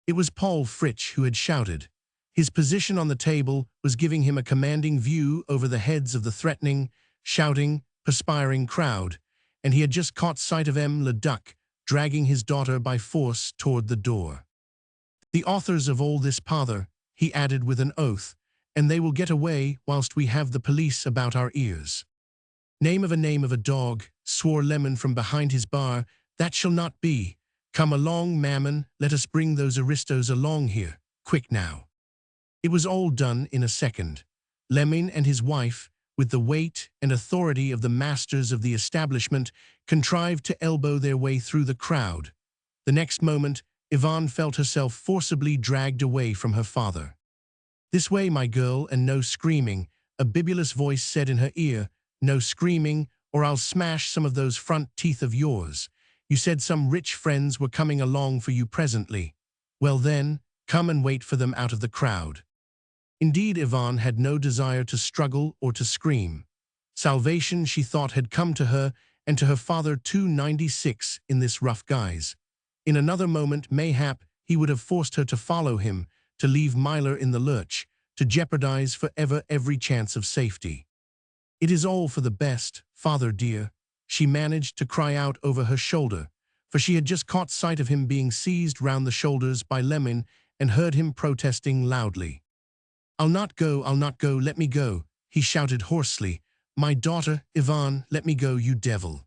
It was Paul Fritsch who had shouted. His position on the table was giving him a commanding view over the heads of the threatening, shouting, perspiring crowd, and he had just caught sight of Le Duc dragging his daughter by force toward the door. "The authors of all this pother," he added with an oath, and they will get away whilst we have the police about our ears." Name of a dog," swore Lemon from behind his bar. "That shall not be. Come along, Mammon, let us bring those aristos along here. Quick now." It was all done in a second. Lemon and his wife, with the weight and authority of the masters of the establishment, contrived to elbow their way through the crowd. The next moment, Yvonne felt herself forcibly dragged away from her father. "This way, my girl, and no screaming," a bibulous voice said in her ear. "No screaming, or I'll smash some of those front teeth of yours. You said some rich friends were coming along for you presently. Well then, come and wait for them out of the crowd." Indeed, Yvonne had no desire to struggle or to scream. Salvation, she thought, had come to her and to her father too, 96, in this rough guise. In another moment, mayhap, he would have forced her to follow him, to leave Myler in the lurch, to jeopardize forever every chance of safety. "It is all for the best, father dear," she managed to cry out over her shoulder, for she had just caught sight of him being seized round the shoulders by Lemon and heard him protesting loudly. I'll not go, let me go," he shouted hoarsely. "My daughter, Yvonne, let me go, you devil."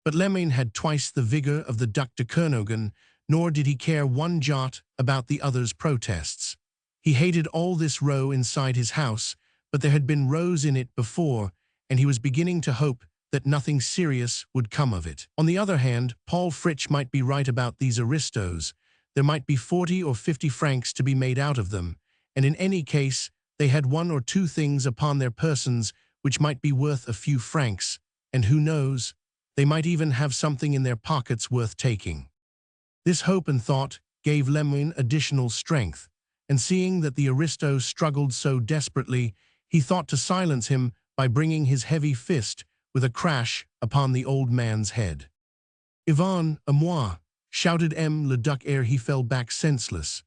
But Lemon had twice the vigor of the Duc de Kernogan, nor did he care one jot about the other's protests. He hated all this row inside his house, but there had been rows in it before, and he was beginning to hope that nothing serious would come of it. On the other hand, Paul Fritsch might be right about these aristos. There might be 40 or 50 francs to be made out of them, and in any case, they had one or two things upon their persons which might be worth a few francs, and who knows, they might even have something in their pockets worth taking. This hope and thought gave Lemon additional strength, and seeing that the aristo struggled so desperately, he thought to silence him by bringing his heavy fist with a crash upon the old man's head. "Yvonne, à moi," shouted Le Duc ere he fell back senseless.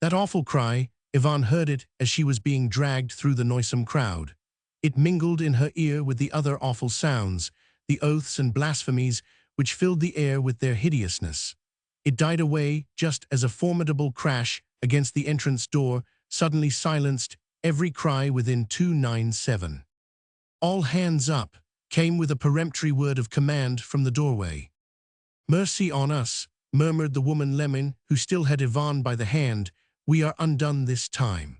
That awful cry, Yvonne heard it as she was being dragged through the noisome crowd. It mingled in her ear with the other awful sounds, the oaths and blasphemies which filled the air with their hideousness. It died away just as a formidable crash against the entrance door suddenly silenced every cry within 297. "All hands up," came with a peremptory word of command from the doorway. "Mercy on us," murmured the woman Lemon, who still had Yvonne by the hand. "We are undone this time."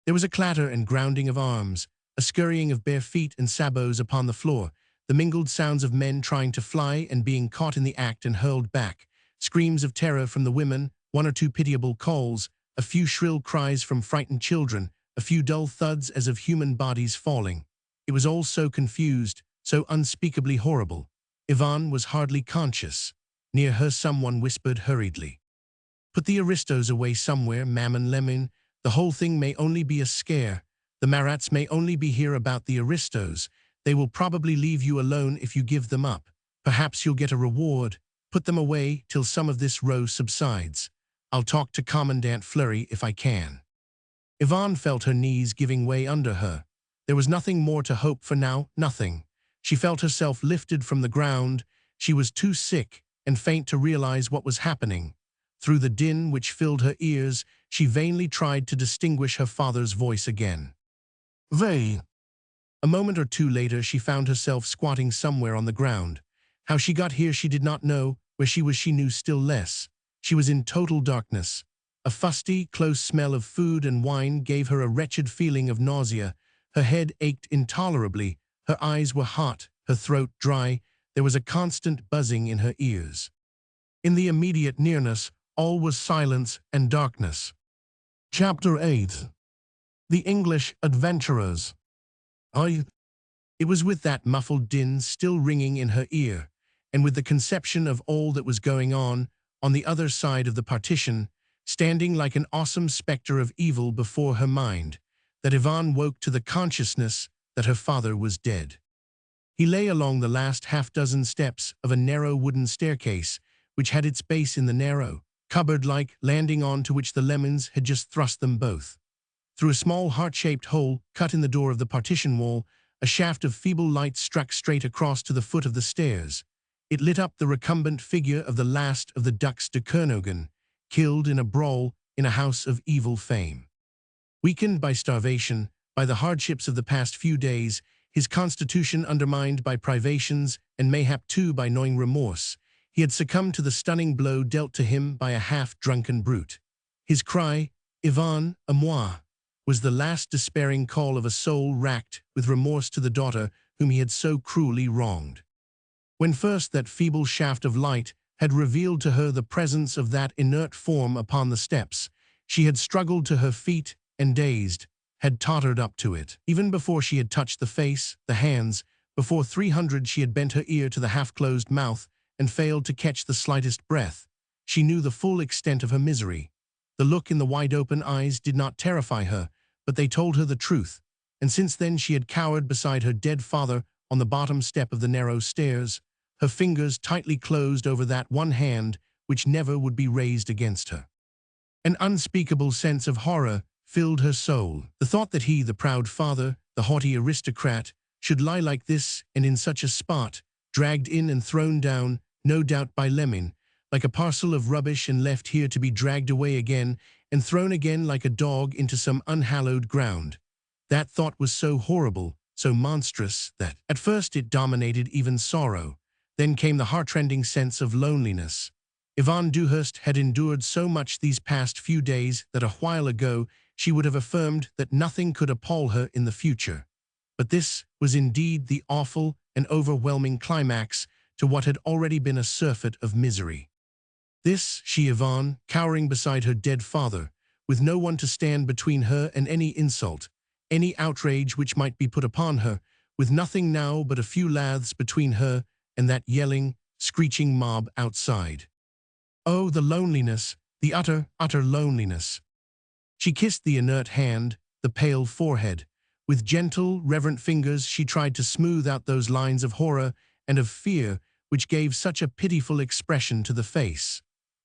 There was a clatter and grounding of arms, a scurrying of bare feet and sabots upon the floor, the mingled sounds of men trying to fly and being caught in the act and hurled back, screams of terror from the women, one or two pitiable calls, a few shrill cries from frightened children, a few dull thuds as of human bodies falling. It was all so confused, so unspeakably horrible. Yvonne was hardly conscious. Near her someone whispered hurriedly, "Put the aristos away somewhere, Mammon Lemon. The whole thing may only be a scare. The Marats may only be here about the aristos. They will probably leave you alone if you give them up. Perhaps you'll get a reward. Put them away till some of this row subsides. I'll talk to Commandant Fleury if I can." Yvonne felt her knees giving way under her. There was nothing more to hope for now, nothing. She felt herself lifted from the ground. She was too sick and faint to realize what was happening. Through the din which filled her ears, she vainly tried to distinguish her father's voice again. "Vey." A moment or two later, she found herself squatting somewhere on the ground. How she got here she did not know, where she was she knew still less. She was in total darkness. A fusty, close smell of food and wine gave her a wretched feeling of nausea. Her head ached intolerably, her eyes were hot, her throat dry, there was a constant buzzing in her ears. In the immediate nearness, all was silence and darkness. Chapter 8. The English Adventurers. It was with that muffled din still ringing in her ear, and with the conception of all that was going on the other side of the partition, standing like an awesome spectre of evil before her mind, that Yvonne woke to the consciousness that her father was dead. He lay along the last half-dozen steps of a narrow wooden staircase, which had its base in the narrow, cupboard-like landing on to which the Lemons had just thrust them both. Through a small heart-shaped hole cut in the door of the partition wall, a shaft of feeble light struck straight across to the foot of the stairs. It lit up the recumbent figure of the last of the Ducs de Kernogan, killed in a brawl in a house of evil fame. Weakened by starvation, by the hardships of the past few days, his constitution undermined by privations, and mayhap too by gnawing remorse, he had succumbed to the stunning blow dealt to him by a half-drunken brute. His cry, "Ivan, à moi," was the last despairing call of a soul racked with remorse to the daughter whom he had so cruelly wronged. When first that feeble shaft of light had revealed to her the presence of that inert form upon the steps, she had struggled to her feet and, dazed, had tottered up to it. Even before she had touched the face, the hands, before 300 she had bent her ear to the half-closed mouth and failed to catch the slightest breath. She knew the full extent of her misery. The look in the wide-open eyes did not terrify her, but they told her the truth, and since then she had cowered beside her dead father on the bottom step of the narrow stairs, her fingers tightly closed over that one hand which never would be raised against her. An unspeakable sense of horror filled her soul. The thought that he, the proud father, the haughty aristocrat, should lie like this and in such a spot, dragged in and thrown down, no doubt by Lemin, like a parcel of rubbish and left here to be dragged away again and thrown again like a dog into some unhallowed ground. That thought was so horrible, so monstrous, that at first it dominated even sorrow. Then came the heartrending sense of loneliness. Yvonne Dewhurst had endured so much these past few days that a while ago she would have affirmed that nothing could appall her in the future. But this was indeed the awful and overwhelming climax to what had already been a surfeit of misery. This, she Yvonne, cowering beside her dead father, with no one to stand between her and any insult, any outrage which might be put upon her, with nothing now but a few laths between her and that yelling, screeching mob outside. Oh, the loneliness, the utter, utter loneliness. She kissed the inert hand, the pale forehead. With gentle, reverent fingers she tried to smooth out those lines of horror and of fear which gave such a pitiful expression to the face.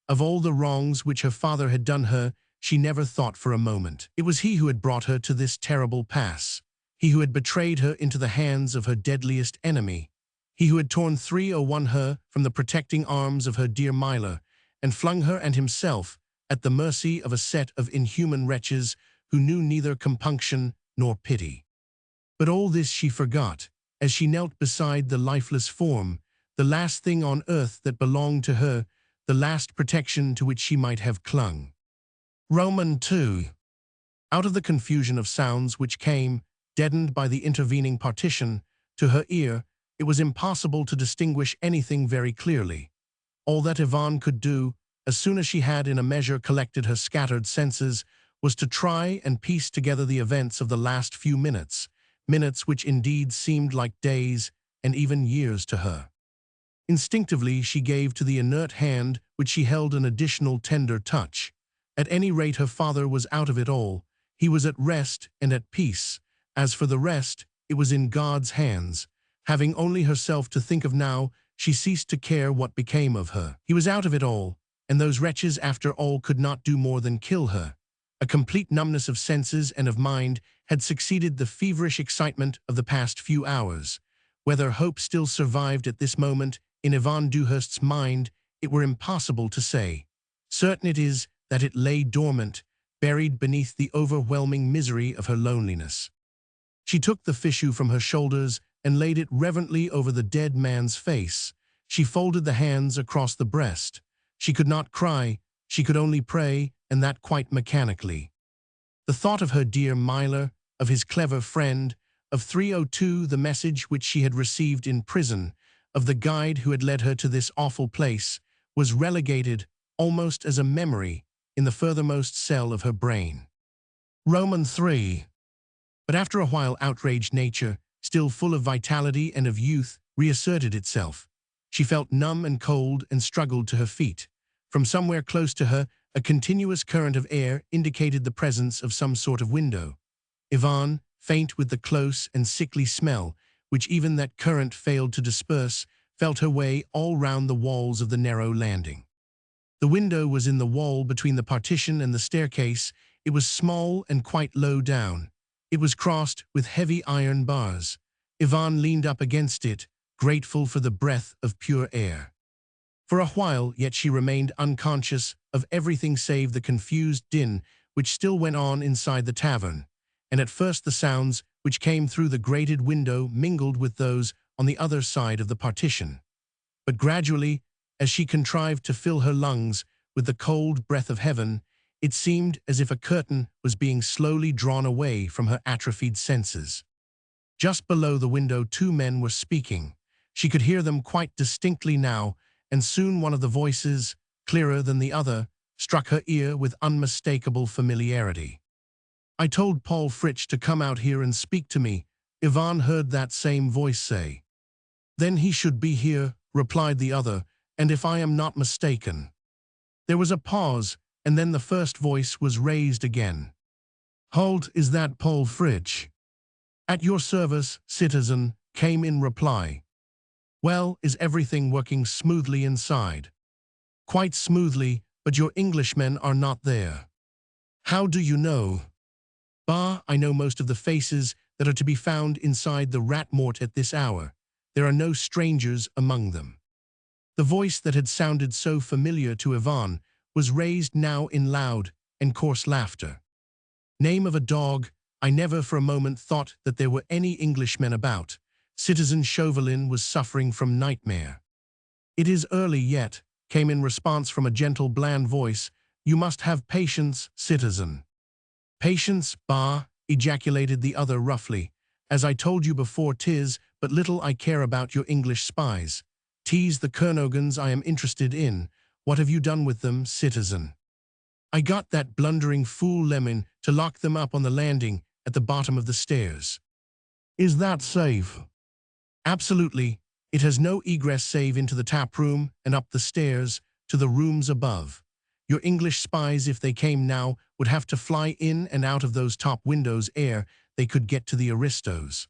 Of all the wrongs which her father had done her, she never thought for a moment. It was he who had brought her to this terrible pass. He who had betrayed her into the hands of her deadliest enemy. He who had torn 301 her from the protecting arms of her dear Myla, and flung her and himself at the mercy of a set of inhuman wretches who knew neither compunction nor pity. But all this she forgot, as she knelt beside the lifeless form, the last thing on earth that belonged to her, the last protection to which she might have clung. Roman 2. Out of the confusion of sounds which came, deadened by the intervening partition, to her ear, it was impossible to distinguish anything very clearly. All that Yvonne could do, as soon as she had in a measure collected her scattered senses, was to try and piece together the events of the last few minutes, minutes which indeed seemed like days and even years to her. Instinctively she gave to the inert hand which she held an additional tender touch. At any rate her father was out of it all. He was at rest and at peace. As for the rest, it was in God's hands. Having only herself to think of now, she ceased to care what became of her. He was out of it all, and those wretches after all could not do more than kill her. A complete numbness of senses and of mind had succeeded the feverish excitement of the past few hours. Whether hope still survived at this moment in Yvonne Dewhurst's mind, it were impossible to say. Certain it is that it lay dormant, buried beneath the overwhelming misery of her loneliness. She took the fichu from her shoulders and laid it reverently over the dead man's face. She folded the hands across the breast. She could not cry, she could only pray, and that quite mechanically. The thought of her dear Myla, of his clever friend, of 302, the message which she had received in prison, of the guide who had led her to this awful place, was relegated, almost as a memory, in the furthermost cell of her brain. Roman 3. But after a while outraged nature, still full of vitality and of youth, reasserted itself. She felt numb and cold and struggled to her feet. From somewhere close to her, a continuous current of air indicated the presence of some sort of window. Yvonne, faint with the close and sickly smell, which even that current failed to disperse, felt her way all round the walls of the narrow landing. The window was in the wall between the partition and the staircase. It was small and quite low down. It was crossed with heavy iron bars. Yvonne leaned up against it, grateful for the breath of pure air. For a while yet she remained unconscious of everything save the confused din which still went on inside the tavern, and at first the sounds which came through the grated window mingled with those on the other side of the partition. But gradually, as she contrived to fill her lungs with the cold breath of heaven, it seemed as if a curtain was being slowly drawn away from her atrophied senses. Just below the window 2 men were speaking. She could hear them quite distinctly now, and soon one of the voices, clearer than the other, struck her ear with unmistakable familiarity. "I told Paul Fritsch to come out here and speak to me," Ivan heard that same voice say. "Then he should be here," replied the other, "and if I am not mistaken." There was a pause, and then the first voice was raised again. "Halt, is that Paul Fritsch?" "At your service, citizen," came in reply. "Well, is everything working smoothly inside?" "Quite smoothly, but your Englishmen are not there." "How do you know?" "Bah, I know most of the faces that are to be found inside the rat mort at this hour. There are no strangers among them." The voice that had sounded so familiar to Ivan was raised now in loud and coarse laughter. "Name of a dog, I never for a moment thought that there were any Englishmen about." Citizen Chauvelin was suffering from nightmare. "It is early yet," came in response from a gentle, bland voice. "You must have patience, citizen." "Patience, bah," ejaculated the other roughly. "As I told you before, 'tis but little I care about your English spies. 'Tis the Kernogans I am interested in. What have you done with them, citizen?" "I got that blundering fool Lemon to lock them up on the landing at the bottom of the stairs." "Is that safe?" "Absolutely. It has no egress save into the tap room and up the stairs to the rooms above. Your English spies, if they came now, would have to fly in and out of those top windows ere they could get to the aristos."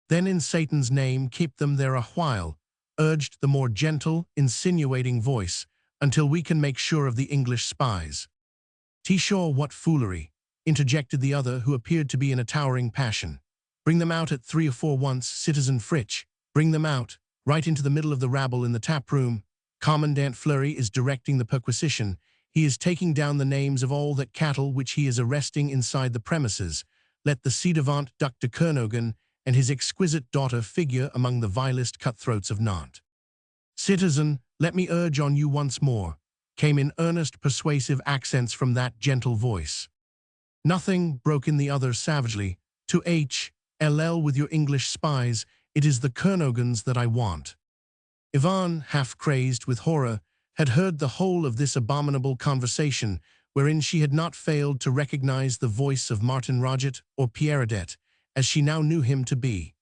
"Then in Satan's name keep them there a while," urged the more gentle, insinuating voice, "until we can make sure of the English spies." "Sure, what foolery," interjected the other, who appeared to be in a towering passion. "Bring them out at 3 or 4 once, Citizen Fritsch. Bring them out, right into the middle of the rabble in the tap room. Commandant Fleury is directing the perquisition. He is taking down the names of all that cattle which he is arresting inside the premises. Let the ci-devant Duc de Kernogan and his exquisite daughter figure among the vilest cutthroats of Nantes." "Citizen, let me urge on you once more," came in earnest, persuasive accents from that gentle voice. "Nothing," broke in the other savagely. "To H.L.L. with your English spies. It is the Kernogans that I want." Ivan, half crazed with horror, had heard the whole of this abominable conversation, wherein she had not failed to recognize the voice of Martin Roget or Pierre-Adet, as she now knew him to be.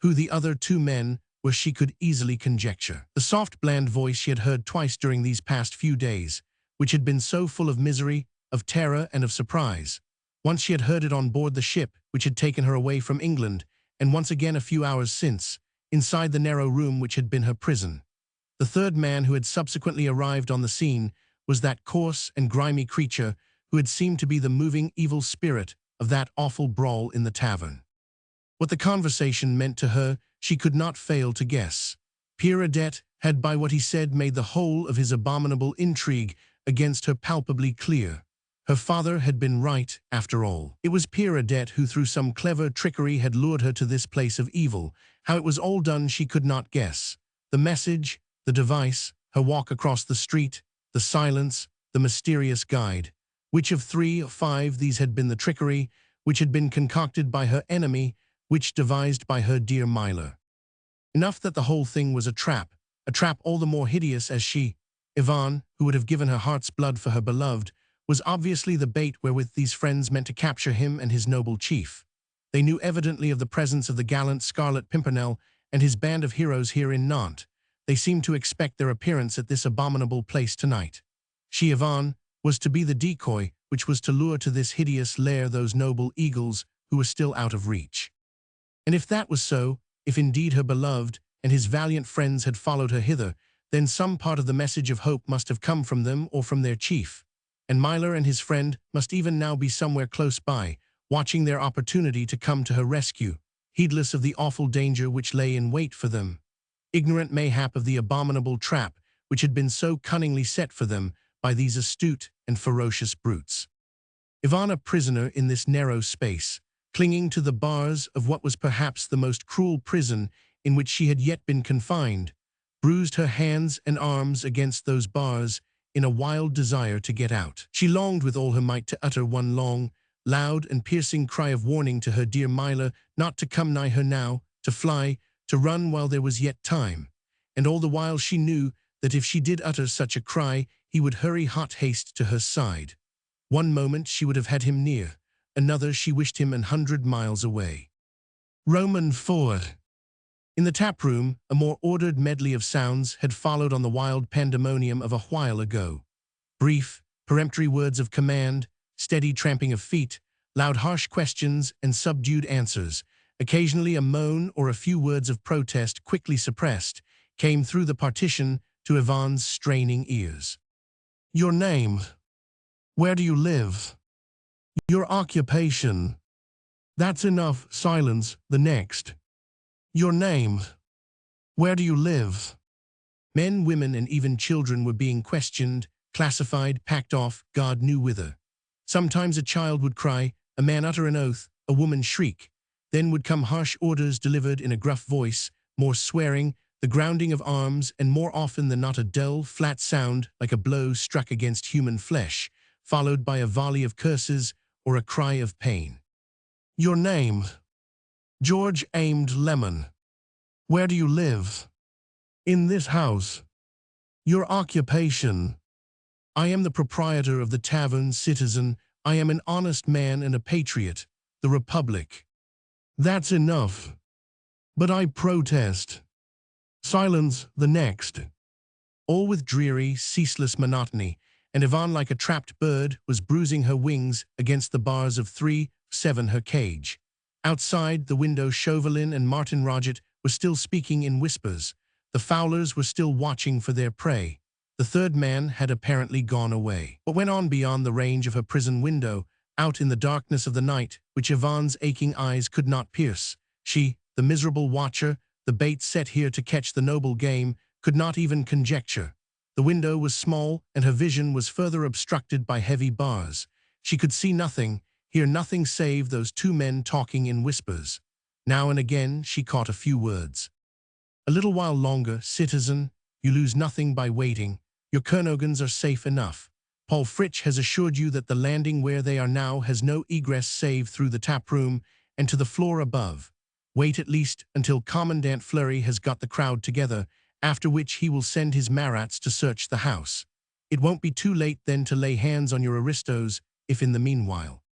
Who the other 2 men were she could easily conjecture. The soft, bland voice she had heard twice during these past few days, which had been so full of misery, of terror, and of surprise. Once she had heard it on board the ship which had taken her away from England, and once again a few hours since, inside the narrow room which had been her prison. The third man who had subsequently arrived on the scene was that coarse and grimy creature who had seemed to be the moving evil spirit of that awful brawl in the tavern. What the conversation meant to her she could not fail to guess. Pierre-Adet had by what he said made the whole of his abominable intrigue against her palpably clear. Her father had been right, after all. It was Pierre-Adet who through some clever trickery had lured her to this place of evil. How it was all done she could not guess. The message, the device, her walk across the street, the silence, the mysterious guide. Which of 3 or 5 these had been the trickery, which had been concocted by her enemy, which devised by her dear Myler? Enough that the whole thing was a trap all the more hideous as she, Ivan, who would have given her heart's blood for her beloved, was obviously the bait wherewith these friends meant to capture him and his noble chief. They knew evidently of the presence of the gallant Scarlet Pimpernel and his band of heroes here in Nantes. They seemed to expect their appearance at this abominable place tonight. She, Ivan, was to be the decoy which was to lure to this hideous lair those noble eagles who were still out of reach. And if that was so, if indeed her beloved and his valiant friends had followed her hither, then some part of the message of hope must have come from them or from their chief. And Myler and his friend must even now be somewhere close by, watching their opportunity to come to her rescue, heedless of the awful danger which lay in wait for them, ignorant mayhap of the abominable trap which had been so cunningly set for them by these astute and ferocious brutes. Yvonne a prisoner in this narrow space, clinging to the bars of what was perhaps the most cruel prison in which she had yet been confined, bruised her hands and arms against those bars in a wild desire to get out. She longed with all her might to utter one long, loud and piercing cry of warning to her dear Mila not to come nigh her now, to fly, to run while there was yet time. And all the while she knew that if she did utter such a cry, he would hurry hot haste to her side. One moment she would have had him near, another she wished him 100 miles away. Roman forward. In the tap room, a more ordered medley of sounds had followed on the wild pandemonium of a while ago. Brief, peremptory words of command, steady tramping of feet, loud harsh questions and subdued answers, occasionally a moan or a few words of protest quickly suppressed, came through the partition to Yvonne's straining ears. Your name. Where do you live? Your occupation. That's enough. Silence. The next. Your name. Where do you live? Men, women, and even children were being questioned, classified, packed off, God knew whither. Sometimes a child would cry, a man utter an oath, a woman shriek. Then would come harsh orders delivered in a gruff voice, more swearing, the grounding of arms, and more often than not a dull, flat sound like a blow struck against human flesh, followed by a volley of curses or a cry of pain. Your name. George Aimed Lemon. Where do you live? In this house. Your occupation. I am the proprietor of the tavern, citizen. I am an honest man and a patriot. The Republic. That's enough. But I protest. Silence. The next. All with dreary, ceaseless monotony, and Yvonne, like a trapped bird, was bruising her wings against the bars of 3-7 her cage. Outside the window, Chauvelin and Martin Roget were still speaking in whispers. The fowlers were still watching for their prey. The third man had apparently gone away. What went on beyond the range of her prison window, out in the darkness of the night, which Yvonne's aching eyes could not pierce, she, the miserable watcher, the bait set here to catch the noble game, could not even conjecture. The window was small, and her vision was further obstructed by heavy bars. She could see nothing, hear nothing save those two men talking in whispers. Now and again she caught a few words. A little while longer, citizen. You lose nothing by waiting. Your Kernogans are safe enough. Paul Fritsch has assured you that the landing where they are now has no egress save through the tap room and to the floor above. Wait at least until Commandant Fleury has got the crowd together, after which he will send his Marats to search the house. It won't be too late then to lay hands on your aristos, if in the meanwhile.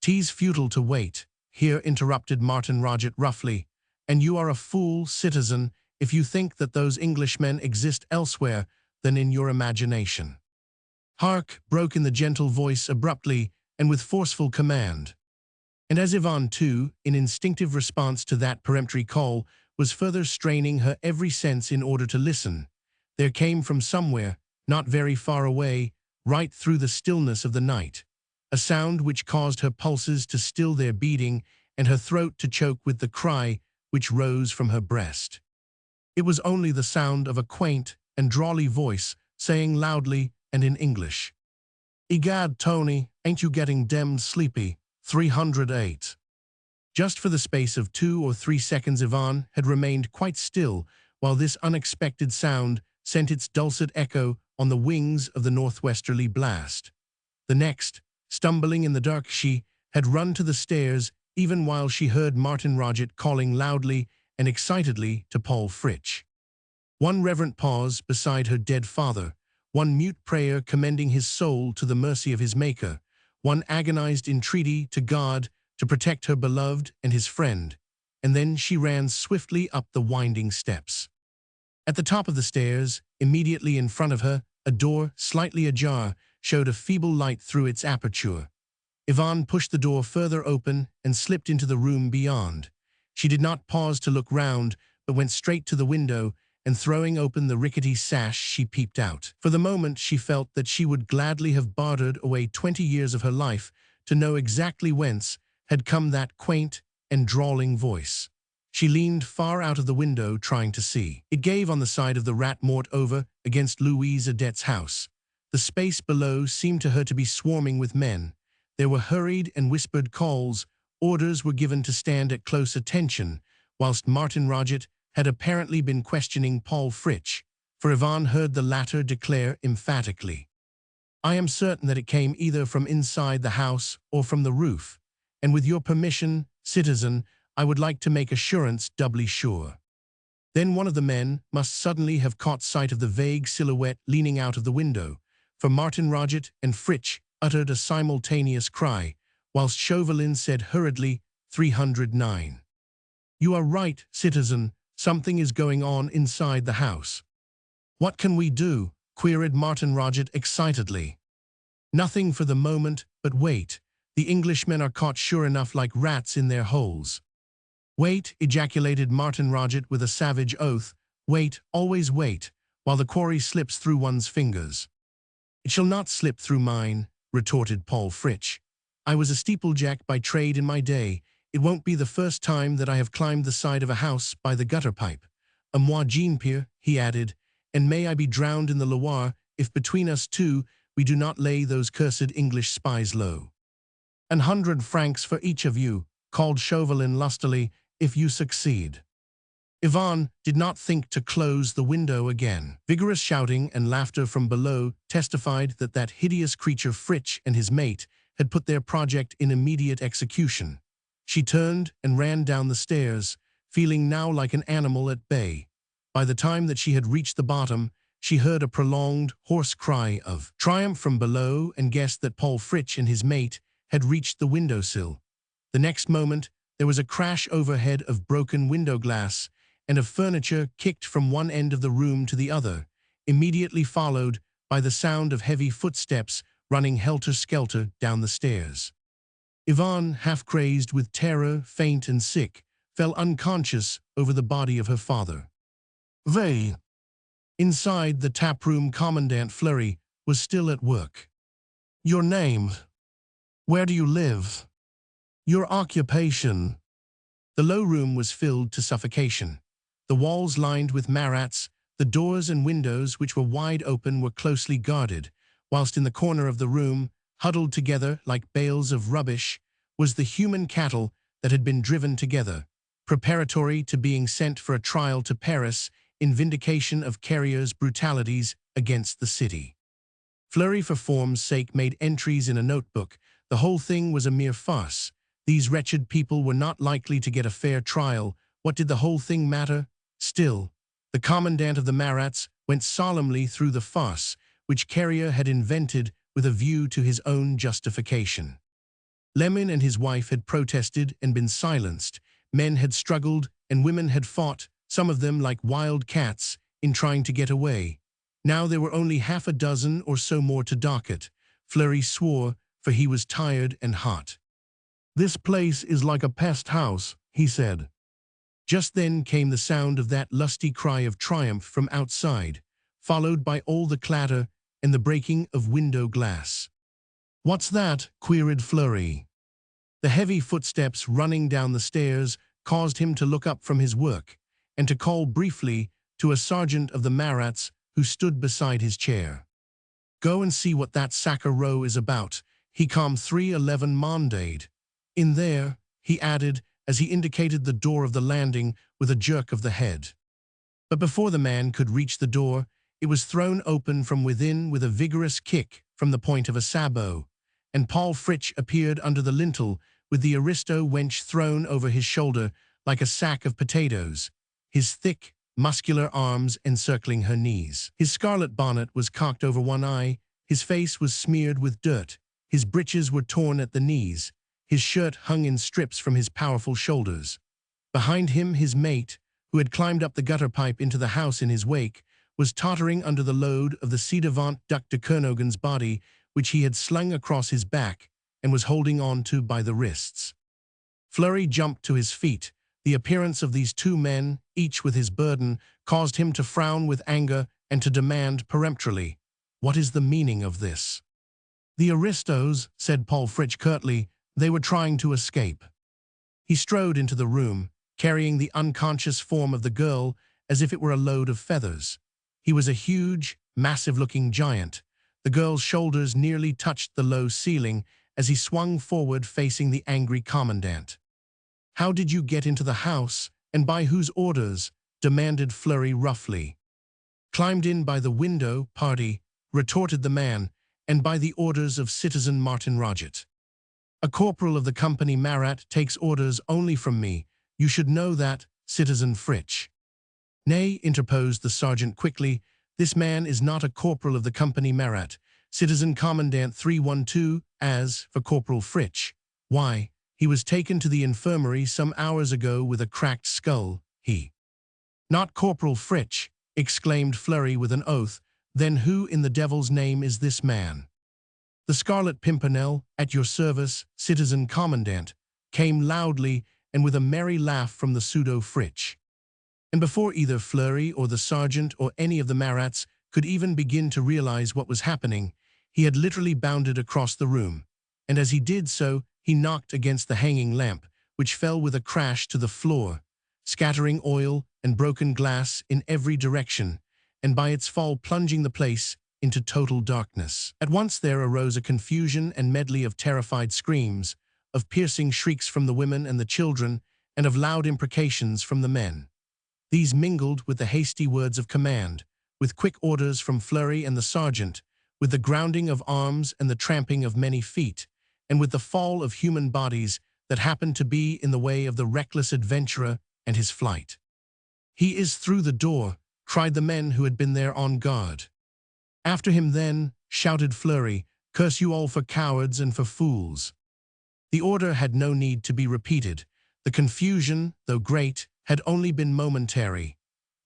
'Tis futile to wait, here interrupted Martin Roget roughly, and you are a fool, citizen, if you think that those Englishmen exist elsewhere than in your imagination. Hark, broke in the gentle voice abruptly and with forceful command. And as Yvonne too, in instinctive response to that peremptory call, was further straining her every sense in order to listen, there came from somewhere, not very far away, right through the stillness of the night, a sound which caused her pulses to still their beating and her throat to choke with the cry which rose from her breast. It was only the sound of a quaint and drawly voice saying loudly and in English, "Egad, Tony, ain't you getting demmed sleepy? 308. Just for the space of 2 or 3 seconds Yvonne had remained quite still while this unexpected sound sent its dulcet echo on the wings of the northwesterly blast. The next, stumbling in the dark, she had run to the stairs even while she heard Martin Roget calling loudly and excitedly to Paul Fritsch. One reverent pause beside her dead father, one mute prayer commending his soul to the mercy of his Maker, one agonized entreaty to God to protect her beloved and his friend, and then she ran swiftly up the winding steps. At the top of the stairs, immediately in front of her, a door, slightly ajar, showed a feeble light through its aperture. Yvonne pushed the door further open and slipped into the room beyond. She did not pause to look round, but went straight to the window, and throwing open the rickety sash, she peeped out. For the moment she felt that she would gladly have bartered away 20 years of her life to know exactly whence had come that quaint and drawling voice. She leaned far out of the window trying to see. It gave on the side of the Rat Mort over against Louise Adet's house. The space below seemed to her to be swarming with men. There were hurried and whispered calls. Orders were given to stand at close attention, whilst Martin Roget had apparently been questioning Paul Fritsch, for Ivan heard the latter declare emphatically, "I am certain that it came either from inside the house or from the roof, and with your permission, citizen, I would like to make assurance doubly sure." Then one of the men must suddenly have caught sight of the vague silhouette leaning out of the window, for Martin Roget and Fritsch uttered a simultaneous cry, whilst Chauvelin said hurriedly, 309. "You are right, citizen. Something is going on inside the house." "What can we do?" queried Martin Roget excitedly. "Nothing for the moment, but wait. The Englishmen are caught sure enough like rats in their holes." "Wait," ejaculated Martin Roget with a savage oath. "Wait, always wait, while the quarry slips through one's fingers." "It shall not slip through mine," retorted Paul Fritsch. "I was a steeplejack by trade in my day. It won't be the first time that I have climbed the side of a house by the gutter pipe. A moi Jean-Pierre," he added, "and may I be drowned in the Loire if between us two we do not lay those cursed English spies low." "100 francs for each of you," called Chauvelin lustily, "if you succeed." Ivan did not think to close the window again. Vigorous shouting and laughter from below testified that that hideous creature Fritsch and his mate had put their project in immediate execution. She turned and ran down the stairs, feeling now like an animal at bay. By the time that she had reached the bottom, she heard a prolonged, hoarse cry of triumph from below and guessed that Paul Fritsch and his mate had reached the windowsill. The next moment, there was a crash overhead of broken window glass and of furniture kicked from one end of the room to the other, immediately followed by the sound of heavy footsteps running helter-skelter down the stairs. Ivan, half-crazed with terror, faint and sick, fell unconscious over the body of her father. They. Inside the taproom, Commandant Fleury was still at work. "Your name? Where do you live? Your occupation?" The low room was filled to suffocation. The walls lined with marats, the doors and windows which were wide open were closely guarded, whilst in the corner of the room, huddled together like bales of rubbish, was the human cattle that had been driven together, preparatory to being sent for a trial to Paris in vindication of Carrier's brutalities against the city. Fleury for form's sake made entries in a notebook. The whole thing was a mere farce. These wretched people were not likely to get a fair trial. What did the whole thing matter? Still, the commandant of the Marats went solemnly through the farce which Carrier had invented with a view to his own justification. Lemon and his wife had protested and been silenced. Men had struggled and women had fought, some of them like wild cats, in trying to get away. Now there were only half a dozen or so more to docket. Fleury swore, for he was tired and hot. "This place is like a pest house," he said. Just then came the sound of that lusty cry of triumph from outside, followed by all the clatter and the breaking of window glass. "What's that?" queried Fleury. The heavy footsteps running down the stairs caused him to look up from his work and to call briefly to a sergeant of the Marats who stood beside his chair. "Go and see what that Sacker row is about. He come 311 Mondade. In there," he added as he indicated the door of the landing with a jerk of the head. But before the man could reach the door, it was thrown open from within with a vigorous kick from the point of a sabot, and Paul Fritsch appeared under the lintel with the aristo wench thrown over his shoulder like a sack of potatoes, his thick, muscular arms encircling her knees. His scarlet bonnet was cocked over one eye, his face was smeared with dirt, his breeches were torn at the knees, his shirt hung in strips from his powerful shoulders. Behind him his mate, who had climbed up the gutter pipe into the house in his wake, was tottering under the load of the ci-devant Duc de Kernogan's body, which he had slung across his back and was holding on to by the wrists. Fleury jumped to his feet. The appearance of these two men, each with his burden, caused him to frown with anger and to demand peremptorily, "What is the meaning of this?" "The aristos," said Paul Fritsch curtly. "They were trying to escape." He strode into the room, carrying the unconscious form of the girl as if it were a load of feathers. He was a huge, massive-looking giant. The girl's shoulders nearly touched the low ceiling, as he swung forward facing the angry commandant. "How did you get into the house, and by whose orders?" demanded Fleury roughly. "Climbed in by the window, party," retorted the man, "and by the orders of citizen Martin Roget. A corporal of the company Marat takes orders only from me. You should know that, citizen Fritsch." "Nay," interposed the sergeant quickly, "this man is not a corporal of the company Marat. Citizen Commandant 312, as for Corporal Fritsch, why, he was taken to the infirmary some hours ago with a cracked skull, he—" "Not Corporal Fritsch," exclaimed Fleury with an oath. "Then who in the devil's name is this man?" "The Scarlet Pimpernel, at your service, citizen commandant," came loudly and with a merry laugh from the pseudo-Fritsch. And before either Fleury or the sergeant or any of the Marats could even begin to realize what was happening, he had literally bounded across the room, and as he did so, he knocked against the hanging lamp, which fell with a crash to the floor, scattering oil and broken glass in every direction, and by its fall plunging the place into total darkness. At once there arose a confusion and medley of terrified screams, of piercing shrieks from the women and the children, and of loud imprecations from the men. These mingled with the hasty words of command, with quick orders from Fleury and the sergeant, with the grounding of arms and the tramping of many feet, and with the fall of human bodies that happened to be in the way of the reckless adventurer and his flight. "He is through the door," cried the men who had been there on guard. "After him then," shouted Fleury, "curse you all for cowards and for fools." The order had no need to be repeated. The confusion, though great, had only been momentary.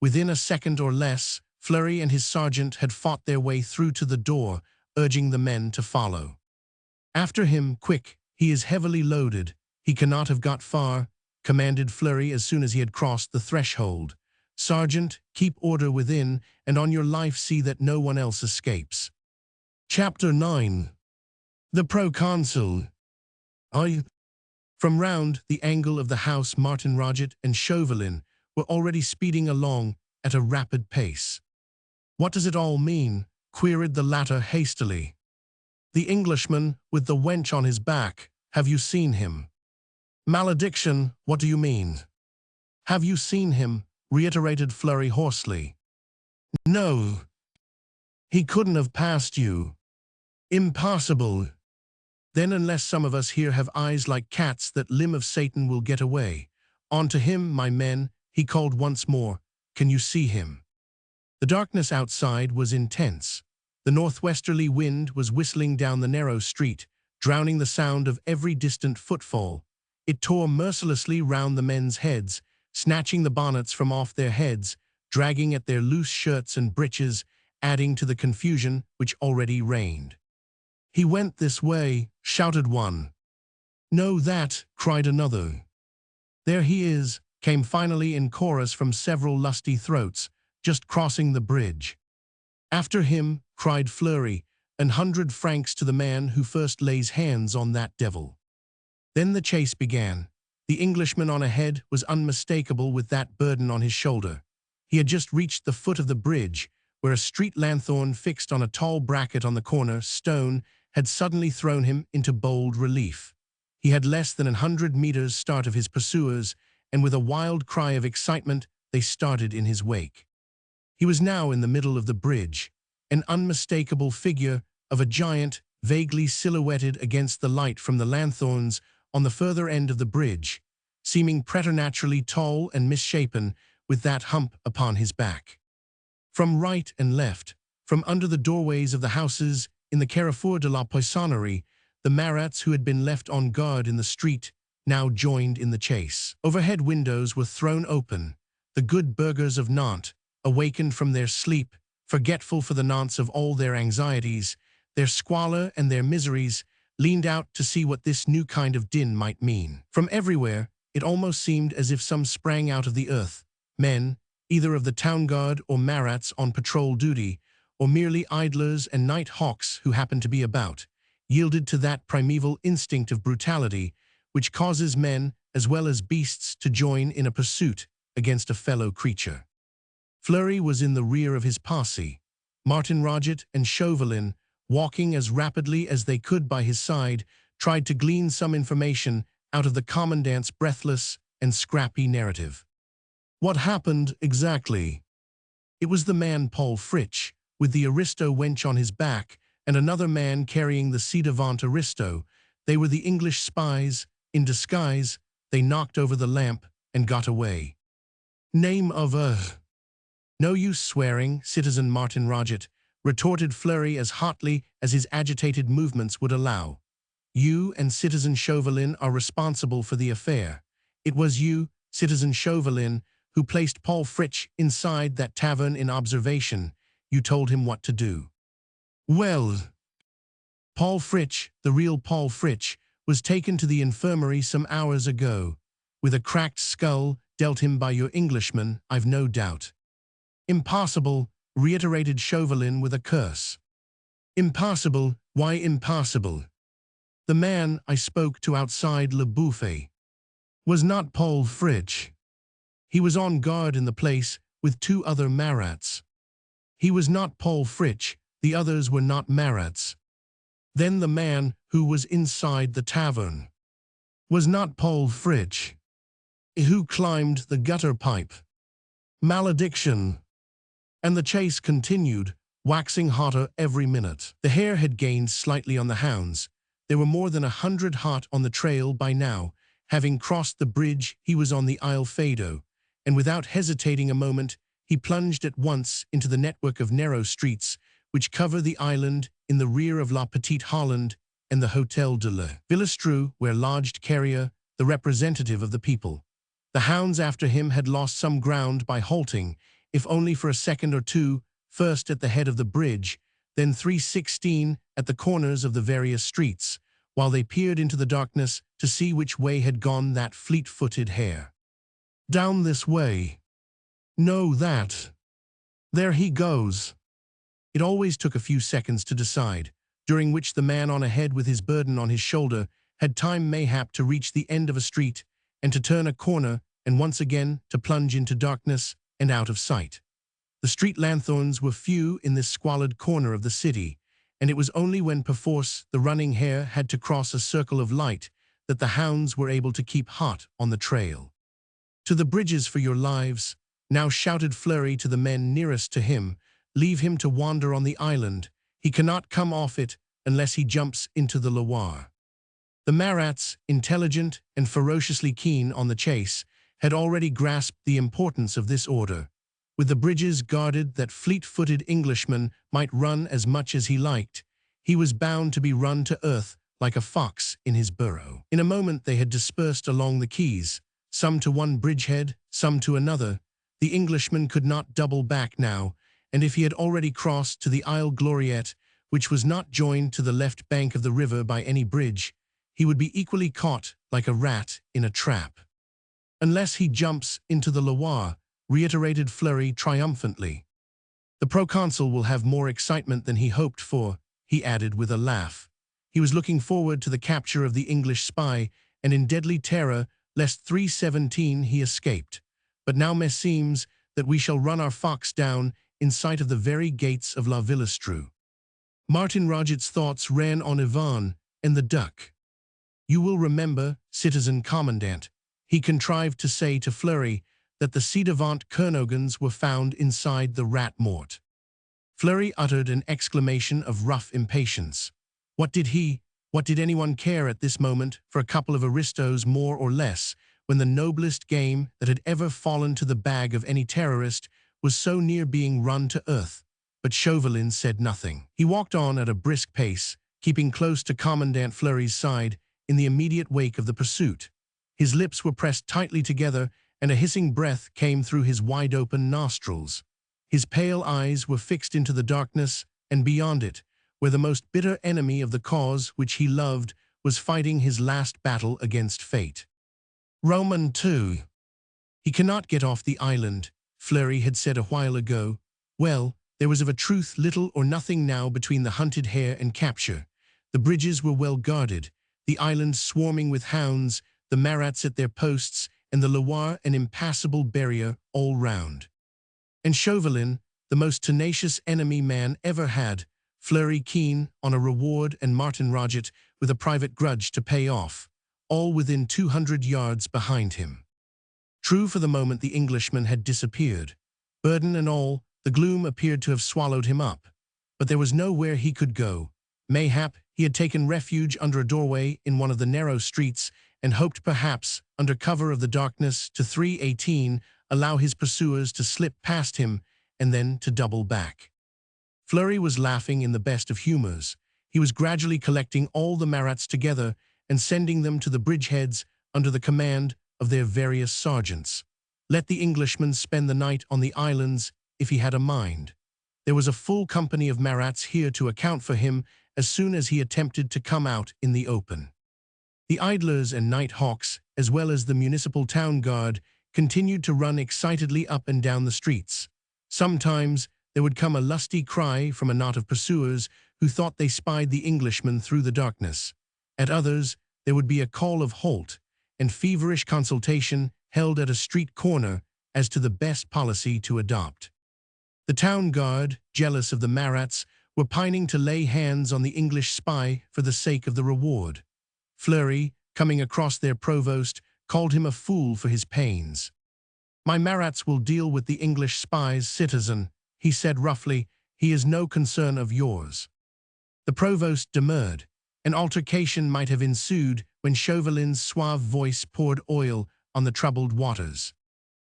Within a second or less, Fleury and his sergeant had fought their way through to the door, urging the men to follow. "After him, quick, he is heavily loaded. He cannot have got far," commanded Fleury as soon as he had crossed the threshold. "Sergeant, keep order within, and on your life see that no one else escapes." Chapter 9. The Proconsul. From round the angle of the house, Martin Roget and Chauvelin were already speeding along at a rapid pace. "What does it all mean?" queried the latter hastily. "The Englishman with the wench on his back, have you seen him?" "Malediction, what do you mean?" "Have you seen him?" reiterated Fleury hoarsely. "No. He couldn't have passed you." "Impossible." "Then unless some of us here have eyes like cats, that limb of Satan will get away. On to him, my men," he called once more. "Can you see him?" The darkness outside was intense. The northwesterly wind was whistling down the narrow street, drowning the sound of every distant footfall. It tore mercilessly round the men's heads, snatching the bonnets from off their heads, dragging at their loose shirts and breeches, adding to the confusion which already reigned. "He went this way," shouted one. "No, that," cried another. "There he is," came finally in chorus from several lusty throats, "just crossing the bridge." "After him," cried Fleury, 100 francs to the man who first lays hands on that devil." Then the chase began. The Englishman on ahead was unmistakable with that burden on his shoulder. He had just reached the foot of the bridge, where a street lanthorn fixed on a tall bracket on the corner stone had suddenly thrown him into bold relief. He had less than 100 meters start of his pursuers, and with a wild cry of excitement, they started in his wake. He was now in the middle of the bridge, an unmistakable figure of a giant, vaguely silhouetted against the light from the lanthorns on the further end of the bridge, seeming preternaturally tall and misshapen, with that hump upon his back. From right and left, from under the doorways of the houses in the Carrefour de la Poissonnerie, the Marats who had been left on guard in the street now joined in the chase. Overhead windows were thrown open. The good burghers of Nantes, awakened from their sleep, forgetful for the nonce of all their anxieties, their squalor and their miseries, leaned out to see what this new kind of din might mean. From everywhere, it almost seemed as if some sprang out of the earth, men, either of the town guard or Marats on patrol duty, or merely idlers and night hawks who happened to be about, yielded to that primeval instinct of brutality which causes men as well as beasts to join in a pursuit against a fellow creature. Fleury was in the rear of his posse. Martin Roget and Chauvelin, walking as rapidly as they could by his side, tried to glean some information out of the commandant's breathless and scrappy narrative. What happened exactly? It was the man Paul Fritsch, with the aristo wench on his back, and another man carrying the ci-devant aristo. They were the English spies. In disguise, they knocked over the lamp and got away. Name of No use swearing, Citizen Martin Roget, retorted Fleury as hotly as his agitated movements would allow. You and Citizen Chauvelin are responsible for the affair. It was you, Citizen Chauvelin, who placed Paul Fritsch inside that tavern in observation. You told him what to do. Well, Paul Fritsch, the real Paul Fritsch, was taken to the infirmary some hours ago, with a cracked skull dealt him by your Englishman, I've no doubt. Impossible, reiterated Chauvelin with a curse. Impossible, why impossible? The man I spoke to outside Le Buffet was not Paul Fritsch. He was on guard in the place with 2 other Marats. He was not Paul Fritsch, the others were not Marats. Then the man who was inside the tavern was not Paul Fritsch, who climbed the gutter pipe. Malediction! And the chase continued, waxing hotter every minute. The hare had gained slightly on the hounds. There were more than 100 hot on the trail by now. Having crossed the bridge, he was on the Isle Fado, and without hesitating a moment, he plunged at once into the network of narrow streets which cover the island in the rear of La Petite Hollande and the Hôtel de la Villestreux, where lodged Carrier, the representative of the people. The hounds after him had lost some ground by halting, if only for a second or two, first at the head of the bridge, then 316 at the corners of the various streets, while they peered into the darkness to see which way had gone that fleet-footed hare. Down this way. No, that. There he goes. It always took a few seconds to decide, during which the man on ahead with his burden on his shoulder had time mayhap to reach the end of a street and to turn a corner and once again to plunge into darkness and out of sight. The street lanthorns were few in this squalid corner of the city, and it was only when perforce the running hare had to cross a circle of light that the hounds were able to keep hot on the trail. To the bridges for your lives, now shouted Fleury to the men nearest to him. Leave him to wander on the island. He cannot come off it unless he jumps into the Loire. The Marats, intelligent and ferociously keen on the chase, had already grasped the importance of this order. With the bridges guarded that fleet-footed Englishman might run as much as he liked, he was bound to be run to earth like a fox in his burrow. In a moment they had dispersed along the quays, some to one bridgehead, some to another. The Englishman could not double back now, and if he had already crossed to the Isle Gloriette, which was not joined to the left bank of the river by any bridge, he would be equally caught like a rat in a trap. Unless he jumps into the Loire, reiterated Fleury triumphantly. The proconsul will have more excitement than he hoped for, he added with a laugh. He was looking forward to the capture of the English spy, and in deadly terror lest 317 he escaped. But now meseems that we shall run our fox down in sight of the very gates of La Villestreux. Martin Roget's thoughts ran on Ivan and the duck. You will remember, Citizen Commandant, he contrived to say to Fleury that the ci-devant Kernogans were found inside the rat mort. Fleury uttered an exclamation of rough impatience. What did anyone care at this moment for a couple of aristos more or less, when the noblest game that had ever fallen to the bag of any terrorist was so near being run to earth? But Chauvelin said nothing. He walked on at a brisk pace, keeping close to Commandant Fleury's side in the immediate wake of the pursuit. His lips were pressed tightly together, and a hissing breath came through his wide-open nostrils. His pale eyes were fixed into the darkness, and beyond it, where the most bitter enemy of the cause which he loved was fighting his last battle against fate. Roman 2. He cannot get off the island, Fleury had said a while ago. Well, there was of a truth little or nothing now between the hunted hare and capture. The bridges were well guarded, the island swarming with hounds, the Marats at their posts, and the Loire an impassable barrier all round. And Chauvelin, the most tenacious enemy man ever had, Fleury keen on a reward, and Martin Roget with a private grudge to pay off, all within 200 yards behind him. True, for the moment the Englishman had disappeared. Burden and all, the gloom appeared to have swallowed him up. But there was nowhere he could go. Mayhap he had taken refuge under a doorway in one of the narrow streets and hoped perhaps, under cover of the darkness to 318, allow his pursuers to slip past him and then to double back. Fleury was laughing in the best of humors. He was gradually collecting all the Marats together and sending them to the bridgeheads under the command of their various sergeants. Let the Englishman spend the night on the islands if he had a mind. There was a full company of Marats here to account for him as soon as he attempted to come out in the open. The idlers and night hawks, as well as the municipal town guard, continued to run excitedly up and down the streets. Sometimes there would come a lusty cry from a knot of pursuers who thought they spied the Englishman through the darkness. At others, there would be a call of halt and feverish consultation held at a street corner as to the best policy to adopt. The town guard, jealous of the Marats, were pining to lay hands on the English spy for the sake of the reward. Fleury, coming across their provost, called him a fool for his pains. "My Marats will deal with the English spy's citizen," he said roughly. "He is no concern of yours." The provost demurred. An altercation might have ensued when Chauvelin's suave voice poured oil on the troubled waters.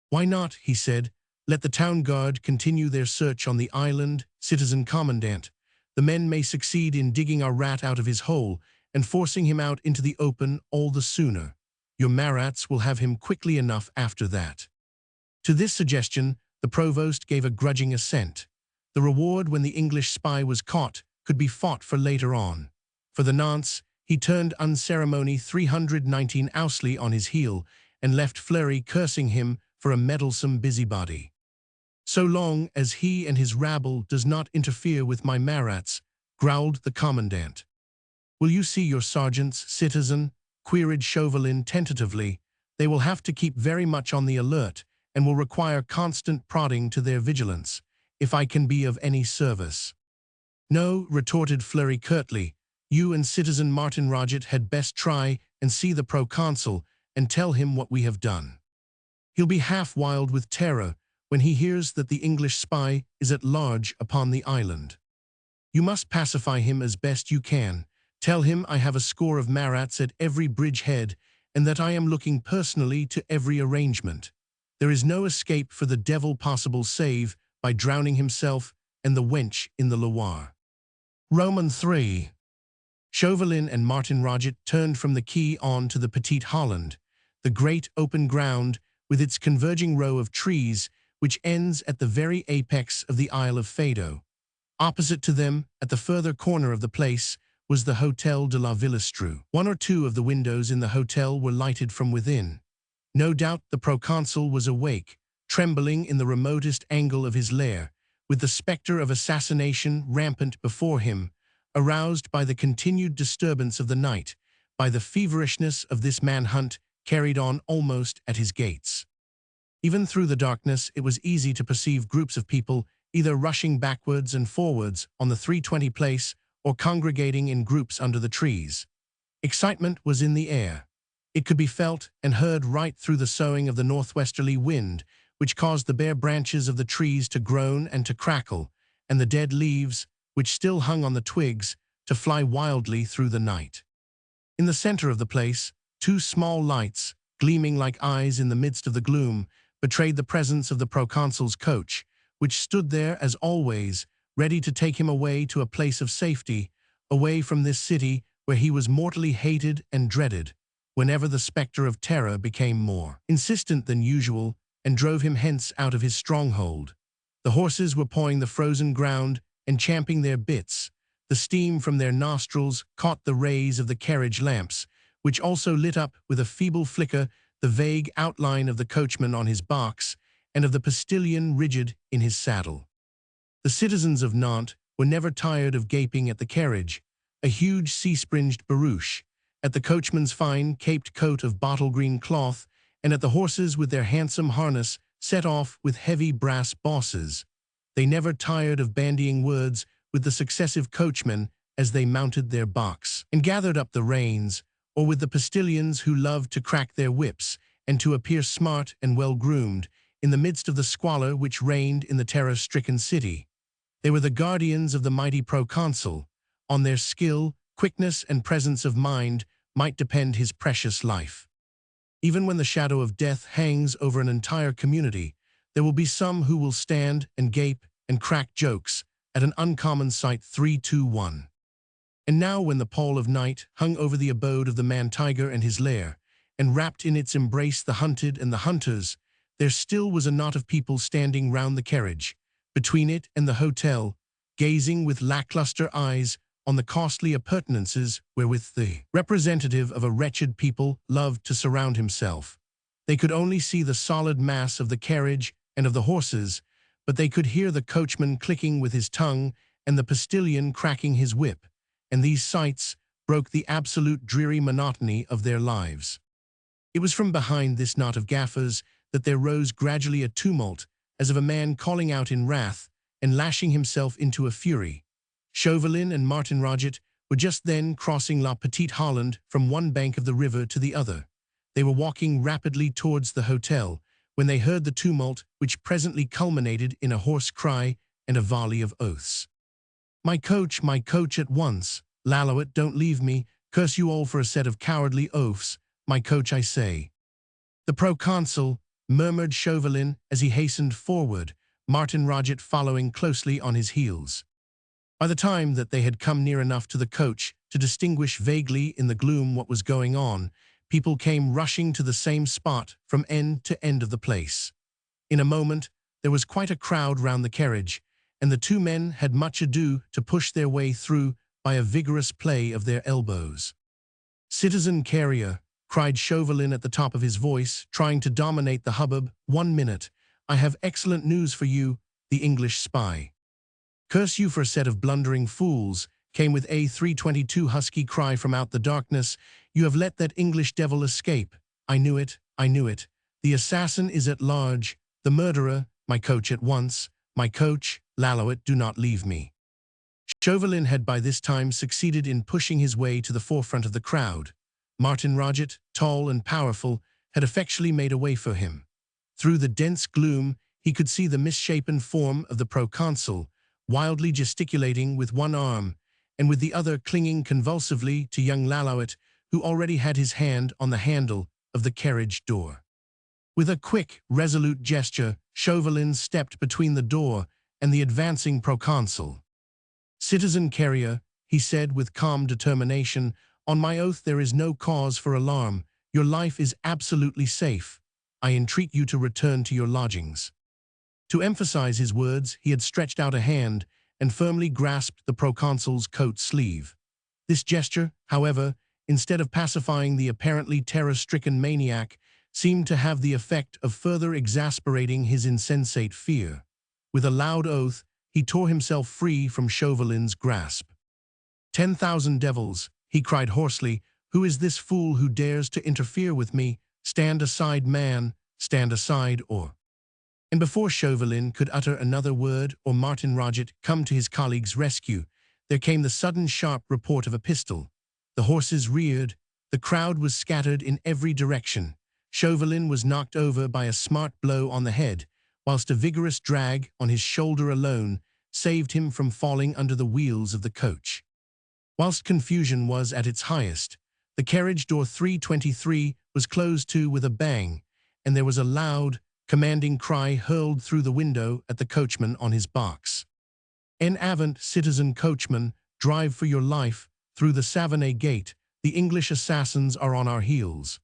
"Why not?" he said. "Let the town guard continue their search on the island, citizen commandant. The men may succeed in digging our rat out of his hole and forcing him out into the open all the sooner. Your Marats will have him quickly enough after that." To this suggestion, the provost gave a grudging assent. The reward when the English spy was caught could be fought for later on. For the nonce, he turned unceremony 319 Owsley on his heel and left Fleury cursing him for a meddlesome busybody. "So long as he and his rabble does not interfere with my Marats," growled the commandant. "Will you see your sergeants, citizen?" queried Chauvelin tentatively. "They will have to keep very much on the alert and will require constant prodding to their vigilance, if I can be of any service." "No," retorted Fleury curtly. "You and citizen Martin Roget had best try and see the proconsul and tell him what we have done. He'll be half wild with terror when he hears that the English spy is at large upon the island. You must pacify him as best you can. Tell him I have a score of Marats at every bridgehead and that I am looking personally to every arrangement. There is no escape for the devil possible save by drowning himself and the wench in the Loire." Roman 3. Chauvelin and Martin Roget turned from the quay on to the Petite Hollande, the great open ground with its converging row of trees which ends at the very apex of the Isle of Feydeau. Opposite to them, at the further corner of the place, was the Hôtel de la Villestreux. One or two of the windows in the hotel were lighted from within. No doubt the proconsul was awake, trembling in the remotest angle of his lair, with the spectre of assassination rampant before him, aroused by the continued disturbance of the night, by the feverishness of this manhunt carried on almost at his gates. Even through the darkness, it was easy to perceive groups of people either rushing backwards and forwards on the 320 place or congregating in groups under the trees. Excitement was in the air. It could be felt and heard right through the soughing of the northwesterly wind, which caused the bare branches of the trees to groan and to crackle, and the dead leaves, which still hung on the twigs, to fly wildly through the night. In the center of the place, two small lights, gleaming like eyes in the midst of the gloom, betrayed the presence of the proconsul's coach, which stood there as always, ready to take him away to a place of safety, away from this city where he was mortally hated and dreaded, whenever the spectre of terror became more insistent than usual and drove him hence out of his stronghold. The horses were pawing the frozen ground and champing their bits. The steam from their nostrils caught the rays of the carriage lamps, which also lit up with a feeble flicker the vague outline of the coachman on his box and of the postilion rigid in his saddle. The citizens of Nantes were never tired of gaping at the carriage, a huge sea-springed barouche, at the coachman's fine caped coat of bottle-green cloth, and at the horses with their handsome harness set off with heavy brass bosses. They never tired of bandying words with the successive coachmen as they mounted their box and gathered up the reins, or with the postilions who loved to crack their whips and to appear smart and well-groomed in the midst of the squalor which reigned in the terror-stricken city. They were the guardians of the mighty proconsul. On their skill, quickness, and presence of mind might depend his precious life. Even when the shadow of death hangs over an entire community, there will be some who will stand and gape and crack jokes at an uncommon sight. 3-2-1. And now when the pall of night hung over the abode of the man-tiger and his lair, and wrapped in its embrace the hunted and the hunters, there still was a knot of people standing round the carriage, between it and the hotel, gazing with lackluster eyes on the costly appurtenances wherewith the representative of a wretched people loved to surround himself. They could only see the solid mass of the carriage and of the horses, but they could hear the coachman clicking with his tongue and the postilion cracking his whip, and these sights broke the absolute dreary monotony of their lives. It was from behind this knot of gaffers that there rose gradually a tumult, as of a man calling out in wrath and lashing himself into a fury. Chauvelin and Martin Roget were just then crossing La Petite Hollande from one bank of the river to the other. They were walking rapidly towards the hotel when they heard the tumult, which presently culminated in a hoarse cry and a volley of oaths. My coach at once! Lalloet, don't leave me! Curse you all for a set of cowardly oafs! My coach, I say!" "The proconsul," murmured Chauvelin as he hastened forward, Martin Roget following closely on his heels. By the time that they had come near enough to the coach to distinguish vaguely in the gloom what was going on, people came rushing to the same spot from end to end of the place. In a moment, there was quite a crowd round the carriage, and the two men had much ado to push their way through by a vigorous play of their elbows. "Citizen Carrier," cried Chauvelin at the top of his voice, trying to dominate the hubbub, "1 minute. I have excellent news for you, the English spy." "Curse you for a set of blundering fools," came with a 322 husky cry from out the darkness. "You have let that English devil escape. I knew it, I knew it. The assassin is at large, the murderer. My coach at once. My coach, Lalloet, do not leave me." Chauvelin had by this time succeeded in pushing his way to the forefront of the crowd. Martin Roget, tall and powerful, had effectually made a way for him. Through the dense gloom, he could see the misshapen form of the proconsul, wildly gesticulating with one arm, and with the other clinging convulsively to young Lalloet, who already had his hand on the handle of the carriage door. With a quick, resolute gesture, Chauvelin stepped between the door and the advancing proconsul. "Citizen Carrier," he said with calm determination, "on my oath there is no cause for alarm. Your life is absolutely safe. I entreat you to return to your lodgings." To emphasize his words, he had stretched out a hand and firmly grasped the proconsul's coat sleeve. This gesture, however, instead of pacifying the apparently terror-stricken maniac, seemed to have the effect of further exasperating his insensate fear. With a loud oath, he tore himself free from Chauvelin's grasp. 10,000 devils, he cried hoarsely, "who is this fool who dares to interfere with me? Stand aside, man, stand aside, or—" And before Chauvelin could utter another word or Martin Roget come to his colleague's rescue, there came the sudden sharp report of a pistol. The horses reared, the crowd was scattered in every direction. Chauvelin was knocked over by a smart blow on the head, whilst a vigorous drag on his shoulder alone saved him from falling under the wheels of the coach. Whilst confusion was at its highest, the carriage door 323 was closed to with a bang, and there was a loud, commanding cry hurled through the window at the coachman on his box. "En avant, citizen coachman, drive for your life, through the Savonnet gate. The English assassins are on our heels."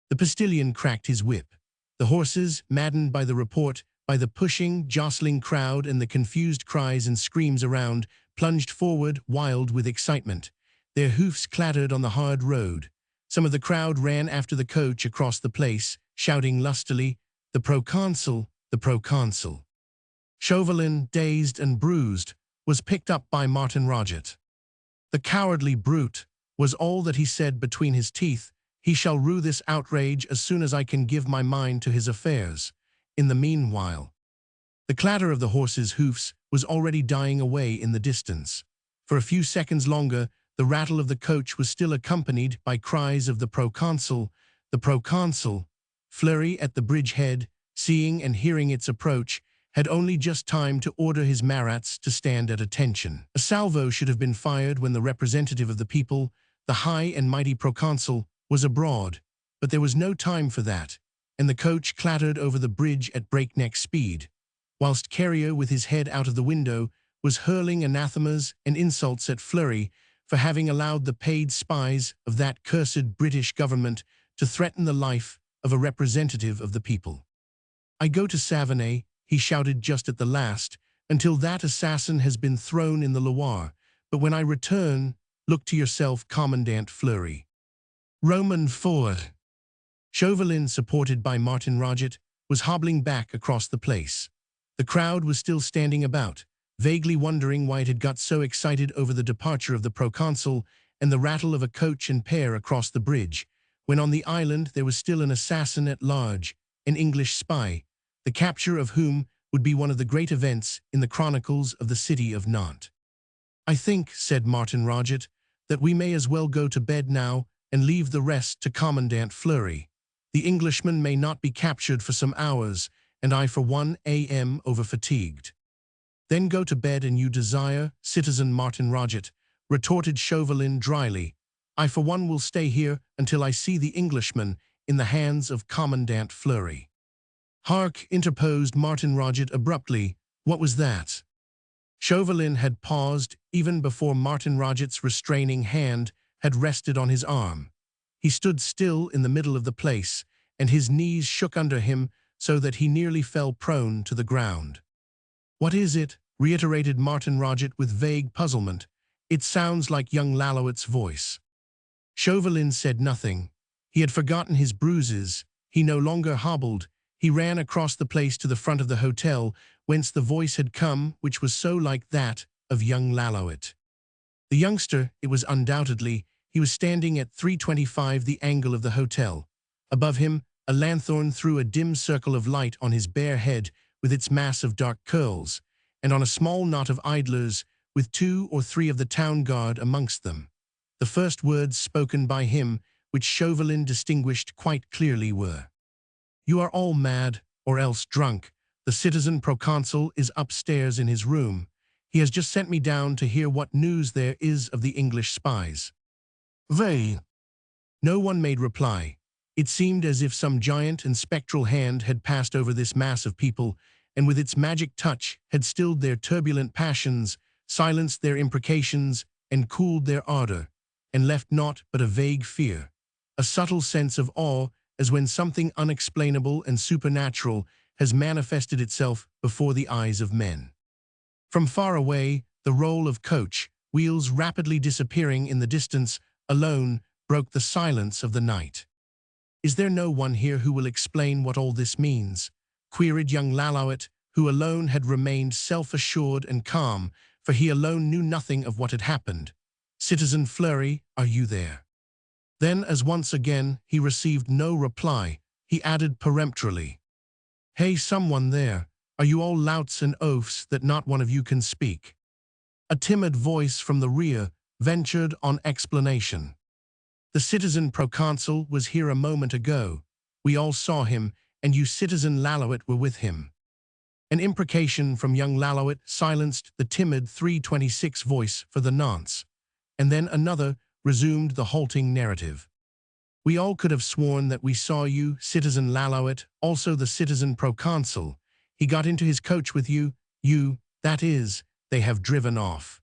The postilion cracked his whip. The horses, maddened by the report, by the pushing, jostling crowd and the confused cries and screams around, plunged forward, wild with excitement. Their hoofs clattered on the hard road. Some of the crowd ran after the coach across the place, shouting lustily, "The proconsul, the proconsul." Chauvelin, dazed and bruised, was picked up by Martin Roget. "The cowardly brute," was all that he said between his teeth. "He shall rue this outrage as soon as I can give my mind to his affairs. In the meanwhile—" The clatter of the horses' hoofs was already dying away in the distance. For a few seconds longer, the rattle of the coach was still accompanied by cries of the proconsul, the proconsul. Fleury at the bridge head, seeing and hearing its approach, had only just time to order his marats to stand at attention. A salvo should have been fired when the representative of the people, the high and mighty proconsul, was abroad, but there was no time for that, and the coach clattered over the bridge at breakneck speed, whilst Carrier, with his head out of the window, was hurling anathemas and insults at Fleury for having allowed the paid spies of that cursed British government to threaten the life of a representative of the people. "I go to Savonay," he shouted just at the last, "until that assassin has been thrown in the Loire, but when I return, look to yourself, Commandant Fleury." Roman 4. Chauvelin, supported by Martin Roget, was hobbling back across the place. The crowd was still standing about, vaguely wondering why it had got so excited over the departure of the proconsul and the rattle of a coach and pair across the bridge, when on the island there was still an assassin at large, an English spy, the capture of whom would be one of the great events in the chronicles of the city of Nantes. "I think," said Martin Roget, "that we may as well go to bed now and leave the rest to Commandant Fleury. The Englishman may not be captured for some hours, and I for one am over-fatigued." "Then go to bed and you desire, Citizen Martin Roget," retorted Chauvelin dryly. "I for one will stay here until I see the Englishman in the hands of Commandant Fleury." "Hark," interposed Martin Roget abruptly. "What was that?" Chauvelin had paused even before Martin Roget's restraining hand had rested on his arm. He stood still in the middle of the place, and his knees shook under him so that he nearly fell prone to the ground. "What is it?" reiterated Martin Roget with vague puzzlement. "It sounds like young Lalouet's voice." Chauvelin said nothing. He had forgotten his bruises. He no longer hobbled. He ran across the place to the front of the hotel, whence the voice had come, which was so like that of young Lalouet. The youngster, it was undoubtedly, he was standing at 325 the angle of the hotel. Above him, a lanthorn threw a dim circle of light on his bare head with its mass of dark curls, and on a small knot of idlers, with 2 or 3 of the town guard amongst them. The first words spoken by him, which Chauvelin distinguished quite clearly, were, "You are all mad, or else drunk. The citizen proconsul is upstairs in his room. He has just sent me down to hear what news there is of the English spies." "They?" No one made reply. It seemed as if some giant and spectral hand had passed over this mass of people, and with its magic touch had stilled their turbulent passions, silenced their imprecations, and cooled their ardor, and left naught but a vague fear, a subtle sense of awe, as when something unexplainable and supernatural has manifested itself before the eyes of men. From far away, the roll of coach, wheels rapidly disappearing in the distance, alone broke the silence of the night. "Is there no one here who will explain what all this means?" queried young Lalouet, who alone had remained self-assured and calm, for he alone knew nothing of what had happened. "Citizen Fleury, are you there?" Then, as once again he received no reply, he added peremptorily, "Hey, someone there, are you all louts and oafs that not one of you can speak?" A timid voice from the rear ventured on explanation. "The citizen proconsul was here a moment ago. We all saw him, and you, Citizen Lalouet, were with him." An imprecation from young Lalouet silenced the timid 326 voice for the nonce, and then another resumed the halting narrative. "We all could have sworn that we saw you, Citizen Lalouet, also the citizen proconsul. He got into his coach with you, that is, they have driven off."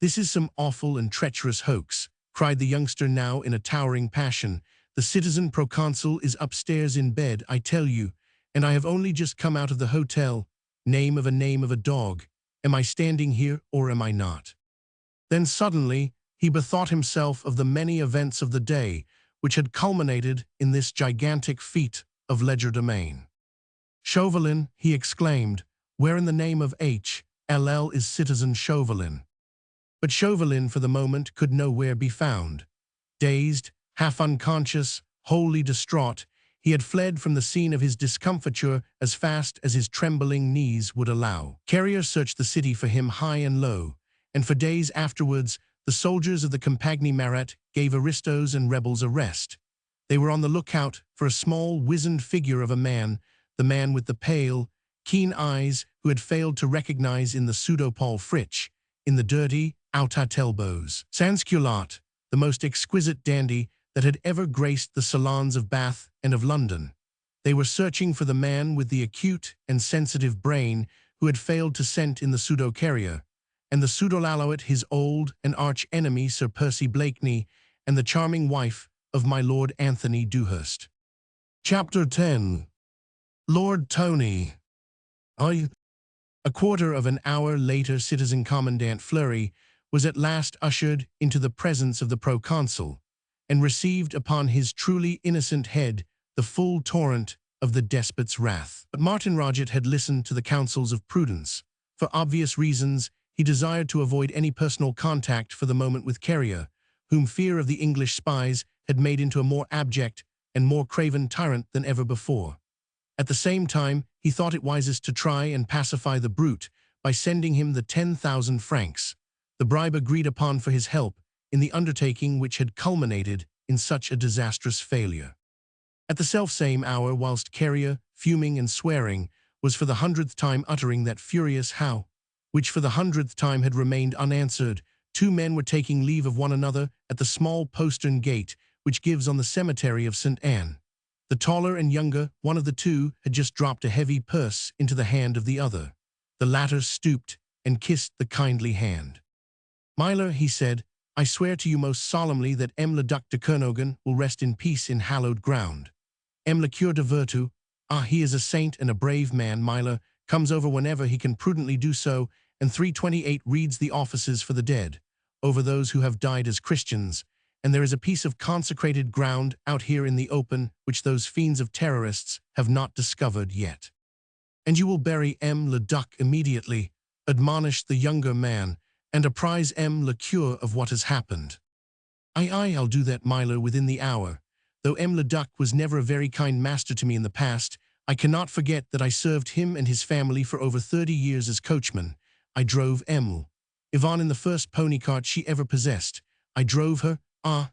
"This is some awful and treacherous hoax," cried the youngster now in a towering passion. "The citizen proconsul is upstairs in bed, I tell you, and I have only just come out of the hotel. Name of a dog. Am I standing here or am I not?" Then suddenly he bethought himself of the many events of the day which had culminated in this gigantic feat of legerdemain. "Chauvelin," he exclaimed, "where in the name of H.L.L. is Citizen Chauvelin?" But Chauvelin for the moment could nowhere be found. Dazed, half unconscious, wholly distraught, he had fled from the scene of his discomfiture as fast as his trembling knees would allow. Carrier searched the city for him high and low, and for days afterwards, the soldiers of the Compagnie Marat gave aristos and rebels a rest. They were on the lookout for a small, wizened figure of a man, the man with the pale, keen eyes who had failed to recognize in the pseudo-Paul Fritsch, in the dirty, out-at-elbows, sans-culotte, the most exquisite dandy that had ever graced the salons of Bath and of London. They were searching for the man with the acute and sensitive brain who had failed to scent in the pseudo-carrier, and the pseudo-lalloet his old and arch-enemy Sir Percy Blakeney, and the charming wife of my Lord Anthony Dewhurst. Chapter 10. Lord Tony. A quarter of an hour later, Citizen Commandant Fleury was at last ushered into the presence of the proconsul, and received upon his truly innocent head the full torrent of the despot's wrath. But Martin Roget had listened to the counsels of prudence. For obvious reasons, he desired to avoid any personal contact for the moment with Carrier, whom fear of the English spies had made into a more abject and more craven tyrant than ever before. At the same time, he thought it wisest to try and pacify the brute by sending him the 10,000 francs, the bribe agreed upon for his help in the undertaking which had culminated in such a disastrous failure. At the selfsame hour, whilst Carrier, fuming and swearing, was for the 100th time uttering that furious "how," which for the 100th time had remained unanswered, two men were taking leave of one another at the small postern gate which gives on the cemetery of St. Anne. The taller and younger, one of the two, had just dropped a heavy purse into the hand of the other. The latter stooped and kissed the kindly hand. "Myler," he said, "I swear to you most solemnly that M. le Duc de Kernogan will rest in peace in hallowed ground. M. le Cure de Vertu, he is a saint and a brave man, Myler, comes over whenever he can prudently do so, and 328 reads the offices for the dead, over those who have died as Christians, and there is a piece of consecrated ground out here in the open which those fiends of terrorists have not discovered yet." "And you will bury M. le Duc immediately," admonished the younger man, "and apprise M. le Cure of what has happened." Aye, I'll do that, Myler, within the hour. Though M. le Duc was never a very kind master to me in the past, I cannot forget that I served him and his family for over 30 years as coachman. I drove Emile Yvonne in the first pony cart she ever possessed. I drove her.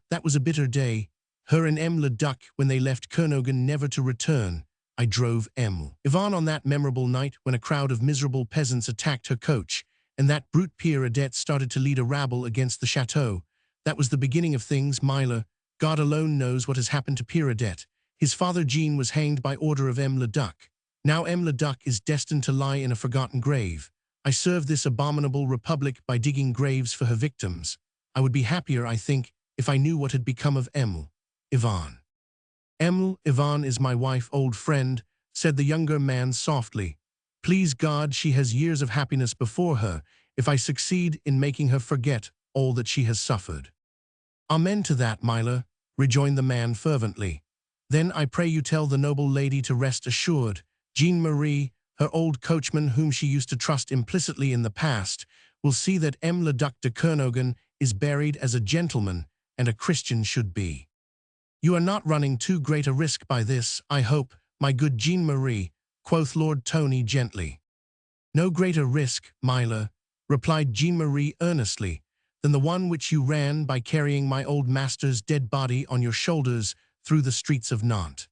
That was a bitter day. Her and M. le Duc when they left Kernogan never to return. I drove Emile Yvonne on that memorable night when a crowd of miserable peasants attacked her coach, and that brute Pierre Adet started to lead a rabble against the chateau. That was the beginning of things, Myler. God alone knows what has happened to Pierre Adet. His father Jean was hanged by order of M. le Duc. Now M. le Duc is destined to lie in a forgotten grave. I served this abominable republic by digging graves for her victims. I would be happier, I think, if I knew what had become of Emile Yvonne. Emile Yvonne is my wife, old friend, said the younger man softly. Please God she has years of happiness before her, if I succeed in making her forget all that she has suffered. Amen to that, Myler, rejoined the man fervently. Then I pray you tell the noble lady to rest assured. Jean-Marie, her old coachman whom she used to trust implicitly in the past, will see that M. le Duc de Kernogan is buried as a gentleman and a Christian should be. You are not running too great a risk by this, I hope, my good Jean-Marie, quoth Lord Tony gently. No greater risk, Myler, replied Jean-Marie earnestly, than the one which you ran by carrying my old master's dead body on your shoulders through the streets of Nantes.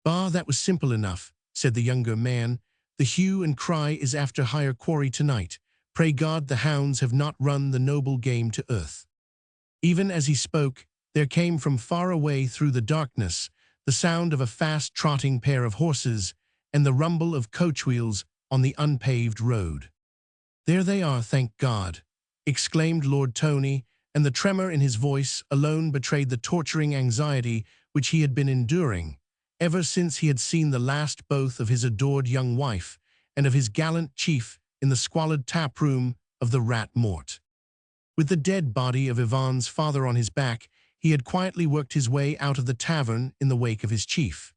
Bah, that was simple enough, said the younger man. The hue and cry is after higher quarry tonight. Pray God the hounds have not run the noble game to earth. Even as he spoke, there came from far away through the darkness the sound of a fast-trotting pair of horses and the rumble of coach wheels on the unpaved road. There they are, thank God, exclaimed Lord Tony, and the tremor in his voice alone betrayed the torturing anxiety which he had been enduring ever since he had seen the last both of his adored young wife and of his gallant chief in the squalid tap-room of the Rat Mort. With the dead body of Yvonne's father on his back, he had quietly worked his way out of the tavern in the wake of his chief.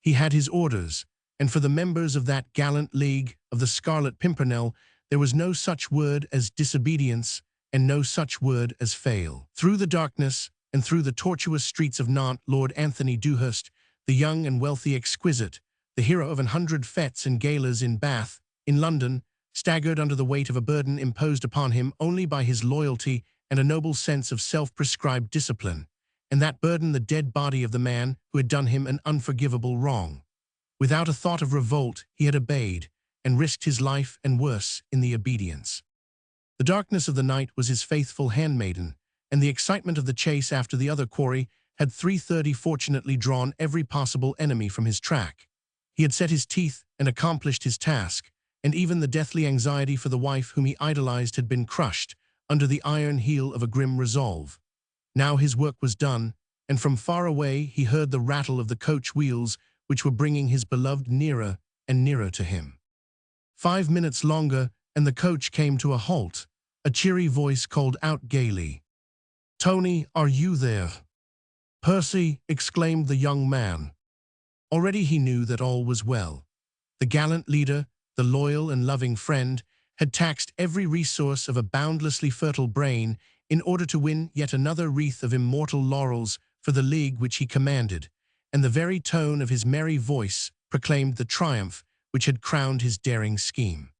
He had his orders, and for the members of that gallant league of the Scarlet Pimpernel, there was no such word as disobedience and no such word as fail. Through the darkness and through the tortuous streets of Nantes, Lord Anthony Dewhurst, the young and wealthy exquisite, the hero of 100 fêtes and galas in Bath, in London, staggered under the weight of a burden imposed upon him only by his loyalty and a noble sense of self-prescribed discipline, and that burden the dead body of the man who had done him an unforgivable wrong. Without a thought of revolt, he had obeyed, and risked his life and worse in the obedience. The darkness of the night was his faithful handmaiden, and the excitement of the chase after the other quarry had 3:30 fortunately drawn every possible enemy from his track. He had set his teeth and accomplished his task, and even the deathly anxiety for the wife whom he idolized had been crushed under the iron heel of a grim resolve. Now his work was done, and from far away he heard the rattle of the coach wheels which were bringing his beloved nearer and nearer to him. 5 minutes longer, and the coach came to a halt. A cheery voice called out gaily, "Tony, are you there?" "Percy," exclaimed the young man. Already he knew that all was well. The gallant leader, the loyal and loving friend, had taxed every resource of a boundlessly fertile brain in order to win yet another wreath of immortal laurels for the league which he commanded, and the very tone of his merry voice proclaimed the triumph which had crowned his daring scheme.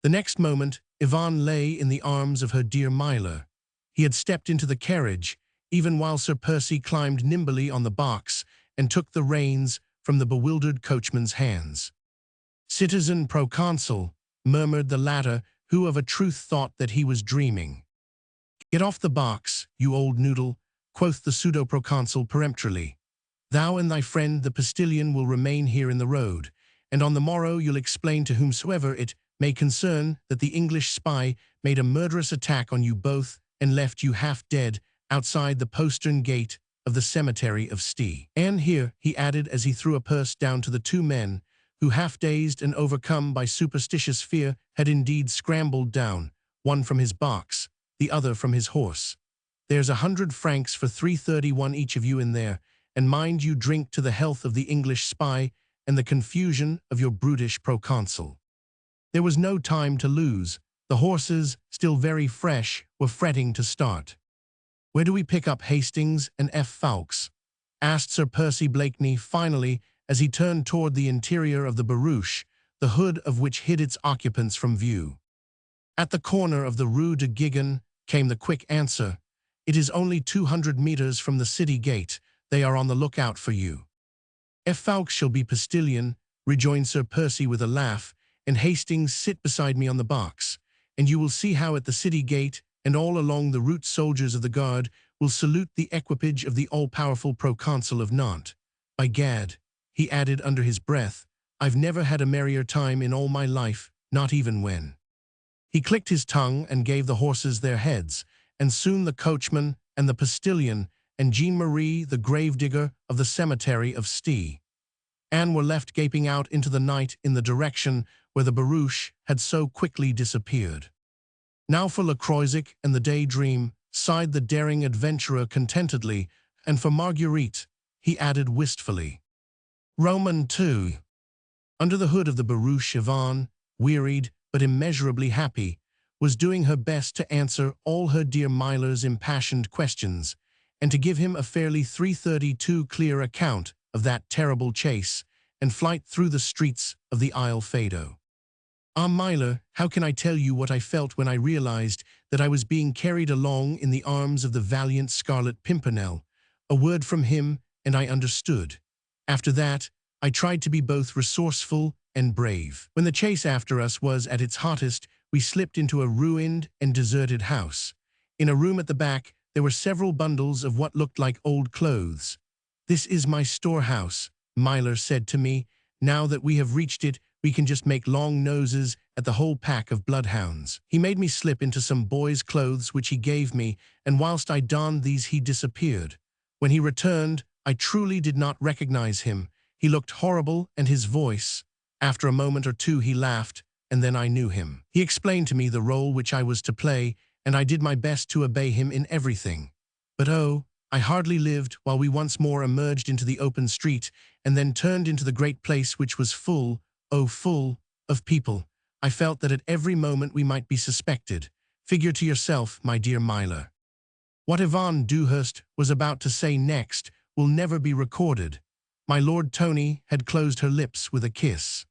The next moment, Yvonne lay in the arms of her dear Myler. He had stepped into the carriage, even while Sir Percy climbed nimbly on the box and took the reins from the bewildered coachman's hands. "Citizen proconsul," murmured the latter, who of a truth thought that he was dreaming. "Get off the box, you old noodle," quoth the pseudo-proconsul peremptorily. "Thou and thy friend the postilion will remain here in the road, and on the morrow you'll explain to whomsoever it may concern that the English spy made a murderous attack on you both and left you half dead outside the postern gate of the cemetery of Stee. And here," he added as he threw a purse down to the two men, who, half-dazed and overcome by superstitious fear, had indeed scrambled down, one from his box, the other from his horse. "There's 100 francs for 331 each of you in there, and mind you drink to the health of the English spy and the confusion of your brutish proconsul." There was no time to lose. The horses, still very fresh, were fretting to start. "Where do we pick up Hastings and F. Fawkes?" asked Sir Percy Blakeney finally as he turned toward the interior of the barouche, the hood of which hid its occupants from view. "At the corner of the Rue de Gigan," came the quick answer. "It is only 200 meters from the city gate. They are on the lookout for you." "F. Fawkes shall be postilion," rejoined Sir Percy with a laugh, "and Hastings sit beside me on the box, and you will see how at the city gate and all along the route soldiers of the guard will salute the equipage of the all-powerful proconsul of Nantes. By gad," he added under his breath, "I've never had a merrier time in all my life, not even when." He clicked his tongue and gave the horses their heads, and soon the coachman and the postilion and Jean-Marie, the gravedigger of the cemetery of Stee, and were left gaping out into the night in the direction where the barouche had so quickly disappeared. "Now for Le Croisic and the Daydream," sighed the daring adventurer contentedly, "and for Marguerite," he added wistfully. Roman II. Under the hood of the barouche, Yvonne, wearied but immeasurably happy, was doing her best to answer all her dear Myler's impassioned questions, and to give him a fairly 332 clear account of that terrible chase and flight through the streets of the Isle Fado. "Ah, Myler, how can I tell you what I felt when I realized that I was being carried along in the arms of the valiant Scarlet Pimpernel? A word from him, and I understood. After that, I tried to be both resourceful and brave. When the chase after us was at its hottest, we slipped into a ruined and deserted house. In a room at the back, there were several bundles of what looked like old clothes. 'This is my storehouse,' Myler said to me. 'Now that we have reached it, we can just make long noses at the whole pack of bloodhounds.' He made me slip into some boy's clothes which he gave me, and whilst I donned these he disappeared. When he returned, I truly did not recognize him. He looked horrible, and his voice. After a moment or two he laughed, and then I knew him. He explained to me the role which I was to play, and I did my best to obey him in everything. But oh, I hardly lived while we once more emerged into the open street and then turned into the great place which was full, oh full, of people. I felt that at every moment we might be suspected. Figure to yourself, my dear Myler." What Yvonne Dewhurst was about to say next will never be recorded. My Lord Tony had closed her lips with a kiss.